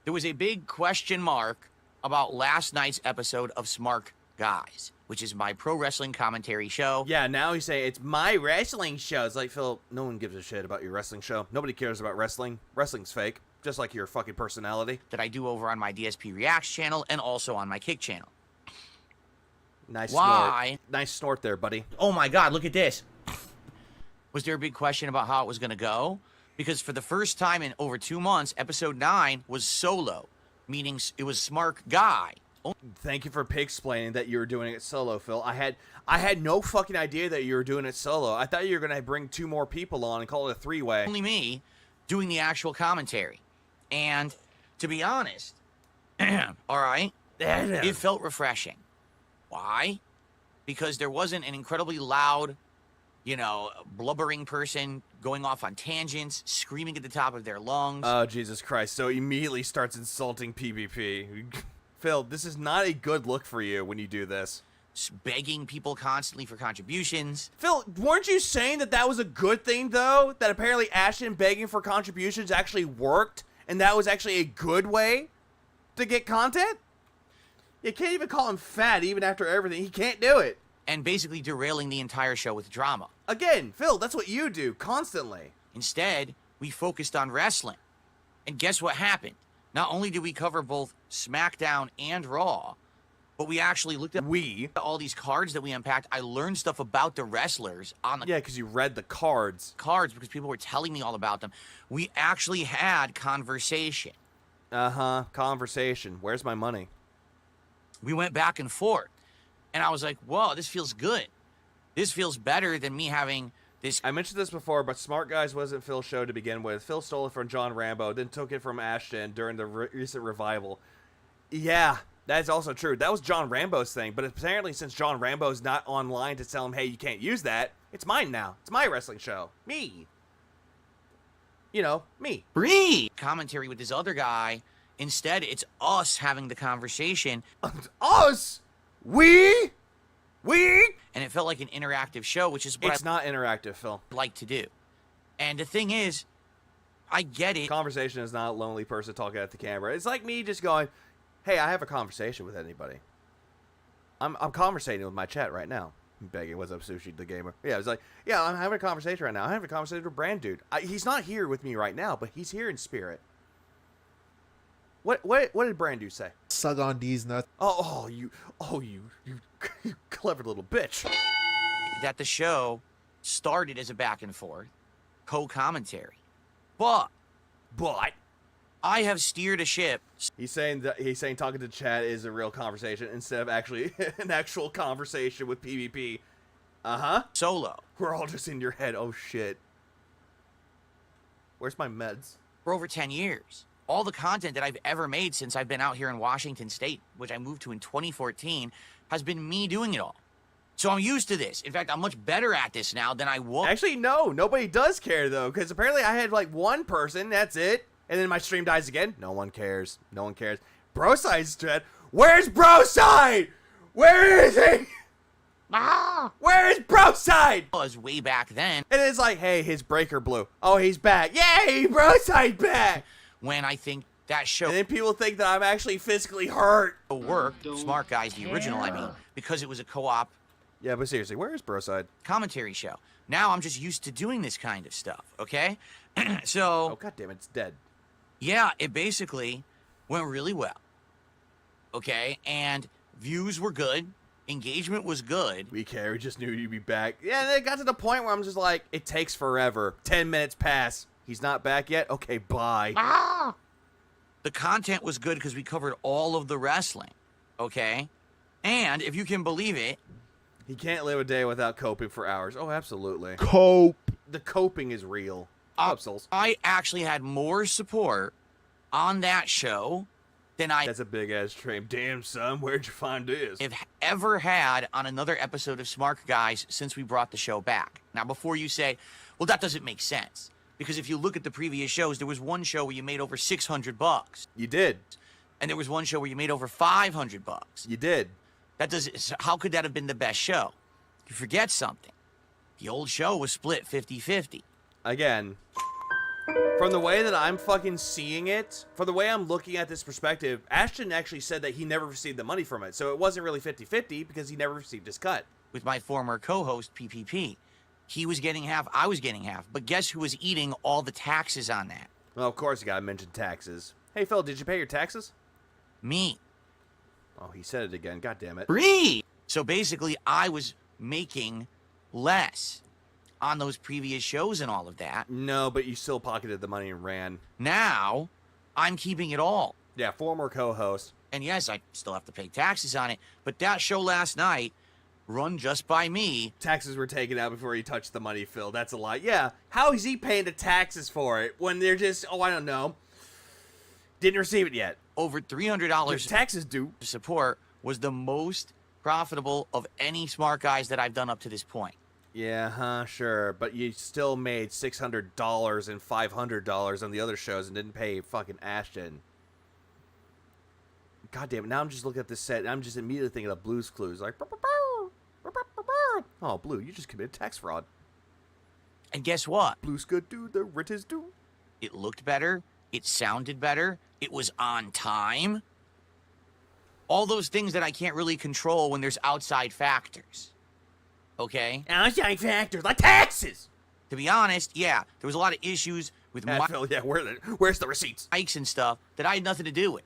there was a big question mark about last night's episode of Smart Guys. which is my pro wrestling commentary show. Yeah, now he's saying it's my wrestling show. It's like, Phil, no one gives a shit about your wrestling show. Nobody cares about wrestling. Wrestling's fake, just like your fucking personality. That I do over on my DSP Reacts channel and also on my Kick channel. Nice Why? snort. Nice snort there, buddy. Oh my God, look at this. Was there a big question about how it was going to go? Because for the first time in over 2 months, episode 9 was solo, meaning it was Smart Guy. Thank you for explaining that you were doing it solo, Phil. I had no fucking idea that you were doing it solo. I thought you were going to bring 2 more people on and call it a 3-way. Only me doing the actual commentary. And to be honest, all right, it felt refreshing. Why? Because there wasn't an incredibly loud, you know, blubbering person going off on tangents, screaming at the top of their lungs. Oh, Jesus Christ. So he immediately starts insulting PvP. Phil, this is not a good look for you when you do this. Begging people constantly for contributions. Phil, weren't you saying that that was a good thing, though? That apparently Ashton begging for contributions actually worked, and that was actually a good way to get content? You can't even call him fat even after everything. He can't do it. And basically derailing the entire show with drama. Again, Phil, that's what you do constantly. Instead, we focused on wrestling. And guess what happened? Not only did we cover both SmackDown and Raw, but we actually looked at all these cards that we unpacked. I learned stuff about the wrestlers on the... Yeah, because you read the cards. Cards, because people were telling me all about them. We actually had conversation. Uh-huh, conversation. Where's my money? We went back and forth. And I was like, whoa, this feels good. This feels better than me having this... I mentioned this before, but Smart Guys wasn't Phil's show to begin with. Phil stole it from John Rambo, then took it from Ashton during the recent revival. Yeah, that's also true. That was John Rambo's thing, but apparently since John Rambo's not online to tell him, hey, you can't use that, it's mine now. It's my wrestling show. Me. You know, me. Free commentary with this other guy. Instead, it's us having the conversation. Us? We? And it felt like an interactive show, which is what it's not interactive, Phil. I like to do. And the thing is, I get it. Conversation is not a lonely person talking at the camera. It's like me just going, hey, I have a conversation with anybody. I'm conversating with my chat right now. Begging, what's up, Sushi the Gamer? Yeah, it's like, yeah, I'm having a conversation right now. I'm having a conversation with Brand Dude. He's not here with me right now, but he's here in spirit. What did Brand Dude say? Suck on these nuts. You clever little bitch. That the show started as a back and forth, co-commentary. But I have steered a ship. He's saying talking to chat is a real conversation instead of actually an actual conversation with PvP. Solo. We're all just in your head. Oh shit. Where's my meds? For over 10 years. All the content that I've ever made since I've been out here in Washington State, which I moved to in 2014, has been me doing it all. So I'm used to this. In fact, I'm much better at this now than I was. Actually, no. Nobody does care, though, because apparently I had, like, one person. That's it. And then my stream dies again. No one cares. No one cares. Broside's dead. Where's Broside? Where is he? Where is Broside? Was way back then. And it's like, hey, his breaker blew. Oh, he's back. Yay, Broside's back. When I think that show... And then people think that I'm actually physically hurt. Worked. Smart Guys, the original, I mean. Because it was a co-op... Yeah, but seriously, where is Broside? Commentary show. Now I'm just used to doing this kind of stuff, okay? So... Oh, goddammit, it's dead. Yeah, it basically went really well. Okay? And views were good. Engagement was good. We care. We just knew you'd be back. Yeah, and it got to the point where I'm just like, it takes forever. 10 minutes pass. He's not back yet? Okay, bye. The content was good because we covered all of the wrestling, okay? And if you can believe it... He can't live a day without coping for hours. Oh, absolutely. Cope. The coping is real. I actually had more support on that show than I... That's a big-ass stream. Damn, son, where'd you find this? ...have ever had on another episode of Smart Guys since we brought the show back. Now, before you say, well, that doesn't make sense. Because if you look at the previous shows, there was one show where you made over $600. You did. And there was one show where you made over $500. You did. How could that have been the best show? You forget something. The old show was split 50-50. Again. From the way that I'm fucking seeing it, from the way I'm looking at this perspective, Ashton actually said that he never received the money from it. So it wasn't really 50-50 because he never received his cut. With my former co-host, PPP. He was getting half, I was getting half. But guess who was eating all the taxes on that? Well, of course you gotta mention taxes. Hey, Phil, did you pay your taxes? Me. Oh, he said it again. God damn it. Free! So basically, I was making less on those previous shows and all of that. No, but you still pocketed the money and ran. Now, I'm keeping it all. Yeah, former co-host. And yes, I still have to pay taxes on it. But that show last night, run just by me. Taxes were taken out before he touched the money, Phil. That's a lie. Yeah, how is he paying the taxes for it when they're just, oh, I don't know. Didn't receive it yet. Over $300 taxes due. Support was the most profitable of any smart guys that I've done up to this point. Yeah, sure. But you still made $600 and $500 on the other shows and didn't pay fucking Ashton. God damn it. Now I'm just looking at this set and I'm just immediately thinking of Blue's Clues. Like, oh, Blue, you just committed tax fraud. And guess what? Blue's good, dude. The writ is due. It looked better. It sounded better. It was on time. All those things that I can't really control when there's outside factors. Okay? Outside factors, like taxes! To be honest, yeah, there was a lot of issues with Phil, yeah, where's the receipts? Mics and stuff that I had nothing to do with.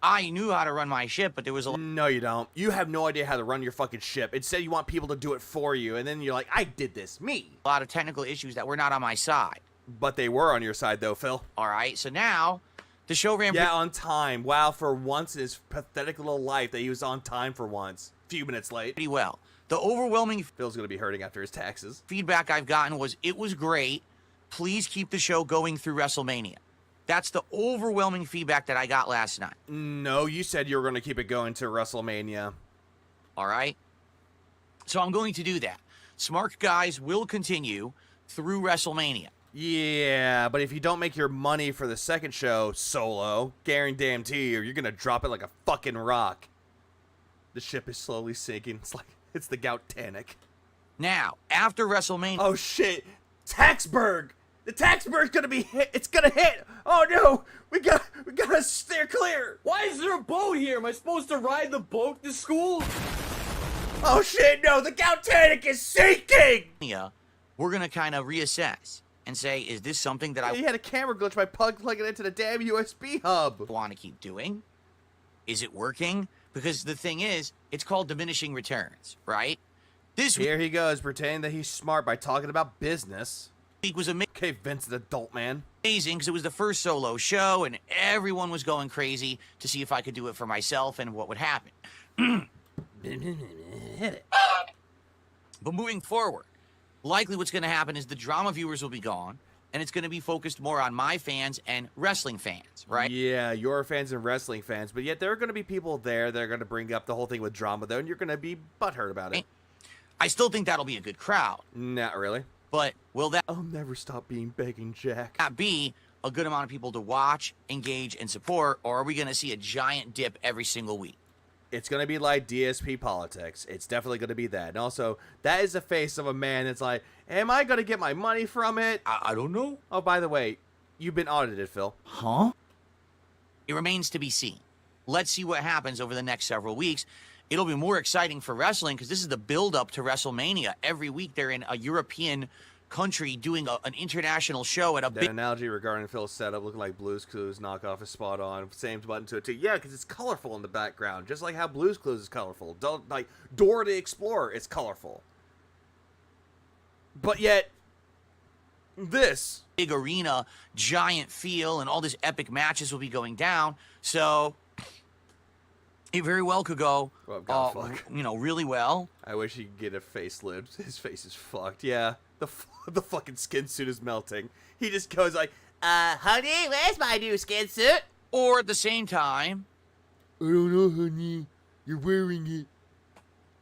I knew how to run my ship, but there was a... No, you don't. You have no idea how to run your fucking ship. Instead, you want people to do it for you, and then you're like, I did this, me. A lot of technical issues that were not on my side. But they were on your side, though, Phil. All right, so now the show ran... Yeah, on time. Wow, for once in his pathetic little life that he was on time for once. A few minutes late. Pretty well. The overwhelming... Phil's going to be hurting after his taxes. Feedback I've gotten was, it was great. Please keep the show going through WrestleMania. That's the overwhelming feedback that I got last night. No, you said you were going to keep it going to WrestleMania. All right? So I'm going to do that. Smart guys will continue through WrestleMania. Yeah, but if you don't make your money for the second show solo, guarantee you're going to drop it like a fucking rock. The ship is slowly sinking. It's the Gout-tanic. Now, after WrestleMania... Oh, shit. Taxberg! The Taxberg's gonna be hit. It's gonna hit. Oh no, we gotta steer clear. Why is there a boat here? Am I supposed to ride the boat to school? Oh shit, no, the Gout-tanic is sinking. Yeah, we're gonna kind of reassess and say, is this something that He had a camera glitch by plugging it into the damn USB hub. Want to keep doing? Is it working? Because the thing is, it's called diminishing returns, right? Here he goes, pretending that he's smart by talking about business. Week was amazing. Okay, Vince, the adult man. Amazing, because it was the first solo show, and everyone was going crazy to see if I could do it for myself and what would happen. But moving forward, likely what's going to happen is the drama viewers will be gone, and it's going to be focused more on my fans and wrestling fans, right? Yeah, your fans and wrestling fans, but yet there are going to be people there that are going to bring up the whole thing with drama, though, and you're going to be butthurt about it. I still think that'll be a good crowd. Not really. But will that... I'll never stop being begging Jack. That be a good amount of people to watch, engage, and support, or are we going to see a giant dip every single week? It's going to be like DSP politics. It's definitely going to be that. And also, that is the face of a man that's like, am I going to get my money from it? I don't know. Oh, by the way, you've been audited, Phil. Huh? It remains to be seen. Let's see what happens over the next several weeks. It'll be more exciting for wrestling because this is the build-up to WrestleMania. Every week they're in a European country doing an international show at a big... That analogy regarding Phil's setup looking like Blue's Clues knockoff is spot on. Same button to it too. Yeah, because it's colorful in the background, just like how Blue's Clues is colorful. Like Dora the Explorer is colorful. But yet, this... big arena, giant feel, and all these epic matches will be going down. So... it very well could go, really well. I wish he could get a facelift. His face is fucked. Yeah, the fucking skin suit is melting. He just goes like, honey, where's my new skin suit? Or at the same time, I don't know, honey. You're wearing it.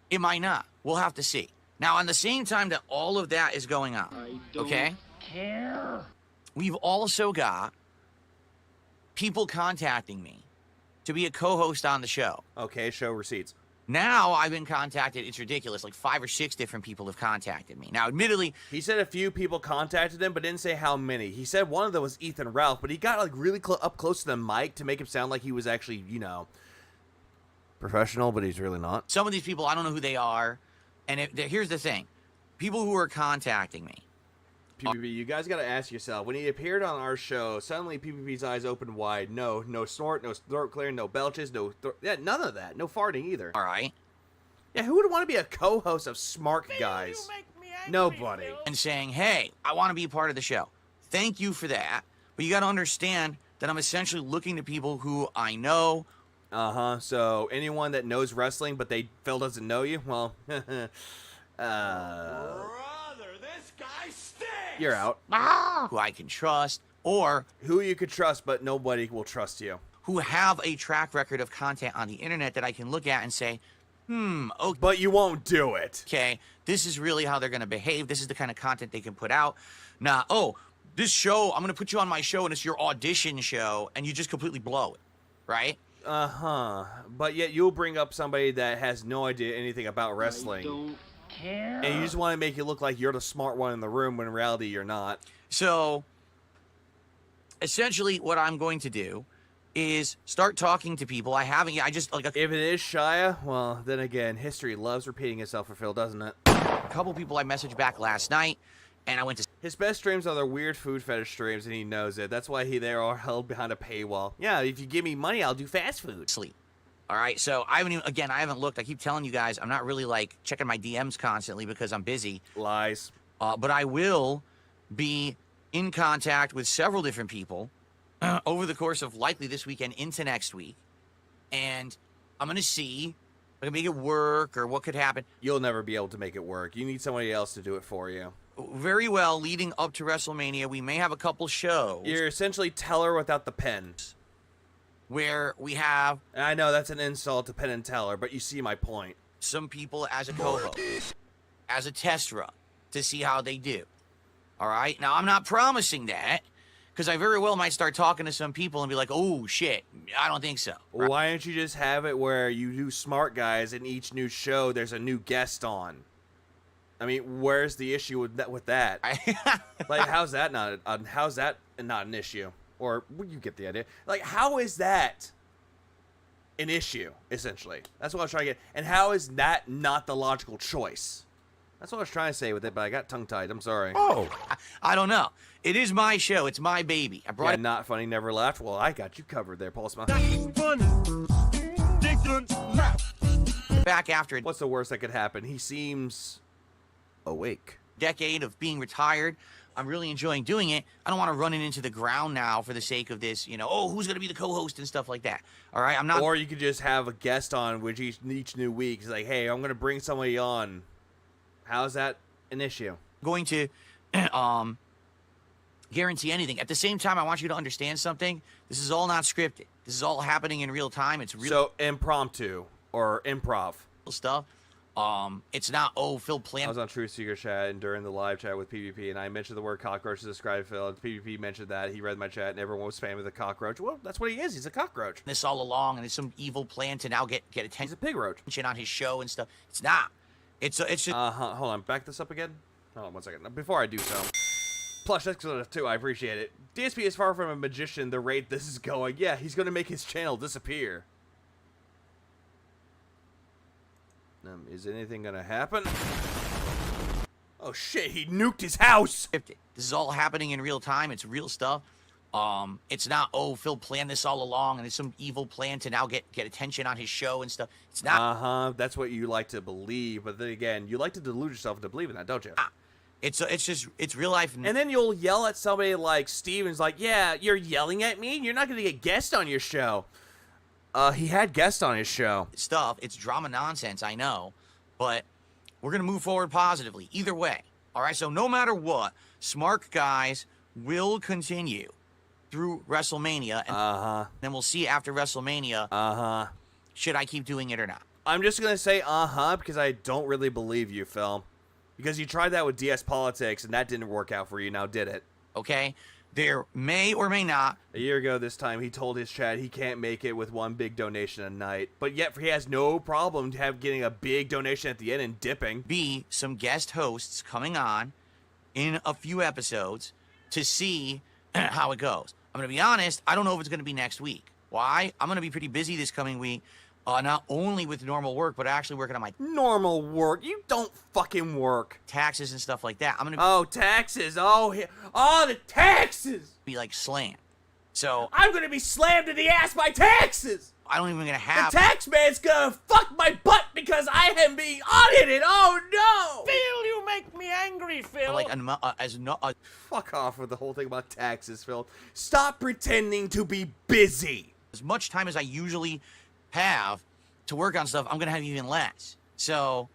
It might not. We'll have to see. Now, on the same time that all of that is going on, okay? Care. We've also got people contacting me to be a co-host on the show. Okay, show receipts. Now I've been contacted. It's ridiculous. Like 5 or 6 different people have contacted me. Now, admittedly, he said a few people contacted him, but didn't say how many. He said one of them was Ethan Ralph, but he got like really up close to the mic to make him sound like he was actually, you know, professional, but he's really not. Some of these people, I don't know who they are. And here's the thing. People who are contacting me. PvP, you guys got to ask yourself, when he appeared on our show, suddenly PvP's eyes opened wide. No snort, no throat clearing, no belches, yeah, none of that. No farting either. All right. Yeah, who would want to be a co-host of Smart Guys? Nobody. And saying, hey, I want to be a part of the show. Thank you for that. But you got to understand that I'm essentially looking to people who I know. So anyone that knows wrestling, but Phil doesn't know you, well, you're out. Who I can trust, or who you could trust, but nobody will trust you. Who have a track record of content on the internet that I can look at and say, okay. But you won't do it. Okay, this is really how they're going to behave. This is the kind of content they can put out. Now, this show, I'm going to put you on my show, and it's your audition show, and you just completely blow it, right? But yet you'll bring up somebody that has no idea anything about wrestling. I don't care. And you just want to make it look like you're the smart one in the room when in reality you're not. So, essentially what I'm going to do is start talking to people. I just like if it is Shia, well, then again, history loves repeating itself for Phil, doesn't it? A couple people I messaged back last night, and I went to... His best streams are the weird food fetish streams, and he knows it. That's why they are held behind a paywall. Yeah, if you give me money, I'll do fast food. Sleep. All right, so I haven't looked. I keep telling you guys, I'm not really, like, checking my DMs constantly because I'm busy. Lies. But I will be in contact with several different people over the course of likely this weekend into next week. And I'm going to see if I can make it work or what could happen. You'll never be able to make it work. You need somebody else to do it for you. Very well, leading up to WrestleMania, we may have a couple shows. You're essentially Teller without the pen. Where we have... And I know that's an insult to Penn and Teller, but you see my point. Some people as a co-host, as a test run, to see how they do. All right? Now, I'm not promising that, because I very well might start talking to some people and be like, oh, shit, I don't think so. Right? Why don't you just have it where you do Smart Guys and each new show there's a new guest on? I mean, where's the issue with that? Like, how's that not an issue? Or you get the idea. Like, how is that an issue, essentially? That's what I was trying to get. And how is that not the logical choice? That's what I was trying to say with it, but I got tongue-tied. I'm sorry. Oh, I don't know. It is my show. It's my baby. I brought it. Not funny, never laughed. Well, I got you covered there, Paul Smith. Back after it. What's the worst that could happen? He seems awake. Decade of being retired. I'm really enjoying doing it. I don't want to run it into the ground now for the sake of this, who's going to be the co-host and stuff like that. All right, I'm not. Or you could just have a guest on which each new week. It's like, hey, I'm going to bring somebody on. How's that an issue? Going to guarantee anything. At the same time, I want you to understand something. This is all not scripted. This is all happening in real time. It's real. So impromptu or improv stuff. It's not, Phil planned. I was on Truth Seeker chat and during the live chat with PvP, and I mentioned the word cockroach to describe Phil, and PvP mentioned that. He read my chat, and everyone was spamming the cockroach. Well, that's what he is. He's a cockroach. This all along, and it's some evil plan to now get attention. He's a pig roach. On his show and stuff. It's not. It's just... hold on. Back this up again. Hold on 1 second. Before I do so. Plush, that's too. I appreciate it. DSP is far from a magician the rate this is going. Yeah, he's going to make his channel disappear. Is anything gonna happen? Oh shit, he nuked his house! This is all happening in real time. It's real stuff. It's not, Phil planned this all along and it's some evil plan to now get attention on his show and stuff. It's not. That's what you like to believe, but then again, you like to delude yourself into believing that, don't you? It's real life. And then you'll yell at somebody like Steven's like, yeah, you're yelling at me? You're not gonna get guests on your show. He had guests on his show. It's drama nonsense, I know, but we're going to move forward positively. Either way, all right? So no matter what, Smart Guys will continue through WrestleMania, and then we'll see after WrestleMania, should I keep doing it or not. I'm just going to say because I don't really believe you, Phil. Because you tried that with DS Politics, and that didn't work out for you, now did it? Okay? There may or may not. A year ago this time, he told his chat he can't make it with one big donation a night, but yet he has no problem getting a big donation at the end and dipping. Be some guest hosts coming on in a few episodes to see how it goes. I'm going to be honest, I don't know if it's going to be next week. Why? I'm going to be pretty busy this coming week, not only with normal work, but actually working on my... Normal work? You don't fucking work. Taxes and stuff like that. I'm going to... Oh, taxes. Oh, the taxes! Be like slammed. So... I'm going to be slammed in the ass by taxes! I don't even going to have... The tax man's going to fuck my butt because I am being audited! Oh, no! Phil, you make me angry, Phil. Like, fuck off with the whole thing about taxes, Phil. Stop pretending to be busy. As much time as I usually have to work on stuff, I'm going to have even less. So,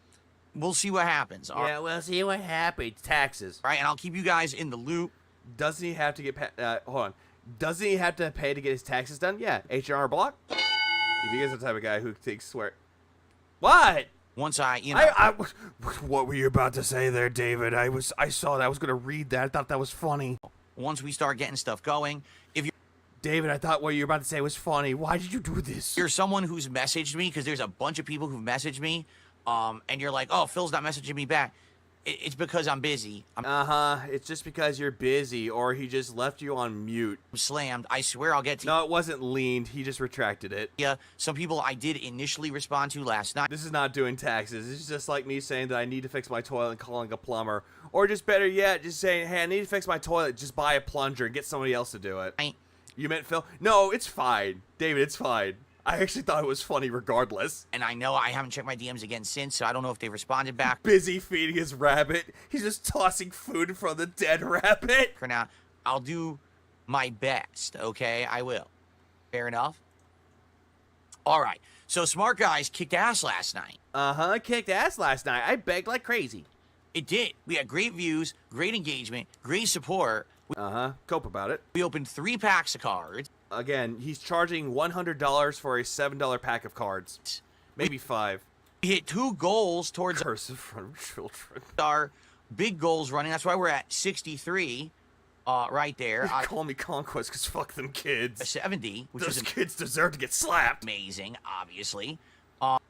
we'll see what happens. Yeah, we'll see what happens. Taxes. Right, and I'll keep you guys in the loop. Doesn't he have to get... hold on. Doesn't he have to pay to get his taxes done? Yeah. H&R Block? If you guys are the type of guy who thinks swear... What? Once I what were you about to say there, David? I saw that. I was going to read that. I thought that was funny. Once we start getting stuff going, if you... David, I thought what you were about to say was funny. Why did you do this? You're someone who's messaged me, because there's a bunch of people who've messaged me, and you're like, oh, Phil's not messaging me back. It's because I'm busy. It's just because you're busy, or he just left you on mute. I'm slammed. I swear I'll get to... No, it wasn't leaned. He just retracted it. Yeah, some people I did initially respond to last night. This is not doing taxes. It's just like me saying that I need to fix my toilet and calling a plumber. Or just better yet, just saying, hey, I need to fix my toilet. Just buy a plunger and get somebody else to do it. You meant Phil? No, it's fine. David, it's fine. I actually thought it was funny regardless. And I know I haven't checked my DMs again since, so I don't know if they responded back. Busy feeding his rabbit. He's just tossing food in front of the dead rabbit. For now, I'll do my best, okay? I will. Fair enough? All right. So Smart Guys kicked ass last night. Kicked ass last night. I begged like crazy. It did. We had great views, great engagement, great support. Cope about it. We opened 3 packs of cards. Again, he's charging $100 for a $7 pack of cards. Maybe 5. We hit 2 goals towards Curse in front of children. Our big goals running. That's why we're at 63 right there. Call me Conquest because fuck them kids. 70. Which Those kids deserve to get slapped. Amazing, obviously.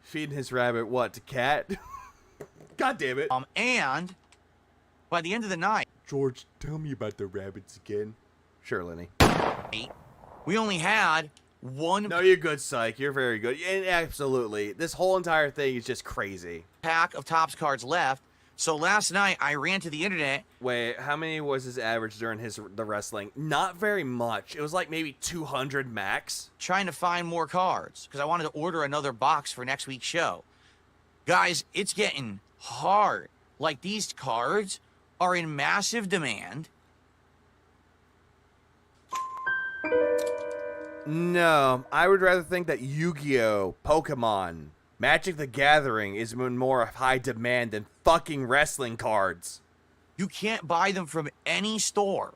Feeding his rabbit, what, to cat? God damn it. And by the end of the night... George, tell me about the rabbits again. Sure, Lenny. We only had 1... No, you're good, Psych. You're very good. And absolutely. This whole entire thing is just crazy. Pack of Topps cards left. So last night, I ran to the internet. Wait, how many was his average during the wrestling? Not very much. It was like maybe 200 max. Trying to find more cards, because I wanted to order another box for next week's show. Guys, it's getting hard. Like, these cards are in massive demand. No, I would rather think that Yu-Gi-Oh!, Pokemon, Magic the Gathering is in more high demand than fucking wrestling cards. You can't buy them from any store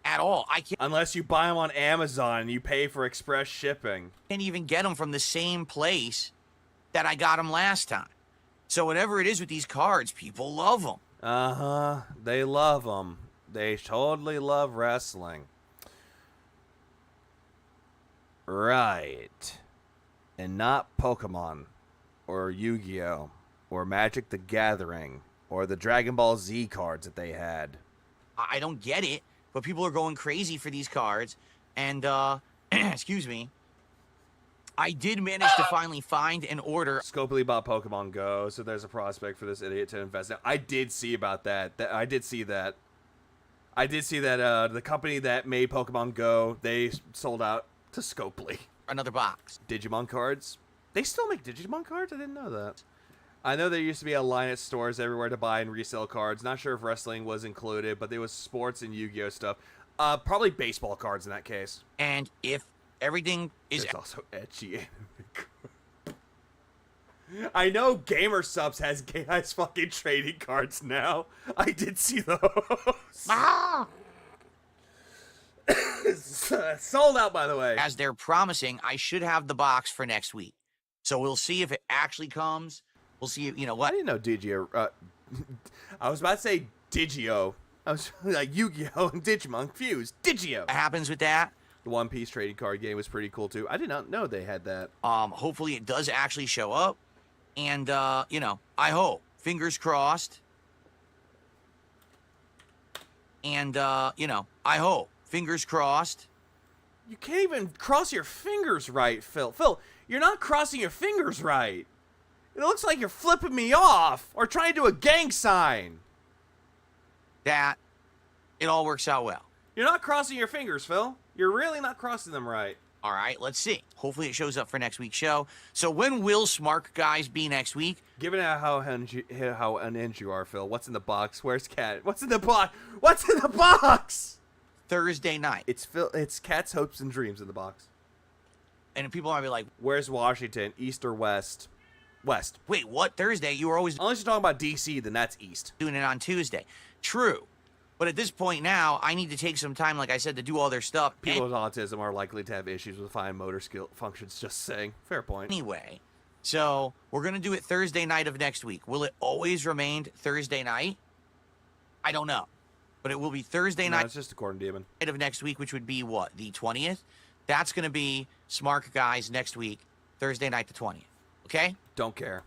at all. I can't. Unless you buy them on Amazon and you pay for express shipping. Can't even get them from the same place that I got them last time. So whatever it is with these cards, people love them. They love them. They totally love wrestling. Right. And not Pokemon, or Yu-Gi-Oh!, or Magic the Gathering, or the Dragon Ball Z cards that they had. I don't get it, but people are going crazy for these cards. And, excuse me, I did manage to finally find and order. Scopely bought Pokemon Go, so there's a prospect for this idiot to invest in. I did see about that. I did see that. The company that made Pokemon Go, they sold out to Scopely. Another box. Digimon cards? They still make Digimon cards? I didn't know that. I know there used to be a line at stores everywhere to buy and resell cards. Not sure if wrestling was included, but there was sports and Yu-Gi-Oh! Stuff. Probably baseball cards in that case. And if everything is... There's also etchy anime. I know Gamer Subs has fucking trading cards now. I did see those. Sold out, by the way. As they're promising, I should have the box for next week. So we'll see if it actually comes. We'll see, you know what? I didn't know Digio. I was about to say Digio. I was like Yu-Gi-Oh! And Digimon fused. Digio! What happens with that? The One Piece trading card game was pretty cool too. I did not know they had that. Hopefully it does actually show up. And, you know, I hope. Fingers crossed. And, you know, I hope. Fingers crossed. You can't even cross your fingers right, Phil. Phil, you're not crossing your fingers right. It looks like you're flipping me off or trying to do a gang sign. That it all works out well. You're not crossing your fingers, Phil. You're really not crossing them right. All right, let's see. Hopefully it shows up for next week's show. So when will Smart Guys be next week? Given how unhinged you are, Phil, what's in the box? Where's Cat? What's in the box? What's in the box? Thursday night. It's Phil. It's Cat's hopes and dreams in the box. And people might be like, "Where's Washington? East or west?" West. Wait, what? Thursday? You were always unless you're talking about DC, then that's east. Doing it on Tuesday. True. But at this point now, I need to take some time, like I said, to do all their stuff. People with autism are likely to have issues with fine motor skill functions, just saying. Fair point. Anyway, so we're going to do it Thursday night of next week. Will it always remain Thursday night? I don't know. But it will be Thursday night. It's just a corn demon. Of next week, which would be what? The 20th? That's going to be Smart Guys next week, Thursday night the 20th. Okay? Don't care.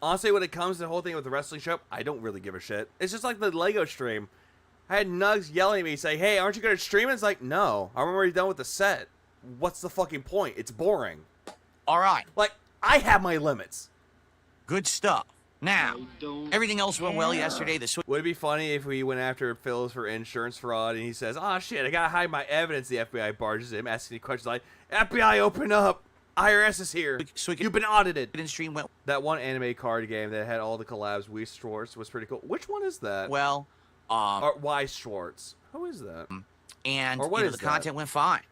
Honestly, when it comes to the whole thing with the wrestling show, I don't really give a shit. It's just like the Lego stream. I had Nugs yelling at me, saying, "Hey, aren't you going to stream it?" It's like, no. I'm already done with the set. What's the fucking point? It's boring. All right. Like, I have my limits. Good stuff. Now, everything else went well yesterday. Would it be funny if we went after Phil's for insurance fraud and he says, "Oh shit, I gotta hide my evidence." The FBI barges him, asking questions like, "FBI, open up. IRS is here. You've been audited." That one anime card game that had all the collabs, Weiss Schwartz, was pretty cool. Which one is that? Well, or Weiss Schwartz. Who is that? And or what is the content went fine.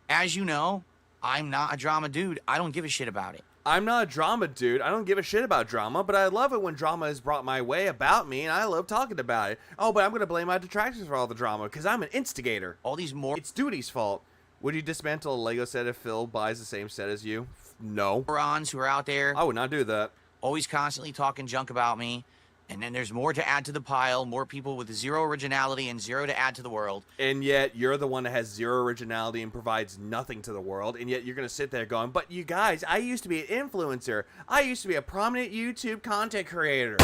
As you know, I'm not a drama dude. I don't give a shit about it. I'm not a drama dude. I don't give a shit about drama, but I love it when drama is brought my way about me, and I love talking about it. Oh, but I'm going to blame my detractors for all the drama, because I'm an instigator. All these more... It's Duty's fault. Would you dismantle a Lego set if Phil buys the same set as you? No. Morons who are out there. I would not do that. Always constantly talking junk about me. And then there's more to add to the pile, more people with zero originality and zero to add to the world. And yet, you're the one that has zero originality and provides nothing to the world, and yet you're going to sit there going, "But you guys, I used to be an influencer. I used to be a prominent YouTube content creator."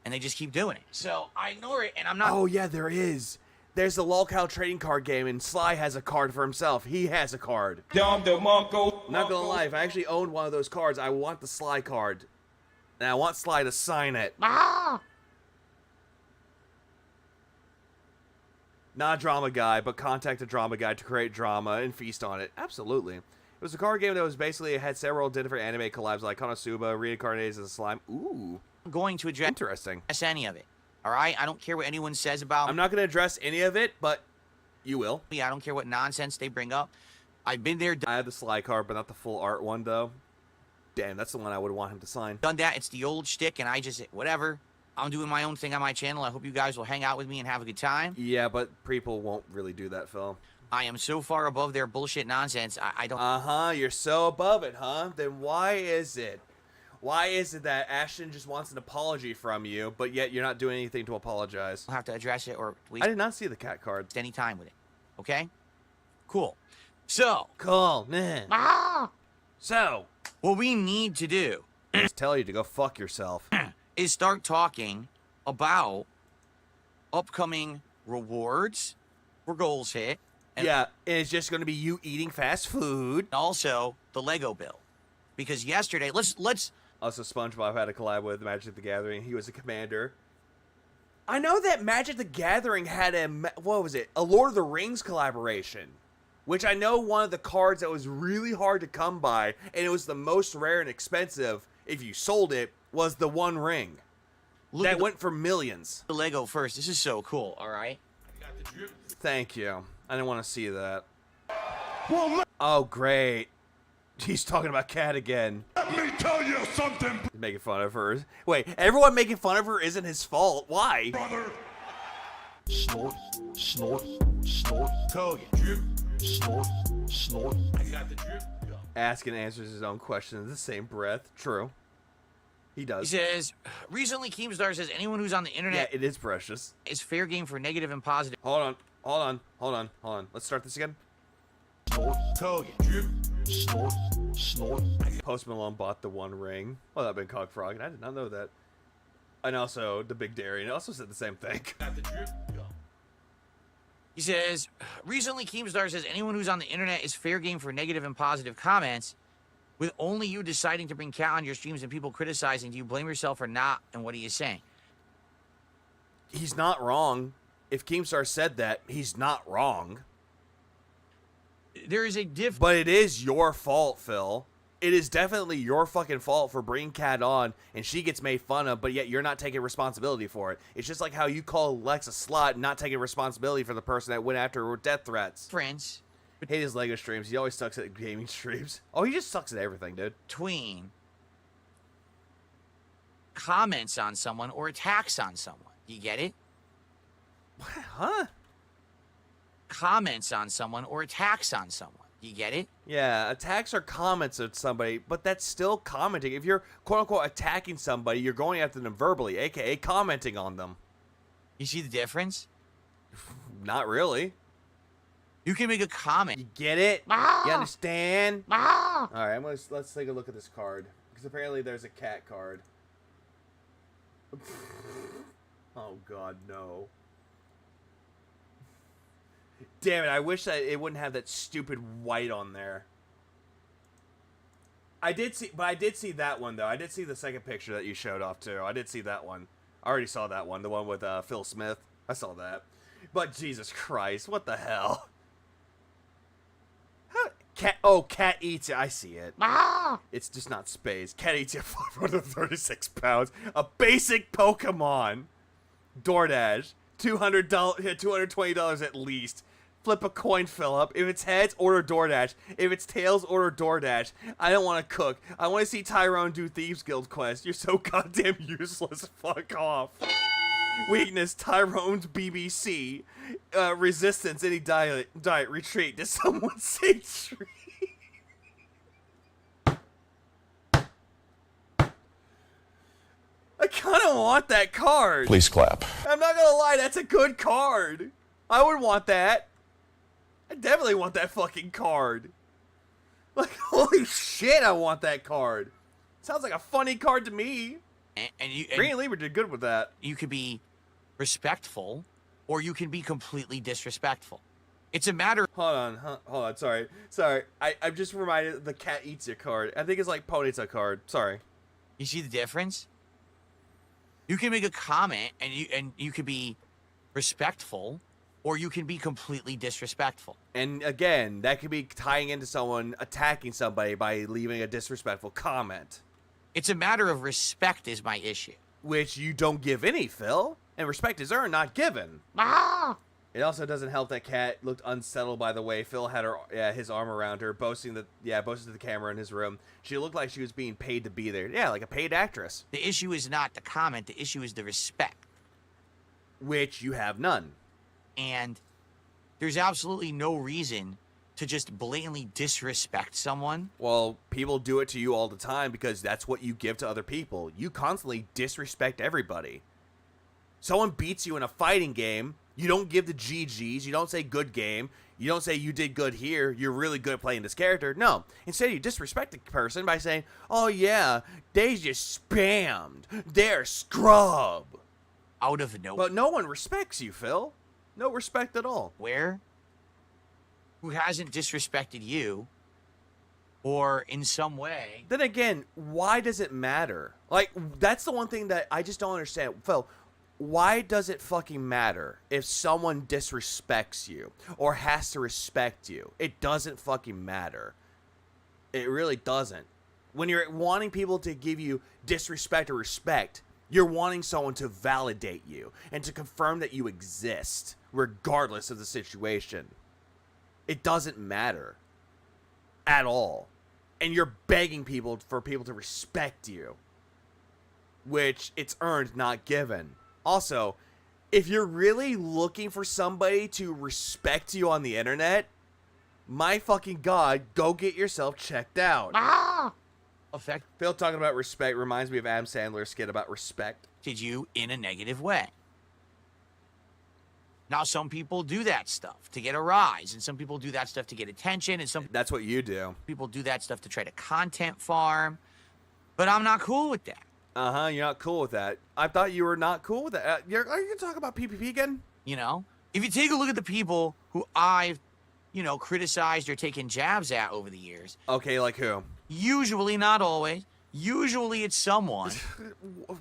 And they just keep doing it. So, I ignore it, and I'm not... Oh, yeah, there is. There's the lolcow trading card game, and Sly has a card for himself. He has a card. Not gonna lie, if I actually owned one of those cards, I want the Sly card. And I want Sly to sign it. Ah! Not a drama guy, but contact a drama guy to create drama and feast on it. Absolutely. It was a card game that was basically, it had several different anime collabs like Konosuba, reincarnated as a slime. Ooh. I'm going to address any of it. All right? I don't care what anyone says about... I'm not going to address any of it, but you will. Yeah, I don't care what nonsense they bring up. I've been there... I have the Sly card, but not the full art one, though. Damn, that's the one I would want him to sign. Done that. It's the old shtick, and I just... Whatever. I'm doing my own thing on my channel. I hope you guys will hang out with me and have a good time. Yeah, but people won't really do that, Phil. I am so far above their bullshit nonsense, I don't... Uh-huh, you're so above it, huh? Then why is it? Why is it that Ashton just wants an apology from you, but yet you're not doing anything to apologize? I'll have to address it or... I did not see the cat card. Any time with it. Okay? Cool. So... Cool, man. Ah! So... What we need to do... is tell you to go fuck yourself. Is start talking about upcoming rewards for goals hit. And yeah, and it's just going to be you eating fast food. Also, the Lego build. Because yesterday, let's... Also, SpongeBob had a collab with Magic the Gathering. He was a commander. I know that Magic the Gathering had a... What was it? A Lord of the Rings collaboration. Which I know one of the cards that was really hard to come by, and it was the most rare and expensive, if you sold it, was the One Ring. That went for millions. The Lego first. This is so cool, all right? Thank you. I didn't want to see that. Oh, great. He's talking about Kat again. Let me tell you something. He's making fun of her. Wait, everyone making fun of her isn't his fault. Why? Brother. Snort, snort, snort. Tell you. Drip. Snort, snort. I got the drip. Asks and answers his own question in the same breath. True. He does. He says, recently Keemstar says anyone who's on the internet it is precious. is fair game for negative and positive. Hold on. Let's start this again. Post Malone bought the One Ring. Well, that'd been Cock Frog, and I did not know that. And also, the Big Darian also said the same thing. He says, recently Keemstar says anyone who's on the internet is fair game for negative and positive comments, with only you deciding to bring cat on your streams and people criticizing. Do you blame yourself or not? And what are you saying? He's not wrong. If Keemstar said that, he's not wrong. There is a difference. But it is your fault, Phil. It is definitely your fucking fault for bringing Kat on, and she gets made fun of, but yet you're not taking responsibility for it. It's just like how you call Lex a slut and not taking responsibility for the person that went after her with death threats. Friends. Hate his Lego streams. He always sucks at gaming streams. Oh, he just sucks at everything, dude. Between comments on someone or attacks on someone. You get it? Huh? Comments on someone or attacks on someone. You get it? Yeah, attacks are comments at somebody, but that's still commenting. If you're quote-unquote attacking somebody, you're going after them verbally, a.k.a. commenting on them. You see the difference? Not really. You can make a comment. You get it? You understand? All right, let's take a look at this card, because apparently there's a cat card. Oh God, no. Damn it, I wish that it wouldn't have that stupid white on there. I did see that one, though. I did see the second picture that you showed off, too. I did see that one. I already saw that one, the one with Phil Smith. I saw that. But Jesus Christ, what the hell? Cat eats it. I see it. It's just not space. Cat eats it 536 pounds. A basic Pokemon. DoorDash. $220 at least. Flip a coin, Philip. If it's heads, order DoorDash. If it's tails, order DoorDash. I don't want to cook. I want to see Tyrone do Thieves Guild quest. You're so goddamn useless. Fuck off. Weakness, Tyrone's BBC. Resistance, any diet. Retreat. Did someone say tree? I kind of want that card. Please clap. I'm not gonna lie, that's a good card. I would want that. I definitely want that fucking card. Like, holy shit, I want that card. Sounds like a funny card to me. And Green Lieber did good with that. You could be respectful, or you can be completely disrespectful. It's a matter. Hold on. Sorry. I'm just reminded of the cat eats your card. I think it's like Ponyta card. Sorry. You see the difference? You can make a comment, and you could be respectful, or you can be completely disrespectful. And again, that could be tying into someone attacking somebody by leaving a disrespectful comment. It's a matter of respect is my issue. Which you don't give any, Phil. And respect is earned, not given. It also doesn't help that Kat looked unsettled by the way Phil had his arm around her, boasting to the camera in his room. She looked like she was being paid to be there. Yeah, like a paid actress. The issue is not the comment. The issue is the respect. Which you have none. And there's absolutely no reason to just blatantly disrespect someone. Well, people do it to you all the time because that's what you give to other people. You constantly disrespect everybody. Someone beats you in a fighting game, you don't give the GGs, you don't say good game, you don't say you did good here, you're really good at playing this character. No. Instead, you disrespect the person by saying, oh yeah, they just spammed. They're scrub. Out of nowhere. But no one respects you, Phil. No respect at all. Where? Who hasn't disrespected you? Or in some way. Then again, why does it matter? Like, that's the one thing that I just don't understand. Phil, why does it fucking matter if someone disrespects you or has to respect you? It doesn't fucking matter. It really doesn't. When you're wanting people to give you disrespect or respect, you're wanting someone to validate you and to confirm that you exist, regardless of the situation. It doesn't matter at all. And you're begging people for people to respect you, which it's earned, not given. Also, if you're really looking for somebody to respect you on the internet, my fucking God, go get yourself checked out. affected Phil talking about respect reminds me of Adam Sandler's skit about respect. you in a negative way. Now, some people do that stuff to get a rise, and some people do that stuff to get attention, and some That's what you do. people do that stuff to try to content farm. But I'm not cool with that. Uh-huh, you're not cool with that. I thought you were not cool with that. Are you going to talk about PPP again? You know, if you take a look at the people who I've, criticized or taken jabs at over the years. Okay, like who? Usually, not always. Usually it's someone.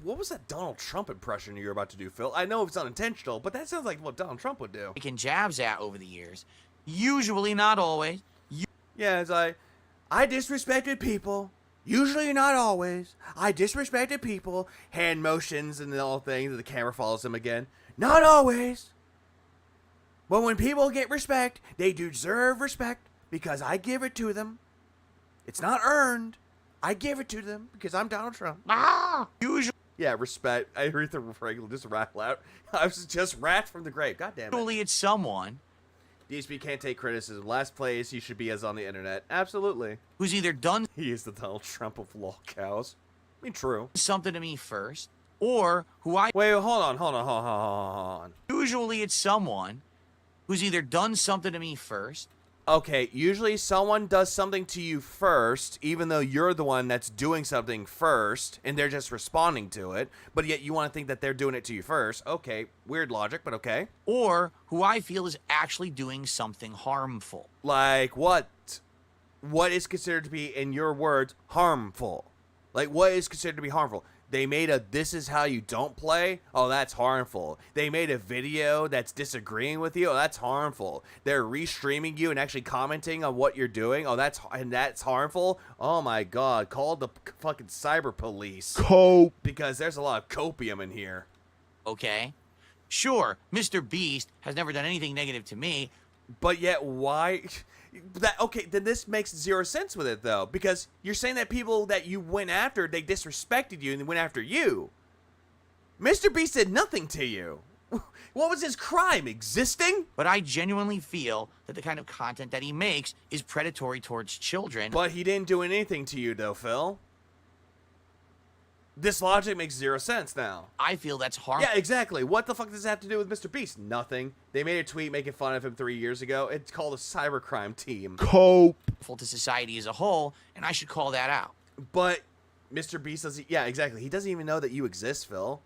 What was that Donald Trump impression you were about to do, Phil? I know it's unintentional, but that sounds like what Donald Trump would do. Taken jabs at over the years. Usually, not always. Yeah, it's like, I disrespected people. Usually, not always. I disrespected people. Hand motions and all things, and the camera follows him again. Not always. But when people get respect, they deserve respect because I give it to them. It's not earned. I give it to them because I'm Donald Trump. Usually. Yeah, respect. I heard the regular just rattle out. I was just rat from the grave. God damn it. Usually it's someone. DSP can't take criticism. Last place he should be is on the internet. Absolutely. Who's either done. He is the Donald Trump of lol cows. I mean, true. Something to me first, or who I. Wait, hold on. Usually it's someone who's either done something to me first. Okay, usually someone does something to you first, even though you're the one that's doing something first, and they're just responding to it, but yet you want to think that they're doing it to you first. Okay, weird logic, but okay. Or who I feel is actually doing something harmful. Like what? What is considered to be, in your words, harmful? Like, what is considered to be harmful? They made a "this is how you don't play." Oh, that's harmful. They made a video that's disagreeing with you. Oh, that's harmful. They're restreaming you and actually commenting on what you're doing. Oh, that's harmful. Oh my God, call the fucking cyber police. Cope. Because there's a lot of copium in here. Okay, sure, Mr. Beast has never done anything negative to me, but yet why? Okay, then this makes zero sense with it, though, because you're saying that people that you went after, they disrespected you and they went after you. Mr. Beast did nothing to you. What was his crime? Existing? But I genuinely feel that the kind of content that he makes is predatory towards children. But he didn't do anything to you, though, Phil. This logic makes zero sense now. I feel that's harmful. Yeah, exactly. What the fuck does that have to do with Mr. Beast? Nothing. They made a tweet making fun of him 3 years ago. It's called a cybercrime team. Cope. To society as a whole, and I should call that out. But Mr. Beast doesn't... Yeah, exactly. He doesn't even know that you exist, Phil.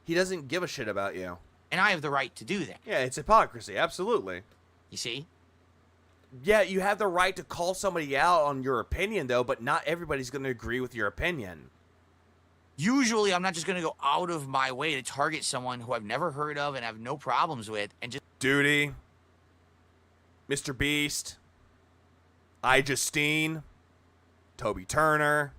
He doesn't give a shit about you. And I have the right to do that. Yeah, it's hypocrisy. Absolutely. You see? Yeah, you have the right to call somebody out on your opinion, though, but not everybody's going to agree with your opinion. Usually, I'm not just going to go out of my way to target someone who I've never heard of and have no problems with and just... Duty. Mr. Beast. Justine. Toby Turner.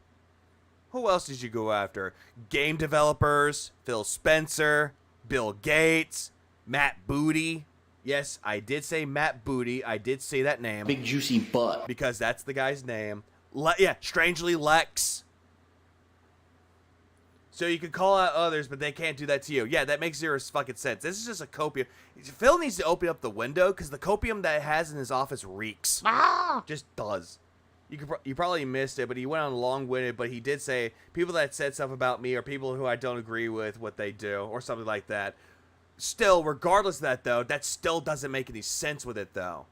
Who else did you go after? Game developers. Phil Spencer. Bill Gates. Matt Booty. Yes, I did say Matt Booty. I did say that name. Big juicy butt. Because that's the guy's name. Yeah, Strangely Lex. So you can call out others, but they can't do that to you. Yeah, that makes zero fucking sense. This is just a copium. Phil needs to open up the window because the copium that he has in his office reeks. Just does. You probably missed it, but he went on long-winded, but he did say people that said stuff about me are people who I don't agree with what they do or something like that. Still, regardless of that, though, that still doesn't make any sense with it, though.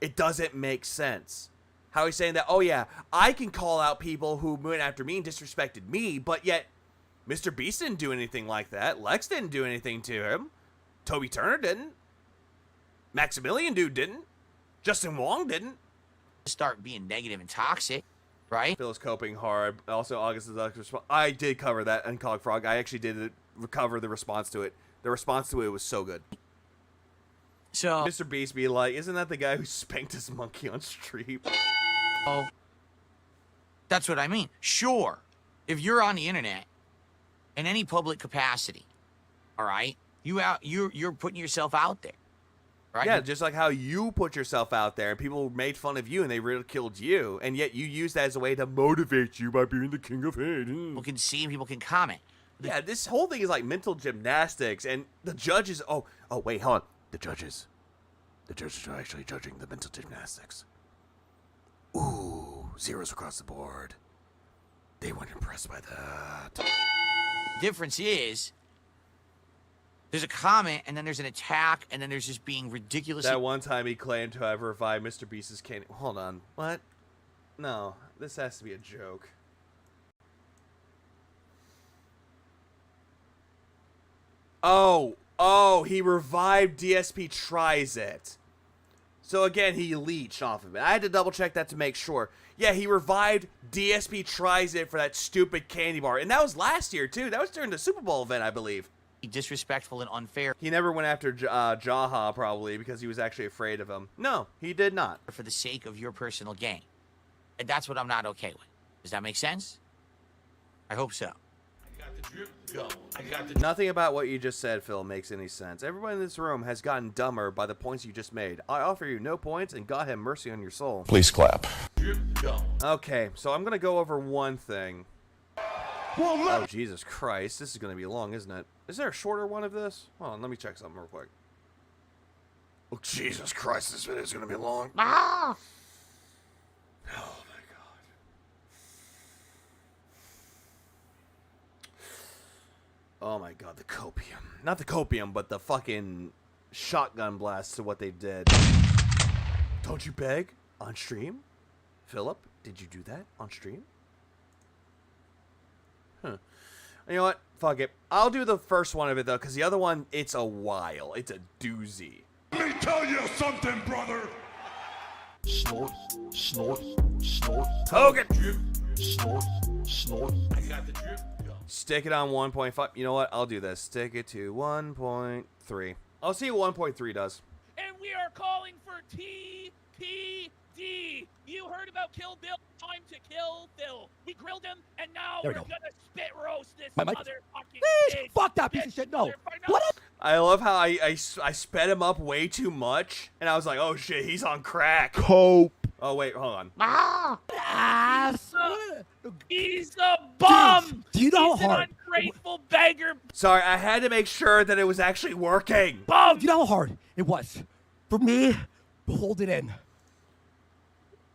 It doesn't make sense. How he's saying that, oh yeah, I can call out people who went after me and disrespected me, but yet Mr. Beast didn't do anything like that. Lex didn't do anything to him. Toby Turner didn't. Maximilian Dude didn't. Justin Wong didn't. Start being negative and toxic, right? Phil's coping hard. Also, August is response. I did cover that on Cog Frog. I actually did recover the response to it. The response to it was so good. So Mr. Beast be like, isn't that the guy who spanked his monkey on stream? Oh, that's what I mean. Sure, if you're on the internet in any public capacity, all right, you're putting yourself out there, right? Yeah, just like how you put yourself out there and people made fun of you and they ridiculed you, and yet you use that as a way to motivate you by being the king of hate. People can see and people can comment. Yeah, this whole thing is like mental gymnastics, and the judges. Oh, wait, hold on. The judges are actually judging the mental gymnastics. Ooh, zeros across the board. They weren't impressed by that. Difference is, there's a comment, and then there's an attack, and then there's just being ridiculous. That one time he claimed to have revived Mr. Beast's candy. Hold on. What? No, this has to be a joke. Oh, he revived DSP Tries It. So again, he leeched off of it. I had to double check that to make sure. Yeah, he revived DSP Tries It for that stupid candy bar. And that was last year, too. That was during the Super Bowl event, I believe. Disrespectful and unfair. He never went after Jaha, probably, because he was actually afraid of him. No, he did not. For the sake of your personal gain. And that's what I'm not okay with. Does that make sense? I hope so. Nothing about what you just said, Phil, makes any sense. Everyone in this room has gotten dumber by the points you just made. I offer you no points, and God have mercy on your soul. Please clap. Okay, so I'm going to go over one thing. Oh, Jesus Christ. This is going to be long, isn't it? Is there a shorter one of this? Hold on, let me check something real quick. Oh, Jesus Christ, this video is going to be long. Ah! Oh, oh my god, the copium. Not the copium, but the fucking shotgun blast to what they did. Don't you beg? On stream? Philip, did you do that on stream? Huh. You know what? Fuck it. I'll do the first one of it, though, because the other one, it's a while. It's a doozy. Let me tell you something, brother. Snort, snort, snort. Hogan! Snort, snort. I got the drip. Stick it on 1.5. You know what? I'll do this. Stick it to 1.3. I'll see what 1.3 does. And we are calling for TPD. You heard about Kill Bill? Time to kill Bill. We grilled him, and now we're gonna spit roast this motherfucking bitch. Fuck that piece of shit. No. What? I love how I sped him up way too much, and I was like, oh shit, he's on crack. Cope. Oh wait, hold on. He's a bum. Dude, do you know He's how hard? an ungrateful beggar. Sorry, I had to make sure that it was actually working. Bum. Do you know how hard it was for me to hold it in?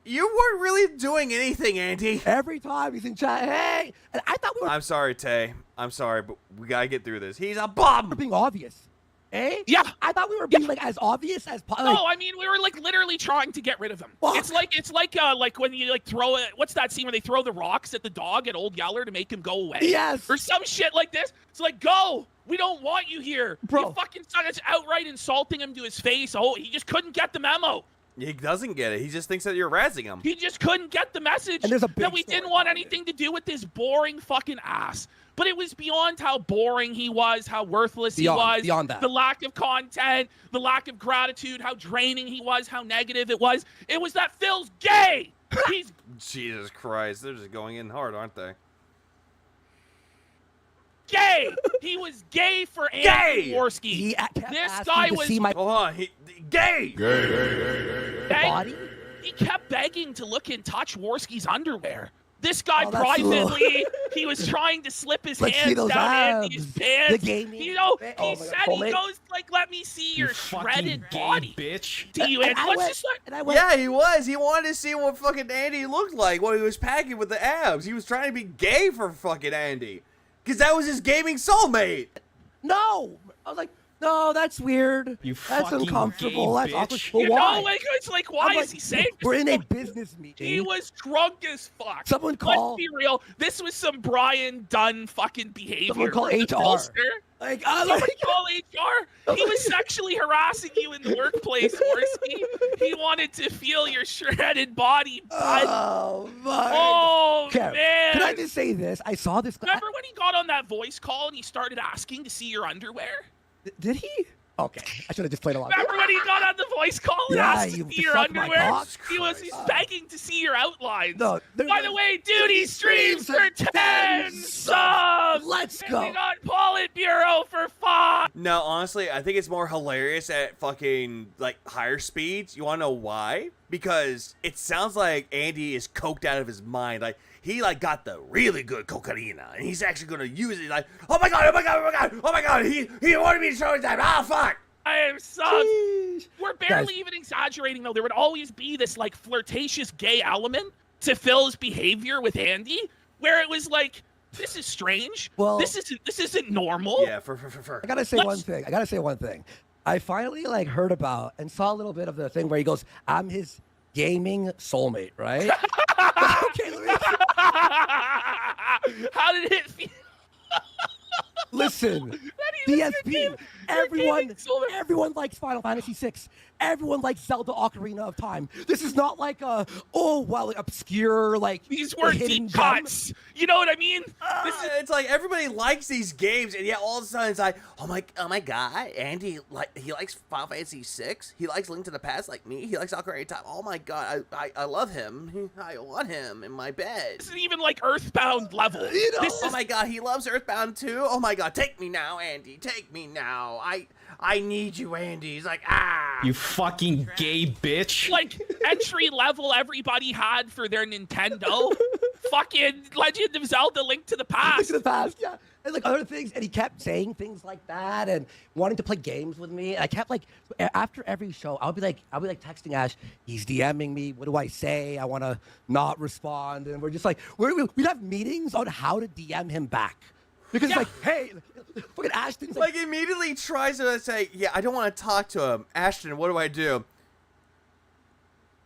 You weren't really doing anything, Andy. Every time he's in chat, hey, and I thought we were. I'm sorry, Tay. I'm sorry, but we gotta get through this. He's a bum. Being obvious. Eh? Yeah. I thought we were being like as obvious as possible. No, I mean we were like literally trying to get rid of him. Fuck. It's like when you like throw it. What's that scene where they throw the rocks at the dog at Old Yeller to make him go away? Yes. Or some shit like this. It's like, go. We don't want you here. Bro. You fucking son. It's outright insulting him to his face. Oh, he just couldn't get the memo. He doesn't get it. He just thinks that you're razzing him. He just couldn't get the message And there's a big that we story didn't want behind anything to do with this boring fucking ass. But it was beyond how boring he was, how worthless he was. Beyond that. The lack of content, the lack of gratitude, how draining he was, how negative it was. It was that Phil's gay. He's Jesus Christ. They're just going in hard, aren't they? gay. He was gay for Andy Jaworski. This guy was Hold on. Gay. Body? He kept begging to look and touch Jaworski's underwear. This guy privately, he was trying to slip his hands down Andy's pants. You know, he said he goes like, "Let me see your shredded body, bitch." To you, and yeah, he was. He wanted to see what fucking Andy looked like when he was packing with the abs. He was trying to be gay for fucking Andy, because that was his gaming soulmate. No, I was like, no, that's weird. That's uncomfortable. That's awkward. Well, why? No, it's like, why is he saying this? We're in a business meeting. He was drunk as fuck. Someone call. Let's be real. This was some Brian Dunn fucking behavior. Someone call HR. Like, someone call HR. He was sexually harassing you in the workplace, Jaworski. He wanted to feel your shredded body. Oh my. Oh Kev, man. Can I just say this? I saw this. Remember when he got on that voice call and he started asking to see your underwear? Did he? Okay, I should have just played along. Remember when he got on the voice call and asked to see your underwear? He's begging to see your outlines. No, by the way, dude, he streams for 10 subs. Let's and go. we got Politburo for 5. No, honestly, I think it's more hilarious at fucking like higher speeds. You want to know why? Because it sounds like Andy is coked out of his mind. Like, he like got the really good cocaina, and he's actually gonna use it. Like, oh my god, oh my god, oh my god, oh my god, he wanted me to show his time. Ah, fuck. I am subs. We're barely even exaggerating though. There would always be this like flirtatious gay element to Phil's behavior with Andy, where it was like, this is strange. Well, this isn't normal. Yeah, for. I gotta say one thing. I finally like heard about and saw a little bit of the thing where he goes, "I'm his gaming soulmate," right? Okay, let me. How did it feel? Listen, DSP. Everyone likes Final Fantasy VI. Everyone likes Zelda Ocarina of Time. This is not like obscure like these were hidden deep cuts. You know what I mean? It's like everybody likes these games, and yet all of a sudden it's like, oh my god, Andy he likes Final Fantasy VI. He likes Link to the Past like me. He likes Ocarina of Time. Oh my god, I love him. I want him in my bed. This isn't even like Earthbound level. Oh my god, he loves Earthbound too. Oh my god, take me now, Andy. Take me now. I need you, Andy. He's like, You fucking gay bitch. Like entry level everybody had for their Nintendo. Fucking Legend of Zelda Link to the Past. Link to the Past, yeah. And like other things, and he kept saying things like that and wanting to play games with me. And I kept like after every show, I'll be like texting Ash, he's DMing me. What do I say? I want to not respond, and we're just like we'd have meetings on how to DM him back. Because it's like, hey, fucking Ashton's like immediately tries to say, yeah, I don't want to talk to him. Ashton, what do I do?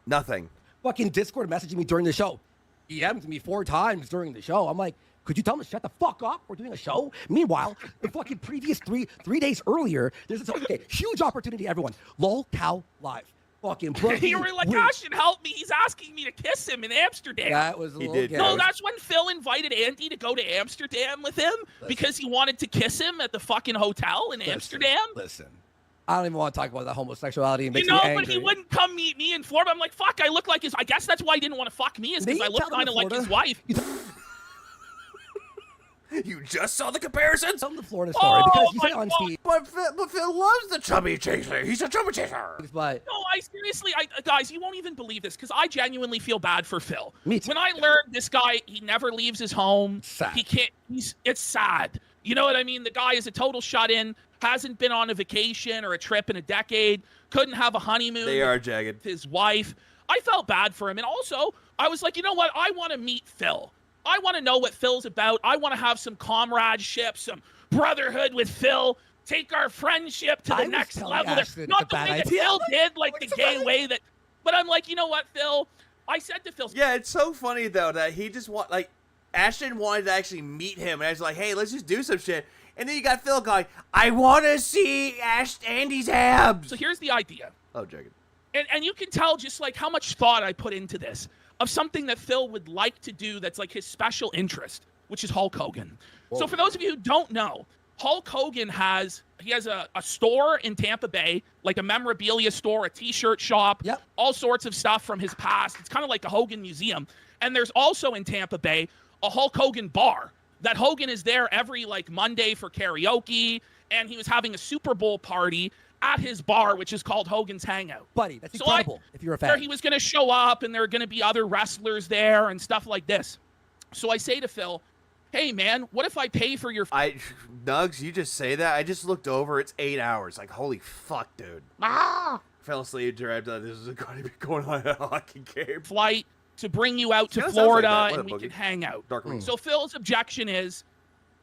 Nothing. Fucking Discord messaging me during the show. DM'd me 4 times during the show. I'm like, could you tell him to shut the fuck up? We're doing a show. Meanwhile, the fucking previous three days earlier, there's this huge opportunity, everyone. LOL Cow Live. Fucking you were like, Ashton, help me. He's asking me to kiss him in Amsterdam. That was a little gay. No, that's when Phil invited Andy to go to Amsterdam with him because he wanted to kiss him at the fucking hotel in Amsterdam. Listen, I don't even want to talk about that homosexuality. It makes me angry. But he wouldn't come meet me in Florida. I'm like, fuck, I look like his... I guess that's why he didn't want to fuck me, is because I look kind of like his wife. You just saw the comparison? Tell him the Florida story because you said on Steve. But Phil loves the chubby chaser. He's a chubby chaser. But no, I seriously, guys, you won't even believe this because I genuinely feel bad for Phil. Me too. When I learned this guy, he never leaves his home. Sad. He can't. It's sad. You know what I mean? The guy is a total shut-in. Hasn't been on a vacation or a trip in a decade. Couldn't have a honeymoon. They are jagged. With his wife. I felt bad for him, and also I was like, you know what? I want to meet Phil. I want to know what Phil's about. I want to have some comradeship, some brotherhood with Phil. Take our friendship to the next level. Not the way that Phil did, like the gay way that. But I'm like, you know what, Phil? I said to Phil. Yeah, it's so funny though that he just Ashton wanted to actually meet him, and I was like, hey, let's just do some shit. And then you got Phil going, I want to see Andy's abs. So here's the idea. Oh, jagged. And you can tell just like how much thought I put into this. Of something that Phil would like to do that's like his special interest, which is Hulk Hogan. Whoa. So for those of you who don't know, Hulk Hogan has a store in Tampa Bay, like a memorabilia store, a t-shirt shop, all sorts of stuff from his past. It's kind of like a Hogan museum. And there's also in Tampa Bay a Hulk Hogan bar that Hogan is there every like Monday for karaoke. And he was having a Super Bowl party at his bar, which is called Hogan's Hangout. Buddy, that's incredible if you're a fan. Where he was going to show up and there are going to be other wrestlers there and stuff like this. So I say to Phil, hey, man, what if I pay for your... Nugs, you just say that? I just looked over. It's 8 hours. Like, holy fuck, dude. Fell asleep during this is going to be going on a hockey game. Flight to bring you out to Florida and we can hang out. So Phil's objection is,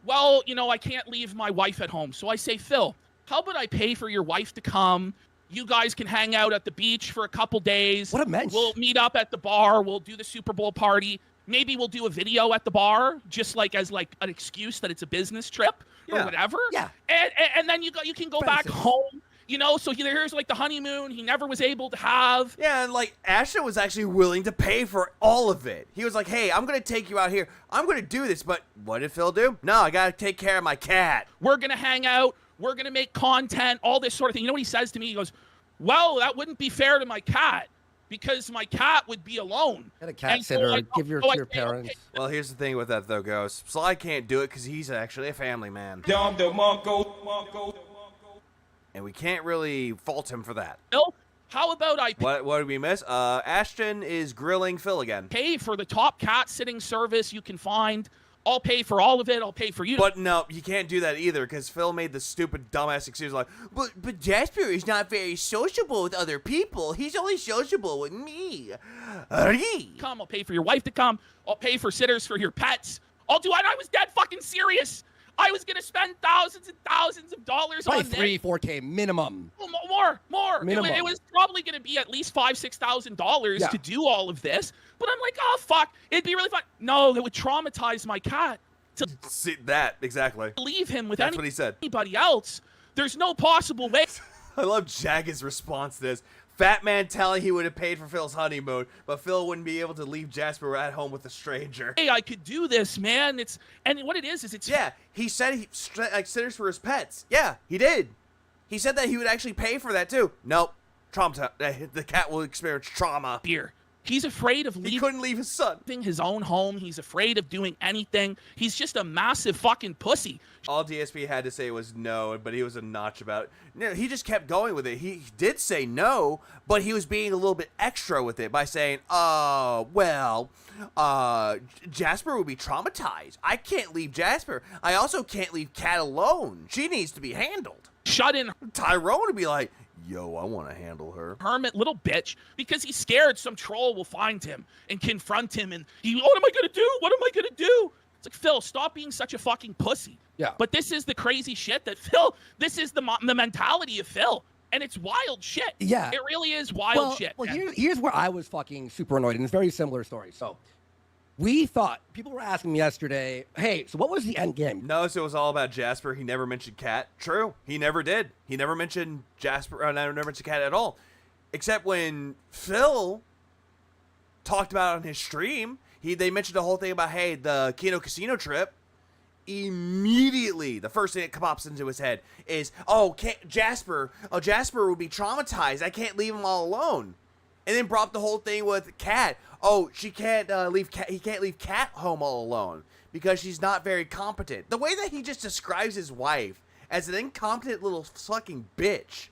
well, you know, I can't leave my wife at home. So I say, Phil, how about I pay for your wife to come? You guys can hang out at the beach for a couple days. What a mensch. We'll meet up at the bar. We'll do the Super Bowl party. Maybe we'll do a video at the bar, just like as like an excuse that it's a business trip or whatever. Yeah. And then you can go back home. You know, so here's like the honeymoon he never was able to have. Yeah, and like Ashton was actually willing to pay for all of it. He was like, hey, I'm going to take you out here. I'm going to do this. But what did Phil do? No, I got to take care of my cat. We're going to hang out. We're going to make content, all this sort of thing. You know what he says to me? He goes, well, that wouldn't be fair to my cat because my cat would be alone. Get a cat sitter, give your parents. Okay. Well, here's the thing with that, though, Ghost. Sly can't do it because he's actually a family man. And we can't really fault him for that. Phil, how about I... What did we miss? Ashton is grilling Phil again. Pay for the top cat sitting service you can find I'll pay for all of it. I'll pay for you. But no, you can't do that either, because Phil made the stupid dumbass excuse like, but Jasper is not very sociable with other people. He's only sociable with me. Come, I'll pay for your wife to come. I'll pay for sitters for your pets. I'll do it. I was dead fucking serious. I was gonna spend thousands and thousands of dollars Probably on this. $3,000-4,000 minimum. More. Minimum. It was probably gonna be at least $5,000-6,000 to do all of this. But I'm like, oh fuck, it'd be really fun. No, that would traumatize my cat. To see that exactly. Leave him with That's what he said. Anybody else. There's no possible way. I love Jagged's response to this. Fat man telling he would have paid for Phil's honeymoon, but Phil wouldn't be able to leave Jasper at home with a stranger. Hey, I could do this, man. And what it is it's yeah. He said he like sitters for his pets. Yeah, he did. He said that he would actually pay for that too. Nope, trauma. The cat will experience trauma. Fear. He's afraid of leaving. He couldn't leave his son. His own home. He's afraid of doing anything. He's just a massive fucking pussy. All DSP had to say was no, but he was a notch about it. No, he just kept going with it. He did say no, but he was being a little bit extra with it by saying, Jasper would be traumatized. I can't leave Jasper. I also can't leave Kat alone. She needs to be handled. Shut in. Tyrone would be like, yo, I want to handle her. Hermit little bitch, because he's scared some troll will find him and confront him and what am I going to do? What am I going to do? It's like, Phil, stop being such a fucking pussy. Yeah. But this is the crazy shit that Phil, this is the mentality of Phil. And it's wild shit. Yeah. It really is wild shit. Well, here's where I was fucking super annoyed, and it's a very similar story. So we thought, people were asking me yesterday, hey, so what was the end game? No, so it was all about Jasper. He never mentioned Kat. True. He never did. He never mentioned Jasper. Never mentioned Kat at all. Except when Phil talked about it on his stream, they mentioned the whole thing about, hey, the Kino Casino trip. Immediately, the first thing that pops into his head is, Jasper would be traumatized. I can't leave him all alone. And then brought up the whole thing with Kat. Oh, she can't leave Kat. He can't leave Kat home all alone because she's not very competent. The way that he just describes his wife as an incompetent little fucking bitch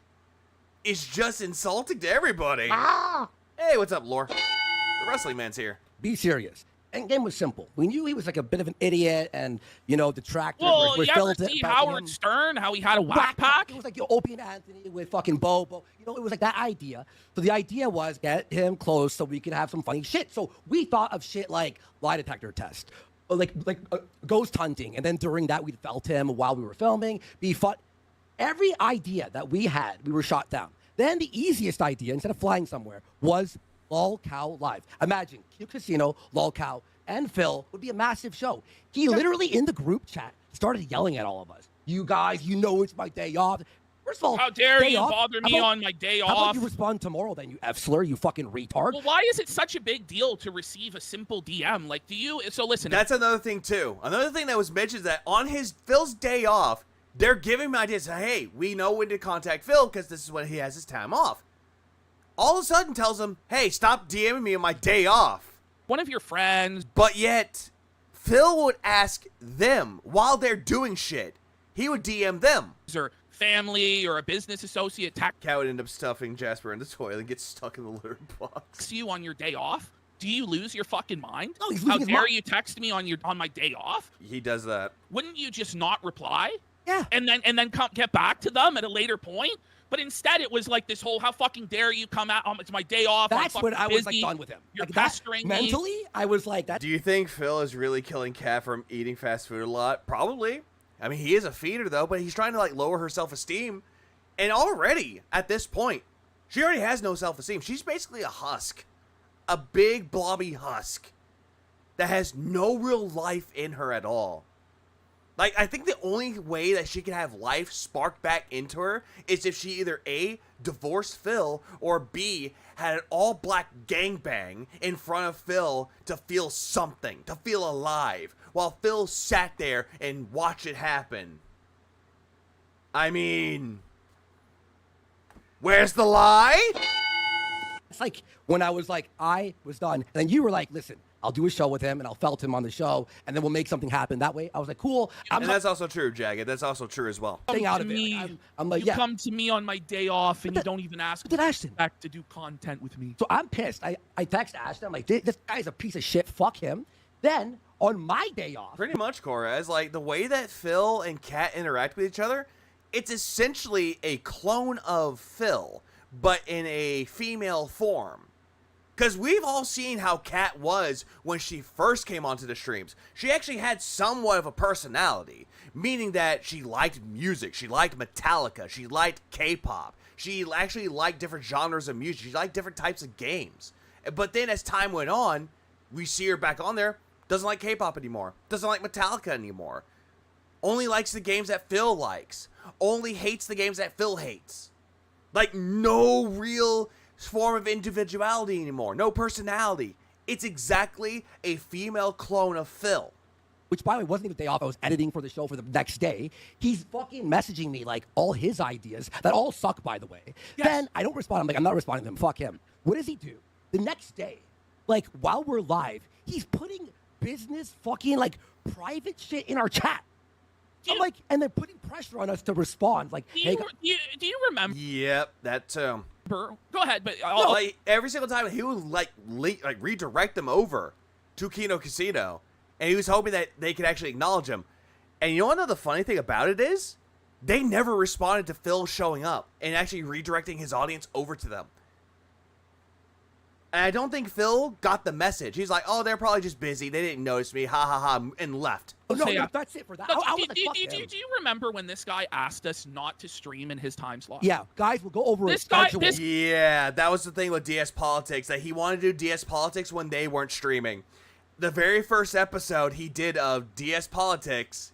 is just insulting to everybody. Hey, what's up, Lore? The wrestling man's here. Be serious. Endgame was simple. We knew he was like a bit of an idiot and, detractor. Well, you ever see Howard Stern, how he had a whack pack? It was like Opie and Anthony with fucking Bobo. It was like that idea. So the idea was get him close so we could have some funny shit. So we thought of shit like lie detector test, like ghost hunting. And then during that, we felt him while we were filming. Be fun. Every idea that we had, we were shot down. Then the easiest idea, instead of flying somewhere, was Lol Cow Live. Imagine Kino Casino, Lol Cow, and Phil would be a massive show. He literally in the group chat started yelling at all of us. You guys, it's my day off. First of all, how dare you bother me on my day off? How about you respond tomorrow then, you F-slur, you fucking retard? Well, why is it such a big deal to receive a simple DM? Like, so listen. That's another thing too. Another thing that was mentioned is that on Phil's day off, they're giving him ideas. Hey, we know when to contact Phil because this is when he has his time off. All of a sudden tells him, hey, stop DMing me on my day off. One of your friends. But yet, Phil would ask them while they're doing shit. He would DM them. Or family or a business associate. Cat would end up stuffing Jasper in the toilet and get stuck in the litter box. See you on your day off? Do you lose your fucking mind? No, he's losing his mind. How dare you text me on my day off? He does that. Wouldn't you just not reply? Yeah. And then get back to them at a later point? But instead, it was like this whole, how fucking dare you come out, it's my day off. That's when I was like done with him. You're pestering me. Mentally, I was like that. Do you think Phil is really killing Kat from eating fast food a lot? Probably. I mean, he is a feeder though, but he's trying to lower her self-esteem. And already, at this point, she already has no self-esteem. She's basically a husk. A big blobby husk that has no real life in her at all. I think the only way that she can have life sparked back into her is if she either A, divorced Phil, or B, had an all-black gangbang in front of Phil to feel something, to feel alive, while Phil sat there and watched it happen. I mean, where's the lie? It's like when I was done, and then you were like, listen, I'll do a show with him, and I'll felt him on the show, and then we'll make something happen that way. I was like, cool. And that's also true, Jagged. That's also true as well. Staying out of it. I'm like, you come to me on my day off, and you don't even ask me Ashton back to do content with me. So I'm pissed. I text Ashton. I'm like, this guy's a piece of shit. Fuck him. Then on my day off, pretty much, Cora, as like the way that Phil and Kat interact with each other, it's essentially a clone of Phil, but in a female form. Because we've all seen how Kat was when she first came onto the streams. She actually had somewhat of a personality, meaning that she liked music, she liked Metallica, she liked K-pop, she actually liked different genres of music, she liked different types of games. But then as time went on, we see her back on there, doesn't like K-pop anymore, doesn't like Metallica anymore, only likes the games that Phil likes, only hates the games that Phil hates. Like, no real form of individuality anymore, no personality. It's exactly a female clone of Phil. Which, by the way, wasn't even the day off. I was editing for the show for the next day. He's fucking messaging me, like, all his ideas that all suck, by the way. Yes. Then I don't respond. I'm like, I'm not responding to him. Fuck him. What does he do? The next day, like, while we're live, he's putting business fucking, like, private shit in our chat. I'm like, and then putting pressure on us to respond. Like, do you remember? Yep, that too. Go ahead, but no, like, every single time he would like redirect them over to Kino Casino, and he was hoping that they could actually acknowledge him. And you want to know the funny thing about it is, they never responded to Phil showing up and actually redirecting his audience over to them. And I don't think Phil got the message. He's like, oh, they're probably just busy. They didn't notice me. Ha, ha, ha, and left. Oh, no, that's it for that. Do you remember when this guy asked us not to stream in his time slot? Yeah, guys, we'll go over this it. Yeah, that was the thing with DS Politics, that he wanted to do DS Politics when they weren't streaming. The very first episode he did of DS Politics,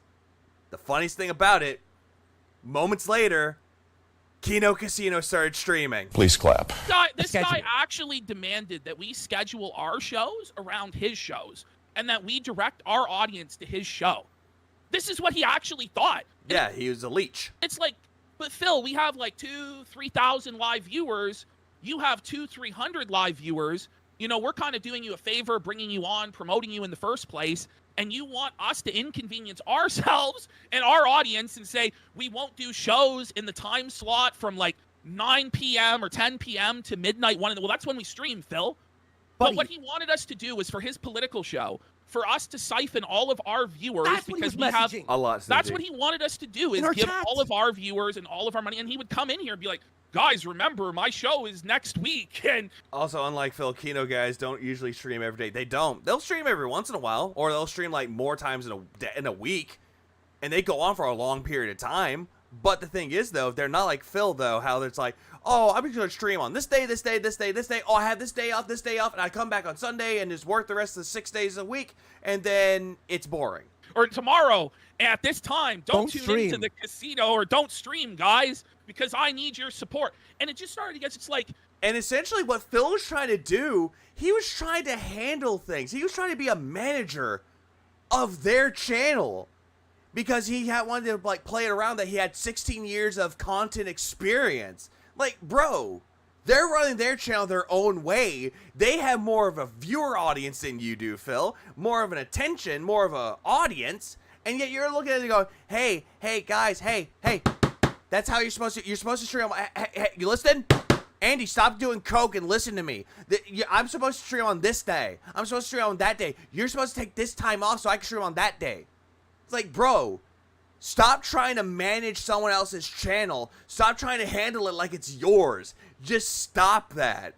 the funniest thing about it, moments later, Kino Casino started streaming. Please clap. This guy actually demanded that we schedule our shows around his shows and that we direct our audience to his show. This is what he actually thought. Yeah, he was a leech. It's like, but Phil, we have like 2,000-3,000 live viewers. You have 200-300 live viewers. You know, we're kind of doing you a favor, bringing you on, promoting you in the first place. And you want us to inconvenience ourselves and our audience and say, we won't do shows in the time slot from like 9 p.m. or 10 p.m. to midnight. Well, that's when we stream, Phil. But what he wanted us to do was for his political show, for us to siphon all of our viewers because we have a lot. That's what he wanted us to do, is give all of our viewers and all of our money. And he would come in here and be like, guys, remember, my show is next week. And also, unlike Phil, Kino guys don't usually stream every day. They don't. They'll stream every once in a while, or they'll stream like more times in a week, and they go on for a long period of time. But the thing is, though, they're not like Phil, though, how it's like, oh, I'm just going to stream on this day, this day, this day, this day. Oh, I have this day off, and I come back on Sunday and just work the rest of the 6 days a week, and then it's boring. Or tomorrow at this time, don't tune into the casino, or don't stream, guys, because I need your support. And it just started to get, it's like... And essentially what Phil was trying to do, he was trying to handle things. He was trying to be a manager of their channel. Because he wanted to like play it around that he had 16 years of content experience. Like, bro, they're running their channel their own way. They have more of a viewer audience than you do, Phil. More of an attention, more of an audience. And yet you're looking at it and going, hey, guys, hey. That's how you're supposed to stream. Hey, you listening? Andy, stop doing coke and listen to me. I'm supposed to stream on this day. I'm supposed to stream on that day. You're supposed to take this time off so I can stream on that day. It's like, bro, stop trying to manage someone else's channel. Stop trying to handle it like it's yours. Just stop that.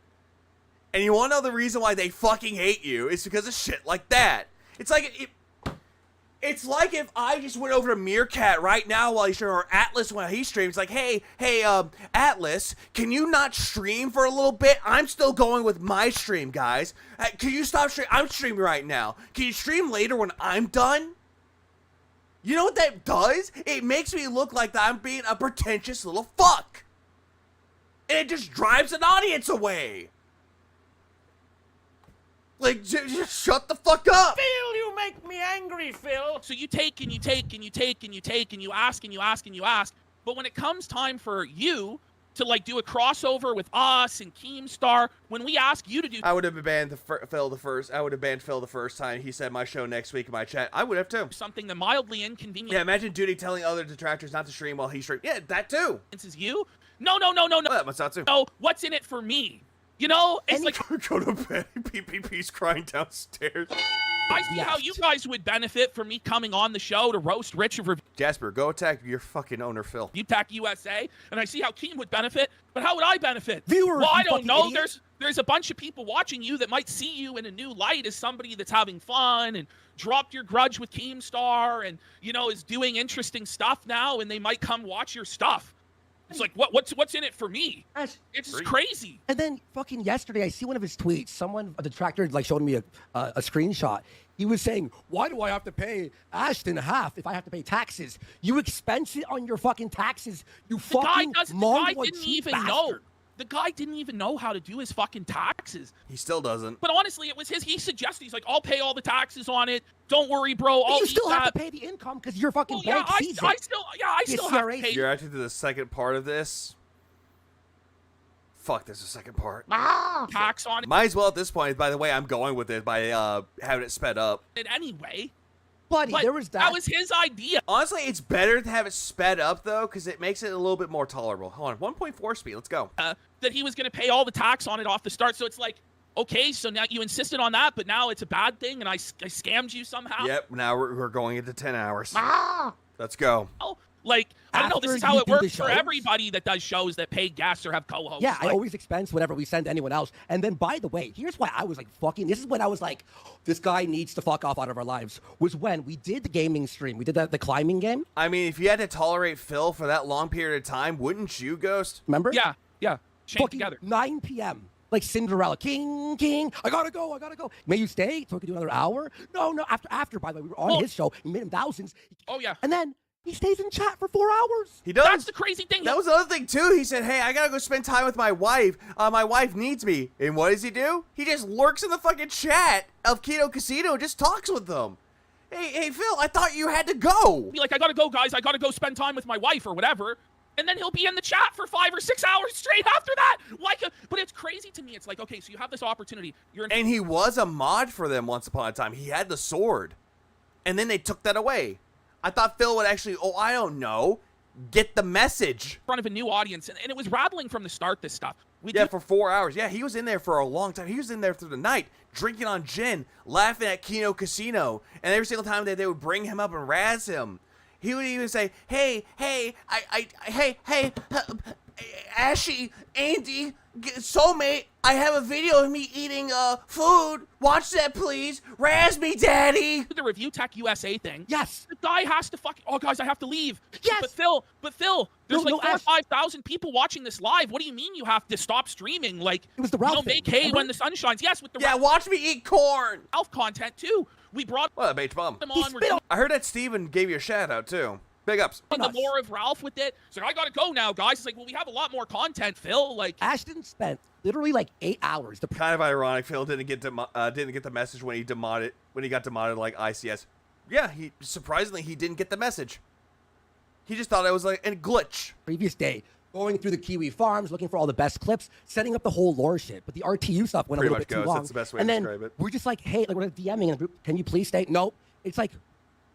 And you want to know the reason why they fucking hate you? It's because of shit like that. It's like it's like if I just went over to Meerkat right now while he's streaming, or Atlas when he streams, like, hey, Atlas, can you not stream for a little bit? I'm still going with my stream, guys. Can you stop streaming? I'm streaming right now. Can you stream later when I'm done? You know what that does? It makes me look like that I'm being a pretentious little fuck. And it just drives an audience away. Like, just shut the fuck up. Phil, you make me angry, Phil. So you take and you take and you take and you take and you ask and you ask and you ask. But when it comes time for you to like do a crossover with us and Keemstar, when we ask you to do, I would have banned Phil the first. I would have banned Phil the first time he said my show next week in my chat. I would have too. Something that mildly inconvenient. Yeah, imagine Duty telling other detractors not to stream while he streams. Yeah, that too. This is you? No. That must not too. No, what's in it for me? You know, it's like go to bed. PPP's crying downstairs. I see how you guys would benefit from me coming on the show to roast Rich of Jasper, go attack your fucking owner, Phil. You attack USA, and I see how Keen would benefit, but how would I benefit? Viewers, well, I you don't fucking know. idiot. There's a bunch of people watching you that might see you in a new light as somebody that's having fun and dropped your grudge with Keemstar and, you know, is doing interesting stuff now, and they might come watch your stuff. It's like, what's in it for me? It's just crazy. And then fucking yesterday, I see one of his tweets. Someone, a detractor, like showed me a screenshot. He was saying, why do I have to pay Ashton half if I have to pay taxes? You expense it on your fucking taxes, you fucking the guy didn't even know. The guy didn't even know how to do his fucking taxes. He still doesn't. But honestly, it was he suggested, he's like, I'll pay all the taxes on it. Don't worry, bro. You still have to pay the income because your fucking bank sees it. I still have to pay. You're actually to the second part of this. Fuck, there's a second part. Tax on it. Might as well at this point. By the way, I'm going with it by having it sped up. Anyway. Buddy, But there was that. That was his idea. Honestly, it's better to have it sped up, though, because it makes it a little bit more tolerable. Hold on, 1.4 speed. Let's go. That he was going to pay all the tax on it off the start. So it's like, okay, so now you insisted on that, but now it's a bad thing, and I scammed you somehow. Yep, now we're going into 10 hours. Let's go. Like, I don't know, this After is how you it do the works for shows? everybody that does shows that pay guests or have co-hosts. Yeah, I Like, always expense whatever we send to anyone else. And then, by the way, here's why I was like, this is when I was like, this guy needs to fuck off out of our lives, was when we did the gaming stream. We did the climbing game. I mean, if you had to tolerate Phil for that long period of time, wouldn't you, Ghost? Remember? Yeah. Chained Fucking together. 9 p.m. Like Cinderella. King. I gotta go. May you stay so we can do another hour? No. After, by the way, we were on his show. We made him thousands. Oh, yeah. And then he stays in chat for 4 hours. He does. That's the crazy thing. That was the other thing, too. He said, hey, I gotta go spend time with my wife. My wife needs me. And what does he do? He just lurks in the fucking chat of Kino Casino and just talks with them. Hey, Phil, I thought you had to go. Be like, I gotta go, guys. I gotta go spend time with my wife or whatever. And then he'll be in the chat for 5 or 6 hours straight after that. But it's crazy to me. It's like, okay, so you have this opportunity. And he was a mod for them once upon a time. He had the sword. And then they took that away. I thought Phil would actually, I don't know, get the message. In front of a new audience. And it was rattling from the start, this stuff. For 4 hours. Yeah, he was in there for a long time. He was in there through the night, drinking on gin, laughing at Kino Casino. And every single time that they would bring him up and razz him, he would even say, hey, Ashy, Andy, soulmate, I have a video of me eating food. Watch that, please. Razz me, daddy. The Review Tech USA thing. Yes. The guy has to oh, guys, I have to leave. Yes. But Phil, there's No, 4,000 or 5,000 people watching this live. What do you mean you have to stop streaming? Like, it was the Ralph make thing, hay remember? when the sun shines. Yes, with the watch me eat corn. Ralph content, too. We brought What a beach bum. them on. We're doing I heard that Steven gave you a shout out, too. Big ups. the more of Ralph with it. So I gotta go now, guys. It's like, well, we have a lot more content, Phil. Like, Ashton spent literally like 8 hours. Kind of ironic. Phil didn't get the message when he got demoted like ICS. Yeah, surprisingly he didn't get the message. He just thought it was like a glitch. Previous day, going through the Kiwi farms, looking for all the best clips, setting up the whole lore shit. But the RTU stuff went a little bit too long. That's the best way and to then describe it. we're just like, hey, like we're DMing in the group. Can you please stay? Nope. It's like,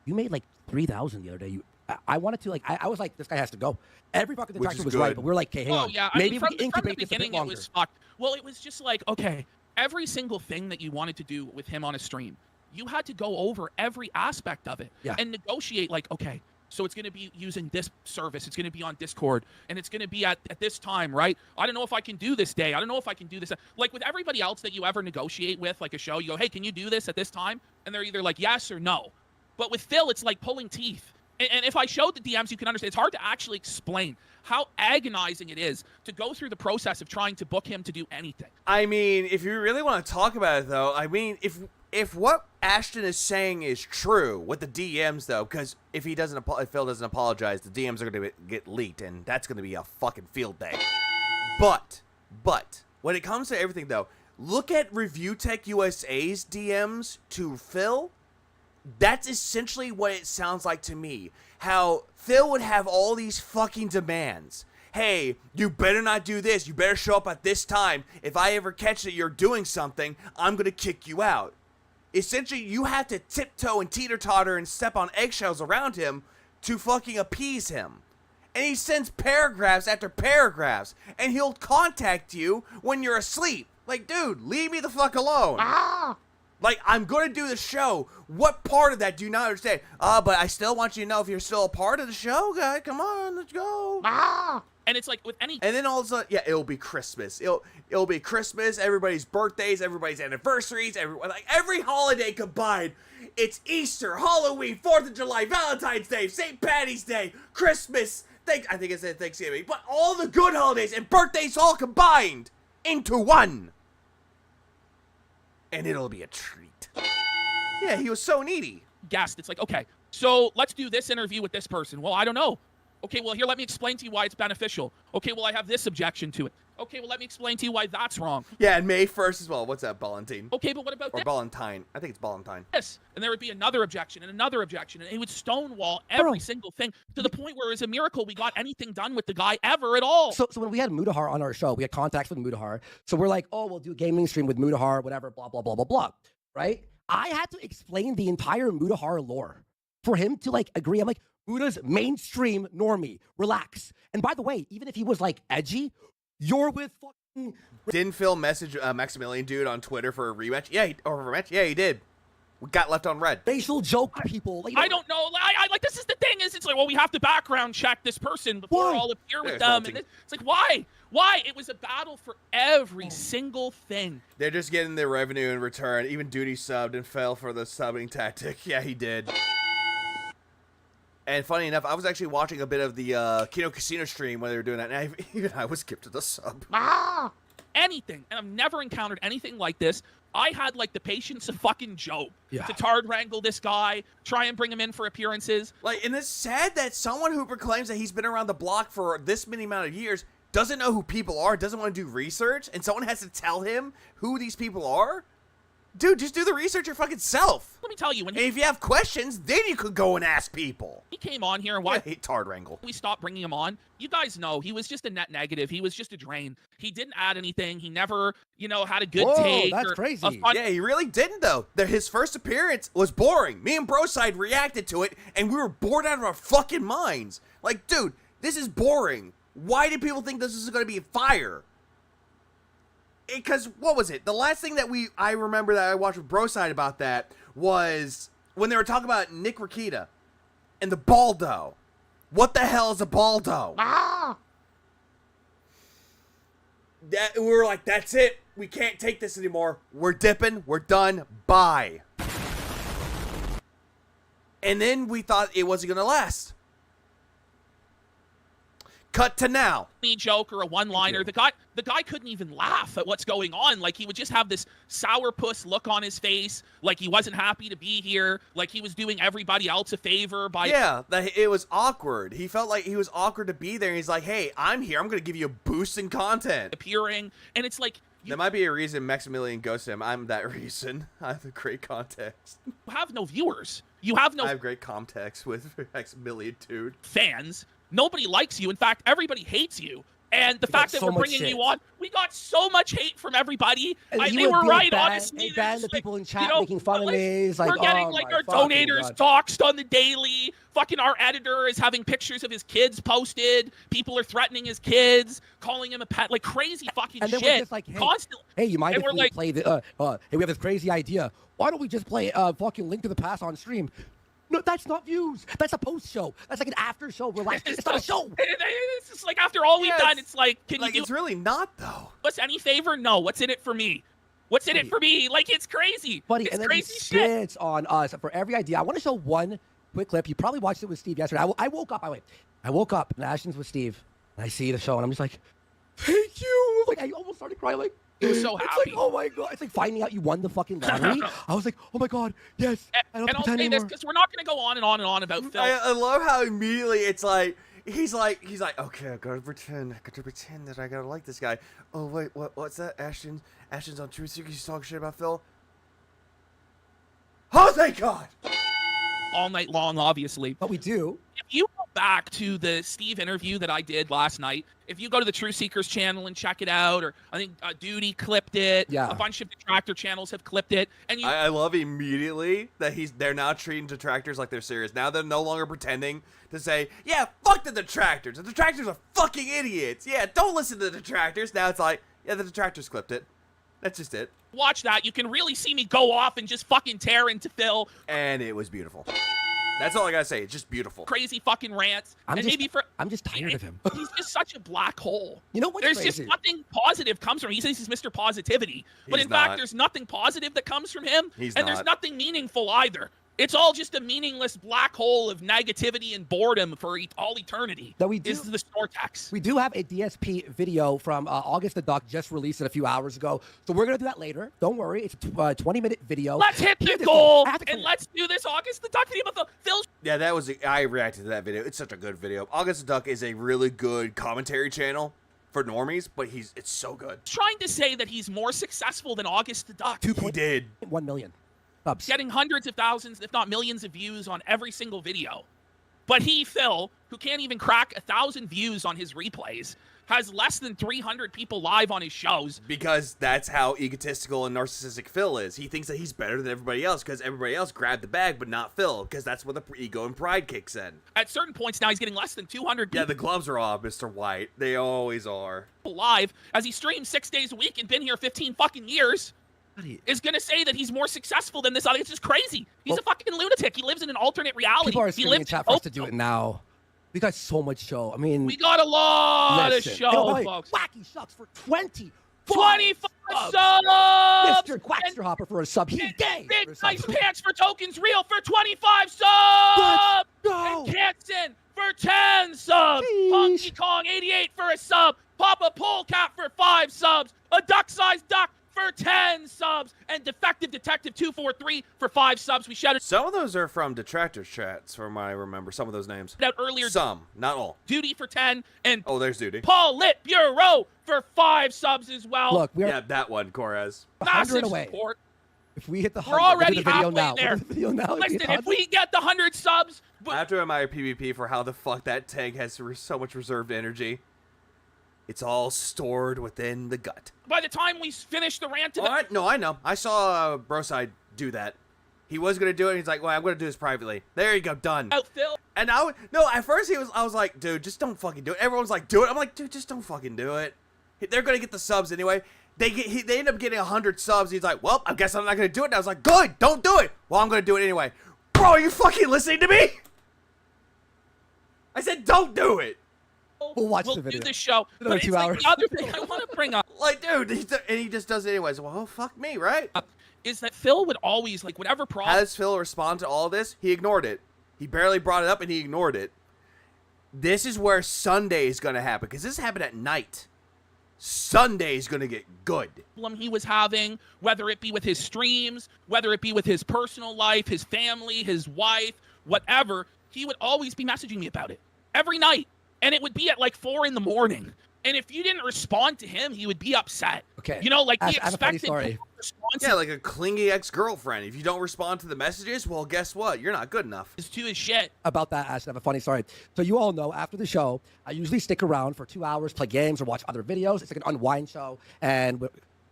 you made like 3,000 the other day. I wanted to, like, I was like, this guy has to go. Every fucking detractor was right, but we're like, okay, hang on. Yeah, Maybe from we incubate the this a bit beginning, it longer. was fucked. Well, it was just like, okay, every single thing that you wanted to do with him on a stream, you had to go over every aspect of it and negotiate, like, okay, so it's going to be using this service. It's going to be on Discord, and it's going to be at this time, right? I don't know if I can do this day. I don't know if I can do this. Like with everybody else that you ever negotiate with, like a show, you go, hey, can you do this at this time? And they're either like yes or no. But with Phil, it's like pulling teeth. And if I showed the DMs, you can understand. It's hard to actually explain how agonizing it is to go through the process of trying to book him to do anything. I mean, if you really want to talk about it, though, I mean, if what Ashton is saying is true with the DMs, though, because if Phil doesn't apologize, the DMs are going to get leaked, and that's going to be a fucking field day. But when it comes to everything, though, look at Review Tech USA's DMs to Phil. That's essentially what it sounds like to me. How Phil would have all these fucking demands. Hey, you better not do this. You better show up at this time. If I ever catch that you're doing something, I'm going to kick you out. Essentially, you have to tiptoe and teeter-totter and step on eggshells around him to fucking appease him. And he sends paragraphs after paragraphs. And he'll contact you when you're asleep. Like, dude, leave me the fuck alone. Like, I'm going to do the show. What part of that do you not understand? But I still want you to know if you're still a part of the show, guy. Come on, let's go. And it's like with any... And then all of a sudden, yeah, it'll be Christmas. It'll be Christmas, everybody's birthdays, everybody's anniversaries, every holiday combined. It's Easter, Halloween, 4th of July, Valentine's Day, St. Patty's Day, Christmas, I think it said Thanksgiving, but all the good holidays and birthdays all combined into one. And it'll be a treat. Yeah, he was so needy. Guest, it's like, okay, so let's do this interview with this person. Well, I don't know. Okay, well, here, let me explain to you why it's beneficial. Okay, well, I have this objection to it. Okay, well, let me explain to you why that's wrong. Yeah, and May 1st as well. What's that, Ballantine? Okay, but what about Or Ballantine. I think it's Ballantine. this? And there would be another objection and another objection, and he would stonewall every single thing to the point where it was a miracle we got anything done with the guy ever at all. So when we had Mudahar on our show, we had contacts with Mudahar. So we're like, oh, we'll do a gaming stream with Mudahar, whatever, blah, blah, blah, blah, blah, right? I had to explain the entire Mudahar lore for him to, like, agree. I'm like, Muda's mainstream normie, relax. And by the way, even if he was, like, edgy, you're with fucking... Didn't Phil message Maximilian dude on Twitter for a rematch? Yeah, Yeah, he did. We got left on red. Facial joke people. Like, I don't know. I like, this is the thing is, it's like, well, we have to background check this person before I'll appear with them. And it's like, why? Why? It was a battle for every single thing. They're just getting their revenue in return. Even Duty subbed and fell for the subbing tactic. Yeah, he did. And funny enough, I was actually watching a bit of the Kino Casino stream when they were doing that, and even I was skipped to the sub. Anything. And I've never encountered anything like this. I had, like, the patience of fucking Job to tard wrangle this guy, try and bring him in for appearances. Like, and it's sad that someone who proclaims that he's been around the block for this many amount of years doesn't know who people are, doesn't want to do research, and someone has to tell him who these people are? Dude, just do the research your fucking self. Let me tell you, and if you have questions, then you could go and ask people. He came on here and why? I hate tard wrangle. We stopped bringing him on. You guys know he was just a net negative. He was just a drain. He didn't add anything. He never, had a good take. That's crazy. Yeah, he really didn't though. His first appearance was boring. Me and Broside reacted to it, and we were bored out of our fucking minds. Like, dude, this is boring. Why did people think this is going to be fire? Because, what was it? The last thing that I remember that I watched with Broside about that was when they were talking about Nick Rakita and the Baldo. What the hell is a Baldo? We were like, that's it. We can't take this anymore. We're dipping. We're done. Bye. And then we thought it wasn't going to last. Cut to now. Any joke or a one-liner. The guy couldn't even laugh at what's going on. Like, he would just have this sourpuss look on his face, like he wasn't happy to be here, like he was doing everybody else a favor by... Yeah, it was awkward. He felt like he was awkward to be there, and he's like, hey, I'm here. I'm going to give you a boost in content. Appearing, and it's like... There might be a reason Maximilian ghosted him. I'm that reason. I have great context. You have no viewers. You have no... I have great context with Maximilian, dude. Fans. Nobody likes you. In fact, everybody hates you. And the fact that we're bringing you on, we got so much hate from everybody. They were right, honestly. The people in chat making fun of me. We're getting our donators doxxed on the daily. Fucking our editor is having pictures of his kids posted. People are threatening his kids, calling him a pet, like crazy fucking and then shit. We're just like, hey, constantly. Hey, you mind if we play the? Hey, we have this crazy idea. Why don't we just play fucking Link to the Past on stream? No, that's not views. That's a post show. That's like an after show. Relax. It's not a show. It's just like after all we've done, it's like, can you do... It's really not, though. What's any favor? No. What's in it for me? What's in it for me? Like, it's crazy. Buddy, it's and then crazy he shit. spits on us for every idea. I want to show one quick clip. You probably watched it with Steve yesterday. I woke up. I woke up and Ashton's with Steve, and I see the show, and I'm just like, thank you. Like, I almost started crying. Like, he was so happy. It's like, oh my god! It's like finding out you won the fucking lottery. I was like, oh my god, yes. And I'll say this because we're not going to go on and on and on about Phil. I love how immediately it's like he's like, okay, I gotta pretend that I gotta like this guy. Oh wait, what's that? Ashton's on Truth Seekers. He's talking shit about Phil. Oh, thank God! All night long, obviously. But we do. If you go back to the Steve interview that I did last night, if you go to the True Seekers channel and check it out, or I think Duty clipped it, a bunch of detractor channels have clipped it, and I love immediately that they're now treating detractors like they're serious. Now they're no longer pretending to say, yeah, fuck the detractors. The detractors are fucking idiots. Yeah, don't listen to the detractors. Now it's like, yeah, the detractors clipped it. That's just it. Watch that. You can really see me go off and just fucking tear into Phil. And it was beautiful. That's all I gotta say. It's just beautiful. Crazy fucking rants. I'm just tired of him. He's just such a black hole. You know what's There's crazy? just nothing positive comes from him. He says he's Mr. Positivity. But He's in fact, not. there's nothing positive that comes from him. He's and there's not. nothing meaningful either. It's all just a meaningless black hole of negativity and boredom for all eternity. That we do. Is the Sportex. We do have a DSP video from August the Duck, just released it a few hours ago. So we're going to do that later. Don't worry. It's a 20-minute video. Let's hit the Here's goal I have to and let's do this August the Duck video with Phil's. Yeah, that was. I reacted to that video. It's such a good video. August the Duck is a really good commentary channel for normies, but it's so good. Trying to say that he's more successful than August the Duck. He did. 1 million subs. Getting hundreds of thousands, if not millions of views on every single video. But he, Phil, who can't even crack 1,000 views on his replays, has less than 300 people live on his shows. Because that's how egotistical and narcissistic Phil is. He thinks that he's better than everybody else because everybody else grabbed the bag, but not Phil, because that's where the ego and pride kicks in. At certain points now, he's getting less than 200 Yeah, the gloves are off, Mr. White. They always are. people live as he streams 6 days a week and been here 15 fucking years. Is going to say that he's more successful than this other. It's just crazy. He's a fucking lunatic. He lives in an alternate reality. People are he screaming in lives chat for us to do it now. We got so much show. I mean, We got a lot of show, folks. Wacky Shucks for 25 subs. Mr. Quackster Hopper for a sub. He's gay. Big Nice Pants for Tokens Real for 25 subs. Let's go. And Canson for 10 subs. Honky Kong 88 for a sub. Papa Polecat for 5 subs. A duck-sized duck for 10 subs. And Defective Detective 243 for 5 subs. We shouted Some of those are from detractors chats, from what I remember. Some of those names. out earlier. Some, not all. Duty for 10. And Oh, there's Duty. Paul Lit Bureau for 5 subs as well. Look, we're Yeah, that one, Corez. 100 Massive away. support. If we hit the 100, We're already we'll do the video halfway now. there. We'll do the video now. Listen, if we get the 100 subs, I have to admire PvP for how the fuck that tank has so much reserved energy. It's all stored within the gut. by the time we finish the rant, All right, no, I know. I saw Broside do that. He was gonna do it. He's like, "Well, I'm gonna do this privately." There you go, done. Oh, Phil. And at first I was like, "Dude, just don't fucking do it." Everyone's like, "Do it." I'm like, "Dude, just don't fucking do it." They're gonna get the subs anyway. They end up getting 100 subs. He's like, "Well, I guess I'm not gonna do it." And I was like, "Good, don't do it." Well, I'm gonna do it anyway. Bro, are you fucking listening to me? I said, "Don't do it." We'll watch the video. We'll do the show. Another But 2 it's like hours. the other thing I want to bring up. Like, dude, and he just does it anyways. Well, fuck me, right? Is that Phil would always, like, whatever problem. How does Phil respond to all this? He ignored it. He barely brought it up and he ignored it. This is where Sunday is going to happen, because this happened at night. Sunday is going to get good. He was having, whether it be with his streams, whether it be with his personal life, his family, his wife, whatever, he would always be messaging me about it every night. And it would be at like 4 a.m. And if you didn't respond to him, he would be upset. Okay. You know, like he I have a funny expected story. response. Yeah, like a clingy ex-girlfriend. If you don't respond to the messages, well, guess what? You're not good enough. Is to his shit. About that, Ashton, I have a funny story. So you all know, after the show, I usually stick around for 2 hours, play games, or watch other videos. It's like an unwind show. And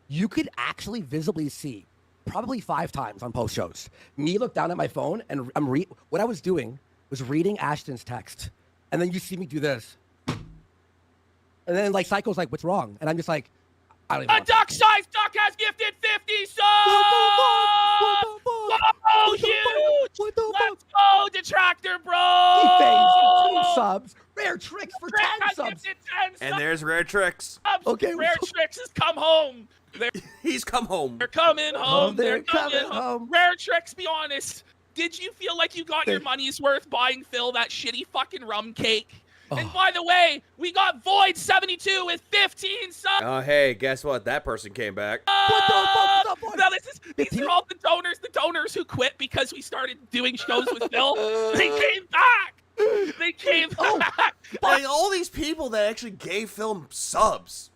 you could actually visibly see, probably 5 times on post shows, me look down at my phone, and what I was doing was reading Ashton's text. And then you see me do this. And then, like, Psycho's like, what's wrong? And I'm just like, I don't even A duck-sized duck has gifted 50 subs! Oh, huge! Let's go, Detractor, bro! He pays 2 subs. Rare Tricks for 10 subs. 10 subs. And there's Rare Tricks. Okay, Rare Tricks has come home. He's come home. They're coming home. They're coming coming home. Rare Tricks, be honest. Did you feel like you got your money's worth buying Phil that shitty fucking rum cake? And by the way, we got Void72 with 15 subs. Oh, hey, guess what? That person came back. Now these are all the donors who quit because we started doing shows with Phil. They came back. They came back. Like, all these people that actually gave Phil subs,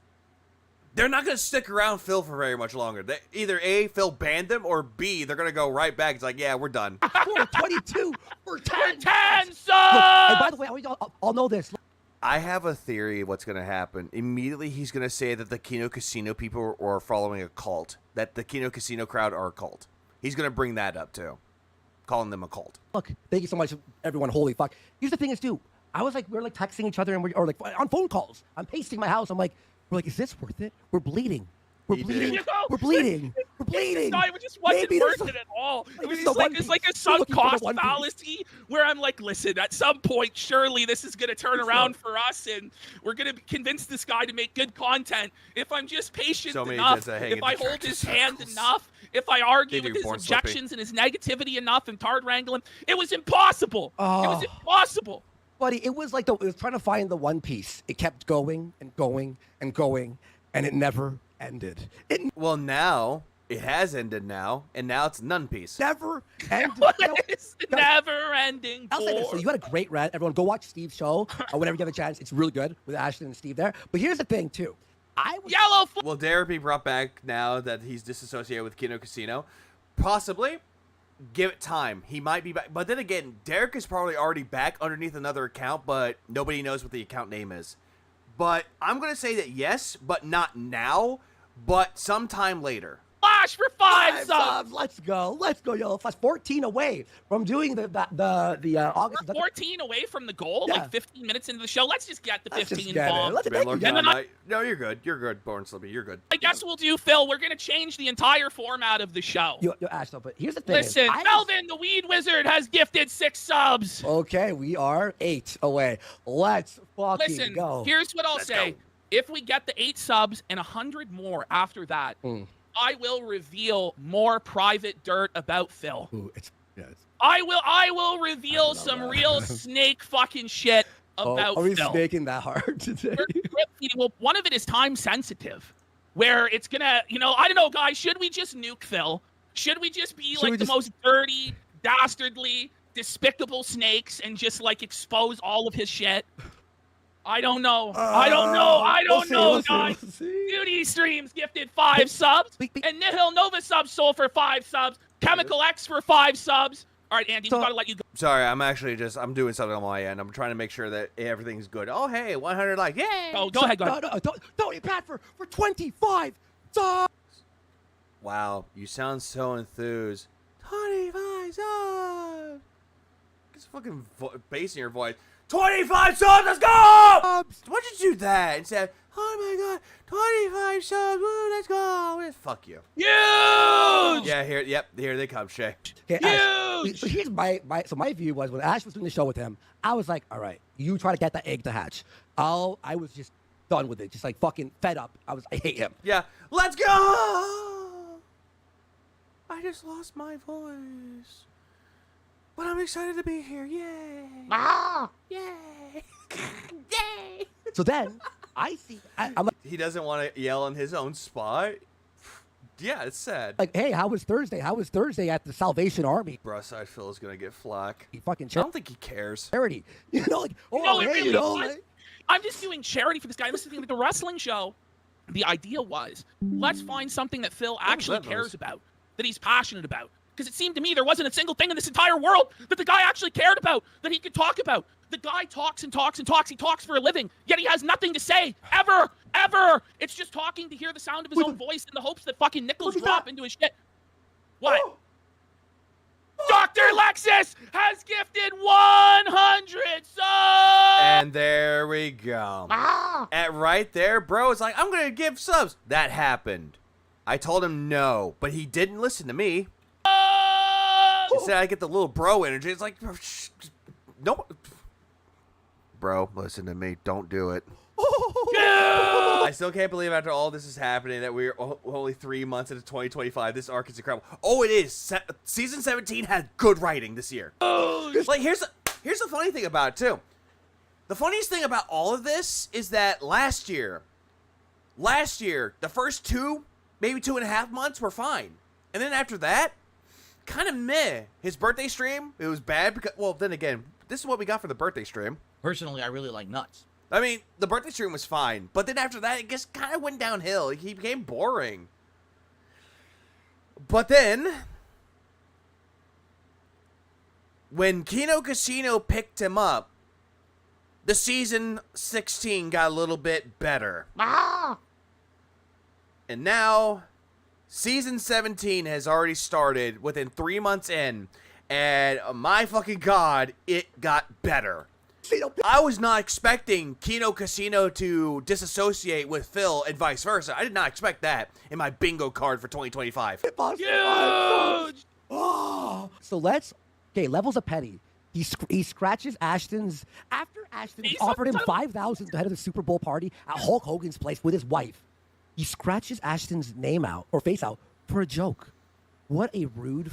they're not going to stick around Phil for very much longer. Either A, Phil banned them, or B, they're going to go right back. It's like, yeah, we're done. 422 for 10 subs. Look, and by the way, I'll know this. I have a theory of what's going to happen. Immediately, he's going to say that the Kino Casino people are following a cult. That the Kino Casino crowd are a cult. He's going to bring that up, too. Calling them a cult. Look, thank you so much, everyone. Holy fuck. Here's the thing is, too, we're like texting each other, and or like on phone calls. I'm pacing my house. I'm like, we're like, is this worth it? We're bleeding. We're He bleeding. did. We're bleeding. We're bleeding. No, it just wasn't Maybe worth there's it at all. It was maybe just the like One it's like a Piece. sunk Looking for the cost One Piece. fallacy where I'm like, listen, at some point, surely this is gonna turn around for us, and we're gonna convince this guy to make good content. If I'm just patient So many enough, kids that hang if in I the hold church his circles. hand enough, if I argue They with do his born slippy. objections and his negativity enough and card wrangle him, it was impossible. It was impossible. Buddy, it was like it was trying to find the One Piece. It kept going and going and going, and it never ended. It Well, now it has ended now, and now it's None Piece. never ended. It's never-ending. I'll say this: so you had a great rant. Everyone, go watch Steve's show whenever you get a chance. It's really good with Ashton and Steve there. But here's the thing, too. Yellow. Will Derek be brought back now that he's disassociated with Kino Casino? Possibly. Give it time. He might be back. But then again, Derek is probably already back underneath another account, but nobody knows what the account name is. But I'm going to say that yes, but not now, but sometime later. Flash for 5 subs. Let's go, Yellow Flash. 14 away from doing the August. We're 14 away from the goal, Yeah. like 15 minutes into the show. Let's just get the Let's 15 just get it. bomb. Let's Man, Lord, And then no, you're good. You're good, Born Slippy. You're good. I guess we'll do, Phil. We're going to change the entire format of the show. Yo, Ash, but here's the thing. Listen, Melvin, the Weed Wizard, has gifted 6 subs. Okay, we are 8 away. Let's fucking Listen, go. here's what I'll say. If we get the 8 subs and 100 more after that, I will reveal more private dirt about Phil. Ooh, I will reveal some real snake fucking shit about are we Phil. snaking that hard today? Well, one of it is time sensitive, where it's gonna, I don't know, guys. Should we just nuke Phil? Should we just be like the most dirty, dastardly, despicable snakes and just like expose all of his shit? I don't know. I don't know, guys. Duty Streams gifted 5 subs, and Nihil Nova subs sold for 5 subs. Chemical X for 5 subs. All right, Andy, we gotta let you go. Sorry, I'm doing something on my end. I'm trying to make sure that everything's good. Oh, hey, 100 likes. Yay! Oh, go ahead, go ahead. No, Tony Pat for 25 subs. Wow, you sound so enthused. 25 subs. Get some fucking bass in your voice. 25 subs, let's go! Why'd you do that? Instead, oh my god, 25 subs, woo, let's go. Fuck you. Huge! Yeah, here they come, Shay. Okay, Ash, so here's my view was when Ash was doing the show with him, I was like, all right, you try to get that egg to hatch. I was just done with it, just like fucking fed up. I hate him. Yeah, let's go! I just lost my voice. But I'm excited to be here. Yay! Yay! Yay! So then I see. I'm like, he doesn't want to yell in his own spot. Yeah, it's sad. Like, hey, how was Thursday? How was Thursday at the Salvation Army? Brusside Phil is gonna get flack. He fucking. I don't think he cares. Charity. Like, oh, No, it hey, really was. like, I'm just doing charity for this guy. Listen to the wrestling show. The idea was, let's find something that Phil actually cares about, that he's passionate about. Because it seemed to me there wasn't a single thing in this entire world that the guy actually cared about, that he could talk about. The guy talks and talks and talks. He talks for a living, yet he has nothing to say, ever. It's just talking to hear the sound of his own voice in the hopes that fucking nickels drop into his shit. What? Oh. Dr. Lexus has gifted 100 subs! And there we go. At right there, bro, it's like, I'm going to give subs. That happened. I told him no, but he didn't listen to me. Instead, I get the little bro energy. It's like, no. Bro, listen to me. Don't do it. I still can't believe after all this is happening that we're only 3 months into 2025. This arc is incredible. Oh, it is. Season 17 had good writing this year. Like, here's the funny thing about it, too. The funniest thing about all of this is that last year, the first 2, maybe 2.5 months were fine. And then after that, kind of meh. His birthday stream, it was bad because, well, then again, this is what we got for the birthday stream. Personally, I really like nuts. I mean, the birthday stream was fine, but then after that, it just kind of went downhill. He became boring. But then, when Kino Casino picked him up, the season 16 got a little bit better. And now, season 17 has already started within 3 months in, and my fucking god, it got better. I was not expecting Kino Casino to disassociate with Phil and vice versa. I did not expect that in my bingo card for 2025. Huge! So let's, levels of petty. He scratches Ashton's, after Ashton offered him $5,000 to head of the Super Bowl party at Hulk Hogan's place with his wife. He scratches Ashton's name out, or face out, for a joke. What a rude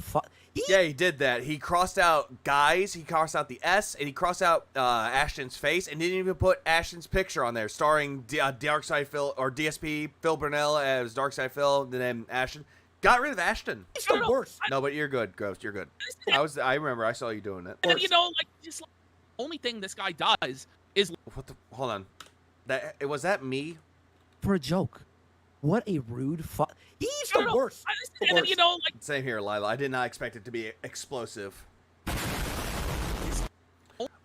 Yeah, he did that. He crossed out guys, he crossed out the S, and he crossed out Ashton's face, and didn't even put Ashton's picture on there, starring Darkside Phil, or DSP Phil Burnell as Darkside Phil, and then Ashton. Got rid of Ashton. It's the worst. No, but you're good, Ghost. You're good. I remember. I saw you doing it. And you know, like, just like, only thing this guy does is. Hold on. Was that me? For a joke. What a rude He's the worst. And then, you know, like. Same here, Lila. I did not expect it to be explosive.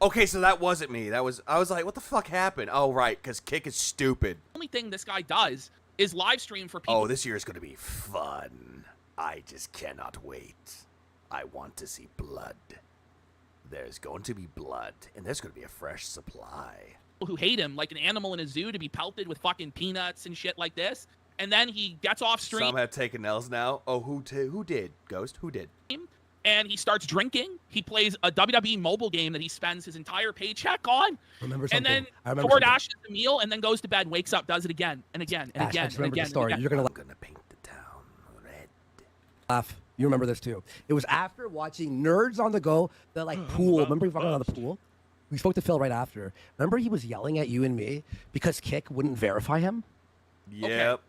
Okay, so that wasn't me. I was like, what the fuck happened? Oh, right, because Kick is stupid. Only thing this guy does is live stream for people. Oh, this year is going to be fun. I just cannot wait. I want to see blood. There's going to be blood, and there's going to be a fresh supply. Who hate him like an animal in a zoo to be pelted with fucking peanuts and shit like this, and then he gets off stream. Some have taken L's now. Oh, who did? Ghost? Who did? And he starts drinking. He plays a WWE mobile game that he spends his entire paycheck on. Remember something? And then DoorDashes a meal and then goes to bed, wakes up, does it again and again and again and again. The story. You're gonna paint the town red. Laugh. You remember this too. It was after watching Nerds on the Go, the pool. Remember we fucking on the pool? We spoke to Phil right after. Remember he was yelling at you and me because Kick wouldn't verify him? Yep. Okay.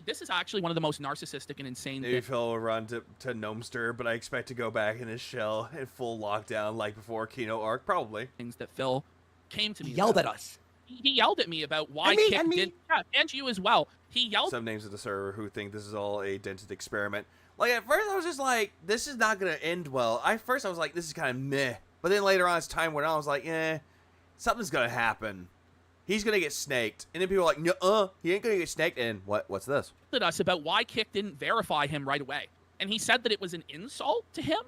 This is actually one of the most narcissistic and insane Maybe Phil will run to Gnomester, but I expect to go back in his shell in full lockdown like before Kino Arc, probably. Things that Phil came to me. He yelled at us. He yelled at me about why Kick did. Yeah, and you as well. He yelled. Some names of the server who think this is all a dented experiment. Like, at first I was just like, this is not going to end well. First I was like, this is kind of meh. But then later on as time went on, I was like, something's going to happen. He's going to get snaked. And then people are like, he ain't going to get snaked. And what's this? At us about why Kick didn't verify him right away. And he said that it was an insult to him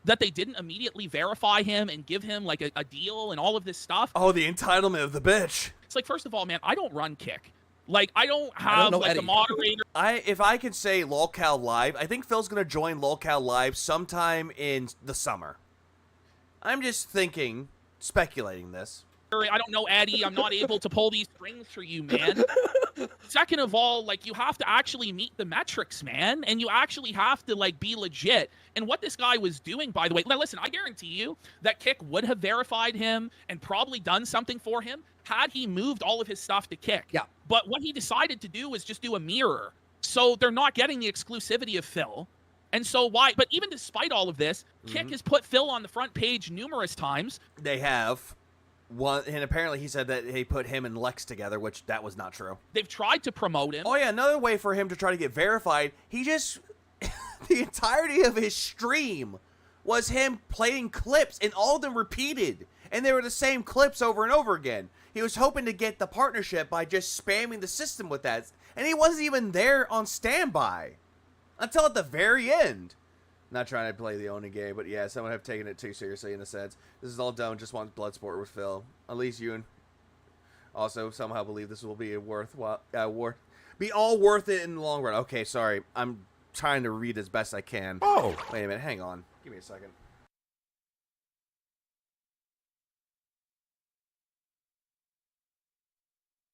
that they didn't immediately verify him and give him like a deal and all of this stuff. Oh, the entitlement of the bitch. It's like, first of all, man, I don't run Kick. Like, I don't have like a moderator. If I could say LolCal Live, I think Phil's going to join LolCal Live sometime in the summer. I'm just thinking, speculating this. I don't know, Eddie. I'm not able to pull these strings for you, man. Second of all, like, you have to actually meet the metrics, man. And you actually have to, like, be legit. And what this guy was doing, by the way, now listen, I guarantee you that Kick would have verified him and probably done something for him had he moved all of his stuff to Kick. Yeah. But what he decided to do was just do a mirror. So they're not getting the exclusivity of Phil. And so why? But even despite all of this, Kick has put Phil on the front page numerous times. They have. And apparently he said that he put him and Lex together, which that was not true. They've tried to promote him. Oh, yeah, another way for him to try to get verified, he just... the entirety of his stream was him playing clips, and all of them repeated. And they were the same clips over and over again. He was hoping to get the partnership by just spamming the system with that. And he wasn't even there on standby. Until at the very end. Not trying to play the Oni game, but yeah, someone have taken it too seriously in a sense. This is all done, just want Bloodsport with Phil. At least you and also somehow believe this will be be all worth it in the long run. Okay, sorry. I'm trying to read as best I can. Oh! Wait a minute, hang on. Give me a second.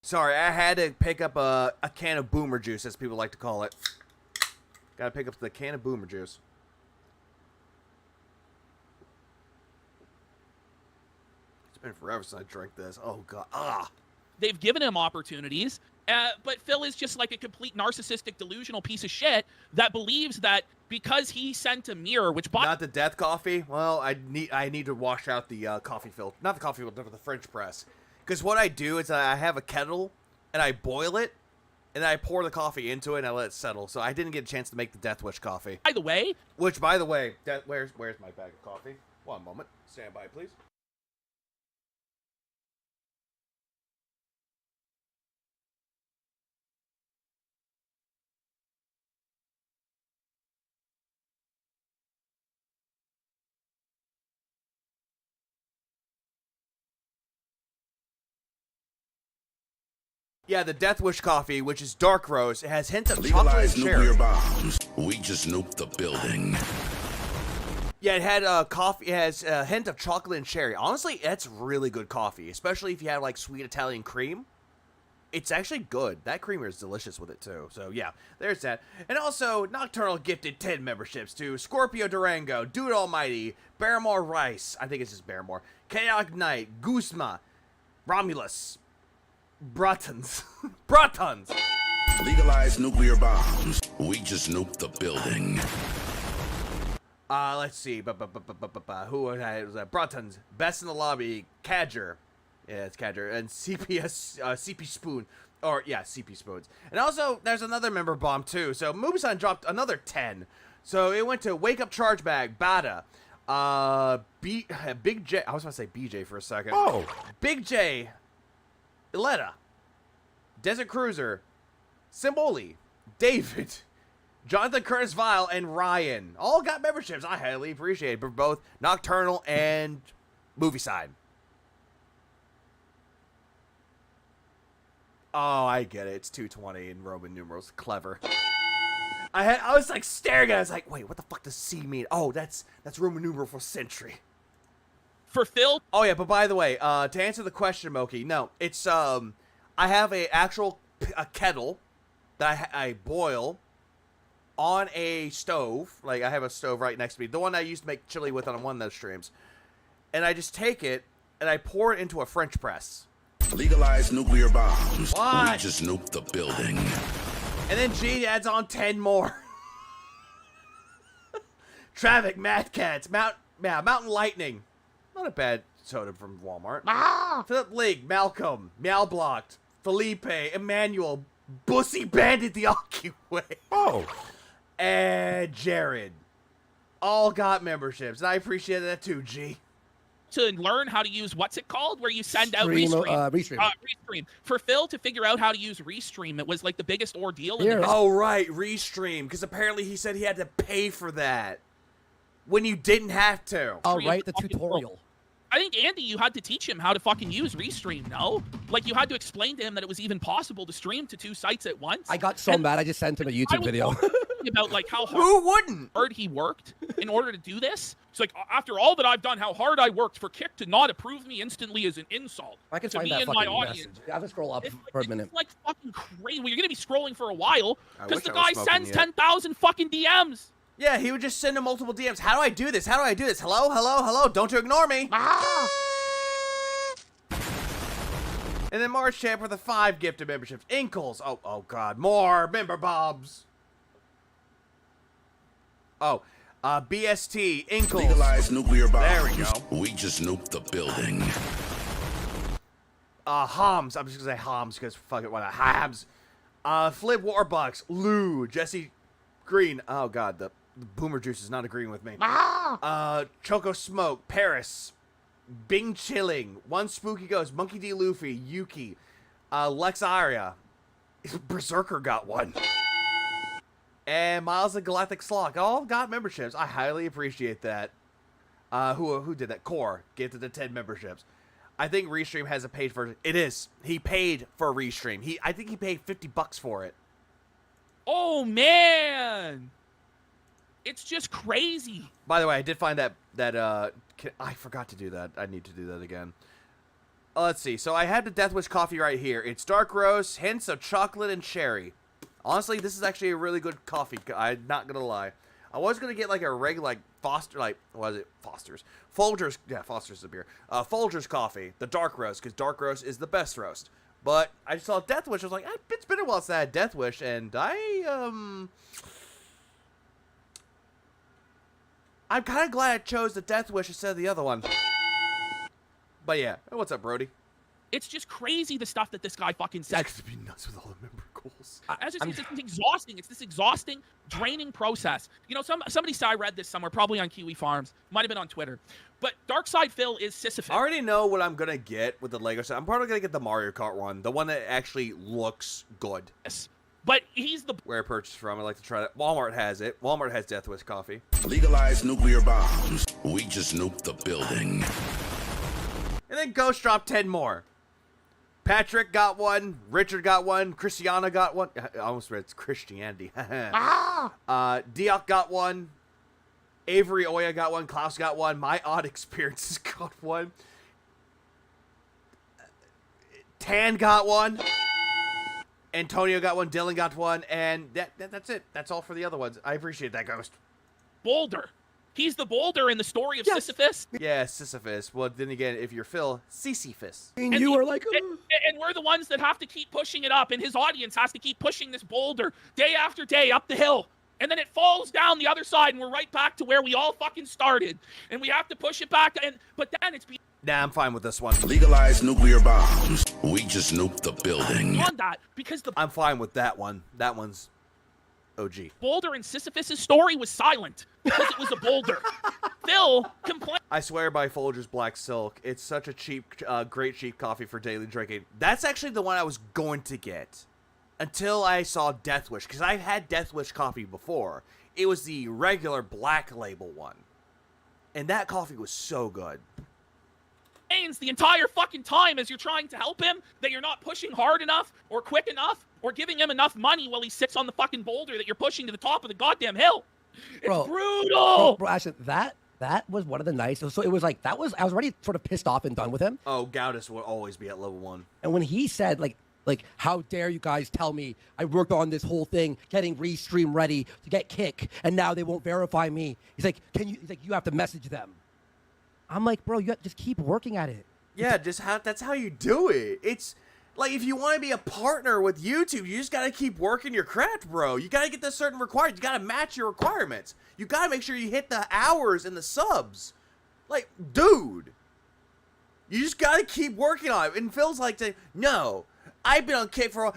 Sorry, I had to pick up a can of boomer juice, as people like to call it. Gotta pick up the can of boomer juice. Been forever since I drank this. Oh god. They've given him opportunities, but Phil is just like a complete narcissistic, delusional piece of shit that believes that because he sent a mirror, which not the death coffee. Well, I need to wash out the coffee filter, not the coffee filter, but the French press. Because what I do is I have a kettle and I boil it, and then I pour the coffee into it and I let it settle. So I didn't get a chance to make the Death Wish coffee. By the way, where's my bag of coffee? One moment, stand by, please. Yeah, the Death Wish coffee, which is dark roast. It has hints of chocolate Legalize and nuclear cherry. bombs. We just nuked the building. Yeah, it had coffee. It has a hint of chocolate and cherry. Honestly, that's really good coffee, especially if you have like sweet Italian cream. It's actually good. That creamer is delicious with it too. So yeah, there's that. And also, Nocturnal gifted 10 memberships to Scorpio Durango, Dude Almighty, Barrymore Rice. I think it's just Barrymore. Chaotic Knight, Guzma, Romulus, Bratons, Bratons. Legalize nuclear bombs. We just nuked the building. Let's see. Who was that? Bratons, Best in the Lobby, Cadger. Yeah, it's Cadger. And CP Spoon. Or, yeah, CP Spoons. And also, there's another member bomb, too. So, Mubisan dropped another 10. So, it went to Wake Up Charge Bag, Bada, Big J. I was going to say BJ for a second. Oh. Big J, Iletta, Desert Cruiser, Symboli, David, Jonathan Curtis Vile, and Ryan. All got memberships. I highly appreciate it for both Nocturnal and Movie Side. Oh, I get it. It's 220 in Roman numerals. Clever. I was like staring at it. I was like, wait, what the fuck does C mean? Oh, that's Roman numeral for century. For Phil? Oh yeah, but by the way, to answer the question, Moki, no, it's I have a kettle that I boil on a stove. Like I have a stove right next to me, the one I used to make chili with on one of those streams, and I just take it and I pour it into a French press. Legalize nuclear bombs. What? We just nuked the building. And then G adds on 10 more. Traffic, Mad Cats, Mountain Lightning. Not a bad soda from Walmart. Philip League, Malcolm, Meow Blocked, Felipe, Emmanuel, Bussy Bandit the Way. Oh. And Jared. All got memberships. And I appreciate that too, G. To learn how to use what's it called, where you send out Restream. Restream. For Phil to figure out how to use Restream, it was like the biggest ordeal. Oh right, Restream, because apparently he said he had to pay for that when you didn't have to. Oh right, the tutorial. I think Andy, you had to teach him how to fucking use Restream. No, like you had to explain to him that it was even possible to stream to 2 sites at once. I got so mad, I just sent him a YouTube video. About like how hard he worked in order to do this. It's like, after all that I've done, how hard I worked for Kick to not approve me instantly is an insult. I can to find me that and fucking my audience. message. I have to scroll up for a minute. It's like fucking crazy. Well, you're gonna be scrolling for a while because the I guy was smoking sends yet. 10,000 fucking DMs. Yeah, he would just send him multiple DMs. How do I do this? How do I do this? Hello, hello, hello. Don't you ignore me. And then March Champ for the 5 gifted memberships. Inkles. Oh God, more member bobs. Oh, BST, Inkles. Legalize nuclear bombs. There we go. We just nuked the building. Homs. I'm just gonna say Homs because fuck it, why not? Hams. Flip Warbucks, Lou, Jesse Green. Oh God, the Boomer Juice is not agreeing with me. Choco Smoke, Paris, Bing Chilling, One Spooky Ghost, Monkey D. Luffy, Yuki, Lex Aria, Berserker got one. And Miles of Galactic Slock all got memberships. I highly appreciate that. Who did that? Core gave the 10 memberships. I think Restream has a paid version. It is. He paid for Restream. I think he paid $50 for it. Oh man, it's just crazy. By the way, I did find that I forgot to do that. I need to do that again. Let's see. So I had the Death Wish coffee right here. It's dark roast, hints of chocolate and cherry. Honestly, this is actually a really good coffee. I'm not gonna lie. I was gonna get like a regular, like Foster, like what is it? Foster's, Folgers. Yeah, Foster's is a beer. Folgers coffee, the dark roast, because dark roast is the best roast. But I saw Death Wish. I was like, it's been a while since I had Death Wish, and I'm kind of glad I chose the Death Wish instead of the other one. But yeah, what's up, Brody? It's just crazy the stuff that this guy fucking says. It's gonna be nuts with all the member goals. It's exhausting. It's this exhausting, draining process. You know, somebody said I read this somewhere, probably on Kiwi Farms. Might have been on Twitter. But Darkside Phil is Sisyphus. I already know what I'm gonna get with the Lego set. I'm probably gonna get the Mario Kart one, the one that actually looks good. Yes. But he's the... Where I purchased from, I like to try that. Walmart has it. Walmart has Death Wish coffee. Legalize nuclear bombs. We just nuked the building. And then Ghost dropped 10 more. Patrick got one. Richard got one. Christiana got one. I almost read it's Christianity. Diok got one. Avery Oya got one. Klaus got one. My Odd Experiences got one. Tan got one. Antonio got one. Dylan got one. And that's it. That's all for the other ones. I appreciate that, Ghost. Boulder. He's the boulder in the story of Sisyphus. Yeah, Sisyphus. Well, then again, if you're Phil, Sisyphus. And you are like... And we're the ones that have to keep pushing it up, and his audience has to keep pushing this boulder day after day up the hill. And then it falls down the other side, and we're right back to where we all fucking started. And we have to push it back, but then it's... Nah, I'm fine with this one. Legalize nuclear bombs. We just nuked the building. On that, because I'm fine with that one. That one's OG. Boulder in Sisyphus' story was silent because it was a boulder. Phil complained. I swear by Folger's Black Silk. It's such a cheap, great cheap coffee for daily drinking. That's actually the one I was going to get until I saw Death Wish, because I've had Death Wish coffee before. It was the regular black label one, and that coffee was so good. The entire fucking time as you're trying to help him, that you're not pushing hard enough or quick enough or giving him enough money while he sits on the fucking boulder that you're pushing to the top of the goddamn hill. It's brutal. Bro, Ashton, that was one of the nights. So it was like, I was already sort of pissed off and done with him. Oh, Gaudis will always be at level 1. And when he said, like, how dare you guys tell me I worked on this whole thing, getting Restream ready to get Kick, and now they won't verify me. He's like, you have to message them. I'm like, bro, you just keep working at it. Yeah, that's how you do it. It's like, if you want to be a partner with YouTube, you just got to keep working your craft, bro. You got to get the certain requirements. You got to match your requirements. You got to make sure you hit the hours and the subs. Like, dude, you just got to keep working on it. And Phil's like, no, I've been on Kick for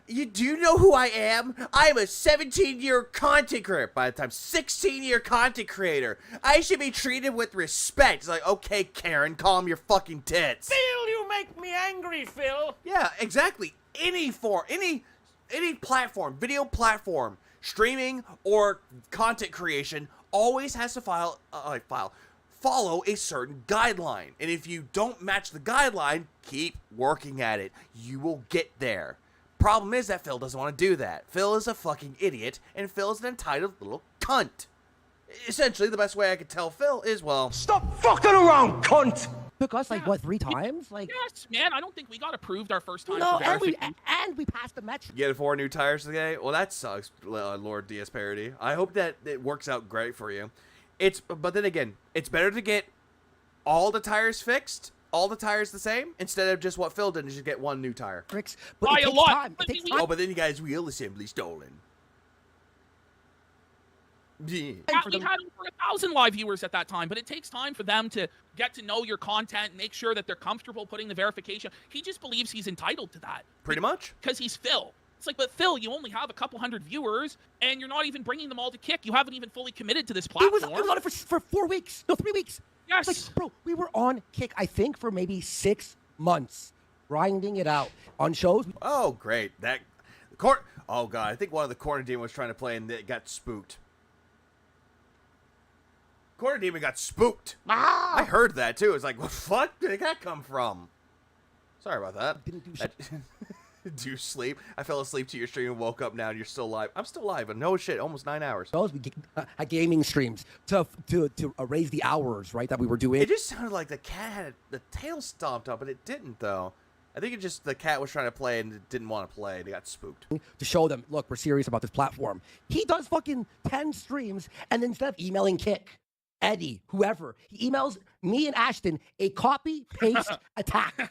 do you know who I am? I'm a 17-year content creator. By the time, 16-year content creator. I should be treated with respect. It's like, okay, Karen, calm your fucking tits. Phil, you make me angry, Phil. Yeah, exactly. Any platform, video platform, streaming or content creation always has to follow a certain guideline. And if you don't match the guideline, keep working at it. You will get there. Problem is that Phil doesn't want to do that. Phil is a fucking idiot, and Phil is an entitled little cunt. Essentially, the best way I could tell Phil is, well... Stop fucking around, cunt! Took us, like, what, 3 times? Like, yes, man, I don't think we got approved our first time. No, and we passed the metric. You get 4 new tires today? Well, that sucks, Lord DS Parody. I hope that it works out great for you. But then again, it's better to get all the tires fixed, all the tires the same, instead of just what Phil did and just get 1 new tire. But it takes time. It takes time. Oh, but then you guys wheel assembly stolen. Yeah. We had over 1,000 live viewers at that time, but it takes time for them to get to know your content, make sure that they're comfortable putting the verification. He just believes he's entitled to that. Pretty much. Because he's Phil. It's like, but Phil, you only have a couple hundred viewers, and you're not even bringing them all to Kick. You haven't even fully committed to this platform. It was on it for 4 weeks. No, 3 weeks. Yes. Like, bro, we were on Kick, I think, for maybe 6 months, grinding it out on shows. Oh, great. Oh, God. I think one of the Corner Demon was trying to play, and it got spooked. Corner Demon got spooked. I heard that, too. It's like, what the fuck did that come from? Sorry about that. Didn't do shit. Do you sleep? I fell asleep to your stream and woke up now and you're still live. I'm still live, but no shit, almost 9 hours. We gaming streams to raise the hours, right, that we were doing. It just sounded like the cat had the tail stomped up, but it didn't, though. I think it just, the cat was trying to play and it didn't want to play and it got spooked. To show them, look, we're serious about this platform. He does fucking 10 streams, and then instead of emailing Kick, Eddie, whoever, he emails me and Ashton a copy-paste attack.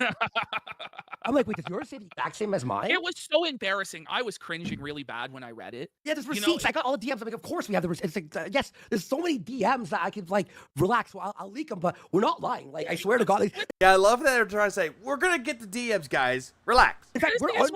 I'm like, wait, does yours say the exact same as mine? It was so embarrassing. I was cringing really bad when I read it. Yeah, there's receipts. I got all the DMs. I'm like, of course we have the receipts. It's like, yes, there's so many DMs that I could, like, relax. So I'll leak them, but we're not lying. Like, I swear to God. Yeah, I love that they're trying to say, we're going to get the DMs, guys. Relax. In fact, we're not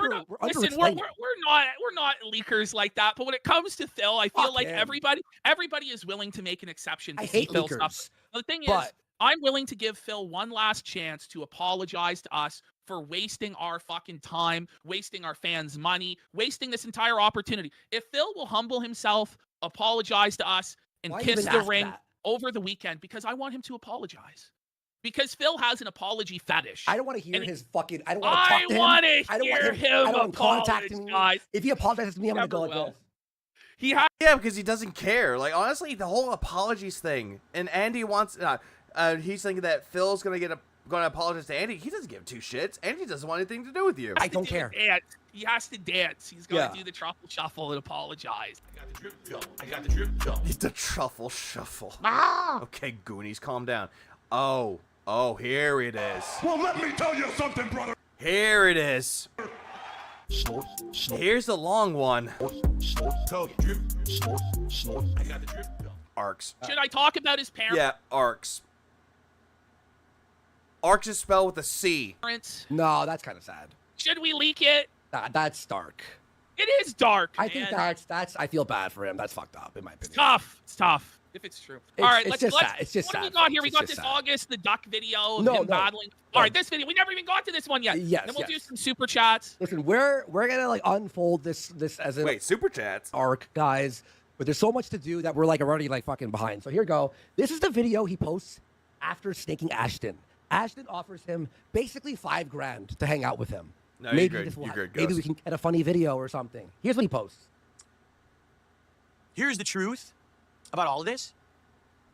leakers like that, but when it comes to Phil, I feel like everybody is willing to make an exception to see Phil's stuff. The thing is, I'm willing to give Phil one last chance to apologize to us for wasting our fucking time, wasting our fans' money, wasting this entire opportunity. If Phil will humble himself, apologize to us, and kiss the ring over the weekend, because I want him to apologize. because Phil has an apology fetish. I don't want to hear his fucking. I don't want to I talk to him. want to I don't hear want him I don't want contact him. apologize. If he apologizes to me, I'm gonna go like Never will. this. Yeah, because he doesn't care. Like, honestly, the whole apologies thing, and Andy wants. He's thinking that Phil's going to apologize to Andy. He doesn't give two shits. Andy doesn't want anything to do with you. I don't care. He has to dance. He's got to do the truffle shuffle and apologize. I got the drip fill. I got the drip fill. The truffle shuffle. Ah! Okay, Goonies, calm down. Oh, here it is. Well, let me tell you something, brother. Here it is. Here's the long one. Arcs. Should I talk about his parents? Yeah, arcs. Arcs is spelled with a C. No, that's kind of sad. Should we leak it? That's dark. It is dark. I think that's. I feel bad for him. That's fucked up, in my opinion. It's tough. If it's true. All right, let's. It's just what sad. do we got here? We It's got just this sad. August, the duck video of No, him no. battling. All right, this video. We never even got to this one yet. Yes, Then we'll do yes. some super chats. Listen, we're gonna like unfold this as an super chats arc, guys. But there's so much to do that we're like already like fucking behind. So here we go. This is the video he posts after snaking Ashton. Ashton offers him basically $5,000 to hang out with him. No, maybe you're this good. will You're good, maybe Ghost. we can get a funny video or something. Here's what he posts. Here's the truth about all of this.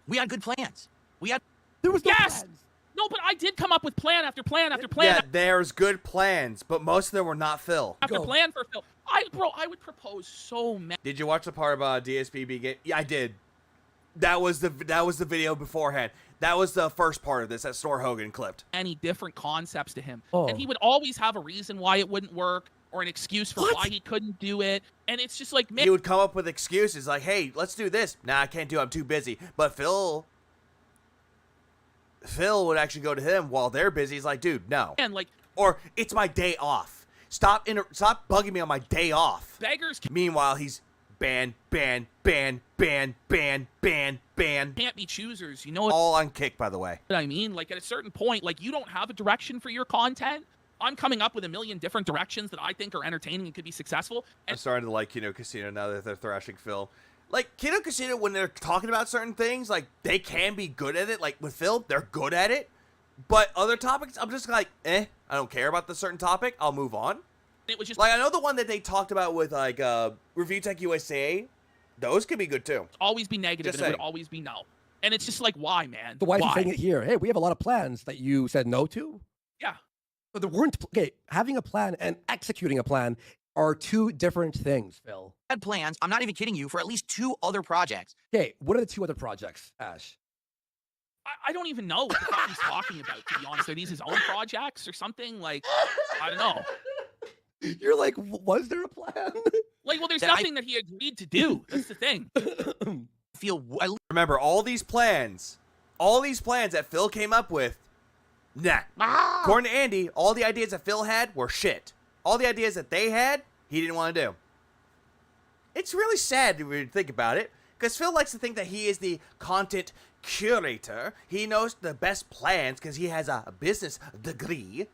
We had good plans. There was no yes. plans. No, but I did come up with plan after plan after plan Yeah, there's good plans, but most of them were not Phil. after plan for Phil. I would propose so many. Did you watch the part about DSPB game? Yeah, I did. That was the video beforehand. That was the first part of this that Snore Hogan clipped. Any different concepts to him, Oh. and he would always have a reason why it wouldn't work or an excuse for why he couldn't do it. And it's just like, man, He would come up with excuses like, "Hey, let's do this." Nah, I can't do it. I'm too busy. But Phil would actually go to him while they're busy. He's like, "Dude, no." and like Or it's my day off. Stop bugging me on my day off. beggars Meanwhile, he's ban. can't be choosers. You know what All on Kick, by the way. I mean? Like at a certain point, like you don't have a direction for your content. I'm coming up with a million different directions that I think are entertaining and could be successful. I'm starting to like Kino Casino now that they're thrashing Phil. Like, Kino Casino, when they're talking about certain things, like, they can be good at it. Like, with Phil, they're good at it. But other topics, I'm just like, I don't care about the certain topic. I'll move on. It was just Like, I know the one that they talked about with, like, Review Tech USA. Those could be good, too. always be negative Just and it would saying. always be no. And it's just like, why, man? So why is he saying it here? Hey, we have a lot of plans that you said no to. Yeah. But there weren't. Okay, having a plan and executing a plan are two different things, Phil. Had plans, I'm not even kidding you, for at least 2 other projects. Okay, what are the 2 other projects, Ash? I don't even know what the fuck he's talking about, to be honest. Are these his own projects or something? Like, I don't know. You're like, was there a plan? Like, well, there's That I- nothing that he agreed to do. That's the thing. Remember, all these plans that Phil came up with, nah. According to Andy, all the ideas that Phil had were shit. All the ideas that they had, he didn't want to do. It's really sad when you think about it, because Phil likes to think that he is the content curator. He knows the best plans because he has a business degree.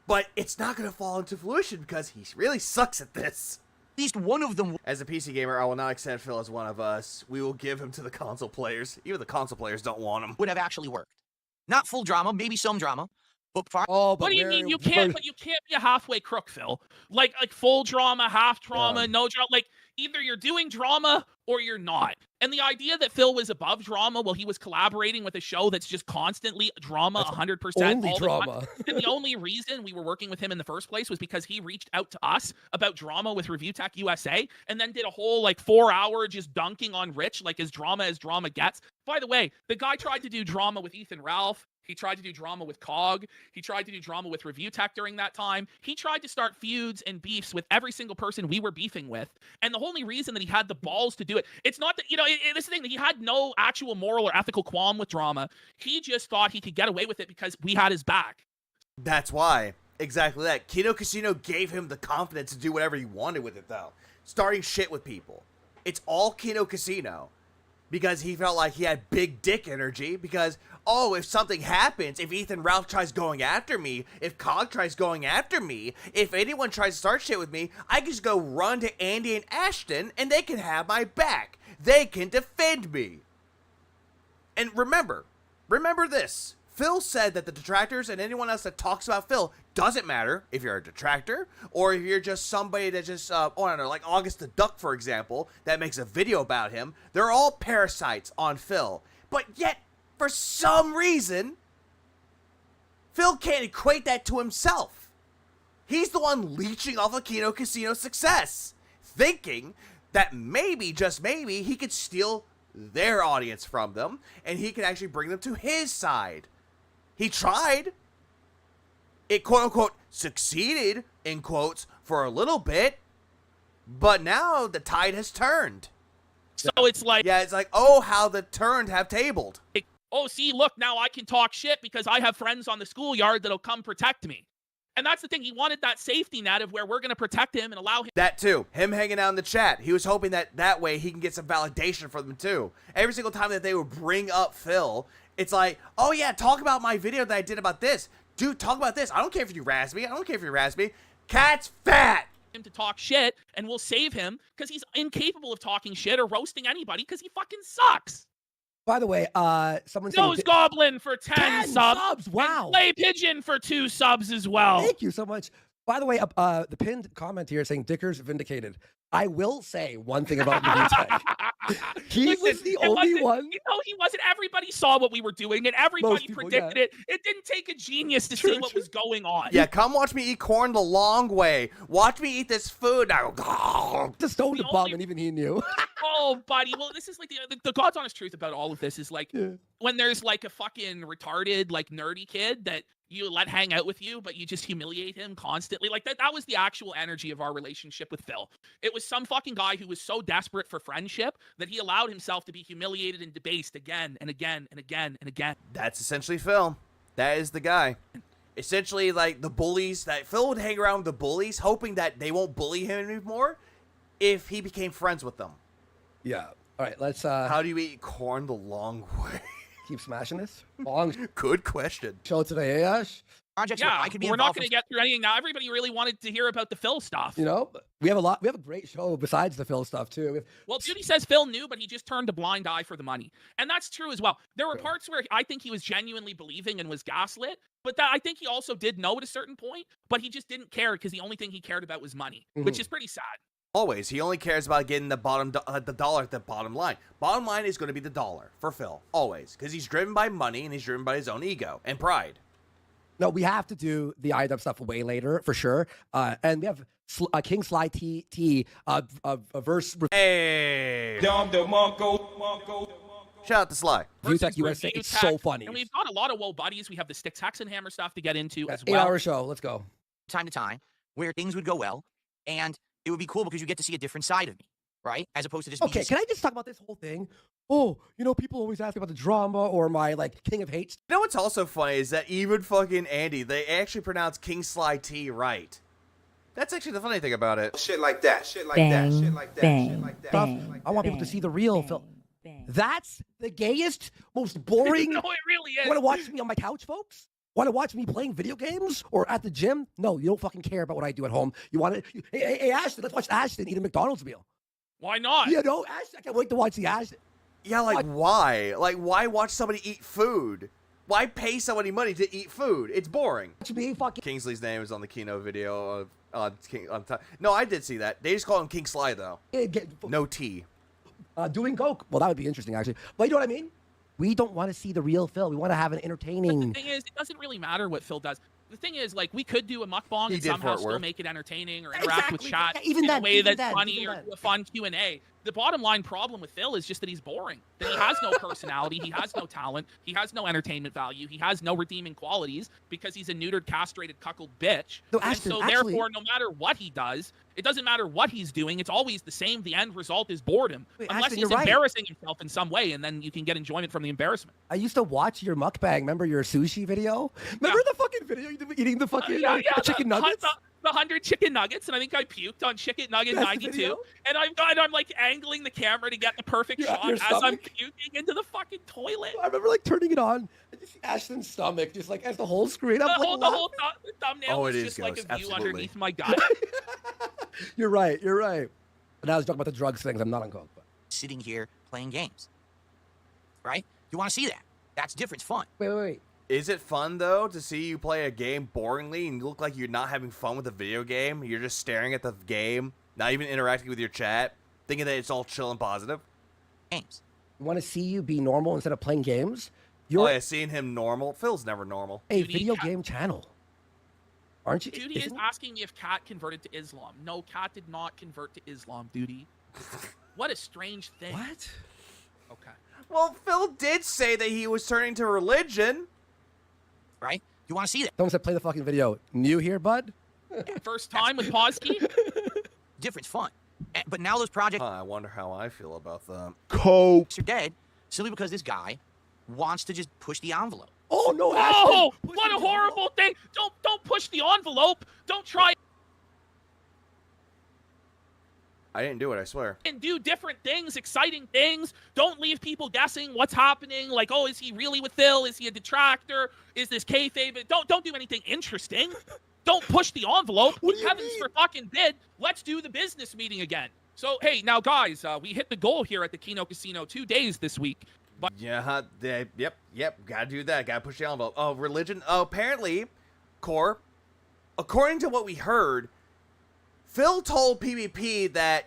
But it's not going to fall into fruition because he really sucks at this. At least one of them. As a PC gamer, I will not accept Phil as one of us. We will give him to the console players. Even the console players don't want him. Would have actually worked. Not full drama, maybe some drama. But far. Oh, What do you mean? You can't be a halfway crook, Phil. Like full drama, half drama, no drama. Like either you're doing drama or you're not. And the idea that Phil was above drama while he was collaborating with a show that's just constantly drama, 100%. only all the drama. time. And the only reason we were working with him in the first place was because he reached out to us about drama with Review Tech USA and then did a whole 4-hour just dunking on Rich, like as drama gets. By the way, the guy tried to do drama with Ethan Ralph. He tried to do drama with COG. He tried to do drama with Review Tech during that time. He tried to start feuds and beefs with every single person we were beefing with. And the only reason that he had the balls to do it, it's not that, this thing that he had no actual moral or ethical qualm with drama. He just thought he could get away with it because we had his back. That's why. Exactly that. Kino Casino gave him the confidence to do whatever he wanted with it, though. Starting shit with people. It's all Kino Casino. Because he felt like he had big dick energy. Because, if something happens, if Ethan Ralph tries going after me, if COG tries going after me, if anyone tries to start shit with me, I can just go run to Andy and Ashton and they can have my back. They can defend me. And remember, remember this. Phil said that the detractors and anyone else that talks about Phil doesn't matter if you're a detractor or if you're just somebody that just, I don't know, like August the Duck, for example, that makes a video about him. They're all parasites on Phil. But yet, for some reason, Phil can't equate that to himself. He's the one leeching off of Kino Casino's success, thinking that maybe, just maybe, he could steal their audience from them and he could actually bring them to his side. He tried. It quote-unquote succeeded, in quotes, for a little bit, but now the tide has turned. So it's like... Yeah, it's like, oh, how the turned have tabled. Oh, see, look, now I can talk shit because I have friends on the schoolyard that'll come protect me. And that's the thing. He wanted that safety net of where we're going to protect him and allow him. That too. Him hanging out in the chat. He was hoping that way he can get some validation from them too. Every single time that they would bring up Phil, it's like, oh yeah, talk about my video that I did about this. Dude, talk about this. I don't care if you razz me. I don't care if you razz me. Cat's fat. Him to talk shit, and we'll save him because he's incapable of talking shit or roasting anybody because he fucking sucks. By the way, someone Nose Goblin for 10 subs. Wow. And Play Pigeon for 2 subs as well. Thank you so much. By the way, the pinned comment here saying Dickers vindicated. I will say one thing about the Wu-Tang. He was the only one. You know, he wasn't. Everybody saw what we were doing, and everybody predicted it. It didn't take a genius to see what was going on. Yeah, come watch me eat corn the long way. Watch me eat this food. Just stole the bomb, and even he knew. Oh, buddy. Well, this is like the God's honest truth about all of this is like when there's like a fucking retarded, like nerdy kid that you let hang out with you, but you just humiliate him constantly. Like that was the actual energy of our relationship with Phil. It was some fucking guy who was so desperate for friendship that he allowed himself to be humiliated and debased again and again and again and again. That's essentially Phil. That is the guy. Essentially, like the bullies, that Phil would hang around with the bullies, hoping that they won't bully him anymore if he became friends with them. Yeah. All right, let's... How do you eat corn the long way? Keep smashing this? Good question. Show it today, eh, Ash? Yeah, we're not going to get through anything now. Everybody really wanted to hear about the Phil stuff. You know, we have a great show besides the Phil stuff, too. Well, Judy says Phil knew, but he just turned a blind eye for the money. And that's true as well. There were parts where I think he was genuinely believing and was gaslit, but that I think he also did know at a certain point, but he just didn't care because the only thing he cared about was money, which is pretty sad. Always. He only cares about getting the dollar at the bottom line. Bottom line is going to be the dollar for Phil. Always. Because he's driven by money and he's driven by his own ego and pride. No, we have to do the IDub stuff way later, for sure. And we have King Sly T a verse. Hey! Shout out to Sly. Viewtech USA, it's so funny. And we've got a lot of woe buddies. We have the Sticks, Hacks, and Hammer stuff to get into as 8 well. 8-hour show. Let's go. Time to time where things would go well, and it would be cool because you get to see a different side of me, right? As opposed to just okay, can I just talk about this whole thing? Oh, you know, people always ask me about the drama or my, like, King of Hates. You know what's also funny is that even fucking Andy, they actually pronounce King Sly T right. That's actually the funny thing about it. Shit like that, shit like that, shit like that, shit like that. I want people to see the real Phil. That's the gayest, most boring. No, it really is. Want to watch me on my couch, folks? Want to watch me playing video games or at the gym? No, you don't fucking care about what I do at home. You want to? Hey, Ashton, let's watch Ashton eat a McDonald's meal. Why not? You know, Ashton, I can't wait to watch the Ashton. Yeah, like why? Like why watch somebody eat food? Why pay somebody money to eat food? It's boring. Kingsley's name is on the Kino video on time. No, I did see that. They just call him King Sly though. No T. Doing coke. Well, that would be interesting actually. But you know what I mean? We don't want to see the real Phil. We want to have an entertaining. But the thing is, it doesn't really matter what Phil does. The thing is, like, we could do a mukbang and somehow still make it entertaining or interact with chat in a way that's funny or do a fun Q&A. The bottom line problem with Phil is just that he's boring. That he has no personality, he has no talent, he has no entertainment value, he has no redeeming qualities because he's a neutered, castrated, cuckold bitch. No, Ashton, and so therefore, no matter what he does, it doesn't matter what he's doing, it's always the same. The end result is boredom. Unless Ashton, he's embarrassing himself in some way, and then you can get enjoyment from the embarrassment. I used to watch your mukbang. Remember your sushi video? Remember the fucking video you did eating the fucking chicken nuggets? The 100 chicken nuggets, and I think I puked on chicken nugget 92, and I'm like angling the camera to get the perfect shot as I'm puking into the fucking toilet. I remember like turning it on and just see Ashton's stomach just like as the whole screen. The whole thumbnail was just like a view underneath my gut. You're right. And I was talking about the drugs things. I'm not on coke. But. Sitting here playing games, right? You want to see that? That's different. It's fun. Wait. Is it fun, though, to see you play a game boringly and you look like you're not having fun with the video game? You're just staring at the game, not even interacting with your chat, thinking that it's all chill and positive? Games. You want to see you be normal instead of playing games? Oh, yeah, seeing him normal. Phil's never normal. A video game channel. Aren't you? Duty is asking me if Kat converted to Islam. No, Kat did not convert to Islam, Duty. What a strange thing. What? Okay. Well, Phil did say that he was turning to religion. Right? You want to see that? Someone said play the fucking video. New here, bud? First time with Posky? Different. It's fun. But now those projects... I wonder how I feel about them. Are dead simply because this guy wants to just push the envelope. Oh, no, Oh, what a horrible thing. Don't push the envelope. Don't try I didn't do it, I swear. and do different things, exciting things. Don't leave people guessing what's happening. Like, oh, is he really with Phil? Is he a detractor? Is this kayfabe? Don't do anything interesting. Don't push the envelope. Heavens for fucking bid. Let's do the business meeting again. So, hey, now, guys, we hit the goal here at the Kino Casino 2 days this week. But Yeah, yep, gotta do that. Gotta push the envelope. Oh, religion. Oh, apparently, Core, according to what we heard, Phil told PvP that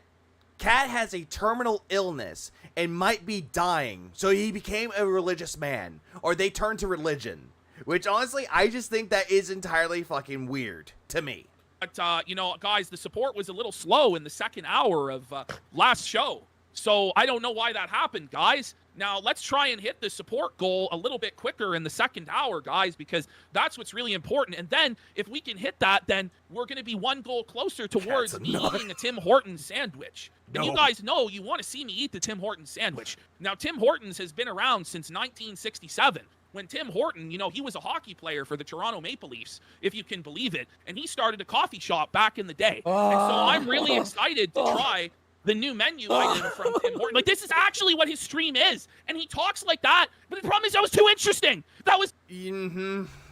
Kat has a terminal illness and might be dying, so he became a religious man, or they turned to religion. Which, honestly, I just think that is entirely fucking weird to me. But, you know, guys, the support was a little slow in the second hour of last show. So I don't know why that happened, guys. Now, let's try and hit the support goal a little bit quicker in the second hour, guys, because that's what's really important. And then, if we can hit that, then we're going to be one goal closer towards me eating a Tim Hortons sandwich. And you guys know you want to see me eat the Tim Hortons sandwich. Now, Tim Hortons has been around since 1967. When Tim Horton, you know, he was a hockey player for the Toronto Maple Leafs, if you can believe it. And he started a coffee shop back in the day. And so I'm really excited to try the new menu item from Tim Horton. Like, this is actually what his stream is. And he talks like that, but the problem is that was too interesting. That was...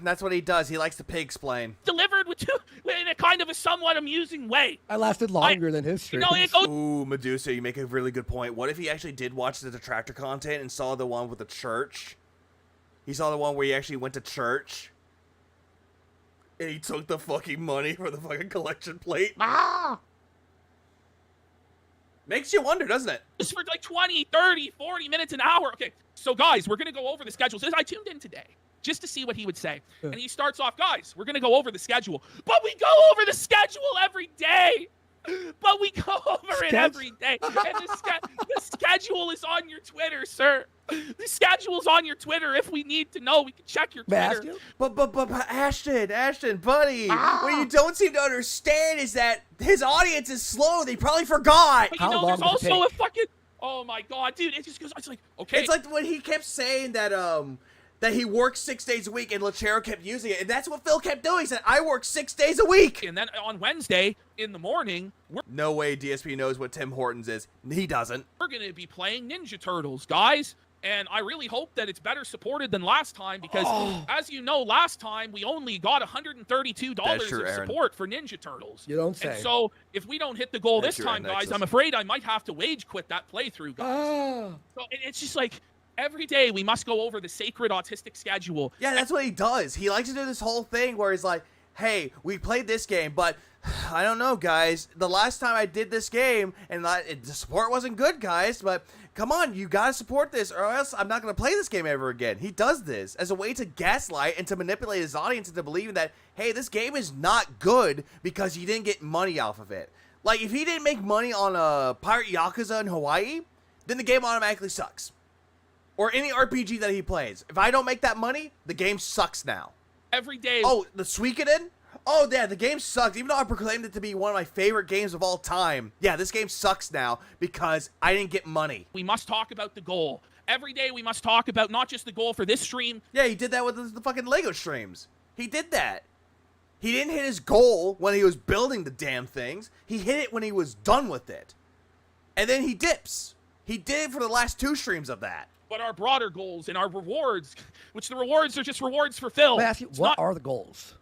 That's what he does. He likes to pig-splain. Delivered in a kind of a somewhat amusing way. I lasted longer than his stream. You know, it goes... Ooh, Medusa, you make a really good point. What if he actually did watch the detractor content and saw the one with the church? He saw the one where he actually went to church. And he took the fucking money for the fucking collection plate. Makes you wonder, doesn't it? It's for like 20, 30, 40 minutes, an hour. Okay, so guys, we're going to go over the schedule. So I tuned in today just to see what he would say. And he starts off, guys, we're going to go over the schedule. But we go over the schedule every day. But we go over it every day. And the schedule is on your Twitter, sir. The schedule's on your Twitter. If we need to know, we can check your Twitter. But Ashton, buddy, what you don't seem to understand is that his audience is slow. They probably forgot. But, you know, there's also a fucking... Oh, my God, dude. It just goes... It's like, okay. It's like when he kept saying that he works 6 days a week, and Lachero kept using it, and that's what Phil kept doing. He said, I work 6 days a week. And then on Wednesday in the morning, no way DSP knows what Tim Hortons is. He doesn't. We're going to be playing Ninja Turtles, guys. And I really hope that it's better supported than last time because, as you know, last time we only got $132 of support for Ninja Turtles. You don't say. And so if we don't hit the goal this time, guys, I'm afraid I might have to wage quit that playthrough, guys. So it's just like every day we must go over the sacred autistic schedule. Yeah, that's what he does. He likes to do this whole thing where he's like, hey, we played this game, but I don't know, guys. The last time I did this game, and the support wasn't good, guys, but come on, you gotta support this, or else I'm not gonna play this game ever again. He does this as a way to gaslight and to manipulate his audience into believing that, hey, this game is not good because you didn't get money off of it. Like, if he didn't make money on Pirate Yakuza in Hawaii, then the game automatically sucks. Or any RPG that he plays. If I don't make that money, the game sucks now. Every day. Oh, the Suikoden? Oh, yeah, the game sucks. Even though I proclaimed it to be one of my favorite games of all time. Yeah, this game sucks now because I didn't get money. We must talk about the goal. Every day we must talk about not just the goal for this stream. Yeah, he did that with the fucking Lego streams. He did that. He didn't hit his goal when he was building the damn things. He hit it when he was done with it. And then he dips. He did it for the last 2 streams of that. But our broader goals and our rewards, which the rewards are just rewards for Phil. Let me ask you, what are the goals?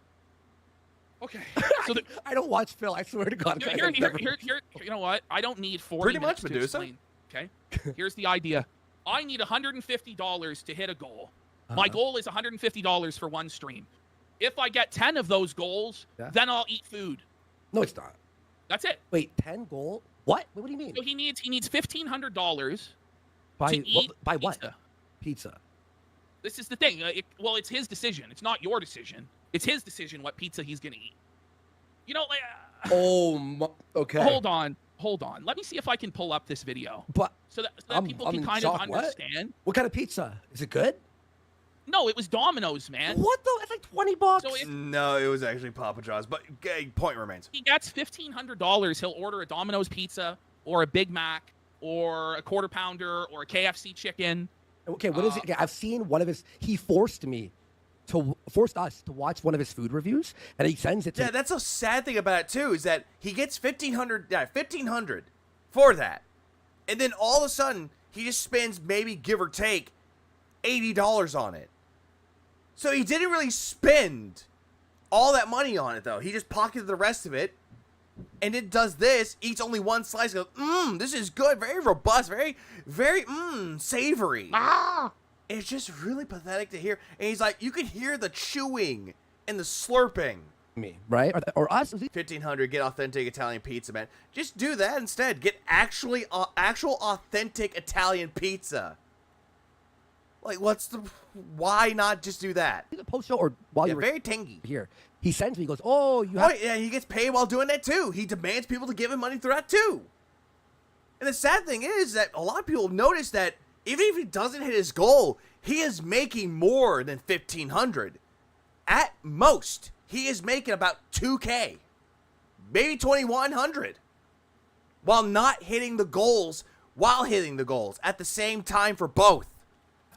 Okay. So I don't watch Phil. I swear to God. Here, you know what? I don't need 40 Pretty minutes much, to Medusa. explain. Okay. Here's the idea. I need $150 to hit a goal. My goal is $150 for one stream. If I get 10 of those goals, then I'll eat food. No, it's not. That's it. Wait, 10 gold? What? What do you mean? So he needs $1,500 By to eat by pizza. what? Pizza. This is the thing. Well, it's his decision. It's not your decision. It's his decision what pizza he's gonna eat. You know, like. Okay. Hold on. Let me see if I can pull up this video. But so that people can kind of understand. What kind of pizza? Is it good? No, it was Domino's, man. What though? It's like $20. So No, it was actually Papa John's. But point remains. He gets $1,500. He'll order a Domino's pizza or a Big Mac or a quarter pounder or a KFC chicken. Okay, what is it? Okay, I've seen one of his. He forced us to watch one of his food reviews, and he sends it to. Yeah, that's a sad thing about it too. Is that he gets $1,500 for that, and then all of a sudden he just spends maybe give or take $80 on it. So he didn't really spend all that money on it though. He just pocketed the rest of it. And it does this, eats only one slice, goes, this is good, very robust, very, very, savory. It's just really pathetic to hear. And he's like, you can hear the chewing and the slurping. Me, right? Or us? $1,500, get authentic Italian pizza, man. Just do that instead. Get actual authentic Italian pizza. Like, why not just do that? The post show or while you're very tangy. Here. He sends me, he goes, oh, you have... Oh, yeah, he gets paid while doing that, too. He demands people to give him money through that, too. And the sad thing is that a lot of people notice that even if he doesn't hit his goal, he is making more than $1,500. At most, he is making about $2K. Maybe $2,100. While not hitting the goals, at the same time for both.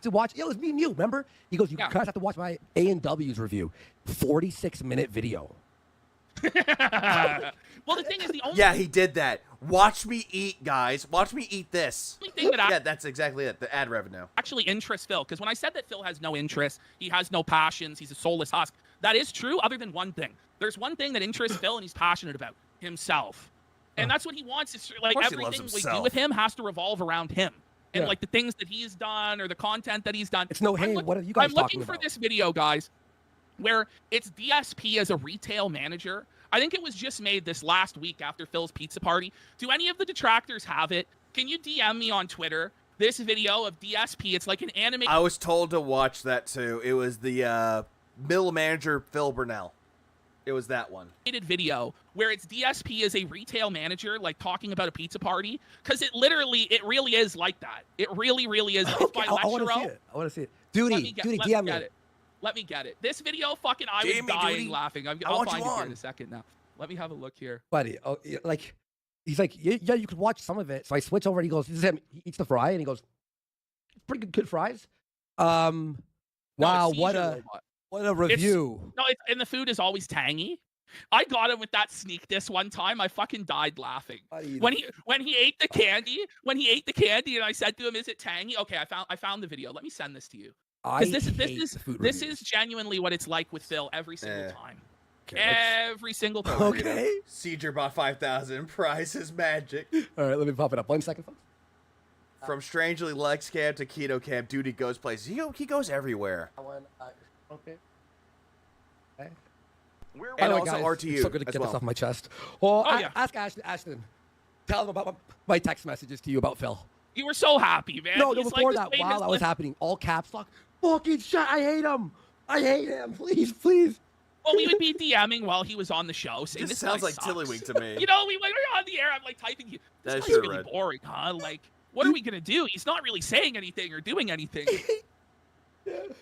To watch, it was me and you, remember? He goes, you guys have to watch my A&W's review. 46-minute video. Well, the thing is, the only Yeah, he did that. Watch me eat, guys. Watch me eat this. thing that Yeah, that's exactly it. The ad revenue. actually interests Phil, because when I said that Phil has no interest, he has no passions, he's a soulless husk, that is true, other than one thing. There's one thing that interests Phil and he's passionate about, himself. And that's what he wants. Is like everything we do with him has to revolve around him. And like the things that he's done or the content that he's done. It's no, hey, what are you guys I'm looking for this video, guys, where it's DSP as a retail manager. I think it was just made this last week after Phil's pizza party. Do any of the detractors have it? Can you DM me on Twitter this video of DSP? It's like an anime. I was told to watch that too. It was the middle manager, Phil Burnell. It was that one. Video where it's DSP as a retail manager, like talking about a pizza party, because it really is like that. It really is. It's by I want to see it. I want to see it. Duty, DM me. Let me get it. This video, fucking, I was dying laughing. I'll find it here in a second now. Let me have a look here. Buddy, like, he's like, yeah, you could watch some of it. So I switch over and he goes, this is him. He eats the fry and he goes, pretty good fries. Wow, what a review. And the food is always tangy. I got him with that sneak diss one time. I fucking died laughing. When he ate the candy, and I said to him, "Is it tangy?" Okay, I found the video. Let me send this to you. This is genuinely what it's like with Phil every single time. Okay, every single time. Okay. Seeger bought 5,000. Price is magic. All right, let me pop it up. 1 second, folks. From strangely Lex Camp to Kino Camp, Duty goes places. He goes everywhere. Okay. And also guys, RTU. I'm so good to get well. this off my chest. Well, yeah. Ask Ashton. Tell him about my text messages to you about Phil. You were so happy, man. No, He's before like that, while that was happening, all caps lock. Fucking shit, I hate him. Please. Well, we would be DMing while he was on the show. Saying, This sounds like Tiddlywink to me. You know, we were on the air. I'm like typing. This guy's really boring, huh? Like, what are we gonna do? He's not really saying anything or doing anything.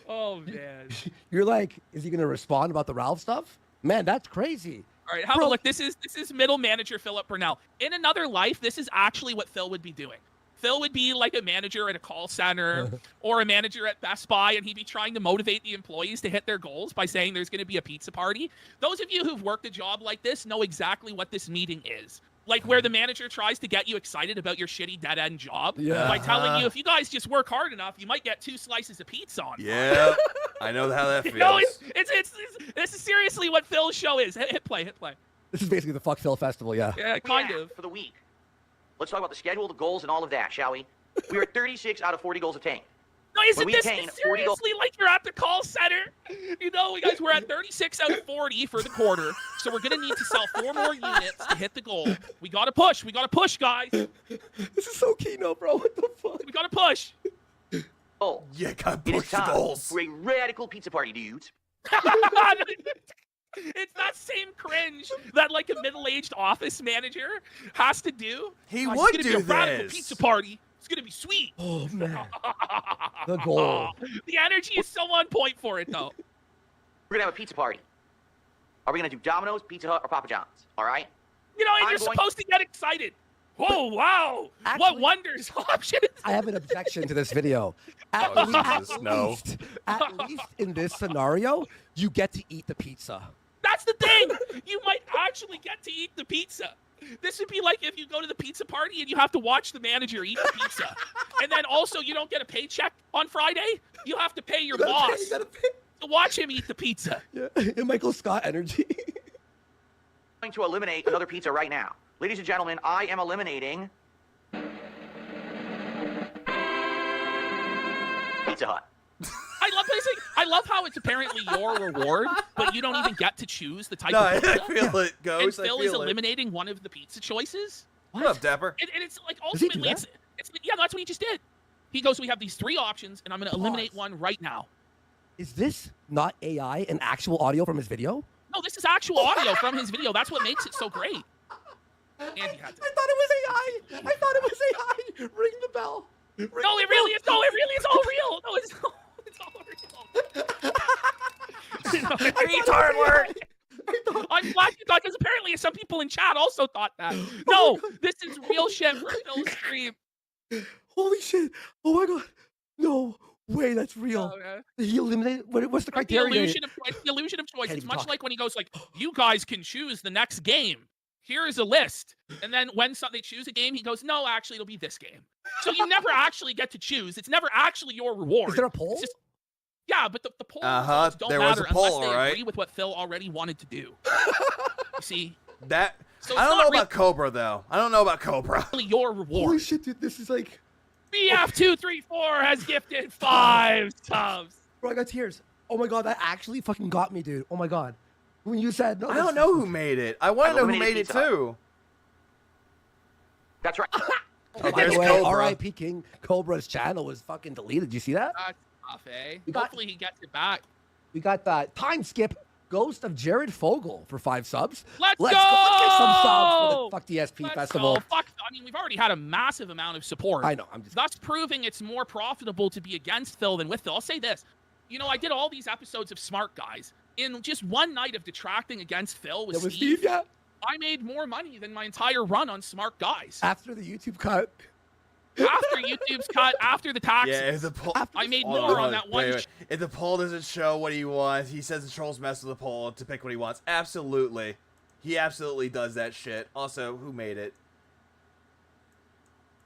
Oh man. You're like, is he gonna respond about the Ralph stuff? Man, that's crazy. All right, have a look. This is middle manager Philip Burnell. In another life, this is actually what Phil would be doing. Phil would be like a manager at a call center or a manager at Best Buy, and he'd be trying to motivate the employees to hit their goals by saying there's going to be a pizza party. Those of you who've worked a job like this know exactly what this meeting is. Like where the manager tries to get you excited about your shitty dead-end job by telling you if you guys just work hard enough, you might get 2 slices of pizza on. Yeah, I know how that feels. No, this is seriously what Phil's show is. Hit play. This is basically the Fuck Phil Festival, yeah. Yeah, kind of. For the week. Let's talk about the schedule, the goals, and all of that, shall we? We were 36 out of 40 goals attained. No, isn't this seriously like you're at the call center? You know, guys, we're at 36 out of 40 for the quarter, so we're gonna need to sell 4 more units to hit the goal. We gotta push. We gotta push, guys. This is so Kino, bro. What the fuck? We gotta push. Oh, yeah, gotta it push is the time goals. for a radical pizza party, dudes. It's that same cringe that like a middle-aged office manager has to do. He It's would gonna do be a radical this. pizza party. It's gonna be sweet. Oh man, the goal. The energy is so on point for it, though. We're gonna have a pizza party. Are we gonna do Domino's, Pizza Hut, or Papa John's? All right. You know, and I'm you're going- supposed to get excited. Oh wow! Actually, what wonders options? I have an objection to this video. At least in this scenario, you get to eat the pizza. That's the thing. You might actually get to eat the pizza. This would be like if you go to the pizza party and you have to watch the manager eat the pizza. And then also you don't get a paycheck on Friday. You have to pay your boss to watch him eat the pizza. Yeah, Michael Scott energy. I'm going to eliminate another pizza right now. Ladies and gentlemen, I am eliminating Pizza Hut. I love how it's apparently your reward, but you don't even get to choose the type No, of pizza. I feel it, Ghost. And Phil I is feel it. eliminating one of the pizza choices. What up, Dapper? And it's like Does he do ultimately, that? it's yeah, that's what he just did. He goes, we have these 3 options, and I'm going to eliminate one right now. Is this not AI and actual audio from his video? No, this is actual audio from his video. That's what makes it so great. Andy had to. I thought it was AI. I thought it was AI. Ring the bell. No, it really is. No, it really is all real. No, it's all real. Retard word. I'm glad you thought, because apparently some people in chat also thought that. No, this is real shit for Phil's stream. Holy shit. Oh my god. No way, that's real. Oh, yeah. He eliminated, what's the The criteria? illusion of choice. The illusion of choice. Can't It's even much talk. like when he goes like, you guys can choose the next game. Here is a list. And then when they choose a game, he goes, no, actually, it'll be this game. So you never actually get to choose. It's never actually your reward. Is there a poll? It's just, yeah, but the poll Uh-huh, results don't there was matter a poll, unless they alright. agree with what Phil already wanted to do. You see? That So I it's don't not know about Cobra though. I don't know about Cobra. really your reward. Holy shit, dude, this is like... BF234 has gifted 5 subs. Bro, I got tears. Oh my god, that actually fucking got me, dude. Oh my god. When you said... No, I don't know who made it. I want to know who made it Pizza Hut. too. That's right. Oh, by there's the way, Cobra. R.I.P. King Cobra's channel was fucking deleted. Did you see that? That's tough, eh? We got- Hopefully he gets it back. We got that time skip Ghost of Jared Fogle for 5 subs. Let's go! Let's get some subs for the Fuck DSP Let's Festival. go. Fuck. I mean, we've already had a massive amount of support. I know. I'm just... Thus proving it's more profitable to be against Phil than with Phil. I'll say this. You know, I did all these episodes of Smart Guys. In just one night of detracting against Phil with That was Steve, Steve, yeah. I made more money than my entire run on Smart Guys. After the YouTube cut. After YouTube's cut, after the taxes. Yeah, if the poll, I made Hold more on that one. wait. If the poll doesn't show what he wants, he says the trolls mess with the poll to pick what he wants. Absolutely, he absolutely does that shit. Also, who made it?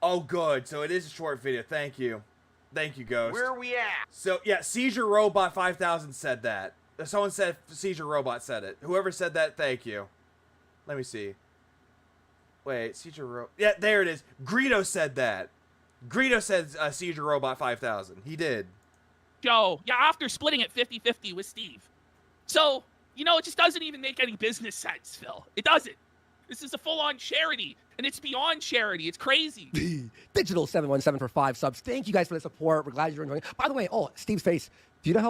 Oh, good. So it is a short video. Thank you, Ghost. Where are we at? So yeah, Seizure Robot 5000 said that. Someone said Seizure Robot said it. Whoever said that, thank you. Let me see. Wait, Seizure Robot. Yeah, there it is. Greedo said that. Greedo said Seizure Robot 5000. He did. Joe, yeah, after splitting it 50-50 with Steve. So, you know, it just doesn't even make any business sense, Phil. It doesn't. This is a full-on charity, and it's beyond charity. It's crazy. Digital 717 for 5 subs. Thank you guys for the support. We're glad you're enjoying it. By the way, Steve's face. Do you know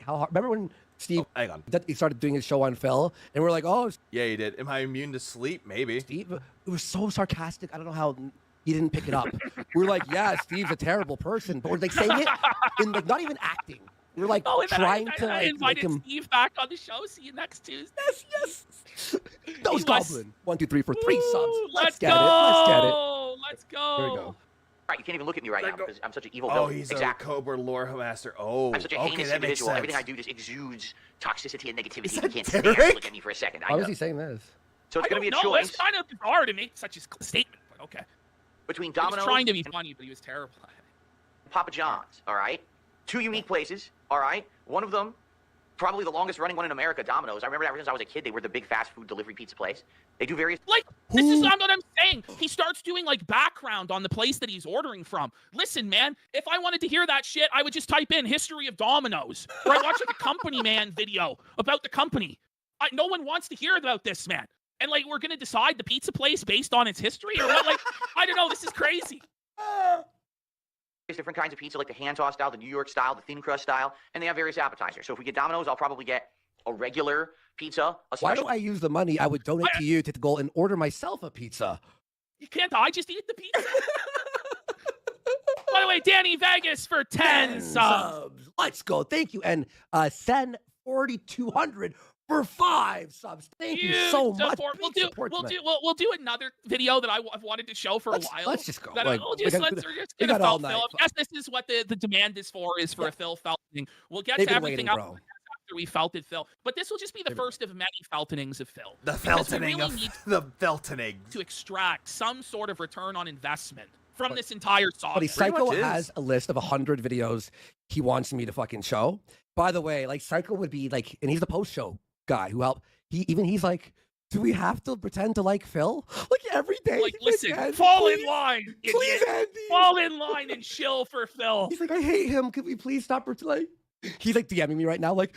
how hard? Remember when Steve hang on. He started doing his show on Phil, and we're like, oh, Yeah, he did. Am I immune to sleep? Maybe. Steve. It was so sarcastic. I don't know how he didn't pick it up. We're like, yeah, Steve's a terrible person, but we're like saying it in like not even acting. We're like Oh, and then trying I to like make invited him. Steve back on the show. See you next Tuesday. Yes. Those Goblin. 1, 2, 3 for 3 subs. Let's get go. it. Let's get it. Let's go. There we go. All right, you can't even look at me right now because I'm such an evil Oh, villain. he's exactly. a Cobra lore master. Oh, I'm such a okay, heinous that makes individual. sense. Everything I do just exudes toxicity and negativity. Is You that can't stand Derek? to look at me for a second. I Why know. was he saying this? So it's I going to be a don't know. choice It's kind of bizarre to make such a statement, but okay. between He was Domino's trying to be funny, but he was terrible. and Papa John's. All right, 2 unique places. All right, one of them probably the longest running one in America, Domino's. I remember ever since I was a kid, they were the big fast food delivery pizza place. They do various... Like, this is not what I'm saying. He starts doing, like, background on the place that he's ordering from. Listen, man, if I wanted to hear that shit, I would just type in history of Domino's. Or I'd watch, like, a Company Man video about the company. No one wants to hear about this, man. And, like, we're going to decide the pizza place based on its history? Or what? Like, I don't know. This is crazy. There's different kinds of pizza, like the hand-tossed style, the New York style, the thin crust style, and they have various appetizers. So if we get Domino's, I'll probably get a regular pizza, a Why special... do I use the money I would donate to you to go and order myself a pizza? You can't I just eat the pizza? By the way, Danny Vegas for 10 subs. Let's go. Thank you. And Sen 4200 for 5 subs. Thank you so much. We'll do another video that I've wanted to show for a while. Let's just go. We're just gonna Phil. I guess this is what the demand is for a Phil Felt thing. We'll get to everything else after we felted Phil. But this will just be the first of many feltonings of Phil. The feltoning of the feltoning. To extract some sort of return on investment from this entire saga. But Psycho has a list of 100 videos he wants me to fucking show. By the way, like Psycho would be like, and he's the post-show guy who helped. He's like, do we have to pretend to like Phil? Like every day. Like, listen, fall in line. Please, Andy. Fall in line and chill for Phil. He's like, I hate him. Could we please stop like? He's like DMing me right now, like,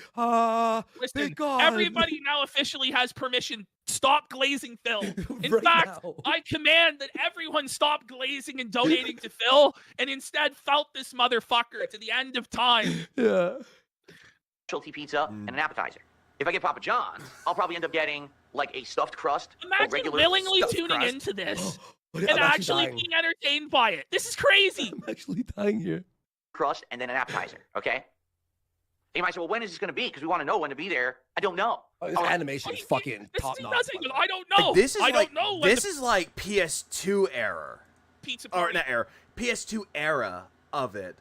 listen, everybody now officially has permission. Stop glazing Phil. In fact, I command that everyone stop glazing and donating to Phil, and instead felt this motherfucker to the end of time. Yeah. Specialty pizza and an appetizer. If I get Papa John's, I'll probably end up getting like a stuffed crust. Imagine willingly tuning into this and actually being entertained by it. This is crazy. I'm actually dying here. Crust and then an appetizer, okay? You might say, well, when is this going to be? Because we want to know when to be there. I don't know. This animation is fucking top-notch. I don't know. Like, this is I like, don't know. This is like PS2 era. Pizza party. Or not era. PS2 era of it.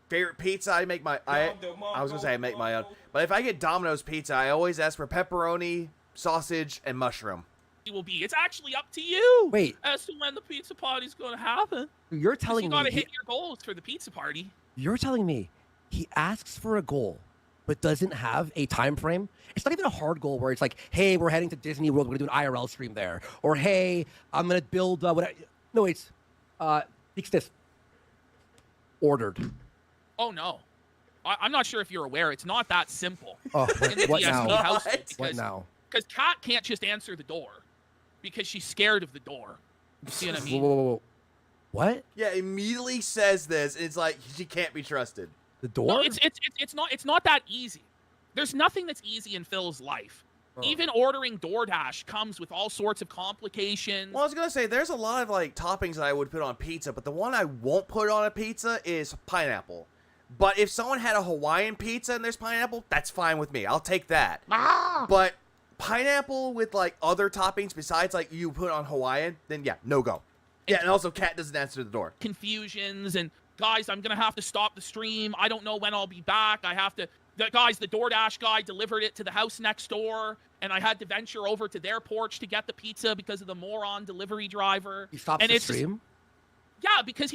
Favorite pizza, I make my... I was going to say I make my own. But if I get Domino's pizza, I always ask for pepperoni, sausage, and mushroom. Will be. It's actually up to you. Wait. As to when the pizza party's going to happen. You're telling me... You got to hit your goals for the pizza party. You're telling me he asks for a goal, but doesn't have a time frame? It's not even a hard goal where it's like, hey, we're heading to Disney World. We're going to do an IRL stream there. Or, hey, I'm going to build... No, it's... Fix this. Ordered. Oh, no. I'm not sure if you're aware. It's not that simple. Oh, what now? What now? Because Kat can't just answer the door because she's scared of the door. You see what I mean? Whoa. What? Yeah, immediately says this. And it's like she can't be trusted. The door? No, it's not that easy. There's nothing that's easy in Phil's life. Even ordering DoorDash comes with all sorts of complications. Well, I was going to say, there's a lot of, like, toppings that I would put on pizza, but the one I won't put on a pizza is pineapple. But if someone had a Hawaiian pizza and there's pineapple, that's fine with me. I'll take that. But pineapple with, like, other toppings besides, like, you put on Hawaiian, then, yeah, no go. Yeah, and also, Kat doesn't answer the door. Confusions and, guys, I'm going to have to stop the stream. I don't know when I'll be back. I have to... Guys, the DoorDash guy delivered it to the house next door, and I had to venture over to their porch to get the pizza because of the moron delivery driver. He stops the stream? Yeah, because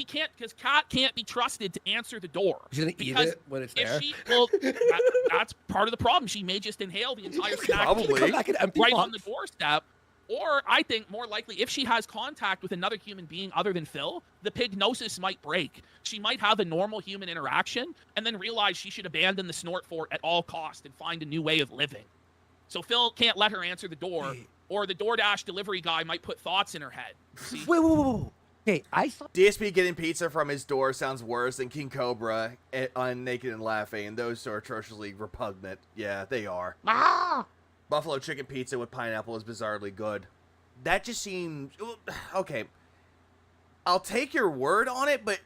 Kat can't be trusted to answer the door. She's going to eat it when it's there? That's part of the problem. She may just inhale the entire snack Probably. right on the doorstep. Or, I think, more likely, if she has contact with another human being other than Phil, the pignosis might break. She might have a normal human interaction and then realize she should abandon the snort fort at all costs and find a new way of living. So Phil can't let her answer the door, or the DoorDash delivery guy might put thoughts in her head. See? Wait. Okay, I saw... DSP getting pizza from his door sounds worse than King Cobra on Naked and Laughing, and those are atrociously repugnant. Yeah, they are. Buffalo chicken pizza with pineapple is bizarrely good. That just seems... Okay. I'll take your word on it, but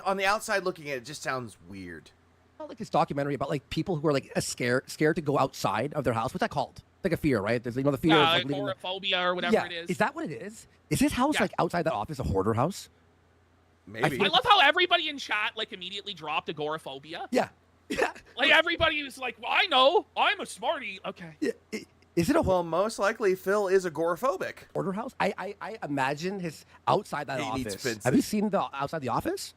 on the outside looking at it, just sounds weird. Like this documentary about like people who are like scared to go outside of their house. What's that called? Like a fear, right? There's the fear of like agoraphobia or whatever it is. Is that what it is? Is his house like outside that office a hoarder house? Maybe. I love how everybody in chat like immediately dropped agoraphobia. Yeah. Like everybody was like, well, I know. I'm a smarty. Okay. Yeah. Is it a... Well, most likely Phil is agoraphobic. Hoarder house? I imagine his outside that office. Have you seen the outside the office?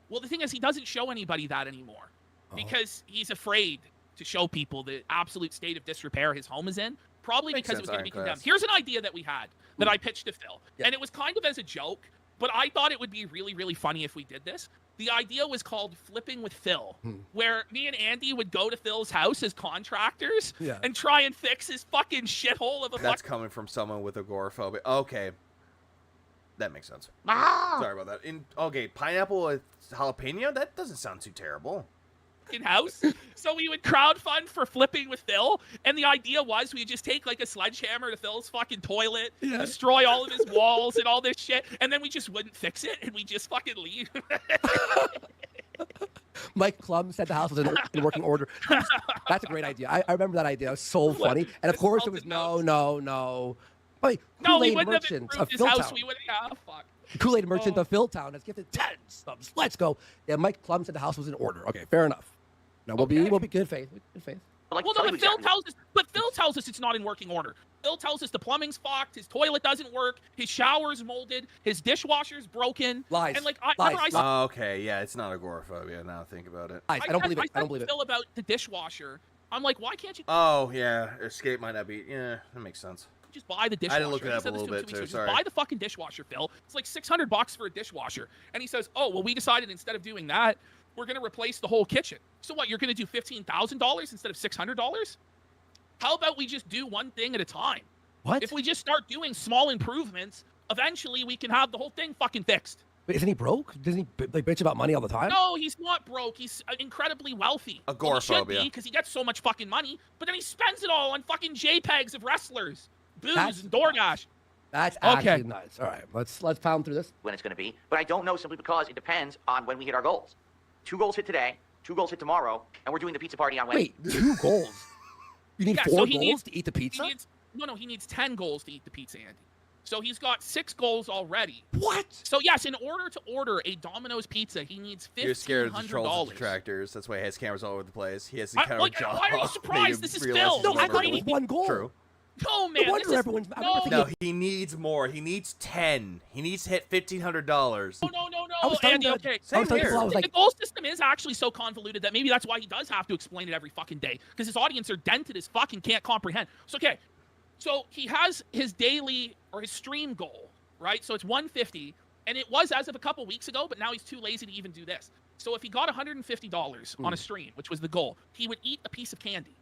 Well, the thing is, he doesn't show anybody that anymore because he's afraid to show people the absolute state of disrepair his home is in, probably Makes because it sense, was going to be Iron condemned. Class. Here's an idea that we had that I pitched to Phil, and it was kind of as a joke, but I thought it would be really, really funny if we did this. The idea was called Flipping with Phil, where me and Andy would go to Phil's house as contractors and try and fix his fucking shithole of a That's coming from someone with agoraphobia. Okay. That makes sense. Ah! Sorry about that. Okay, pineapple with jalapeno? That doesn't sound too terrible. fucking house. So we would crowdfund for Flipping with Phil, and the idea was we'd just take like a sledgehammer to Phil's fucking toilet, destroy all of his walls and all this shit, and then we just wouldn't fix it, and we just fucking leave. Mike Klum said the house was in working order. That's a great idea. I remember that idea. It was so funny. And of course it was no. Wait, No, we Kool-Aid wouldn't have Merchant of improved his house. Philtown. We would have, fuck. Kool-Aid Merchant of Philtown has gifted 10 subs. Let's go. Yeah, Mike Klum said the house was in order. Okay, fair enough. No, we'll be good faith. Good faith. Well, no, but Phil tells us it's not in working order. Phil tells us the plumbing's fucked, his toilet doesn't work, his shower's molded, his dishwasher's broken. Lies. And like, Oh, okay, yeah, it's not agoraphobia. Now I think about it. I don't believe it. I don't said believe to it. Phil about the dishwasher. I'm like, why can't you? Oh yeah, escape might not be. Yeah, that makes sense. Just buy the dishwasher. I had to look it He up a said this little to him bit 2 weeks too. ago. Sorry. Just buy the fucking dishwasher, Phil. It's like $600 for a dishwasher. And he says, oh, well, we decided instead of doing that, we're going to replace the whole kitchen. So what, you're going to do $15,000 instead of $600? How about we just do one thing at a time? What? If we just start doing small improvements, eventually we can have the whole thing fucking fixed. But isn't he broke? Doesn't he like bitch about money all the time? No, he's not broke. He's incredibly wealthy. Well, he should Agoraphobia. be, because he gets so much fucking money, but then he spends it all on fucking JPEGs of wrestlers, booze, and DoorDash. That's actually nice. All right, let's pound through this. When it's going to be, but I don't know simply because it depends on when we hit our goals. 2 goals hit today, 2 goals hit tomorrow, and we're doing the pizza party on Wednesday. Wait, 2 goals? You need 4 goals to eat the pizza? He needs 10 goals to eat the pizza, Andy. So he's got 6 goals already. What? So yes, in order to order a Domino's pizza, he needs $1,500. You're scared of the trolls and detractors. That's why he has cameras all over the place. He has to kind of job. Why are you surprised? This is Phil. No, I thought it was 1 goal. True. No, man. No wonder everyone's. No, he needs more. He needs 10. He needs to hit $1,500. No, Andy, okay. The goal system is actually so convoluted that maybe that's why he does have to explain it every fucking day, because his audience are dented as fucking can't comprehend. So, okay. So he has his daily or his stream goal, right? So it's 150, and it was as of a couple weeks ago, but now he's too lazy to even do this. So if he got $150 on a stream, which was the goal, he would eat a piece of candy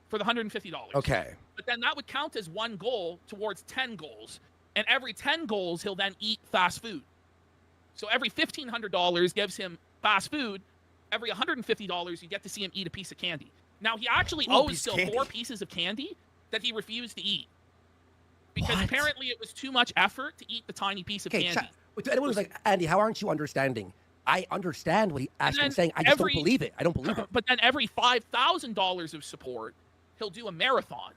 for the $150. Okay. But then that would count as 1 goal towards 10 goals. And every 10 goals, he'll then eat fast food. So every $1,500 gives him fast food. Every $150, you get to see him eat a piece of candy. Now, he actually owes still 4 pieces of candy that he refused to eat. Because apparently it was too much effort to eat the tiny piece of candy. To anyone who's like, Andy, how aren't you understanding? I understand what Ashton's saying. I just don't believe it. I don't believe it. But then every $5,000 of support, he'll do a marathon.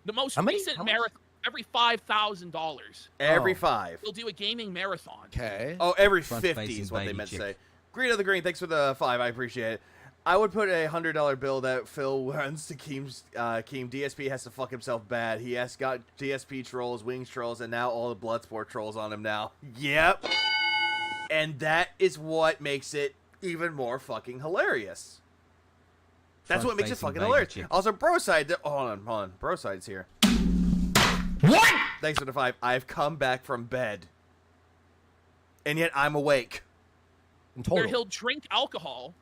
The most recent marathon, every $5,000. Every 5. He'll do a gaming marathon. Okay. Oh, every 50 is what they meant to say. Green of the Green, thanks for the 5. I appreciate it. I would put a $100 bill that Phil runs to Keem's. Keem. DSP has to fuck himself bad. He has got DSP trolls, Wings trolls, and now all the Bloodsport trolls on him now. Yep. And that is what makes it even more fucking hilarious. That's what makes it fucking hilarious. Also, Broside. Hold on. Broside's here. What? Thanks for the 5. I've come back from bed, and yet I'm awake. Where he'll drink alcohol,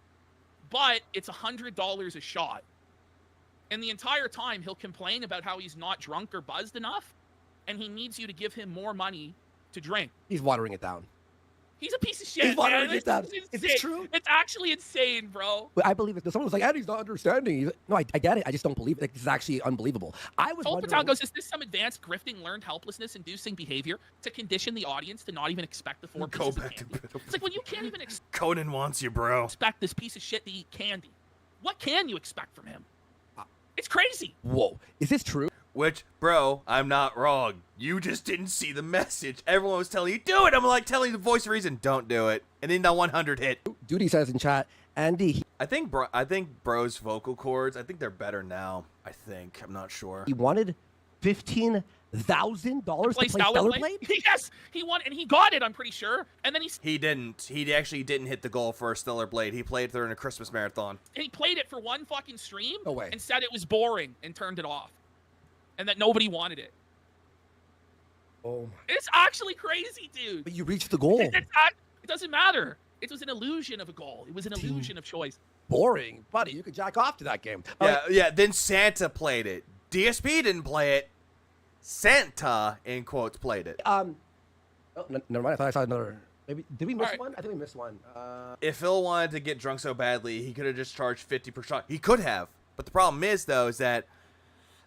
but it's $100 a shot. And the entire time, he'll complain about how he's not drunk or buzzed enough, and he needs you to give him more money to drink. He's watering it down. He's a piece of shit. He's watering it down. Is this true? It's actually insane, bro. But I believe it. Someone was like, Andy's not understanding. No, I get it. I just don't believe it. Like, this is actually unbelievable. I was wondering. Goes, is this some advanced grifting, learned helplessness-inducing behavior to condition the audience to not even expect the 4 pieces of candy? It's like when you can't even Conan wants you, bro. Expect this piece of shit to eat candy. What can you expect from him? It's crazy. Whoa. Is this true? Which, bro, I'm not wrong. You just didn't see the message. Everyone was telling you, do it. I'm like telling you the voice of reason, don't do it. And then that 100 hit. Duty says in chat, Andy. I think bro's vocal cords, I think they're better now. I'm not sure. He wanted $15,000 $1,000 to play Stellar Stellar Blade? Blade? Yes, he won, and he got it, I'm pretty sure. And then He didn't. He actually didn't hit the goal for Stellar Blade. He played during a Christmas marathon. he played it for one fucking stream No way. and said it was boring and turned it off. And that nobody wanted it. Oh my. It's actually crazy, dude. But you reached the goal. It doesn't matter. It was an illusion of a goal. It was an illusion of choice. Boring. Buddy, you could jack off to that game. Yeah. Then Santa played it. DSP didn't play it. Santa, in quotes, played it. Oh, never mind. I thought I saw another. Maybe did we miss one? I think we missed one. If Phil wanted to get drunk so badly, he could have just charged 50 per shot. He could have. But the problem is, though, is that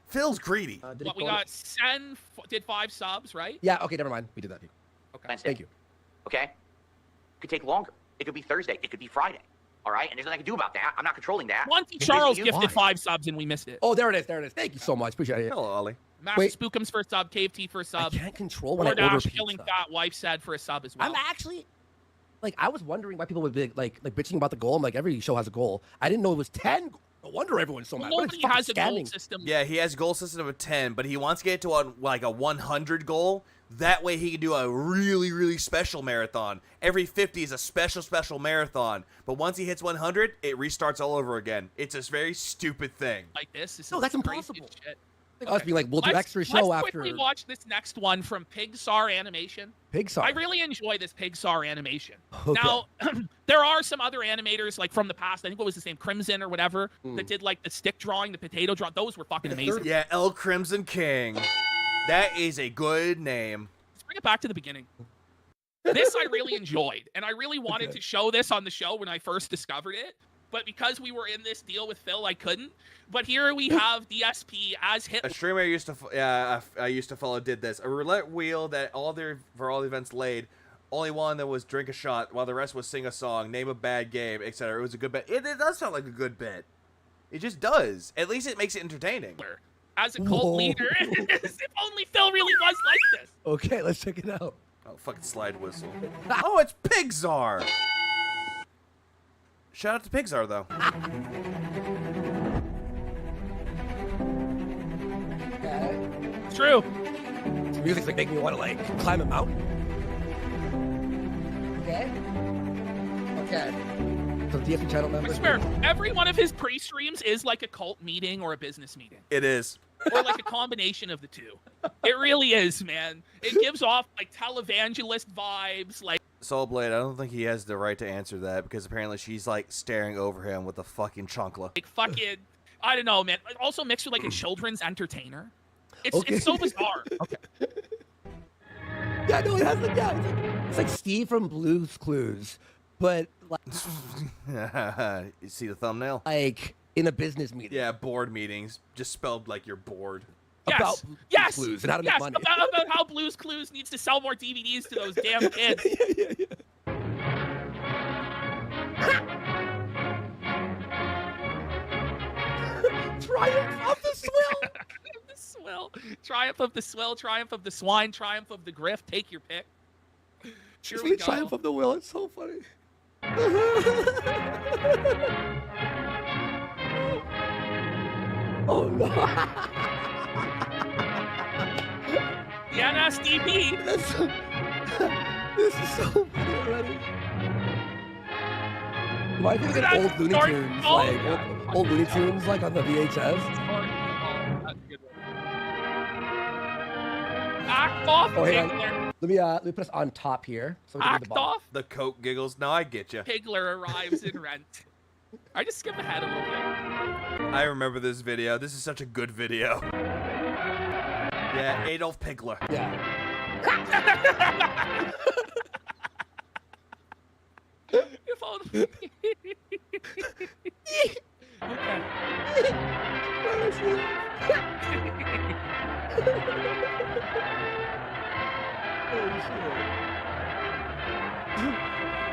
Phil's greedy. What we got? Sen did 5 subs, right? Yeah. Okay. Never mind. We did that. Okay. Thank you. Okay? It could take longer. It could be Thursday. It could be Friday. All right? And there's nothing I can do about that. I'm not controlling that. Monty Charles gifted 5 subs and we missed it. Oh, there it is. There it is. Thank you so much. Appreciate it. Hello, Ollie. Master Spookums for a sub. Cave T for a sub. I can't control when I order DoorDash pizza. Killing Fat Wife said for a sub as well. I'm actually, like, I was wondering why people would be like bitching about the goal. I'm like, every show has a goal. I didn't know it was 10. No wonder everyone's so mad. What is Nobody fucking has a goal scamming? system. Yeah, he has a goal system of 10, but he wants to get to a 100 goal. That way he can do a really, really special marathon. Every 50 is a special marathon. But once he hits 100, it restarts all over again. It's a very stupid thing. Like this. No, that's crazy impossible. Shit. Us being like, we'll do extra show let's after. quickly watch this next one from Pixar Animation. Pixar. I really enjoy this Pixar Animation. Okay. Now, there are some other animators like from the past. I think what was his name, Crimson or whatever, that did like the stick drawing, the potato drawing. Those were fucking amazing. Yeah, El Crimson King. That is a good name. Let's bring it back to the beginning. This I really enjoyed, and I really wanted to show this on the show when I first discovered it. But because we were in this deal with Phil, I couldn't. But here we have DSP as Hitler. A streamer I used to follow did this. A roulette wheel that for all the events laid. Only one that was drink a shot, while the rest was sing a song, name a bad game, etc. It was a good bit. It does sound like a good bit. It just does. At least it makes it entertaining. As a cult leader, if only Phil really was like this. Okay, let's check it out. Oh, fucking slide whistle. Oh, it's Pixar. Shout out to Pixar, though. It's true. This music's like making me want to like climb a mountain. Okay. So DSP channel I members. swear, every one of his pre-streams is like a cult meeting or a business meeting. It is. Or like a combination of the two. It really is, man. It gives off like televangelist vibes, like Soul Blade, I don't think he has the right to answer that because apparently she's like staring over him with a fucking chancla. fucking, I don't know, man. Also mixed with like a children's entertainer. It's so bizarre. Okay. Yeah, no, it has like it's like Steve from Blue's Clues, but like You see the thumbnail? like in a business meeting. Yeah, board meetings, just spelled like you're bored. About Yes, Blues and how to make yes, money. about how Blue's Clues needs to sell more DVDs to those damn kids. Triumph of the swill. The swill. Triumph of the swill, triumph of the swine, triumph of the grift. Take your pick. Here we go. Triumph of the will. It's so funny. Oh no. The NSDP. This is so funny already. Why think Look of at old that Looney story. Tunes, Oh, like yeah. old Looney Tunes, like on the VHS? That's a good one. Act off, Oh, hang Pigler. on. Let me put us on top here. So we can do Act the bottom. off. The Coke giggles. No, I get you. Pigler arrives in Rent. I just skip ahead a little bit. I remember this video. This is such a good video. Yeah, Adolf Pigler. Yeah. If only.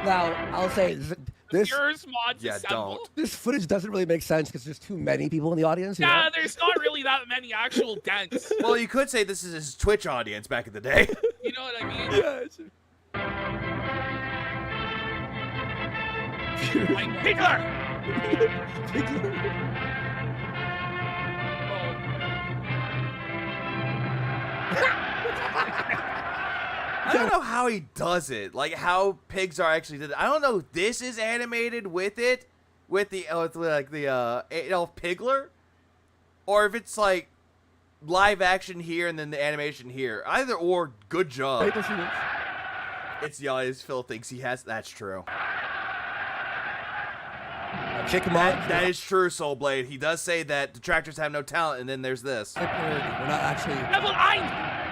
Now, I'll say this. Yours mods Yeah, assembled. This footage doesn't really make sense because there's too many people in the audience. You Yeah, know? there's not really that many actual dents. Well, you could say this is his Twitch audience back in the day. You know what I mean? Like Pigler! I don't know how he does it. Like how pigs are actually did it. I don't know if this is animated with it, with the elf Pigler, or if it's like live action here and then the animation here. Either or, good job. It's the audience Phil thinks he has. That's true. Kick him out. That is true, Soulblade. He does say that detractors have no talent, and then there's this. We're not actually. Level 9!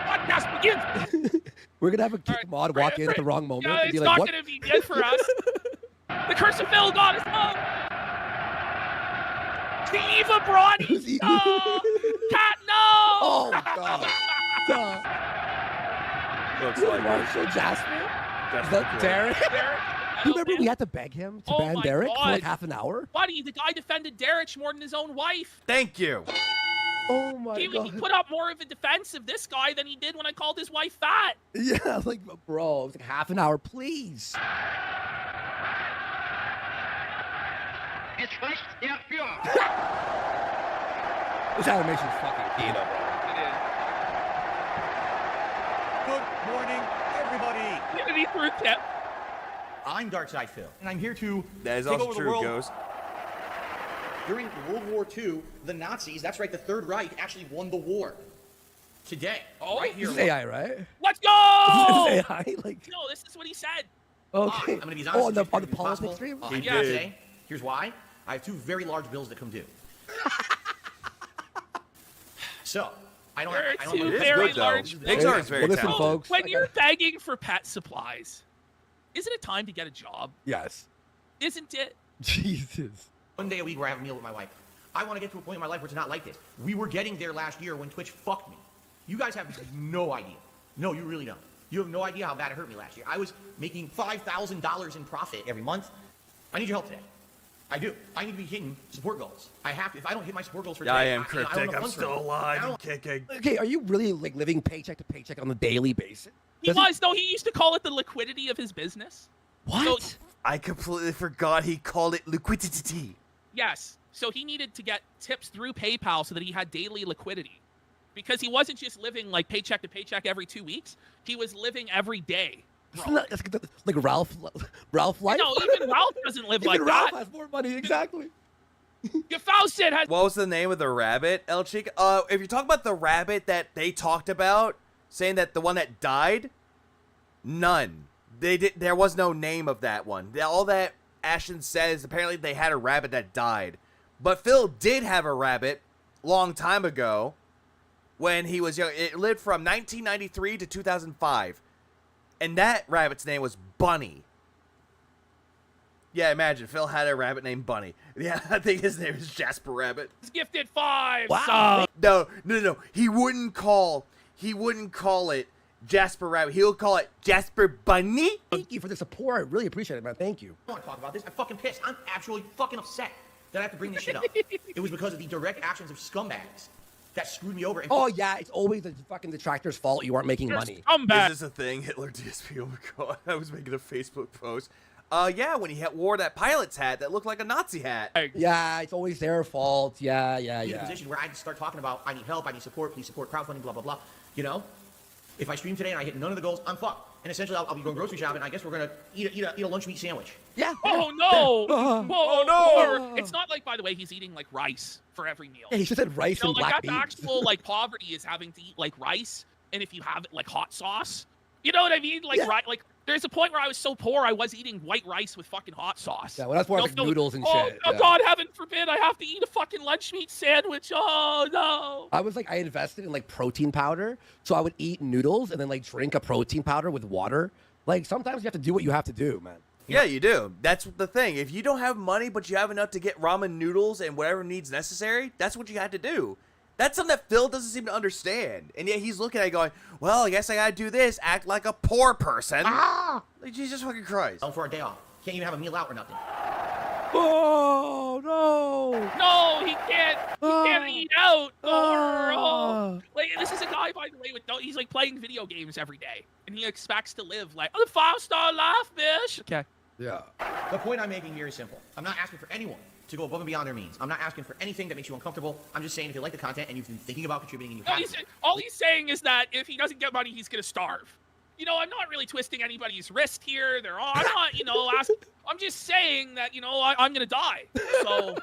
Podcast begins! We're gonna have a kick mod walk in at the wrong moment. Yeah, and it's be not like, what? gonna be good for us. The curse of Phil got us home. The Eva Brawny. No! Cat, no! Oh, God. Looks like Marshall Jasper? Is that Derek? You remember we had to beg him to ban Derek for like half an hour? Buddy, the guy defended Derek more than his own wife. Thank you. Oh my God. He put up more of a defense of this guy than he did when I called his wife fat. Yeah, like, bro, it was like half an hour, please. Es spricht der Führer. This animation's fucking Kino. Good morning, everybody. Unity through tip. I'm Darkside Phil, and I'm here to That is take also over the true, world. Ghost. During World War II, the Nazis, that's right, the Third Reich, actually won the war. Today, right here. This is AI, right? Let's go! This is AI? Like, No, this is what he said. okay. I'm going to be as honest on the with you as politics possible. stream? I'm He here did. today. Here's why. I have 2 very large bills that come due. So, I don't There have... are I don't 2 have- very good, though. large Pigs are very Well, listen, talented. folks. When you're begging for pet supplies, isn't it time to get a job? Yes. Isn't it? Jesus. One day a week where I have a meal with my wife. I want to get to a point in my life where it's not like this. We were getting there last year when Twitch fucked me. You guys have no idea. No, you really don't. You have no idea how bad it hurt me last year. I was making $5,000 in profit every month. I need your help today. I do. I need to be hitting support goals. I have to. If I don't hit my support goals for today, I am I cryptic. don't have I'm funds for still it. alive I and don't- kicking. Okay, are you really like living paycheck to paycheck on a daily basis? He was, though. He used to call it the liquidity of his business. What? So, I completely forgot he called it liquidity. yes. So he needed to get tips through PayPal so that he had daily liquidity. Because he wasn't just living like paycheck to paycheck every 2 weeks. He was living every day. Isn't that- that's like Ralph life? No, even Ralph doesn't live like Even Ralph that. has more money, exactly. Faustin has... What was the name of the rabbit, El Chica? If you talk about the rabbit that they talked about, saying that the one that died, none. There was no name of that one. All that Ashton says, apparently they had a rabbit that died. But Phil did have a rabbit long time ago when he was young. It lived from 1993 to 2005. And that rabbit's name was Bunny. Yeah, imagine Phil had a rabbit named Bunny. Yeah, I think his name is Jasper Rabbit. Gifted 5. Wow. No. He wouldn't call it Jasper Rabbit. He'll call it Jasper Bunny. Thank you for the support. I really appreciate it, man. Thank you. I don't want to talk about this. I'm fucking pissed. I'm actually fucking upset that I have to bring this shit up. It was because of the direct actions of scumbags that screwed me over. And Oh, yeah, it's always the fucking detractor's fault you aren't making money. Scumbag. This is a thing. Hitler DSP. Oh my god. I was making a Facebook post. Yeah, when he wore that pilot's hat that looked like a Nazi hat. Yeah, it's always their fault. Yeah. in a position where I start talking about I need help, I need support, please support crowdfunding, blah blah blah. You know, if I stream today and I hit none of the goals, I'm fucked. And essentially, I'll be going grocery shopping. And I guess we're gonna eat a lunch meat sandwich. Yeah. Oh no! Oh, no! It's not like, by the way, he's eating like rice for every meal. Yeah, he just said rice and like black that's beans. actual like poverty is having to eat like rice, and if you have it like hot sauce, you know what I mean? Like like there's a point where I was so poor I was eating white rice with fucking hot sauce. Yeah, well, that's more like noodles and shit. Oh yeah. God, heaven forbid I have to eat a fucking lunch meat sandwich. Oh no! I was like, I invested in like protein powder, so I would eat noodles and then like drink a protein powder with water. Like sometimes you have to do what you have to do, man. Yeah, you do. That's the thing. If you don't have money, but you have enough to get ramen noodles and whatever needs necessary, that's what you had to do. That's something that Phil doesn't seem to understand. And yet he's looking at it going, well, I guess I gotta do this, act like a poor person. Like, Jesus fucking Christ. For a day off. Can't even have a meal out or nothing. Oh, no. No, he can't. He can't eat out. Like, this is a guy, by the way, with he's like playing video games every day, and he expects to live like the 5-star life, bitch. Okay. Yeah. The point I'm making here is simple. I'm not asking for anyone to go above and beyond their means. I'm not asking for anything that makes you uncomfortable. I'm just saying if you like the content and you've been thinking about contributing and you have All he's saying is that if he doesn't get money, he's going to starve. You know, I'm not really twisting anybody's wrist here. I'm not, you know, I'm just saying that, you know, I'm going to die. So,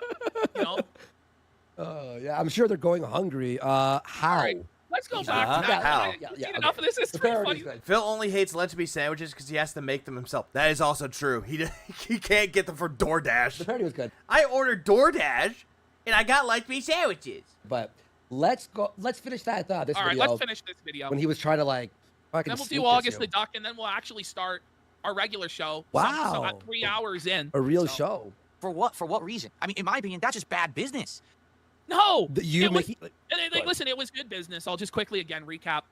you know. Yeah, I'm sure they're going hungry. How? Right, let's go back to that. How? Enough of this. It's pretty funny. Phil only hates lunch meat sandwiches because he has to make them himself. That is also true. He can't get them from DoorDash. The parody was good. I ordered DoorDash, and I got lunch meat sandwiches. But let's finish that. This All right, video. let's finish this video. When he was trying to like. Then we'll do August the Duck, and then we'll actually start our regular show. Wow. So at 3 hours in. A real show. For what? For what reason? I mean, in my opinion, that's just bad business. No. Listen, it was good business. I'll just quickly again recap.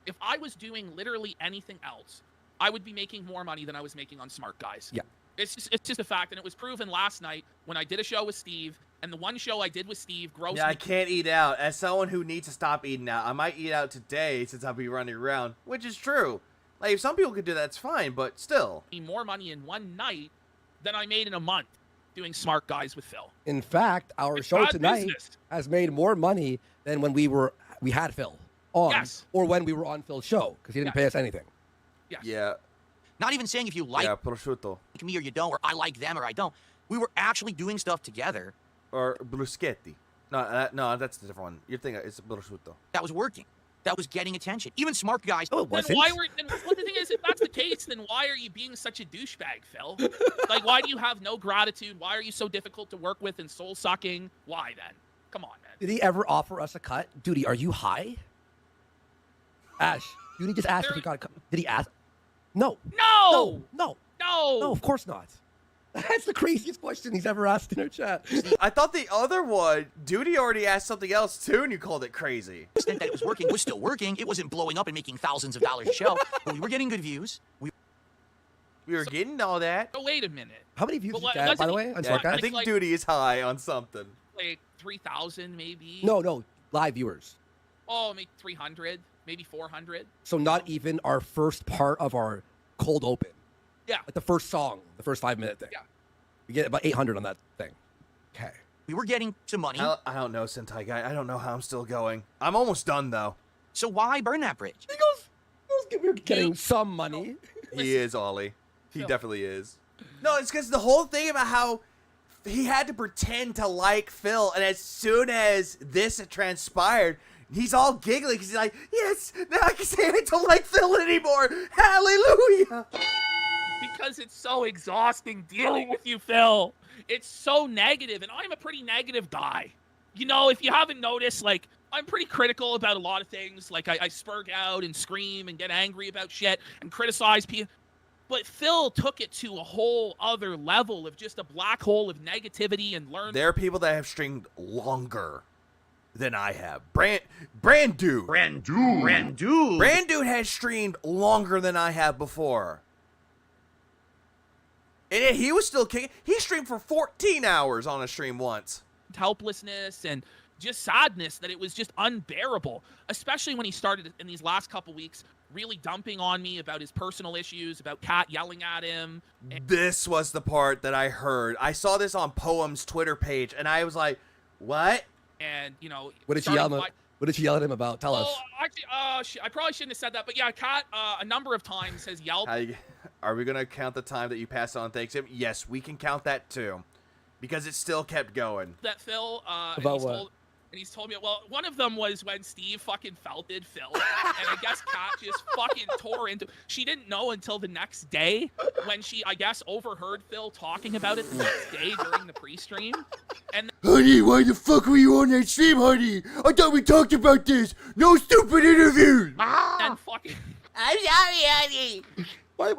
If I was doing literally anything else, I would be making more money than I was making on Smart Guys. Yeah. It's just a fact, and it was proven last night when I did a show with Steve, and the one show I did with Steve grossed Yeah, I can't eat out. As someone who needs to stop eating out, I might eat out today since I'll be running around, which is true. Like, if some people could do that, it's fine, but still. More money in one night than I made in a month doing Smart Guys with Phil. In fact, our show tonight has made more money than when we had Phil on, or when we were on Phil's show, because he didn't pay us anything. Yes. Yeah. Not even saying if you like me or you don't, or I like them or I don't. We were actually doing stuff together. Or bruschetti. No, that's the different one. You're thinking it's prosciutto. That was working. That was getting attention. Even Smart Guys. Oh, it wasn't. Then the thing is, if that's the case, then why are you being such a douchebag, Phil? Like, why do you have no gratitude? Why are you so difficult to work with and soul-sucking? Why, then? Come on, man. Did he ever offer us a cut? Dude, are you high? Ash, you just asked if he got a cut. Did he ask? No. No! No, of course not. That's the craziest question he's ever asked in our chat. I thought the other one, Duty already asked something else too, and you called it crazy. The extent that it was working was still working. It wasn't blowing up and making thousands of dollars a show, but we were getting good views. We were getting all that. Oh, wait a minute. How many views did you get, by the way? I think Duty is high on something. Like 3,000, maybe? No, live viewers. Oh, maybe 300, maybe 400. So not even our first part of our cold open. Yeah. Like the first song, the first 5-minute thing. Yeah. We get about 800 on that thing. Okay. We were getting some money. I don't know, Sentai Guy. I don't know how I'm still going. I'm almost done, though. So why burn that bridge? He goes, we're getting some money. He is, Ollie. He definitely is. No, it's because the whole thing about how he had to pretend to like Phil, and as soon as this had transpired, he's all giggly because he's like, yes, now I can say I don't like Phil anymore. Hallelujah. Because it's so exhausting dealing with you, Phil. It's so negative, and I'm a pretty negative guy. You know, if you haven't noticed, like, I'm pretty critical about a lot of things. Like, I spurg out and scream and get angry about shit and criticize people. But Phil took it to a whole other level of just a black hole of negativity and learn. There are people that have streamed longer than I have. Brandu has streamed longer than I have before. And he was still kicking. He streamed for 14 hours on a stream once. Helplessness and just sadness that it was just unbearable, especially when he started in these last couple weeks really dumping on me about his personal issues, about Kat yelling at him. This was the part that I heard. I saw this on Poem's Twitter page, and I was like, what? And, you know... What did she yell at him about? Tell us. Actually, I probably shouldn't have said that, but yeah, Kat a number of times has yelled... Are we going to count the time that you passed on Thanksgiving? Yes, we can count that too. Because it still kept going. That Phil... about what? And he's told me, well, one of them was when Steve fucking felted Phil. And I guess Kat just fucking tore into... She didn't know until the next day when she, I guess, overheard Phil talking about it the next day during the pre-stream. And honey, why the fuck were you on that stream, honey? I thought we talked about this. No stupid interviews. And fucking... I'm sorry, honey. Why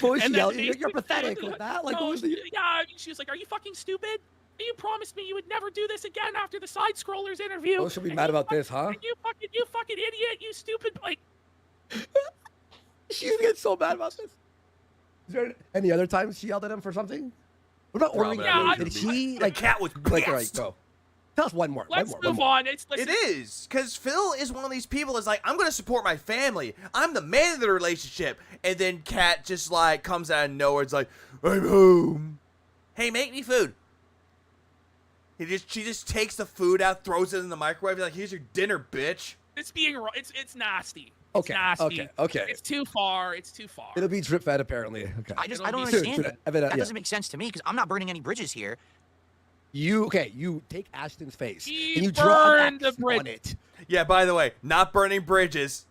was she yelling? You're pathetic with that. Like, no, yeah, she was like, are you fucking stupid? You promised me you would never do this again after the side scrollers interview. Oh, she'll be mad about this, huh? You fucking idiot, you stupid, like. She's getting so mad about this. Is there any other times she yelled at him for something? What about ordering? Yeah, did she like? Cat was like, all right, go. Tell us one more. Let's one more, move one more. on. It is, because Phil is one of these people that's like, I'm going to support my family. I'm the man of the relationship. And then Kat just like comes out of nowhere. It's like, I'm home. Hey, make me food. She just takes the food out, throws it in the microwave. Like, here's your dinner, bitch. It's nasty. Okay. It's nasty. Okay. It's too far. It's too far. It'll be drip fed apparently. Okay. I don't understand it. That doesn't make sense to me because I'm not burning any bridges here. You take Ashton's face He and you draw an burned the X bridge. on it. Yeah, by the way, not burning bridges.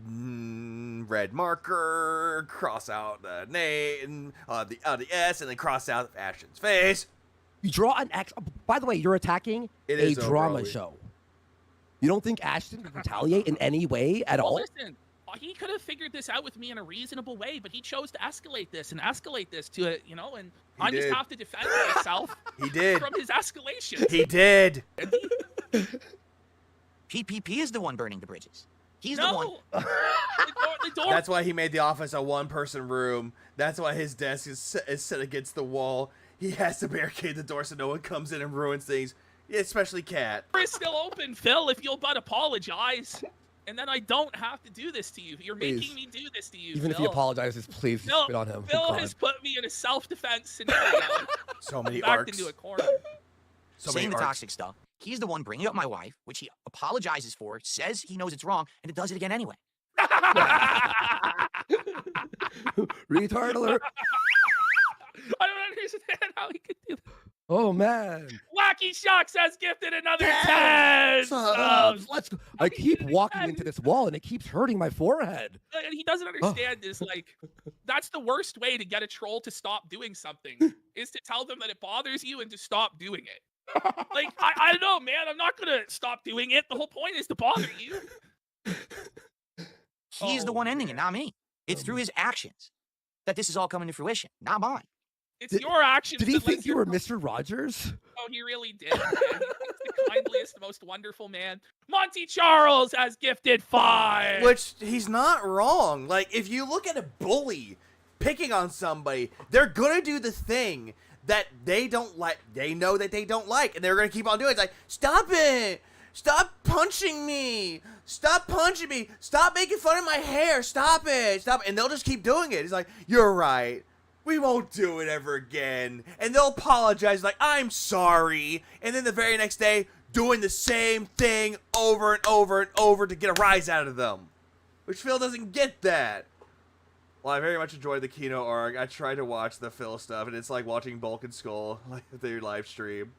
Red marker, cross out the name, the S, and then cross out Ashton's face. You draw an X. By the way, you're attacking a drama show. You don't think Ashton would retaliate in any way at all? Listen, he could have figured this out with me in a reasonable way, but he chose to escalate this to it, and I just have to defend myself. He did. From his escalation. He did. PPP is the one burning the bridges. He's the one. The door. That's why he made the office a one-person room. That's why his desk is set against the wall. He has to barricade the door so no one comes in and ruins things, especially Kat. The door is still open, Phil, if you'll but apologize. And then I don't have to do this to you. You're making me do this to you, Even if he apologizes, please spit on him. Phil has put me in a self-defense scenario. So many backed arcs. into a corner. Saying the toxic stuff. He's the one bringing up my wife, which he apologizes for, says he knows it's wrong, and it does it again anyway. Retard alert. I don't understand how he could do that. Oh, man. Wacky Shocks has gifted another 10 subs. Let's go. I keep walking into this wall, and it keeps hurting my forehead. And he doesn't understand is, that's the worst way to get a troll to stop doing something, is to tell them that it bothers you and to stop doing it. I don't know, man. I'm not going to stop doing it. The whole point is to bother you. He's the one ending it, not me. It's through his actions that this is all coming to fruition, not mine. It's your actions. Did he think you were Mr. Rogers? Oh, he really did. Man. He's the kindliest, most wonderful man. Monty Charles has gifted 5. Which, he's not wrong. Like, if you look at a bully picking on somebody, they're gonna do the thing that they don't like. They know that they don't like, and they're gonna keep on doing it. It's like, stop it! Stop punching me! Stop punching me! Stop making fun of my hair! Stop it! Stop! And they'll just keep doing it. It's like, you're right. We won't do it ever again. And they'll apologize like, I'm sorry. And then the very next day, doing the same thing over and over and over to get a rise out of them. Which Phil doesn't get that. Well, I very much enjoyed the Kino arc. I tried to watch the Phil stuff, and it's like watching Bulk and Skull, like their live stream.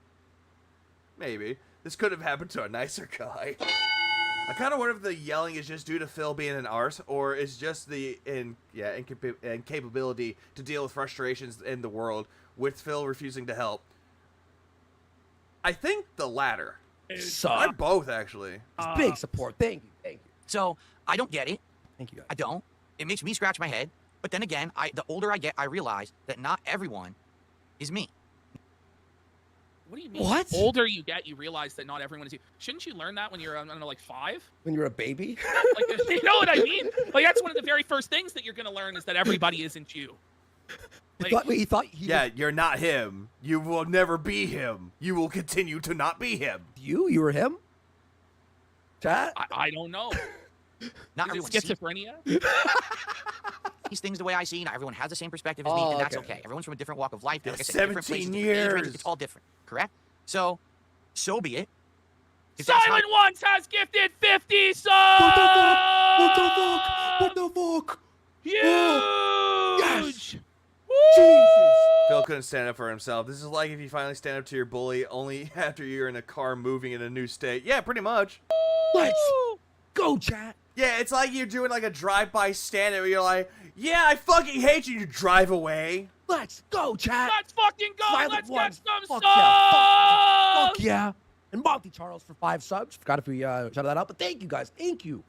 Maybe. This could have happened to a nicer guy. I kind of wonder if the yelling is just due to Phil being an arse, or is just the incapability to deal with frustrations in the world with Phil refusing to help. I think the latter. I'm both, actually. Big support. Thank you. So, I don't get it. Thank you, guys. I don't. It makes me scratch my head. But then again, the older I get, I realize that not everyone is me. What do you mean? What? The older you get, you realize that not everyone is you. Shouldn't you learn that when you're, I don't know, like 5? When you're a baby? You know what I mean? Like, that's one of the very first things that you're going to learn is that everybody isn't you. Yeah, you're not him. You will never be him. You will continue to not be him. You were him? Chat? I don't know. Not is everyone it schizophrenia? These things the way I see. Not everyone has the same perspective as me, and that's okay. Everyone's from a different walk of life. Like I said, different places, 17 different age ranges, years. it's all different, correct? So be it. Silent Ones has gifted 50 subs! What the fuck? Huge! Yes! Jesus! Phil couldn't stand up for himself. This is like if you finally stand up to your bully only after you're in a car moving in a new state. Yeah, pretty much. Let's go, chat. Yeah, it's like you're doing like a drive-by stand-up where you're like, yeah, I fucking hate you. You drive away. Let's go, chat. Let's fucking go. Silent Let's Ones. get some Fuck subs. yeah. Fuck yeah. And Monty Charles for 5 subs. Forgot if we shouted that out, but thank you guys. Thank you.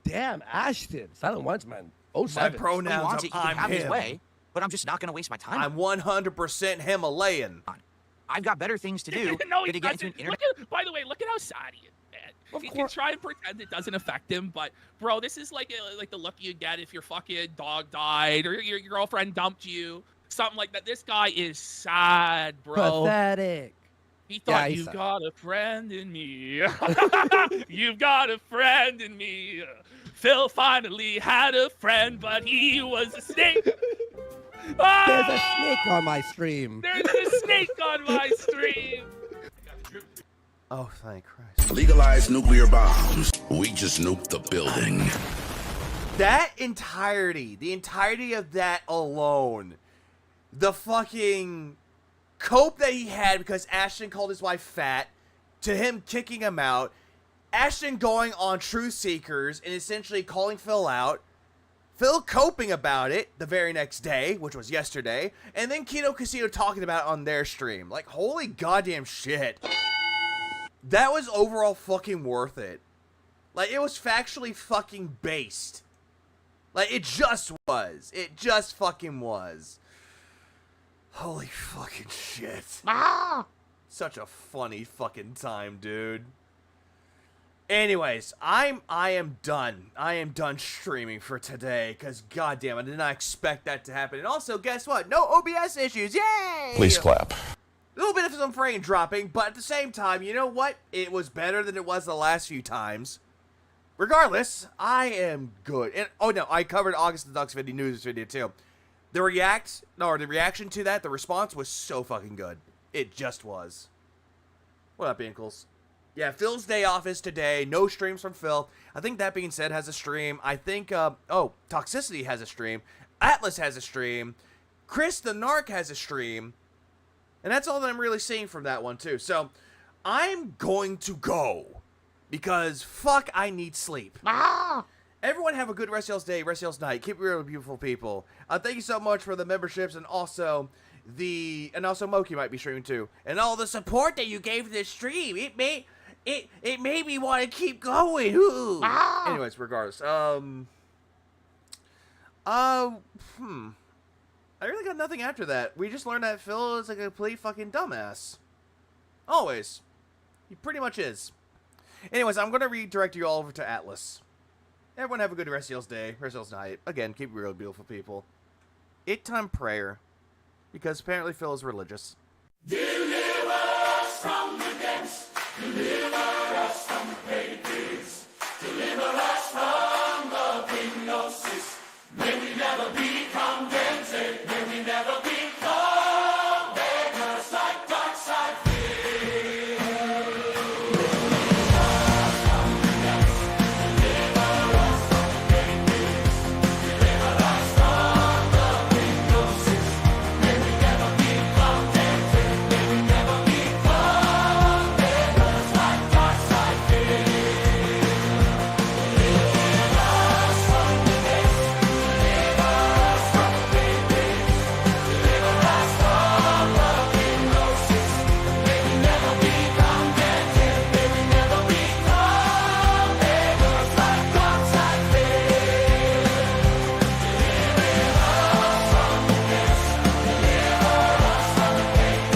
Damn, Ashton. Silent Ones, man. My 07. pronouns, he can I'm have his him. way, but I'm just not going to waste my time. I'm 100% Himalayan. I've got better things to do No, than he to get into doesn't. an internet. By the way, look at how sad he is, man. He can try and pretend it doesn't affect him, but bro, this is like the look you get if your fucking dog died or your girlfriend dumped you, something like that. This guy is sad, bro. Pathetic. He thought, he's you've sad. got a friend in me. You've got a friend in me. Phil finally had a friend, but he was a snake. There's a snake on my stream. There's a snake on my stream. Oh, thank Christ. Legalize nuclear bombs. We just nuked the building. That entirety, the entirety of that alone, the fucking cope that he had because Ashton called his wife fat, to him kicking him out, Ashton going on Truth Seekers and essentially calling Phil out, Phil coping about it the very next day, which was yesterday, and then Kino Casino talking about it on their stream. Like, holy goddamn shit. That was overall fucking worth it. Like, it was factually fucking based. Like, it just was. It just fucking was. Holy fucking shit. Such a funny fucking time, dude. Anyways, I am done. I am done streaming for today, because goddamn, I did not expect that to happen. And also, guess what? No OBS issues. Yay! Please clap. A little bit of some frame dropping, but at the same time, you know what? It was better than it was the last few times. Regardless, I am good. And oh no, I covered August the Ducks video news video too. The reaction to that, the response was so fucking good. It just was. What up, Ankles? Yeah, Phil's day off is today. No streams from Phil. I think that being said has a stream. I think, Toxicity has a stream. Atlas has a stream. Chris the Narc has a stream. And that's all that I'm really seeing from that one, too. So, I'm going to go. Because, fuck, I need sleep. Everyone have a good rest y'all's day, rest y'all's night. Keep it real, beautiful people. Thank you so much for the memberships and also Moki might be streaming, too. And all the support that you gave to this stream. It made me want to keep going. Anyways, regardless. I really got nothing after that. We just learned that Phil is a complete fucking dumbass. Always. He pretty much is. Anyways, I'm going to redirect you all over to Atlas. Everyone have a good rest of y'all's day, rest of y'all's night. Again, keep it real, beautiful people. It time prayer. Because apparently Phil is religious. Deliver us from the depths. Deliver us from the pages. Deliver us from the hypnosis. May we never be contented. May we never become beggars like dark side fear. Deliver us from the depths. Deliver us from the pages. Deliver us from the hypnosis. May we never be contented. May we never become beggars like dark side fear. Deliver us from the depths. Deliver us from the pages. Deliver us from the hypnosis. May we never be contented. May we never become beggars like dark side fear. Deliver us from the depths. Deliver us from the pages.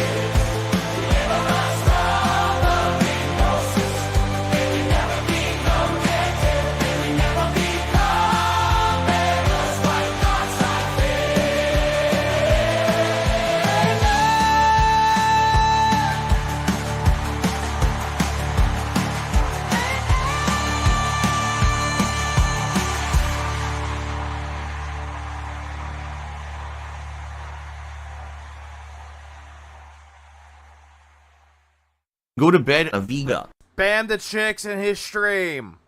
Deliver us from the hypnosis. May we never be contented. May we never become beggars like dark side Go to bed, Aviga. Ban the chicks in his stream.